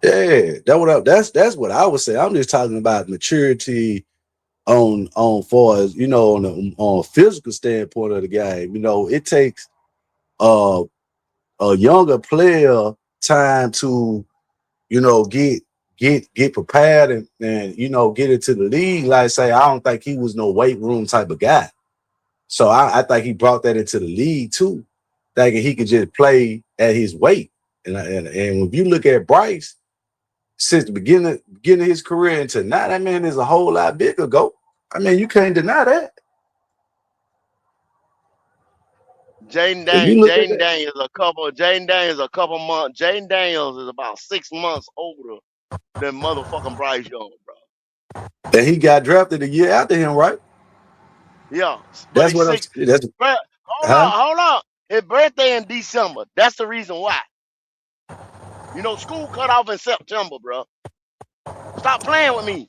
H: Yeah, that's what I would say. I'm just talking about maturity on far as on a physical standpoint of the game. It takes a younger player time to get prepared and get into the league. Like I say, I don't think he was no weight room type of guy. So I think he brought that into the league too, thinking he could just play at his weight. And if you look at Bryce, since the beginning of his career until now, that man is a whole lot bigger. Go. I mean, you can't deny that.
O: Jaden Daniels a couple months. Jaden Daniels is about 6 months older than motherfucking Bryce Young, bro.
H: And he got drafted a year after him, right?
O: Yeah.
H: That's what I'm.
O: Hold on. His birthday in December. That's the reason why. School cut off in September, bro. Stop playing with me.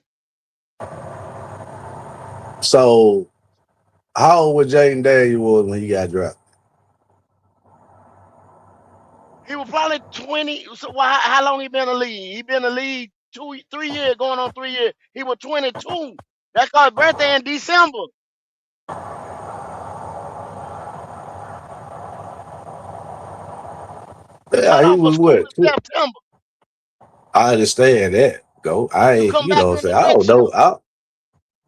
H: So, how old was Jaden Daniels when he got drafted?
O: He was probably 20. So how long he been in the league? He been in the league 3 years, going on 3 years. He was 22. That's called birthday in December.
H: Yeah, he was what?
O: September.
H: I understand that. Go. I ain't, I don't know.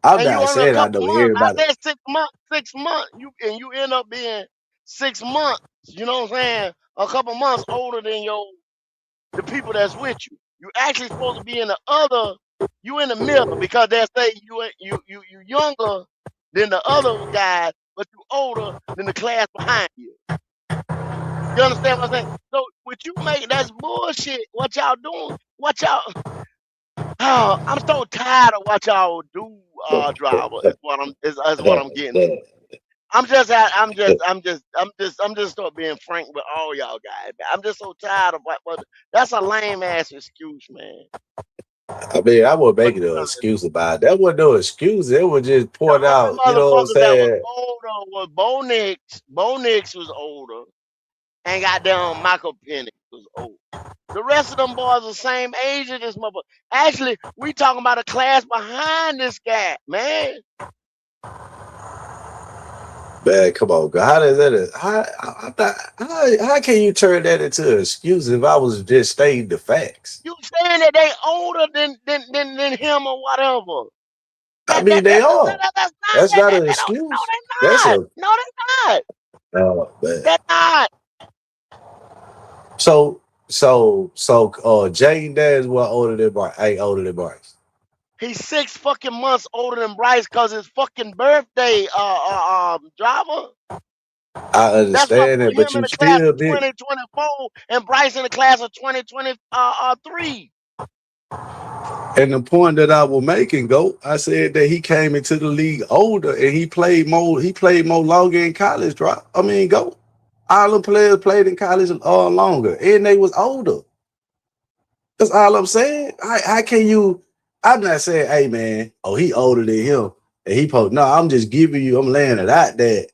H: I'm not saying I know everybody.
O: I said 6 months. You end up being 6 months. You know what I'm saying? A couple months older than the people that's with you. You actually supposed to be in you in the middle, because they say you younger than the other guys, but you older than the class behind you. You understand what I'm saying? So what you make, that's bullshit. What y'all doing? I'm so tired of what y'all do, driver. Is what I'm getting. I'm just start being frank with all y'all guys. I'm just so tired of what that's a lame ass excuse, man.
H: I mean, I wouldn't make it an excuse about it. That wasn't no excuse. It was just point out, you know what I'm saying?
O: That was older was Bo Nix. Bo Nix was older. And goddamn Michael Penix was old. The rest of them boys are the same age as this motherfucker. Actually, we talking about a class behind this guy, man.
H: Man, come on, God. How does that? How can you turn that into an excuse if I was just stating the facts?
O: You saying that they older than him or whatever?
H: I mean, they are.
O: That's not
H: That's not an
O: they don't. No,
H: excuse.
O: they
H: That's
O: not.
H: a
O: No, they not.
H: man.
O: They're not.
H: So Jaden Daniels was older than Bryce. Ain't older than Bryce.
O: He's 6 fucking months older than Bryce because his fucking birthday, driver.
H: I
O: That's what
H: understand
O: put
H: that, but
O: him in
H: you
O: the class
H: still
O: of
H: did.
O: 2024 and Bryce in the class of 2023.
H: And the point that I was making, I said that he came into the league older and he played more longer in college, all the players played in college longer and they was older. That's all I'm saying. How can you? I'm not saying, hey man, he older than him and he no, I'm just giving you, I'm laying it out that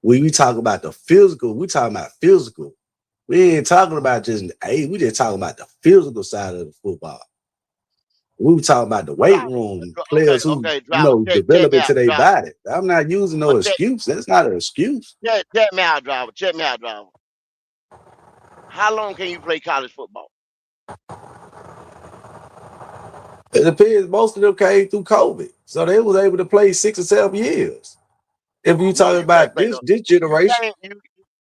H: when we talk about the physical, we talking about physical. We ain't talking about just age, we just talking about the physical side of the football. We were talking about the weight room players who,
O: driver, check
H: develop
O: me
H: into
O: out,
H: their
O: driver.
H: body. I'm not using no excuse. That's not an excuse.
O: Check me out, driver. Check me out, driver. How long can you play college football?
H: It depends. Most of them came through COVID, so they was able to play 6 or 7 years. If you talking about this generation,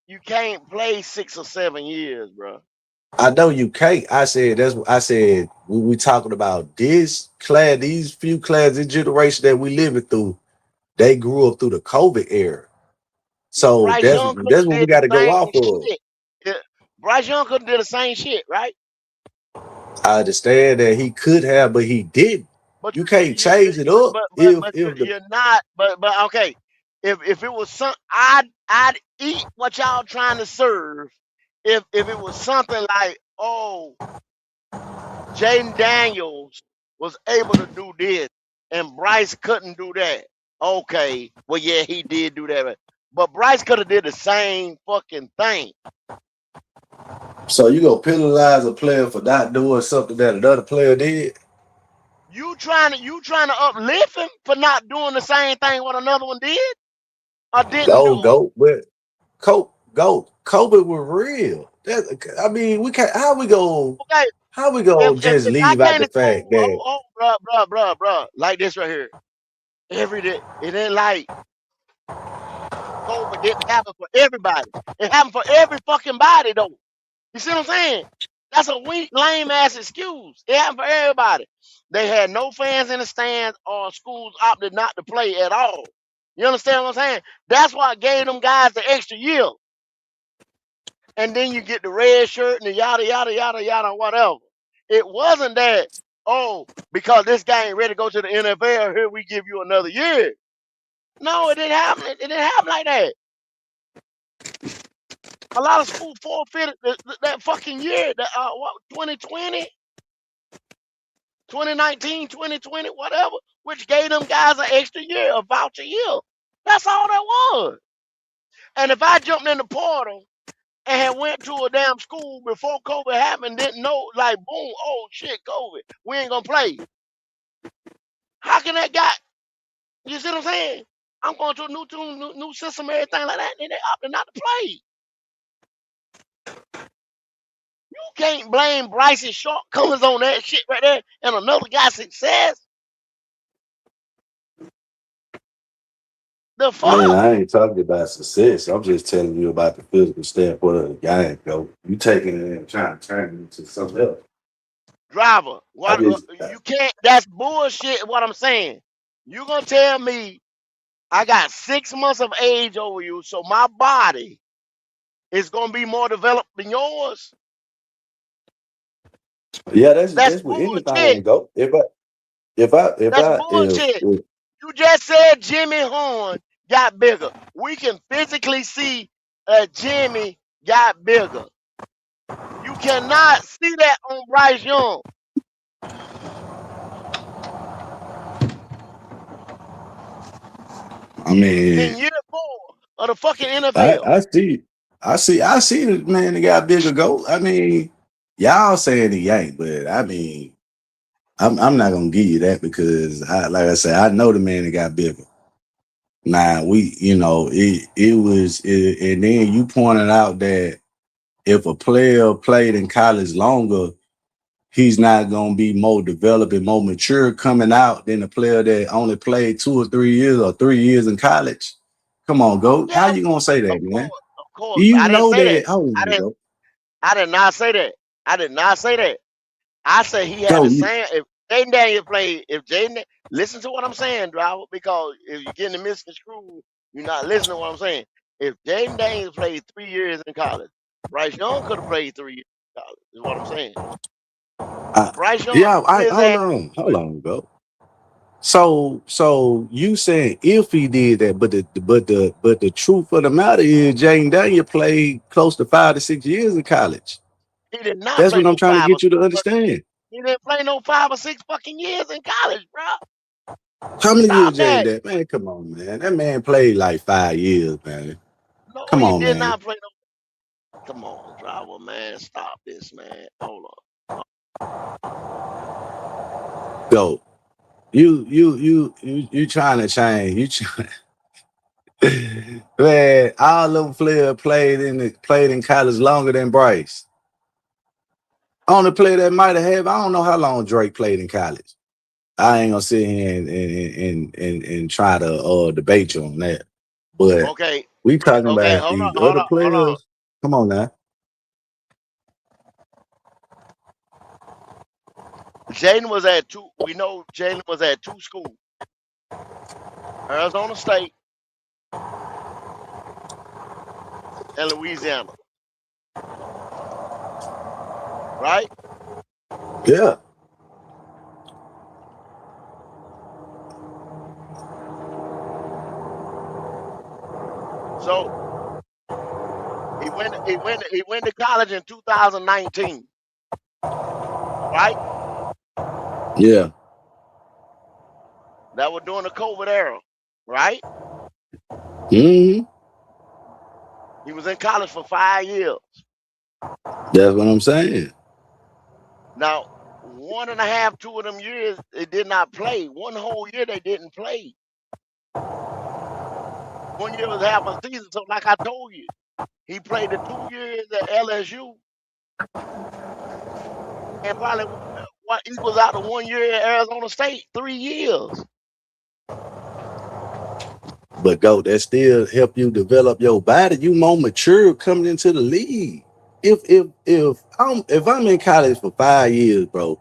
O: you can't play 6 or 7 years, bro.
H: I know you can't. I said we talking about this class, these few classes, this generation that we living through. They grew up through the COVID era, so
O: Bryce
H: that's
O: Young
H: what we got to go off of.
O: Bryce Young could have did the same shit, right?
H: I understand that he could have, but he didn't. But you can't change it up.
O: But you're not. But okay, if it was some, I'd eat what y'all trying to serve. If it was something like, Jaden Daniels was able to do this and Bryce couldn't do that. Okay, well yeah, he did do that, but Bryce could have did the same fucking thing.
H: So you gonna penalize a player for not doing something that another player did?
O: You trying to uplift him for not doing the same thing what another one did or didn't do?
H: But COVID was real. We can't. How we gonna just leave out the fact that?
O: Bruh, like this right here. Every day, it ain't like COVID didn't happen for everybody. It happened for every fucking body though. You see what I'm saying? That's a weak, lame ass excuse. It happened for everybody. They had no fans in the stands or schools opted not to play at all. You understand what I'm saying? That's why I gave them guys the extra year. And then you get the red shirt and the yada, yada, yada, yada, whatever. It wasn't that, because this guy ain't ready to go to the NFL, here we give you another year. No, it didn't happen. It didn't happen like that. A lot of schools forfeited that fucking year, 2020, 2019, 2020, whatever, which gave them guys an extra year, a voucher year. That's all that was. And if I jumped in the portal and had went to a damn school before COVID happened, didn't know, like, boom, oh shit, COVID, we ain't gonna play. How can that guy? You see what I'm saying? I'm going to a new system, everything like that, and they opted not to play. You can't blame Bryce's shortcomings on that shit right there and another guy's success. The fuck?
H: Man, I ain't talking about success. I'm just telling you about the physical standpoint of the game, though. You taking it and trying to turn it into something else.
O: Driver, you can't. That's bullshit. What I'm saying. You gonna tell me I got 6 months of age over you, so my body is gonna be more developed than yours?
H: Yeah, that's what anything go.
O: That's bullshit. You just said Jimmy Horn got bigger. We can physically see Jimmy got bigger. You cannot see that on Bryce Young.
H: I mean,
O: in year 4 of the fucking NFL.
H: I see the man that got bigger go. I mean, y'all saying he ain't, but I mean, I'm not gonna give you that because like I said, I know the man that got bigger. Nah, and then you pointed out that if a player played in college longer, he's not gonna be more developed and more mature coming out than a player that only played 2 or 3 years or 3 years in college. Come on, Go. How
O: Yeah,
H: you gonna say that,
O: of
H: man?
O: course.
H: You
O: I didn't
H: know
O: say
H: that.
O: that.
H: Hold
O: I
H: on,
O: didn't.
H: Go.
O: I did not say that. I did not say that. I said he had
H: Go.
O: the same. If Jaden Daniels played, listen to what I'm saying, driver, because if you're getting misconstrued, you're not listening to what I'm saying. If Jaden Daniels played 3 years in college, Bryce Young could have played 3 years in college. Is what I'm saying. Bryce Young,
H: Yeah,
O: his
H: hold
O: ass.
H: on, Go. So you saying if he did that, but the truth of the matter is Jaden Daniel played close to 5 to 6 years in college.
O: He did not
H: That's
O: play
H: what I'm
O: no
H: trying to
O: 5 or
H: get you to
O: 6 fucking years.
H: understand.
O: He didn't play no 5 or 6 fucking years in college, bro.
H: How many
O: Stop
H: years Jaden
O: that.
H: Daniel? Man, come on, man. That man played like 5 years, man.
O: No,
H: Come
O: he
H: on,
O: did
H: man.
O: not play no. Come on, driver, man. Stop this, man. Hold on.
H: Go. You trying to change. Man, all them players played in college longer than Bryce. Only player that might have, I don't know how long Drake played in college. I ain't gonna sit here and try to debate you on that. But
O: Okay.
H: we talking
O: Okay,
H: about
O: hold on,
H: these other
O: hold on.
H: players. Come on now.
O: Jaden was at two. We know Jaden was at 2 schools: Arizona State and Louisiana. Right?
H: Yeah.
O: So he went to college in 2019. Right?
H: Yeah.
O: That was during the COVID era. Right?
H: Mm-hmm.
O: He was in college for 5 years.
H: That's what I'm saying.
O: Now, 1.5, 2 of them years they did not play. One whole year they didn't play. 1 year was half a season. So, like I told you, he played the 2 years at LSU, and probably what equals out to 1 year at Arizona State. 3 years.
H: But Go, that still help you develop your body. You more mature coming into the league. If I'm in college for 5 years, bro,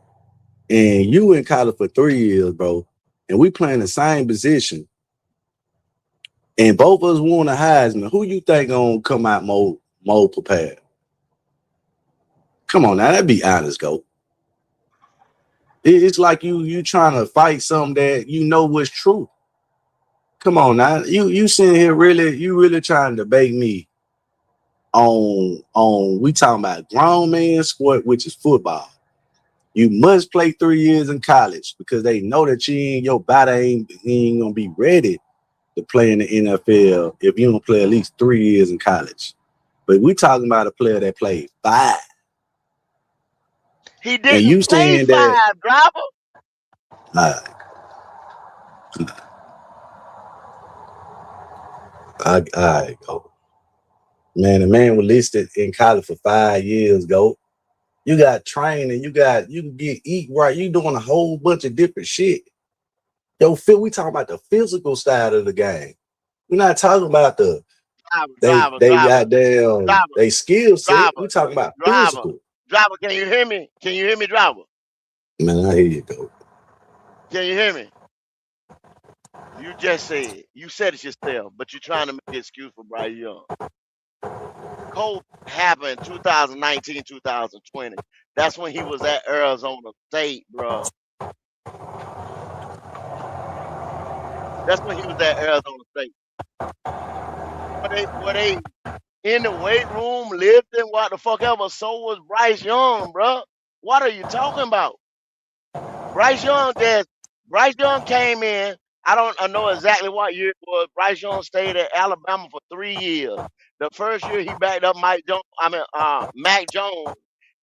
H: and you in college for 3 years, bro, and we playing the same position, and both of us won a Heisman, who you think gonna come out more prepared? Come on now, that'd be honest, Go. It's like you trying to fight something that you know was true. Come on now, you sitting here really trying to debate me on we talking about grown man sport, which is football. You must play 3 years in college because they know that your body ain't gonna be ready to play in the NFL if you don't play at least 3 years in college. But we talking about a player that played 5.
O: He
H: And you
O: didn't play
H: saying
O: 5,
H: that
O: driver.
H: I Go. Man, the man was listed in college for 5 years, Go. You got training, you can get eat right, you doing a whole bunch of different shit. We talking about the physical side of the game. We're not talking about
O: Driver.
H: they skill set. We talking about physical.
O: Driver, can you hear me? Can you hear me, driver?
H: Man, I hear you, Go.
O: Can you hear me? You just said, you said it yourself, but you're trying to make an excuse for Bryce Young. COVID happened 2019, 2020. That's when he was at Arizona State, bro. That's when he was at Arizona State. Were they in the weight room lifting what the fuck ever? So was Bryce Young, bro. What are you talking about? Bryce Young came in. I know exactly what year it was. Bryce Young stayed at Alabama for 3 years. The first year he backed up Mac Jones,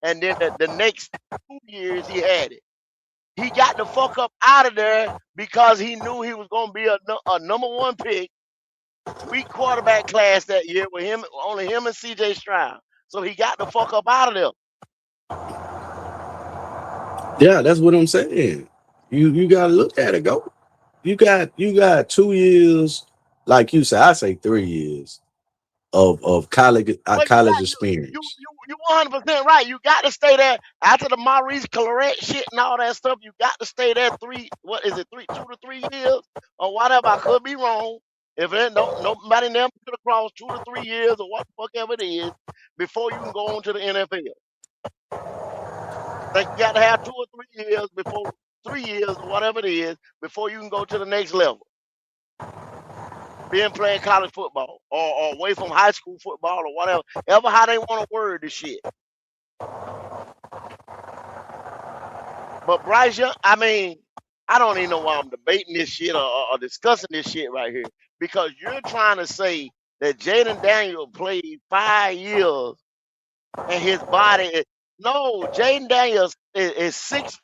O: and then the next 2 years he had it. He got the fuck up out of there because he knew he was gonna be a number 1 pick, weak quarterback class that year with only him and CJ Stroud. So he got the fuck up out of there.
H: Yeah, that's what I'm saying. You gotta look at it, go. You got 2 years, like you said, I say 3 years of college experience.
O: You 100% right. You got to stay there after the Maurice Claret shit and all that stuff. You got to stay there 2 to 3 years or whatever. I could be wrong. If it nobody never could have crossed 2 to 3 years or what the fuck ever it is before you can go on to the NFL. Like you got to have 2 or 3 years before 3 years or whatever it is before you can go to the next level. Being playing college football or away from high school football or whatever, how they want to word this shit. But Bryce Young, I mean, I don't even know why I'm debating this shit or discussing this shit right here, because you're trying to say that Jaden Daniels played 5 years and his body is no. Jaden Daniels is 6'4"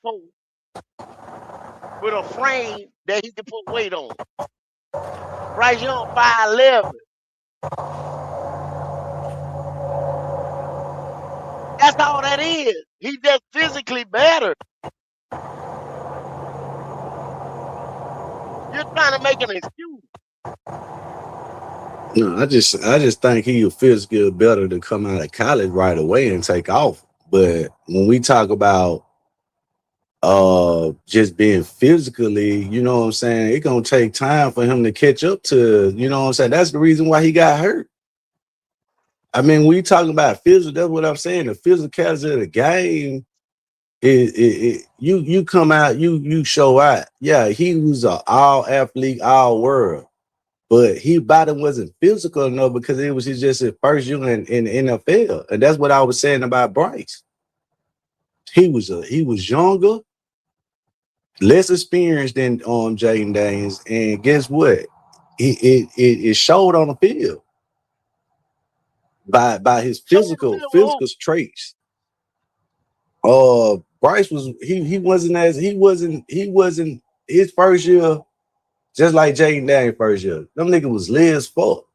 O: with a frame that he can put weight on. Bryce Young 5'11". That's all that is. He just physically better. You're trying to make an excuse.
H: No, I just think he was physically better to come out of college right away and take off. But when we talk about just being physically, you know what I'm saying, it's gonna take time for him to catch up to, you know what I'm saying. That's the reason why he got hurt. I mean, we talking about physical, that's what I'm saying. The physicality of the game, you come out, you show out. Yeah, he was an all athlete, all world, but his body wasn't physical enough because it was just his first year in the NFL. And that's what I was saying about Bryce. He was younger, less experienced than Jaden Daniels, and guess what? It showed on the field by his physical traits. Bryce was he wasn't his first year, just like Jaden Daniels' first year. Them niggas was lit as fuck.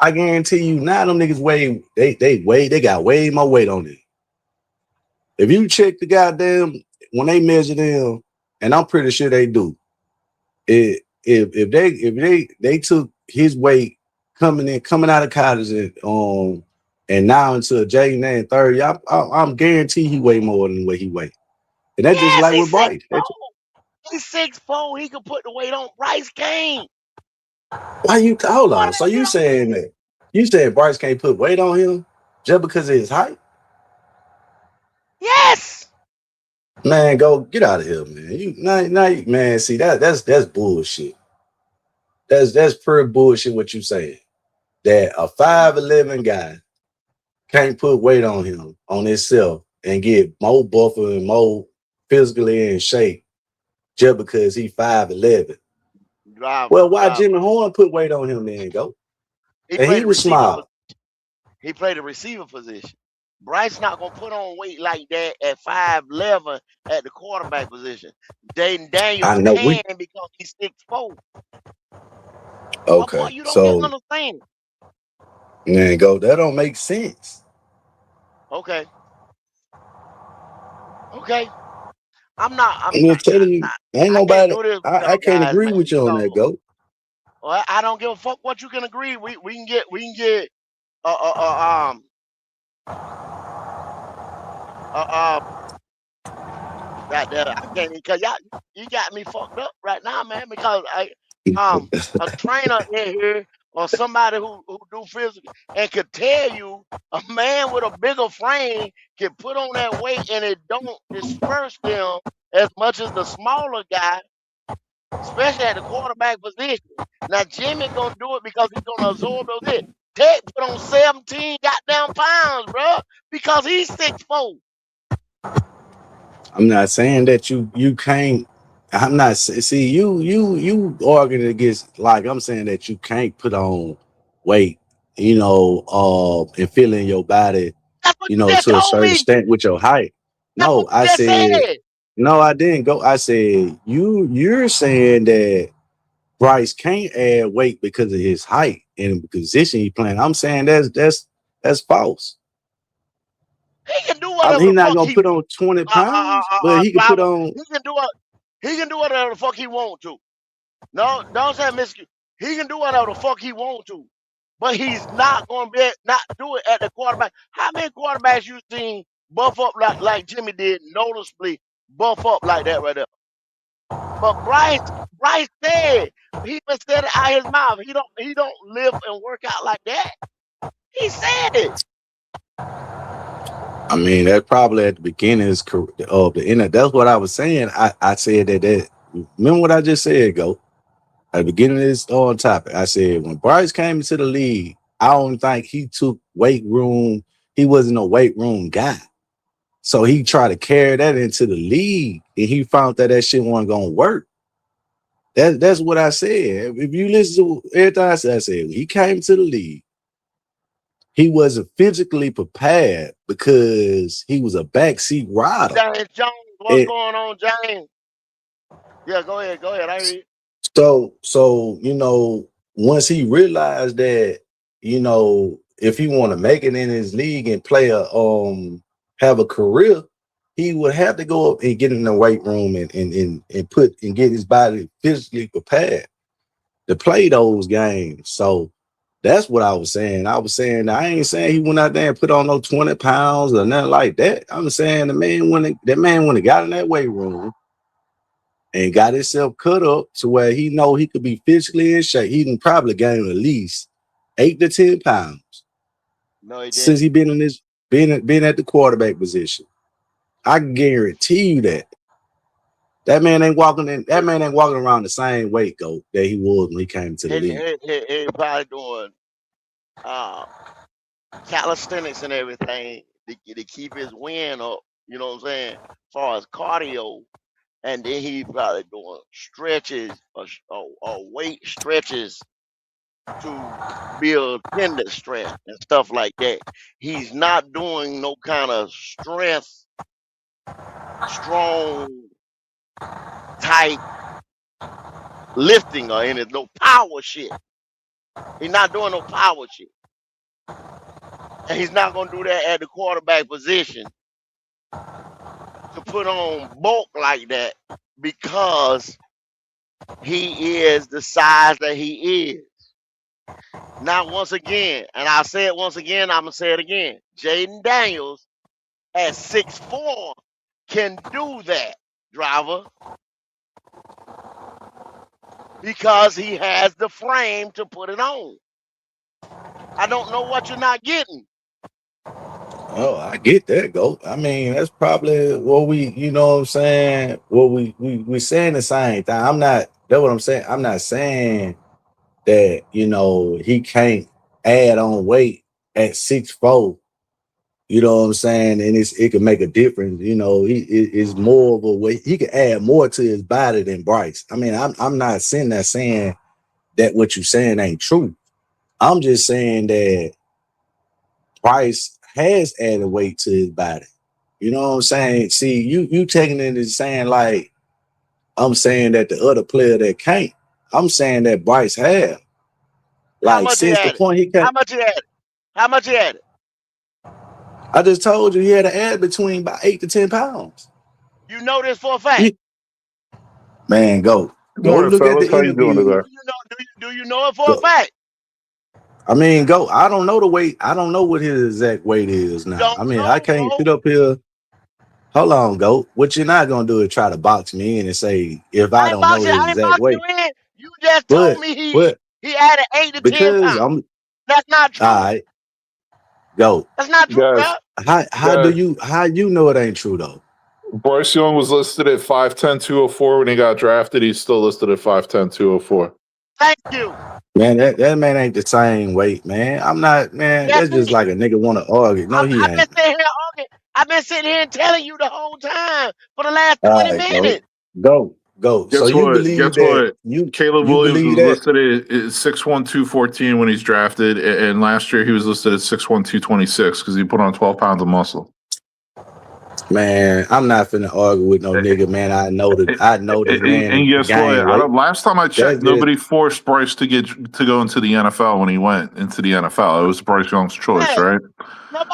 H: I guarantee you now them niggas they got way more weight on it. If you check the goddamn when they measure them, and I'm pretty sure they do. If they took his weight coming out of college and now into a Jaden Daniels third year, I'm guaranteed he weigh more than what he weigh. And that's just like with Bryce.
O: He's 6'4". He can put the weight on. Bryce can't.
H: Why you hold on? So you saying Bryce can't put weight on him just because of his height?
O: Yes.
H: Man, go get out of here, man. Man, see that's bullshit. That's pure bullshit what you saying. That a 5'11" guy can't put weight on him, on himself, and get more buffer and more physically in shape just because he 5'11". Well, why Jimmy Horn put weight on him then, go? He was small.
O: He played a receiver position. Bryce not gonna put on weight like that at 5'11" at the quarterback position. Jaden Daniels can because he's 6'4".
H: Okay,
O: you don't understand.
H: Man, go. That don't make sense.
O: Okay. I'm
H: telling you, ain't nobody. I can't agree with you on that, go.
O: Well, I don't give a fuck what you can agree. We can get I can't, because you got me fucked up right now, man, because a trainer in here or somebody who do physical and could tell you a man with a bigger frame can put on that weight and it don't disperse them as much as the smaller guy, especially at the quarterback position. Now Jimmy gonna do it because he's gonna absorb those hits. Ted put on 17 goddamn pounds, bro, because he's 6'4".
H: I'm not saying that you can't. I'm not see you arguing against, like, I'm saying that you can't put on weight, and feel in your body, to a certain extent with your height. No, I said no, I didn't go. I said you're saying that Bryce can't add weight because of his height. in the position he playing. I'm saying that's false.
O: He can do
H: I
O: whatever
H: mean, he's
O: the
H: not
O: fuck
H: gonna
O: he
H: put on 20 pounds, but he can put
O: driver.
H: on.
O: He can do whatever the fuck he want to. No, don't say miscue. He can do whatever the fuck he want to, but he's not gonna not do it at the quarterback. How many quarterbacks you seen buff up like Jimmy did, noticeably buff up like that right there? But Bryce said, he even said it out his mouth. He don't live and work out like that. He said it.
H: I mean, that probably at the beginning of the end. That's what I was saying. I said that. Remember what I just said, Go? At the beginning of this topic, I said when Bryce came into the league, I don't think he took weight room. He wasn't a weight room guy. So he tried to carry that into the league, and he found that shit wasn't gonna work. That's what I said. If you listen to everything I said when he came to the league, he wasn't physically prepared because he was a backseat rider.
O: James Jones, what's going on, James? Yeah, go ahead. I hear you.
H: So once he realized that, if he want to make it in his league and play have a career, he would have to go up and get in the weight room and get his body physically prepared to play those games. So that's what I was saying. I ain't saying he went out there and put on no 20 pounds or nothing like that. I'm saying the man when he got in that weight room and got himself cut up to where he know he could be physically in shape, he can probably gain at least 8 to 10 pounds.
O: No, he didn't.
H: Since he been at the quarterback position. I guarantee you that man ain't walking around the same weight that he was when he came to the league.
O: He probably doing calisthenics and everything to keep his wind up, you know what I'm saying, as far as cardio. And then he probably doing stretches or weight stretches to build tendon strength and stuff like that. He's not doing no kind of strength, strong type lifting or any no power shit. He's not doing no power shit. And he's not gonna do that at the quarterback position to put on bulk like that because he is the size that he is. Now, once again, and I'll say it once again, I'm gonna say it again. Jaden Daniels at 6'4" can do that, driver, because he has the frame to put it on. I don't know what you're not getting.
H: Oh, I get that, Go. I mean, that's probably what we, what I'm saying? What we saying the same thing. That's what I'm saying. I'm not saying that, he can't add on weight at 6'4". You know what I'm saying? And it can make a difference. He is more of a weight. He can add more to his body than Bryce. I mean, I'm not saying that what you're saying ain't true. I'm just saying that Bryce has added weight to his body. You know what I'm saying? See, you taking it and saying like, I'm saying that the other player that can't. I'm saying that Bryce have. Like since the point he can't.
O: How much he added?
H: I just told you he had to add between about 8 to 10 pounds.
O: You know this for a fact.
H: Man, go
S: Morning,
H: look
S: fellas.
H: at the
S: How you doing
H: interview.
S: today?
O: Do you know it for a fact?
H: I mean, go. I don't know the weight. I don't know what his exact weight is now. I mean, I can't sit up here. Hold on, Go. What you're not gonna do is try to box me in and say if I don't know his exact weight.
O: You just told me he added 8 to 10 pounds. That's not true.
H: All right. Go.
O: That's not true, bro.
H: How you know it ain't true though?
S: Bryce Young was listed at 5'10", 204 when he got drafted. He's still listed at 5'10", 204.
O: Thank you.
H: Man, that man ain't the same weight, man. I'm not, man.
O: Yes,
H: that's just like a nigga want to argue. No, he ain't.
O: I've been sitting here and telling you the whole time for the last 20 minutes.
H: Go.
S: Guess
H: so
S: what?
H: you believe
S: Guess
H: that?
S: what? Caleb Williams was listed at 6'1", 214 when he's drafted, and last year he was listed at 6'1", 226 because he put on 12 pounds of muscle.
H: Man, I'm not finna argue with no nigga, man. I know this man
S: And
H: and
S: guess what?
H: gain weight.
S: Last time I
H: That's
S: checked,
H: just
S: nobody forced Bryce to go into the NFL when he went into the NFL. It was Bryce Young's choice, right?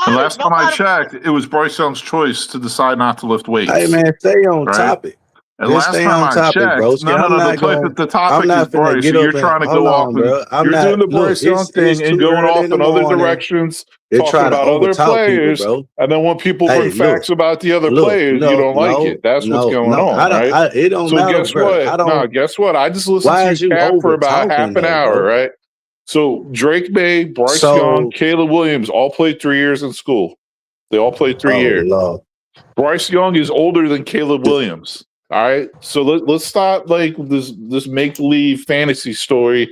S: And last time I checked, it was Bryce Young's choice to decide not to lift weights.
H: Hey man, stay on
S: right?
H: topic.
S: And
H: Just
S: last
H: stay
S: time
H: on
S: I
H: topic, bro.
S: checked, the topic
H: I'm
S: is
H: not finna
S: Bryce.
H: get
S: So you're
H: up and
S: trying to
H: hold
S: go off
H: on,
S: and
H: bro.
S: you're doing the
H: Look,
S: Bryce Young
H: it's
S: thing and
H: too
S: going
H: early
S: off
H: in the
S: in other
H: morning.
S: directions,
H: They're
S: talking
H: trying to
S: about other
H: overtalk people,
S: players,
H: bro.
S: and then when people
H: Hey,
S: bring facts about the other players, you don't like it. That's what's going on, right?
H: It don't
S: So
H: matter,
S: guess
H: bro.
S: what? Guess what? I just listened
H: Why
S: to
H: is
S: you
H: you
S: cap for
H: over
S: about half
H: talking
S: an
H: though,
S: hour,
H: bro?
S: right? So Drake May, Bryce Young, Caleb Williams all played 3 years in school. They all played 3 years.
H: Lord.
S: Bryce Young is older than Caleb Williams. All right, so let's stop like this make believe fantasy story,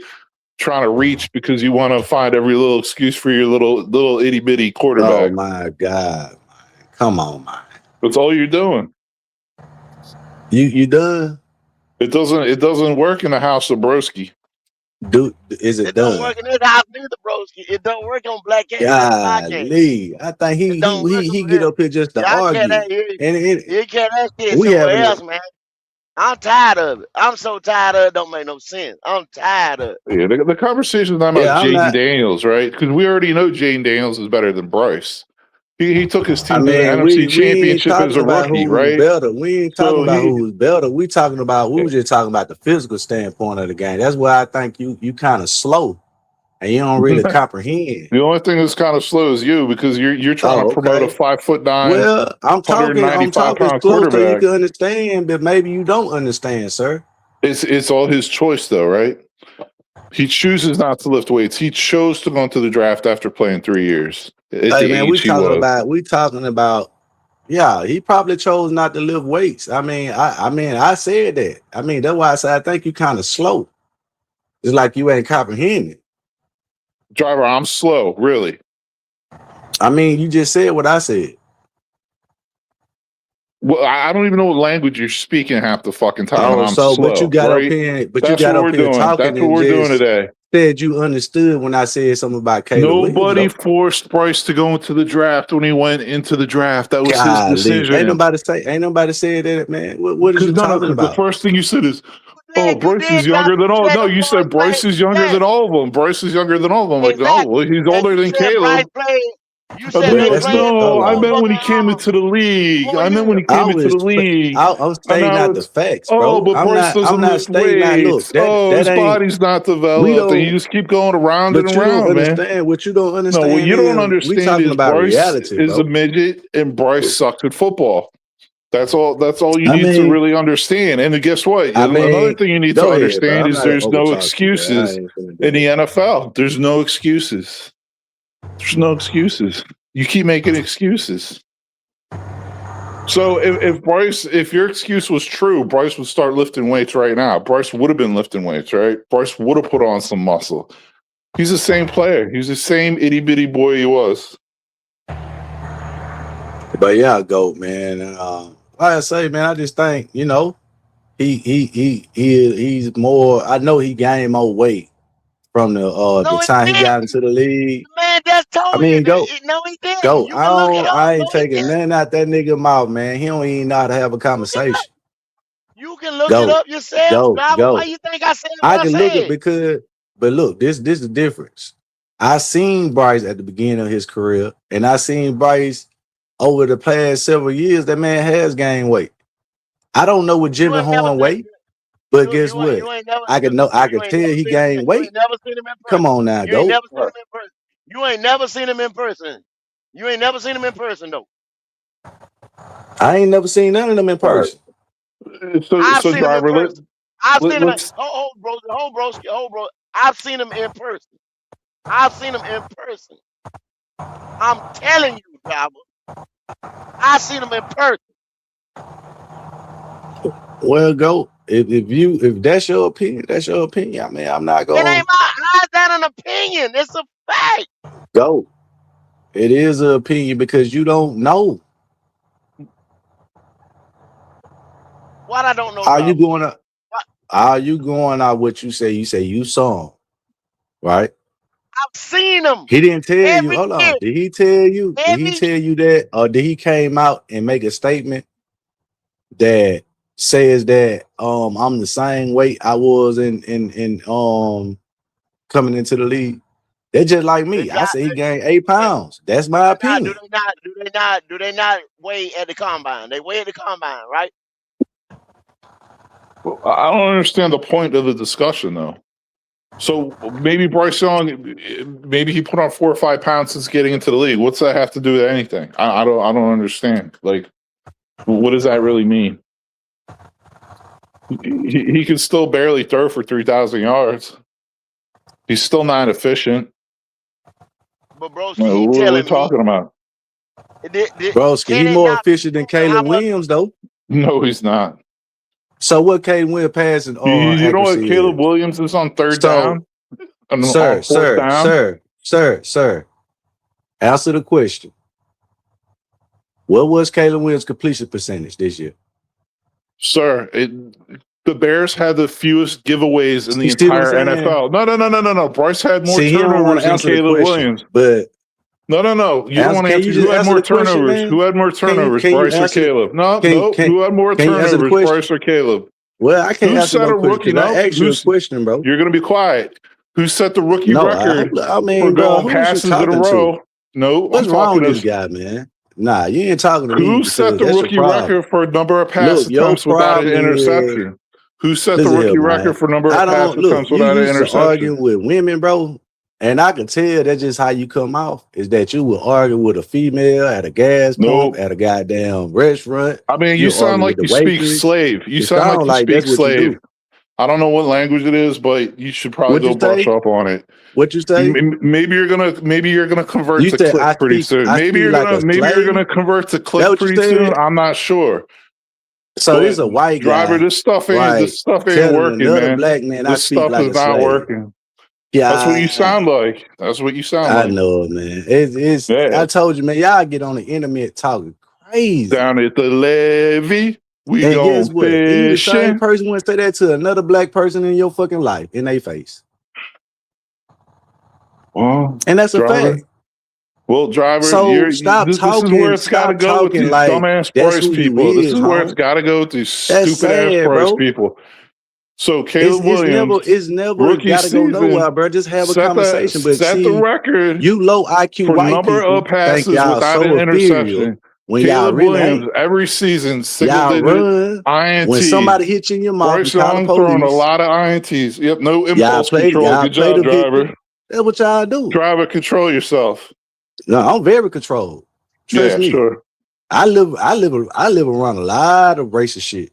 S: trying to reach because you want to find every little excuse for your little itty bitty
H: Oh
S: quarterback.
H: my God, man. Come on, man.
S: That's all you're doing.
H: You done?
S: It doesn't work in the house of Broski.
H: Is it
O: Don't
H: done?
O: work in this house neither, broski. It don't work on Black Cat Podcast.
H: Golly, I think he get up here just to
O: Y'all can't
H: argue,
O: you can't ask it
H: we
O: somewhere
H: having
O: else, man. I'm tired of it. I'm so tired of it. Don't make no sense. I'm tired of it.
S: Yeah, the conversation is not about Jaden Daniels, right? Because we already know Jaden Daniels is better than Bryce. He took his team to the NFC
H: we ain't
S: Championship as
H: talking
S: a
H: about
S: rookie,
H: who's
S: right?
H: better. We ain't talking about who's better. We was just talking about the physical standpoint of the game. That's why I think you kind of slow and you don't really comprehend.
S: The only thing that's kind of slow is you because you're trying to promote a 5'9".
H: Well, I'm talking
S: 195-pound
H: slow so you
S: quarterback.
H: can understand, but maybe you don't understand, sir.
S: It's all his choice, though, right? He chooses not to lift weights. He chose to go into the draft after playing 3 years.
H: Hey man, we talking about. Yeah, he probably chose not to lift weights. I mean, I said that. I mean, that's why I said I think you kind of slow. It's like you ain't comprehending.
S: Driver, I'm slow, really.
H: I mean, you just said what I said.
S: Well, I don't even know what language you're speaking half the fucking time.
H: Oh,
S: I'm
H: so
S: slow,
H: but you got
S: right?
H: up here,
S: That's what we're doing.
H: talking.
S: That's what we're doing today.
H: Said you understood when I said something about Caleb
S: Nobody
H: Williams.
S: forced Bryce to go into the draft when he went into the draft. That was
H: Golly,
S: his decision.
H: Ain't nobody said that, man. What are you talking about?
S: The first thing you said is, "Oh, Bryce is younger than all." No, you said Bryce is younger than all of them. Bryce is younger than all of them. Like, oh, well, he's older than Caleb.
O: You said
S: No, I meant when he came into the league. I meant when he came into the league.
H: I'm stating out the facts, bro.
S: Oh, but Bryce doesn't lift weights. His body's not developed. And you just keep going around and around, man.
H: Understand what you don't understand.
S: No, what you don't understand is Bryce
H: reality,
S: is a midget and Bryce sucked at football. That's all you need to really understand. And guess what? Another thing you need to understand is there's no excuses in the NFL. There's no excuses. There's no excuses. You keep making excuses. So if your excuse was true, Bryce would start lifting weights right now. Bryce would have been lifting weights, right? Bryce would have put on some muscle. He's the same player. He's the same itty bitty boy he was.
H: But yeah, GOAT, man. Like I say, man, I just think, he's more. I know he gained more weight from the time he got into the league.
O: Man, just told
H: you.
O: No, he didn't.
H: GOAT.
O: You can look it up.
H: I ain't taking nothing out that nigga mouth, man. He don't even know how to have a conversation.
O: You can look it up yourself. Why you think I said what
H: I can look it but look, this is the difference. I seen Bryce at the beginning of his career, and I seen Bryce over the past several years. That man has gained weight. I don't know what Jimmy Horn weight, but guess what? I can tell he gained weight. Come on now, GOAT.
O: You ain't never seen him in person. You ain't never seen him in person, though.
H: I ain't never seen none of them in person.
O: I've seen him in person. I've seen him. Bro. I've seen him in person. I'm telling you, Jabba. I've seen him in person.
H: Well, GOAT. If that's your opinion, that's your opinion. I mean, I'm not going.
O: It ain't how's that an opinion? It's a fact.
H: GOAT. It is an opinion because you don't know.
O: What I don't know.
H: Are you going out what you say? You say you saw him, right?
O: I've seen him
H: He didn't tell you.
O: every
H: Hold
O: year.
H: on. Did he tell you? Did he
O: Every
H: tell you that, or did he came out and make a statement that says that I'm the same weight I was in coming into the league? They're just like
O: they
H: me. I
O: got
H: say he gained 8 pounds. That's my opinion.
O: do they not weigh at the combine? They weigh at the combine, right?
S: Well, I don't understand the point of the discussion, though. So maybe Bryce Young, maybe he put on 4 or 5 pounds since getting into the league. What's that have to do with anything? I don't understand. Like, what does that really mean? He can still barely throw for 3,000 yards. He's still not efficient.
O: But broski,
S: What
O: he
S: are we
O: telling me,
S: talking about?
H: Broski,
O: can
H: he
O: it
H: more
O: not
H: efficient than
O: be how
H: Caleb
O: much?
H: Williams, though.
S: No, he's not.
H: So what Caleb Williams passing
S: You know what
H: accuracy
S: Caleb
H: is?
S: Williams is on third
H: So,
S: down? On
H: sir,
S: fourth down?
H: sir, answer the question. What was Caleb Williams' completion percentage this year?
S: Sir, the Bears had the fewest giveaways in the
H: You see what I'm
S: entire
H: saying?
S: NFL. No. Bryce had more
H: See, he don't want
S: turnovers
H: to
S: than
H: answer the
S: Caleb
H: question,
S: Williams.
H: but
S: No. You don't want to
H: can
S: answer.
H: you
S: Who
H: just
S: had
H: answer
S: more
H: the question,
S: turnovers?
H: man?
S: Who had more turnovers,
H: Can you
S: Bryce or
H: answer?
S: Caleb? No. Who had more
H: Can you answer the
S: turnovers,
H: question?
S: Bryce or Caleb?
H: Well, I can't
S: Who
H: answer
S: set
H: no
S: a
H: question
S: rookie?
H: because
S: No.
H: I asked you a question, bro.
S: You're going to be quiet. Who set the rookie
H: No,
S: record
H: I
S: for
H: mean, bro,
S: going
H: who is you
S: passes in a
H: talking to?
S: row? No,
H: What's
S: I'm
H: wrong
S: talking
H: with this
S: to
H: guy, man? Nah, you ain't talking to me
S: who
H: because
S: set the
H: that's your
S: rookie
H: problem.
S: record for number of pass
H: Look, your
S: attempts without an
H: problem is,
S: interception? Who set the
H: listen here,
S: rookie
H: man.
S: record for number
H: I
S: of pass
H: don't look.
S: attempts
H: You
S: without an
H: used to
S: interception?
H: arguing with women, bro, and I can tell that's just how you come off. Is that you will argue with a female at a gas pump,
S: Nope.
H: at a goddamn restaurant?
S: I mean, you
H: You
S: sound
H: argue with
S: like
H: the
S: you speak
H: waitress.
S: slave. You
H: It
S: sound like
H: sound
S: you
H: like
S: speak
H: that's what you
S: slave.
H: do.
S: I don't know what language it is, but you should probably
H: What
S: go
H: you
S: brush
H: say?
S: up on it.
H: What you say?
S: Maybe you're gonna convert
H: You
S: to
H: said
S: click pretty soon.
H: I speak like a
S: Maybe you're gonna
H: slave.
S: convert to
H: That
S: click
H: what you
S: pretty soon.
H: said?
S: I'm not sure.
H: So this
S: But
H: a white
S: driver,
H: guy,
S: this stuff
H: right?
S: ain't
H: Telling
S: working,
H: another
S: man.
H: black man I
S: This
H: speak
S: stuff
H: like
S: is
H: a
S: not
H: slave.
S: working.
H: Yeah,
S: That's what you sound like. That's what you sound
H: I
S: like.
H: know, man. It's
S: Yeah.
H: I told you, man. Y'all get on the internet talking crazy.
S: Down at the levee, we
H: And
S: going
H: guess what? You the same
S: fishing.
H: person want to say that to another black person in your fucking life, in their face.
S: Well,
H: And that's a
S: driver.
H: fact.
S: Well, driver,
H: So stop
S: this is where
H: talking.
S: it's got to
H: Stop
S: go with
H: talking
S: these
H: like
S: dumbass
H: that's
S: Bryce
H: who you
S: people. This
H: is,
S: is where it's
H: home.
S: got to go with these
H: That's
S: stupid ass
H: sad,
S: Bryce
H: bro.
S: people. So Caleb Williams,
H: It's never
S: rookie
H: gotta go nowhere,
S: season,
H: bro. Just have a
S: set
H: conversation. But
S: the
H: see,
S: record
H: you low IQ
S: for
H: white
S: number
H: people
S: of
H: think
S: passes
H: y'all
S: without an
H: so ethereal
S: interception.
H: when y'all
S: Caleb
H: really
S: Williams
H: ain't.
S: every season single
H: Y'all
S: digit
H: run
S: INT.
H: when somebody hits you in your mouth.
S: Bryce
H: You call the
S: Young throwing a
H: police.
S: lot of INTs. Yep, no
H: Y'all
S: impulse control.
H: y'all
S: Good
H: play
S: job,
H: the victim.
S: driver.
H: That's what y'all do.
S: Driver, control yourself.
H: No, I'm very controlled. Trust
S: Yeah,
H: me.
S: sure.
H: I live around a lot of racist shit.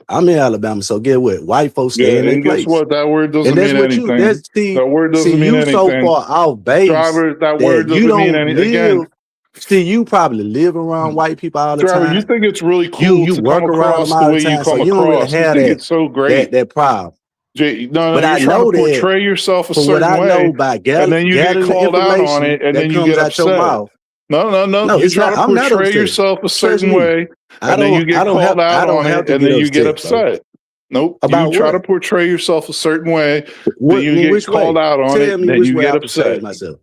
H: I'm in Alabama, so get what? White folks
S: Yeah,
H: stay in their
S: and guess
H: place.
S: what? That word doesn't
H: And that's
S: mean
H: what you
S: anything.
H: that's
S: That word
H: see
S: doesn't mean
H: you so
S: anything.
H: far off base
S: Driver, that
H: that
S: word
H: you
S: doesn't mean
H: don't
S: any.
H: live.
S: Again,
H: See, you probably live around white people all the
S: driver, you
H: time.
S: think it's really cool
H: You
S: to come
H: work around them
S: across the
H: all
S: way
H: the
S: you
H: time, so
S: come
H: you don't really
S: across. You
H: have
S: think it's so great.
H: that problem.
S: No,
H: But
S: you're
H: I
S: trying
H: know
S: to
H: that
S: portray yourself a
H: from what
S: certain
H: I know
S: way,
H: by
S: and then you get
H: gathering the
S: called out on
H: information
S: it, and
H: that
S: then you
H: comes
S: get
H: out your
S: upset.
H: mouth.
S: No.
H: No,
S: You
H: it's
S: try
H: not.
S: to
H: I'm not
S: portray
H: upset.
S: yourself a
H: Trust
S: certain
H: me.
S: way, and then you get called out on it,
H: to
S: and
H: get
S: then you get
H: upset, bro.
S: upset. Nope. You
H: About
S: try
H: what?
S: to portray yourself a certain way, then
H: What?
S: you
H: In
S: get
H: which
S: called
H: way?
S: out on
H: Tell
S: it,
H: me
S: then
H: which
S: you
H: way
S: get
H: I portray
S: upset.
H: myself.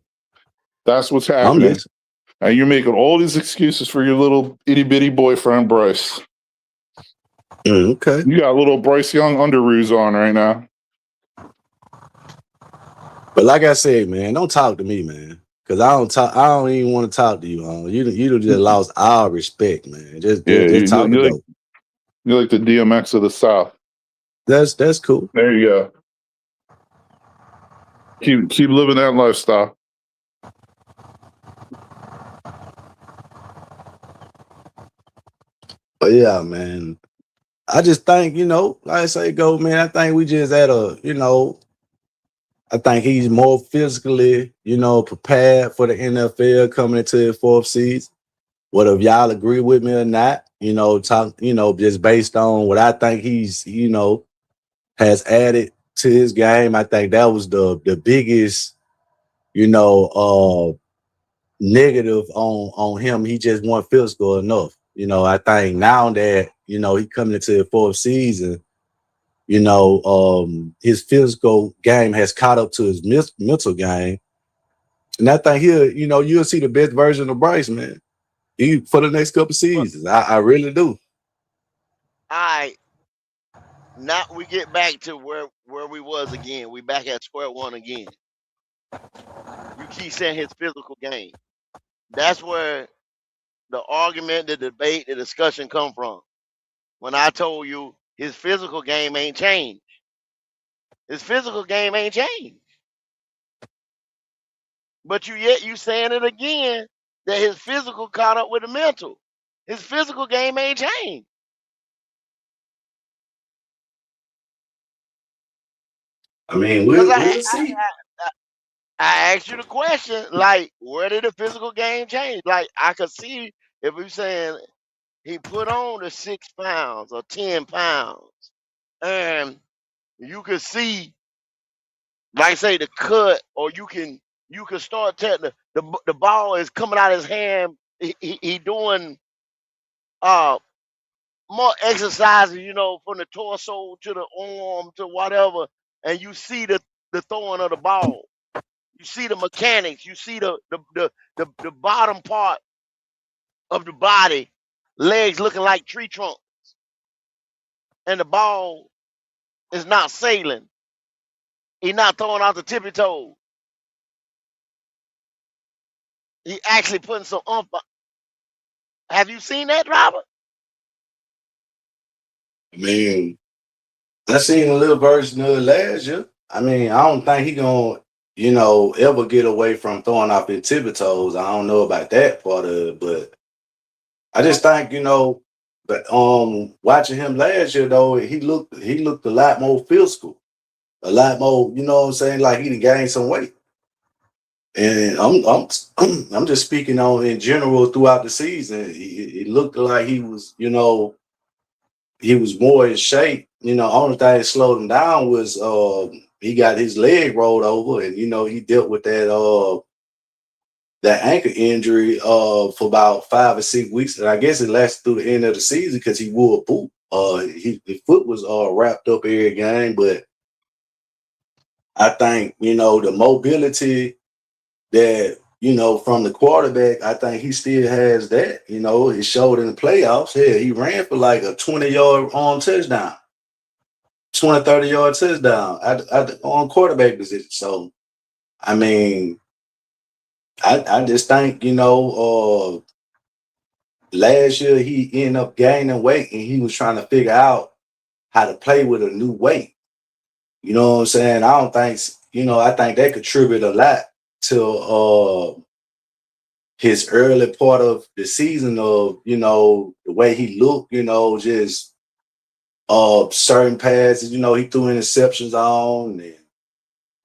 S: That's what's
H: I'm
S: happening.
H: listening.
S: And you're making all these excuses for your little itty bitty boyfriend, Bryce.
H: Okay.
S: You got little Bryce Young underoos on right now.
H: But like I said, man, don't talk to me, man. Cause I don't even want to talk to you, huh? You just lost all respect, man. Just talk to go.
S: You're like the DMX of the South.
H: That's cool.
S: There you go. Keep living that lifestyle.
H: But yeah, man. I just think, like I say, go, man. I think we just at I think he's more physically, prepared for the NFL coming into his fourth season. Whether y'all agree with me or not, just based on what I think he's, has added to his game. I think that was the biggest, negative on him. He just wasn't physical enough. I think now that, he coming into the fourth season, his physical game has caught up to his mental game. And I think here, you'll see the best version of Bryce, man. For the next couple seasons. I really do.
O: All right. Now we get back to where we was again. We back at square one again. You keep saying his physical game. That's where the argument, the debate, the discussion come from. When I told you his physical game ain't changed. His physical game ain't changed. But you saying it again that his physical caught up with the mental. His physical game ain't changed.
H: I mean,
O: Because
H: we'll see.
O: I asked you the question, like, where did the physical game change? Like, I could see if we saying he put on the 6 pounds or 10 pounds, and you could see, like, say, the cut, or you can start telling the ball is coming out of his hand. He doing more exercises, from the torso to the arm to whatever, and you see the throwing of the ball. You see the mechanics. You see the bottom part of the body, legs looking like tree trunks, and the ball is not sailing. He's not throwing out the tippy toe. He actually putting some ump. Have you seen that, Robert?
H: I mean, I seen a little version of it last year. I mean, I don't think he gonna, ever get away from throwing off his tippy toes. I don't know about that part of it, but I just think, but watching him last year though, he looked a lot more physical, a lot more, you know what I'm saying? Like he done gained some weight. And I'm just speaking on in general throughout the season. It looked like he was, he was more in shape. Only thing that slowed him down was he got his leg rolled over, and he dealt with that ankle injury for about 5 or 6 weeks, and I guess it lasted through the end of the season because he wore a boot. His foot was wrapped up every game, but I think the mobility that from the quarterback, I think he still has that. It showed in the playoffs. Yeah, he ran for like a 20-yard touchdown, 20, 30-yard touchdown on quarterback position. So, I mean, I just think, last year he ended up gaining weight and he was trying to figure out how to play with a new weight. You know what I'm saying? I don't think, I think that contributed a lot to his early part of the season of, the way he looked, just certain passes, he threw interceptions on, and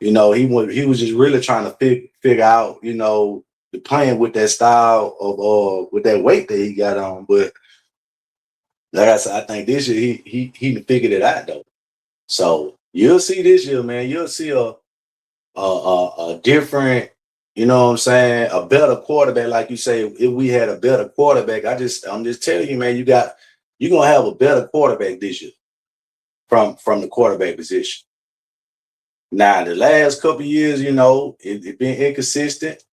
H: he was just really trying to figure out, the playing with that style of with that weight that he got on. But like I said, I think this year he figured it out though. So you'll see this year, man. You'll see a different, you know what I'm saying, a better quarterback. Like you say, if we had a better quarterback, I'm just telling you, man, you're gonna have a better quarterback this year from the quarterback position. Now, the last couple of years, it been inconsistent,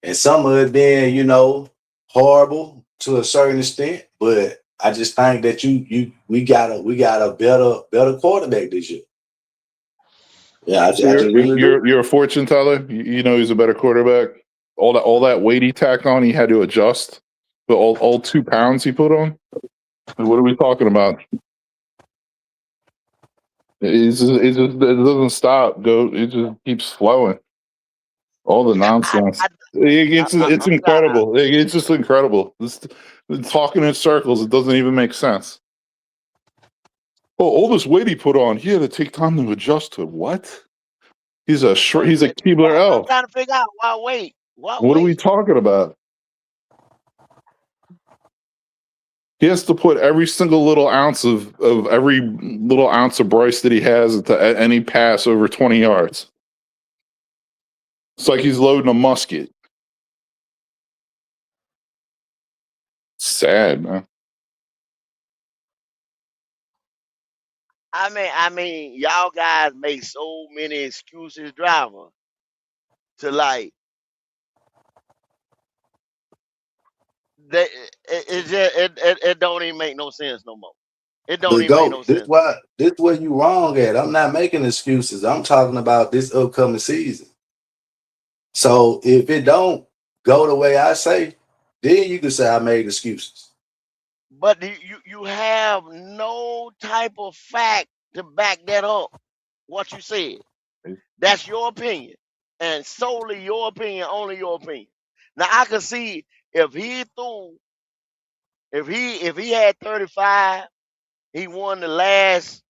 H: and some of it been, horrible to a certain extent. But I just think that we got a better quarterback this year. Yeah, I just really do.
R: You're a fortune teller. You know he's a better quarterback. All that weight he tacked on, he had to adjust. But all 2 pounds he put on. What are we talking about? It doesn't stop. It just keeps flowing. All the nonsense. It's incredible. It's just incredible. Talking in circles, it doesn't even make sense. Oh, all this weight he put on, he had to take time to adjust to what? He's a Keebler
O: I'm
R: elf.
O: trying to figure out why wait.
R: What are we talking about? He has to put every single little ounce of every little ounce of Bryce that he has at any pass over 20 yards. It's like he's loading a musket. Sad, man.
O: I mean, y'all guys make so many excuses, driver, to like It don't even make no sense no more. It don't
H: But
O: even make
H: go,
O: no sense.
H: this where you wrong at. I'm not making excuses. I'm talking about this upcoming season. So if it don't go the way I say, then you can say I made excuses.
O: But you have no type of fact to back that up. What you said. That's your opinion. And solely your opinion, only your opinion. Now I can see if he had 35, he won the last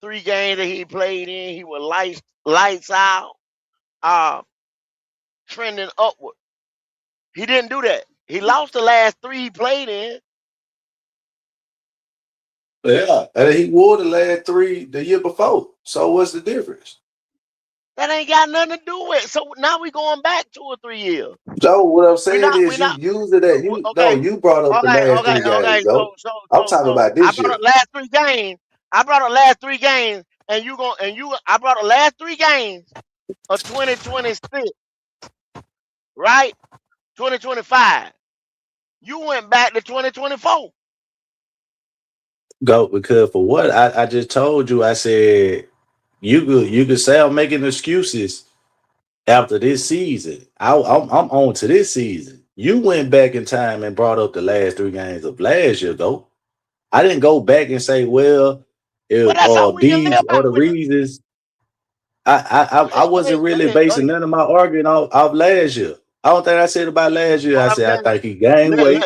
O: 3 games that he played in, he was lights out, trending upward. He didn't do that. He lost the last 3 he played in.
H: Yeah, and he wore the last 3 the year before. So what's the difference?
O: That ain't got nothing to do with it. So now we going back 2 or 3 years.
H: So what I'm saying
O: We
H: is you
O: not
H: use it at you. No,
O: okay.
H: you brought up the last 3 games, though. I'm talking about
O: I
H: this
O: brought
H: year.
O: up last 3 games. I brought up last 3 games, and I brought up last 3 games of 2026, right? 2025. You went back to 2024.
H: Go because for what I just told you, I said you could say I'm making excuses after this season. I'm on to this season. You went back in time and brought up the last 3 games of last year, though. I didn't go back and say, well,
O: Well,
H: if
O: that's all we can
H: these
O: live
H: are
O: by.
H: the reasons. I wasn't really basing none of my arguing off last year. I don't think I said about last year. I
O: What I'm
H: said I
O: saying,
H: think he gained weight.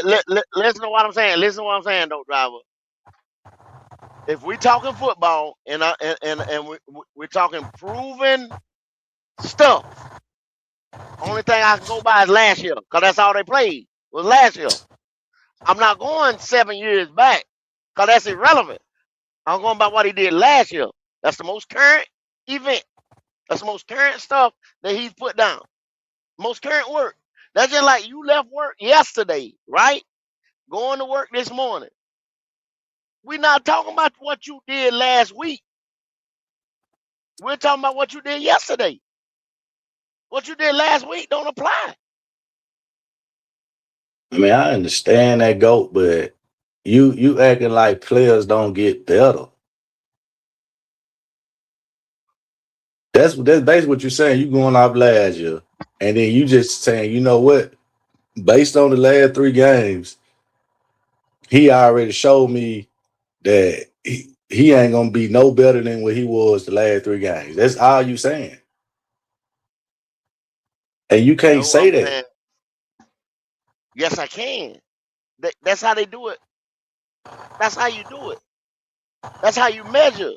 O: listen to what I'm saying. Listen to what I'm saying, though, driver. If we talking football and we're talking proven stuff, only thing I can go by is last year, because that's all they played was last year. I'm not going 7 years back, because that's irrelevant. I'm going by what he did last year. That's the most current event. That's the most current stuff that he's put down. Most current work. That's just like you left work yesterday, right? Going to work this morning. We're not talking about what you did last week. We're talking about what you did yesterday. What you did last week don't apply.
H: I mean, I understand that goat, but you acting like players don't get better. That's basically what you're saying. You going off last year, and then you just saying, you know what? Based on the last 3 games, he already showed me that he ain't gonna be no better than what he was the last 3 games. That's all you saying, and you can't say
O: I'm
H: that.
O: saying, yes, I can. That's how they do it. That's how you do it. That's how you measure.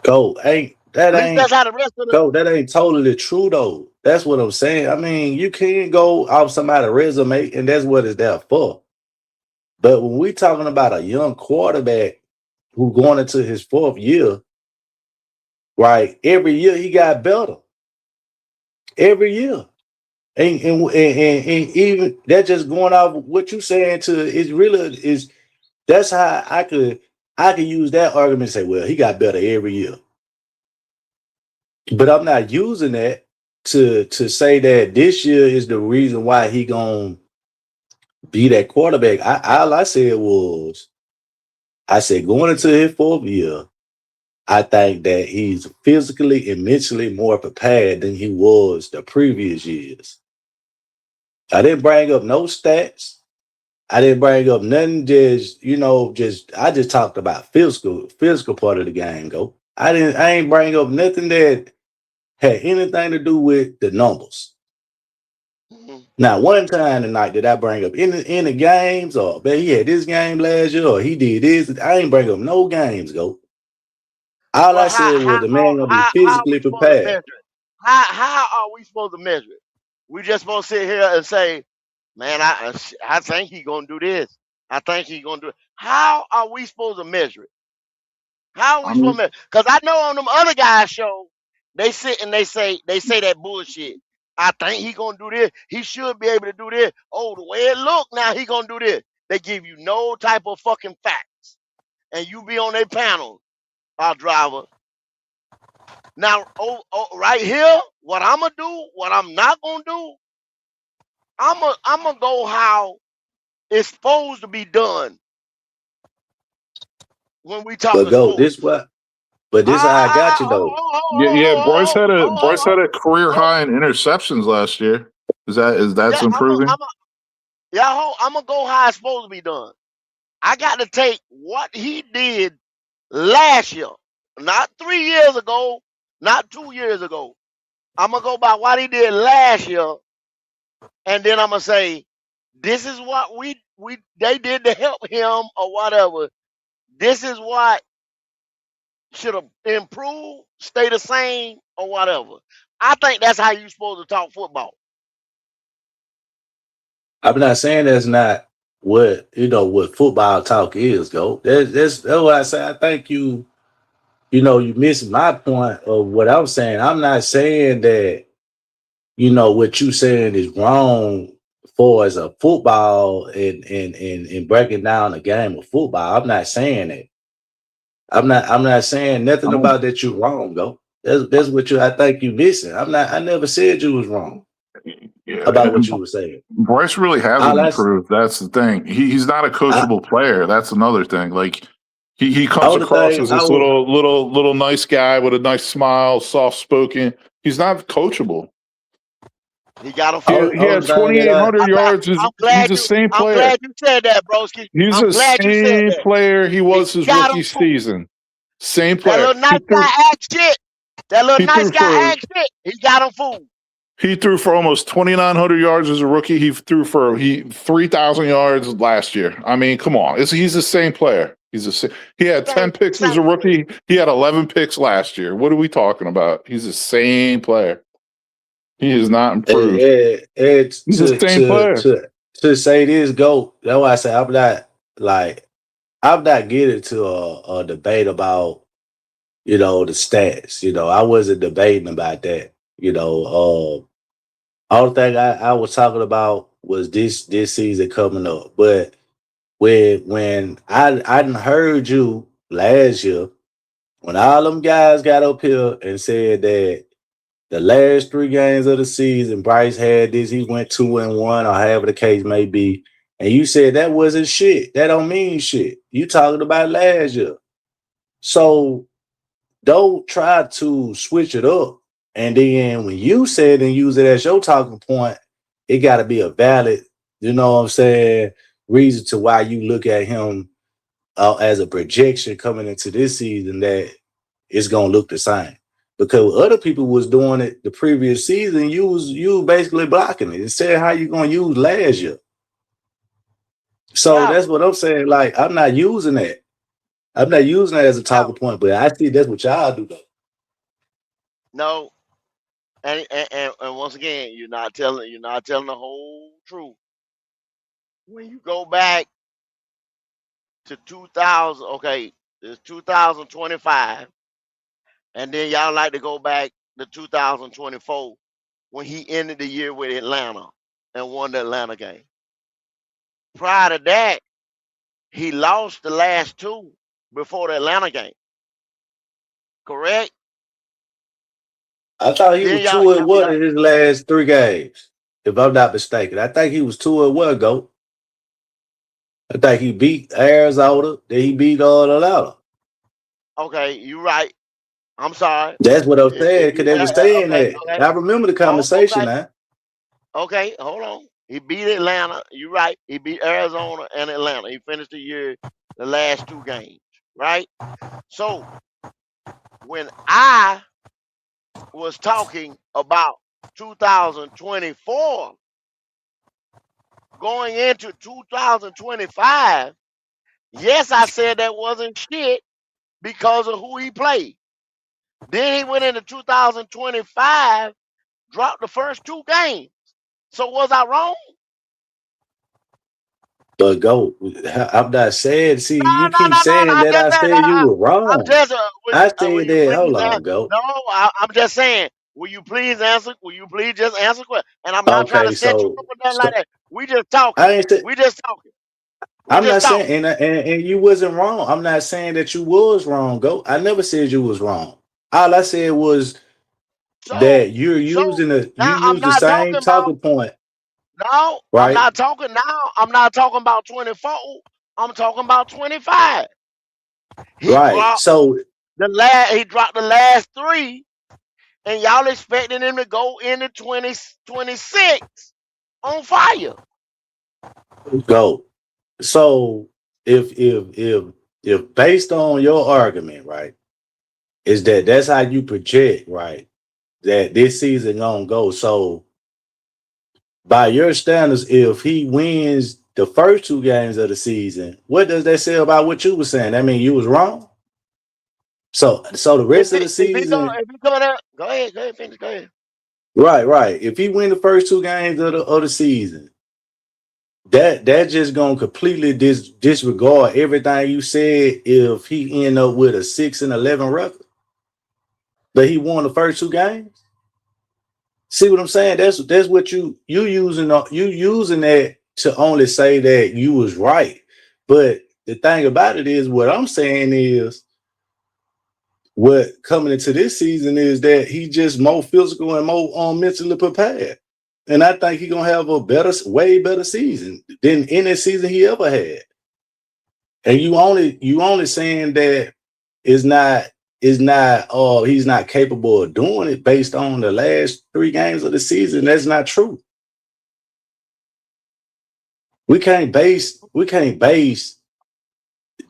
H: Go ain't that
O: At least
H: ain't
O: that's how the rest of the.
H: go that ain't totally true though. That's what I'm saying. I mean, you can't go off somebody's resume, and that's what it's there for. But when we talking about a young quarterback who going into his 4th year, right? Every year he got better. Every year. And even that just going off what you saying to is really is that's how I could use that argument and say, well, he got better every year. But I'm not using that to say that this year is the reason why he gonna be that quarterback. All I said was, I said going into his 4th year, I think that he's physically and mentally more prepared than he was the previous years. I didn't bring up no stats. I didn't bring up nothing. I just talked about physical part of the game. Go. I ain't bring up nothing that had anything to do with the numbers. Now, one time tonight did I bring up any games or man, he had this game last year or he did this. I ain't bring up no games. Go. All I said was the man gonna be
O: How are
H: physically
O: we supposed to measure
H: prepared.
O: it? How are we supposed to measure it? We just supposed to sit here and say, man, I think he gonna do this. I think he gonna do it. How are we supposed to measure it? How are we supposed to measure? Because I know on them other guys' show, they sit and they say that bullshit. I think he gonna do this. He should be able to do this. Oh, the way it look now, he gonna do this. They give you no type of fucking facts, and you be on their panel, our driver. Now, right here, what I'm gonna do, what I'm not gonna do, I'm gonna go how it's supposed to be done when we talking
H: But go this
O: sports.
H: what? But this how I got you though.
S: Yeah. Bryce had a career high in interceptions last year. That's improving?
O: I'm gonna go how it's supposed to be done. I got to take what he did last year, not 3 years ago, not 2 years ago. I'm gonna go by what he did last year, and then I'm gonna say, this is what they did to help him or whatever. This is what should have improved, stay the same, or whatever. I think that's how you supposed to talk football.
H: I'm not saying that's not what what football talk is, go. That's what I say. I think you missing my point of what I'm saying. I'm not saying that what you saying is wrong for as a football and breaking down the game of football. I'm not saying that. I'm not saying nothing about that you're wrong, though. That's what I think you missing. I never said you was wrong about what you were saying.
S: Bryce really hasn't improved. That's the thing. He's not a coachable player. That's another thing. Like he comes across as this little nice guy with a nice smile, soft spoken. He's not coachable.
O: He got
S: He had 2,800 yards. He's the same player.
O: I'm glad you said that, broski.
S: He's the same player he was his rookie season. Same player.
O: That little nice guy act shit. He got him fooled.
S: He threw for almost 2,900 yards as a rookie. He threw for 3,000 yards last year. I mean, come on. He's the same player. He had 10 picks as a rookie. He had 11 picks last year. What are we talking about? He's the same player. He has not improved.
H: He's
S: the same player.
H: To say this, go. That's why I say I'm not getting to a debate about the stats. I wasn't debating about that. All the thing I was talking about was this season coming up. But when I done heard you last year, when all them guys got up here and said that the last 3 games of the season, Bryce had this, he went 2-1, or however the case may be, and you said that wasn't shit. That don't mean shit. You talking about last year. So don't try to switch it up. And then when you said and use it as your talking point, it got to be a valid, reason to why you look at him as a projection coming into this season that it's going to look the same. Because other people was doing it the previous season, you was basically blocking it. It said how you going to use last year. So that's what I'm saying. Like, I'm not using that. I'm not using that as a talking point, but I see that's what y'all do, though.
O: No. And once again, you're not telling the whole truth. When you go back to 2000, okay, it's 2025, and then y'all like to go back to 2024 when he ended the year with Atlanta and won the Atlanta game. Prior to that, he lost the last 2 before the Atlanta game. Correct?
H: I thought he was 2-1 in his last 3 games, if I'm not mistaken. I think he was 2-1, go. I think he beat Arizona, then he beat Atlanta.
O: Okay, you're right. I'm sorry.
H: That's what I'm saying, because they were saying that. Okay. I remember the conversation now.
O: Okay, hold on. He beat Atlanta. You're right. He beat Arizona and Atlanta. He finished the year, the last 2 games, right? So when I was talking about 2024, going into 2025, yes, I said that wasn't shit because of who he played. Then he went into 2025, dropped the first 2 games. So was I wrong?
H: But go, I'm not saying. See, you keep saying that I said you were wrong. I said that. Hold on, go.
O: No, I'm just saying. Will you please answer? Will you please just answer question? And I'm not trying to set you up or nothing like that. We just talking. We just talking.
H: I'm not saying, and you wasn't wrong. I'm not saying that you was wrong, go. I never said you was wrong. All I said was that you're using the same talking point.
O: No, I'm
H: right?
O: not talking now. I'm not talking about 24. I'm talking about 25. He
H: Right.
O: dropped
H: So
O: he dropped the last 3, and y'all expecting him to go into 2026 on fire.
H: go. So if based on your argument, right, is that's how you project, right, that this season gonna go. So by your standards, if he wins the first 2 games of the season, what does that say about what you were saying? I mean, you was wrong. So the rest of the
O: If he
H: season,
O: go there, go ahead, finish, go ahead.
H: right. If he win the first 2 games of the season, that just gonna completely disregard everything you said if he end up with a 6-11 record. But he won the first 2 games. See what I'm saying? That's what you using that to only say that you was right. But the thing about it is, what I'm saying is, what coming into this season is that he just more physical and more mentally prepared. And I think he's gonna have a way better season than any season he ever had. And you only saying that he's not capable of doing it based on the last 3 games of the season. That's not true. We can't base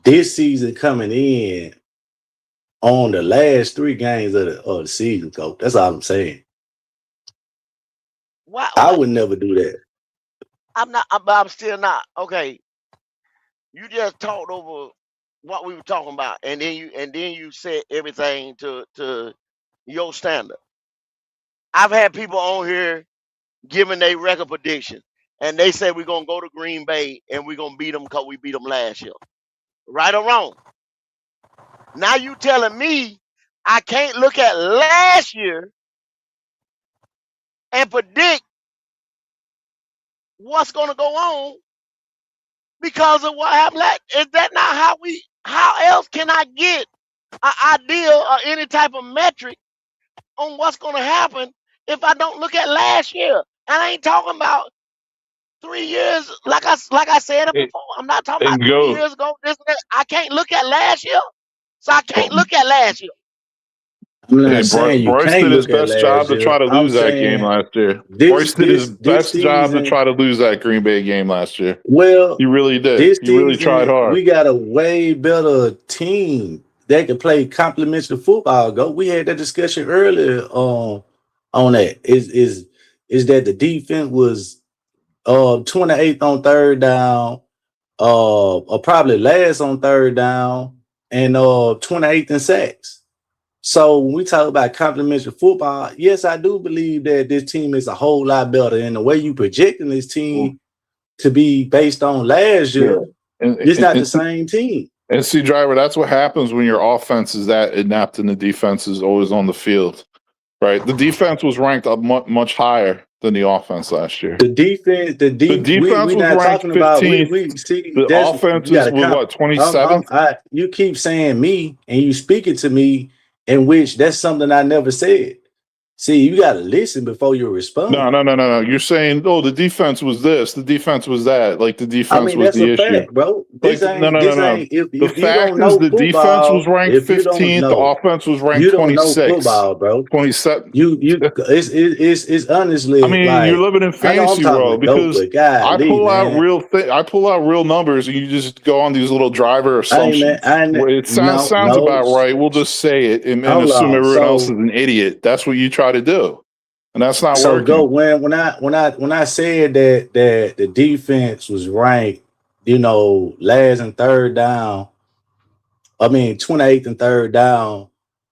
H: this season coming in on the last 3 games of the season, Coach. That's all I'm saying.
O: Why?
H: I would never do that.
O: I'm still not. Okay. You just talked over what we were talking about, and then you said everything to your standard. I've had people on here giving their record prediction, and they say we're gonna go to Green Bay and we're gonna beat them because we beat them last year. Right or wrong? Now you telling me I can't look at last year and predict what's gonna go on because of what happened. Is that not how else can I get an idea or any type of metric on what's gonna happen if I don't look at last year? And I ain't talking about 3 years, like I said it before. I'm not talking about 3 years ago. This and that. I can't look at last year, so I can't look at last year.
H: I'm not saying you
S: Bryce
H: can't
S: did his
H: look at
S: best job
H: last
S: to
H: year.
S: try to
H: I'm
S: lose that
H: saying
S: game last year.
H: this
S: Bryce did his best job to
H: season.
S: try to lose that Green Bay game last year.
H: Well,
S: He really did.
H: this
S: He really tried
H: season
S: hard.
H: we got a way better team that can play complementary football. We had that discussion earlier on that. Is that the defense was 28th on 3rd down, or probably last on 3rd down, and 28th in sacks. So when we talk about complementary football, yes, I do believe that this team is a whole lot better. And the way you projecting this team to be based on last year, it's not the same team.
S: And see, Driver, that's what happens when your offense is that inept and the defense is always on the field, right? The defense was ranked up much higher than the offense last year.
H: The defense
S: was ranked 15th. The offense was what, 27th?
H: You keep saying me, and you speaking to me, in which that's something I never said. See, you got to listen before you respond.
S: No. You're saying, oh, the defense was this, the defense was that. Like the defense was
H: that's
S: the
H: a
S: issue,
H: fact, bro.
S: No. The fact is, the defense was ranked 15th. The offense was ranked 26th,
H: bro.
S: 27th.
H: It's honestly.
S: I mean, you're living in fantasy world because I pull out real numbers, and you just go on these little driver assumptions. It sounds about right. We'll just say it and assume everyone else is an idiot. That's what you try to do, and that's not working.
H: So when I said that the defense was ranked, last and 3rd down, 28th and 3rd down,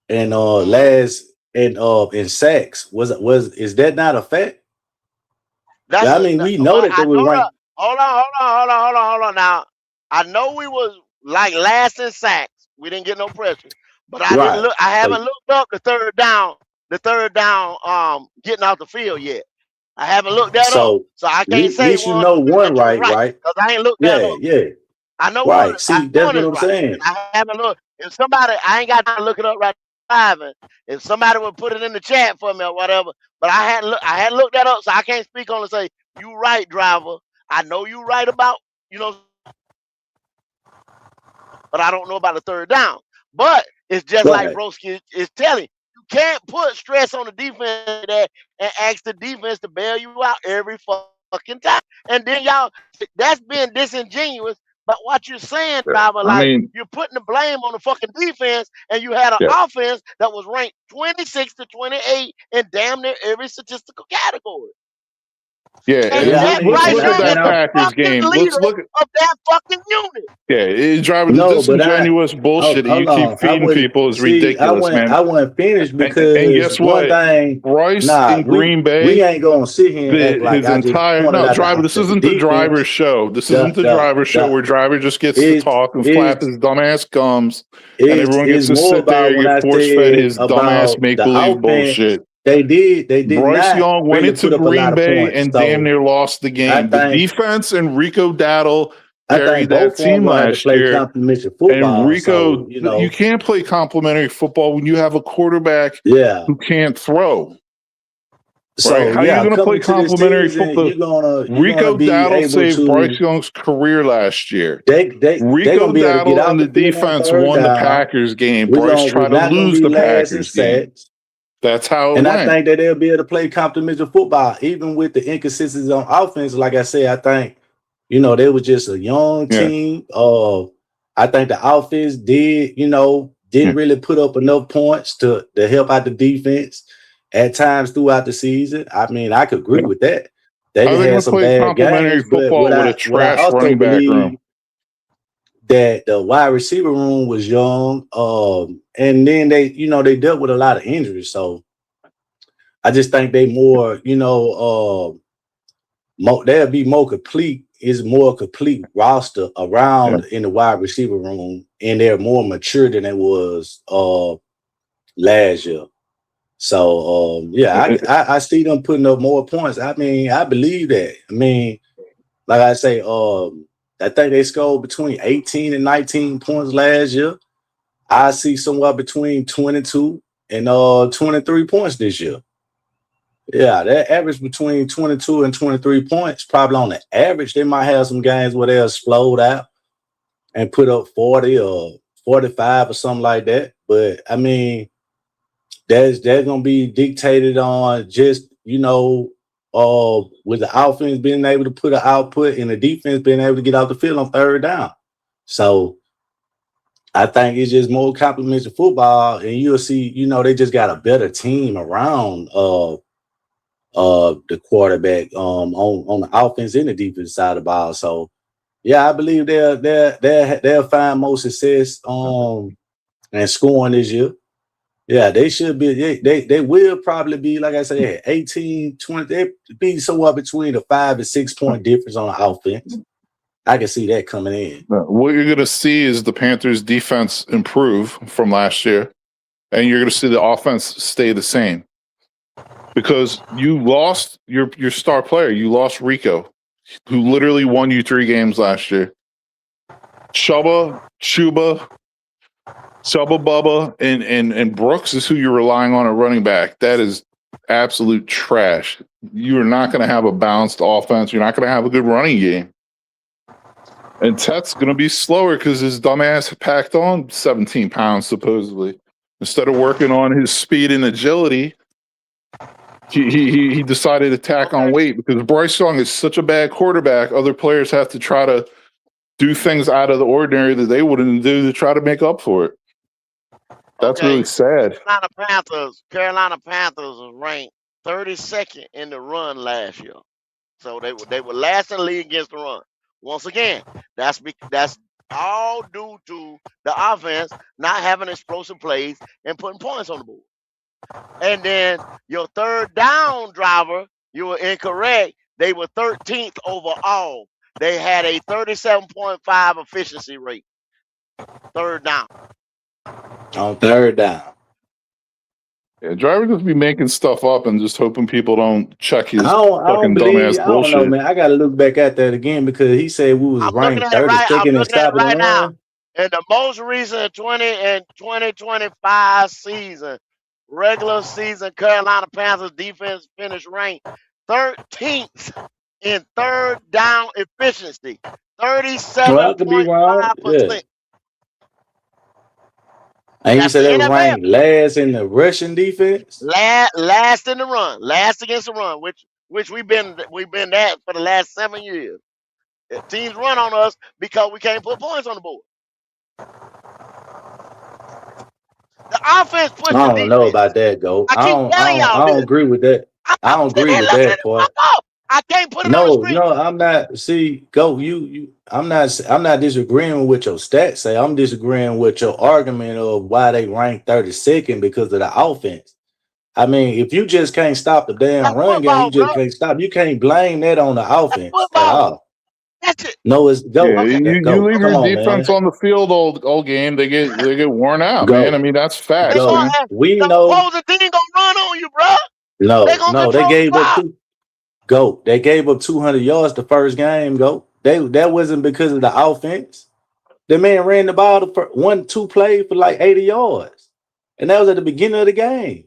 H: and last and in sacks, is that not a fact? We know that they were ranked.
O: Hold on. Now I know we was like last in sacks. We didn't get no pressure, but I didn't look. I haven't looked up the 3rd down. The 3rd down, getting out the field yet. I haven't looked that up, so I can't say
H: one right?
O: Because I ain't looked that up.
H: Yeah.
O: I know
H: right.
O: One.
H: See, that's what I'm saying.
O: I haven't looked. If somebody, I ain't got time to look it up right 5. If somebody would put it in the chat for me or whatever, but I hadn't looked that up, so I can't speak on it and say, you right, driver. I know you right about, but I don't know about the third down. But it's just like
H: Right.
O: Broski is telling you can't put stress on the defense there and ask the defense to bail you out every fucking time. And then y'all, that's being disingenuous. But what you're saying, driver,
S: I
O: like
S: mean,
O: you're putting the blame on the fucking defense, and you had an
S: yeah.
O: offense that was ranked 26 to 28 in damn near every statistical category.
S: Yeah,
O: And
S: and
O: that
S: let's
O: Bryce
S: look
O: Young
S: at
O: is
S: that
O: the
S: Packers
O: fucking
S: game.
O: leader
S: Let's look at
O: of that fucking unit.
S: it's driving the
H: No, but
S: disingenuous bullshit that you
H: hold
S: keep
H: on. I
S: feeding
H: wouldn't
S: people is
H: see.
S: ridiculous, man.
H: I wouldn't finish
S: And
H: because
S: guess
H: one
S: what?
H: thing.
S: Bryce
H: Nah,
S: in Green
H: we
S: Bay,
H: ain't gonna sit here and act like
S: his
H: I just
S: entire
H: pointed out the
S: driver. This
H: offense. The
S: isn't the driver's
H: defense,
S: show. This isn't the
H: the
S: driver's show where driver just gets to talk and flap his dumbass gums, and everyone gets
H: it's
S: to
H: more
S: sit there
H: about
S: and
H: when I
S: get force fed
H: said
S: his dumbass
H: about
S: make
H: the
S: believe
H: offense.
S: bullshit.
H: They did
S: Bryce
H: not
S: Young went
H: really
S: into
H: put up a
S: Green
H: lot of
S: Bay
H: points.
S: and
H: So
S: damn near lost the
H: I
S: game. The
H: think
S: defense and Rico Daddle
H: I
S: carried
H: think
S: that
H: both of them
S: team
H: gonna have to
S: last
H: play
S: year.
H: complementary
S: And
H: football.
S: Rico,
H: So
S: you can't play complimentary football when you have a quarterback
H: yeah.
S: who can't throw.
H: So
S: Right? How are you going to play
H: coming to this
S: complimentary
H: season,
S: football?
H: you're gonna
S: Rico
H: be
S: Daddle
H: able
S: saved Bryce
H: to.
S: Young's career last year.
H: They
S: Rico
H: gonna be able to get
S: Daddle
H: out
S: and
H: the
S: the
H: field on
S: defense
H: third
S: won the
H: down.
S: Packers game.
H: We're
S: Bryce tried to
H: not gonna
S: lose
H: be
S: the
H: last in
S: Packers game.
H: sacks.
S: That's how it
H: And I
S: went.
H: think that they'll be able to play complementary football, even with the inconsistencies on offense. Like I said, I think, they were just a young
S: Yeah.
H: team. I think the offense didn't really put up enough points to help out the defense at times throughout the season. I mean, I could agree with that. They
S: How are they
H: had
S: going to
H: some
S: play
H: bad
S: complimentary
H: games, but
S: football with a
H: what I
S: trash
H: also
S: running back
H: believe
S: room?
H: that the wide receiver room was young, and then they dealt with a lot of injuries. So I just think they more, they'll be more complete. Is more complete roster around in the wide receiver room, and they're more mature than it was last year. So I see them putting up more points. I mean, I believe that. I mean, like I say, I think they scored between 18 and 19 points last year. I see somewhere between 22 and 23 points this year. Yeah, that average between 22 and 23 points. Probably on the average, they might have some games where they'll explode out and put up 40 or 45 or something like that. But I mean, that's gonna be dictated on just with the offense being able to put an output and the defense being able to get out the field on third down. So I think it's just more complementary football, and you'll see, they just got a better team around the quarterback on the offense and the defense side of the ball. So yeah, I believe they'll find more success and scoring this year. Yeah, they should be. They will probably be, like I said, 18, 20. They be somewhere between a 5 and 6 point difference on the offense. I can see that coming in.
S: What you're going to see is the Panthers' defense improve from last year, and you're going to see the offense stay the same because you lost your star player. You lost Rico, who literally won you 3 games last year. Chuba, Bubba, and Brooks is who you're relying on at running back. That is absolute trash. You are not going to have a balanced offense. You're not going to have a good running game. And Tet's going to be slower because his dumbass packed on 17 pounds, supposedly. Instead of working on his speed and agility, he decided to tack on weight because Bryce Young is such a bad quarterback. Other players have to try to do things out of the ordinary that they wouldn't do to try to make up for it. That's really sad.
O: Carolina Panthers was ranked 32nd in the run last year. So they were last in the league against the run. Once again, that's all due to the offense not having explosive plays and putting points on the board. And then your third down driver, you were incorrect. They were 13th overall. They had a 37.5 efficiency rate. Third down.
H: On third down.
S: Yeah, driver just be making stuff up and just hoping people don't check his
H: I don't
S: fucking
H: believe.
S: dumbass
H: I don't
S: bullshit.
H: know, man. I got to look back at that again because he said we was ranked 32nd and stopping the run.
O: In the most recent 2025 season, regular season, Carolina Panthers defense finished ranked 13th in third down efficiency,
H: Well, I could be wrong. Yeah.
O: 37.5%.
H: And you
O: That's the
H: said they were
O: NFL.
H: ranked last in the rushing defense?
O: Last in the run, last against the run, which we've been that for the last 7 years. Teams run on us because we can't put points on the board. The offense pushed the
H: I don't know
O: defense.
H: about that, Go.
O: I keep telling y'all
H: I don't
O: this.
H: agree with that. I don't agree with that part.
O: I can't put it on the screen.
H: No, I'm not. See, Go, I'm not disagreeing with your stats. Say I'm disagreeing with your argument of why they ranked 32nd because of the offense. I mean, if you just can't stop the damn run game, you just can't stop. You can't blame that on the offense at all.
O: That's it.
H: No, it's Go.
S: Yeah,
H: Okay,
S: you
H: Go.
S: leave
H: Come
S: your
H: on,
S: defense
H: man.
S: on the field all game, they get worn out,
H: Go.
S: man. I mean, that's facts,
H: Go.
S: man.
H: We
O: The
H: know.
O: opposing team gonna run on you, bro. They
H: No,
O: gonna
H: they
O: control the
H: gave up
O: clock.
H: Go. They gave up 200 yards the first game. Go. That wasn't because of the offense. The man ran the ball the 1-2 play for like 80 yards, and that was at the beginning of the game.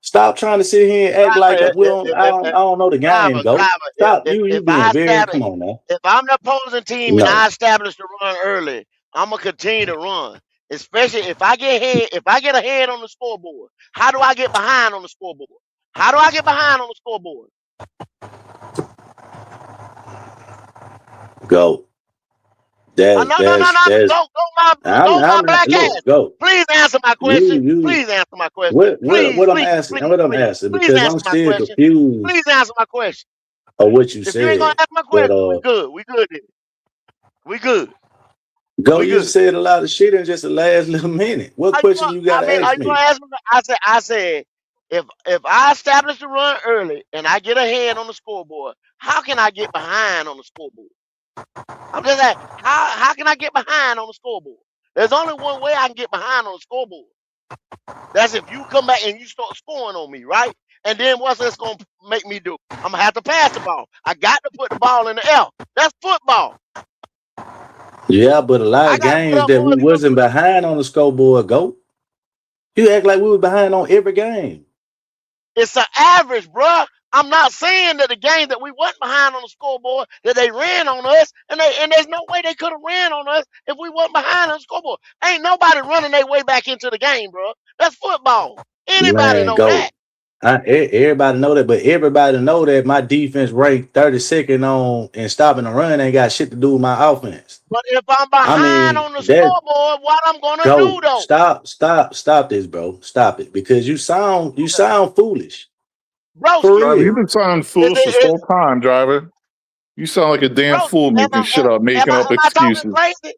H: Stop trying to sit here and act like we don't. I don't know the game. Go. Stop. You being very. Come on now.
O: If I'm the opposing team and
H: No.
O: I establish the run early, I'm gonna continue to run. Especially if I get ahead on the scoreboard. How do I get behind on the scoreboard? How do I get behind on the scoreboard?
H: Go.
O: No, go my black ass.
H: Go.
O: Please answer my question. Please answer my question.
H: What I'm asking? What I'm asking
O: Please
H: because
O: answer
H: I'm
O: my
H: still
O: question.
H: confused
O: Please answer my question.
H: of what you
O: If you ain't gonna
H: said.
O: ask my
H: But
O: question, we good. We good.
H: Go. You said a lot of shit in just the last little minute. What question you got to
O: Are
H: ask
O: you
H: me?
O: gonna ask me? I said if I establish the run early and I get ahead on the scoreboard, how can I get behind on the scoreboard? I'm just asking, how can I get behind on the scoreboard? There's only one way I can get behind on the scoreboard. That's if you come back and you start scoring on me, right? And then what's this gonna make me do? I'm gonna have to pass the ball. I got to put the ball in the air. That's football.
H: Yeah, but a lot of games that we wasn't behind on the scoreboard. Go. You act like we were behind on every game.
O: It's an average, bruh. I'm not saying that the game that we wasn't behind on the scoreboard, that they ran on us, and there's no way they could have ran on us if we wasn't behind on the scoreboard. Ain't nobody running their way back into the game, bro. That's football. Anybody
H: Man,
O: know
H: Go.
O: that.
H: Everybody know that, but everybody know that my defense ranked 32nd on and stopping the run ain't got shit to do with my offense.
O: But if I'm behind on the
H: that
O: scoreboard, what I'm gonna
H: Go.
O: do though?
H: Stop this, bro. Stop it because you sound foolish.
O: Bro,
H: For
S: Driver,
H: real.
S: you've been sounding foolish this whole time, driver. You sound like a damn fool making shit up, making up excuses.
O: Am I talking crazy?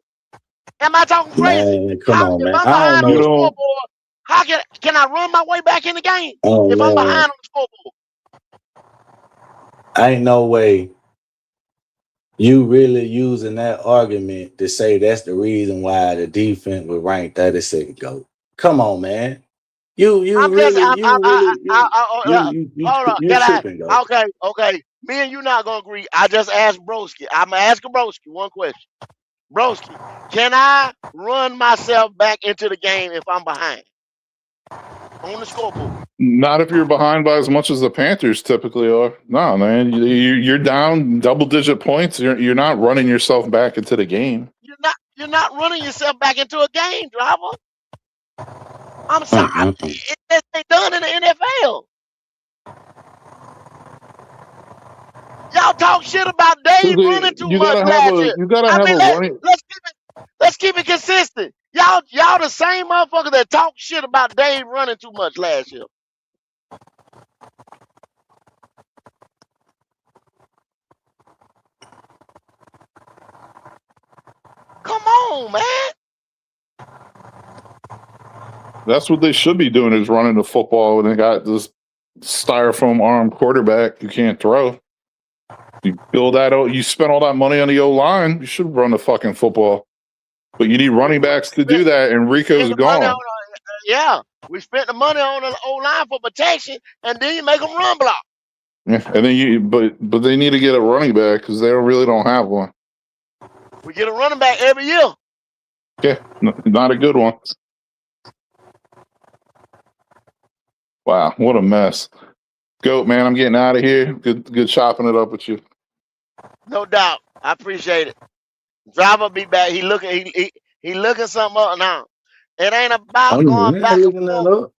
O: Am I talking crazy?
H: Man, come on, man.
O: If I'm
H: I
O: behind
H: don't
O: on the
H: know.
O: scoreboard, how can I run my way back in the game
H: Oh,
O: if I'm
H: man.
O: behind on the scoreboard?
H: Ain't no way you really using that argument to say that's the reason why the defense would rank 32nd. Go. Come on, man. You tripping, Go.
O: Okay. Me and you not gonna agree. I just asked Broski. I'm gonna ask Broski one question. Broski, can I run myself back into the game if I'm behind on the scoreboard?
S: Not if you're behind by as much as the Panthers typically are. No, man, you're down double-digit points. You're not running yourself back into the game.
O: You're not running yourself back into a game, driver. I'm sorry. It's done in the NFL. Y'all talk shit about Dave running too much last year. Let's keep it consistent. Y'all the same motherfucker that talk shit about Dave running too much last year. Come on, man.
S: That's what they should be doing is running the football when they got this styrofoam arm quarterback who can't throw. You build that out. You spend all that money on the O-line. You should run the fucking football. But you need running backs to do that, and Rico's gone.
O: We spent the money on the O-line for protection, and then you make them run block.
S: Yeah, and then but they need to get a running back because they really don't have one.
O: We get a running back every year.
S: Yeah, not a good one. Wow, what a mess. Goat, man, I'm getting out of here. Good chopping it up with you.
O: No doubt. I appreciate it. Driver be back. He looking something up now. It ain't about going back and
H: looking that
O: forth.
H: up.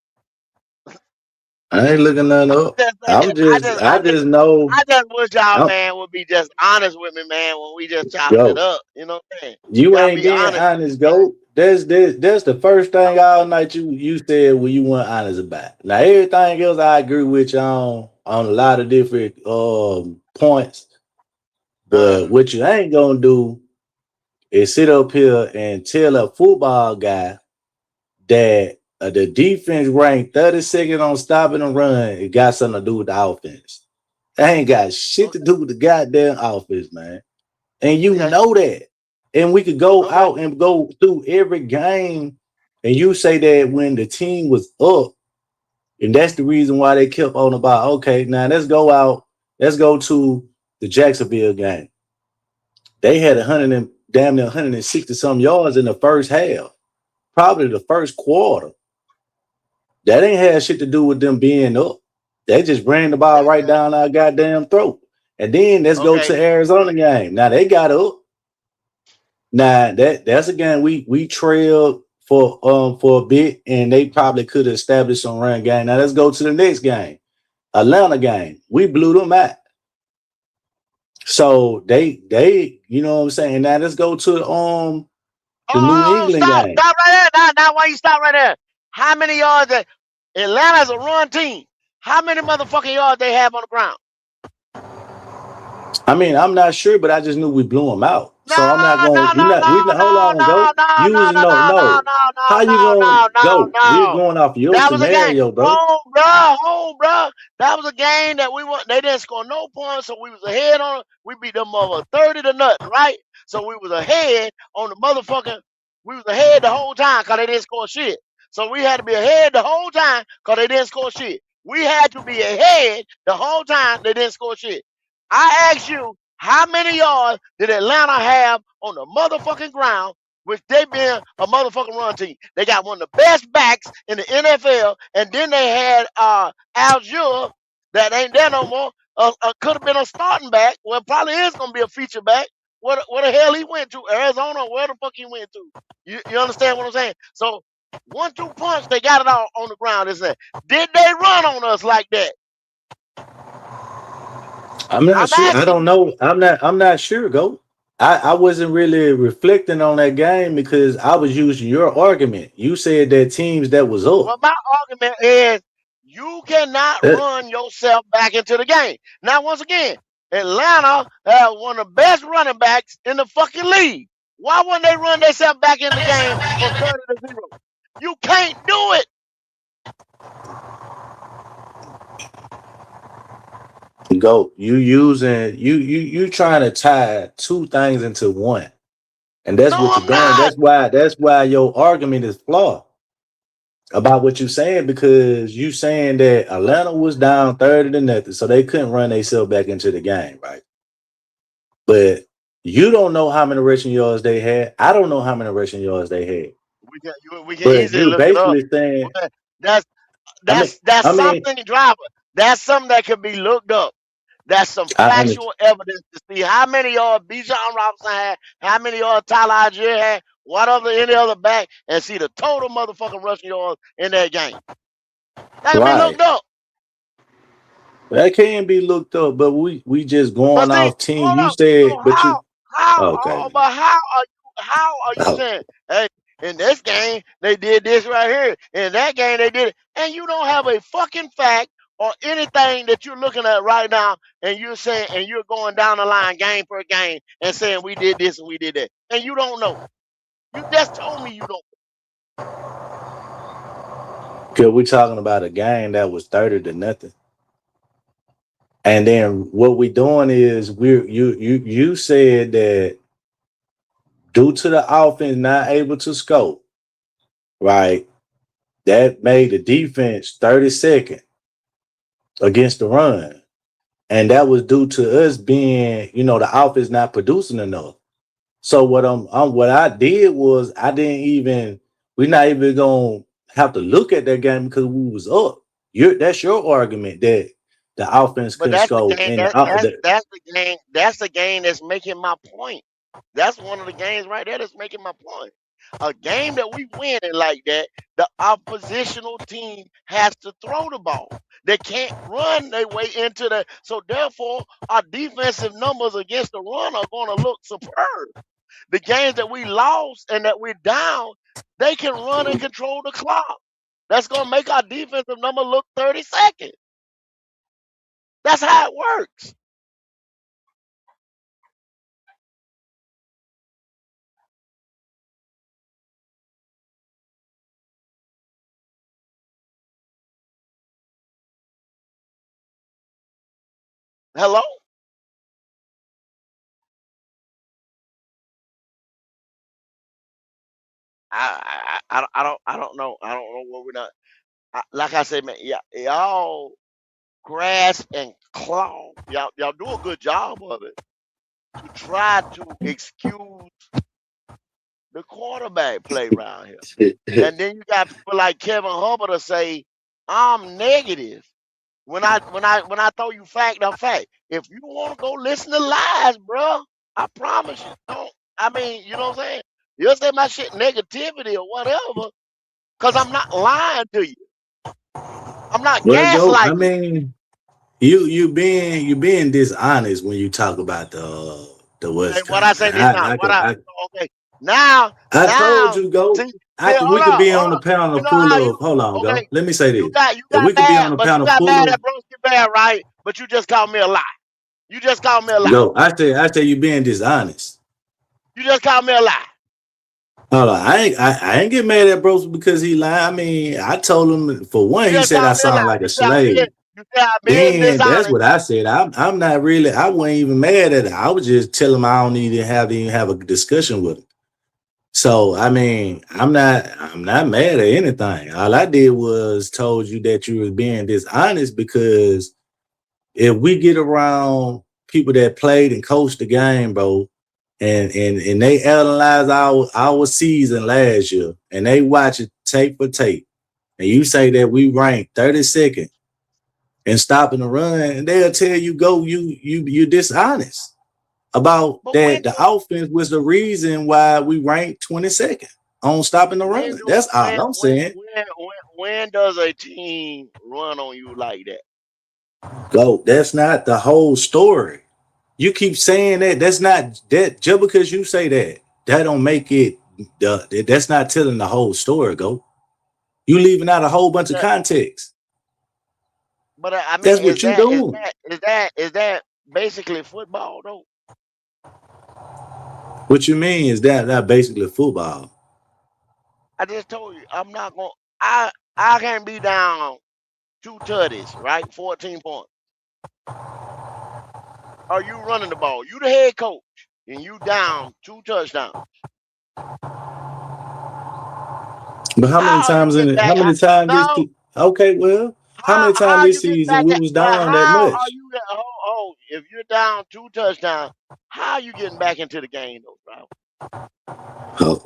H: I ain't looking that up. I just know.
O: I just wish y'all,
H: I'm,
O: man, would be just honest with me, man, when we just chopping it
H: yo,
O: up. You know what I'm saying?
H: you
O: Y'all
H: ain't
O: be
H: being
O: honest.
H: honest, Goat. That's the first thing all night you said what you weren't honest about. Now everything else I agree with you on a lot of different points. But what you ain't gonna do is sit up here and tell a football guy that the defense ranked 32nd on stopping and run. It got something to do with the offense. That ain't got shit to do with the goddamn offense, man. And you know that. And we could go out and go through every game, and you say that when the team was up, and that's the reason why they kept on about, okay, now let's go out, let's go to the Jacksonville game. They had damn near 160 some yards in the first half, probably the first quarter. That ain't had shit to do with them being up. They just ran the ball right down our goddamn throat. And then let's go to Arizona game. Now they got up. Now that's a game we trailed for a bit, and they probably could have established some run game. Now let's go to the next game, Atlanta game. We blew them out. So they you know what I'm saying. Now let's go to the New England game.
O: Stop right there. Now why you stop right there? How many yards Atlanta's a run team? How many motherfucking yards they have on the ground?
H: I mean, I'm not sure, but I just knew we blew them out. So I'm not going. Hold on, go. How you going to go? We're going off your scenario, bro.
O: Home, bro. That was a game that they didn't score no points, so we was ahead on it. We beat them over 30-0, right? So we was ahead on the motherfucking. We was ahead the whole time because they didn't score shit. So we had to be ahead the whole time because they didn't score shit. We had to be ahead the whole time they didn't score shit. I asked you, how many yards did Atlanta have on the motherfucking ground, which they been a motherfucking run team? They got one of the best backs in the NFL, and then they had Algier that ain't there no more. Could have been a starting back. Well, probably is going to be a feature back. Where the hell he went to? Arizona? Where the fuck he went to? You understand what I'm saying? So 1-2 punch, they got it all on the ground. Did they run on us like that?
H: I'm not sure. I don't know. I'm not sure, Go. I wasn't really reflecting on that game because I was using your argument. You said that teams that was up.
O: Well, my argument is you cannot run yourself back into the game. Now, once again, Atlanta had one of the best running backs in the fucking league. Why wouldn't they run themselves back in the game from 30-0? You can't do it.
H: Go. You trying to tie two things into one, and that's what you're doing. That's why your argument is flawed about what you're saying, because you saying that Atlanta was down 30-0, so they couldn't run themselves back into the game, right? But you don't know how many rushing yards they had. I don't know how many rushing yards they had.
O: We can easily look it up.
H: Saying
O: that's something, driver. That's something that can be looked up. That's some factual evidence to see how many yards Bijan Robinson had, how many yards Tyler Algier had, any other back, and see the total motherfucking rushing yards in that game. That can be looked up.
H: That can be looked up, but we just going off team. You said,
O: how are you saying, hey, in this game they did this right here, in that game they did it, and you don't have a fucking fact or anything that you're looking at right now, and you're saying, and you're going down the line game per game and saying we did this and we did that, and you don't know. You just told me you don't.
H: Because we're talking about a game that was 30-0. And then what we're doing is you said that due to the offense not able to scope, right? That made the defense 32nd against the run. And that was due to us being, the offense not producing enough.
L: So what I did was we're not even gonna have to look at that game because we was up. That's your argument that the offense
O: But
L: couldn't
O: that's the
L: score
O: game.
L: and
O: That's the game. That's the game that's making my point. That's one of the games right there that's making my point. A game that we win in like that, the oppositional team has to throw the ball. They can't run their way into the. So therefore, our defensive numbers against the run are going to look superb. The games that we lost and that we're down, they can run and control the clock. That's going to make our defensive number look 30 seconds. That's how it works. Hello? I don't know. I don't know what we're not. Like I said, man, y'all grasp and claw. Y'all do a good job of it to try to excuse the quarterback play around here. And then you got people like Kevin Hubbard to say, I'm negative. When I throw you fact on fact. If you want to go listen to lies, bro, I promise you don't. I mean, you know what I'm saying? You'll say my shit negativity or whatever, because I'm not lying to you. I'm not
L: Well, I
O: gaslighting.
L: mean, you being dishonest when you talk about the West
O: What I say this now? Okay. Now
L: I told you, go.
O: see,
L: We could be on the panel
O: you know how
L: full
O: you
L: of. Hold on, go.
O: okay.
L: Let me say
O: You
L: this.
O: got
L: If we could be on
O: mad,
L: the
O: but you
L: panel
O: got
L: full
O: mad
L: of.
O: at Broski Bear, right? But you just called me a lie. You just called me a lie.
L: Go. I say you being dishonest.
O: You just called me a lie.
L: Hold on. I ain't get mad at Bros because he lied. I mean, I told him for one, he said I sound like a slave.
O: You said I'm being
L: Then that's
O: dishonest.
L: what I said. I'm not really. I wasn't even mad at it. I was just telling him I don't need to even have a discussion with him. So I mean, I'm not mad at anything. All I did was told you that you was being dishonest because if we get around people that played and coached the game, bro, and they analyze our season last year and they watch it tape for tape, and you say that we ranked 32nd and stopping the run, and they'll tell you you're dishonest about that. The offense was the reason why we ranked 22nd on stopping the run. That's all I'm saying.
O: When does a team run on you like that?
L: Go. That's not the whole story. You keep saying that. That's not that. Just because you say that don't make it. That's not telling the whole story. Go. You leaving out a whole bunch of context.
O: But I mean,
L: that's what you doing.
O: Is that basically football though?
L: What you mean is that basically football?
O: I just told you I'm not gonna. I can't be down 2 tutties, right? 14 points. Are you running the ball? You the head coach, and you down 2 touchdowns.
L: But how many times in it? How many times this? Okay, well, how many times this season we was down that much?
O: If you're down 2 touchdowns, how are you getting back into the game, though, bro?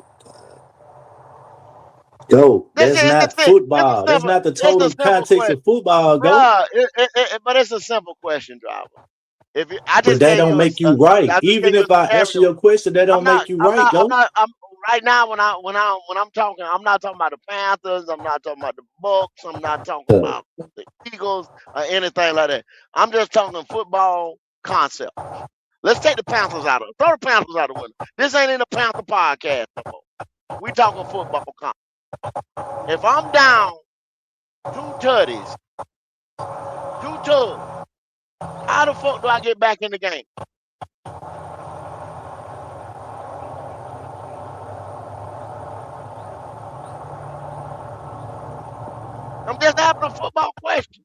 L: Go. That's not football. That's not the total context of football. Go.
O: But it's a simple question, driver.
L: But that don't make you right. Even if I answer your question, that don't make you right. Go.
O: Right now, when I'm talking, I'm not talking about the Panthers. I'm not talking about the Bucks. I'm not talking about the Eagles or anything like that. I'm just talking football concept. Let's take the Panthers out of it. Throw the Panthers out of the window. This ain't in the Panther podcast no more. We talking football concept. If I'm down 2 tutties, 2 tugs, how the fuck do I get back in the game? I'm just asking a football question.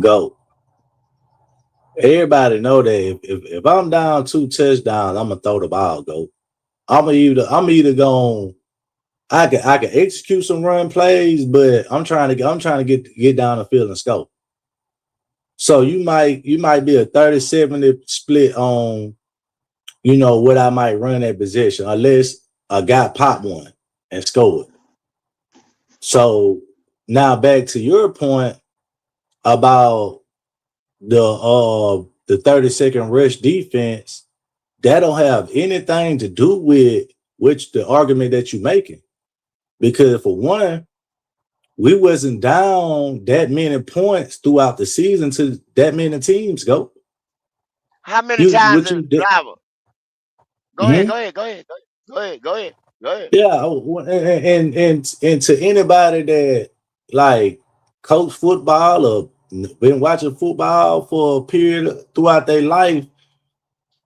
L: Go. Everybody know that if I'm down 2 touchdowns, I'm gonna throw the ball. Go. I'm either going. I can execute some run plays, but I'm trying to get down the field and score. So you might be a 30-70 split on what I might run at position, unless a guy pop one and score it. So now back to your point about the 30-second rush defense, that don't have anything to do with which the argument that you're making. Because for one, we wasn't down that many points throughout the season to that many teams go.
O: How many times did Driver? Go
L: Mhm.
O: ahead.
L: Yeah, and to anybody that like coach football or been watching football for a period throughout their life,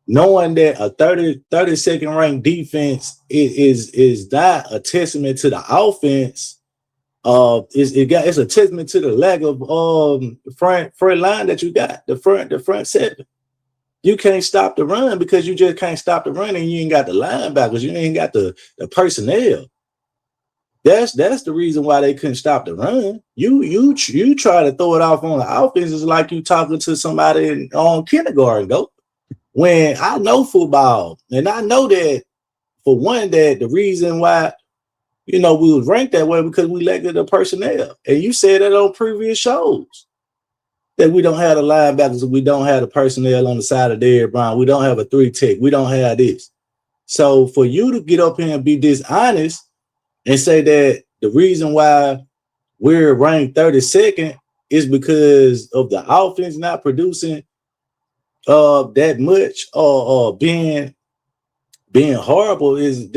L: knowing that a 32nd ranked defense is not a testament to the offense. It's a testament to the lack of front line that you got, the front seven. You can't stop the run because you just can't stop the run, and you ain't got the linebackers, you ain't got the personnel. That's the reason why they couldn't stop the run. You try to throw it off on the offense, it's like you talking to somebody on kindergarten, go. When I know football, and I know that for one, that the reason why we was ranked that way because we lacked the personnel. And you said that on previous shows that we don't have the linebackers, we don't have the personnel on the side of Derrick Brown, we don't have a 3-tech, we don't have this. So for you to get up here and be dishonest and say that the reason why we're ranked 32nd is because of the offense not producing that much or being horrible is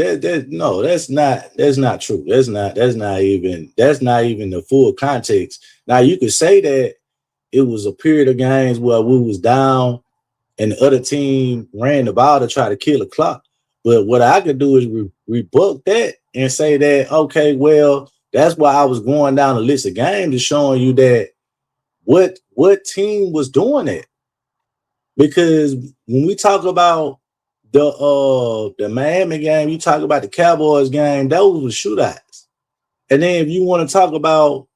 L: no, that's not true. That's not even the full context. Now you could say that it was a period of games where we was down and the other team ran the ball to try to kill the clock. But what I could do is rebut that and say that, okay, well, that's why I was going down the list of games and showing you that what team was doing it. Because when we talk about the Miami game, you talk about the Cowboys game, those were shootouts. And then if you want to talk about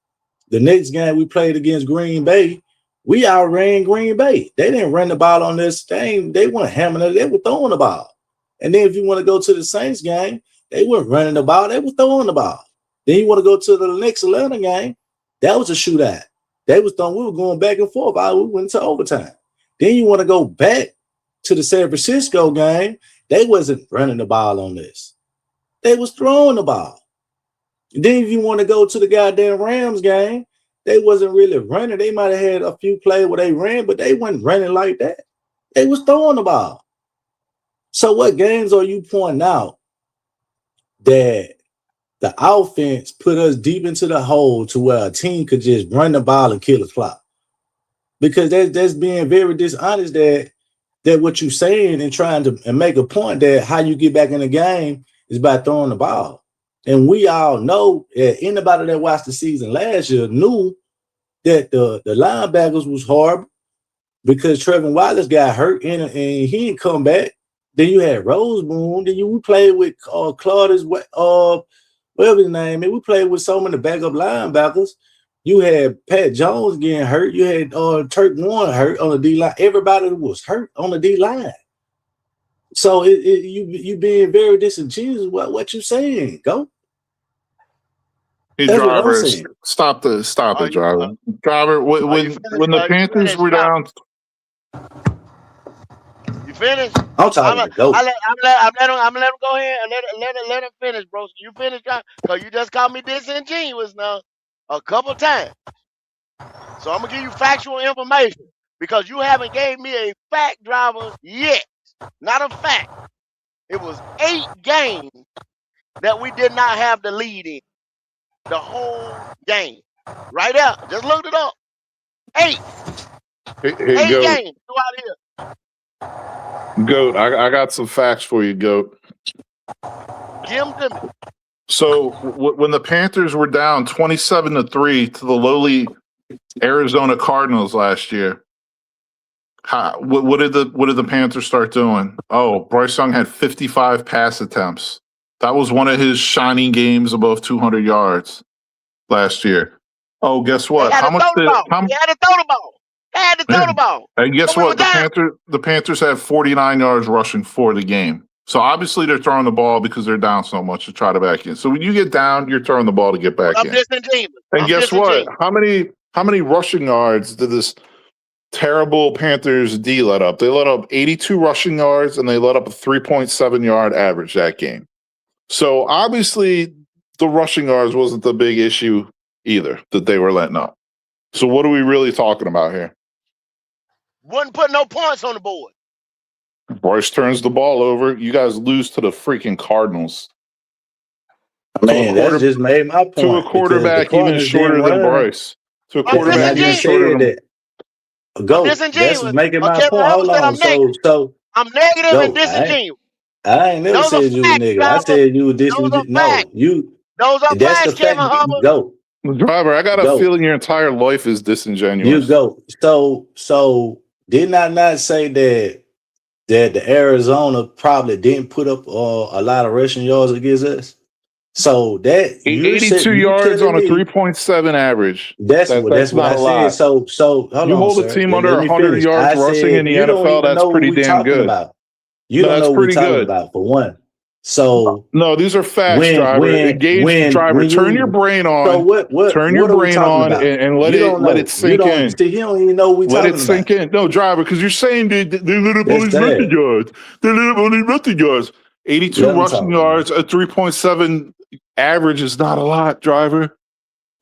L: the next game we played against Green Bay, we outran Green Bay. They didn't run the ball on this thing. They weren't hammering it. They were throwing the ball. And then if you want to go to the Saints game, they weren't running the ball. They were throwing the ball. Then you want to go to the next Atlanta game, that was a shootout. They was throwing. We were going back and forth. We went to overtime. Then you want to go back to the San Francisco game. They wasn't running the ball on this. They was throwing the ball. Then if you want to go to the goddamn Rams game, they wasn't really running. They might have had a few plays where they ran, but they wasn't running like that. They was throwing the ball. So what games are you pointing out that the offense put us deep into the hole to where a team could just run the ball and kill the clock? Because that's being very dishonest that what you're saying and trying to make a point that how you get back in the game is by throwing the ball. And we all know that anybody that watched the season last year knew that the linebackers was horrible because Trevor Wallace got hurt and he didn't come back. Then you had Rosemoon. Then we played with Claudius, whatever his name is. We played with so many backup linebackers. You had Pat Jones getting hurt. You had Turk Warren hurt on the D line. Everybody was hurt on the D line. So you being very disingenuous. What you saying? Go.
S: Hey,
L: That's what I'm
S: Driver,
L: saying.
S: stop it, Driver. Driver, when the Panthers were down.
O: You finished?
L: I'm talking to go.
O: I'm let him go ahead and let him finish, bro. You finish, because you just called me disingenuous now a couple times. So I'm gonna give you factual information because you haven't gave me a fact, Driver, yet. Not a fact. It was 8 games that we did not have the lead in. The whole game. Right there. Just looked it up. 8.
S: Hey,
O: 8
S: Goat.
O: games throughout here.
S: Goat, I got some facts for you, Goat.
O: Give them to me.
S: So when the Panthers were down 27-3 to the lowly Arizona Cardinals last year, what did the Panthers start doing? Oh, Bryce Young had 55 pass attempts. That was one of his shining games above 200 yards last year. Oh, guess what?
O: He had to throw the ball. They had to throw the ball.
S: And guess
O: So we were
S: what?
O: down.
S: The Panthers had 49 yards rushing for the game. So obviously they're throwing the ball because they're down so much to try to back in. So when you get down, you're throwing the ball to get back
O: I'm
S: in.
O: disingenuous.
S: And
O: I'm
S: guess what?
O: disingenuous.
S: How many rushing yards did this terrible Panthers D let up? They let up 82 rushing yards and they let up a 3.7 yard average that game. So obviously the rushing yards wasn't the big issue either that they were letting up. So what are we really talking about here?
O: Wouldn't put no points on the board.
S: Bryce turns the ball over. You guys lose to the freaking Cardinals.
L: Man, that just made my point.
S: To a quarterback even shorter than Bryce. To a quarterback even shorter than
L: Go. That's making my
O: Okay,
L: point. Hold on. So
O: I'm negative
L: go.
O: and disingenuous.
L: I ain't never
O: Those are
L: said you were
O: facts,
L: nigga. I
O: driver.
L: said you were
O: Those are
L: disingenuous. No,
O: facts.
L: you.
O: Those are
L: That's
O: facts,
L: the fact.
O: Kevin Hubbard.
L: Go.
S: Driver, I got a
L: Go.
S: feeling your entire life is disingenuous.
L: You go. So didn't I not say that the Arizona probably didn't put up a lot of rushing yards against us? So that
S: 82 yards on a 3.7 average.
L: That's what I said. So hold on.
S: You hold a
L: sir.
S: team
L: Let
S: under
L: me
S: 100
L: finish.
S: yards
L: I
S: rushing
L: said,
S: in the
L: you don't
S: NFL.
L: even
S: That's
L: know what
S: pretty
L: we
S: damn
L: talking
S: good.
L: about. You don't
S: That's
L: know what we're
S: pretty
L: talking
S: good.
L: about, for one. So
S: No, these are facts, driver. Driver, turn your brain on.
L: So what?
S: Turn
L: What
S: your
L: are we
S: brain
L: talking
S: on
L: about?
S: and let
L: You
S: it
L: don't
S: let
L: know.
S: it sink in.
L: See, he don't even know what we
S: Let
L: talking
S: it sink
L: about.
S: in. No, driver, because you're saying they lit up all
L: That's
S: these rushing
L: sad.
S: yards. They lit up all these rushing yards. 82
L: Let him
S: rushing
L: talk.
S: yards, a 3.7 average is not a lot, driver.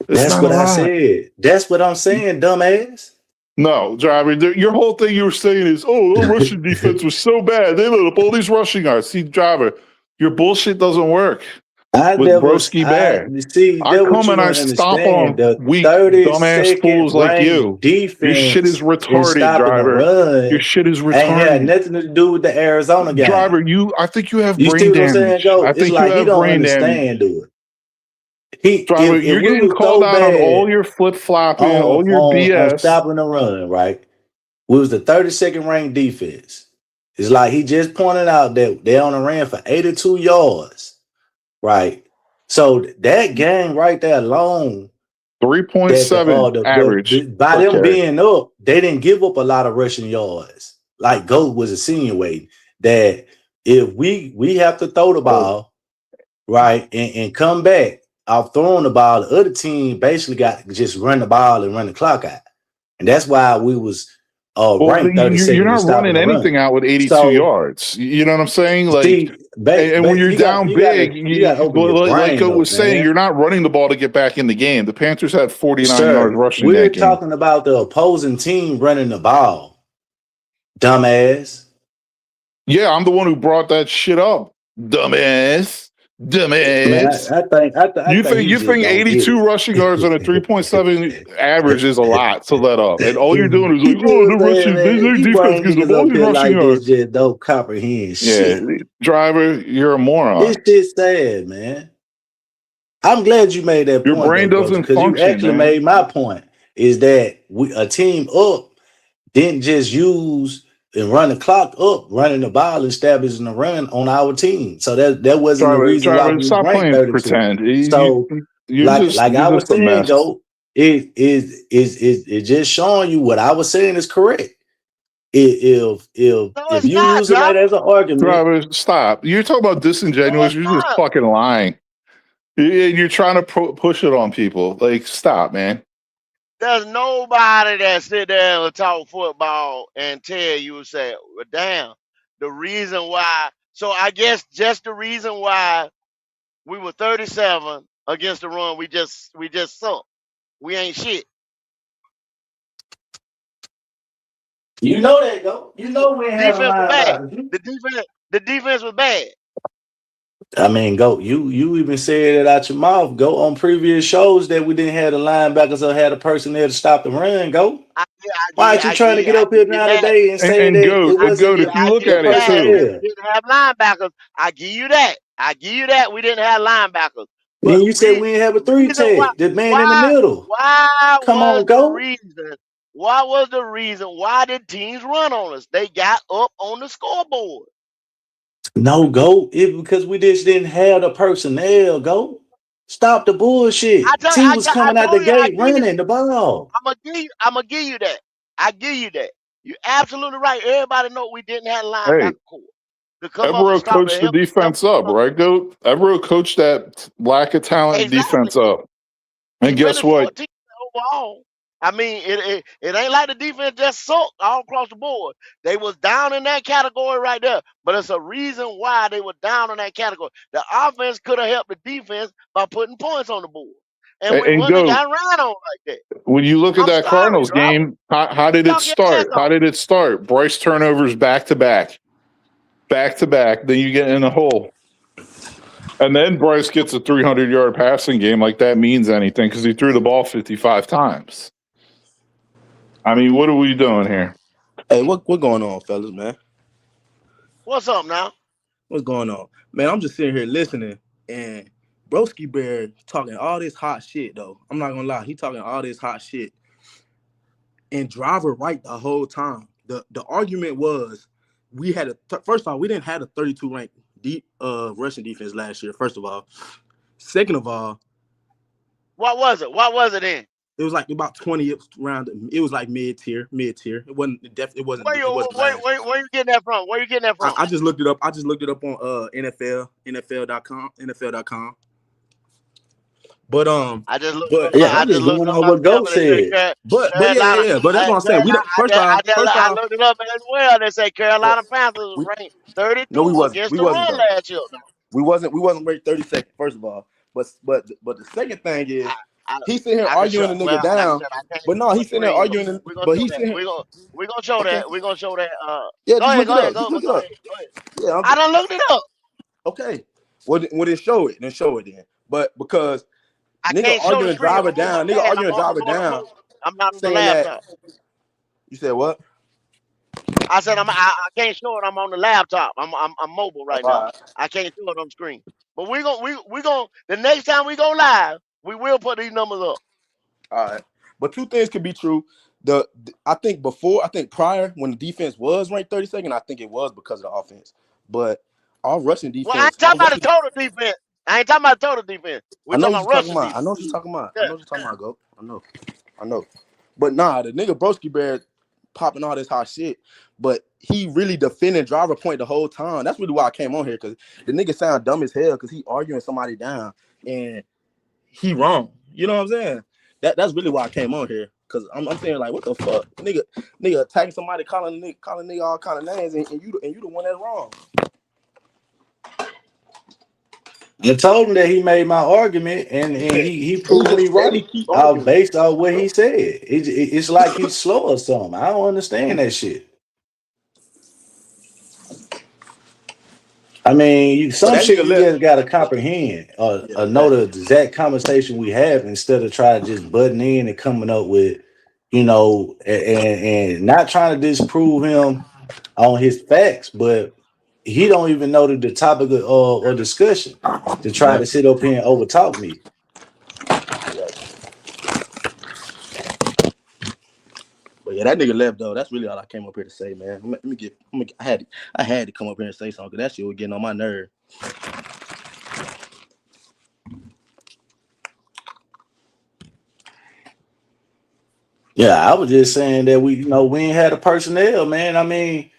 S: It's
L: That's
S: not
L: what
S: a
L: I
S: lot.
L: said. That's what I'm saying, dumbass.
S: No, driver, your whole thing you were saying is, oh, the Russian defense was so bad. They lit up all these rushing yards. See, driver, your bullshit doesn't work. With Broski Bear. I come and I stomp on weak, dumbass fools like you. Your shit is retarded, driver. Your shit is retarded.
L: Ain't had nothing to do with the Arizona game.
S: Driver, I think you have
L: You
S: brain
L: see what I'm saying,
S: damage.
L: Joe?
S: I
L: It's
S: think
L: like
S: you
L: he
S: have
L: don't
S: brain damage.
L: understand, dude.
S: Driver,
L: If
S: you're
L: we
S: getting
L: was
S: called
L: so
S: out on all
L: bad
S: your flip flopping, all your
L: on
S: BS.
L: stopping the run, right? We was the 32nd ranked defense. It's like he just pointed out that they on the ran for 82 yards, right? So that game right there alone,
S: 3.7 average.
L: by
S: per
L: them
S: carry.
L: being up, they didn't give up a lot of rushing yards. Like Goat was insinuating that if we have to throw the ball, right, and come back off throwing the ball, the other team basically got to just run the ball and run the clock out. And that's why we was ranked 32nd.
S: You're not running anything out with 82 yards. You know what I'm saying? Like, and when you're down big, like I was saying, you're not running the ball to get back in the game. The Panthers had 49 yards rushing
L: we're
S: that game.
L: talking about the opposing team running the ball. Dumbass.
S: Yeah, I'm the one who brought that shit up. Dumbass. Dumbass.
L: Man, I
S: you
L: think
S: think 82 rushing yards on a 3.7 average is a lot to let up, and all you're doing is like, oh, the Russian defense gives them all these rushing yards.
L: Just don't comprehend shit.
S: Yeah, driver, you're a moron.
L: It's just sad, man. I'm glad you made that
S: Your
L: point.
S: brain doesn't
L: because
S: function,
L: you actually
S: man.
L: made my point. Is that a team up didn't just use and run the clock up, running the ball, establishing the run on our team. So that wasn't the reason why we
S: stop
L: ranked
S: playing
L: 32.
S: pretend.
L: So
S: you're
L: like I was
S: just a
L: saying,
S: mess.
L: Joe, it just showing you what I was saying is correct. If you using that as an argument,
S: Driver, stop. You're talking about disingenuous. You're just fucking lying. You're trying to push it on people. Like, stop, man.
O: There's nobody that sit there and talk football and tell you, say, well, damn, the reason why. So I guess just the reason why we were 37 against the run, we just suck. We ain't shit.
L: you know that, though. You know we ain't having
O: Defense was bad.
L: linebackers.
O: The defense was bad.
L: I mean, go. You even said it out your mouth. Go on previous shows that we didn't have the linebackers or had a person there to stop the run. Go. Why aren't you trying to get up here now today and say that it wasn't?
S: If you look at it
O: We
S: too,
O: didn't have linebackers. I give you that. We didn't have linebackers.
L: Then you said we didn't have a 3-tech. The man in the middle.
O: Why
L: Come
O: was
L: on, go.
O: the reason why did teams run on us? They got up on the scoreboard.
L: No, go. Because we just didn't have the personnel. Go. Stop the bullshit. Team was coming out the gate running the ball.
O: I'm gonna give you that. I give you that. You're absolutely right. Everybody know we didn't have
S: Hey,
O: linebacker core to come up and
S: Evero
O: stop the
S: coached the
O: help.
S: defense up, right, Goat? Evero coached that lack of talent defense up.
O: He
S: And guess
O: finished
S: what?
O: 14th overall. I mean, it ain't like the defense just sucked all across the board. They was down in that category right there, but it's a reason why they were down in that category. The offense could have helped the defense by putting points on the board, and we
S: And
O: wouldn't have
S: Goat,
O: got ran on like that.
S: when you look at
O: I'm
S: that
O: sorry,
S: Cardinals
O: bro.
S: game, how did it
O: Talk your ass
S: start? How
O: off.
S: did it start? Bryce turnovers back to back. Then you get in a hole. And then Bryce gets a 300-yard passing game like that means anything because he threw the ball 55 times. I mean, what are we doing here?
J: Hey, what going on, fellas, man?
O: What's up now?
J: What's going on? Man, I'm just sitting here listening, and Broski Bear talking all this hot shit, though. I'm not gonna lie, he talking all this hot shit. And Driver right the whole time. The argument was we had first of all, we didn't have a 32 ranked rushing defense last year, first of all. Second of all,
O: What was it? What was it then?
J: it was like about 20 round. It was like mid-tier. It wasn't
O: Where you getting that from? Where you getting that from?
J: I just looked it up. I just looked it up on NFL.com. But
O: I just looked.
J: but
L: Yeah, I'm just going on what Goat said.
J: but yeah. But that's what I'm saying. We don't,
O: I looked it up as well. They say Carolina Panthers was ranked 32
J: no, we wasn't.
O: against
J: We
O: the
J: wasn't
O: run
J: though.
O: last year.
J: We wasn't ranked 32nd, first of all. But the second thing is he's sitting here arguing the nigga down. But no, he's sitting there arguing. But he's sitting here.
O: We're gonna show
J: Okay.
O: that. We're gonna show that.
J: Yeah,
O: Go
J: just
O: ahead.
J: look it up.
O: Go
J: Just look it
O: ahead.
J: up. Yeah,
O: I done looked it up.
J: Okay. Well, then show it. Then show it then. But because
O: I
J: nigga
O: can't show the
J: arguing
O: screen.
J: driver down,
O: I'm not on the
J: saying that.
O: laptop.
J: You said what?
O: I said I can't show it. I'm on the laptop. I'm mobile right now.
J: Alright.
O: I can't show it on the screen. But we gonna the next time we go live, we will put these numbers up.
J: All right. But two things could be true. I think prior when the defense was ranked 32nd, I think it was because of the offense. But our rushing defense.
O: Well, I ain't talking about the total defense. I ain't talking about total defense. We're talking about rushing defense.
J: I know what you're talking about. Go. I know. But nah, the nigga Broski Bear popping all this hot shit. But he really defending driver point the whole time. That's really why I came on here, because the nigga sound dumb as hell because he arguing somebody down and he wrong. You know what I'm saying? That's really why I came on here. Cause I'm saying, like, what the fuck, nigga attacking somebody, calling nigga all kind of names, and you the one that's wrong.
L: I told him that he made my argument, and he proved me right based on what he said. It's like he's slow or something. I don't understand that shit. I mean, some shit you just gotta comprehend or know the exact conversation we have instead of trying to just butting in and coming up with, and not trying to disprove him on his facts, but he don't even know the topic or discussion to try to sit up here and overtalk me.
J: But yeah, that nigga left though. That's really all I came up here to say, man. I had to come up here and say something because that shit was getting on my nerve.
L: Yeah, I was just saying that we ain't had the personnel, man. I mean,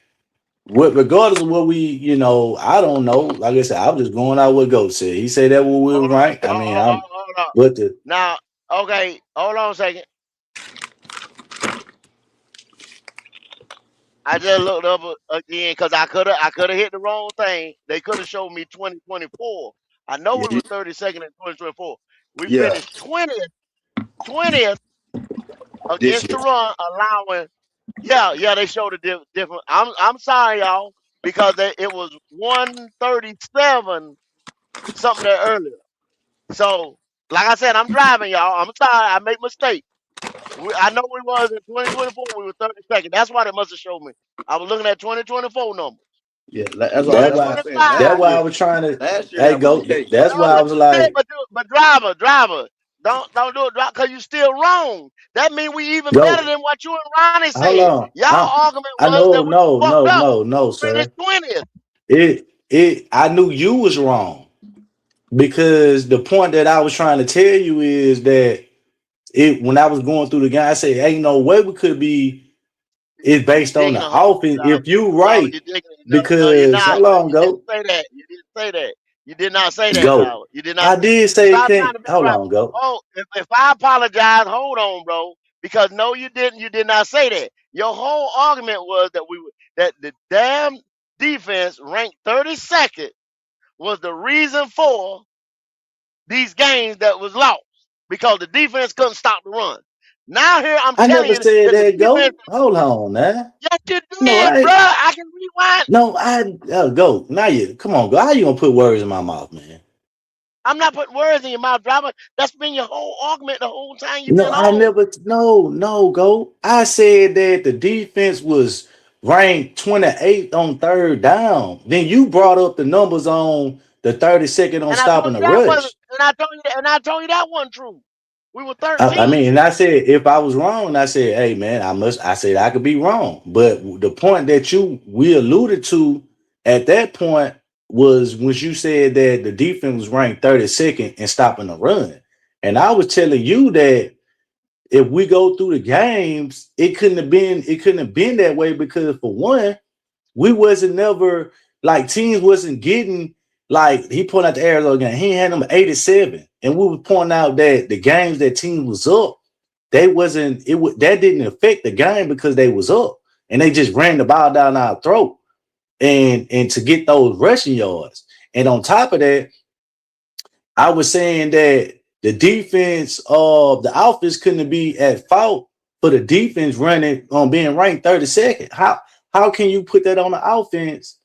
L: regardless of what we, I don't know. Like I said, I was just going out what Goat said. He said that we were right. I mean,
O: Now, okay, hold on a second. I just looked up again because I could have hit the wrong thing. They could have showed me 2024. I know we were 32nd in 2024. We finished 20th against the run, allowing. Yeah, they showed a different. I'm sorry, y'all, because it was 137 something there earlier. So, like I said, I'm driving, y'all. I'm sorry, I make mistakes. I know we was in 2024. We were 32nd. That's why they must have showed me. I was looking at 2024 numbers.
J: Yeah, that's why
L: I was trying to. Hey, Goat. That's why I was like,
O: but driver, don't do it, because you still wrong. That means we even
L: Goat.
O: better than what you and Ronnie said.
L: Hold on.
O: Y'all argument was
L: I know,
O: that we
L: no, sir.
O: finished 20th.
L: I knew you was wrong because the point that I was trying to tell you is that when I was going through the game, I said, ain't no way we could be It's based
O: You're
L: on
O: digging
L: the
O: a hole,
L: offense.
O: dog.
L: If you
O: No,
L: right,
O: you're digging. No, you're
L: because
O: not.
L: how
O: No,
L: long
O: you didn't
L: ago?
O: say that. You didn't say that. You did not say that,
L: Go.
O: dog. You did not
L: I
O: say.
L: did say it
O: Stop trying
L: can't.
O: to be
L: Hold
O: right.
L: on, go.
O: Oh, if I apologize, hold on, bro. Because no, you didn't. You did not say that. Your whole argument was that that the damn defense ranked 32nd was the reason for these games that was lost because the defense couldn't stop the run. Now here I'm
L: I
O: telling
L: never
O: you
L: said
O: that the
L: that.
O: defense.
L: Go. Hold on, man.
O: Yes, you
L: No,
O: did,
L: I
O: bro. I can rewind.
L: no, go. Now you come on, go. How you gonna put words in my mouth, man?
O: I'm not putting words in your mouth, driver. That's been your whole argument the whole time you've
L: No,
O: been
L: I
O: on.
L: never. No, go. I said that the defense was ranked 28th on third down. Then you brought up the numbers on the 32nd on
O: And I told
L: stopping
O: you
L: the
O: that wasn't.
L: rush.
O: And I told you that wasn't true. We were
L: I
O: 13th.
L: mean, and I said if I was wrong, I said, hey man, I said I could be wrong. But the point that we alluded to at that point was when you said that the defense was ranked 32nd in stopping the run. And I was telling you that if we go through the games, it couldn't have been that way because for one, we wasn't never like teams wasn't getting like he pointed out the Arizona game. He had them 87, and we were pointing out that the games that team was up, they wasn't that didn't affect the game because they was up and they just ran the ball down our throat and to get those rushing yards. And on top of that, I was saying that the defense of the offense couldn't be at fault for the defense running on being ranked 32nd. How can you put that on the offense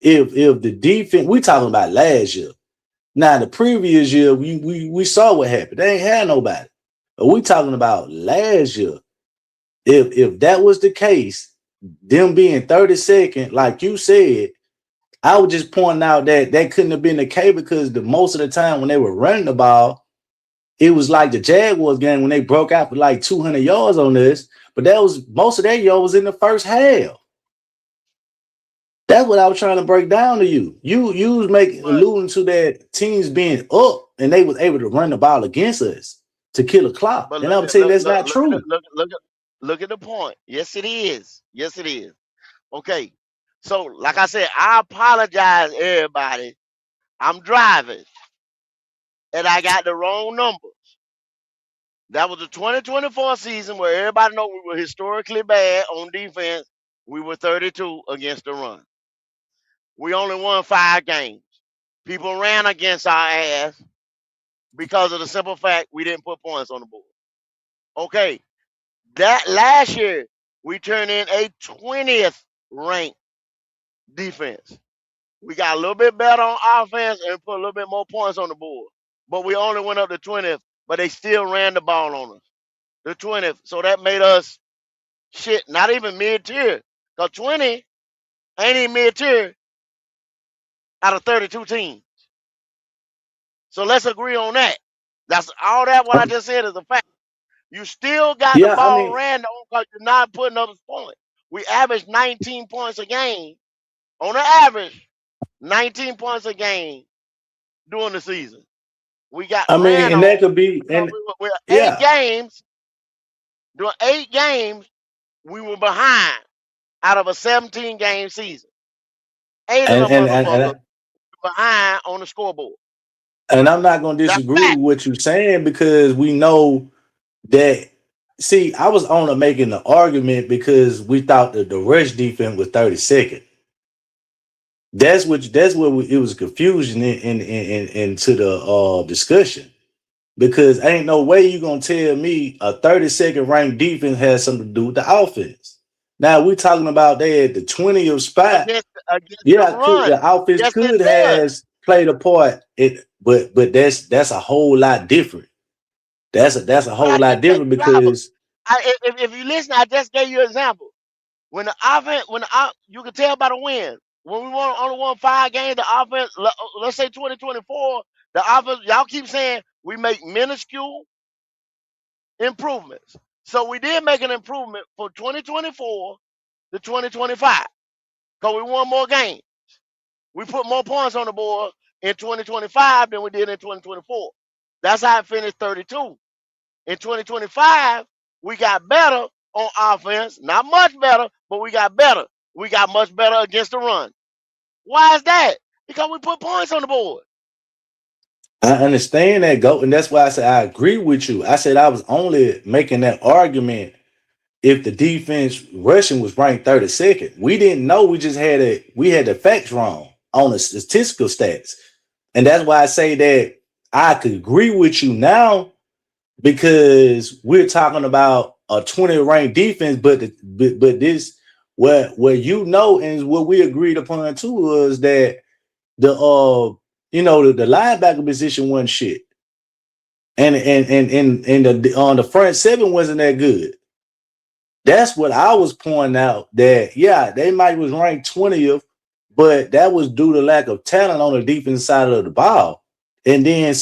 L: if the defense we talking about last year? Now the previous year we saw what happened. They ain't had nobody. But we talking about last year. If that was the case, them being 32nd, like you said, I was just pointing out that couldn't have been the case because the most of the time when they were running the ball, it was like the Jaguars game when they broke out for like 200 yards on this, but that was most of that yards was in the first half. That's what I was trying to break down to you. You was alluding to that teams being up and they was able to run the ball against us to kill a clock.
O: But
L: And I would tell you that's not true.
O: Look at the point. Yes, it is. Yes, it is. Okay. So, like I said, I apologize, everybody. I'm driving, and I got the wrong numbers. That was the 2024 season where everybody know we were historically bad on defense. We were 32 against the run. We only won 5 games. People ran against our ass because of the simple fact we didn't put points on the board. Okay. That last year, we turned in a 20th ranked defense. We got a little bit better on offense and put a little bit more points on the board. But we only went up to 20th, but they still ran the ball on us. The 20th. So that made us shit, not even mid-tier. Because 20 ain't even mid-tier out of 32 teams. So let's agree on that. That's all that what I just said is a fact. You still got the
L: Yeah, I
O: ball
L: mean,
O: ran on because you're not putting up points. We averaged 19 points a game. On the average, 19 points a game during the season. We got ran
L: and
O: on
L: that could be
O: because
L: and
O: we were 8
L: yeah.
O: games. During 8 games, we were behind out of a 17-game season. 8 of them motherfuckers behind on the scoreboard.
L: And I'm not going to disagree with what you're saying because we know that. See, I was on making the argument because we thought that the rush defense was 32nd. That's what it was confusion into the discussion because ain't no way you gonna tell me a 32nd ranked defense has something to do with the offense. Now we talking about they at the 20th spot.
O: Against
L: Yeah,
O: the run.
L: the offense
O: Yes,
L: could
O: it
L: has played a part. But that's a whole lot different. That's a whole lot different because
O: if you listen, I just gave you an example. When the offense, you can tell by the win. When we only won 5 games, the offense, let's say 2024, the offense, y'all keep saying we make minuscule improvements. So we did make an improvement for 2024 to 2025 because we won more games. We put more points on the board in 2025 than we did in 2024. That's how it finished 32. In 2025, we got better on offense. Not much better, but we got better. We got much better against the run. Why is that? Because we put points on the board.
L: I understand that, Go, and that's why I said I agree with you. I said I was only making that argument if the defense rushing was ranked 32nd. We didn't know. We just had the facts wrong on the statistical stats, and that's why I say that I could agree with you now because we're talking about a 20 ranked defense, but this what you know and what we agreed upon too was that the the linebacker position wasn't shit, and the on the front seven wasn't that good. That's what I was pointing out. That they might was ranked 20th, but that was due to lack of talent on the defense side of the ball, and then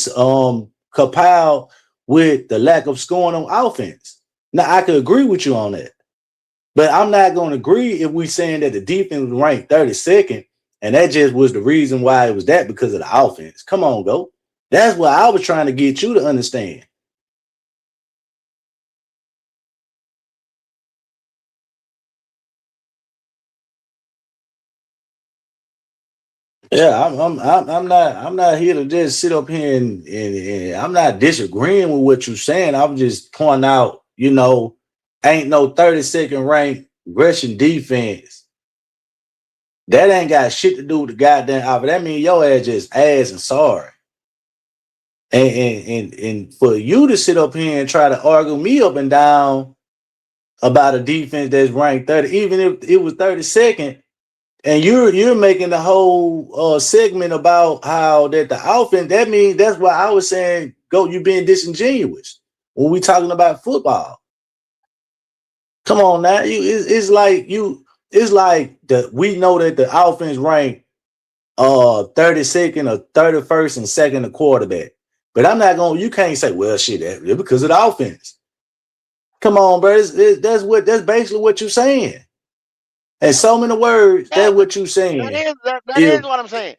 L: compiled with the lack of scoring on offense. Now I could agree with you on that, but I'm not going to agree if we saying that the defense was ranked 32nd. And that just was the reason why it was that because of the offense. Come on, Go. That's what I was trying to get you to understand. Yeah, I'm not here to just sit up here and I'm not disagreeing with what you're saying. I'm just pointing out, ain't no 32nd ranked rushing defense. That ain't got shit to do with the goddamn offer. That means your ass just ass and sorry. And for you to sit up here and try to argue me up and down about a defense that's ranked 30, even if it was 32nd, and you're making the whole segment about how that the offense, that means that's why I was saying, Go, you being disingenuous when we talking about football. Come on now, it's like we know that the offense ranked 32nd or 31st and second to quarterback. But I'm not going. You can't say, well, shit, that's because of the offense. Come on, bro. That's basically what you're saying. In so many words, that's what you're saying.
O: That is what I'm saying,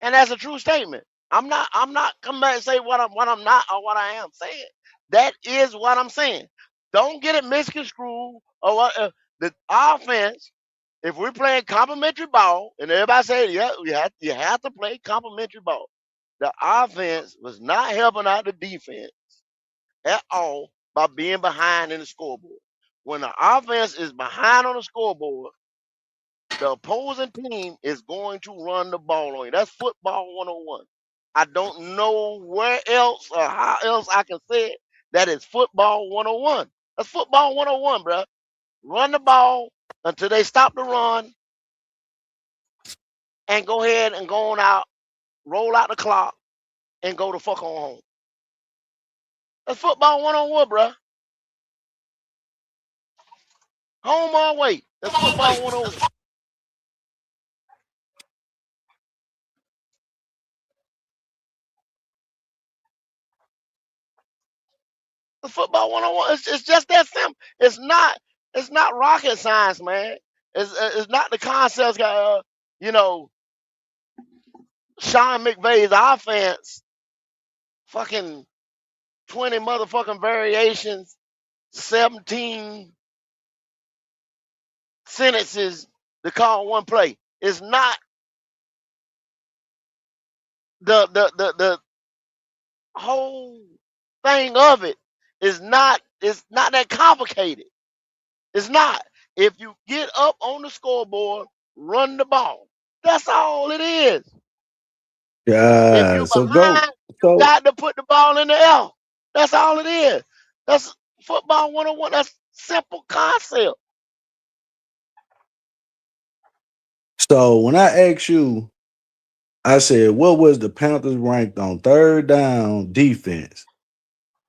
O: and that's a true statement. I'm not coming back and say what I'm not or what I am saying. That is what I'm saying. Don't get it misconstrued or what the offense. If we're playing complimentary ball, and everybody say, yeah, you have to play complimentary ball. The offense was not helping out the defense at all by being behind in the scoreboard. When the offense is behind on the scoreboard, the opposing team is going to run the ball on you. That's football 101. I don't know where else or how else I can say it. That is football 101. That's football 101, bro. Run the ball until they stop the run and go ahead and go on out, roll out the clock, and go the fuck on home. That's football 101, bro. Home or away. That's football 101. The football 101. It's just that simple. It's not rocket science, man. It's not the concepts got Sean McVay's offense, fucking 20 motherfucking variations, 17 sentences to call one play. It's not the whole thing of it is not that complicated. It's not. If you get up on the scoreboard, run the ball. That's all it is. If you're behind, you got to put the ball in the air. That's all it is. That's football 101. That's simple concept.
L: So when I asked you, I said, what was the Panthers ranked on third down defense?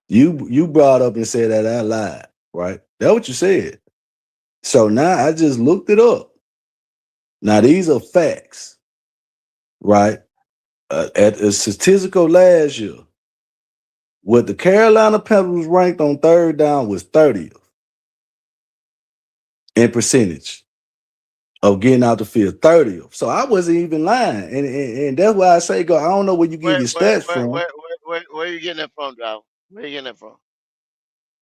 L: You brought up and said that I lied, right? That's what you said. So now I just looked it up. Now these are facts, right? At a statistical last year, what the Carolina Panthers ranked on third down was 30th in percentage of getting out the field, 30th. So I wasn't even lying, and that's why I say, Go. I don't know where you get your stats from.
O: Where are you getting that from, Joe? Where are you getting that from?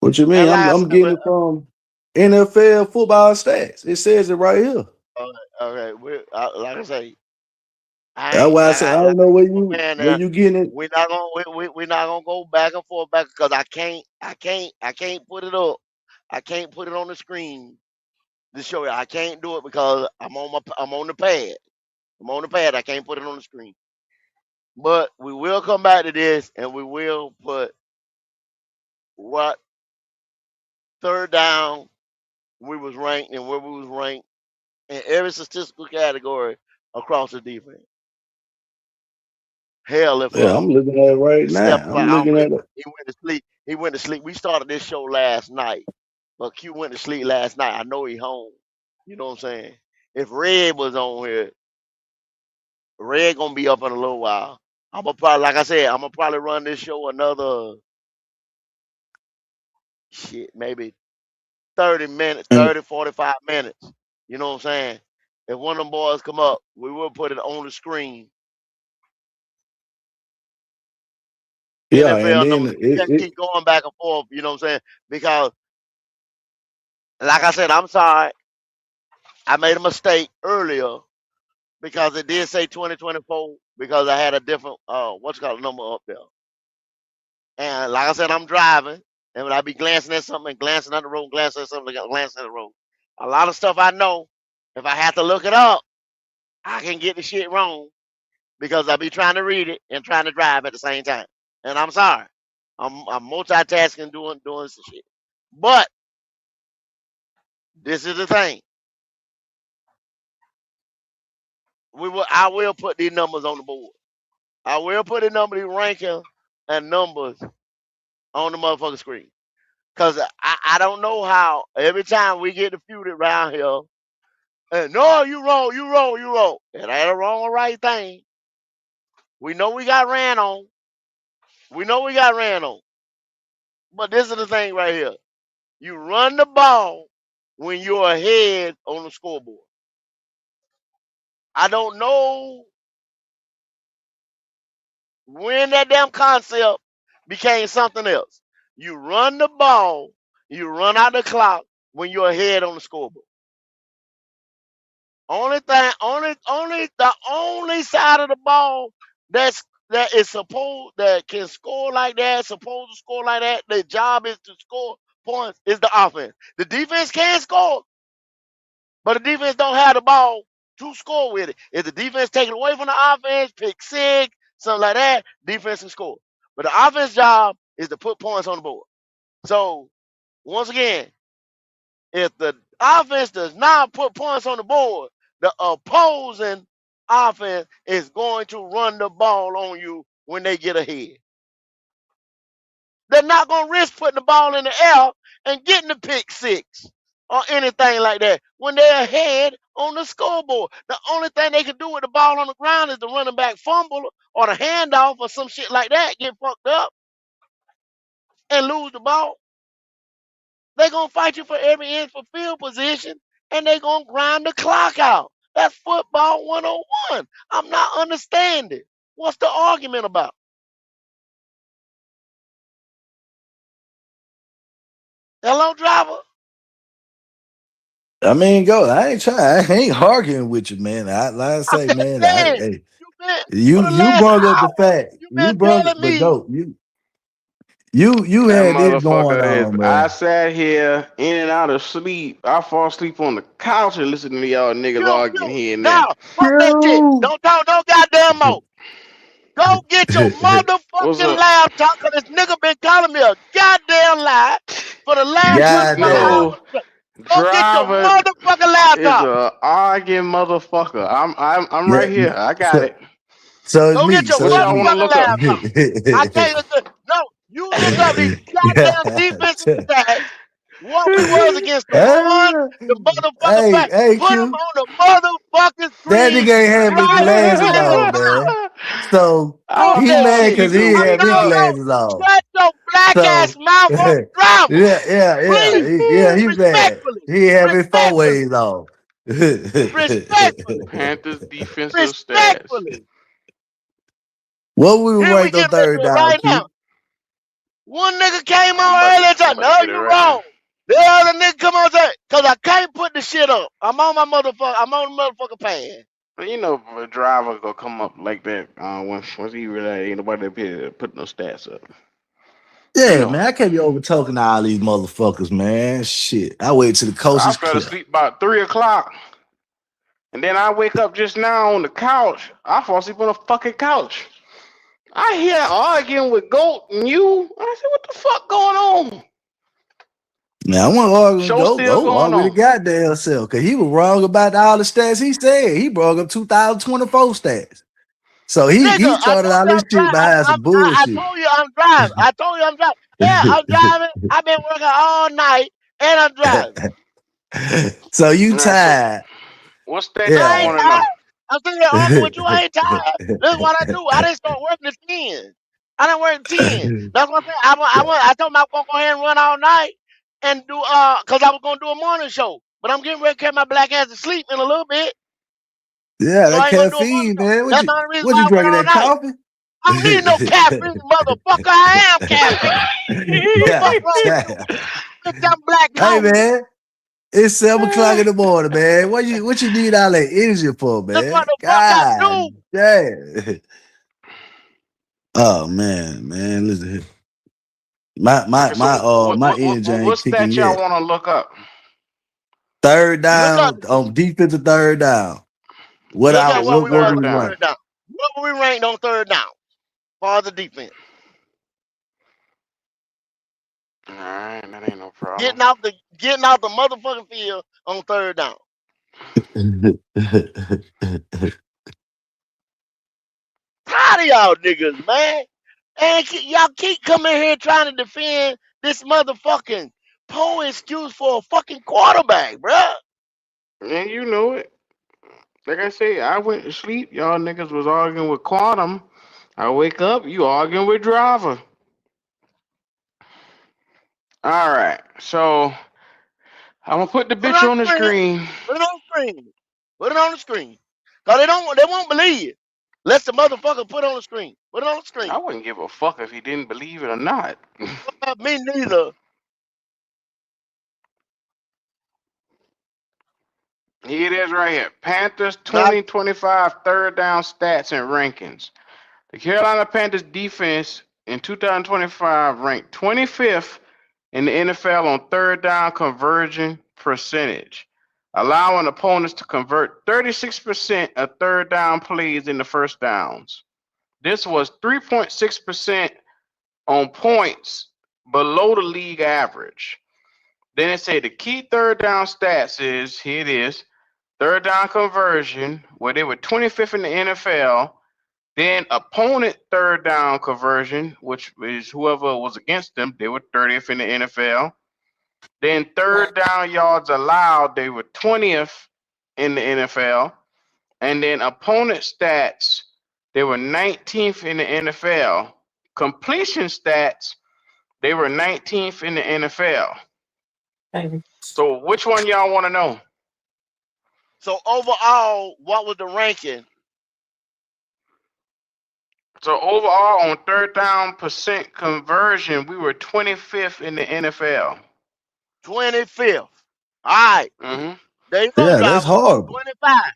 L: What you mean? I'm getting it from NFL football stats. It says it right here.
O: Okay. Like I say,
L: That's why I said I don't know where you getting it.
O: we're not gonna go back and forth because I can't put it up. I can't put it on the screen to show you. I can't do it because I'm on the pad. I'm on the pad. I can't put it on the screen. But we will come back to this and we will put what third down we was ranked and where we was ranked in every statistical category across the defense. Hell, if
L: I'm looking at it right now. I'm looking at it.
O: he went to sleep. He went to sleep. We started this show last night, but Q went to sleep last night. I know he home. You know what I'm saying? If Red was on here, Red gonna be up in a little while. I'm gonna probably, like I said, I'm gonna probably run this show another maybe 30 minutes, 45 minutes. You know what I'm saying? If one of them boys come up, we will put it on the screen.
L: Yeah,
O: NFL
L: and
O: numbers.
L: then
O: We can't keep going back and forth, you know what I'm saying? Because like I said, I'm sorry. I made a mistake earlier because it did say 2024 because I had a different number up there. And like I said, I'm driving and when I be glancing at something and glancing at the road, glancing at something, glancing at the road. A lot of stuff I know, if I have to look it up, I can get the shit wrong because I be trying to read it and trying to drive at the same time. And I'm sorry. I'm multitasking doing some shit. But this is the thing. I will put these numbers on the board. I will put the number, the ranking and numbers on the motherfucking screen. Cause I don't know how every time we get defeated around here, and no, you wrong. It ain't a wrong or right thing. We know we got ran on. But this is the thing right here. You run the ball when you're ahead on the scoreboard. I don't know when that damn concept became something else. You run the ball, you run out the clock when you're ahead on the scoreboard. The only side of the ball that can score like that, supposed to score like that, their job is to score points, is the offense. The defense can score, but the defense don't have the ball to score with it. If the defense take it away from the offense, pick six, something like that, defense can score. But the offense job is to put points on the board. So once again, if the offense does not put points on the board, the opposing offense is going to run the ball on you when they get ahead. They're not going to risk putting the ball in the air and getting the pick six or anything like that when they're ahead on the scoreboard. The only thing they can do with the ball on the ground is the running back fumble or the handoff or some shit like that, get fucked up and lose the ball. They're going to fight you for every inch for field position, and they're going to grind the clock out. That's football 101. I'm not understanding. What's the argument about? Hello, driver?
L: I mean, go. I ain't arguing with you, man. Like I say, man, you brought up the fact. You brought it, but go. You
A: That
L: had this going
A: motherfucker
L: on,
A: is.
L: man.
A: I sat here in and out of sleep. I fall asleep on the couch and listen to y'all niggas arguing here and there.
O: Now, fuck that shit. Don't talk no goddamn more. Go get your motherfucking laptop, cause this nigga been calling me a goddamn lie for the last 24 hours. Go get your motherfucking laptop.
A: Is a arguing motherfucker. I'm right here. I got it.
L: So it's
O: Go
L: me.
O: get your
L: So it's me.
O: motherfucking laptop. I can't listen. No, you look up these goddamn defensive stats. What we was against the run, the motherfucking back. Put them on the motherfucking screen.
L: That nigga ain't have his glasses on, man. So he mad because he ain't have his glasses on.
O: Shut your black ass mouth on drop.
L: Yeah, he mad. He have his 4 ways on.
O: Respectfully.
A: Panthers defensive stats.
L: What we ranked on third down,
O: right now. One nigga came on earlier and said, no, you're wrong. The other nigga come on and say, cause I can't put the shit up. I'm on the motherfucker pad.
A: But you know, a driver gonna come up like that once he realize ain't nobody up here put no stats up.
L: Yeah, man, I can't be over talking to all these motherfuckers, man. Shit, I wait till the coast
A: I
L: is
A: fell
L: clear.
A: asleep about 3 o'clock, and then I wake up just now on the couch. I fall asleep on the fucking couch. I hear arguing with Goat and you. I said, what the fuck going on?
L: Man, I want to argue with
A: Show
L: Go.
A: still
L: Go
A: going
L: argue with
A: on.
L: the goddamn self, because he was wrong about all the stats he said. He brought up 2024 stats. So he
O: Nigga,
L: started all this shit behind some
O: I
L: bullshit.
O: told you I'm driving. I told you I'm driving. Yeah, I'm driving. I've been working all night and I'm driving.
L: So you
A: All right, so
L: tired.
A: what's that
O: I
A: y'all
O: ain't
A: want to know?
O: tired. I'm sitting here arguing with you. I ain't tired. This is what I do. I didn't start working at 10. I didn't work at 10. That's what I'm saying. I told my folks go ahead and run all night and do cause I was gonna do a morning show. But I'm getting ready to carry my black ass to sleep in a little bit.
L: Yeah,
O: So
L: that
O: I ain't gonna do a morning
L: caffeine,
O: show.
L: man.
O: That's the only reason
L: What
O: why
L: you
O: I went
L: drinking?
O: all
L: That
O: night.
L: coffee?
O: I don't need no caffeine, motherfucker. I am caffeine.
L: God
O: What's wrong with
L: damn.
O: you? Bitch, I'm black
L: Hey
O: coffee.
L: man, it's 7 o'clock in the morning, man. What you need all that energy for,
O: That's
L: man?
O: what the fuck I
L: God
O: do.
L: damn. Oh man, listen here. My
A: Okay, so
L: energy ain't
A: what's
L: kicking
A: that y'all
L: yet.
A: want to look up?
L: Third
O: Look up,
L: down on defensive third down. What
O: look
L: I
O: up what
L: what
O: we
L: what
O: ranked
L: we
O: on
L: rank?
O: third down. What were we ranked on third down? For the defense.
A: All right, that ain't no problem.
O: Getting out the motherfucking field on third down. Tired of y'all niggas, man. And y'all keep coming here trying to defend this motherfucking poor excuse for a fucking quarterback, bruh.
A: And you know it. Like I say, I went to sleep. Y'all niggas was arguing with Quantum. I wake up, you arguing with Driver. All right, so I'm gonna put the
O: Put it
A: bitch
O: on
A: on
O: the
A: the
O: screen.
A: screen.
O: Put it on the screen. Put it on the screen. Cause they won't believe it. Let the motherfucker put it on the screen. Put it on the screen.
A: I wouldn't give a fuck if he didn't believe it or not.
O: Me neither.
A: Here it is right here. Panthers
O: Not
A: 2025 third down stats and rankings. The Carolina Panthers defense in 2025 ranked 25th in the NFL on third down conversion percentage, allowing opponents to convert 36% of third down plays into first downs. This was 3.6% on points below the league average. Then it said the key third down stats is, here it is, third down conversion, where they were 25th in the NFL. Then opponent third down conversion, which is whoever was against them, they were 30th in the NFL. Then third down yards allowed, they were 20th in the NFL. And then opponent stats, they were 19th in the NFL. Completion stats, they were 19th in the NFL. So which one y'all want to know?
O: so overall, what was the ranking?
A: So overall, on third down percent conversion, we were 25th in the NFL.
O: 25th. All right.
A: Mm-hmm.
O: There you go,
L: Yeah,
O: driver.
L: that's horrible.
O: 25.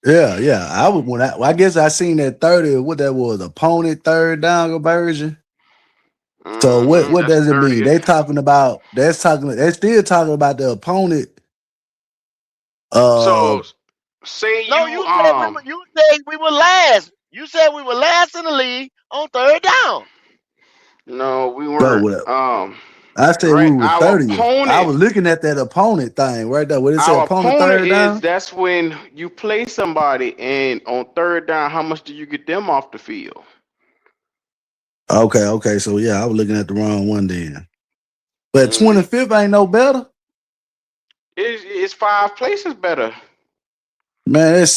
L: Yeah. I guess I seen that 30, what that was, opponent third down conversion. So what
A: That's
L: does it mean?
A: 30th.
L: They're still talking about the opponent.
A: So say
O: No, you said we were last. You said we were last in the league on third down.
A: No, we
L: Go
A: weren't.
L: with it. I said
A: Right,
L: we were
A: our
L: 30th. I
A: opponent.
L: was looking at that opponent thing right there. What it say,
A: Our
L: opponent
A: opponent
L: third
A: is
L: down?
A: that's when you play somebody, and on third down, how much do you get them off the field?
L: Okay. So yeah, I was looking at the wrong one then. But 25th ain't no better.
A: It's 5 places better.
L: Man, that's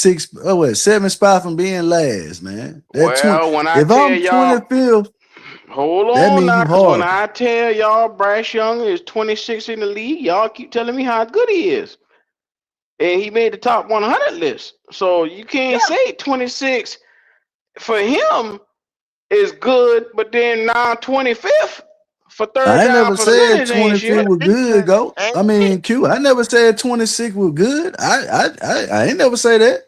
L: 7 spots from being last, man.
A: Well, when I
L: if
A: tell
L: I'm
A: y'all,
L: 25th,
A: hold
L: that
A: on
L: means
A: now,
L: you
A: because when
L: hard.
A: I tell y'all Bryce Young is 26 in the league, y'all keep telling me how good he is. And he made the top 100 list. So you can't say 26 for him is good, but then now 25th for third
L: I ain't
A: down
L: never said
A: percentage ain't
L: 23
A: shit.
L: was good, go.
O: Ain't
L: I mean, Q. I never said 26 was good. I ain't never say that.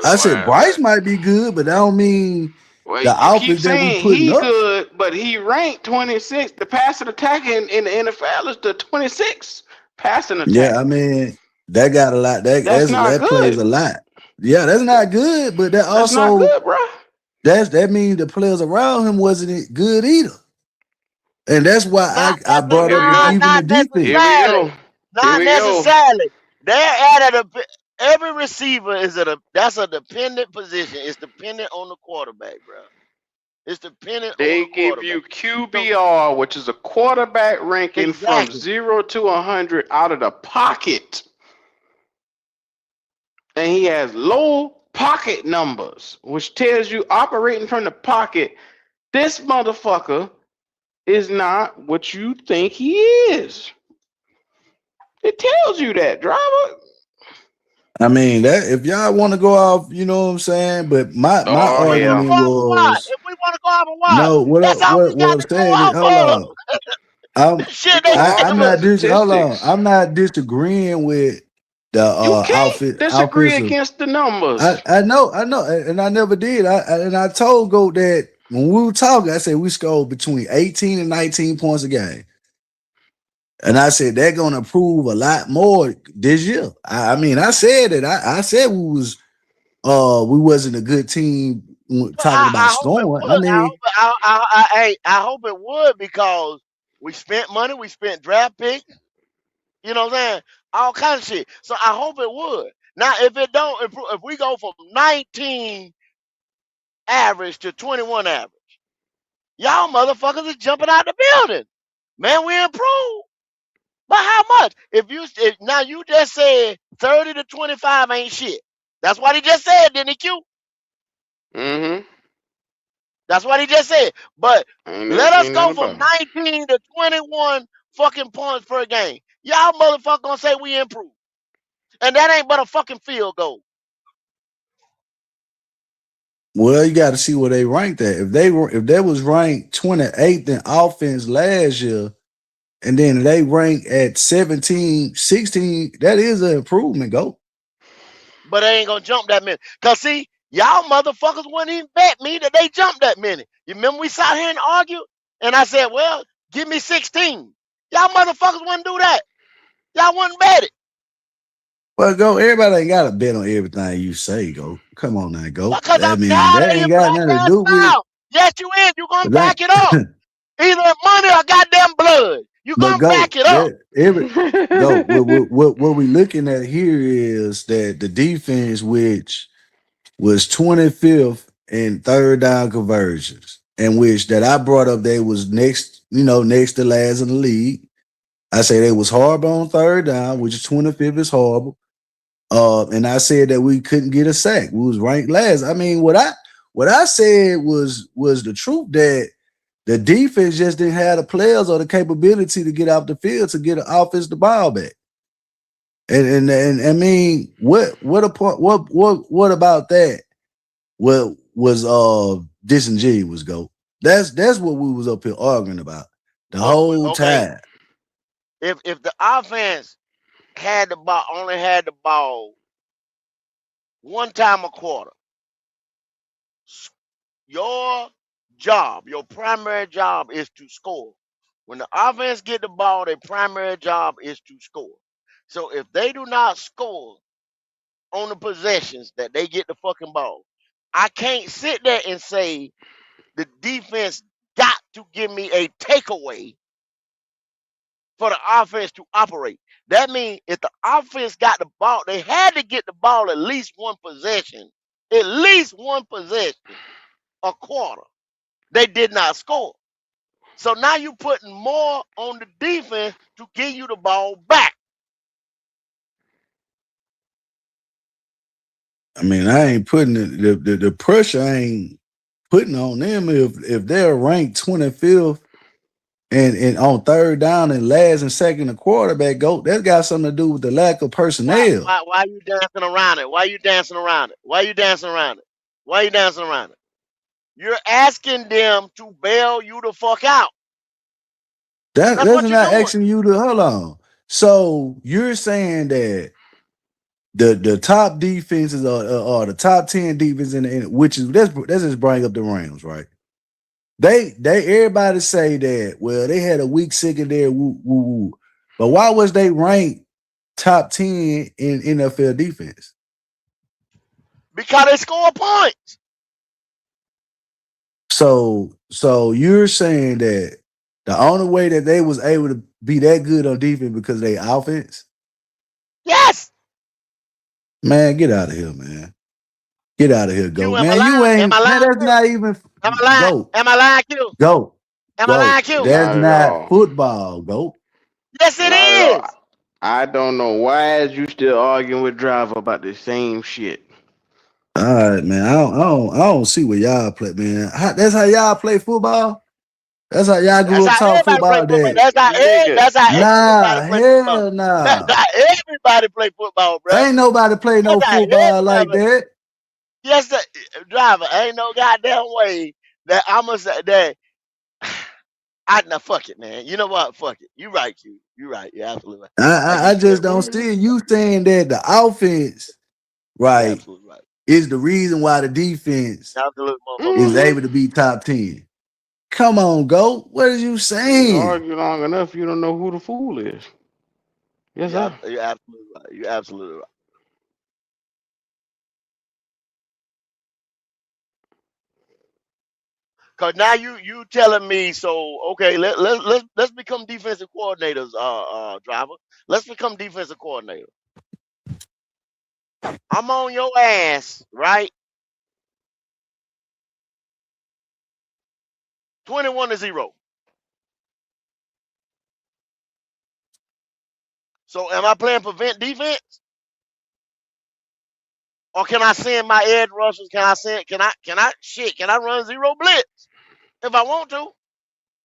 L: I said Bryce might be good, but that don't mean
A: Well,
L: the
A: you keep
L: outfit that we
A: saying
L: putting
A: he
L: up.
A: good, but he ranked 26. The passing attack in the NFL is the 26 passing
L: Yeah,
A: attack.
L: I mean, that got a lot.
A: That's not
L: That plays
A: good.
L: a lot. Yeah, that's not good, but that
A: That's not
L: also
A: good, bro.
L: that means the players around him wasn't good either. And that's why I brought up even the
O: Not
L: defense.
A: Here we
O: necessarily.
A: go. Here
O: Not
A: we go.
O: necessarily. They're at every receiver that's a dependent position. It's dependent on the quarterback, bro. It's dependent on
A: They
O: the
A: give
O: quarterback.
A: you QBR, which is a quarterback ranking from
O: Exactly.
A: 0 to 100 out of the pocket. And he has low pocket numbers, which tells you operating from the pocket, this motherfucker is not what you think he is. It tells you that, driver.
L: I mean, that if y'all want to go off, you know what I'm saying. But my
A: Oh,
O: We want to
L: argument
O: go off of what?
L: was
O: If we want to go off of what?
L: no.
O: That's all we
L: What
O: got
L: I'm
O: to go
L: saying is,
O: off
L: hold
O: of.
L: on.
A: We
O: Shit,
A: go
O: they
A: off
L: I'm
A: the
L: not hold on.
A: statistics.
L: I'm not disagreeing with the
A: You can't disagree
L: offensive.
A: against the numbers.
L: I know, and I never did. I told Goat that when we were talking, I said we scored between 18 and 19 points a game. And I said they're gonna prove a lot more this year. I mean, I said it. I said we wasn't a good team talking about
O: I hope it
L: scoring. I
O: would.
L: mean,
O: I hope it would because we spent money, we spent draft picks, you know what I'm saying? All kinds of shit. So I hope it would. Now, if it don't improve, if we go from 19 average to 21 average, y'all motherfuckers is jumping out the building. Man, we improved. But how much? If now you just said 30 to 25 ain't shit. That's what he just said, didn't he, Q?
A: Mm-hmm.
O: That's what he just said. But
A: Ain't
O: let us
A: nothing
O: go
A: about
O: from
A: it.
O: 19 to 21 fucking points per game. Y'all motherfucker gonna say we improved. And that ain't but a fucking field goal.
L: well, you got to see where they ranked at. If they was ranked 28th in offense last year, and then they rank at 17, 16, that is an improvement, Go.
O: But they ain't gonna jump that many. Cause see, y'all motherfuckers wouldn't even bet me that they jumped that many. You remember we sat here and argued? And I said, well, give me 16. Y'all motherfuckers wouldn't do that. Y'all wouldn't bet it.
L: Well, Go, everybody ain't got to bet on everything you say, Go. Come on now, Go.
O: Because
L: I
O: I'm
L: mean,
O: tired
L: that
O: of your
L: ain't got
O: black
L: nothing to
O: ass
L: do with
O: mouth. Yes, you is. You gonna
L: that.
O: back it up. Either money or goddamn blood. You
L: But
O: gonna
L: Go,
O: back it up.
L: what we looking at here is that the defense, which was 25th in third down conversions, and which that I brought up, they was next to last in the league. I say they was horrible on third down, which is 25th is horrible. And I said that we couldn't get a sack. We was ranked last. I mean, what I said was the truth, that the defense just didn't have the players or the capability to get off the field to get an offense the ball back. And I mean, what about that? What was disingenuous, Go? That's what we was up here arguing about the whole
O: Okay.
L: time.
O: If the offense had the ball, only had the ball one time a quarter, your job, your primary job is to score. When the offense get the ball, their primary job is to score. So if they do not score on the possessions that they get the fucking ball, I can't sit there and say the defense got to give me a takeaway for the offense to operate. That means if the offense got the ball, they had to get the ball at least one possession a quarter. They did not score. So now you're putting more on the defense to give you the ball back.
L: I mean, I ain't putting the pressure. I ain't putting on them if they're ranked 25th and on third down and last and second a quarterback go. That's got something to do with the lack of personnel.
O: Why are you dancing around it? Why are you dancing around it? Why are you dancing around it? Why are you dancing around it? You're asking them to bail you the fuck out.
L: That's
O: That's what you're
L: not
O: doing.
L: asking you to hold on. So you're saying that the top defenses are the top 10 defense in which is let's just bring up the Rams, right? They everybody say that they had a weak secondary, woo, woo, woo. But why was they ranked top 10 in NFL defense?
O: Because they score points.
L: So you're saying that the only way that they was able to be that good on defense because they offense?
O: Yes.
L: Man, get out of here, man. Get out of here, go.
O: Am I
L: Man,
O: lying?
L: you ain't,
O: Am I lying?
L: man, that's not even
O: Am I lying?
L: go.
O: Am I lying, Q?
L: Go.
O: Am I lying, Q?
L: That's
A: Not at
L: not
A: all.
L: football, go.
O: Yes, it
A: Not at all.
O: is.
A: I don't know why is you still arguing with Driver about the same shit.
L: All right, man. I don't see what y'all play, man. That's how y'all play football? That's how y'all grew up talking football.
O: That's how
L: Nah,
O: everybody play football.
L: hell nah.
O: That's how everybody play football, bro.
L: Ain't nobody play no
O: That's how
L: football like that.
O: Yes, Driver. Ain't no goddamn way that I'm gonna say that. Now fuck it, man. You know what? Fuck it. You right, Q. You right. You're absolutely right.
L: I just don't see you saying that the offense, right,
O: absolutely right.
L: is the reason why the defense
O: Absolutely,
L: is able to be top 10. Come on, go. What are you
A: You
L: saying?
A: argue long enough, you don't know who the fool is. Yes, sir.
O: You're absolutely right. You're absolutely right. Cause now you telling me, so okay, let's become defensive coordinators, Driver. Let's become defensive coordinator. I'm on your ass, right? 21-0. So am I playing prevent defense? Or can I send my edge rushers? Can I run zero blitz if I want to?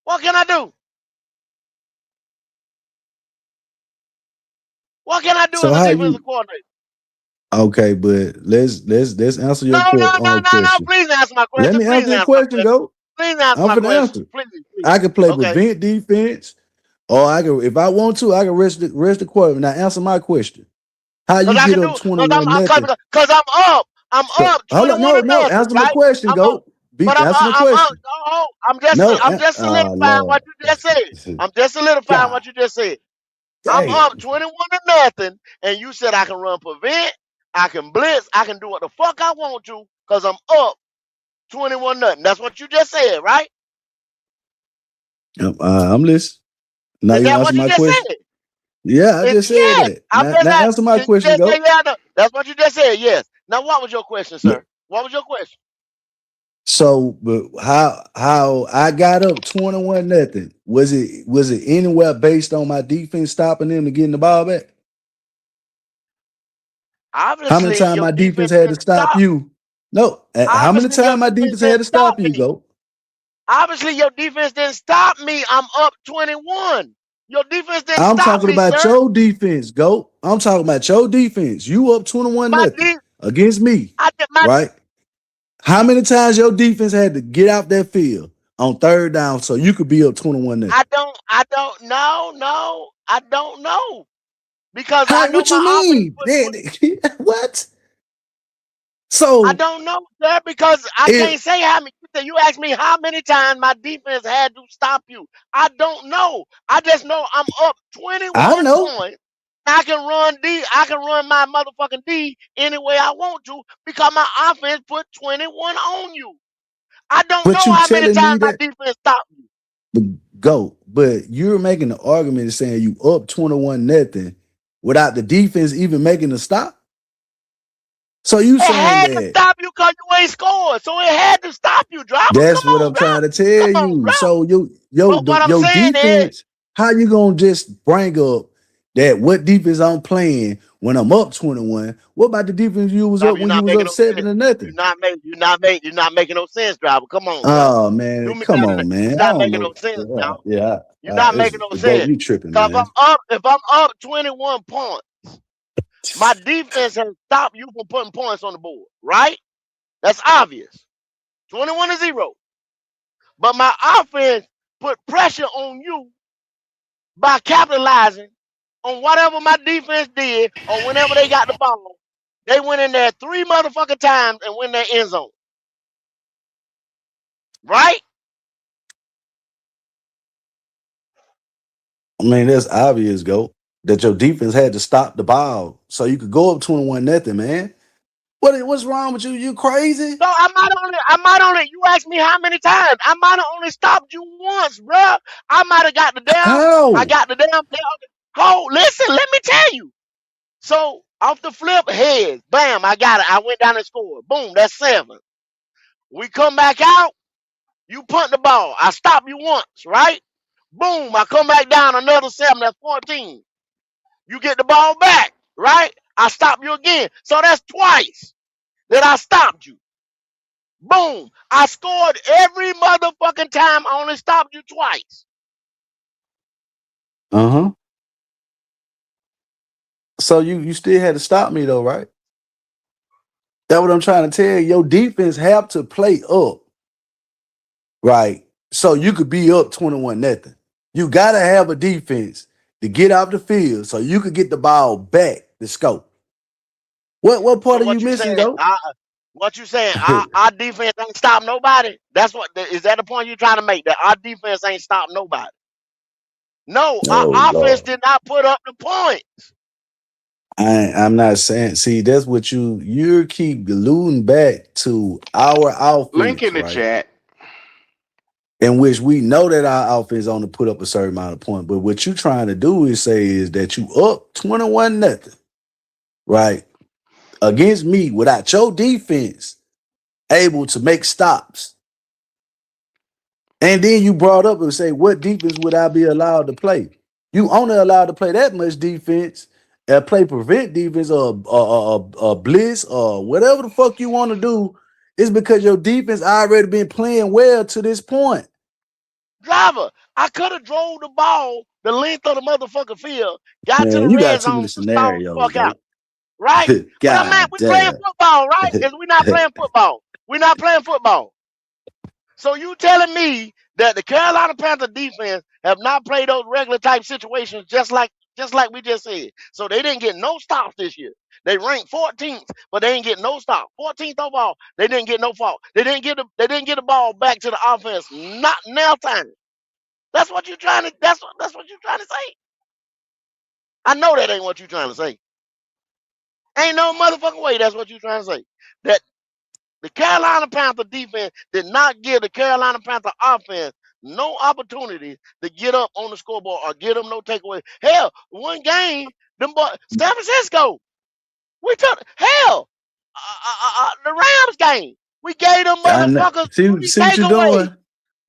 O: What can I do? What can I do
L: So
O: as a
L: how
O: defensive
L: you
O: coordinator?
L: okay, but let's answer your
O: No.
L: question.
O: Please answer my
L: Let
O: question.
L: me
O: Please
L: answer your
O: answer my
L: question,
O: question.
L: go.
O: Please answer
L: I'm
O: my
L: for the
O: question.
L: answer.
O: Please.
L: I can play
O: Okay.
L: prevent defense, or I can, if I want to, I can rest the quarterback. Now answer my question. How you get up 21-0?
O: Because I'm up. I'm up
L: Hold on,
O: 21-0,
L: no, answer my
O: right?
L: question,
O: I'm up.
L: go.
O: But
L: Answer my
O: I'm up.
L: question.
O: No,
L: No,
O: I'm just solidifying
L: Lord.
O: what you just said. I'm just solidifying
L: God
O: what you just said. I'm
L: damn.
O: up 21-0, and you said I can run prevent, I can blitz, I can do what the fuck I want to, because I'm up 21-0. That's what you just said, right?
L: I'm listening. Now
O: Is
L: you
O: that
L: answer
O: what you
L: my
O: just
L: question.
O: said?
L: Yeah, I just said
O: Yes.
L: that.
O: I'm
L: Now
O: just asking.
L: answer my
O: Can you
L: question,
O: just
L: go.
O: say yeah? No. That's what you just said. Yes. Now, what was your question, sir? What was your question?
L: So, but how I got up 21-0? Was it anywhere based on my defense stopping them and getting the ball back?
O: Obviously,
L: How many times my defense had to stop you? No. How many times my defense had to stop you, go?
O: Obviously, your defense didn't stop me. I'm up 21. Your defense didn't
L: I'm
O: stop
L: talking
O: me,
L: about
O: sir.
L: your defense, go. I'm talking about your defense. You up 21-0 against me, right? How many times your defense had to get out that field on third down so you could be up 21-0?
O: I don't know. I don't know. Because I know
L: What you
O: my
L: mean? What? So
O: I don't know, sir, because I can't say how many. You asked me how many times my defense had to stop you. I don't know. I just know I'm up 21
L: I know.
O: points. I can run D. I can run my motherfucking D any way I want to because my offense put 21 on you. I don't
L: But
O: know
L: you
O: how many
L: telling me
O: times my
L: that
O: defense stopped you.
L: go, but you're making the argument saying you up 21-0 without the defense even making a stop. So you
O: It
L: saying
O: had to
L: that?
O: stop you because you ain't scored. So it had to stop you, driver.
L: That's
O: Come
L: what
O: on,
L: I'm
O: bro.
L: trying to tell you. So
O: What I'm
L: your
O: saying
L: defense, how you gonna just bring up that what defense I'm playing when I'm up 21? What about the defense you was up
O: You're
L: when you
O: not
L: was
O: making
L: up
O: no sense.
L: 7-0?
O: You're not making no sense, driver. Come on, bro.
L: Oh man,
O: Do me
L: come
O: better
L: on,
O: than
L: man.
O: you're
L: I
O: not
L: don't
O: making
L: know.
O: no sense, now.
L: Yeah.
O: You're not
L: It's
O: making no
L: go,
O: sense.
L: you tripping,
O: Cause
L: man.
O: if I'm up 21 points, my defense has stopped you from putting points on the board, right? That's obvious. 21-0. But my offense put pressure on you by capitalizing on whatever my defense did or whenever they got the ball. They went in there 3 motherfucking times and win their end zone. Right?
L: I mean, that's obvious, Go, that your defense had to stop the ball so you could go up 21-0, man. What's wrong with you? You crazy?
O: No, I might only, you asked me how many times. I might have only stopped you once, bro. I might have got the damn,
L: How?
O: I got the damn, oh, listen, let me tell you. So, off the flip heads, bam, I got it. I went down and scored. Boom, that's 7. We come back out, you punt the ball. I stop you once, right? Boom, I come back down another 7, that's 14. You get the ball back, right? I stop you again. So that's twice that I stopped you. Boom, I scored every motherfucking time. I only stopped you twice.
L: Uh-huh. So you still had to stop me though, right? That's what I'm trying to tell you. Your defense have to play up, right? So you could be up 21-0. You gotta have a defense to get off the field so you could get the ball back to scope. What part
O: So
L: are you missing, though?
O: what you saying? Our defense ain't stop nobody. That's what is that the point you're trying to make? That our defense ain't stop nobody. No,
L: Oh,
O: our offense
L: Lord.
O: did not put up the point.
L: I'm not saying. See, that's what you keep alluding back to our offense,
A: Link in the
L: right?
A: chat.
L: In which we know that our offense only put up a certain amount of points. But what you're trying to do is say is that you up 21-0, right? Against me without your defense able to make stops. And then you brought up and say, what defense would I be allowed to play? You only allowed to play that much defense, play prevent defense or blitz or whatever the fuck you want to do is because your defense already been playing well to this point.
O: Driver, I could have drove the ball the length of the motherfucking field, got to the
L: Man, you got
O: red
L: too
O: zone
L: many
O: to stall the
L: scenarios,
O: fuck
L: though.
O: out. Right? But I'm
L: God
O: we playing
L: damn.
O: football, right? Is we not playing football? We're not playing football. So you telling me that the Carolina Panther defense have not played those regular type situations just like we just said. So they didn't get no stops this year. They ranked 14th, but they didn't get no stop. 14th overall, they didn't get no fault. They didn't get the ball back to the offense. Not now time. That's what you're trying to. That's what you're trying to say. I know that ain't what you're trying to say. Ain't no motherfucking way that's what you're trying to say. That the Carolina Panther defense did not give the Carolina Panther offense no opportunity to get up on the scoreboard or get them no takeaway. Hell, one game, them boys, San Francisco, we took hell. The Rams game, we gave them
L: I know.
O: motherfuckers
L: See
O: 3
L: what you're
O: takeaways.
L: doing.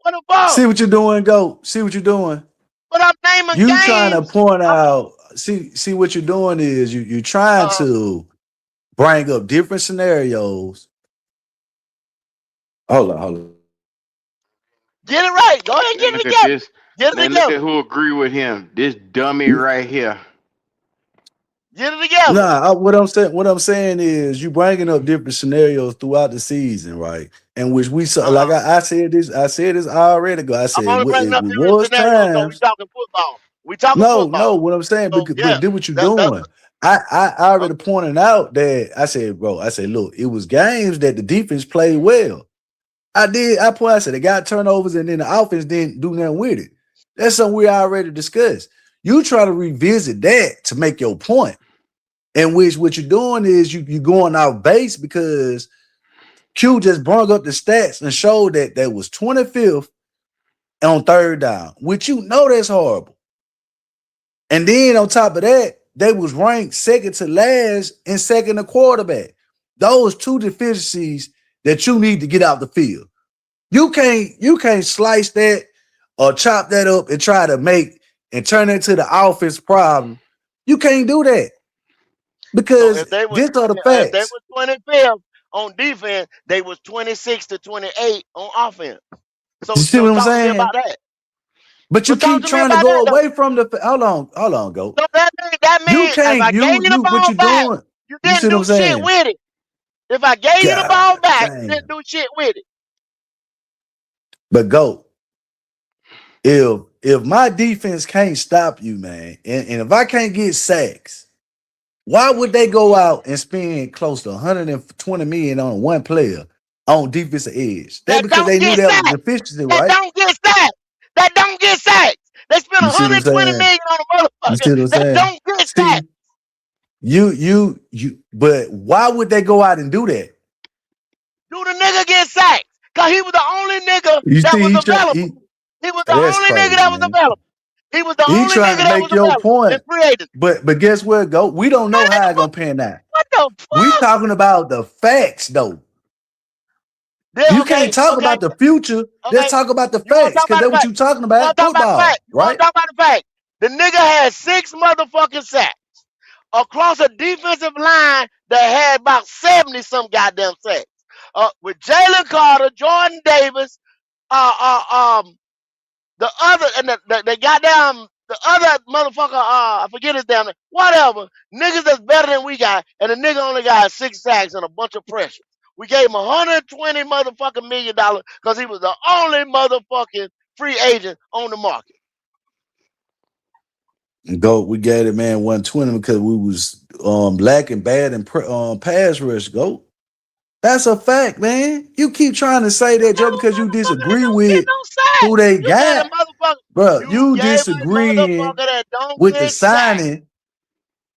O: What the fuck?
L: See what you're doing, Go. See what you're doing.
O: But I'm naming
L: You
O: games.
L: trying to point out. See what you're doing is you're trying to bring up different scenarios. Hold on.
O: Get it right. Go ahead and get it
A: Look at
O: together.
A: this.
O: Get it
A: Man, look at
O: together.
A: who agree with him. This dummy right here.
O: Get it together.
L: Nah, what I'm saying is you bringing up different scenarios throughout the season, right? And which we saw, like I said this already ago. I said
O: I'm only bringing up
L: it
O: different
L: was
O: scenarios, so we
L: times.
O: talking football. We talking
L: No,
O: football.
L: what I'm saying,
O: So,
L: because
O: yeah,
L: but do what you're
O: that's
L: doing. I already pointed out that I said, look, it was games that the defense played well. I said they got turnovers and then the offense didn't do nothing with it. That's something we already discussed. You try to revisit that to make your point. In which what you're doing is you going off base because Q just brought up the stats and showed that was 25th on third down, which you know that's horrible. And then on top of that, they was ranked second to last in second to quarterback. Those two deficiencies that you need to get out the field. You can't slice that or chop that up and try to make and turn it into the offense problem. You can't do that. Because
O: if they
L: these are the
O: if they
L: facts.
O: was 25th on defense, they was 26 to 28 on offense. So
L: You see what I'm
O: talk to me
L: saying?
O: about that.
L: But you
O: But talk
L: keep
O: to me
L: trying to
O: about
L: go
O: that,
L: away from the. Hold on, Go.
O: So that
L: You
O: means if
L: can't.
O: I gave you the
L: What
O: ball
L: you
O: back,
L: doing?
O: you
L: You see
O: didn't
L: what I'm
O: do shit
L: saying?
O: with it. If I gave you the ball
L: God
O: back, you
L: damn.
O: didn't do shit with it.
L: But Go. if my defense can't stop you, man, and if I can't get sacks, why would they go out and spend close to 120 million on one player on defensive edge? That
O: That
L: because
O: don't
L: they knew
O: get
L: that was
O: sacked.
L: deficiency,
O: That
L: right?
O: don't get sacked. That don't get sacked. They spent
L: You see what I'm
O: 120
L: saying?
O: million on a
L: You see
O: motherfucker
L: what I'm
O: that
L: saying?
O: don't get sacked.
L: See, you, but why would they go out and do that?
O: Do the nigga get sacked? Cause he was the only nigga
L: You
O: that
L: see,
O: was available. He was the
L: that's
O: only nigga
L: crazy,
O: that was
L: man.
O: available. He was the
L: He
O: only
L: trying
O: nigga
L: to
O: that was
L: make your
O: available in
L: point,
O: free agency.
L: but guess what? Go, we don't know how it's gonna pan out.
O: What the
L: We
O: fuck?
L: talking about the facts, though.
O: Yeah,
L: You
O: okay,
L: can't talk
O: okay,
L: about the future.
O: okay.
L: Let's talk about the
O: You want to
L: facts,
O: talk
L: because
O: about
L: that's
O: the
L: what
O: fact?
L: you talking
O: You want
L: about.
O: to talk about the
L: Football,
O: fact? You want
L: right?
O: to talk about the fact? The nigga had 6 motherfucking sacks across a defensive line that had about 70 some goddamn sacks. With Jalen Carter, Jordan Davis, the other and the goddamn the other motherfucker, I forget his damn name. Whatever. Niggas that's better than we got, and the nigga only got 6 sacks and a bunch of pressure. We gave him $120 motherfucking million because he was the only motherfucking free agent on the market.
L: Go, we gave it, man, 120 because we was lacking bad in pass rush. Go. That's a fact, man. You keep trying to say that just because you disagree with
O: No sacks.
L: who they
O: You gave a
L: got,
O: motherfucker.
L: bro.
O: You
L: You
O: gave a
L: disagreeing
O: motherfucker that don't
L: with the
O: get sacked.
L: signing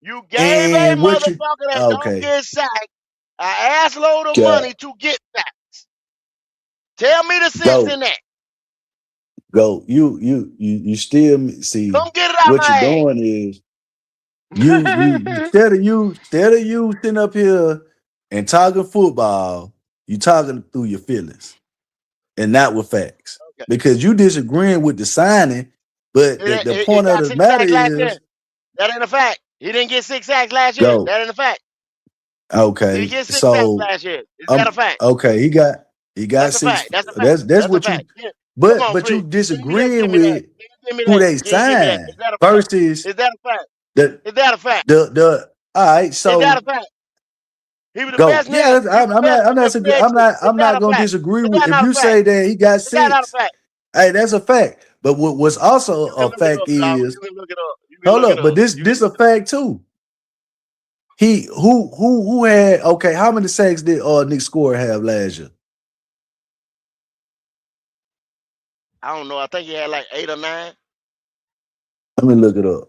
O: You gave a
L: and what you.
O: motherfucker that don't
L: Okay,
O: get sacked an ass load of
L: got
O: money to get sacks. Tell me the sense
L: go.
O: in that.
L: Go. You still see
O: Come get it out
L: what you're
O: my
L: doing is you instead of you sitting up here and talking football, you talking through your feelings and not with facts.
O: Okay.
L: Because you disagreeing with the signing, but the
O: He
L: point of
O: got
L: the
O: 6
L: matter
O: sacks last year.
L: is
O: That ain't a fact. He didn't get 6 sacks last year.
L: go.
O: That ain't a fact. He
L: Okay.
O: didn't get 6 sacks
L: So
O: last year. Is that a fact?
L: okay, he got
O: That's a
L: six.
O: fact. That's a fact.
L: That's
O: That's a
L: what you
O: fact. Yeah. Come on,
L: but you
O: please.
L: disagreeing
O: Give me that.
L: with
O: Give me
L: who
O: that.
L: they
O: Give me that.
L: signed
O: Is that a fact?
L: versus
O: Is that a fact?
L: the
O: Is that a fact?
L: all right.
O: Is that
L: So
O: a fact? He was the
L: go.
O: best
L: Yeah,
O: nigga. He was the best
L: I'm
O: nigga
L: not
O: in free
L: I'm
O: agency.
L: not
O: Is
L: I'm
O: that
L: not
O: a
L: gonna
O: fact?
L: disagree
O: Is
L: with
O: that
L: if
O: not a
L: you
O: fact?
L: say that he got
O: Is that not a
L: 6.
O: fact?
L: Hey, that's a fact. But what's also
O: You can
L: a
O: look it
L: fact
O: up, dog.
L: is
O: You can look it up. You can
L: hold
O: look it
L: up, but
O: up.
L: this a fact too. He who had okay, how many sacks did Nick Score have last year?
O: I don't know. I think he had like 8 or 9.
L: Let me look it up.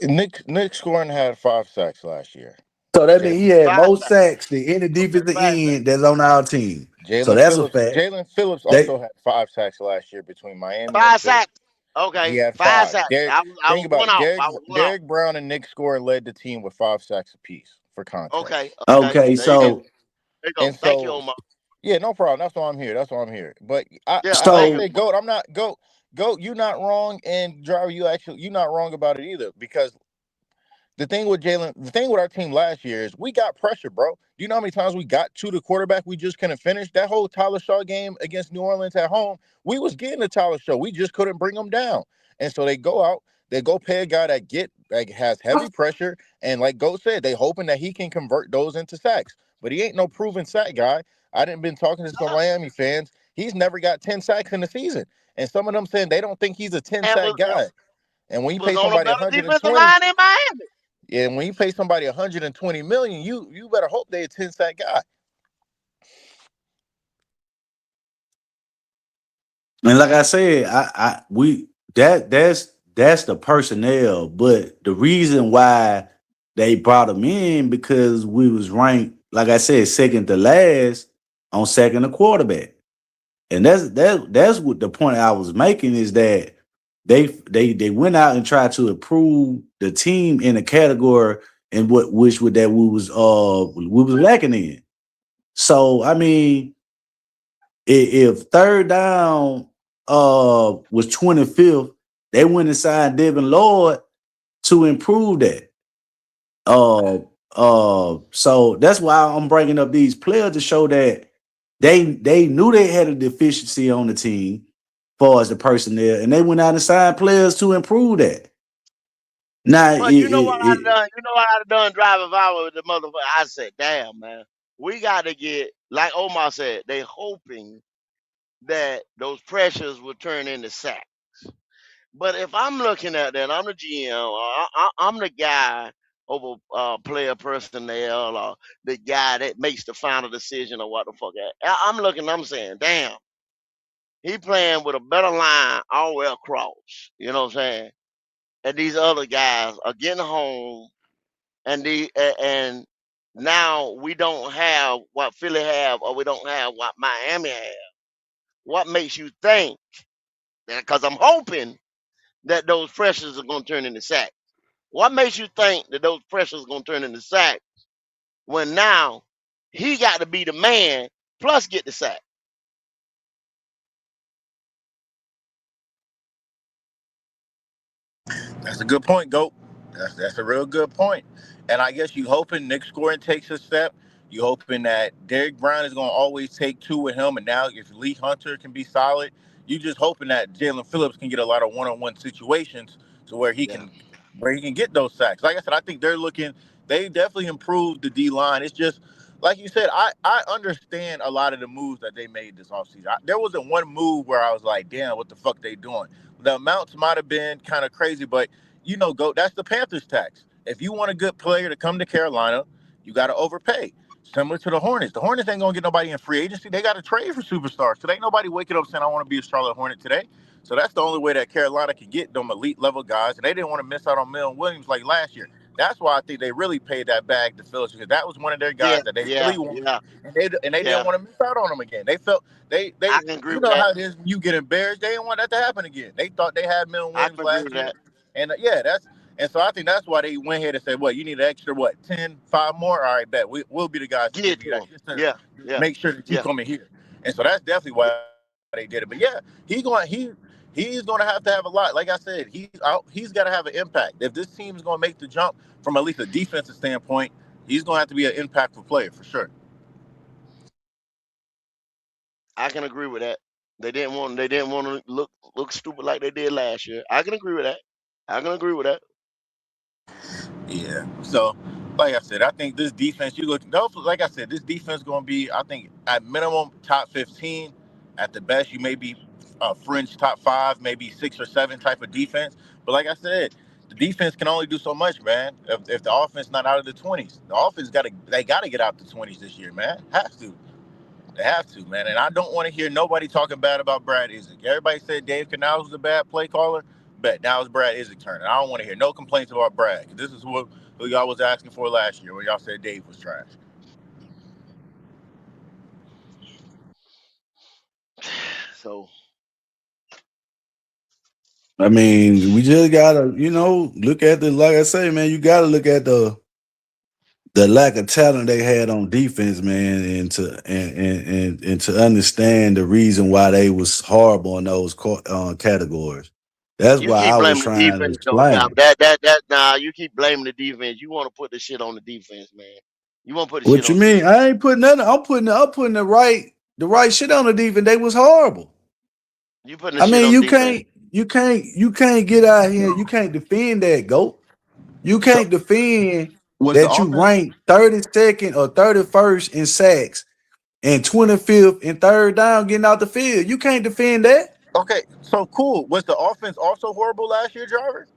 G: Nick Scoring had 5 sacks last year.
L: So that means he had
O: 5
L: more
O: sacks.
L: sacks than any defensive
O: 5 sacks.
L: end that's on our team. So
G: Jalen
L: that's a
G: Phillips.
L: fact.
G: Jalen Phillips
L: They
G: also had 5 sacks last year between Miami and
O: 5
G: Philly.
O: sacks.
G: He
O: Okay.
G: had
O: 5
G: 5.
O: sacks.
G: Derek,
O: I
G: think
O: was
G: about
O: one
G: it.
O: off. I was one off.
G: Derek Brown and Nick Score led the team with 5 sacks apiece for context.
O: Okay.
L: okay,
O: There you go.
L: so
O: There you go.
G: And
O: Thank you,
G: so,
O: Omar.
G: yeah, no problem. That's why I'm here. That's why I'm here. But
O: Yeah,
G: I
O: thank you,
G: say,
L: so
O: Omar.
G: Goat, I'm not Goat. Goat, you're not wrong, and Driver, you're not wrong about it either. Because the thing with our team last year is we got pressure, bro. Do you know how many times we got to the quarterback we just couldn't finish? That whole Tyler Shaw game against New Orleans at home, we was getting to Tyler Shaw. We just couldn't bring him down. And so they go out, they go pay a guy that has heavy pressure, and like Goat said, they hoping that he can convert those into sacks. But he ain't no proven sack guy. I didn't been talking to some Miami fans. He's never got 10 sacks in the season. And some of them saying they don't think he's a 10-sack guy. And when you
O: Was
G: pay
O: on a
G: somebody
O: better defensive
G: 120,
O: line in Miami.
G: yeah, when you pay somebody 120 million, you better hope they're a 10-sack guy.
L: and like I said, that's the personnel, but the reason why they brought him in because we was ranked, like I said, second to last on second to quarterback. And that's what the point I was making is that they went out and tried to improve the team in a category in we was lacking in. So I mean, if third down was 25th, they went and signed Devin Lloyd to improve that. So that's why I'm bringing up these players to show that they knew they had a deficiency on the team as far as the personnel, and they went out and signed players to improve that. Now,
O: But you know what I'd done? You know what I'd done driving viral with the motherfucker? I said, damn, man, we got to get, like Omar said, they hoping that those pressures will turn into sacks. But if I'm looking at that, I'm the GM, or I'm the guy over player personnel, or the guy that makes the final decision or what the fuck. I'm looking, I'm saying, damn, he playing with a better line all the way across. You know what I'm saying? And these other guys are getting home, and now we don't have what Philly have, or we don't have what Miami have. What makes you think that? Because I'm hoping that those pressures are going to turn into sacks. What makes you think that those pressures are going to turn into sacks when now he got to be the man plus get the sack?
G: That's a good point, Goat. That's a real good point. And I guess you hoping Nick Scoring takes a step. You hoping that Derek Brown is going to always take two with him. And now if Lee Hunter can be solid, you just hoping that Jalen Phillips can get a lot of one-on-one situations to where he can get those sacks. Like I said, I think they definitely improved the D line. It's just like you said, I understand a lot of the moves that they made this offseason. There wasn't one move where I was like, damn, what the fuck they doing? The amounts might have been kind of crazy, but that's the Panthers tax. If you want a good player to come to Carolina, you got to overpay. Similar to the Hornets. The Hornets ain't gonna get nobody in free agency. They got to trade for superstars. So ain't nobody waking up saying, I want to be a Charlotte Hornet today. So that's the only way that Carolina can get them elite level guys. And they didn't want to miss out on Milton Williams like last year. That's why I think they really paid that bag to Phillips, because that was one of their guys that they really wanted. And they didn't want to miss out on him again. They felt they
O: I can agree
G: you
O: with
G: know
O: that.
G: how it is when you get embarrassed. They didn't want that to happen again. They thought they had Milton
O: I
G: Williams
O: can agree
G: last
O: with
G: year.
O: that.
G: And and so I think that's why they went ahead and said, what, you need an extra 5 more? All right, bet. We'll be the guys to
O: Get
G: give you
O: to
G: that.
O: him.
G: Just to
O: Yeah.
G: make sure that you come in here. And so that's definitely why they did it. But yeah, he's gonna have a lot. Like I said, he's gotta have an impact. If this team is gonna make the jump from at least a defensive standpoint, he's gonna have to be an impactful player for sure.
O: I can agree with that. They didn't want to look stupid like they did last year. I can agree with that.
G: Yeah. So, like I said, I think this defense, like I said, this defense is going to be, I think, at minimum top 15. At the best, you may be fringe top 5, maybe 6 or 7 type of defense. But like I said, the defense can only do so much, man. If the offense not out of the 20s, the offense got to get out the 20s this year, man. They have to, man. And I don't want to hear nobody talking bad about Brad Isaac. Everybody said Dave Canales was a bad play caller, but now it's Brad Isaac turn. And I don't want to hear no complaints about Brad. This is who y'all was asking for last year when y'all said Dave was trash.
O: So
H: I mean, we just gotta, look at like I say, man, you gotta look at the lack of talent they had on defense, man, and to understand the reason why they was horrible in those categories. That's
O: you
H: why
O: keep
H: I was
O: blaming the
H: trying to
O: defense though.
H: explain.
O: Nah, you keep blaming the defense. You want to put the shit on the defense, man. You want to put the
H: What
O: shit
H: you
O: on the
H: mean?
O: defense.
H: I ain't putting nothing. I'm putting the right shit on the defense. They was horrible.
O: You putting the
H: I
O: shit
H: mean,
O: on the defense.
H: you can't get out here. You can't defend that, GOAT. You can't defend
G: Was the
H: that you
G: offense
H: rank 32nd or 31st in sacks and 25th in third down getting out the field. You can't defend that.
G: okay? So cool. Was the offense also horrible last year, Jarvis?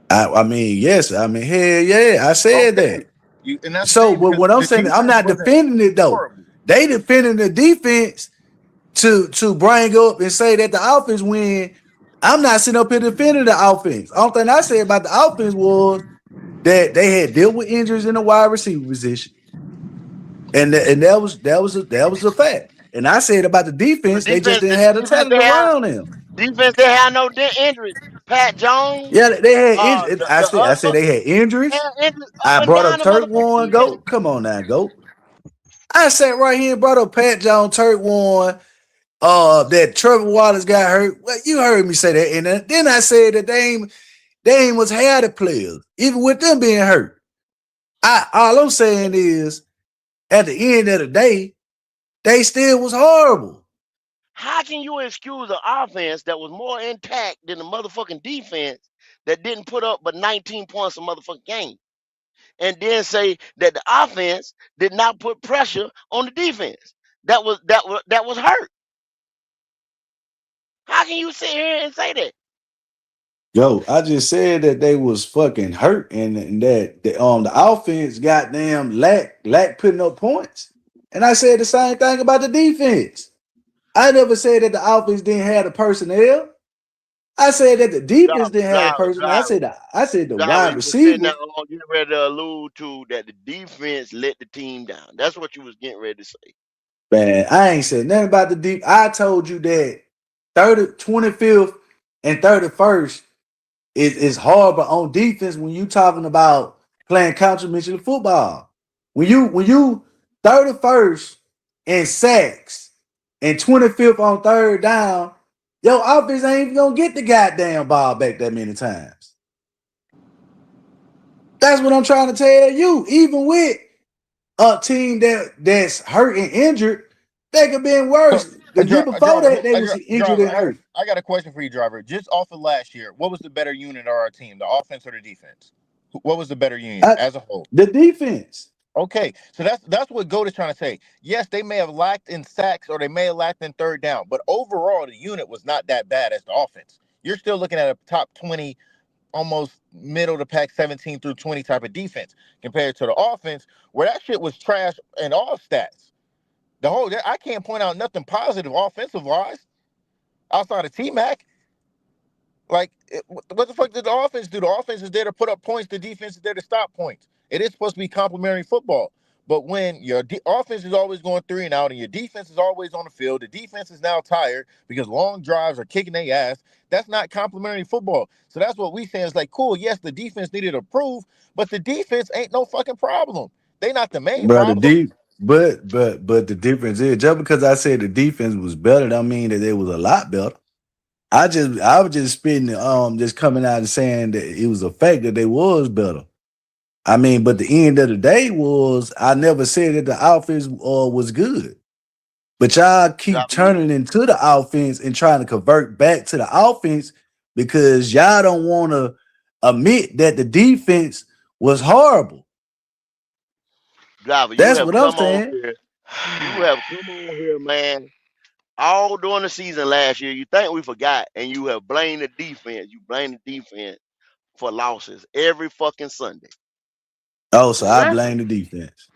H: I mean, yes. I mean, hell yeah. I said
G: Okay.
H: that.
G: And that's the
H: So
G: thing, because
H: what I'm
G: the
H: saying, I'm
G: defense
H: not
G: wasn't
H: defending it though.
G: horrible.
H: They defending the defense to bring up and say that the offense win. I'm not sitting up here defending the offense. Only thing I said about the offense was that they had dealt with injuries in the wide receiver position, and that was a fact. And I said about the
O: But
H: defense, they just
O: defense,
H: didn't
O: the
H: have the
O: defense
H: talent
O: they have
H: around them.
O: defense they have no injuries. Pat Jones,
H: Yeah, they had injuries.
O: the
H: I said they had
O: they
H: injuries.
O: have injuries
H: I
O: up and
H: brought
O: down
H: up
O: the
H: Turk
O: motherfucking
H: Warren.
O: defense.
H: Go, come on now, go. I sat right here and brought up Pat Jones, Turk Warren. That Trevor Wallace got hurt. Well, you heard me say that, and then I said that they ain't was had the players, even with them being hurt. All I'm saying is, at the end of the day, they still was horrible.
O: How can you excuse an offense that was more intact than the motherfucking defense that didn't put up but 19 points a motherfucking game? And then say that the offense did not put pressure on the defense that was hurt. How can you sit here and say that?
L: Yo, I just said that they was fucking hurt and that the offense goddamn lack putting up points. And I said the same thing about the defense. I never said that the offense didn't have the personnel. I said that the defense didn't have the personnel. I said the wide
O: You was sitting
L: receivers.
O: there getting ready to allude to that the defense let the team down. That's what you was getting ready to say.
L: Man, I ain't said nothing about the deep. I told you that 25th and 31st is horrible on defense when you talking about playing contribution football. When you 31st in sacks and 25th on third down, your offense ain't even gonna get the goddamn ball back that many times. That's what I'm trying to tell you. Even with a team that's hurt and injured, they could be worse. The year before that, they was injured and hurt.
G: I got a question for you, Driver. Just off of last year, what was the better unit of our team, the offense or the defense? What was the better unit as a whole?
L: The defense.
G: Okay, so that's what Goat is trying to say. Yes, they may have lacked in sacks or they may have lacked in third down, but overall, the unit was not that bad as the offense. You're still looking at a top 20, almost middle of the pack, 17 through 20 type of defense compared to the offense, where that shit was trash in all stats. I can't point out nothing positive offensive wise outside of T-Mac. Like, what the fuck did the offense do? The offense is there to put up points. The defense is there to stop points. It is supposed to be complementary football. But when your offense is always going 3 and out and your defense is always on the field, the defense is now tired because long drives are kicking their ass. That's not complementary football. So that's what we say is like, cool, yes, the defense needed to improve, but the defense ain't no fucking problem. They not the main problem.
L: But the difference is just because I said the defense was better, don't mean that it was a lot better. I was just spitting just coming out and saying that it was a fact that they was better. I mean, but the end of the day was I never said that the offense was good. But y'all keep turning into the offense and trying to convert back to the offense because y'all don't want to admit that the defense was horrible.
O: Driver,
L: that's what I'm saying.
O: You have come on here, man. All during the season last year, you think we forgot, and you have blamed the defense. You blame the defense for losses every fucking Sunday.
L: Oh, so I blame the defense.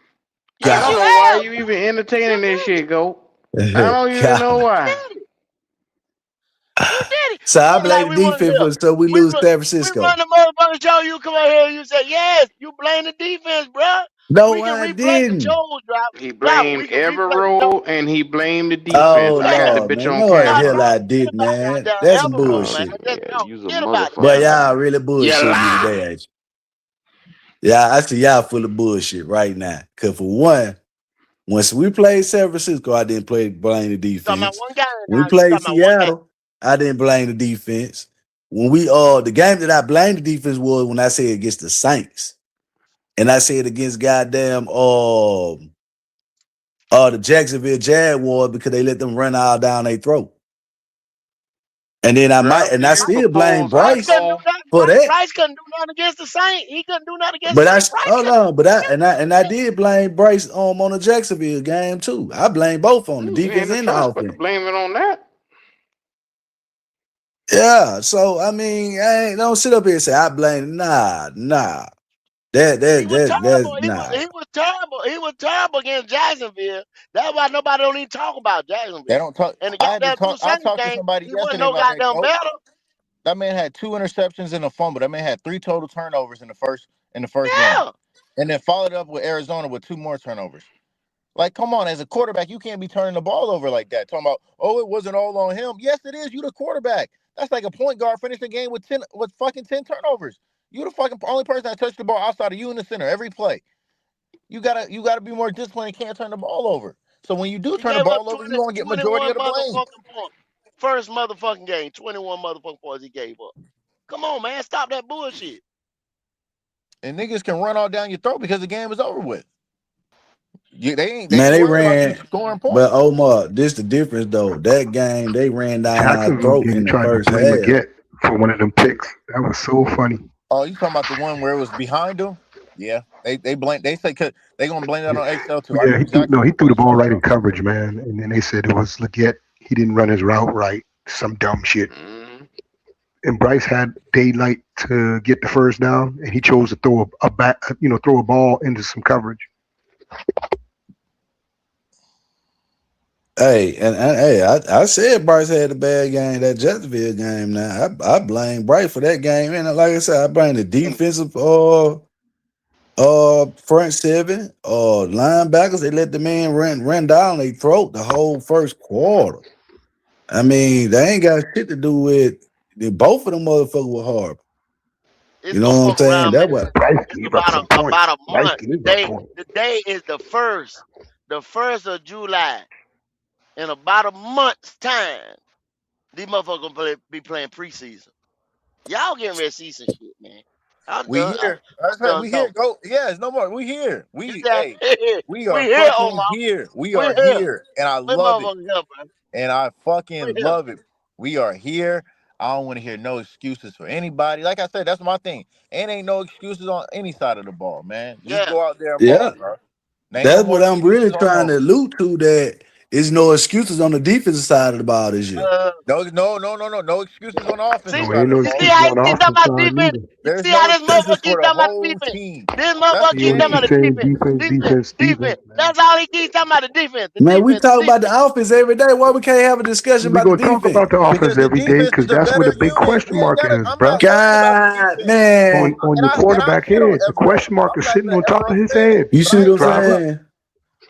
A: I don't know why you even entertaining this shit, Go. I don't even know why.
L: So I blame the defense so we lose San Francisco.
O: We run the motherfucking show. You come out here and you say, yes, you blame the defense, bro.
L: No,
O: we can
L: I
O: replay
L: didn't.
O: the shows, Driver.
A: He blamed Everroll and he blamed the defense.
L: Oh,
A: I got the
L: Lord,
A: bitch
L: man.
A: on
L: No, the
A: camera.
L: hell I did, man. That's some bullshit.
A: Use a motherfucker.
L: But y'all really bullshit me today, ain't you? Yeah, I see y'all full of bullshit right now. Because for one, once we played San Francisco, I didn't blame the defense. When we played Seattle, I didn't blame the defense. When we the game that I blamed the defense was when I said against the Saints. And I said against goddamn the Jacksonville Jaguars because they let them run all down their throat. And then I still blame Bryce for that.
O: Bryce couldn't do nothing against the Saints. He couldn't do nothing against the Saints.
L: I did blame Bryce on the Jacksonville game too. I blame both on the defense and the offense.
A: Blame it on that.
L: Yeah, so I mean, don't sit up here and say I blame. Nah.
O: He was terrible. He was terrible against Jacksonville. That's why nobody don't even talk about Jacksonville.
G: They don't talk.
O: And
G: I talked to somebody yesterday about that.
O: Better.
G: That man had 2 interceptions and a fumble. That man had 3 total turnovers in the first game, and then followed up with Arizona with 2 more turnovers. Like, come on, as a quarterback, you can't be turning the ball over like that. Talking about, it wasn't all on him. Yes, it is. You the quarterback. That's like a point guard finished the game with 10 turnovers. You the fucking only person that touched the ball outside of you in the center every play. You gotta be more disciplined and can't turn the ball over. So when you do turn the ball over, you want to get majority of the blame.
O: First motherfucking game, 21 motherfucking points he gave up. Come on, man, stop that bullshit.
G: And niggas can run all down your throat because the game is over with. They
L: ran scoring points. But Omar, this the difference though. That game they ran down our throat in the first half.
F: For one of them picks, that was so funny.
G: Oh, you talking about the one where it was behind him? Yeah, they blame. They say they gonna blame that on Excel too.
F: Yeah, he threw the ball right in coverage, man. And then they said it was Legette. He didn't run his route right, some dumb shit.
O: Mhm.
F: And Bryce had daylight to get the first down, and he chose to throw throw a ball into some coverage.
H: Hey, and hey, I said Bryce had a bad game, that Jacksonville game. Now I blame Bryce for that game, and like I said, I blame the defensive front seven linebackers. They let the man run down their throat the whole first quarter. I mean, they ain't got shit to do with both of them motherfuckers were horrible.
O: It's
H: You know
O: gonna
H: what I'm
O: fuck
H: saying?
O: around,
H: That
O: man.
H: was
F: Bryce
O: It's
F: gave up some points.
O: about a
F: Bryce
O: month.
F: gave up
O: Today,
F: points.
O: today is the first of July. In about a month's time, these motherfuckers gonna be playing preseason. Y'all getting ready to see some shit, man. I'm
G: We
O: done.
G: here. I
O: I'm
G: said we
O: done
G: here.
O: talking.
G: Go. Yeah, it's no more. We here.
O: You
G: We
O: said,
G: we
O: we
G: are
O: here,
G: fucking
O: Omar.
G: here. We
O: We
G: are
O: here.
G: here, and I
O: We
G: love it.
O: motherfuckers here, bro.
G: And I
O: We
G: fucking
O: here.
G: love it. We are here. I don't want to hear no excuses for anybody. Like I said, that's my thing. And ain't no excuses on any side of the ball, man. Just
O: Yeah.
G: go out there and
H: yeah.
G: ball, bro. Ain't no
H: That's
G: more
H: what I'm really
G: excuses on
H: trying to
G: no.
H: allude to. That is no excuses on the defensive side of the ball this year.
G: No excuses on the offensive
O: See,
F: No,
G: side
F: ain't
G: of
F: no
G: the
O: you
G: ball.
O: see
F: excuses
O: how he
F: on the
O: keep talking
F: offense
O: about
F: side
O: defense?
F: neither.
O: You
G: There's
O: see how
G: no
O: this
G: excuses
O: motherfucker
G: for
O: keep
G: the
O: talking about the
G: whole
O: defense?
G: team.
O: This
G: That's
O: motherfucker
G: the
O: keep
F: Yeah,
O: talking
F: we
O: about
G: thing.
O: the
F: keep saying
O: defense.
F: defense.
O: Defense.
F: Man.
O: That's all he keeps talking about the defense. The
H: Man, we
O: defense.
H: talk
O: The
H: about the
O: defense.
H: offense every day. Why we can't have a discussion
F: We
H: about the
F: gonna talk
H: defense?
F: about the offense
G: Because the
F: every day
G: defense
F: because
G: is the
F: that's where
G: better
F: the big
G: unit.
F: question
G: We ain't
F: mark
G: gotta.
F: is,
G: I'm
F: bro.
G: not worried about the
H: God,
G: defense.
H: man.
F: On
G: And
F: your
G: I
F: quarterback
G: shit on
F: head, the
G: Evero.
F: question mark
G: I'm
F: is
G: not
F: sitting on
G: letting
F: top of
G: Evero
F: his
G: stand.
F: head.
H: You
G: But
H: see
G: I
H: what I'm
G: ain't worried
F: Driver.
G: about.
H: saying?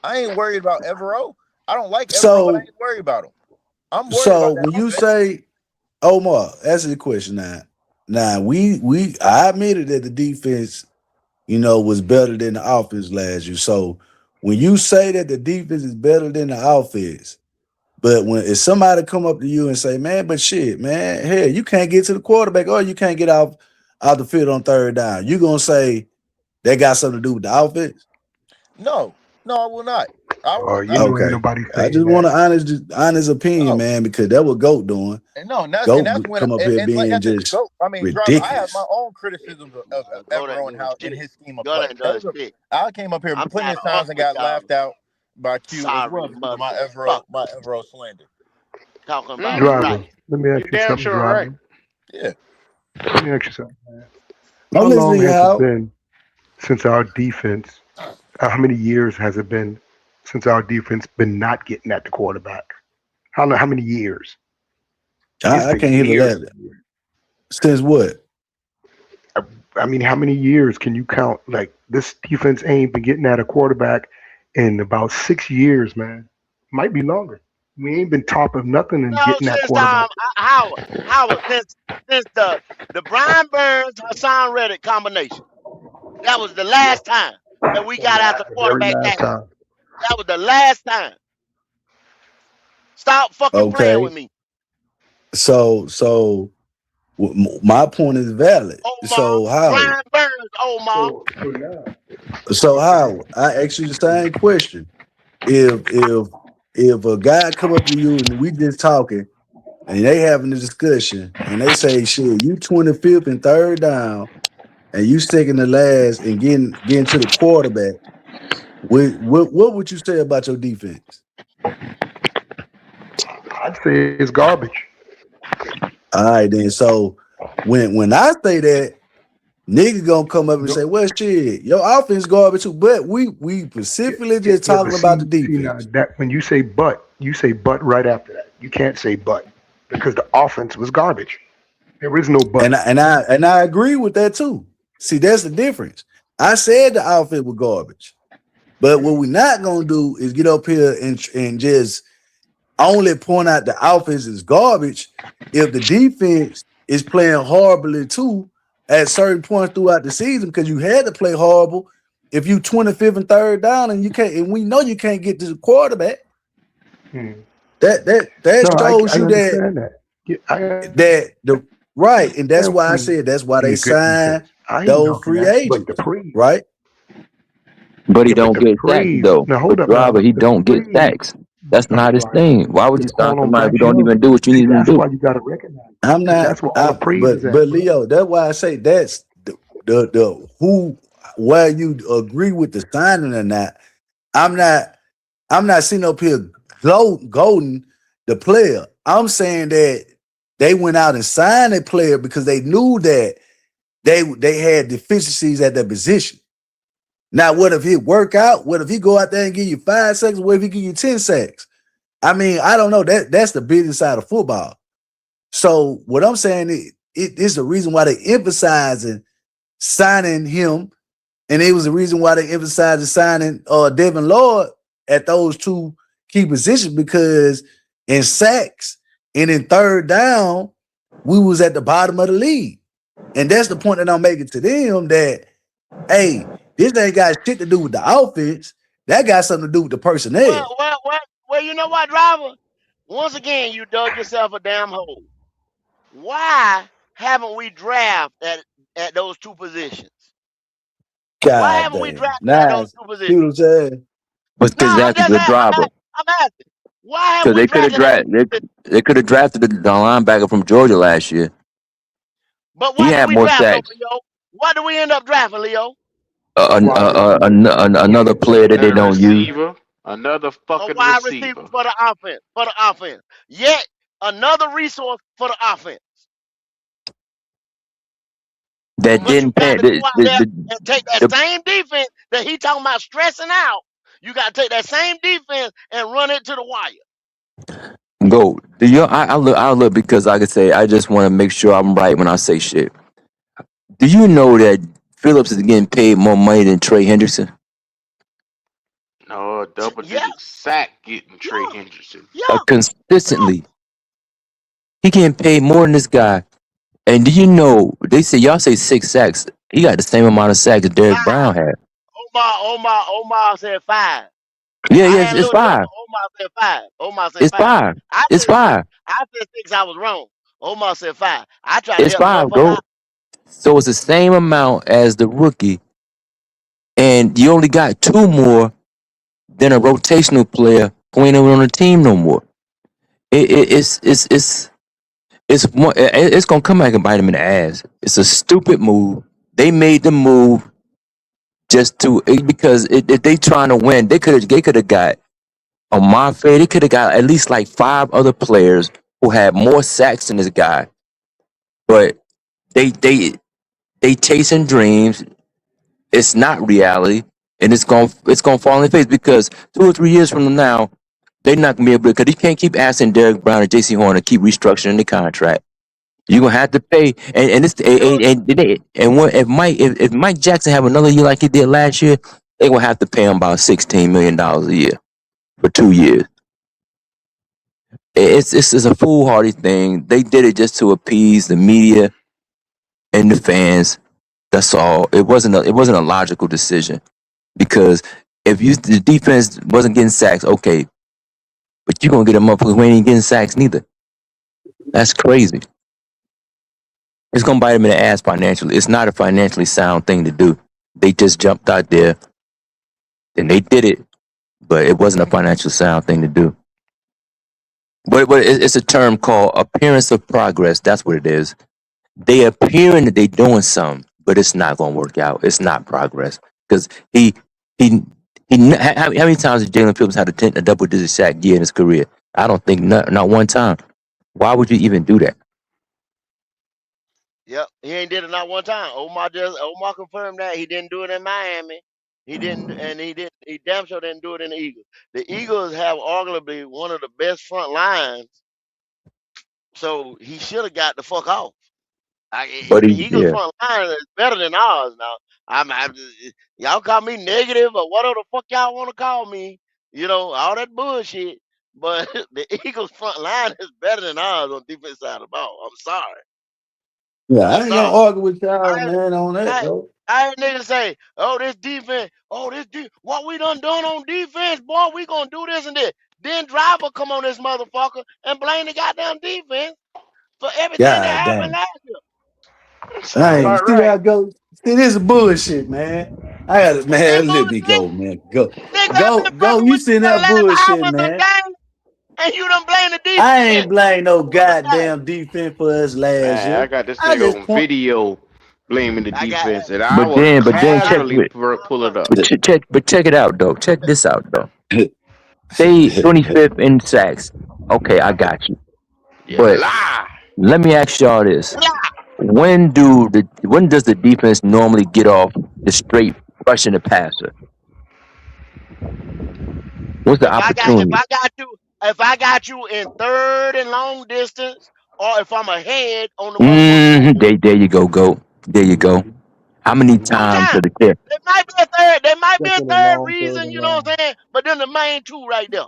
G: I ain't worried about Evero. I don't like Evero, but I
H: So,
G: ain't worried about him. I'm worried
H: so
G: about that
H: when you
G: offense.
H: say Omar, answer the question now. Now I admitted that the defense, was better than the offense last year. So when you say that the defense is better than the offense, but if somebody come up to you and say, man, but shit, man, hell, you can't get to the quarterback or you can't get out the field on third down, you gonna say that got something to do with the offense?
G: No, I will not. I will
F: You
G: not.
F: know ain't
H: Okay.
F: nobody
H: I
F: saying
H: just want
F: that.
H: an honest opinion,
G: No.
H: man, because that what GOAT doing.
G: And no, and that's
H: GOAT
G: when
H: come up here
G: and like I
H: being
G: said,
H: just
G: go. I mean, driver. I have my
H: ridiculous.
G: own criticisms of
O: Go that
G: Evero and
O: doing
G: how in
O: shit.
G: his scheme of
O: Go
G: play.
O: that doing shit.
G: I came up here
O: I'm
G: plenty
O: tired
G: of
O: of
G: times
O: arguing
G: and
O: with
G: got
O: y'all.
G: laughed out by Q as well
O: Sorry,
G: because of my
O: motherfucker.
G: Evero slander.
O: Talking about
F: Driver,
O: right.
F: let me ask
E: You
F: you
E: damn
F: something,
E: sure
F: driver.
E: right.
G: Yeah.
F: Let me ask you something, man.
H: I'm
F: How long
H: listening to you,
F: has it
H: Howard.
F: been since our defense? How many years has it been since our defense been not getting at the quarterback? How many years? It's
H: I
F: been
H: can't hear the
F: years.
H: last. Since what?
F: I mean, how many years can you count? Like this defense ain't been getting at a quarterback in about 6 years, man. Might be longer. We ain't been top of nothing and
O: No,
F: getting that
O: since
F: quarterback.
O: Howard, since the Brian Burns Hassan Reddick combination. That was the last time that we got out the
F: The very
O: quarterback
F: last
O: game.
F: time.
O: That was the last time. Stop fucking playing with
H: Okay.
O: me.
H: So my point is valid. So
O: Brian Burns, Omar.
H: So how I ask you the same question. If a guy come up to you and we just talking and they having a discussion and they say, shit, you 25th and third down and you second to last and getting to the quarterback, what would you say about your defense?
F: I'd say it's garbage.
H: All right, then. So when I say that, niggas gonna come up and say, well, shit, your offense garbage too. But we specifically just
F: Yeah, but
H: talking about the
F: see now
H: defense.
F: that when you say but right after that. You can't say but because the offense was garbage. There is no but.
H: And I agree with that too. See, that's the difference. I said the outfit was garbage, but what we're not gonna do is get up here and just only point out the offense is garbage if the defense is playing horribly too at certain points throughout the season because you had to play horrible. If you 25th and third down and you can't, and we know you can't get to the quarterback, that
F: No, I
H: shows you
F: understand that.
H: that the right, and that's why I said that's why they
F: Be a good
H: signed
F: defense. I ain't
H: those
F: knocking
H: free
F: that,
H: agents,
F: but the praise.
H: right?
N: But he
F: Yeah, but
N: don't
F: the
N: get sacks
F: praise.
N: though.
F: Now
N: The
F: hold up
N: driver,
F: now.
N: he
F: The
N: don't get
F: praise.
N: sacks. That's not his
F: Right.
N: thing. Why would
F: They
N: you start
F: call on
N: somebody who
F: Bryce
N: don't
F: Young.
N: even do what you
F: See,
N: need him to
F: that's
N: do?
F: why you got to recognize.
H: I'm not,
F: That's where all the praise is at,
H: but
F: bro.
H: Leo, that's why I say that's the who where you agree with the signing or not. I'm not sitting up here goading the player.
L: I'm saying that they went out and signed a player because they knew that they had deficiencies at that position. Now, what if he work out? What if he go out there and give you 5 sacks? What if he give you 10 sacks? I mean, I don't know. That's the business side of football. So what I'm saying it is the reason why they emphasizing signing him, and it was the reason why they emphasizing signing Devin Lloyd at those two key positions, because in sacks and in third down, we was at the bottom of the league. And that's the point that I'm making to them, that, hey, this ain't got shit to do with the offense. That got something to do with the personnel.
O: Well, you know what, driver? Once again, you dug yourself a damn hole. Why haven't we drafted at those two positions? Why haven't we drafted at those two positions?
N: Because that's a good driver.
O: I'm asking. Why
N: Because
O: haven't we
N: they could have
O: drafted?
N: they could have drafted the linebacker from Georgia last year.
O: But
N: He
O: why did
N: had
O: we
N: more
O: draft
N: sacks.
O: Leo? Why do we end up drafting Leo?
N: Another player that they
A: A
N: don't use.
A: receiver, another
O: A
A: fucking
O: wide
A: receiver.
O: receiver for the offense. Yet another resource for the offense.
N: That
O: But you
N: didn't
O: got
N: pay.
O: to go out there and take that same defense that he talking about stressing out. You got to take that same defense and run it to the wire.
N: Go. I look because like I say, I just want to make sure I'm right when I say shit. Do you know that Phillips is getting paid more money than Trey Hendrickson?
A: No, a double-digit sack getting Trey Hendrickson.
N: Consistently. He getting paid more than this guy. And do you know, they say, y'all say 6 sacks. He got the same amount of sacks that Derek Brown had.
O: Omar said 5.
N: Yeah, it's 5.
O: Omar said 5. Omar said
N: It's 5.
O: I
N: It's
O: said
N: 5.
O: 6. I said 6. I was wrong. Omar said 5. I tried
N: It's
O: to help
N: 5,
O: motherfucker
N: go.
O: out.
N: So it's the same amount as the rookie. And you only got 2 more than a rotational player who ain't even on the team no more. It's gonna come back and bite him in the ass. It's a stupid move. They made the move just because if they trying to win, they could have got on my fade. They could have got at least like 5 other players who had more sacks than this guy. But they chasing dreams. It's not reality, and it's gonna fall in their face because 2 or 3 years from now, they're not gonna be able to, because you can't keep asking Derek Brown and J.C. Horn to keep restructuring the contract. You're gonna have to pay, if Mike Jackson have another year like he did last year, they're gonna have to pay him about $16 million a year for 2 years. It's a foolhardy thing. They did it just to appease the media and the fans. That's all. It wasn't a logical decision, because if the defense wasn't getting sacks, okay, but you're gonna get a motherfucker who ain't even getting sacks neither. That's crazy. It's gonna bite them in the ass financially. It's not a financially sound thing to do. They just jumped out there and they did it, but it wasn't a financially sound thing to do. But it's a term called appearance of progress. That's what it is. They appearing that they doing something, but it's not gonna work out. It's not progress, because how many times did Jalen Phillips had a double-digit sack year in his career? I don't think not one time. Why would you even do that?
O: Yep, he ain't did it not one time. Omar confirmed that he didn't do it in Miami. He didn't, and he damn sure didn't do it in the Eagles. The Eagles have arguably one of the best front lines, so he should have got the fuck off.
N: But
O: The Eagles front line is better than ours now. Y'all call me negative or whatever the fuck y'all want to call me, all that bullshit. But the Eagles front line is better than ours on defense side of the ball. I'm sorry.
L: Yeah, I ain't gonna argue with y'all, man, on that, bro.
O: I heard niggas say, "Oh, this defense, what we done on defense, boy, we gonna do this and this." Then driver come on this motherfucker and blame the goddamn defense for everything that happened last year.
L: Hey, see how it goes? See, this is bullshit, man. Let me go, man. Go. You sitting there bullshit, man.
O: And you done blame the defense.
L: I ain't blame no goddamn defense for us last year.
A: I got this nigga on video blaming the defense, and I will casually pull it up.
N: But check it out though. Check this out though. They 25th in sacks. Okay, I got you. But let me ask y'all this: when does the defense normally get off the straight rushing the passer? What's the opportunity?
O: If I got you in third and long distance, or if I'm ahead on the motherfucker.
N: There you go. There you go. How many times
O: Sometimes
N: did it care?
O: there might be a third. There might be a
F: Second and
O: third
F: long, third
O: reason.
F: and
O: You know
F: long.
O: what I'm saying? But then the main two right there.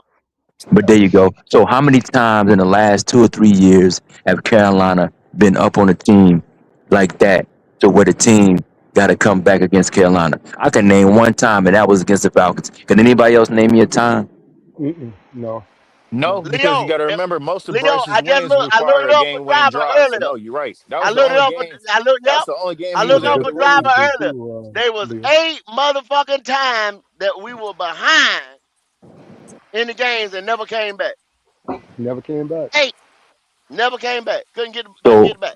N: But there you go. So how many times in the last 2 or 3 years have Carolina been up on a team like that to where the team got to come back against Carolina? I can name one time, and that was against the Falcons. Can anybody else name me a time?
F: No.
G: No, because you got to remember most of
O: Leo,
G: Bryce's wins
O: I looked
G: require
O: it
G: a
O: up for
G: game-winning
O: driver
G: drive. So
O: earlier.
G: no, you're right. That
O: I
G: was the
O: looked it
G: only
O: up.
G: game.
O: Yep.
G: That's the only game
O: I
G: he
F: He was
G: was
O: looked
F: a
O: up
G: able
F: good
O: for
G: to win.
O: driver
F: season
O: earlier.
F: too,
O: There was
F: Leo.
O: 8 motherfucking times that we were behind in the games and never came back.
F: Never came back.
O: 8 never came back. Couldn't get
N: So
O: it back.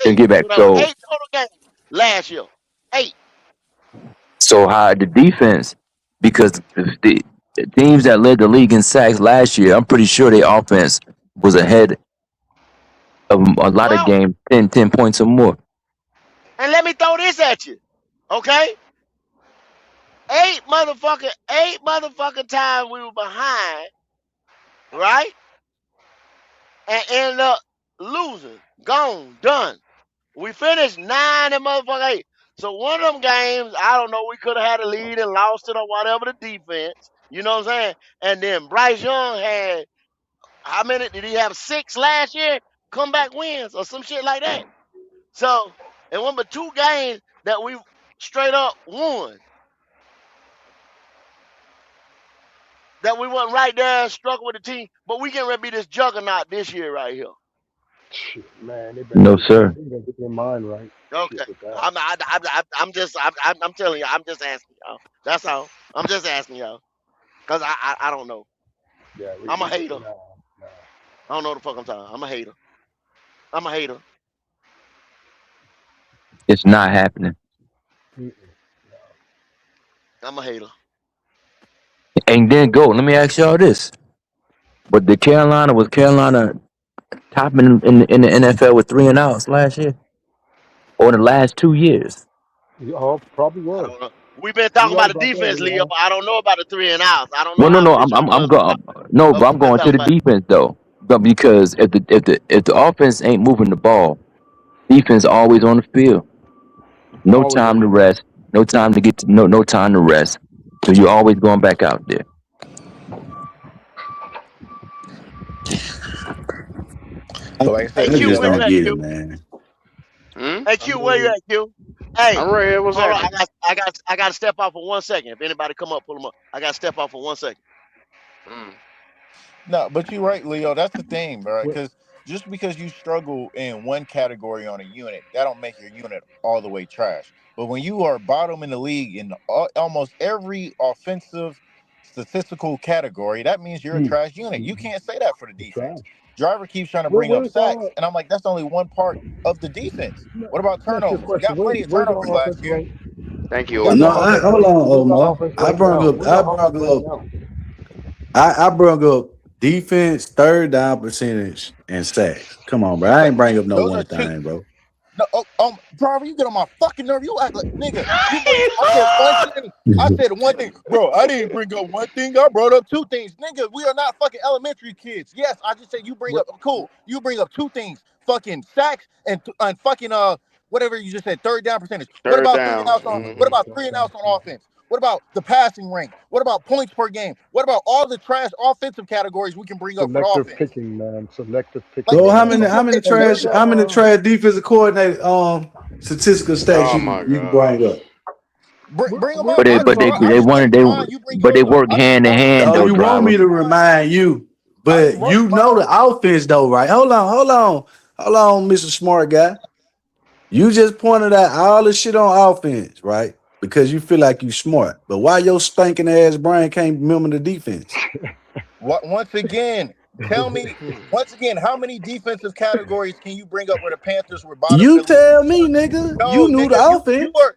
N: and
O: 8.
N: get back.
O: So that was
N: So
O: 8 total games last year. 8.
N: how the defense, because the teams that led the league in sacks last year, I'm pretty sure their offense was ahead of a lot of
O: Well,
N: games, 10 points or more.
O: and let me throw this at you. Okay? 8 motherfucking times we were behind, right? And ended up losing. Gone. Done. We finished 9 and motherfucking 8. So one of them games, I don't know, we could have had a lead and lost it or whatever the defense. You know what I'm saying? And then Bryce Young had, how many? Did he have 6 last year? Comeback wins or some shit like that. So, it went but 2 games that we straight up won. That we wasn't right there, struck with the team. But we getting ready to be this juggernaut this year right here.
F: Shit, man,
N: No, sir.
F: they better get their mind right.
O: Okay.
F: Shit with that.
O: I'm telling you, I'm just asking y'all. That's all. I'm just asking y'all. Because I don't know.
F: Yeah,
O: I'm a hater.
F: nah.
O: I don't know what the fuck I'm talking. I'm a hater. I'm a hater.
N: It's not happening.
O: I'm a hater.
N: And then go. Let me ask y'all this: but was Carolina topping in the NFL with 3 and outs last year, or in the last 2 years?
F: Oh, probably
O: I
F: was.
O: don't know. We've been
F: You're
O: talking
F: right
O: about the
F: about that,
O: defense, Leo,
F: Leo.
O: but I don't know about the 3 and outs. I don't know
N: Well, no,
O: how
N: no.
O: efficient we
N: I'm
O: was.
N: going. No, but
O: Okay,
N: I'm
O: let's
N: going
O: talk
N: to the
O: about it.
N: defense though. But because if the offense ain't moving the ball, defense always on the field. No
F: Always
N: time
F: on
N: to
F: the
N: rest. No time to no time to rest. So you're always going back out there.
G: But like I
O: Hey,
G: said,
L: I
O: Q,
L: just
G: Leo,
O: where you
L: don't
G: that
O: at,
L: get it,
O: Q?
L: man.
O: Hey, Q, where you at, Q? Hey,
A: I'm right here. What's
O: hold on.
A: happening?
O: I got to step off for 1 second. If anybody come up, pull them up. I got to step off for 1 second.
G: no, but you're right, Leo. That's the thing, right?
F: What?
G: Because just because you struggle in one category on a unit, that don't make your unit all the way trash. But when you are bottom in the league in almost every offensive statistical category, that means you're a trash unit. You can't say that for the defense.
F: Trash.
G: Driver keeps trying to bring up
F: Where's
G: sacks, and I'm like, that's only one part of the defense. What about
F: Let me ask you a
G: turnovers? We
F: question.
G: got plenty of
F: Where's
G: turnovers
F: our
G: last
F: offense
G: year.
F: right?
A: Thank
G: We
A: you,
G: got
L: No,
A: Omar.
G: plenty of
L: hold
G: turnovers.
L: on,
F: Where's our
L: Omar.
F: offense
L: I
F: right
L: brought
F: now?
L: up.
F: Where's our offense right now?
L: I brought up defense, third down percentage, and sacks. Come on, bro. I ain't bring up no
G: Those are
L: one
G: two.
L: thing, bro.
G: No, driver, you get on my fucking nerve. You act like nigga. You bring. I said one thing. I said one thing, bro. I didn't bring up one thing. I brought up 2 things, nigga. We are not fucking elementary kids. Yes, I just said you bring up cool. You bring up 2 things, fucking sacks and fucking whatever you just said, third down percentage. What
A: Third
G: about 3 and
A: down.
G: outs on? What about 3 and outs on offense? What about the passing rank? What about points per game? What about all the trash offensive categories we can bring up for the
F: Selective
G: offense?
F: picking, man. Selective
G: Like
F: picking.
L: So how
F: Man.
L: many
G: it's third
L: defensive coordinator statistical stats
A: Oh
L: you
A: my
L: can bring
A: gosh.
L: up?
G: Bring them
N: But
G: up.
N: they
G: I
N: but
G: just
N: they
G: I
N: they
G: just
N: wanted
G: gave
N: they
G: you mine. You bring
N: but
G: yours
N: they
G: up.
N: work
G: I just
N: hand in
G: I just
N: hand
L: Oh,
N: though,
L: you want
N: driver.
L: me to remind you,
G: I just
L: but you know the offense though, right? Hold on, Mr. Smart Guy. You just pointed out all the shit on offense, right? Because you feel like you smart. But why your stinking ass brain can't remember the defense?
G: Once again, tell me once again, how many defensive categories can you bring up where the Panthers were bottom in
L: You
G: the league?
L: tell me, nigga.
G: No,
L: You knew the
G: nigga, you
L: offense.
G: were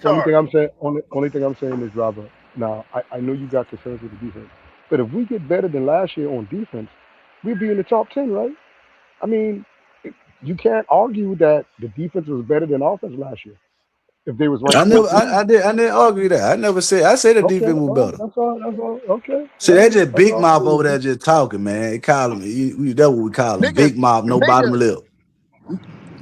F: only thing
G: retard.
F: I'm saying, only thing I'm saying is, Robert. Now, I know you got concerns with the defense, but if we get better than last year on defense, we'll be in the top 10, right? I mean, you can't argue that the defense was better than offense last year if they was
L: I
F: ranked
L: never,
F: 15.
L: I didn't argue that. I never said. I said the
F: Okay,
L: defense was
F: all right,
L: better.
F: that's all. That's all. Okay,
L: See,
F: all
L: they
F: right,
L: just
F: that's
L: big
F: all.
L: mouth over there just talking, man. They call him. That's what we call him.
G: Nigga,
L: Big mouth, no bottom
G: nigga,
L: lip.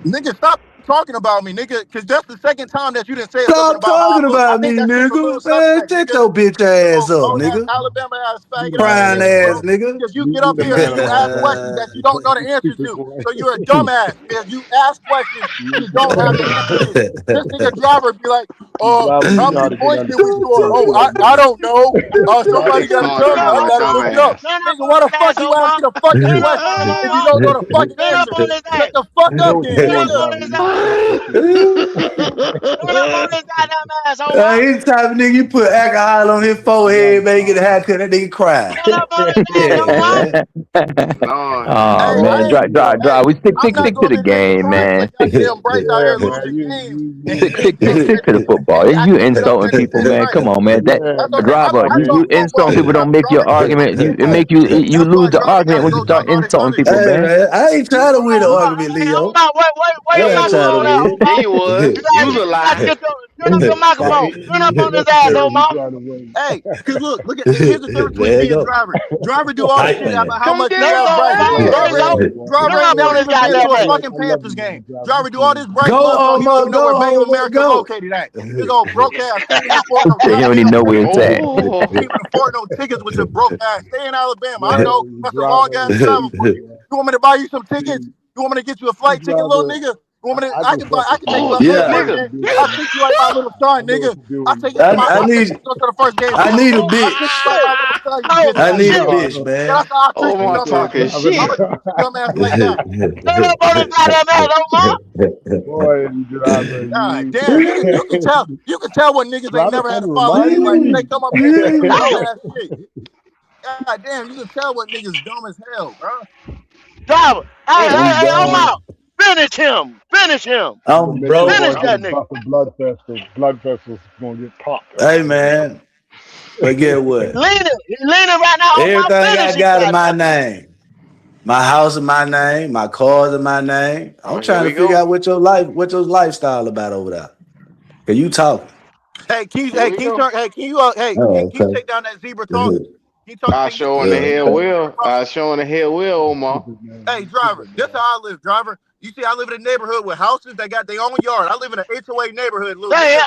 G: nigga, stop talking about me, nigga, because that's the second time that you didn't say something
L: Stop
G: about how I
L: talking
G: look. I
L: about me,
G: think that's just a little
L: nigga. Man,
G: suspect,
L: shut
G: nigga.
L: your bitch ass up,
G: Old ass
L: nigga.
G: Alabama ass faggot ass
L: Crying
G: nigga,
L: ass
G: bro.
L: nigga.
G: Because you get up here and you ask questions that you don't know the answer to. So you're a dumbass. Because you ask questions you don't have the answer to. This nigga driver be like, how many points did we score? Oh, I don't know. Somebody got to tell me. I got to look it up. Nigga, why the fuck you ask me the fucking question if you don't know the fucking answer? Shut the fuck up then, nigga.
L: He's the type of nigga you put alcohol on his forehead, man, you get a haircut, that nigga cry. Yeah,
N: Oh man, drive. We stick to the game, man.
G: Goddamn Bryce out here
L: man.
G: losing games.
N: Stick to the football. You insulting people, man. Come on, man. That driver, you insulting people don't make your argument. You lose the argument when you start insulting people,
L: Hey,
N: man.
L: man, I ain't trying to win the argument, Leo. I ain't trying to win.
A: Yeah, you would. You's a lie.
G: Hey, cause look at here's the difference between me and driver. Driver do all this shit about how much he loves Bryce. Driver ain't never even been to a fucking Panthers game. Driver do all this Bryce
L: Go,
G: love, so he don't
L: Omar,
G: even know where
L: go,
G: Bank of
L: Omar,
G: America
L: go.
G: located at. This old broke ass. Can't even afford no
N: He don't even know where it's at.
G: Can't even afford no tickets with your broke ass. Stay in Alabama. I know that's a long ass travel for you. You want me to buy you some tickets? You want me to get you a flight ticket, little nigga? You want me to? I can take you up to the first game. I'll take you like my little son, nigga. I'll take you to my
L: I need,
G: go to the first game.
L: I need a
G: I'll take
L: bitch.
G: you like my little son, you bitch.
L: I need a bitch, man.
G: That's how I treat you,
A: Omar
G: dumbass.
A: talking
G: I'm
A: shit.
G: gonna treat you dumbass like that. God damn, nigga, you can tell when niggas ain't never had to follow you. Like they come up here and say some dumbass shit. God damn, you can tell what niggas dumb as hell, bro.
O: Driver, hey, Omar, finish him.
L: I'm broke.
O: Finish that nigga.
F: Bloodfest gonna get popped.
L: Hey, man. But get what?
O: He's leaning right now. Omar,
L: Everything
O: finish
L: I got in my name. My house in my name. My cars in my name. I'm trying to figure out what your lifestyle about over there. Cause you talking.
G: Hey, can you
L: Oh,
G: take down that zebra talk?
A: I showing the hell will. I showing the hell will, Omar.
G: Hey, driver, this how I live, driver. You see, I live in a neighborhood with houses that got their own yard. I live in an HOA neighborhood, little nigga.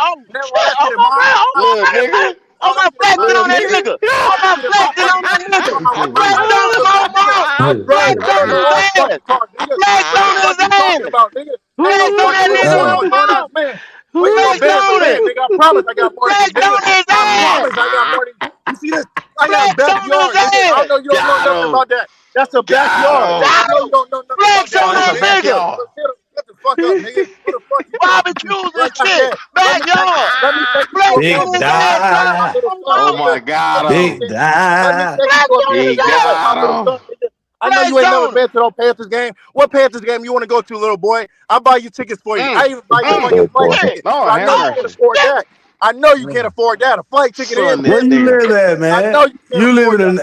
O: Omar flexing on that nigga. Omar flexing on that nigga. Flex on him, Omar. Flex on his ass. Flex on his ass. Flex on that nigga, Omar. Flex on him.
G: Nigga, I promise I got more than
O: Flex on his
G: I
O: ass.
G: promise I got more than you. See this? I got a
O: Flex on
G: backyard,
O: his
G: nigga. I
O: ass.
G: know you don't know nothing about that. That's a backyard. I know you don't know nothing about
O: Flex on that
G: that.
O: nigga.
G: Shut the fuck up, nigga. What the fuck you
O: Barbecues and shit. Backyard.
G: Let me take you
O: Flex
L: Big
O: on his
L: die.
O: ass.
A: Oh my God.
L: Big die.
A: He got him.
G: I know you ain't never been to no Panthers game. What Panthers game you want to go to, little boy? I'll buy you tickets for you. I even buy you a fucking flight ticket.
A: No,
G: I know you can afford that. I know you can't afford that. A flight ticket in.
L: Where you live at, man?
G: I know you
L: live in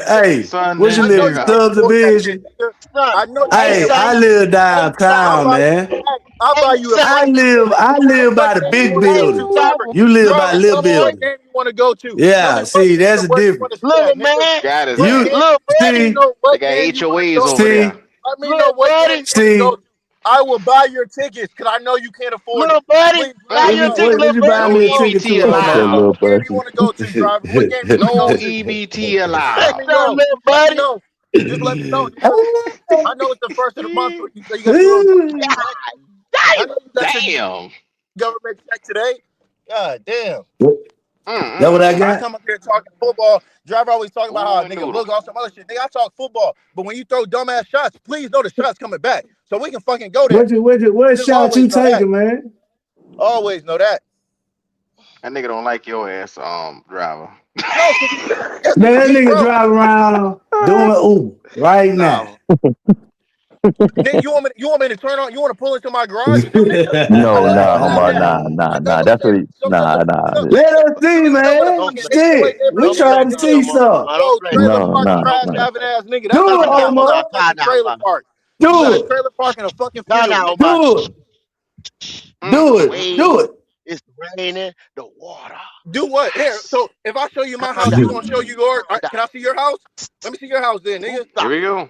L: where you live in subdivision?
G: I know you
L: Hey, I live downtown, man.
G: I'll buy you a
L: I live by the big building. You live by little building.
G: Game you want to go to?
L: Yeah, see, that's the difference.
O: Little man.
A: Got his
L: You
A: ass.
L: see,
A: They got HOAs over there.
G: Let me know what game you want to go to. I will buy your tickets because I know you can't afford
O: Little
G: it.
O: buddy, buy your ticket,
L: what
O: little
L: you buy
O: buddy.
L: me a ticket to, Omar?
G: What game you want to go to, driver? What game you want to
A: No
G: go to?
A: EBT
G: Let
A: allowed.
G: me know.
O: Little
G: Let me
O: buddy.
G: know. Just let me know. I know it's the first of the month, so you got your little. I know you got your
A: Damn.
G: government check today. God damn.
L: That what I
G: I
L: got?
G: come up here talking football. Driver always talking about how nigga look on some other shit. Nigga, I talk football, but when you throw dumbass shots, please know the shots coming back, so we can fucking go there.
L: What
G: Just
L: shot you
G: always know that.
L: taking, man?
G: Always know that.
A: That nigga don't like your ass, driver.
L: Man, that nigga drive around doing Uber right now.
G: Nigga, you want me to turn on? You want to pull into my garage?
N: No, Omar, nah. That's what. Nah.
L: Let us see, man. Shit, we trying to see something.
G: Trailer park,
N: No.
G: trash having ass nigga.
L: Do
G: That's
L: it, Omar.
G: a trailer park.
L: Do
G: You got a
L: it.
G: trailer park in a fucking field.
L: Do it. Do it. Do it.
O: It's raining. The water.
G: Do what? Here. So if I show you my house, you gonna show you yours? Can I see your house? Let me see your house, then, nigga.
A: Here we go.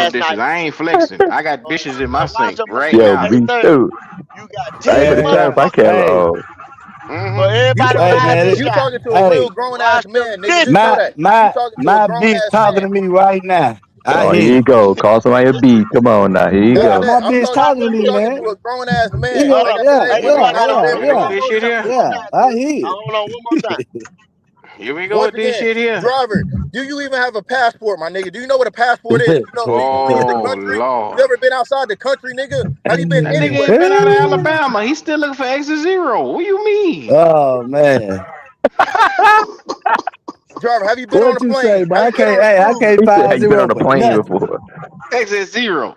O: last
A: dishes.
O: night.
A: I ain't flexing. I got dishes in my
O: Watch
A: sink
O: them
A: right
N: Yo,
A: now.
N: me too.
O: You got
N: I ain't
O: 10
N: gonna turn my
O: motherfuckers.
N: camera
L: Hey,
N: on.
O: For everybody
L: hey
O: riding
L: man,
O: this
G: You
O: guy.
G: talking to a real grown ass
O: Watch them
G: man, nigga. Just
O: dishes.
G: know
L: my
G: that. You
L: my
G: talking to a
L: my
G: grown
L: bitch
G: ass
L: talking
G: man.
L: to me right now. I
N: Oh,
L: hear
N: here you
L: you.
N: go. Call somebody a B. Come on now. Here you
G: That's
L: Yeah,
N: go.
G: that.
L: my
G: I'm
L: bitch
G: talking.
L: talking to
G: You
L: me,
G: talking
L: man.
G: to a grown ass man.
L: Yeah,
O: Hold
G: Like
O: on.
G: I said,
L: yeah,
G: it ain't
O: Hey,
G: but
L: yeah,
O: everybody hold on.
L: yeah,
A: Here
O: One
A: we go
O: more,
A: with
L: yeah,
A: this
O: one
A: shit
O: more,
A: here.
O: one more
L: yeah.
O: time,
L: I
O: G.
L: hear you.
O: Hold on, one more time.
A: Here we go
G: once
A: with this
G: again,
A: shit here.
G: driver, do you even have a passport, my nigga? Do you know what a passport is? Do you know legally leave the
A: Oh
G: country? You
A: Lord.
G: ever been outside the country, nigga? Have you been
A: That nigga
G: anywhere?
A: ain't been out of Alabama. He's still looking for exit 0. What you mean?
L: Oh man.
G: Driver, have you been on a
L: What you say,
G: plane?
L: man?
G: Have
L: I
G: you been
L: can't
G: on a
L: hey, I
G: cruise?
L: can't
N: He said,
L: find
N: "Have you been
L: zero
N: on a
L: for
N: plane
L: nothing.
N: before?"
A: Exit 0.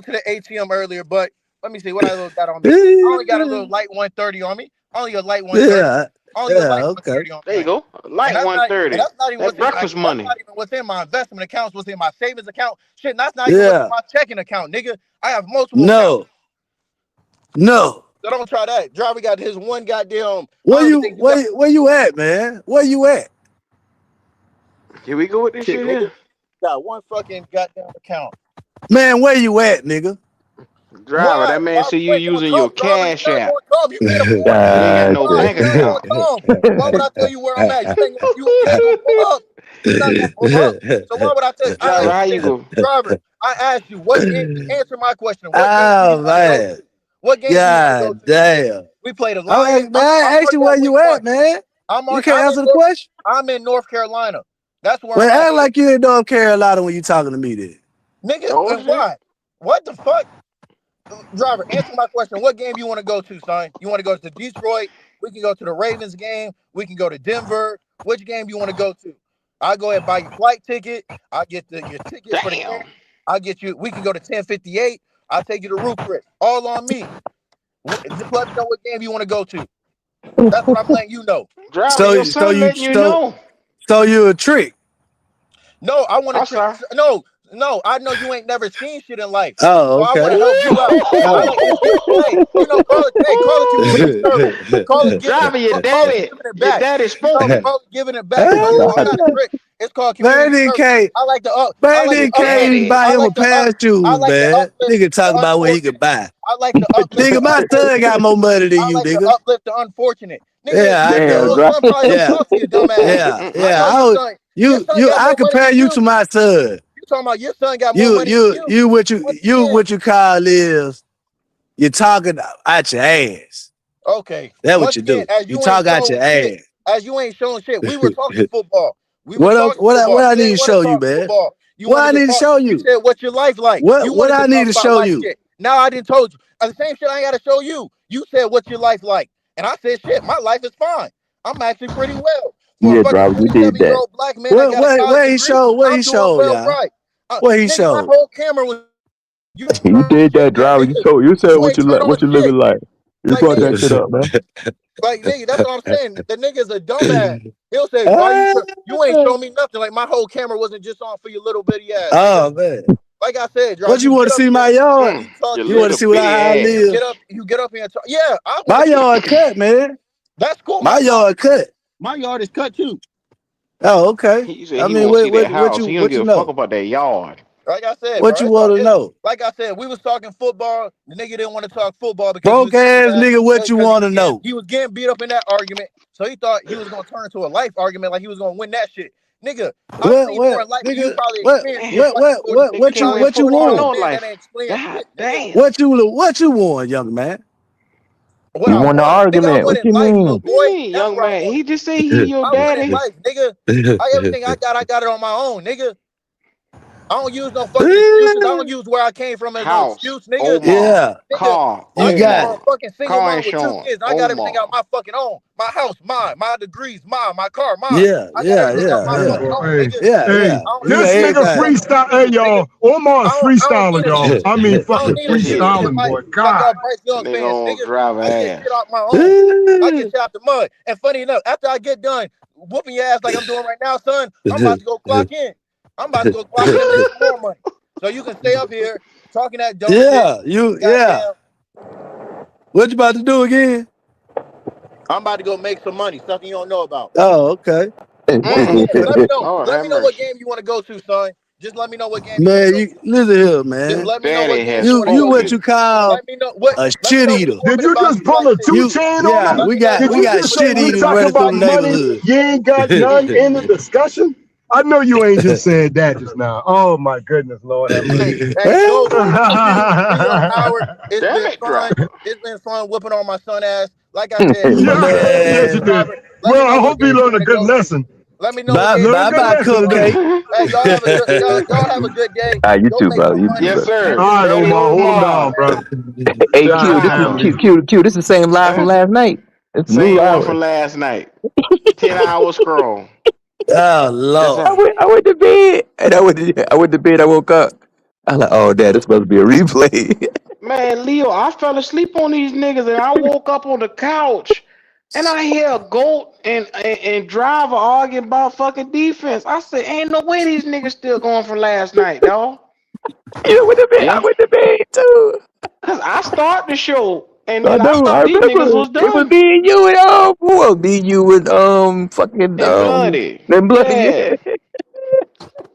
G: to the ATM earlier, but let me see what I got on me. I only got a little light 130 on me. Only a light 130.
L: Yeah.
G: Only a light
L: Okay.
G: 130 on
A: There you go. Light 130.
G: That's not even
A: That's breakfast money.
G: That's not even within my investment accounts, within my savings account. Shit, that's not even within my checking account, nigga. I have multiple accounts.
L: No.
G: So don't try that. Driver got his one goddamn.
L: Where you at, man? Where you at?
A: Here we go with this shit here.
G: Got one fucking goddamn account.
L: Man, where you at, nigga?
A: Driver, that man see you using your cash app. You ain't got no bank account.
G: Why would I tell you where I'm at? You ain't gonna pull up. You're not gonna pull up. So why would I tell you?
A: Driver, how you go?
G: Driver, I asked you, what game, answer my question. What game
L: Oh
G: do you want to go
L: man.
G: to? What game do you want to go
L: God
G: to?
L: damn.
G: We played a
L: Man,
G: Lions.
L: I asked you where you at, man. You can't answer the question.
G: I'm in North Carolina. That's where
L: Well,
G: I'm at.
L: act like you in North Carolina when you talking to me then.
G: Nigga, and why? What the fuck? Driver, answer my question. What game you want to go to, son? You want to go to Detroit? We can go to the Ravens game. We can go to Denver. Which game do you want to go to? I'll go ahead and buy your flight ticket. I'll get your ticket for the game. I'll get you. We can go to 1058. I'll take you to Roof Chris. All on me. Just let me know what game you want to go to. That's what I'm letting you know.
A: Driver, your son letting you know.
L: So you a trick?
G: No, I want to trick. No, I know you ain't never seen shit in life.
L: Oh,
G: So I want to help you out. You know, call it
A: Driver, your daddy spoke.
G: Call it giving it back. I'm not a trick. It's called community service. I like to
L: Man, can't even buy him a pair of shoes, man. Nigga talk about what he could buy.
G: I like to uplift.
L: Nigga, my son got more money than you, nigga.
G: To uplift the unfortunate. Nigga,
L: Yeah, I know. I compare you to my son.
G: You talking about your son got more money than
L: you what you call is you talking out your ass.
G: Okay.
L: That's what you do. You talk out your ass.
G: As you ain't showing shit. We were talking football.
L: What I need to show you, man? What I need to show you?
G: You said what's your life like?
L: What I need to show you?
G: Now I didn't told you. The same shit I ain't gotta show you. You said what's your life like? And I said shit, my life is fine. I'm actually pretty well.
N: Yeah, driver, you did that.
G: Black man,
L: what he showed, y'all? What he showed?
G: My whole camera was
N: You did that, driver. You said what you looking like. You brought that shit up, man.
G: Like, nigga, that's what I'm saying. The nigga's a dumbass. He'll say, why you ain't show me nothing. Like, my whole camera wasn't just on for your little bitty ass.
L: Oh, man.
G: Like I said,
L: what you want to see my yard? You want to see what I live?
G: You get up here and talk. Yeah.
L: My yard cut, man.
G: That's cool.
L: My yard cut.
G: My yard is cut, too.
L: Oh, okay.
A: He said he what you don't give a fuck about that yard.
G: Like I said,
L: what you want to know?
G: Like I said, we was talking football. The nigga didn't want to talk football because
L: broke ass nigga. What you want to know?
G: He was getting beat up in that argument, so he thought he was gonna turn into a life argument, like he was gonna win that shit. Nigga, what you want?
L: What you want, young man?
N: You won the argument. What you mean?
A: Young man, he just say he your daddy.
G: Nigga, everything I got it on my own, nigga. I don't use no fucking excuses. I don't use where I came from as no excuse, nigga.
L: Yeah.
A: Car.
L: You got it.
G: Fucking single mom with 2 kids. I got everything out my fucking own. My house, mine. My degrees, mine. My car, mine.
L: Yeah.
F: This nigga freestyle. Hey, y'all. Omar's freestyling, y'all. I mean, fucking freestyling, boy. God.
A: Nigga drive ass.
G: I get shit out my own. I get shit out the mud. And funny enough, after I get done whooping your ass like I'm doing right now, son, I'm about to go clock in. I'm about to go clock in and make some more money. So you can stay up here talking that dumb shit.
L: What you about to do again?
G: I'm about to go make some money, something you don't know about.
L: Oh, okay.
G: Let me know what game you want to go to, son. Just let me know what game.
L: Man, you listen here, man.
G: Just let me know what game
L: you what you call a shit eater.
F: Did you just pull a 2 chain on him?
L: We got shit eaters running through the neighborhood.
F: You ain't got none in the discussion. I know you ain't just said that just now. Oh my goodness, Lord. It's
G: been fun whooping on my son ass. Like I said,
F: yes, you did. Well, I hope you learned a good lesson.
G: Let me know.
L: Bye, cupcake.
G: Hey, y'all have a good day.
N: You too, bro. You too,
A: yes, sir.
F: All right, Omar, hold on, bro.
N: Hey, Q, this is the same live from last night. It's
A: same one from last night. 10 hours scroll.
L: Oh Lord!
N: I went to bed, and I went to bed. I woke up. I was like, "Oh, Dad, this supposed to be a replay."
A: Man, Leo, I fell asleep on these niggas, and I woke up on the couch, and I hear Goat and Driver arguing about fucking defense. I said, "Ain't no way these niggas still going from last night, dog."
N: You went to bed. I went to bed too.
A: Cause I start the show. And then I thought these niggas was done.
N: It was me and you and who else? Me, you and fucking
A: Bloody.
N: Then Bloody. Yeah.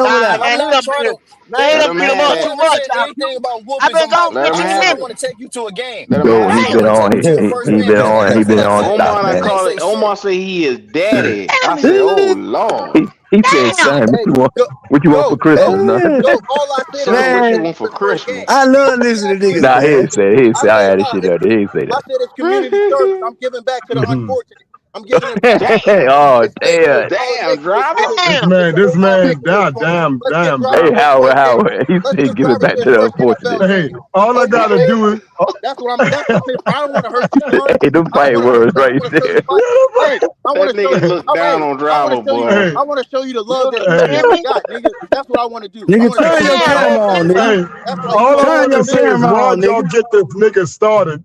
H: over
O: Nah,
H: there.
O: man, he
P: not
O: done
P: trying
O: beat
P: to.
O: him. Man, he
P: Hey,
A: Let
O: done
A: him
O: beat him
P: I'm
A: have
O: up
P: not
A: that.
O: too
P: trying to
O: much.
P: say anything about
O: I've
P: whoopings.
O: been gone
A: Let him
O: with you a
A: have
P: I
O: minute.
A: it.
P: want to take you to a game.
A: Let him
N: Go.
A: have
P: I
N: He
A: it.
P: ain't
N: been
P: want to
N: on.
P: take you to the first
N: He
P: game
N: been
P: because you
N: on. He
P: can't
N: been
P: say
N: on
P: shit.
N: stop,
A: Omar, I
P: You
N: man.
P: can't
A: call it.
P: say shit.
A: Omar say he is daddy. I say, oh Lord.
N: He said,
O: Damn.
N: "Son,
P: Hey,
N: what
P: go,
N: you want for
P: go,
N: Christmas,
P: go,
N: son?"
P: go. All I said is
A: Son,
P: you
A: what
P: can't
A: you
P: take
H: Man,
A: want
P: you
A: for
P: to the first game.
A: Christmas?
H: I love
P: I said
H: listening
P: that's
H: to niggas,
N: Nah, he
P: community.
N: ain't
H: man.
N: say. He ain't
P: I
N: say. I
P: said
N: had this
P: nah.
N: shit out there. He ain't say
P: I
N: that.
P: said it's community service. I'm giving back to the unfortunate. I'm giving it back.
A: Damn.
N: Oh
P: It's hey, hey,
N: damn!
P: oh,
A: Damn, driver.
F: This
O: Damn.
F: man,
P: Mr.
F: this
P: Omar,
F: man,
P: make it work for me. Let's give
N: Hey
P: Driver his
N: Howard,
P: first game.
N: Howard. He
P: Let's
N: said,
P: give
N: "Give it
P: Driver
N: back
P: his
N: to the
P: first
N: unfortunate."
P: NFL
F: hey,
P: game.
F: all I
P: Okay,
F: gotta
P: hey,
F: do is
P: that's what I'm. That's the thing. I don't want to hurt your son.
N: Hey, them
P: I don't
N: fight
P: want to hurt
N: words
P: your son. I
N: right
P: want to show you
N: there.
P: fight. Hey, I want
A: That
P: to show
A: nigga
P: you.
A: look down
P: Hey,
A: on
P: I want to
A: driver,
P: show you.
A: boy.
F: hey,
P: I want to show you the love that you
F: hey,
O: Hear
P: actually
O: me?
P: got, nigga. That's what I want to do. I
H: Nigga,
P: want to show
H: turn
P: you
H: your
P: the
O: Damn.
P: love
H: camera
P: that
H: on,
P: you got.
H: nigga.
F: hey,
P: That's why you
F: all I
P: want to
H: Turn
F: want to
H: your
F: say is
H: camera
F: why
H: on,
F: y'all
H: nigga.
F: get this nigga started?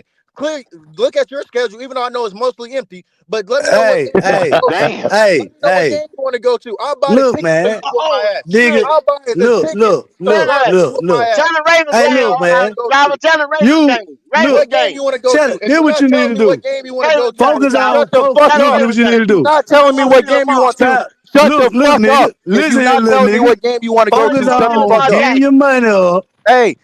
G: saying. Clearly, look at your schedule, even though I know it's mostly empty. But let me know what game you want to go to. I'll buy the
L: Look,
G: ticket
L: man.
G: for you on my ass.
L: Nigga,
G: I'll buy the
L: look.
G: ticket.
O: Tell the Ravens
L: Hey,
O: game.
L: look, man.
O: Driver, tell the Ravens
L: You
O: game. Ravens
G: What
O: game.
G: game you want to go
L: Tell
G: to?
L: it.
G: If
L: Here's
G: you're
L: what
G: not
L: you need
G: telling
L: to
G: me
L: do.
G: what game you want to go to,
L: Focus on.
G: shut the
L: Focus.
G: fuck
L: Look,
G: up.
L: here's what you need to
G: If you're
L: do.
G: not telling me what game you want to, shut the
L: Look,
G: fuck
L: nigga.
G: up. If
L: Listen
G: you're
L: here,
G: not
L: little
G: telling me
L: nigga.
G: what game you want to go to,
L: Focus
G: shut the
L: on
G: fuck up.
L: getting your money up.
G: Hey,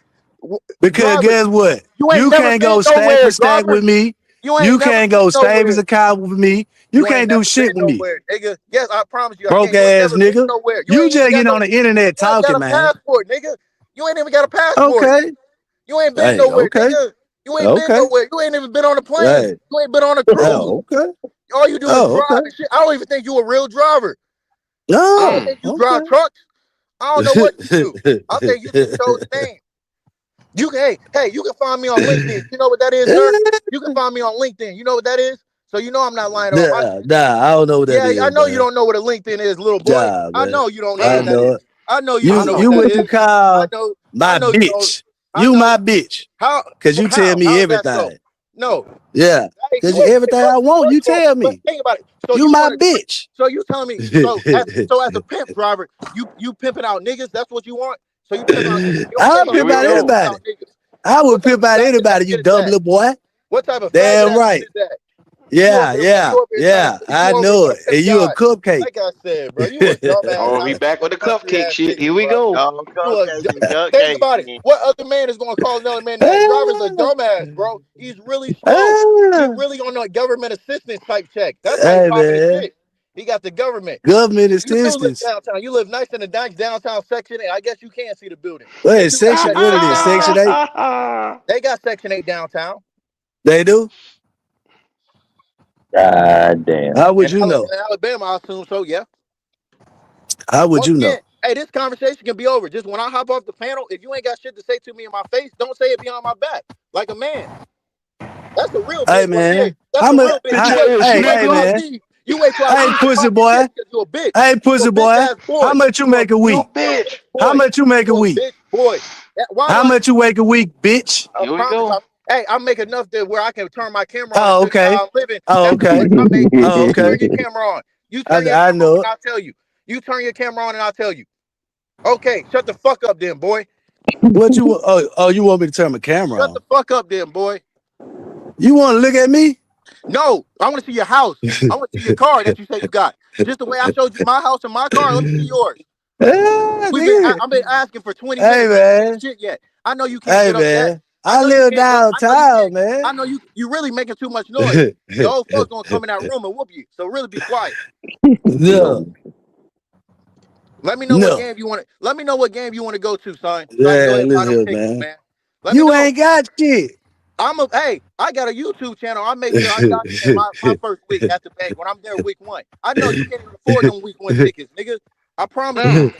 L: Because
G: driver,
L: guess what?
G: you ain't
L: You
G: never
L: can't
G: been
L: go stack
G: nowhere,
L: for stack
G: driver.
L: with me.
G: You ain't
L: You
G: never
L: can't
G: been
L: go savings
G: nowhere.
L: account with me. You
G: You ain't
L: can't
G: never
L: do shit
G: been
L: with me.
G: nowhere, nigga. Yes, I promise you, I
L: Broke
G: can't. You ain't
L: ass
G: never been
L: nigga.
G: nowhere. You
L: You
G: ain't even
L: just
G: got
L: get
G: no.
L: on the internet
G: You ain't got
L: talking,
G: a
L: man.
G: passport, nigga. You ain't even got a passport.
L: Okay.
G: You ain't been
L: Hey,
G: nowhere,
L: okay.
G: nigga. You ain't been
L: Okay.
G: nowhere. You ain't even been on a plane.
L: Hey.
G: You ain't been on a cruise.
L: Oh, okay.
G: All you do is
L: Oh,
G: drive
L: okay.
G: and shit. I don't even think you a real driver. I
L: No.
G: don't think you drive trucks. I don't know what you do. I think you just chose the name. You can, hey, you can find me on LinkedIn. You know what that is, sir? You can find me on LinkedIn. You know what that is? So you know I'm not lying about my.
L: Nah, I don't know what that is.
G: I know you
L: Man.
G: don't know what a LinkedIn is, little boy.
L: Nah,
G: I
L: man.
G: know you don't know
L: I
G: what that
L: know
G: is.
L: it.
G: I know you don't know
L: You
G: what
L: what
G: that
L: you
G: is.
L: call my
G: know you don't.
L: bitch.
G: I
L: You
G: know
L: my bitch.
G: how.
L: Cause you tell me
G: How's that so?
L: everything.
G: No.
L: Yeah.
G: Hey,
L: Cause
G: you ain't-
L: everything I want, you tell
G: but
L: me.
G: think about it. So
L: You
G: you
L: my
G: want
L: bitch.
G: So you telling me so as a pimp driver, you pimping out niggas? That's what you want? So you pimp out niggas. You don't
L: I'll
G: care
L: pimp
G: about
L: out anybody.
G: out niggas.
L: I would
G: What type
L: pimp
G: of
L: out
G: faggot
L: anybody,
G: ass
L: you
G: shit is
L: dumb
G: that?
L: little boy.
G: What type of faggot
L: Damn
G: ass
L: right.
G: shit is that?
L: Yeah,
G: You
L: yeah,
G: over here
L: yeah.
G: trying
L: I
G: to
L: know it.
G: pimp
L: And you a
G: God.
L: cupcake.
G: Like I said, bro, you a dumbass.
A: Oh, he back with the
G: Country
A: cupcake
G: ass
A: shit.
G: nigga,
A: Here we
G: bro.
A: go.
O: Oh,
G: Think about it. What other man is gonna call another man that? Driver's a dumbass, bro. He's really slow. He's really on a government assistance type check. That's why he's
L: Hey
G: popping his
L: man.
G: shit. He got the government.
L: Government
G: You do live
L: assistance.
G: downtown. You live nice in the nice downtown section 8. I guess you can see the building.
L: What
G: They
L: is
G: do got
L: section? What it is? Section 8?
G: They got Section 8 downtown.
L: They do?
N: God damn.
L: How would you know?
G: In Alabama, I assume so, yeah.
L: How would
G: Once
L: you know?
G: again, hey, this conversation can be over. Just when I hop off the panel, if you ain't got shit to say to me in my face, don't say it behind my back. Like a man. That's a real
L: Hey
G: bitch right there.
L: man.
G: That's
L: How
G: a
L: much?
G: real bitch.
L: Hey man.
G: You wait till I
L: Hey
G: leave to
L: pussy
G: pop your
L: boy.
G: shit because you a bitch.
L: Hey
G: You
L: pussy
G: a
L: boy.
G: bitch ass boy.
L: How much you make a week?
A: Bitch.
L: How much you make a
G: You a
L: week?
G: bitch boy. Why
L: How
G: do I
L: much you make a week, bitch?
G: I promise hey, I make enough that where I can turn my camera on and
L: Oh,
G: show you
L: okay.
G: how I'm living.
L: Oh,
G: That's
L: okay.
G: how much I make.
L: Oh,
G: You
L: okay.
G: turn your camera on. You turn your
L: I
G: camera
L: know
G: on
L: it.
G: and I'll tell you. You turn your camera on and I'll tell you. Okay, shut the fuck up then, boy.
L: What you oh you want me to turn my camera
G: Shut
L: on?
G: the fuck up then, boy.
L: You want to look at me?
G: No, I want to see your house. I want to see your car that you say you got. Just the way I showed you my house and my car, let me see yours. I've been asking for 20
L: Hey
G: minutes. You ain't
L: man.
G: did shit yet. I know you can't
L: Hey
G: get up yet.
L: man. I live downtown, man.
G: I know you really making too much noise. The old folks gonna come in that room and whoop you. So really be quiet.
L: No.
G: Let me know what game you want to. Let me know what game you want to go to, son. So I can go
L: Yeah,
G: ahead and buy
L: listen
G: them
L: here,
G: tickets,
L: man.
G: man. Let me
L: You
G: know.
L: ain't got shit.
G: Hey, I got a YouTube channel. I make sure I document my first week at the bank when I'm there week 1. I know you can't even afford them week 1 tickets, nigga. I promise you.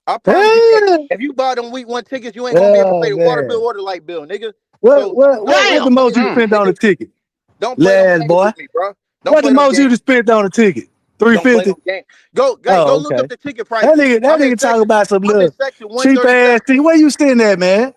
G: I promise you. If you buy them week 1 tickets, you ain't gonna be able to pay the water bill or the light bill, nigga.
L: What the most you spent on a ticket?
G: Don't play them
L: Last
G: games
L: boy.
G: with me, bro. Don't
L: What
G: play
L: the
G: them
L: most you
G: games.
L: just spent on a ticket?
G: Don't play
L: 350.
G: them games. Go
L: Oh,
G: look
L: okay.
G: up the ticket prices.
L: That nigga talk about some
G: I'm in
L: little
G: section
L: cheap
G: 137.
L: ass thing. Where you sitting at, man?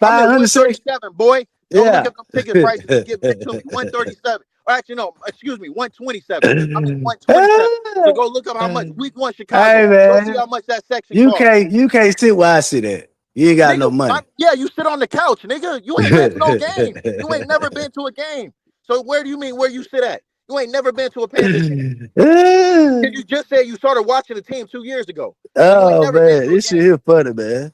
G: I'm at
L: 500 section.
G: 137, boy. Go look
L: Yeah.
G: up them ticket prices and give it to me. 137. Or actually, no, excuse me, 127. I'm at 127. So go look up how much week 1 Chicago.
L: Hey
G: Go see
L: man,
G: how much that section
L: you
G: costs.
L: can't sit where I sit at. You ain't got no money.
G: Yeah, you sit on the couch, nigga. You ain't been to no game. You ain't never been to a game. So where do you mean where you sit at? You ain't never been to a Panthers game. You just said you started watching the team 2 years ago.
L: Oh man, this shit here funny, man.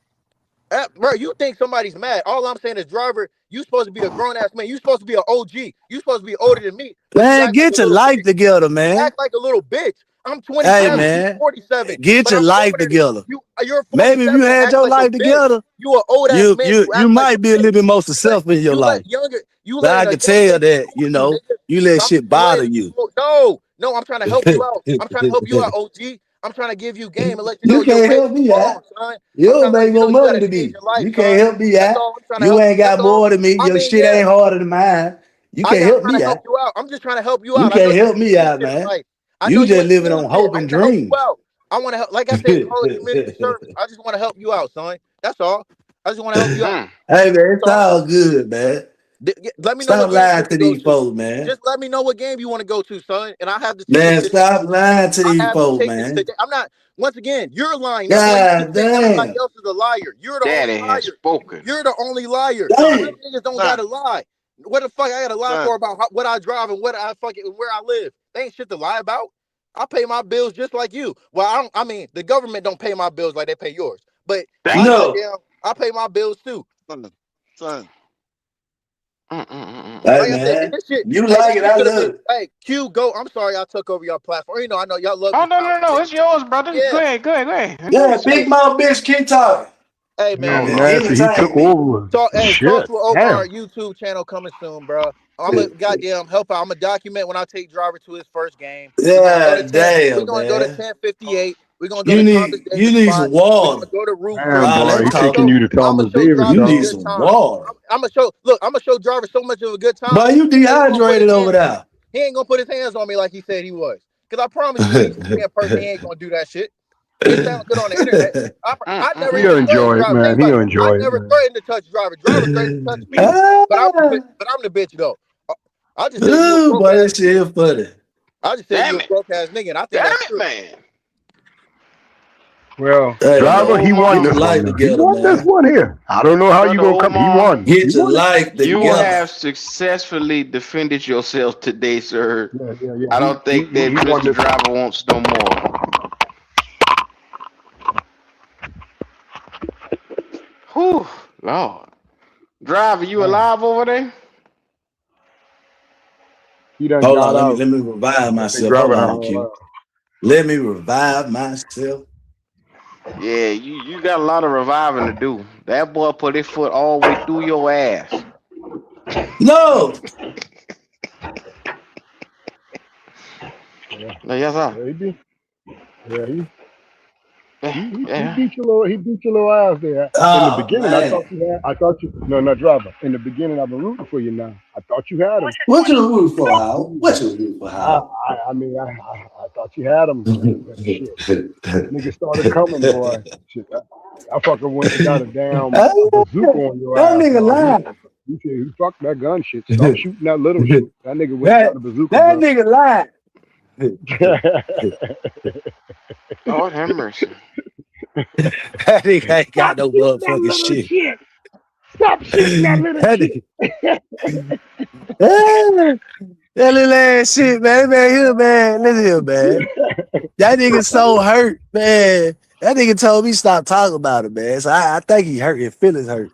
G: Bro, you think somebody's mad. All I'm saying is, driver, you supposed to be a grown-ass man. You supposed to be an OG. You supposed to be older than me.
L: Man, get your life together, man.
G: Act like a little bitch. I'm 27.
L: Hey man,
G: 47.
L: get your life together.
G: You're 47.
L: Maybe if you had your life together,
G: you an old ass man.
L: you might be a little bit more successful in your life. But I can tell that, you let shit bother you.
G: No, I'm trying to help you out. I'm trying to help you out, OG. I'm trying to give you game and let you know
L: You can't help me out. You don't make more money than me. You can't help me out. You ain't got more than me. Your shit ain't harder than mine. You can't help me out.
G: I'm just trying to help you
L: You
G: out.
L: can't help me out, man. You just living on hope and dreams.
G: I want to help. Like I said, call it community service. I just want to help you out, son. That's all. I just want to help you out.
L: Hey man, it's all good, man.
G: Let me know
L: Stop
G: what game
L: lying to these folks, man.
G: Just let me know what game you want to go to, son. And I have the
L: Man,
G: tickets.
L: stop lying to these folks, man.
G: I'm not. Once again, you're lying.
L: God
G: Everybody
L: damn.
G: else is a liar. You're the only liar.
A: Spoken.
G: You're the only liar.
L: Damn.
G: Real niggas don't gotta lie. What the fuck I gotta lie for about what I drive and what I fucking where I live? They ain't shit to lie about. I pay my bills just like you. Well, I mean, the government don't pay my bills like they pay yours. But I pay my bills too. Son.
L: Hey
G: Like
L: man,
G: I said, this shit,
L: you like it, I love it.
G: Hey, Q, go. I'm sorry I took over your platform. You know, I know y'all love
A: Oh,
G: this.
A: no. It's yours, brother.
G: Yeah.
A: Go ahead.
L: Yeah, big mouth bitch, keep talking.
G: Hey man,
F: Nasty, he took over.
G: talk
F: Shit,
G: to Omar
F: damn.
G: YouTube channel coming soon, bro. I'm a goddamn help out. I'm a document when I take driver to his first game.
L: Yeah, damn,
G: We're gonna go to
L: man.
G: 1058. We're gonna go to Thomas
L: you
G: Davis
L: need
G: spot.
L: some
G: We're
L: water.
G: gonna go to Roof
F: Damn,
G: Chris.
L: All
F: boy,
L: that
F: he
G: I'm gonna
F: taking
L: talking.
G: show.
F: you to
G: I'm gonna
F: Thomas
G: show
F: Davis,
L: You
G: drivers a
L: need
F: dog.
G: good
L: some
G: time.
L: water.
G: I'm gonna show. Look, I'm gonna show drivers so much of a good
L: Boy,
G: time.
L: you
G: He ain't gonna put
L: dehydrated
G: his
L: over
G: hands.
L: there.
G: He ain't gonna put his hands on me like he said he was. Cause I promise you, when he see me in person, he ain't gonna do that shit. It sounds good on the internet. I never
F: He'll
G: even threatened
F: enjoy it,
G: drivers.
F: man.
G: Think about
F: He'll
G: it. I
F: enjoy it,
G: never
F: man.
G: threatened to touch drivers. Drivers threatened to touch me. But I'm the bitch though. I just said you a
L: Ooh,
G: broke
L: boy,
G: ass
L: that
G: nigga.
L: shit funny.
G: I just said you
A: Damn
G: a
A: it.
G: broke ass nigga, and I think
A: Damn
G: that's
A: it,
G: true.
A: man.
F: Well,
L: Hey,
F: driver,
L: man,
F: he won
L: get your
F: this one.
L: life
F: Now. He
L: together,
F: won this
L: man.
F: one here. I don't know how you
A: Brother
F: gonna come. He
A: Omar,
F: won. He
L: Get your
F: won it.
L: life
F: He
A: you
F: won it.
L: together.
A: have successfully defended yourself today, sir.
F: Yeah.
A: I don't think that
F: He won
A: Mr.
F: this one.
A: Driver wants no more. Whew, Lord. Driver, you alive over there?
F: He done
L: Hold
F: got
L: on,
F: out.
L: let me revive
F: I think
L: myself. Hold
F: driver
L: on,
F: done
L: Q.
F: left.
L: Let me revive myself.
A: Yeah, you got a lot of reviving to do. That boy put his foot all the way through your ass.
L: No.
F: Yeah,
A: Yes, sir.
F: he did. Yeah, he
A: Yeah.
F: beat your little ass there. In the
L: Oh
F: beginning, I thought
L: man.
F: you had. I thought you. No, not driver. In the beginning, I've been rooting for you now. I thought you had him.
L: What you rooting for, Howard? What you rooting for, Howard?
F: I thought you had him, boy. But shit, niggas started coming, boy. Shit, I fucker went and got a damn bazooka on your
L: That
F: ass,
L: nigga
F: dog.
L: lied.
F: He said, "He fuck that gun shit. Stop shooting that little shit." That nigga went and got
L: that
F: a bazooka,
L: that
F: bro.
L: nigga lied.
A: Lord have mercy.
L: That nigga ain't got
F: Stop
L: no
F: shooting that
L: motherfucking
F: little
L: shit.
F: shit. Stop shooting that little
L: That
F: shit.
L: nigga, that little ass shit, man. Man, here, man. Listen here, man. That nigga so hurt, man. That nigga told me stop talking about it, man. So I think he hurt. His feelings hurt.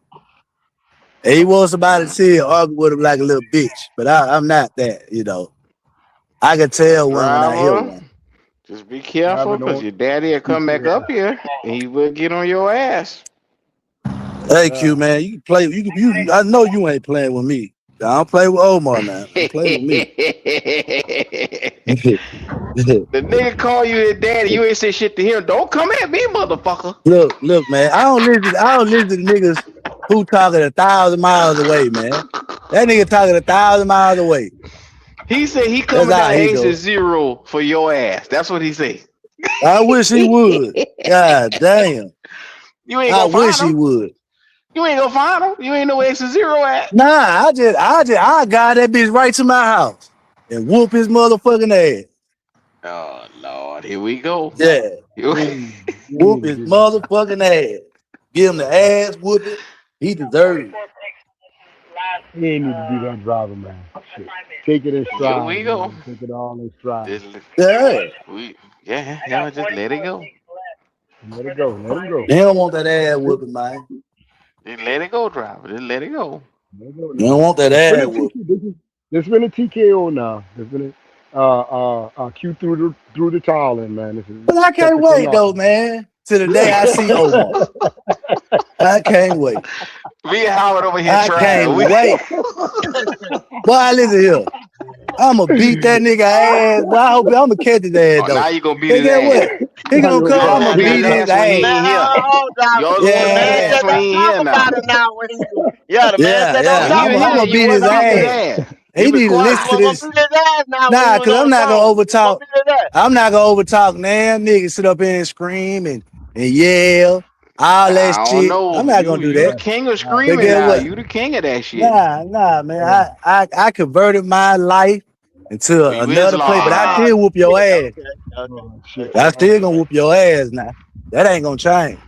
L: And he wants somebody to sit and argue with him like a little bitch. But I'm not that, you know. I can tell one when I hear
A: Driver,
L: one.
A: just be careful because your daddy will come back up here and he will get on your ass.
L: Hey, Q, man, you can play. You. I know you ain't playing with me. I don't play with Omar now. Don't play with me.
A: The nigga call you his daddy, you ain't say shit to him. Don't come at me, motherfucker.
L: Look, man. I don't listen to niggas who talking 1,000 miles away, man. That nigga talking 1,000 miles away.
A: He said he
L: That's
A: coming
L: how
A: down
L: he
A: Ace
L: go.
A: Zero for your ass. That's what he said.
L: I wish he would. God damn.
A: You ain't
L: I
A: gonna
L: wish
A: find
L: he
A: him.
L: would.
A: You ain't gonna find him. You ain't know where Ace Zero at.
L: Nah, I got that bitch right to my house and whoop his motherfucking ass.
A: Oh Lord, here we go.
L: Yeah. Whoop his
F: He
L: motherfucking ass. Give him the ass whooping. He deserves it.
F: ain't need to do that, driver, man. Shit. Take it in
A: Here
F: stride,
A: we go.
F: man. Take it all in stride.
A: Just let it go.
F: Let it go. Let him go.
L: They don't want that ass whooping, man.
A: Just let it go, driver. Just let it go.
F: Let it go
L: They
F: now.
L: don't want that
F: It's been
L: ass
F: a
L: whooping.
F: this been a TKO now. There's been a Q through the towel in, man. This is
L: But I can't
F: technical
L: wait though,
F: knockout.
L: man. To the day I see Omar. I can't wait.
A: Me and Howard over here
L: I
A: trying.
L: can't wait. Boy, listen here. I'ma beat that nigga ass. Boy, I hope I'ma catch his ass
A: Oh,
L: though.
A: now you gonna beat
L: Hey,
A: his
L: guess what?
A: ass.
L: He gonna
A: Yours
L: come. I'ma
A: gonna be the
L: beat his
A: last when he
L: ass.
A: ain't here. Yours gonna be the
L: Yeah.
A: last when he ain't here now.
G: Yeah, the man said don't
A: When he
G: talk
A: was
G: about
A: here,
L: I'ma
G: it. You
A: you
L: beat
G: wasn't
L: his
A: wasn't beating his
G: talking.
L: ass.
A: ass.
L: He
A: You been
L: need to
A: quiet.
L: listen
G: You
L: to
G: weren't gonna
L: this.
G: beat his ass now when he
L: Nah,
G: was
L: cause
G: on
L: I'm
G: the
L: not gonna
G: phone. You was gonna
L: overtalk.
G: beat his ass.
L: I'm not gonna overtalk, man. Niggas sit up here and scream and yell, all that
A: I don't
L: shit. I'm
A: know.
L: not gonna do
A: You the
L: that.
A: king of
L: But
A: screaming
L: guess
A: now.
L: what?
A: You the king of that shit.
L: Nah, man. I converted my life into
A: Oh, you
L: another place, but I
A: Islam now.
L: still whoop your ass.
F: Shit.
L: I still gonna whoop your ass now. That ain't gonna change.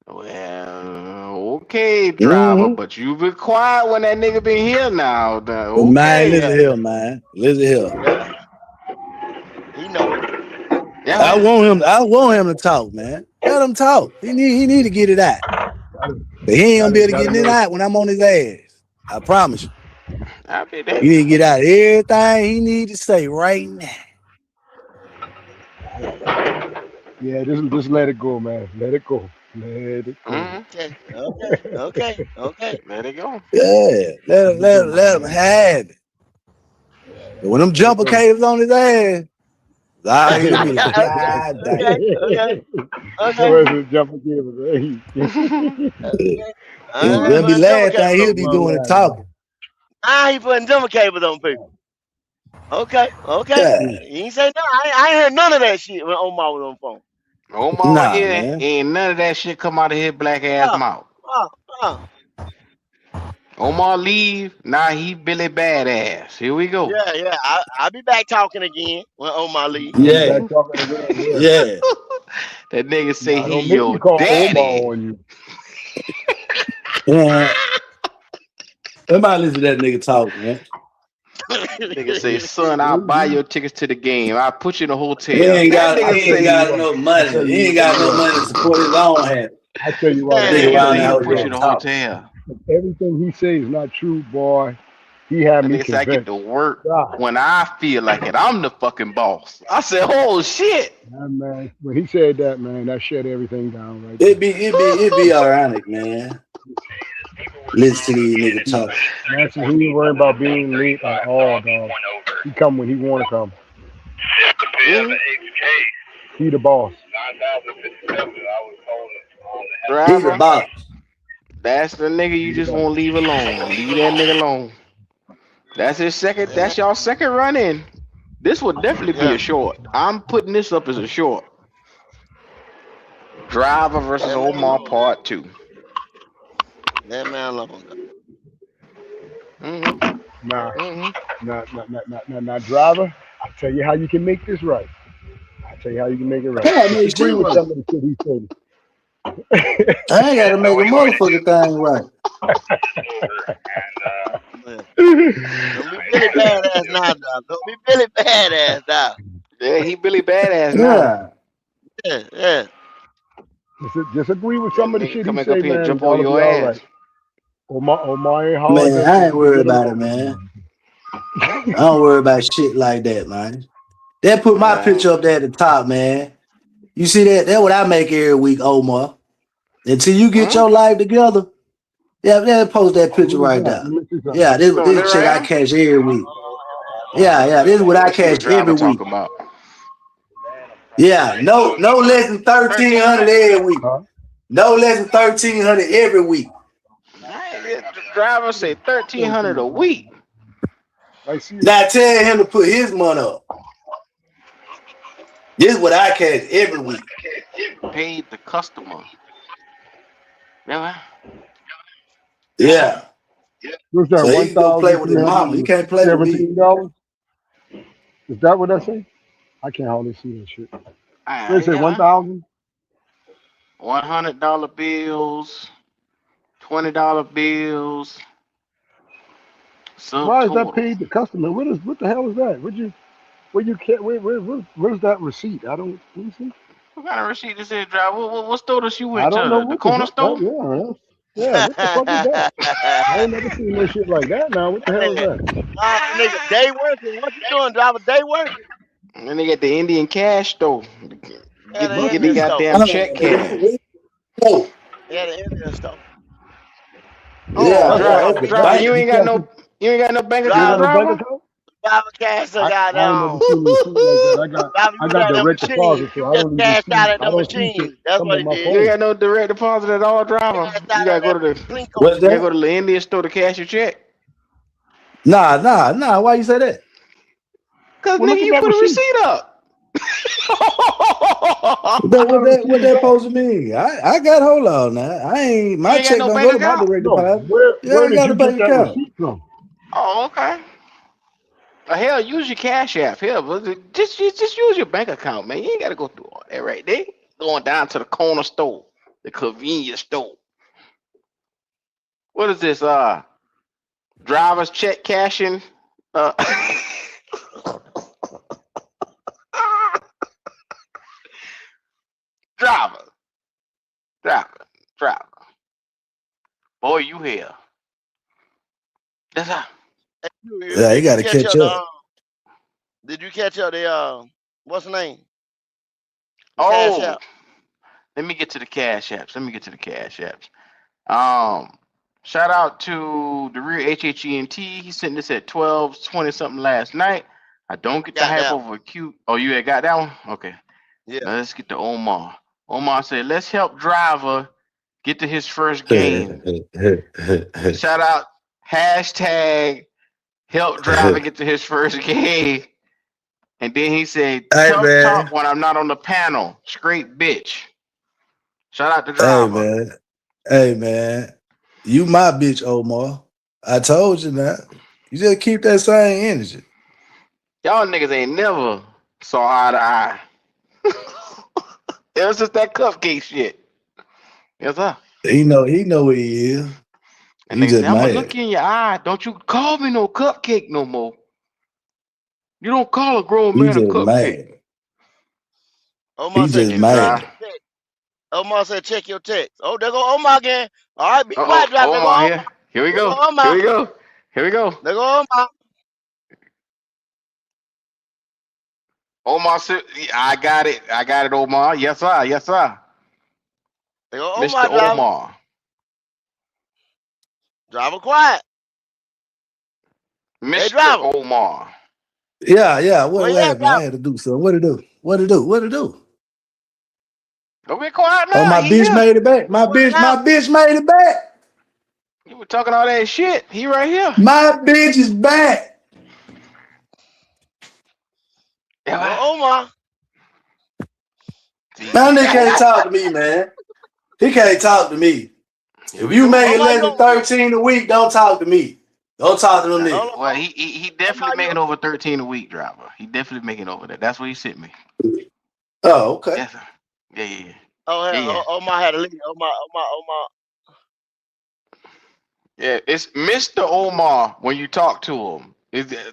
A: Well, okay, driver,
L: Mm-hmm.
A: but you been quiet when that nigga been here now.
L: But man,
A: Okay.
L: listen here, man. Listen here.
G: Yeah, he know.
L: I want him to talk, man. Let him talk. He need to get it out. But he ain't gonna be able to get it out when I'm on his ass. I promise you.
A: I bet
L: He
A: that.
L: need to get out everything he need to say right now.
F: Yeah, just let it go, man. Let it go. Let it go.
G: Okay.
A: Let it go.
L: Yeah, let him have it. But when them
F: Let it
L: jumper
F: go.
L: cables on his ass, Ah, he'll be like,
O: Okay,
L: God damn.
O: okay.
F: Somebody's jumping in.
O: All right,
L: That'll be
O: putting timber
L: last thing
O: cables
L: he'll
O: on
L: be
O: motherfuckers.
L: doing and talking.
O: Now he putting timber cables on people. Okay.
L: Yeah.
O: You ain't say no. I ain't heard none of that shit when Omar was on the phone.
A: Omar
L: Nah,
A: here
L: man.
A: ain't none of that shit come out of his black ass
O: Oh,
A: mouth.
O: oh.
A: Omar leave, now he Billy Badass. Here we go.
O: Yeah. I'll be back talking again when Omar leave.
F: I'll be
L: Yeah.
F: back talking again. Yeah.
L: Yeah.
A: That nigga say
F: Nah,
A: he
F: don't make me
A: your
F: call
A: daddy.
F: Omar on you.
L: Somebody listen to that nigga talk, man.
A: Nigga say, son, I'll buy your tickets to the game. I'll put you in a
L: He
A: hotel.
L: ain't
A: That
L: got
A: nigga
L: he ain't
A: say,
L: got enough money. He ain't got enough money to support his own habit.
F: I tell you what,
A: that
L: Nigga
A: nigga
L: around
A: say
L: the
A: he'll
L: house
A: put you in
L: there
A: a
L: talk.
A: hotel.
F: everything he says is not true, boy. He had
A: That
F: me
A: nigga say I get
F: convinced.
A: to work
F: God,
A: when I feel like it. I'm the fucking boss. I said, oh shit.
F: man, when he said that, man, that shut everything down right
L: It
F: there.
L: be ironic, man. Listen to these niggas talk.
F: Nancy, he ain't worried about being late at all, dog. He come when he want to come.
A: Mm-hmm.
F: He the boss.
L: He the
A: Driver,
L: boss.
A: that's the nigga you
F: He the
A: just
F: boss.
A: won't leave alone. Leave that nigga alone. That's his second.
O: Yeah.
A: That's y'all second run in. This would definitely be
O: Yeah.
A: a short. I'm putting this up as a short. Driver versus
O: That man
A: Omar
O: alone.
A: Part 2.
O: That man alone.
A: Mm-hmm.
F: Now, driver. I tell you how you can make this right. I tell you how you can make it right.
L: I make
F: Disagree
L: shit
F: with
L: right.
F: some of the shit he said.
L: I ain't gotta make a motherfucking thing right.
O: Don't be Billy Badass now, dog. Don't be Billy Badass now.
A: Yeah, he Billy Badass now.
L: Yeah.
O: Yeah.
F: Disagree with
A: That
F: some of the
A: nigga
F: shit he
A: come back up
F: say,
A: here and
F: man.
A: jump on
F: Y'all'll be
A: your
F: all
A: ass.
F: right. Omar ain't hard
L: Man,
F: to
L: I ain't worried
F: get
L: about it,
F: along
L: man.
F: with.
L: I don't worry about shit like that, man. They put my picture up there at the top, man. You see that? That's what I make every week, Omar. Until you get your life together. Yeah, they post that picture
F: Who is
L: right
F: that?
L: there.
F: Let me see something.
L: Yeah,
A: You doing
L: this
A: that
L: check I
A: right
L: cash every week. Yeah, this is what
A: here?
L: I
A: Let's see what
L: cash every
A: driver
L: week.
A: talking about.
L: Yeah, no less than 1,300 every week.
F: Huh?
L: No less than 1,300 every week.
A: The driver say 1,300 a week.
F: I see it.
L: Now tell him to put his money up. This is what I cash every week.
A: Paid the customer. Yeah.
L: Yeah.
F: What's that?
L: So he can go play with his mama. He can't play with me.
F: $1,317? Is that what that say? I can't hardly see that shit. They say
A: Yeah.
F: 1,000.
A: $100 bills, $20 bills.
F: Why is that
A: Subtotal.
F: paid to customer? What the hell is that? Where's that receipt? I don't. Let me see.
A: What kind of receipt is it, driver? What store does you
F: I
A: went
F: don't know
A: to? The
F: what
A: corner store?
F: yeah. What the fuck is that? I ain't never seen no shit like that. Now, what the hell is that?
O: Nigga, day working. What you doing, driver? Day working.
A: And then they get the Indian cash store.
O: Yeah, the
A: Get the
O: Indian store.
A: goddamn check cash.
O: Yeah, the Indian store.
L: Yeah,
A: Driver, you ain't got no bank account, driver?
O: Driver cash
F: I
O: got
F: ain't never seen no shit like that.
O: Driver,
F: I
O: you
F: got
O: got that
F: direct
O: machine.
F: deposit,
O: You
F: so I
O: just
F: don't even
O: cashed
F: see.
O: out at
F: I
O: the
F: don't see shit
O: machine. That's
F: come
O: what
F: to
O: he
F: my
O: did.
A: You ain't
F: phone.
A: got no direct deposit at all, driver.
O: Cashed
A: You
O: out
A: gotta
O: at
A: go to
O: that
A: the
O: Plinko
L: What's
A: you gotta
L: that?
A: go to the Indian store to cash your check.
L: Nah. Why you say that?
A: Cause
F: Well,
A: nigga,
F: look at
A: you
F: that
A: put a
F: receipt.
A: receipt up.
L: What that supposed to mean? I got hold on now. I ain't
A: You
L: my
A: ain't got
L: check
A: no
L: don't
A: bank
L: go to my
A: account?
L: direct
F: No,
L: deposit. Yeah,
F: where
L: I
F: did
L: got a
F: you get
L: bank
F: that
L: account.
F: receipt from?
A: Oh, okay. Hell, use your cash app. Hell, but just use your bank account, man. You ain't gotta go through all that right there. Going down to the corner store, the convenience store. What is this? Driver's check cashing. Driver. Boy, you here. That's how.
L: Yeah, you
O: Did you
L: gotta
O: catch
L: catch
O: up the
L: up.
O: Did you catch up the what's the name? The cash
A: Oh,
O: app.
A: let me get to the cash apps. Shout out to the real HHENT. He sent this at 12:20 something last night. I don't get the
O: Got
A: hype
O: that.
A: over Q. Oh, you had got that one? Okay.
O: Yeah.
A: Now let's get to Omar. Omar said, let's help Driver get to his first game. Shout out hashtag help Driver get to his first game. And then he said,
L: Hey
A: tough
L: man,
A: talk when I'm not on the panel. Straight bitch. Shout out to
L: hey
A: Driver.
L: man, you my bitch, Omar. I told you that. You just keep that same energy.
A: Y'all niggas ain't never saw eye to eye. It was just that cupcake shit. Yes, sir.
L: He know what he is.
A: And
L: He
A: they say,
L: just
A: I'm gonna
L: mad.
A: look in your eye. Don't you call me no cupcake no more. You don't call a grown
L: He
A: man a
L: just
A: cupcake.
L: mad.
O: Omar
L: He
O: said,
L: just
A: Yes,
O: check
L: mad.
A: sir.
O: your text. Omar said, check your text. Oh, there go Omar again. All right, be
A: Uh-oh,
O: quiet, Driver. There go
A: Omar
O: Omar.
A: here. Here we
O: There go
A: go. Here
O: Omar.
A: we go. Here we go.
O: There go Omar.
A: Omar said, I got it. I got it, Omar. Yes, sir. Yes, sir.
O: There go Omar,
A: Mr.
O: Driver.
A: Omar.
O: Driver quiet. Hey,
A: Mr.
O: Driver.
A: Omar.
L: Yeah.
O: Where
L: What
O: you at,
L: happened? I
O: Driver?
L: had to do something. What it do?
A: Don't be quiet
L: Oh,
A: now.
L: my
A: He
L: bitch
A: here.
L: made it back. My
O: What
L: bitch
O: happened?
L: made it back.
A: You were talking all that shit. He right here.
L: My bitch is back.
O: There go Omar.
L: Man, nigga can't talk to me, man. He can't talk to me. If you making
O: Omar,
L: less
O: you
L: than
O: on
L: 13 a week, don't talk to me. Don't talk to them niggas.
A: Well, he definitely making over 13 a week, Driver. He definitely making over that. That's what he sent me.
L: Oh, okay.
A: Yes, sir. Yeah.
O: Oh, hell,
A: Yeah.
O: Omar had a lead. Omar.
A: Yeah, it's Mr. Omar when you talk to him.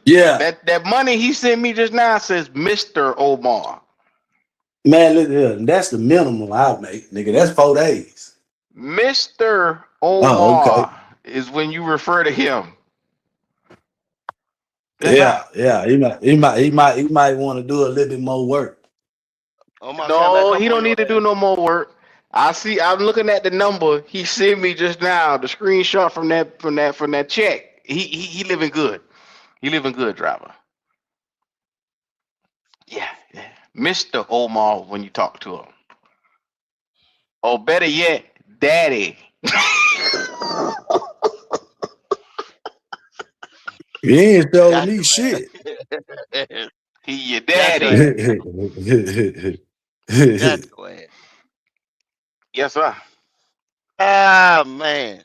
L: Yeah.
A: That money he sent me just now says Mr. Omar.
L: Man, look here. That's the minimum I'll make, nigga. That's 4 days.
A: Mr.
L: Oh, okay.
A: Omar is when you refer to him.
L: Yeah. He might want to do a little bit more work.
O: Omar
A: No, he don't need to do no more work. I'm looking at the number he sent me just now, the screenshot from that check. He living good. He living good, Driver. Yeah. Mr. Omar when you talk to him. Or better yet, Daddy.
L: He ain't showing me shit.
A: He your daddy.
O: That's the way.
A: Yes, sir.
O: Ah, man.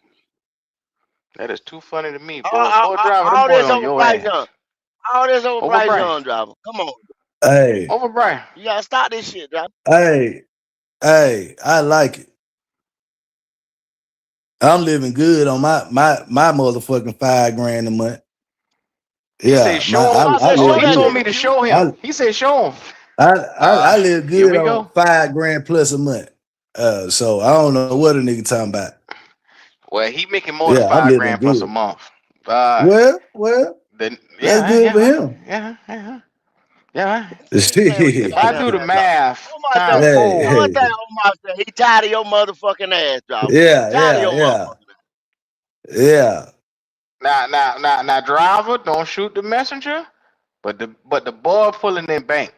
A: That is too funny to me, boy.
O: All
A: Driver, them
O: all
A: boys
O: this
A: on your
O: overpriced
A: ass.
O: John. All this
A: Over
O: overpriced
A: Brian.
O: John, Driver. Come on.
L: Hey,
A: Over Brian.
O: You gotta stop this shit, Driver.
L: hey, I like it. I'm living good on my motherfucking $5,000 a month.
A: He said, show him. He told me to show him. He said, show him.
L: I live
A: Here
L: good
A: we
L: on
A: go.
L: $5,000 plus a month. So I don't know what a nigga talking about.
A: Well, he making more than
L: Yeah, I'm living
A: $5,000 plus a
L: good.
A: month.
L: Well,
A: Then
L: that's good for him.
A: Yeah.
L: Shit.
A: If I do the math times
L: Hey,
A: 4,
O: One thing Omar said, he tired of your motherfucking ass, Driver.
L: Yeah,
O: Tired of your motherfucking
L: yeah.
A: Now, Driver, don't shoot the messenger, but the boy pulling in bank.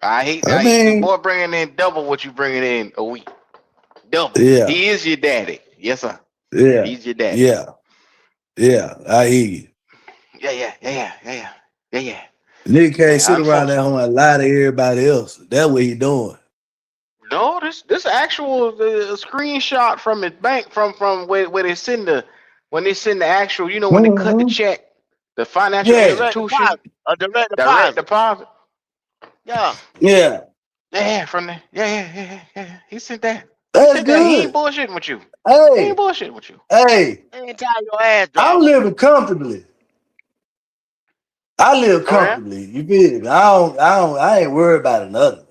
A: I hate the boy bringing in double what you bringing in a week. Double.
L: Yeah.
A: He is your daddy. Yes, sir.
L: Yeah.
A: He's your daddy.
L: Yeah. I hear you.
A: Yeah.
L: Nigga can't sit around there home and lie to everybody else. That's what he doing.
A: No, this actual screenshot from his bank from where they send when they send the actual, when they cut the check, the financial institution,
O: a direct
A: direct
O: deposit.
A: deposit.
O: Yeah.
A: Yeah, from the yeah. He sent that.
L: That's
A: He ain't
L: good.
A: bullshitting with you.
L: Hey.
A: He ain't bullshitting with you.
L: Hey,
O: He ain't tired of your ass, Driver.
L: I'm living comfortably. I live comfortably. You feel me? I ain't worried about another.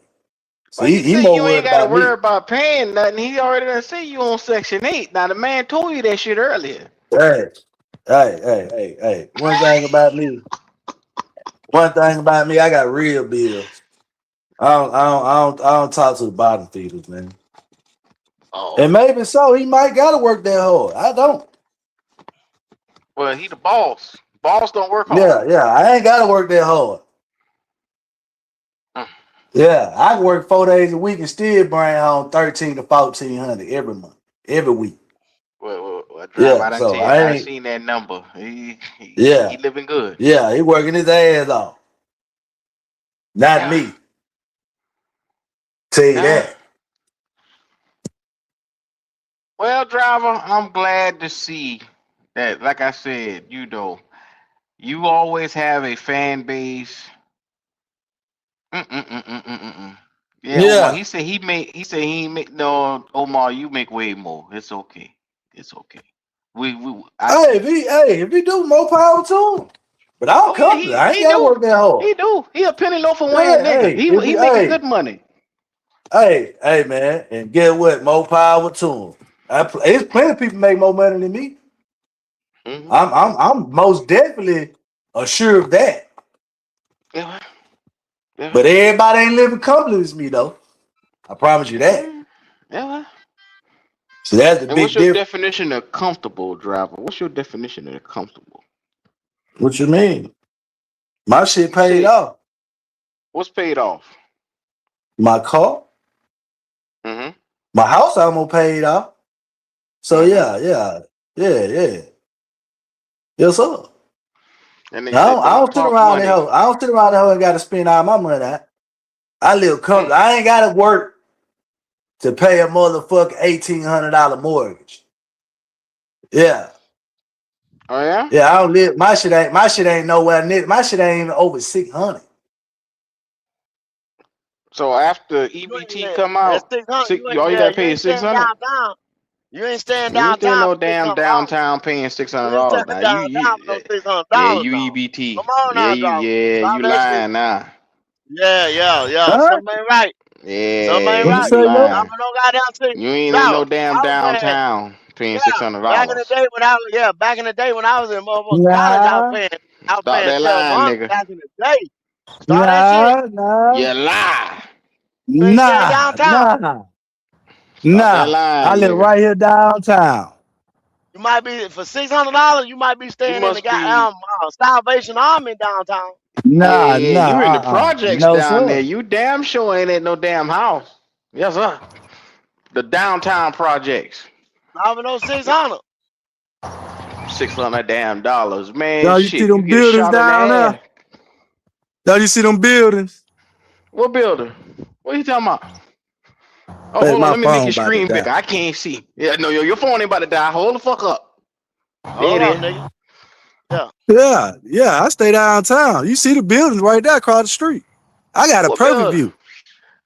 L: So
A: Well,
L: he more
A: you
L: worried
A: ain't got to
L: about me.
A: worry about paying nothing. He already done see you on Section 8. Now the man told you that shit earlier.
L: Hey. One thing about me, I got real bills. I don't talk to the bottom feeders, man.
A: Oh.
L: And maybe so. He might gotta work that hard. I don't.
A: Well, he the boss. Boss don't work hard.
L: Yeah. I ain't gotta work that hard. Yeah, I work 4 days a week and still bring home 1,300 to 1,400 every month, every week.
A: Well, Drive,
L: Yeah,
A: I done
L: so I
A: I
L: ain't.
A: seen that number. He
L: Yeah,
A: living good.
L: yeah, he working his ass off. Not
A: Yeah.
L: me. Tell you that.
A: Well, Driver, I'm glad to see that. Like I said, you always have a fan base. Yeah, Omar.
L: Yeah.
A: He said he make no. Omar, you make way more. It's okay. It's okay. I
L: Hey,
A: see.
L: if he do more power to him. But I don't
A: Oh yeah,
L: come to. I ain't
A: he
L: gotta
A: do.
L: work that hard.
A: He do. He a penny loaf of wing nigga.
L: Hey, if
A: He
L: he,
A: making good money.
L: hey, man, and get what? More power to him. There's plenty of people make more money than me.
A: Mm-hmm.
L: I'm most definitely assured of that.
A: Yeah.
L: But everybody ain't living comfortably as me though. I promise you that.
A: Yeah.
L: So that's the
A: And
L: big
A: what's your
L: difference.
A: definition of comfortable, Driver? What's your definition of comfortable?
L: What you mean? My shit paid
A: Say,
L: off.
A: what's paid off?
L: My car,
A: Mm-hmm.
L: my house almost paid off. So yeah. Yes, sir.
A: And they
L: I
A: say,
L: don't
A: don't
L: sit
A: talk
L: around that
A: money.
L: hoe. I don't sit around that hoe and gotta spend all my money out. I live comfortable. I ain't gotta work to pay a motherfucking $1,800 mortgage. Yeah.
A: Oh yeah?
L: Yeah, I don't live. My shit ain't nowhere near. My shit ain't even over 600.
A: So after EBT come out,
O: At 600,
A: all you gotta
O: you
A: pay
O: ain't
A: is
O: staying
A: 600.
O: downtown. You ain't staying
A: You ain't staying
O: downtown
A: no
O: for
A: damn
O: $600.
A: downtown paying
O: You ain't
A: $600
O: staying
A: now.
O: downtown for no $600
A: Yeah, you
O: now.
A: EBT.
O: Come on now, driver. Stop
A: You
O: that shit.
A: lying now.
O: Yeah.
L: Huh?
O: Something ain't right. Something
A: Yeah,
O: ain't
L: What you
O: right.
A: you
L: say, bro?
O: Driver
A: lying.
O: no goddamn thing.
A: You ain't in no
O: Driver,
A: damn
O: I was paying.
A: downtown paying
O: Yeah, back in the
A: $600.
O: day when I was in motherfucking college,
L: Nah,
O: I was
A: Stop
O: paying
A: that lying,
O: 1,200
A: nigga.
O: back in the day. Start that shit.
L: nah,
A: You lie.
O: You ain't staying downtown.
A: Stop that
L: I
A: lying,
L: live
A: nigga.
L: right here downtown.
O: You might be for $600. You might be
A: You
O: staying in the
A: must be.
O: goddamn Salvation Army downtown.
A: Yeah, you in the
L: Uh-uh.
A: projects
L: No,
A: down there.
L: sir.
A: You damn sure ain't at no damn house. Yes, sir. The downtown projects.
O: Driving those 600.
A: $600 damn dollars. Man,
L: Don't you see
A: shit. You
L: them
A: get
L: buildings
A: shot in the
L: down
A: ass.
L: there? Don't you see them buildings?
A: What building? What you talking about? Oh,
L: Hey,
A: hold on.
L: my
A: Let me make your
L: phone about to
A: screen
L: die.
A: bigger. I can't see. Yeah, no, your phone ain't about to die. Hold the fuck up. There
O: Hold
A: it
O: up,
A: is.
O: nigga.
L: Yeah, I stay downtown. You see the buildings right there across the street. I got a
A: What
L: perfect
A: building?
L: view.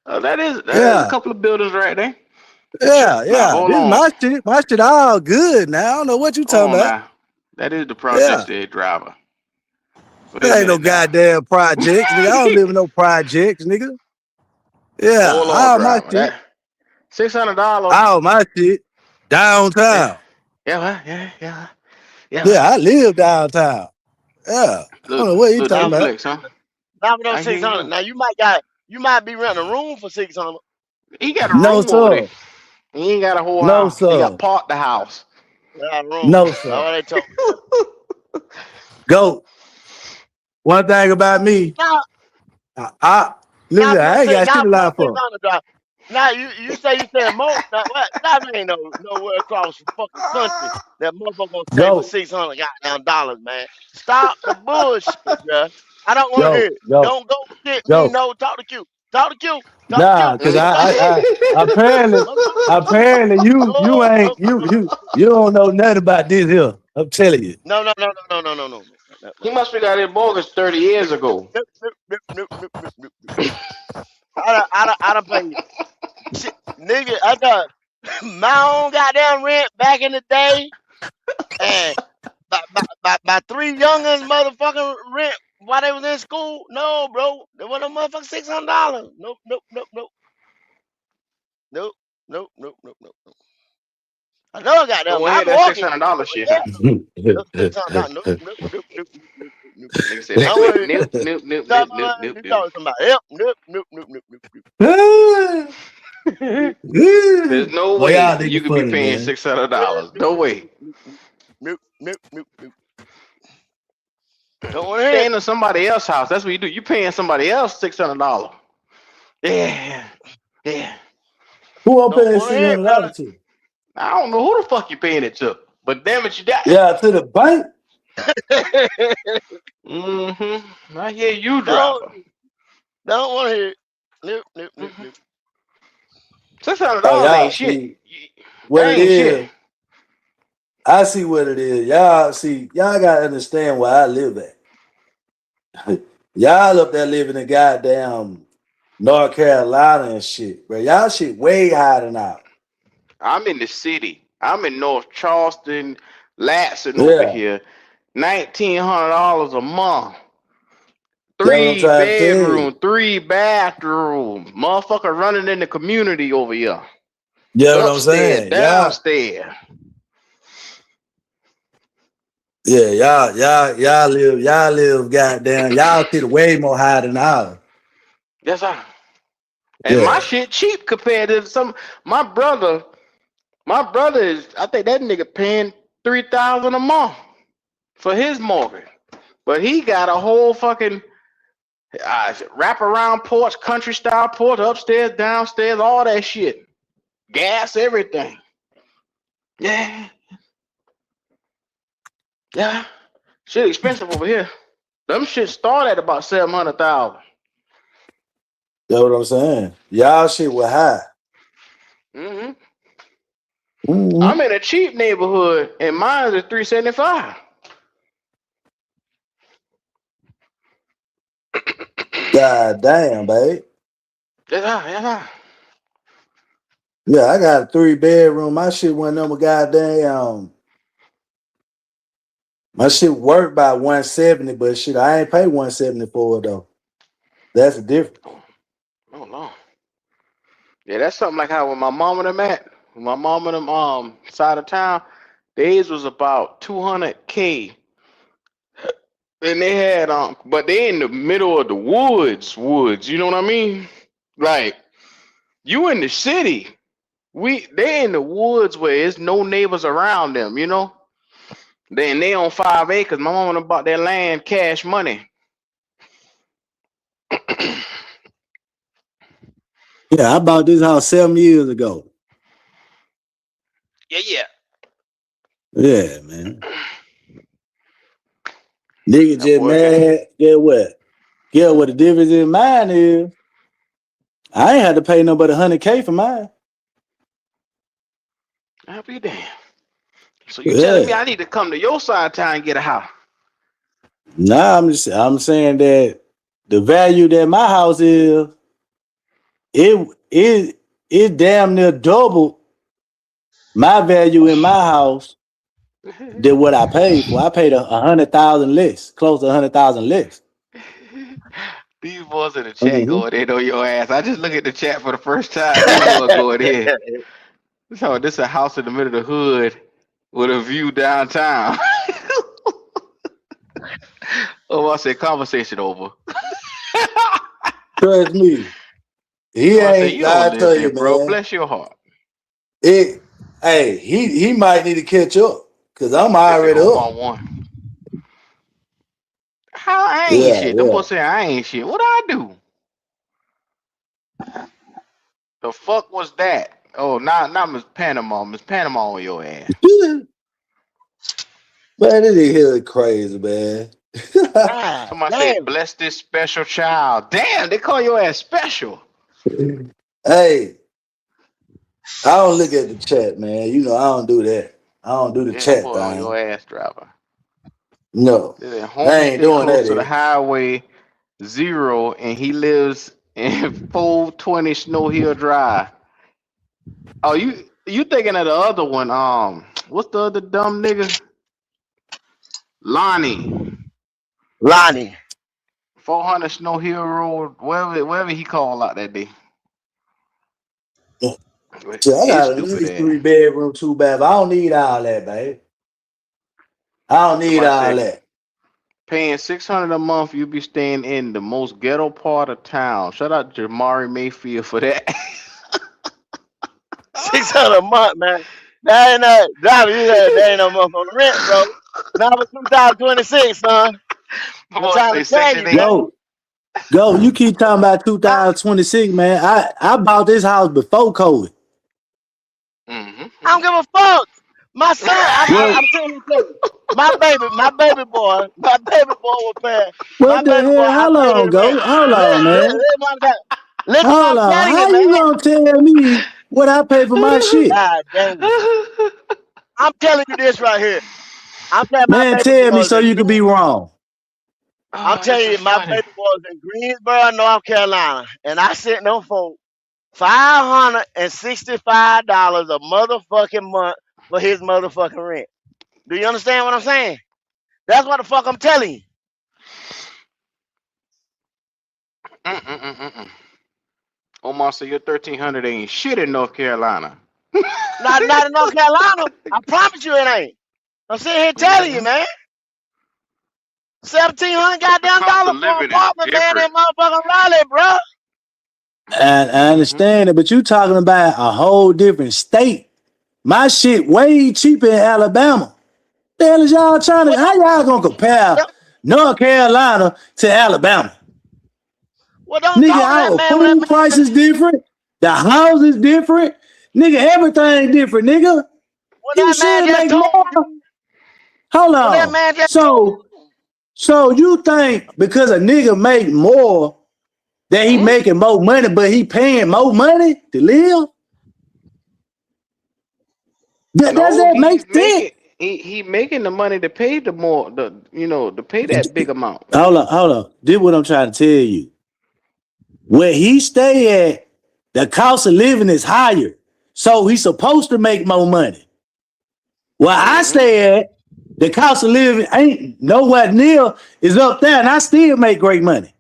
A: That is a
L: Yeah,
A: couple of buildings right there. Now
L: yeah.
A: hold
L: This is
A: on.
L: my shit all good now. I don't know what you
A: Hold
L: talking
A: on
L: about.
A: now. That is the projects
L: Yeah,
A: there, Driver. Wait a
L: that ain't no
A: minute now.
L: goddamn projects, nigga. I don't live in no projects, nigga. Yeah,
A: Hold on,
L: all my
A: Driver.
L: shit,
A: That $600.
L: all my shit
A: Yeah.
L: downtown.
A: Yeah.
L: Yeah, I live downtown. Yeah, I don't know what you
A: Little
L: talking about.
A: duplex, huh?
O: Driving those
A: I hear
O: 600.
A: you.
O: Now you might be renting a room for 600.
A: He got a
L: No,
A: room over there.
L: sir.
A: He ain't got a whole
L: No,
A: house. He got
L: sir.
A: part the house.
O: Yeah, room.
L: No,
O: That's
L: sir.
O: what they told me.
L: Go. One thing about me,
O: Now,
L: listen, I ain't got
O: now
L: shit to
O: for
L: lie
O: those
L: for.
O: 600 drive. Now you say more. Now what? That ain't nowhere across the fucking country that motherfucker gonna stay for
L: Go,
O: $600 goddamn dollars, man. Stop the bullshit, bruh. I don't want to hear
L: go,
O: it.
L: go,
O: Don't go shit me.
L: go.
O: No, talk to Q. Talk to Q. Talk to
L: Nah,
O: Q.
L: cause
O: Don't go shit.
L: I apparently you don't know nothing about this here. I'm telling you.
O: No.
A: He must be got his mortgage 30 years ago.
O: Nope. I done paid shit, nigga. I done my own goddamn rent back in the day, and by three youngins motherfucking rent while they was in school. No, bro, they want a motherfucking $600. Nope. I know I got
A: So
O: them.
A: what
O: My
A: had that
O: mortgage,
A: $600
O: but
A: shit,
O: yeah,
A: huh?
O: no $600. Nope.
A: Nigga said
O: I
A: that
O: don't want
A: quick.
O: to. You
A: Nope.
O: talking somebody? Yep. Nope.
A: There's no
L: Boy, y'all
A: way you
L: niggas
A: could be
L: funny,
A: paying
L: man.
A: $600. No way.
O: Nope. Don't want to hear it.
A: Staying in somebody else's house. That's what you do. You paying somebody else $600. Yeah, yeah.
L: Who I'm
O: Don't
L: paying
O: want to hear it,
L: $600 to?
A: I don't know who the fuck you paying it to, but damn it, you got.
L: Yeah, to the bank.
A: Mm-hmm. I hear you,
O: don't
A: driver.
O: don't want to hear it. Nope, nope, nope,
A: Mm-hmm.
O: nope.
A: $600
L: Oh, y'all
A: ain't shit.
L: see what
A: That
L: it
A: ain't shit.
L: is. I see what it is. Y'all see, y'all gotta understand where I live at. Y'all up there living in goddamn North Carolina and shit, bro. Y'all shit way higher than ours.
A: I'm in the city. I'm in North Charleston, Latson over
L: Yeah,
A: here. $1,900 a month.
L: that's what I'm
A: 3
L: trying to tell you.
A: bedroom, 3 bathroom. Motherfucker running in the community over here.
L: Yeah, what I'm
A: Upstairs,
L: saying.
A: downstairs.
L: Y'all live goddamn, y'all shit way more high than ours.
A: Yes, sir. And my shit cheap compared to some. My brother is. I think that nigga paying $3,000 a month for his mortgage, but he got a whole fucking wraparound porch, country style porch, upstairs, downstairs, all that shit, gas, everything. Yeah, shit expensive over here. Them shit start at about $700,000.
L: That's what I'm saying. Y'all shit was high.
A: Mm-hmm.
L: Mm-hmm.
A: I'm in a cheap neighborhood, and mine is $375.
L: God damn, babe.
A: Yeah.
L: Yeah, I got a 3-bedroom. My shit went number goddamn. My shit worked by 170, but shit, I ain't pay 170 for it though. That's the difference.
A: Oh no. Yeah, that's something like how when my mom and them at, my mom and them side of town, theirs was about $200K. And they had but they in the middle of the woods, you know what I mean? Like, you in the city. They in the woods where there's no neighbors around them, you know? Then they on 5 acres. My mom bought their land cash money.
L: Yeah, I bought this house 7 years ago.
A: Yeah.
L: Yeah, man. Nigga just mad. Get what? Get what the difference in mine is. I ain't had to pay no but $100K for mine.
A: I'll be damned. So you telling me I need to come to your side of town and get a house?
L: Nah, I'm saying that the value that my house is, it damn near double my value in my house than what I paid for. I paid $100,000 less, close to $100,000 less.
A: These boys in the chat going in on your ass. I just look at the chat for the first time. These boys going in. So this is a house in the middle of the hood with a view downtown. Oh, I said conversation over.
L: Trust me. He ain't. I tell you,
A: bro.
L: man.
A: Bless your heart.
L: Hey, he might need to catch up because I'm already up.
A: One. How I ain't shit? Them boys saying I ain't shit. What I do? The fuck was that? Oh, not Miss Panama. Miss Panama on your ass.
L: Man, this is crazy, man.
A: Somebody say bless this special child. Damn, they call your ass special.
L: Hey, I don't look at the chat, man. You know I don't do that. I don't do the chat
A: boy
L: thing.
A: on your ass, driver.
L: No, I ain't doing
A: close
L: that.
A: to the highway 0, and he lives in 420 Snow Hill Drive. Oh, you thinking of the other one? What's the other dumb nigga? Lonnie. 400 Snow Hill Road, wherever he called out that day.
L: So I got a nice 3-bedroom, 2-bath. I don't need all that, babe. I don't need all that.
A: Paying $600 a month, you be staying in the most ghetto part of town. Shout out to Jamari Mayfield for that.
O: $600 a month, man. That ain't that ain't no month on the rent, bro. Now it's 2026, son. I'm trying to tell you, man.
L: Go, you keep talking about 2026, man. I bought this house before COVID.
O: I don't give a fuck. My son, I'm telling you, my baby boy will pay. My
L: What the
O: baby boy,
L: hell?
O: I
L: How
O: paid
L: long
O: his rent.
L: ago? Hold on, man.
O: Listen what
L: Hold
O: I'm
L: on.
O: telling
L: How
O: you, man.
L: you gonna tell me what I pay for my shit?
O: God damn it. I'm telling you this right here. I'm telling my
L: Man,
O: baby
L: tell me
O: boys
L: so
O: in
L: you could be wrong.
O: I'm telling you, my baby boys in Greensboro, North Carolina, and I sent them for $565 a motherfucking month for his motherfucking rent. Do you understand what I'm saying? That's what the fuck I'm telling you.
A: Omar said your 1300 ain't shit in North Carolina.
O: Not in North Carolina. I promise you it ain't. I'm sitting here telling you, man. $1,700 goddamn
A: Cost of
O: dollar for an
A: living is
O: apartment, man, in
A: different.
O: motherfucking Raleigh, bro.
L: And I understand it, but you talking about a whole different state. My shit way cheaper in Alabama. The hell is y'all trying to? How y'all gonna compare North Carolina to Alabama?
O: Well, don't
L: Nigga,
O: talk to that
L: our
O: man when that
L: food price is different. The house is different. Nigga, everything different, nigga. You
O: man
L: should
O: just
L: make
O: told
L: more.
O: you.
L: Hold
O: When that
L: on.
O: man just
L: So you think because a nigga make more that he making more money, but he paying more money to live? Does that make sense?
A: He making the money to pay to pay that big amount.
L: Hold on. This is what I'm trying to tell you. Where he stay at, the cost of living is higher. So he's supposed to make more money. Where I stay at, the cost of living ain't nowhere near is up there, and I still make great money.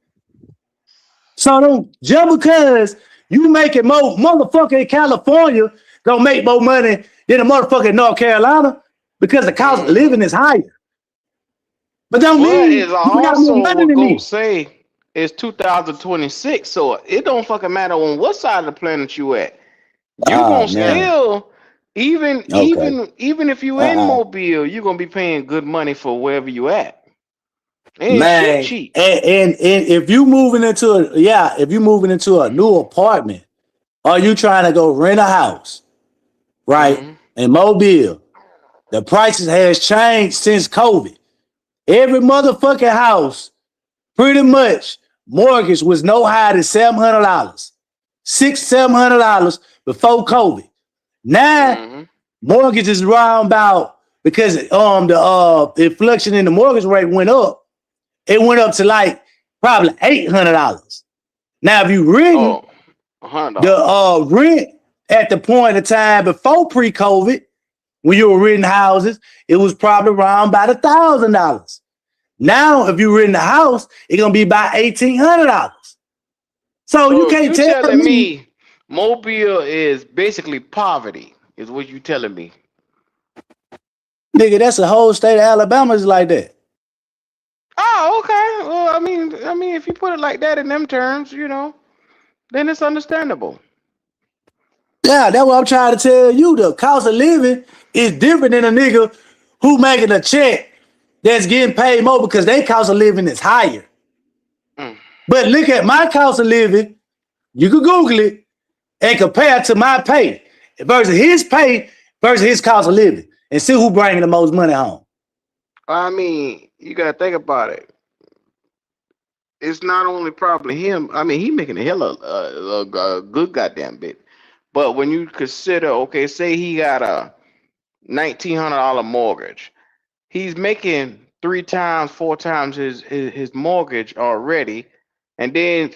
L: So don't just because you making more motherfucker in California gonna make more money than a motherfucker in North Carolina because the cost of living is higher. But don't
A: But
L: mean
A: it's
L: you got more
A: also
L: money
A: what
L: than
A: Go
L: me.
A: say it's 2026, so it don't fucking matter on what side of the planet you at. You gonna still even if you in Mobile, you gonna be paying good money for wherever you at. Ain't shit
L: Man,
A: cheap.
L: and if you moving into a new apartment, or you trying to go rent a house, right? In Mobile, the prices has changed since COVID. Every motherfucking house, pretty much, mortgage was no higher than $700, $700 before COVID. Now, mortgage is around about because the inflation in the mortgage rate went up. It went up to like probably $800. Now, if you written the rent at the point of time before pre-COVID, when you were renting houses, it was probably around about $1,000. Now, if you rent a house, it's gonna be about $1,800. So you can't
A: you
L: tell
A: telling
L: me,
A: me Mobile is basically poverty, is what you telling me.
L: nigga, that's the whole state of Alabama is like that.
A: Oh, okay. Well, I mean, if you put it like that in them terms, then it's understandable.
L: Yeah, that's what I'm trying to tell you. The cost of living is different than a nigga who making a check that's getting paid more because their cost of living is higher. But look at my cost of living. You can Google it and compare it to my pay versus his pay versus his cost of living and see who bringing the most money home.
A: I mean, you gotta think about it. It's not only probably him. I mean, he making a hell of a good goddamn bit. But when you consider, okay, say he got a $1,900 mortgage, he's making 3 times, 4 times his mortgage already, and then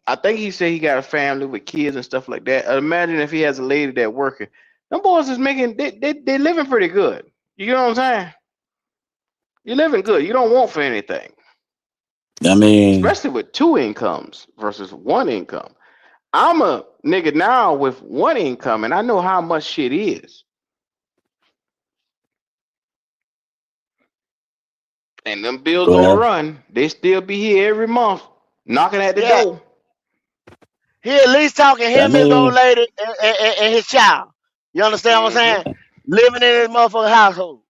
A: I think he said he got a family with kids and stuff like that. Imagine if he has a lady that working. Them boys is making they living pretty good. You know what I'm saying? You're living good. You don't want for anything.
L: I mean,
A: Especially with 2 incomes versus 1 income. I'm a nigga now with 1 income, and I know how much shit is. And them bills don't run. They still be here every month, knocking at the door.
O: He at least talking him, his old lady, and his child. You understand what I'm saying? Living in his motherfucking household.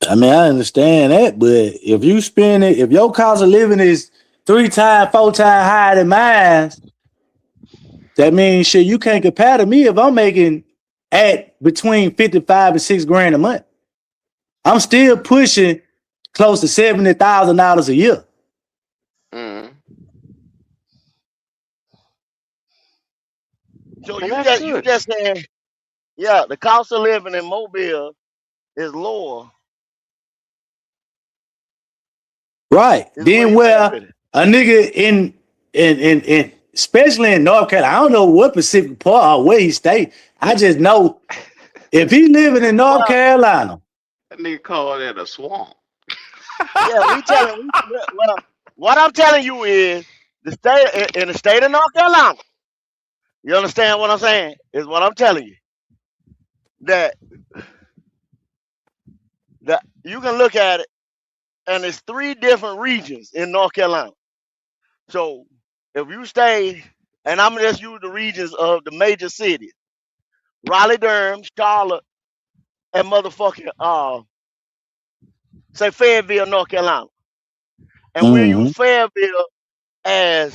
L: I mean, I understand that, but if you spend it, if your cost of living is 4 times higher than mine, that means shit, you can't compare to me if I'm making at between 55 and $6 grand a month. I'm still pushing close to $70,000 a year.
O: So
A: And
O: you
A: that's
O: you
A: good.
O: just saying, yeah, the cost of living in Mobile is lower.
L: Right.
O: Is where
L: Then
O: you at
L: where
O: with it.
L: a nigga in especially in North Carolina, I don't know what Pacific part or where he stay. I just know if he living in North Carolina,
A: That nigga call that a swamp.
O: Yeah, well, what I'm telling you is the state in the state of North Carolina. You understand what I'm saying? Is what I'm telling you. That you can look at it, and it's 3 different regions in North Carolina. So if you stay, and I'm gonna just use the regions of the major cities: Raleigh, Durham, Charlotte, and motherfucking say Fayetteville, North Carolina. And we'll use Fayetteville as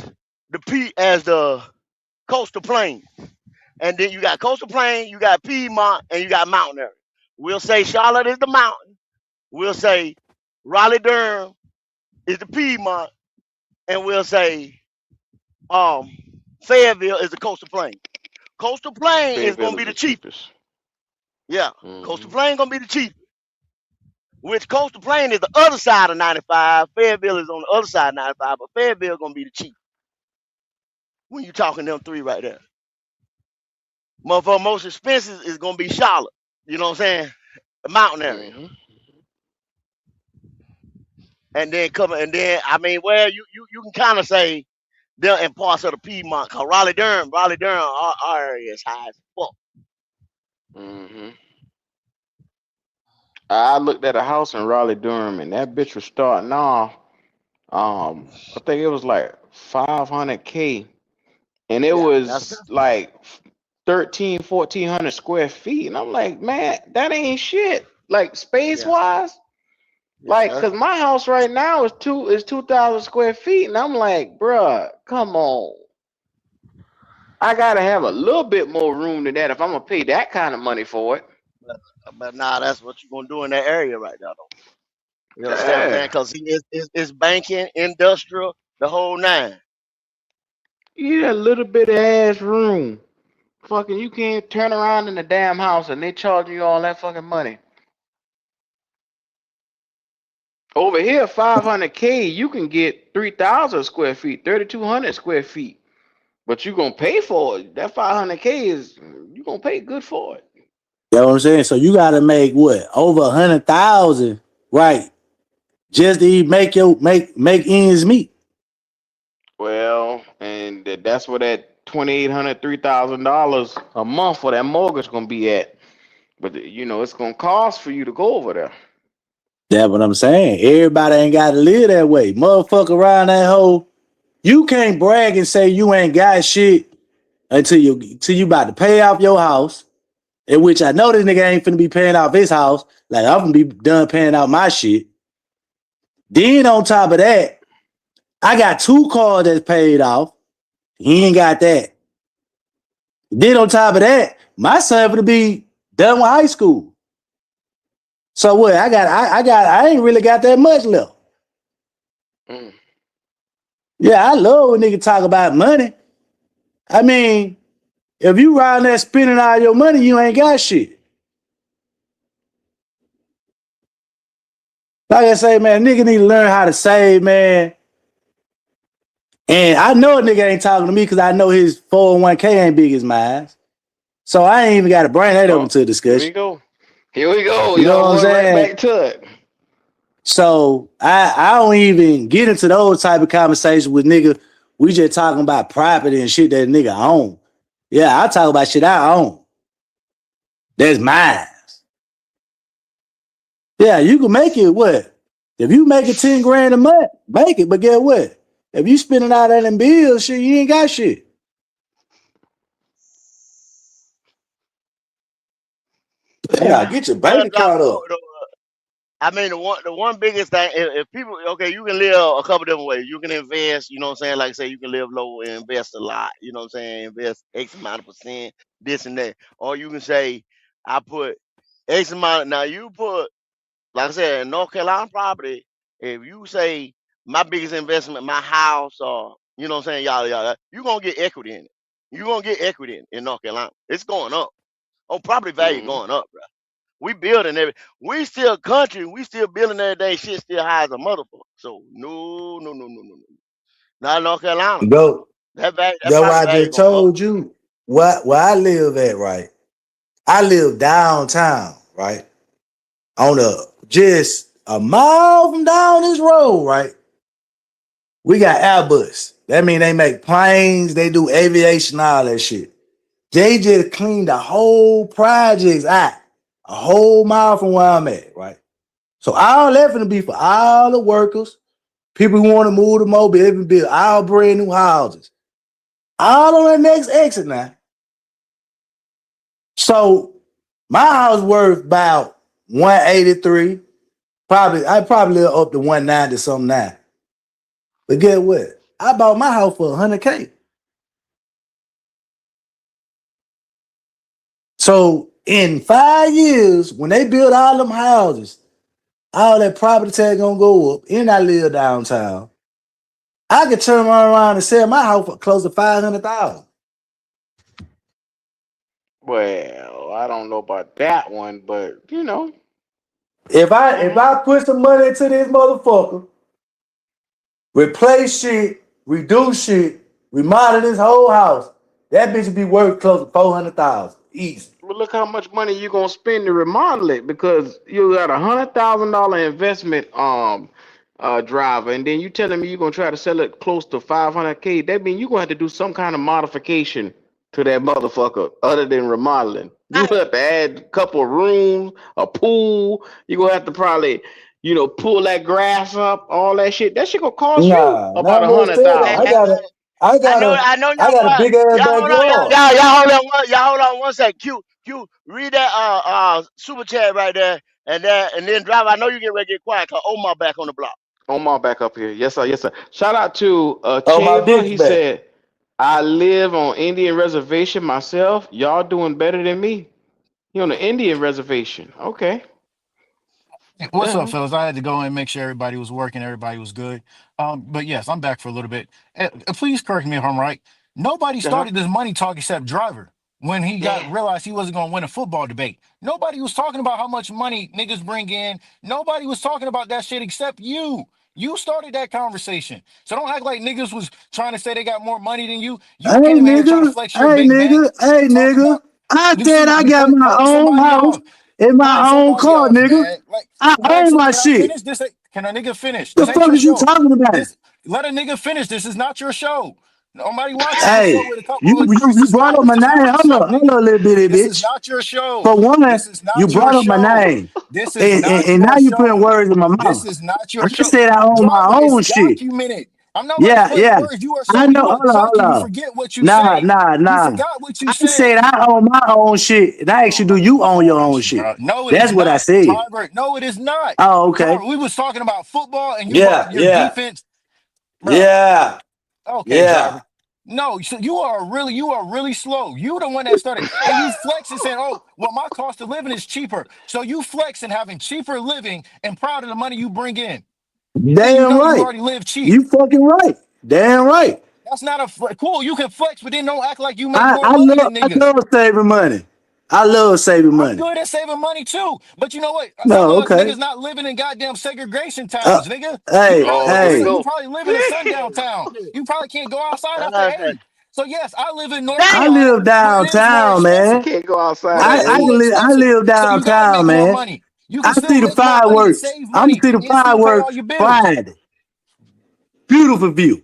O: the coastal plain. And then you got coastal plain, you got Piedmont, and you got mountain area. We'll say Charlotte is the mountain. We'll say Raleigh Durham is the Piedmont, and we'll say Fayetteville is the coastal plain. Coastal plain is gonna
A: Fayetteville
O: be
A: is
O: the
A: the
O: cheapest.
A: cheapest.
O: Yeah, coastal plain gonna be the cheapest. Which coastal plain is the other side of 95. Fayetteville is on the other side of 95, but Fayetteville gonna be the cheapest when you talking them 3 right there. Motherfucker, most expensive is gonna be Charlotte. You know what I'm saying? The mountain area. And then I mean, well, you can kind of say they're in parts of the Piedmont, cause Raleigh Durham, our area is high as fuck.
A: I looked at a house in Raleigh, Durham, and that bitch was starting off. I think it was like $500K, and it
O: Yeah, that's
A: was like 1,400 square feet, and I'm like, man, that ain't shit. Like space wise, like, cause my house right now is 2,000 square feet, and I'm like, bruh, come on. I gotta have a little bit more room than that if I'm gonna pay that kind of money for it.
O: but nah, that's what you're gonna do in that area right now, though. You understand what I'm saying?
A: Yeah,
O: Cause it's banking, industrial, the whole 9.
A: you need a little bit of ass room. Fucking, you can't turn around in the damn house and they charging you all that fucking money. Over here, 500K, you can get 3,000 square feet, 3,200 square feet. But you gonna pay for it. That 500K you gonna pay good for it.
L: you know what I'm saying? So you gotta make what over 100,000, right? Just to even make ends meet.
A: Well, and that's where that $2,800, $3,000 a month for that mortgage gonna be at. But it's gonna cost for you to go over there.
L: That's what I'm saying. Everybody ain't gotta live that way. Motherfucker around that hole. You can't brag and say you ain't got shit until you about to pay off your house. In which I know this nigga ain't finna be paying off his house. Like I'm gonna be done paying out my shit. Then on top of that, I got 2 cars that's paid off. He ain't got that. Then on top of that, my son finna be done with high school. So what? I ain't really got that much left. Yeah, I love when niggas talk about money. I mean, if you around there spending all your money, you ain't got shit. Like I say, man, nigga need to learn how to save, man. And I know a nigga ain't talking to me because I know his 401k ain't big as mine. So I ain't even got to bring that up into a discussion.
A: Here we go.
L: You know
A: Y'all
L: what I'm
A: went right
L: saying?
A: back to it.
L: So I don't even get into those type of conversations with nigga. We just talking about property and shit that nigga own. Yeah, I talk about shit I own. That's mine. Yeah, you can make it what? If you make it 10 grand a month, make it. But get what? If you spending out of them bills, shit, you ain't got shit. Yeah, get your bank account up.
O: I mean, the one biggest thing, if people, okay, you can live a couple different ways. You can invest, you know what I'm saying? Like, say, you can live low and invest a lot, you know what I'm saying? Invest X amount of percent, this and that. Or you can say, I put X amount. Now, you put, like I said, in North Carolina property, if you say, my biggest investment, my house, or, you know what I'm saying, yada, yada, you're going to get equity in it. You're going to get equity in North Carolina. It's going up. Oh, property value going up, bro. We building every. We still country. We still building every day. Shit still high as a motherfucker. So no. Not in North Carolina.
L: Go.
O: That
L: That's
O: property
L: why I
O: value
L: just
O: going up.
L: told you where I live at, right? I live downtown, right? On just a mile from down this road, right? We got Airbus. That mean they make planes, they do aviation, all that shit. They just cleaned the whole projects out, a whole mile from where I'm at, right? So all that finna be for all the workers, people who want to move to Mobile, even build all brand new houses. All on that next exit now. So my house worth about 183. I probably live up to 190 something now. But get what? I bought my house for $100K. So in 5 years, when they build all them houses, all that property tax gonna go up, and I live downtown. I could turn around and sell my house for close to $500,000.
A: Well, I don't know about that one, but you know.
L: If I put some money into this motherfucker, replace shit, reduce shit, remodel this whole house, that bitch would be worth close to $400,000. Easy.
A: But look how much money you gonna spend to remodel it, because you got $100,000 investment driver, and then you telling me you're gonna try to sell it close to $500K. That means you're gonna have to do some kind of modification to that motherfucker other than remodeling. You have to add a couple of rooms, a pool. You're gonna have to probably, pull that grass up, all that shit. That shit gonna cost you about $100,000.
L: I got a big ass backyard.
O: Y'all hold on one second. Q, read that super chat right there, and then drive. I know you get ready to get quiet, cause Omar back on the block.
A: Omar back up here. Yes, sir. Shout out to
L: my
A: Chava.
L: bitch
A: He
L: back.
A: said, I live on Indian reservation myself. Y'all doing better than me. You on the Indian reservation. Okay.
E: What's up, fellas? I had to go and make sure everybody was working, everybody was good. But yes, I'm back for a little bit. Please correct me if I'm right. Nobody started this money talk except Driver when he realized he wasn't going to win a football debate. Nobody was talking about how much money niggas bring in. Nobody was talking about that shit except you. You started that conversation. So don't act like niggas was trying to say they got more money than you. You
L: Hey
E: came in here trying to
L: nigga,
E: flex your big bank.
L: I
E: You
L: said
E: see,
L: I
E: you
L: got my
E: cut
L: own
E: somebody
L: house
E: off.
L: in my
E: Cut
L: own
E: somebody
L: car,
E: off,
L: nigga.
E: man. Like,
L: I own my
E: can I
L: shit.
E: finish this? Can a nigga finish?
L: The
E: This ain't
L: fuck
E: your
L: is you
E: show.
L: talking about?
E: Let a nigga finish. This is not your show. Nobody watches this
L: Hey,
E: show with a couple
L: you
E: of Christian
L: brought up
E: scholars.
L: my
E: This is
L: name.
E: not the show,
L: Hold
E: nigga.
L: on, little bitty
E: This is
L: bitch.
E: not your show.
L: For one,
E: This is
L: you
E: not your
L: brought up my
E: show.
L: name.
E: This is not
L: And now
E: your
L: you putting
E: show.
L: words in my
E: This
L: mouth.
E: is not your
L: I
E: show.
L: said I own my
E: Driver, it's
L: own shit.
E: documented. I'm nobody
L: Yeah,
E: putting
L: yeah.
E: words. You are
L: I
E: so
L: know.
E: you are
L: Hold
E: junkie. You
L: on.
E: forget what you
L: Nah.
E: say. You forgot what you
L: I
E: said.
L: said I own my own shit. And I asked you, do you own your own shit?
E: No, it is
L: That's what I
E: not.
L: said.
E: Driver, no, it is not.
L: Oh, okay.
E: Driver, we was talking about football and you brought up your defense. Bro.
L: Yeah.
E: Okay,
L: Yeah.
E: Driver. No, so you are really slow. You the one that started, and you flex and saying, "Oh, well, my cost of living is cheaper." So you flex and having cheaper living and proud of the money you bring in. And you
L: Damn
E: know you
L: right.
E: already live cheap.
L: You fucking right. Damn right.
E: That's not cool. You can flex, but then don't act like you make more
L: I
E: money than
L: love
E: niggas.
L: saving money. I love saving
E: I'm
L: money.
E: good at saving money too. But you know what? Some
L: No,
E: of us
L: okay.
E: niggas not living in goddamn segregation towns, nigga.
L: Hey,
E: You probably live in a sundown town. You probably can't go outside after 8. So yes, I live in North
L: I
E: Carolina,
L: live
E: where it is more
L: downtown, man.
E: expensive.
A: Can't go outside
E: Where
A: at
E: it's
L: I
E: more
A: 8.
E: expensive.
L: live
E: So you gotta make
L: downtown,
E: more
L: man.
E: money. You
L: I
E: can still
L: see the
E: make more money and
L: fireworks.
E: save
L: I'm
E: money
L: see the
E: and still pay all
L: fireworks
E: your bills.
L: Friday. Beautiful view.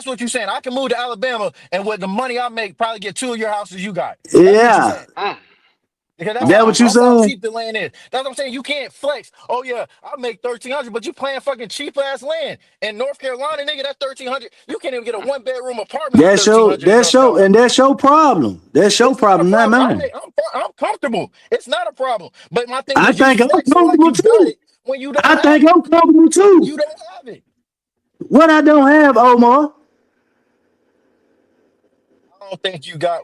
E: That's what you're saying. I can move to Alabama, and with the money I make, probably get 2 of your houses you got. That's what you're
H: Yeah.
E: saying. Because
H: That what you
E: that's how
H: saying?
E: cheap the land is. That's what I'm saying. You can't flex. Oh yeah, I make 1,300, but you playing fucking cheap ass land in North Carolina, nigga. That's 1,300. You can't even get a 1-bedroom apartment for
H: That's your
E: 1,300 in North Carolina.
H: and that's your problem. That's your
E: It's not a
H: problem, not
E: problem.
H: mine.
E: I'm comfortable. It's not a problem. But my thing
H: I
E: is, you
H: think I'm
E: flexing like
H: comfortable
E: you got
H: too.
E: it when you don't
H: I
E: have
H: think
E: it.
H: I'm comfortable too.
E: You don't have it.
H: What I don't have, Omar.
E: I don't think you got.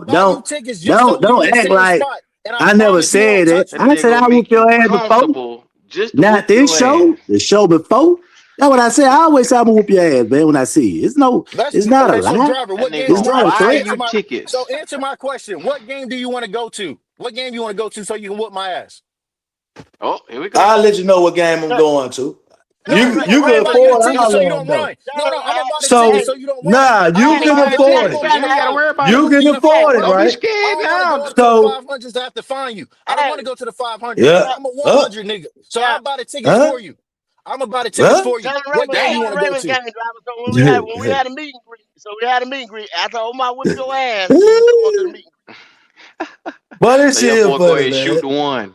E: buy you tickets just so we
L: don't
E: can
L: act
E: sit in
L: like
E: spot. And I
L: I never
E: promise you won't
L: said that.
E: touch it.
L: I said I whoop your ass before. Not this show. The show before. That's what I said. I always say I'm gonna whoop your ass, man. When I see you, it's not a
E: So
L: lie.
E: driver, what game?
L: It's not a threat.
E: So answer my question. What game do you want to go to? What game do you want to go to so you can whoop my ass?
A: Oh, here we go.
L: I'll let you know what game I'm going to. You can afford. I
E: so you
L: don't
E: don't
L: know.
E: run. No, I'm about to
L: So
E: take it so you don't run.
L: nah, you can afford it. You can afford it,
E: Don't be
L: right?
E: scared now.
L: So
E: 500 to have to find you. I don't want to go to the 500.
L: yeah.
E: I'm a 100 nigga. So I'll buy the tickets for you. I'm gonna buy the tickets for you. What game you want to go
O: Ravens
E: to?
O: game, driver. So when we had a meet and greet, after Omar whipped your ass, we was going to the meet and greet.
L: But it's
A: So your
L: here
A: boy go
L: funny,
A: ahead and shoot
L: man.
A: the one.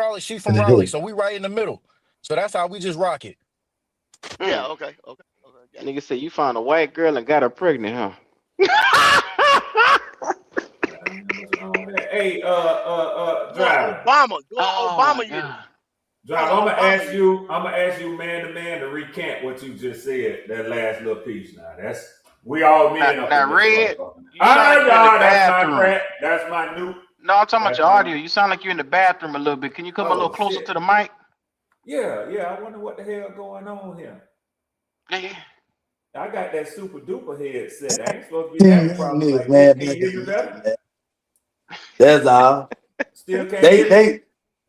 E: Charlotte, she from Raleigh, so we right in the middle. So that's how we just rock it.
O: Yeah, okay.
A: Nigga said you found a white girl and got her pregnant, huh?
I: Hey, Driver.
O: Obama, Obama years.
I: Driver, I'm gonna ask you man to man to recant what you just said, that last little piece. Now we all men up
A: Now,
I: in this
A: Red,
I: motherfucker.
A: you sound like you're in the
I: That's my
A: bathroom.
I: crack. That's my new.
A: No, I'm talking about
I: That's
A: your
I: my
A: audio. You sound like you're in the bathroom a little bit. Can you come a little closer
I: shit.
A: to the mic?
I: Yeah. I wonder what the hell going on here.
A: Yeah.
I: I got that super duper headset. I ain't supposed to be having problems like
L: Man,
I: this. Can you hear me better?
L: that's all.
I: Still can't hear me?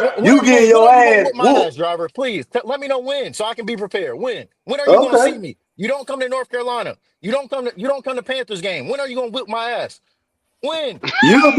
E: When
L: You
E: are you
L: get
E: when
L: your
E: are you gonna
L: ass
E: whoop my
L: whooped.
E: ass, driver? Please let me know when, so I can be prepared. When are you gonna see
L: Okay.
E: me? You don't come to North Carolina. You don't come to Panthers game. When are you gonna whip my ass? When?
L: You'll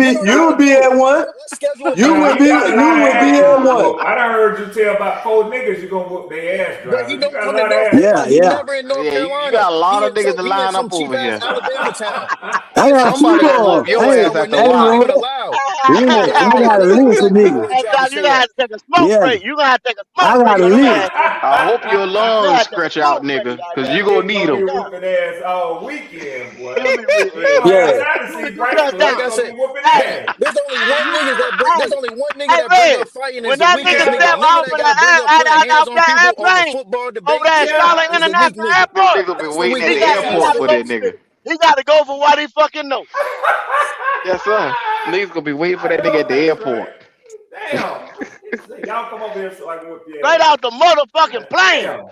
L: be at one.
E: Let's schedule a
L: You would be at one.
I: I done heard you tell about 4 niggas you gonna whoop their ass,
E: But
I: driver.
E: he
I: You
E: don't
I: got a
E: come to
I: lot
E: North
I: of
E: Carolina.
I: ass.
E: He never in North
A: Yeah,
E: Carolina.
A: you got a lot of
E: He
A: niggas to
E: in
A: line
E: some
A: up
E: cheap
A: over
E: ass
A: here.
E: Alabama town.
L: I got
A: Somebody gonna whoop
L: two
A: your
L: Hey,
A: ass
E: Where
A: after a
E: no
L: hey,
A: while.
E: even
L: Rudy.
E: allowed.
L: I got a list of niggas.
O: Hey,
E: Travis
O: Doc, you gonna
E: said.
O: have to take a smoke
L: Yeah,
O: break. You gonna have to take a
L: I
O: smoke break.
L: got a
O: You
L: list.
O: gonna have to.
A: I hope your
O: You
A: lungs
O: gonna have to take a
A: stretch out,
O: smoke break.
A: nigga, because
I: That
A: you gonna
I: nigga
A: need
I: gonna be
A: them.
I: whooping ass all weekend, boy.
O: You be
I: You gonna
L: Yeah.
I: have time to see
O: do
I: Bryce
O: that,
I: Love
O: Doc.
E: Like I
I: gonna be
E: said,
I: whooping
O: Hey,
I: ass.
E: there's only one nigga that bring. There's only one nigga
O: hey,
E: that bring
O: Red.
E: up fighting
O: When
E: is the
O: that
E: weakest
O: nigga
E: nigga.
O: stepped
E: Nigga
O: off
E: that
O: of
E: gotta bring up putting hands
O: off
E: on
O: that
E: people over
O: airplane
E: football
O: over
E: debate
O: there at
E: shit
I: Yeah.
O: Charlotte
E: is the weak
O: International
E: nigga.
A: Them
O: Airport,
A: niggas be
E: That's the
A: waiting
E: weak
A: at
O: he
A: the
E: nigga.
O: got
A: airport for that nigga.
O: he got to go for what he fucking know.
A: Yes, sir. Niggas gonna be waiting for
I: I
A: that nigga
I: know
A: at the
I: that's
A: airport.
I: right. Damn. He said, y'all come over here so I can whoop your
O: Straight
I: ass.
O: out the motherfucking plane.
I: Damn.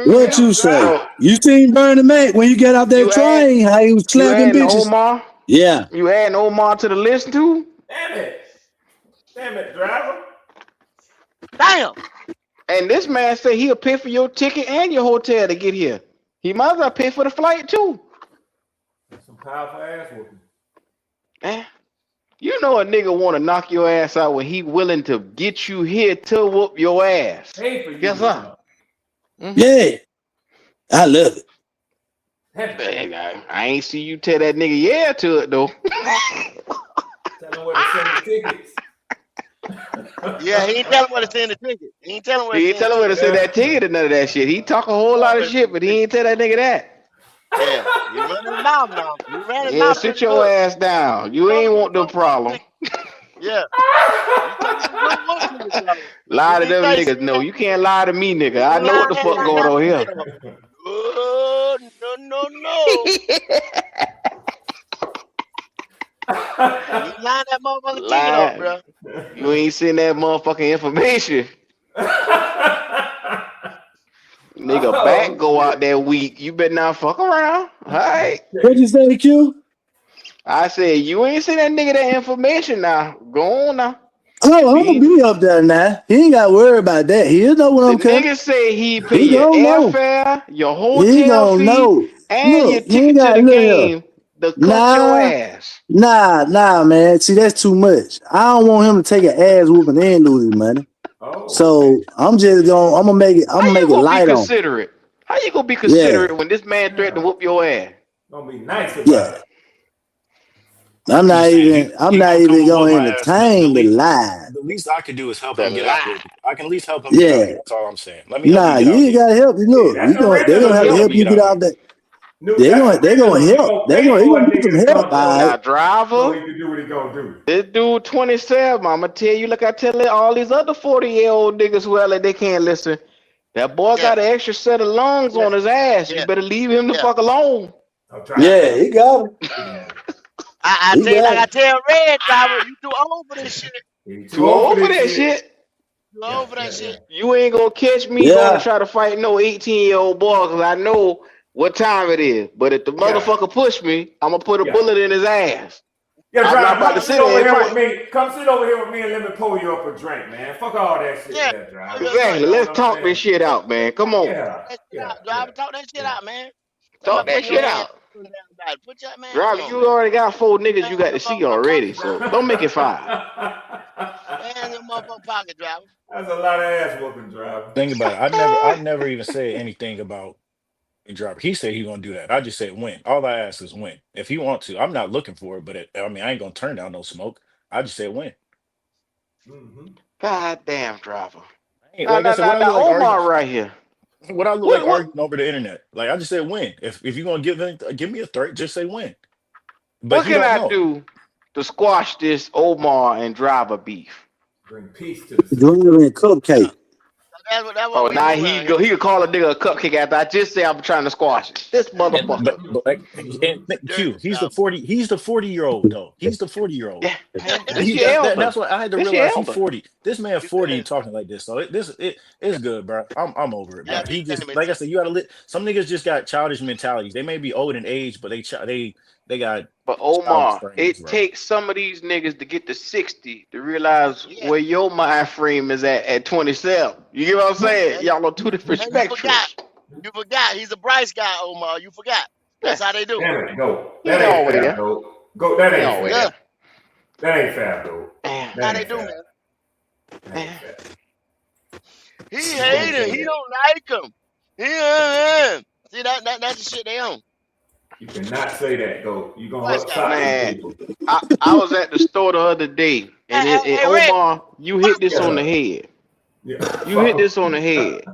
L: What
A: Mm-hmm.
L: you say?
A: So
L: You seen Bernie Mac when you get off that
A: you add
L: train? How he was
A: you
L: slapping
A: adding
L: bitches?
A: Omar?
L: Yeah.
A: You adding Omar to the list too?
I: Damn it. Damn it, driver.
O: Damn.
A: And this man said he'll pay for your ticket and your hotel to get here. He might as well pay for the flight too.
I: That's some powerful ass whooping.
A: Eh? You know a nigga want to knock your ass out when he willing to get you here to whoop your ass.
I: Pay for you.
A: Yes, sir. Mm-hmm.
L: Yeah. I love it.
A: Hey, I ain't see you tell that nigga yeah to it though.
I: Tell him where to send the tickets.
O: Yeah, he ain't telling where to send the ticket. He ain't telling where
A: He
O: to
A: ain't
O: send
A: tell him where to send that ticket and none of that shit. He talk a whole lot of shit, but he ain't tell that nigga that.
O: Yeah, he ran his mouth now. He ran his
A: Yeah,
O: mouth
A: sit
O: pretty
A: your
O: good.
A: ass down. You ain't want no problem.
O: Yeah.
A: Lie to them niggas. No, you can't lie to me, nigga. I know what the fuck going on here.
O: Oh, no. You line that motherfucking ticket off, bro.
A: You ain't seen that motherfucking information. Nigga, back go out that week. You better not fuck around. All right.
L: What'd you say, Q?
A: I said you ain't seen that nigga that information now. Go on now.
L: Oh, I'm gonna be up there now. He ain't got to worry about that. He'll know what I'm
A: The
L: coming.
A: nigga say he pay
L: He
A: your
L: gonna know.
A: airfare, your
L: He
A: hotel
L: gonna
A: fee,
L: know.
A: and your
L: Look, he ain't
A: ticket to
L: got
A: the
L: look here.
A: game to cut your ass.
L: Nah, man. See, that's too much. I don't want him to take an ass whooping and lose his money. So I'm gonna make it. I'm
A: How
L: gonna make
A: you
L: it
A: gonna be
L: light on.
A: considerate? How you gonna be considerate when this man threatened to whoop your ass?
I: Gonna be nice about
L: Yeah.
I: it.
L: I'm not even
E: He
L: gonna
E: come whoop
L: entertain
E: my ass.
L: the lie.
E: The least I could do is help
A: The
E: him get out here.
A: lie.
E: I can at least help him get out
L: Yeah.
E: here. That's all I'm saying. Let me help
L: Nah,
E: you get
L: you
E: out
L: ain't
E: here.
L: gotta help. Look,
I: That's
L: they're gonna
I: original
L: have to
I: help.
L: help you get out that.
I: No,
L: They're
I: that's
L: gonna
I: original. You
L: help.
I: gonna
L: They're
I: pay
L: gonna
I: for a
L: get
I: nigga
L: some
I: to
L: help.
I: come
L: All
I: though,
A: Now,
L: right.
I: so
A: driver,
I: he can do what he gonna do.
A: this dude 27. I'ma tell you, like I tell all these other 40-year-old niggas who act like they can't listen. That boy got an extra set of lungs on his ass. You better leave him the fuck alone.
L: Yeah, he got him.
O: I
L: He
O: tell you,
L: got
O: like I
L: him.
O: tell Red Driver, you too old for this shit.
A: Too old for that shit.
O: You old for that shit.
A: You ain't gonna catch me going to try to fight no 18-year-old boy because I know what time it is. But if the motherfucker push me, I'm gonna put a bullet in his ass.
I: Yeah,
A: I'm not
I: driver,
A: about to
I: come
A: sit
I: sit over
A: there and
I: here
A: fight.
I: with me. Come sit over here with me and let me pour you up a drink, man. Fuck all that shit there, driver.
A: Exactly. Let's talk this shit out, man. Come on.
O: Driver, talk that shit out, man.
A: Talk that shit out.
O: Put your man.
A: Driver, you already got 4 niggas you got to see already, so don't make it 5.
O: Man, your motherfucking pocket, driver.
I: That's a lot of ass whooping, driver.
E: Think about it. I never even said anything about a driver. He said he gonna do that. I just said win. All I ask is win. If he want to, I'm not looking for it, but I ain't gonna turn down no smoke. I just said win.
A: God damn, driver.
E: Like I said, what I look like
A: Omar
E: arguing,
A: right here.
E: what I look like arguing over the internet. Like I just said win. If you're gonna give me a threat, just say win. But
A: What
E: he
A: can
E: don't
A: I
E: know.
A: do to squash this Omar and driver beef?
I: Bring peace to the
L: Driver and cupcake.
A: Oh, now he could call a nigga a cupcake after I just say I'm trying to squash it. This motherfucker.
E: Q, he's the 40-year-old though. He's the 40-year-old. That's what I had to realize. He's 40. This man 40 and talking like this. So it's good, bro. I'm over it, bro. He just like I said, you gotta some niggas just got childish mentalities. They may be old in age, but they got.
A: But Omar,
E: childish
A: it
E: brains, bro.
A: takes some of these niggas to get to 60 to realize where your mind frame is at 27. You get what I'm saying? Y'all on 2 different spectrums.
O: You forgot. He's a Bryce guy, Omar. You forgot. That's how they do.
I: Damn it, go.
A: He
I: That
A: ain't
I: ain't
A: always
I: fair,
A: there.
I: go. Go. That
A: He
I: ain't
A: always
I: fair.
O: Yeah.
A: there.
I: That ain't fair, go.
A: Man,
O: How
I: That
O: they
I: ain't
O: do,
I: fair.
O: man.
I: That ain't fair.
O: He
I: You can't
O: hate
I: say
O: him. He
I: that.
O: don't like him. See that's the shit they own.
I: You cannot say that, go. You gonna
O: Bryce
I: hurt
O: guy.
I: some
A: man,
I: people.
A: I was at the store the other day, and
O: Hey, Red.
A: Omar, you hit this on the
I: Yeah.
A: head.
I: Yeah.
A: You hit this on the head.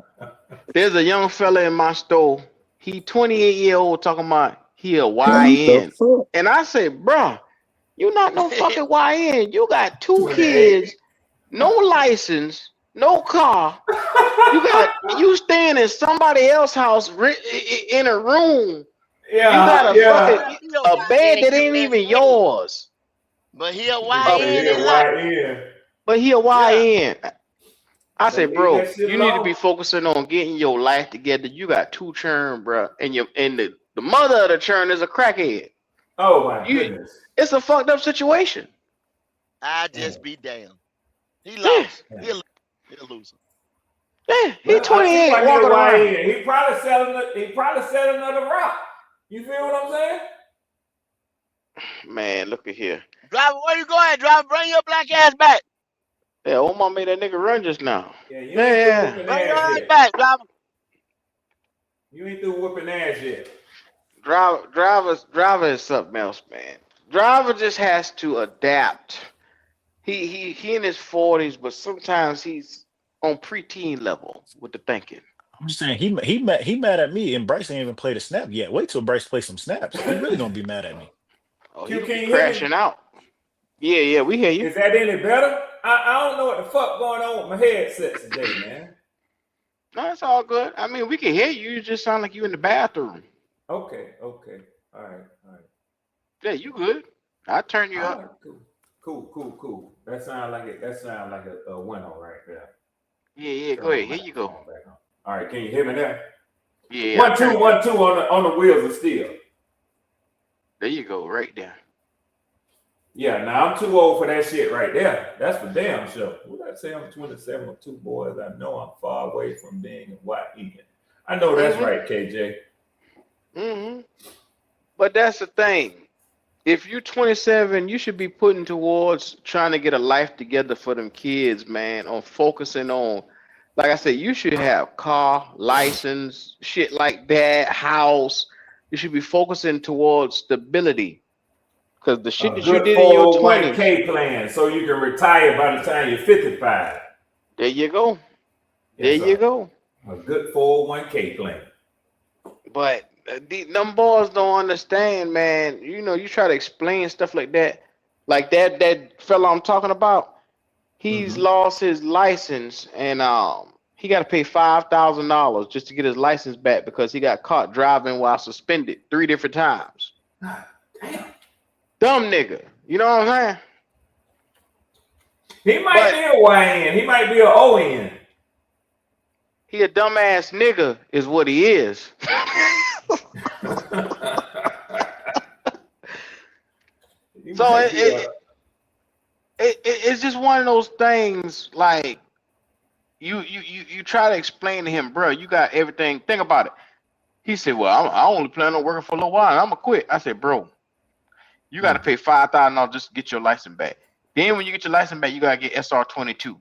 A: There's a young fella in my store. He 28-year-old talking about he a YN. And I said, bro, you not no fucking YN. You got 2 kids, no license, no car. You staying in somebody else's house in a room.
I: Yeah.
A: You got
I: Yeah.
A: a bed that ain't even yours.
O: But he a
I: Yeah,
O: YN in life.
I: YN.
A: But he a YN. I
I: But
A: said,
I: leave
A: bro,
I: that shit
A: you need to be
I: alone.
A: focusing on getting your life together. You got 2 children, bro, and the mother of the children is a crackhead.
I: Oh my goodness.
A: It's a fucked up situation.
O: I just be damned. He lost. He'll lose.
A: Yeah, he
I: Well, I
A: 28
I: seem like
A: walking around.
I: YN. He probably selling another route. You feel what I'm saying?
A: Man, look at here.
O: Driver, where you going, driver? Bring your black ass back.
A: Yeah, Omar made that nigga run just now.
I: Yeah, you
A: Yeah,
I: ain't
A: yeah.
I: through whooping
O: Bring your
I: ass
O: ass
I: yet.
O: back, driver.
I: You ain't through whooping ass yet.
A: Driver is something else, man. Driver just has to adapt. He in his 40s, but sometimes he's on preteen level with the thinking.
E: I'm just saying he mad at me, and Bryce ain't even played a snap yet. Wait till Bryce plays some snaps. He really gonna be mad at me.
A: Oh,
I: Q,
A: he
I: can
A: be
I: you hear me?
A: crashing out. Yeah, we hear you.
I: Is that any better? I don't know what the fuck going on with my headset today, man.
A: No, it's all good. I mean, we can hear you. You just sound like you in the bathroom.
I: Okay. All right.
A: Yeah, you good. I'll turn you
I: All
A: up.
I: right, cool. That sounds like a winner right there.
A: Yeah, go ahead. Here you go.
I: All right, can you hear me now?
A: Yeah.
I: 1 2 1 2 on the wheels of steel.
A: There you go, right there.
I: Yeah, now I'm too old for that shit right there. That's for damn sure. What did I say? I'm 27 with 2 boys. I know I'm far away from being a YN. I know that's right, KJ.
A: But that's the thing. If you're 27, you should be putting towards trying to get a life together for them kids, man, on focusing on, like I said, you should have car, license, shit like that, house. You should be focusing towards stability. Because the shit
I: A
A: that you
I: good
A: did in your 20s.
I: 401k plan so you can retire by the time you're 55.
A: There you go.
I: Yes,
A: There you go.
I: A good 401k plan.
A: But them boys don't understand, man. You know, you try to explain stuff like that. Like that fella I'm talking about, he's lost his license and he got to pay $5,000 just to get his license back because he got caught driving while suspended 3 different times.
I: Damn.
A: Dumb nigga. You know what I'm saying?
I: He might be a YN. He might be an ON.
A: He a dumbass nigga is what he is. So it's just one of those things. Like you try to explain to him, bro. You got everything. Think about it. He said, "Well, I only plan on working for a little while. And I'm gonna quit." I said, "Bro, you got to pay $5,000 just to get your license back. Then when you get your license back, you gotta get SR22.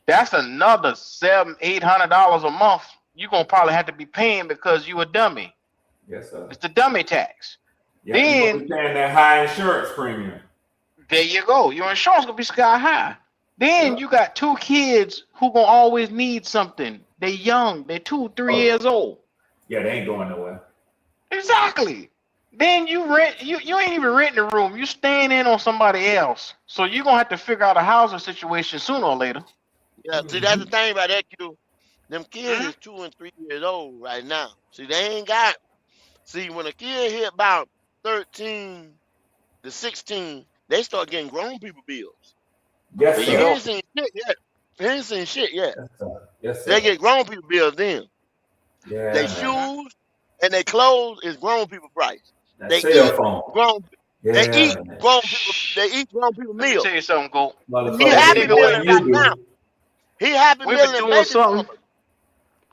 A: That's another $700-800 a month. You gonna probably have to be paying because you a dummy.
I: Yes, sir.
A: It's the dummy tax.
I: Yeah, you're gonna be paying that high insurance premium.
A: There you go. Your insurance gonna be sky high. Then you got 2 kids who gonna always need something. They young. They're 2-3 years old.
I: Yeah, they ain't going nowhere.
A: Exactly. Then you rent. You ain't even renting a room. You staying in on somebody else. So you gonna have to figure out a housing situation sooner or later.
O: Yeah, see, that's the thing about that, Q. Them kids is 2 and 3 years old right now. See, they ain't got. See, when a kid hit about 13 to 16, they start getting grown people bills.
I: Yes,
O: See,
I: sir.
O: you ain't seen shit yet. You ain't seen shit yet.
I: Yes, sir.
O: They get grown people bills then.
I: Yeah.
O: They shoes and they clothes is grown people price.
I: That
O: They
I: cell
O: eat
I: phone.
O: grown.
I: Yeah,
O: They eat
I: man.
O: grown people. They eat grown people
A: Let me
O: meals.
A: tell you something, Gold.
O: He happy
A: Nigga,
O: mealing
A: when
O: right now. He happy
A: we been
O: mealing
A: doing
O: baby
A: something.
O: formula.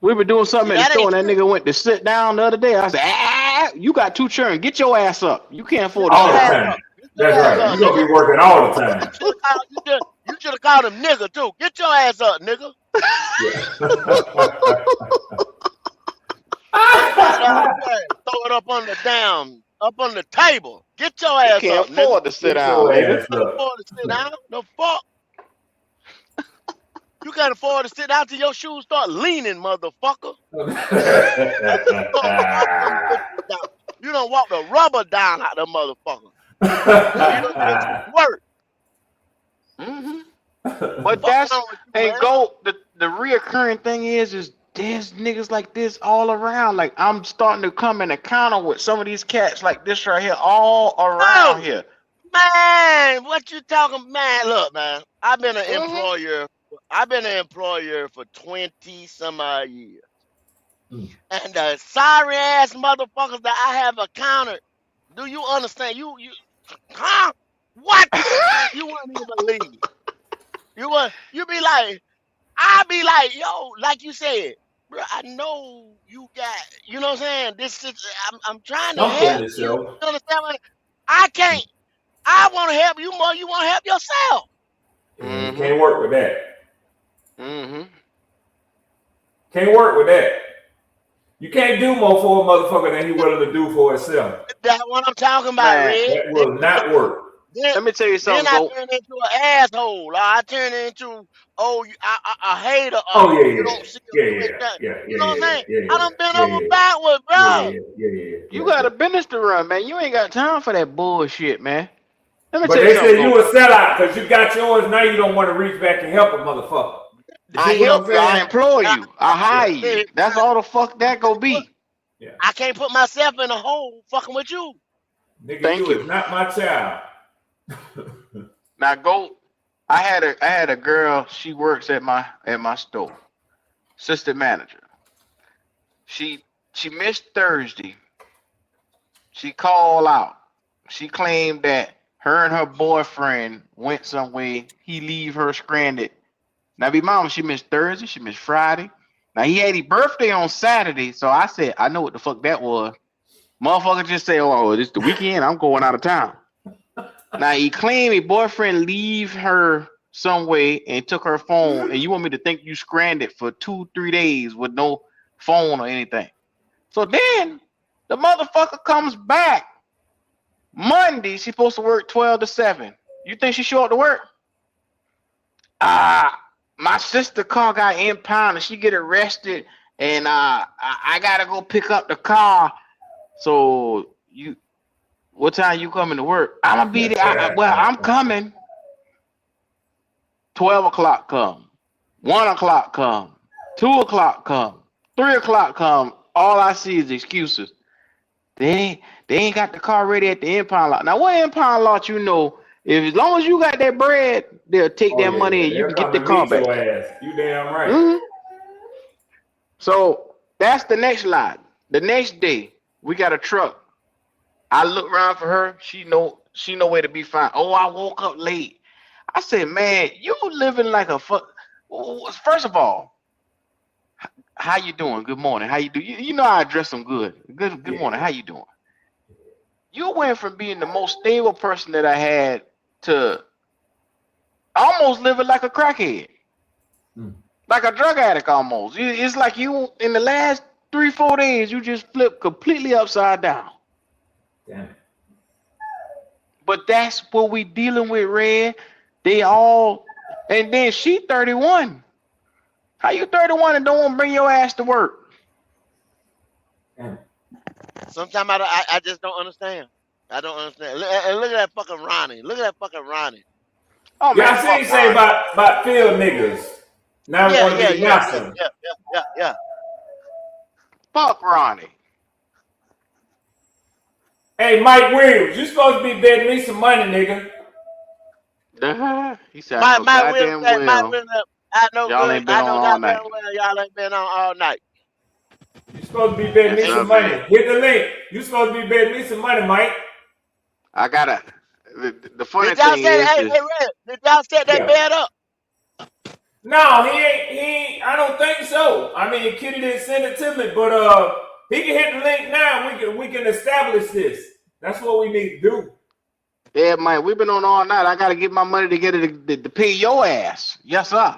A: We were doing something at the
O: That
A: store,
O: ain't
A: and that
O: true.
A: nigga went to sit down the other day. I said, you got 2 children. Get your ass up. You can't
O: Get
A: afford to
I: All
A: sit
I: the
O: your ass
A: down.
I: time.
O: up. Get your
I: That's
O: ass
I: right.
O: up,
I: You gonna
O: nigga.
I: be working all the time.
O: You should have called him nigga too. Get your ass up, nigga. Throw it up on the table. Get your
A: You
O: ass
A: can't
O: up, nigga.
A: afford to sit
I: Get
A: down,
I: your
A: nigga.
I: ass
O: You can't
I: up.
O: afford to sit down. The fuck? You can't afford to sit down till your shoes start leaning, motherfucker. You don't walk the rubber down out the motherfucker. You don't get to work.
A: But
O: Fuck
A: that's
O: wrong with you,
A: and
O: man?
A: go the reoccurring thing is there's niggas like this all around. Like I'm starting to come in encounter with some of these cats like this right here, all around
O: Oh,
A: here.
O: man, what you talking, man? Look, man, I've been an employer for 20 some odd years. And the sorry ass motherfuckers that I have encountered, do you understand? You what? You wouldn't even believe. You be like, I be like, yo, like you said, bro, I know you got, you know what I'm saying? This is, I'm trying to
I: Something
O: help
I: to
O: you.
I: show.
O: You understand what I can't. I want to help you more. You want to help yourself.
I: You can't work with that.
A: Mm-hmm.
I: Can't work with that. You can't do more for a motherfucker than he willing to do for himself.
O: That's what I'm talking about,
A: Man,
O: Red.
I: That will not work.
A: let me tell you
O: Then
A: something,
O: I
A: Go.
O: turn into an asshole. Or I turn into a hater.
I: Oh
O: You
I: yeah,
O: don't see
I: yeah,
O: you ain't
I: yeah,
O: that.
I: yeah,
O: You
I: yeah,
O: know what I'm
I: yeah,
O: saying?
I: yeah,
O: I done been
I: yeah,
O: over
I: yeah,
O: backward, bro.
A: You got a business to run, man. You ain't got time for that bullshit, man. Let me
I: But
A: tell you
I: they
A: something,
I: say you
A: Go.
I: a sellout because you got yours. Now you don't want to reach back and help a motherfucker. You
A: I
I: see what I'm
A: help you. I
I: saying?
A: employ you. I hire
I: Yeah,
A: you. That's all the fuck that go be.
I: yeah.
O: I can't put myself in a hole fucking with you.
I: Nigga,
A: Thank
I: you
A: you.
I: is not my child.
A: Now, Go. I had a girl. She works at my store. Assistant manager. She missed Thursday. She called out. She claimed that her and her boyfriend went somewhere. He leave her stranded. Now, be mama, she missed Thursday. She missed Friday. Now, he had his birthday on Saturday. So I said, I know what the fuck that was. Motherfucker just say, oh, it's the weekend. I'm going out of town. Now, he claimed his boyfriend leave her some way and took her phone. And you want me to think you stranded for 2-3 days with no phone or anything. So then the motherfucker comes back Monday. She's supposed to work 12 to 7. You think she show up to work? My sister car got impounded. She get arrested, and I gotta go pick up the car. So what time you coming to work? I'm gonna be there. Well, I'm coming. 12 o'clock come. 1 o'clock come. 2 o'clock come. 3 o'clock come. All I see is excuses. They ain't got the car ready at the impound lot. Now, what impound lot you know? If as long as you got that bread, they'll take that money and you can get the car back.
I: Your ass. You damn right.
A: Mm-hmm. So that's the next lot. The next day, we got a truck. I look around for her. She know where to be found. Oh, I woke up late. I said, man, you living like a fuck. First of all, how you doing? Good morning. How you do? You know I address them good. Good morning. How you doing? You went from being the most stable person that I had to almost living like a crackhead, like a drug addict almost. It's like you in the last 3-4 days you just flipped completely upside down.
I: Damn it.
A: But that's what we dealing with, Red. They all, and then she 31. How you 31 and don't want to bring your ass to work?
O: Sometimes I just don't understand. I don't understand. And look at that fucking Ronnie. Look at that fucking Ronnie.
A: Oh
I: Yeah,
A: man,
I: I seen you say about field niggas. Now we want to be announcing.
O: Yeah.
A: Fuck Ronnie.
I: Hey, Mike Williams, you supposed to be betting me some money, nigga.
A: He said, I know
O: Mike
A: goddamn
O: Williams,
A: well.
O: I know
A: Y'all
O: good.
A: ain't been
O: I
A: on
O: know
A: all
O: goddamn
A: night.
O: well y'all ain't been on all night.
I: You supposed to be betting me
A: Yes,
I: some
A: sir,
I: money.
A: man.
I: Hit the link. You supposed to be betting me some money, Mike.
A: I gotta. The funny
O: Did y'all
A: thing
O: say,
A: is,
O: hey, Red, did y'all set that
I: Yeah.
O: bed up?
I: No, he ain't. I don't think so. I mean, Kitty didn't send it to me, but he can hit the link now. We can establish this. That's what we need to do.
A: Yeah, man, we've been on all night. I gotta get my money together to pay your ass. Yes, sir.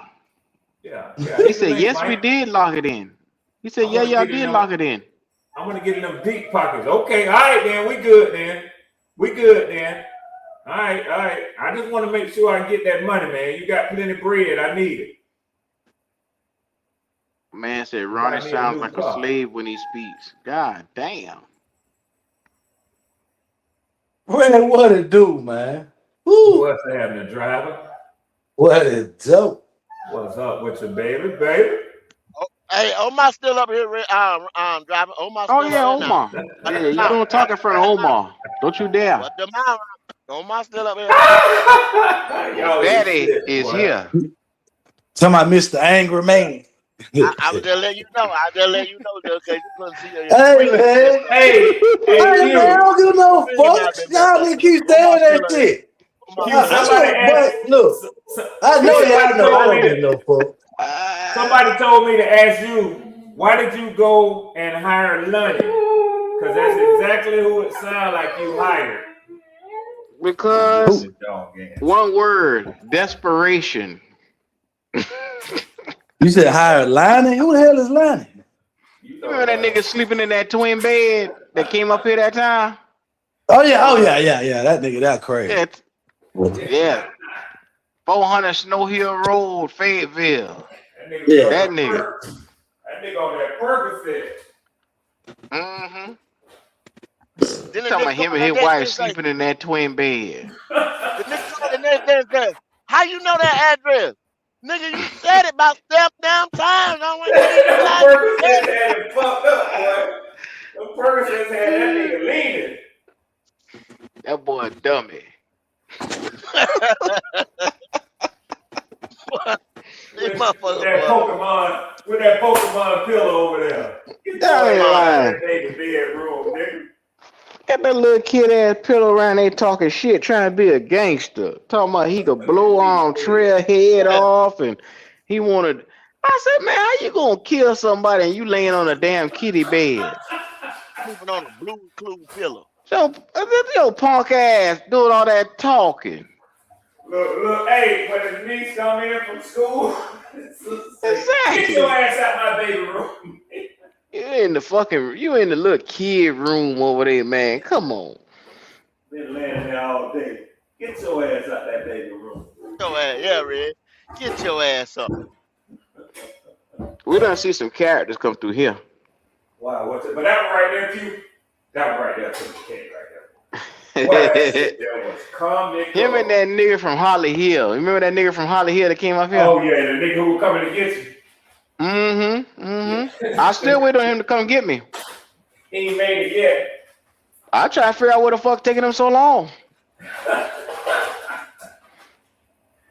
I: Yeah.
A: He said, yes, we did lock it in. He said, yeah, y'all did lock it in.
I: I'm gonna get in them deep pockets. Okay, all right, then. We good, then. All right. I just want to make sure I get that money, man. You got plenty of bread. I need it.
A: Man said Ronnie sounds like a slave when he speaks. God damn.
L: Man, what it do, man?
I: Woo. What's happening, driver?
L: What it do?
I: What's up with your baby?
O: Oh, hey, Omar still up here, driving. Omar still
A: Oh, yeah,
O: up here
A: Omar.
O: now.
A: Yeah, you don't talk in front of Omar. Don't you dare.
O: What the mouth? Omar still up here.
A: Daddy is here.
L: Somebody missed the angry man.
O: I was just letting you know. Just in case you couldn't see your
L: Hey, man.
I: Hey,
L: man, I don't give no fuck. Y'all niggas keep saying that shit. Look, I know y'all know I don't give no fuck.
I: Somebody told me to ask you, why did you go and hire Lunny? Because that's exactly who it sounds like you hired.
A: Because one word, desperation.
L: You said hire Lonnie? Who the hell is Lonnie?
A: You remember that nigga sleeping in that twin bed that came up here that time?
L: Oh yeah. That nigga, that crazy.
A: Yeah. 400 Snow Hill Road, Fayetteville.
L: Yeah.
A: That nigga.
I: That nigga on that Percocet.
A: Mm-hmm. Talking about him and his wife sleeping in that twin bed.
O: The nigga said, how you know that address? Nigga, you said it about step down times. I want
I: The Percocet had it fucked up, boy. The Percocet had that nigga leaning.
A: That boy a dummy.
I: With that Pokemon pillow over there.
A: That ain't lying.
I: That nigga bedroom, nigga.
A: Got that little kid ass pillow around there talking shit, trying to be a gangster. Talking about he could blow on trail head off and he wanted. I said, man, how you gonna kill somebody and you laying on a damn kitty bed?
O: Sleeping on a blue clue pillow.
A: So your punk ass doing all that talking.
I: Look, hey, when his niece come in from school,
A: Exactly.
I: Get your ass out my baby room.
A: You in the little kid room over there, man. Come on.
I: Been laying there all day. Get your ass out that baby room.
O: Your ass, yeah, Red. Get your ass up.
A: We done see some characters come through here.
I: Wow, what's it? But that one right there, too. That one right there, took the cake right there. Boy, that shit there was comical.
A: Him and that nigga from Holly Hill. You remember that nigga from Holly Hill that came up here?
I: Oh, yeah, the nigga who was coming to get you.
A: I still wait on him to come get me.
I: He ain't made it yet.
A: I try to figure out what the fuck taking him so long.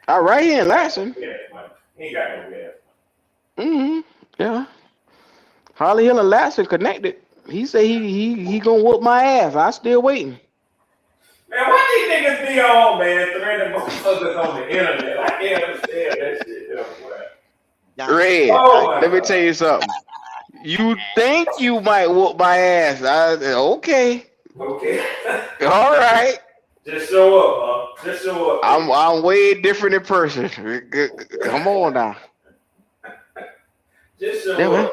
A: All right here in Lansing.
I: Yeah, he ain't got no gas.
A: Yeah. Holly Hill and Lansing connected. He said he gonna whoop my ass. I still waiting.
I: Man, why these niggas be on, man, threatening motherfuckers on the internet? I can't understand that shit, boy.
A: Red, let me tell you something. You think you might whoop my ass? Okay.
I: Okay.
A: All right.
I: Just show up, huh? Just show up.
A: I'm way different in person. Come on now.
I: Just show
A: Yeah,
I: up.
A: man.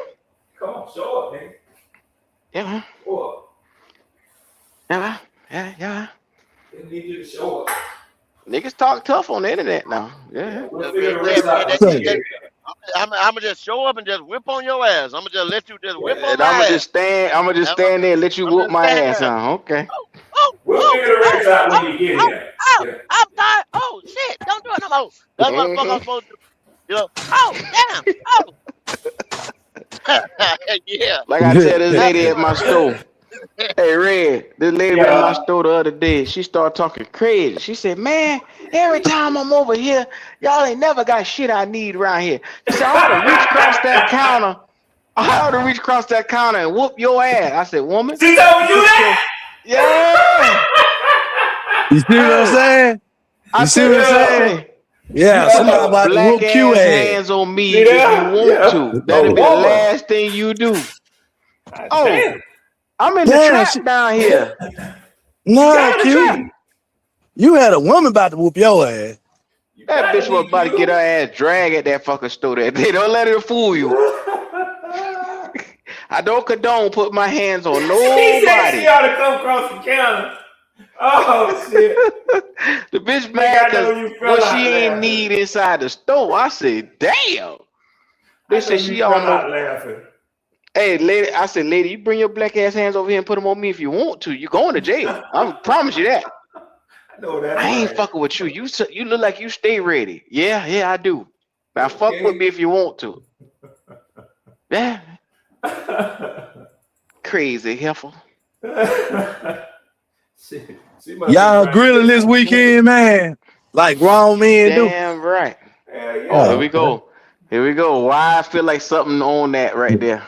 I: Come on, show up, nigga.
A: Yeah, man.
I: Show up.
A: Yeah, man. Yeah.
I: They need you to show up.
A: Niggas talk tough on the internet now. Yeah.
I: We'll figure the rest out.
O: I'm gonna just show up and just whip on your ass. I'm gonna just let you just whip on
A: And
O: my
A: I'm
O: ass.
A: gonna just stand there and let you whoop my ass, huh? Okay.
I: We'll figure the rest out when you get here.
O: I'm tired. Oh shit! Don't do it no more. That's what the fuck I'm supposed to do. You know? Oh damn! Oh. Yeah.
A: Like I tell this lady at my store. Hey, Red, this lady at my store the other day, she started talking crazy. She said, man, every time I'm over here, y'all ain't never got shit I need around here. She said, I ought to reach across that counter. I ought to reach across that counter and whoop your ass. I said, woman.
I: She told you that?
A: Yeah.
L: You see what I'm saying?
A: I
L: You see what I'm saying? Yeah, somebody about to
A: black
L: whoop Q
A: ass
L: ass.
A: hands on me if you want to. That'll be the last thing you do. Oh, I'm in the
L: Damn,
A: trap down here.
L: No, Q. You had a woman about to whoop your ass.
A: That bitch was about to get her ass dragged at that fucking store. They don't let her fool you. I don't condone put my hands on
I: He said
A: nobody.
I: she ought to come across the counter. Oh shit.
A: The bitch
I: Nigga,
A: mad
I: I know
A: because
I: you fell
A: what
I: out
A: she ain't
I: laughing.
A: need inside the store. I said, damn. They said she
I: fell out
A: almost.
I: laughing.
A: Hey, lady, I said, lady, you bring your black ass hands over here and put them on me if you want to. You going to jail. I promise you that.
I: I know that's
A: I ain't
I: right.
A: fucking with you. You look like you stay ready. Yeah, I do. Now fuck with me if you want to. Yeah. Crazy heifer.
L: Y'all grilling this weekend, man. Like grown men do.
A: Damn right.
I: Yeah,
A: Oh, here
L: Oh,
A: we go. Here we go. Why I feel like something on that right there.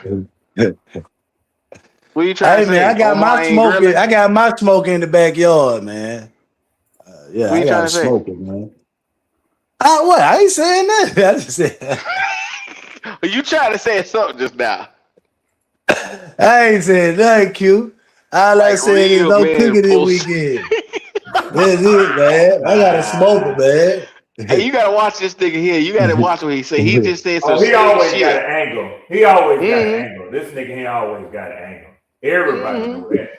A: What you trying
L: Hey
A: to
L: man,
A: say?
L: I got
A: Omar
L: my
A: ain't
L: smoke.
A: grilling?
L: I got my smoke in the backyard, man. Yeah,
A: What
L: I
A: you
L: got
A: trying
L: to
A: to say?
L: smoke it, man. What? I ain't saying that. I just said
A: You trying to say something just now.
L: I ain't saying nothing, Q. All I
A: Like
L: said is
A: real
L: no
A: man
L: cooking this
A: post.
L: weekend. That's it, man. I got to smoke it, man.
A: Hey, you gotta watch this nigga here. You gotta watch what he say. He just said some
I: Oh, he
A: slick
I: always got
A: shit.
I: an angle. He always got an
A: Mm-hmm.
I: angle. This nigga he always got an angle. Everybody know that.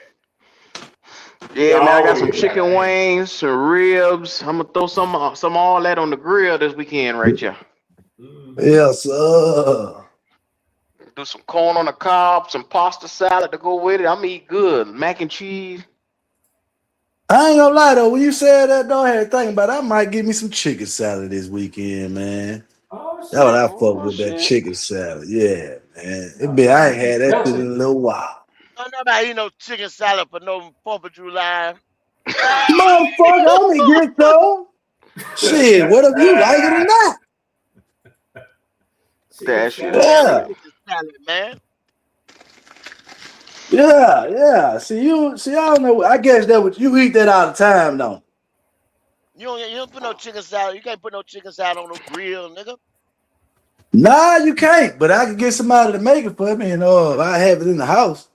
I: He
A: Yeah, man, I got some
I: always got an
A: chicken
I: angle.
A: wings, some ribs. I'm gonna throw some all that on the grill this weekend right here.
L: Yes, sir.
A: Do some corn on the cob, some pasta salad to go with it. I'm gonna eat good. Mac and cheese.
L: I ain't gonna lie though. When you said that, though, I had to think about it. I might give me some chicken salad this weekend, man.
I: Oh
L: That's what
I: shit.
L: I fuck
A: Oh
L: with, that
A: shit.
L: chicken salad. Yeah, man. I ain't had that shit in a little while.
O: Don't nobody eat no chicken salad for no 4th of July.
L: Motherfucker, I'm gonna get some. Shit, whatever you like it or not.
A: That shit is
O: Damn
L: Yeah,
A: crazy.
O: chicken salad, man.
L: yeah. See, I don't know. I guess that what you eat that all the time, though.
O: You don't put no chicken salad. You can't put no chicken salad on no grill, nigga.
L: Nah, you can't. But I can get somebody to make it for me, and I have it in the house.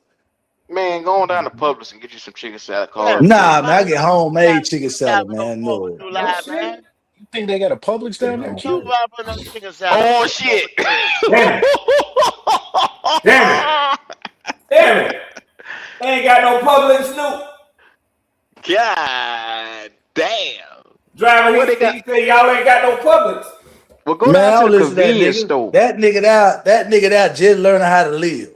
A: Man, go on down to Publix and get you some chicken salad. Call
O: Yeah,
A: it up
L: Nah,
A: there.
L: man, I get homemade chicken
O: chicken salad
L: salad,
O: for no
L: man.
O: 4th of
L: No.
I: Oh
O: July,
I: shit.
O: man.
E: You think they got a Publix down there,
O: You
E: Q?
O: don't put no chicken salad
A: Oh
O: for no 4th
A: shit.
O: of July.
I: Damn it. Damn it. Damn it. They ain't got no Publix Snoop.
A: God damn.
I: Driver,
A: What they
I: he
A: got?
I: said y'all ain't got no Publix.
A: Well, go
L: Man,
A: down
L: I
A: to
L: don't
A: the
L: listen to that
A: convenience
L: nigga.
A: store.
L: That nigga out just learning how to live.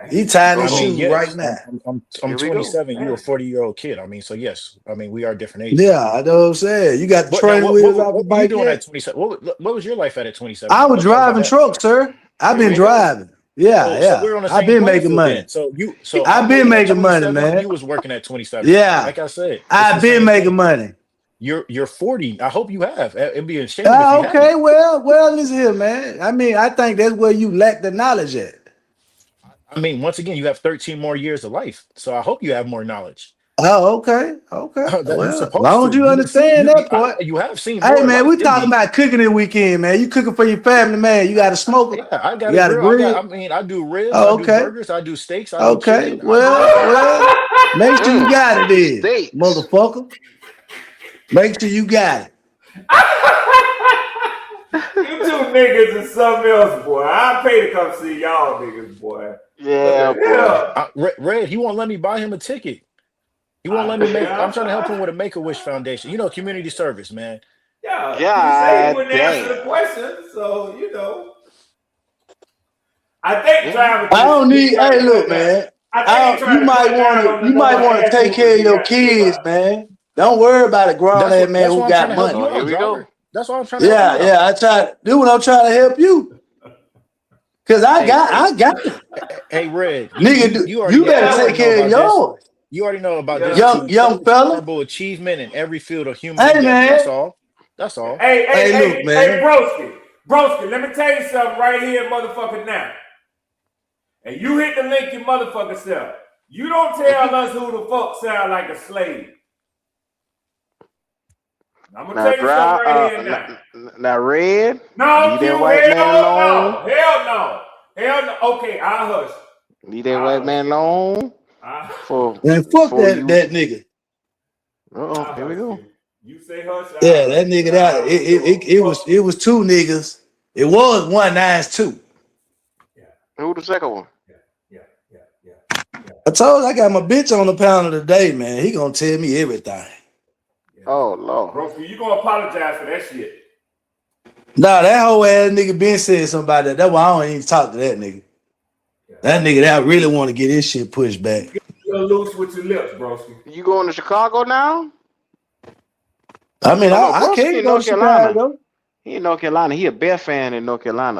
L: He tying
A: Go
L: his
E: I mean,
L: shoes right
E: yes.
L: now.
E: I'm
A: Here we go.
E: 27. You're a 40-year-old kid. I mean, so yes. I mean, we are different ages.
L: Yeah, I know what I'm saying. You got the
E: What now?
L: training wheels off the
E: What were you
L: bike
E: doing
L: yet?
E: at 27? What was your life at 27?
L: I was
E: Let's talk about
L: driving
E: that.
L: trucks, sir. I've
A: Here
L: been
A: we go.
L: driving. Yeah,
E: So
L: yeah.
E: we're on the
L: I've
E: same
L: been
E: playing
L: making
E: field
L: money.
E: then. So
L: I've
E: I'm
L: been
E: working at
L: making money,
E: 27.
L: man.
E: You was working at 27.
L: Yeah.
E: Like I said, it's
L: I've
E: the
L: been
E: same
L: making
E: thing.
L: money.
E: You're 40. I hope you have. It'd be a shame if you
L: Okay,
E: haven't.
L: well, listen here, man. I mean, I think that's where you lack the knowledge at.
E: I mean, once again, you have 13 more years of life. So I hope you have more knowledge.
L: Oh, okay.
E: That you're
L: Well, as
E: supposed
L: long as
E: to.
L: you
E: You done seen
L: understand that part.
E: you have seen
L: Hey,
E: more
L: man,
E: life
L: we
E: than
L: talking
E: me.
L: about cooking this weekend, man. You cooking for your family, man. You got a smoker.
E: Yeah, I got
L: You
E: a
L: got a
E: grill.
L: grill.
E: I mean, I do ribs, I
L: Oh,
E: do
L: okay.
E: burgers, I do steaks, I do
L: Okay.
E: chicken. I do
L: Well, make sure you got it then,
A: Steaks.
L: motherfucker. Make sure you got it.
I: You two niggas is something else, boy. I'll pay to come see y'all niggas, boy.
A: Yeah,
I: What the
A: boy.
I: hell?
E: Red, he won't let me buy him a ticket. He won't let me I'm trying to help him with a Make-A-Wish Foundation. You know, community service, man.
I: Yeah, he said he
A: God
I: wouldn't answer the
A: damn.
I: question, so you know. I think Travis
L: I don't
I: he
L: need.
I: trying
L: Hey,
I: to
L: look,
I: cut down.
L: man.
I: I think he
L: You
I: trying to
L: might
I: cut down on the number of
L: want to
I: ass
L: take
I: whoopings
L: care of
I: he
L: your
I: got to give
L: kids,
I: out.
L: man. Don't worry about a grown ass man
E: That's
L: who
E: why I'm trying
L: got
E: to help
L: money.
E: you
A: Oh, here
E: out,
A: we go.
E: driver. That's why I'm trying to help you out.
L: Yeah. Do what I'm trying to help you. Cause I
A: Hey,
L: got it.
E: Hey, Red,
L: Nigga,
E: you already
L: you
E: know
L: better take
E: know
L: care of
E: about this.
L: yours.
E: You already know about this too.
L: Young fella.
E: Honorable achievement in every field of human
L: Hey,
E: endeavor.
L: man.
E: That's all. That's all.
L: Hey, look, man.
I: Broski, let me tell you something right here, motherfucker, now. And you hit the link your motherfucker self. You don't tell us who the fuck sound like a slave. I'm gonna
A: Now,
I: tell you something right here
A: now, Red.
I: now.
A: Leave
I: No,
A: that white man alone.
I: no, hell no, hell no. Okay, I hush.
A: Leave that white man alone. For
L: Man, fuck that
A: you.
L: that nigga.
A: Uh-oh, here we go.
I: You say hush.
L: Yeah, that nigga that it was two niggas. It was one, now it's two.
A: Who the second one?
L: I told you I got my bitch on the panel today, man. He gonna tell me everything.
A: Oh Lord.
I: Bro, you gonna apologize for that shit?
L: Nah, that whole ass nigga been saying something about that. That's why I don't even talk to that nigga. That nigga that really want to get his shit pushed back.
I: You're loose with your lips, broski.
A: You going to Chicago now?
L: I mean, I
A: Broski
L: can't
A: in
L: go to
A: North Carolina.
L: Chicago.
A: He in North Carolina. He a Bear fan in North Carolina.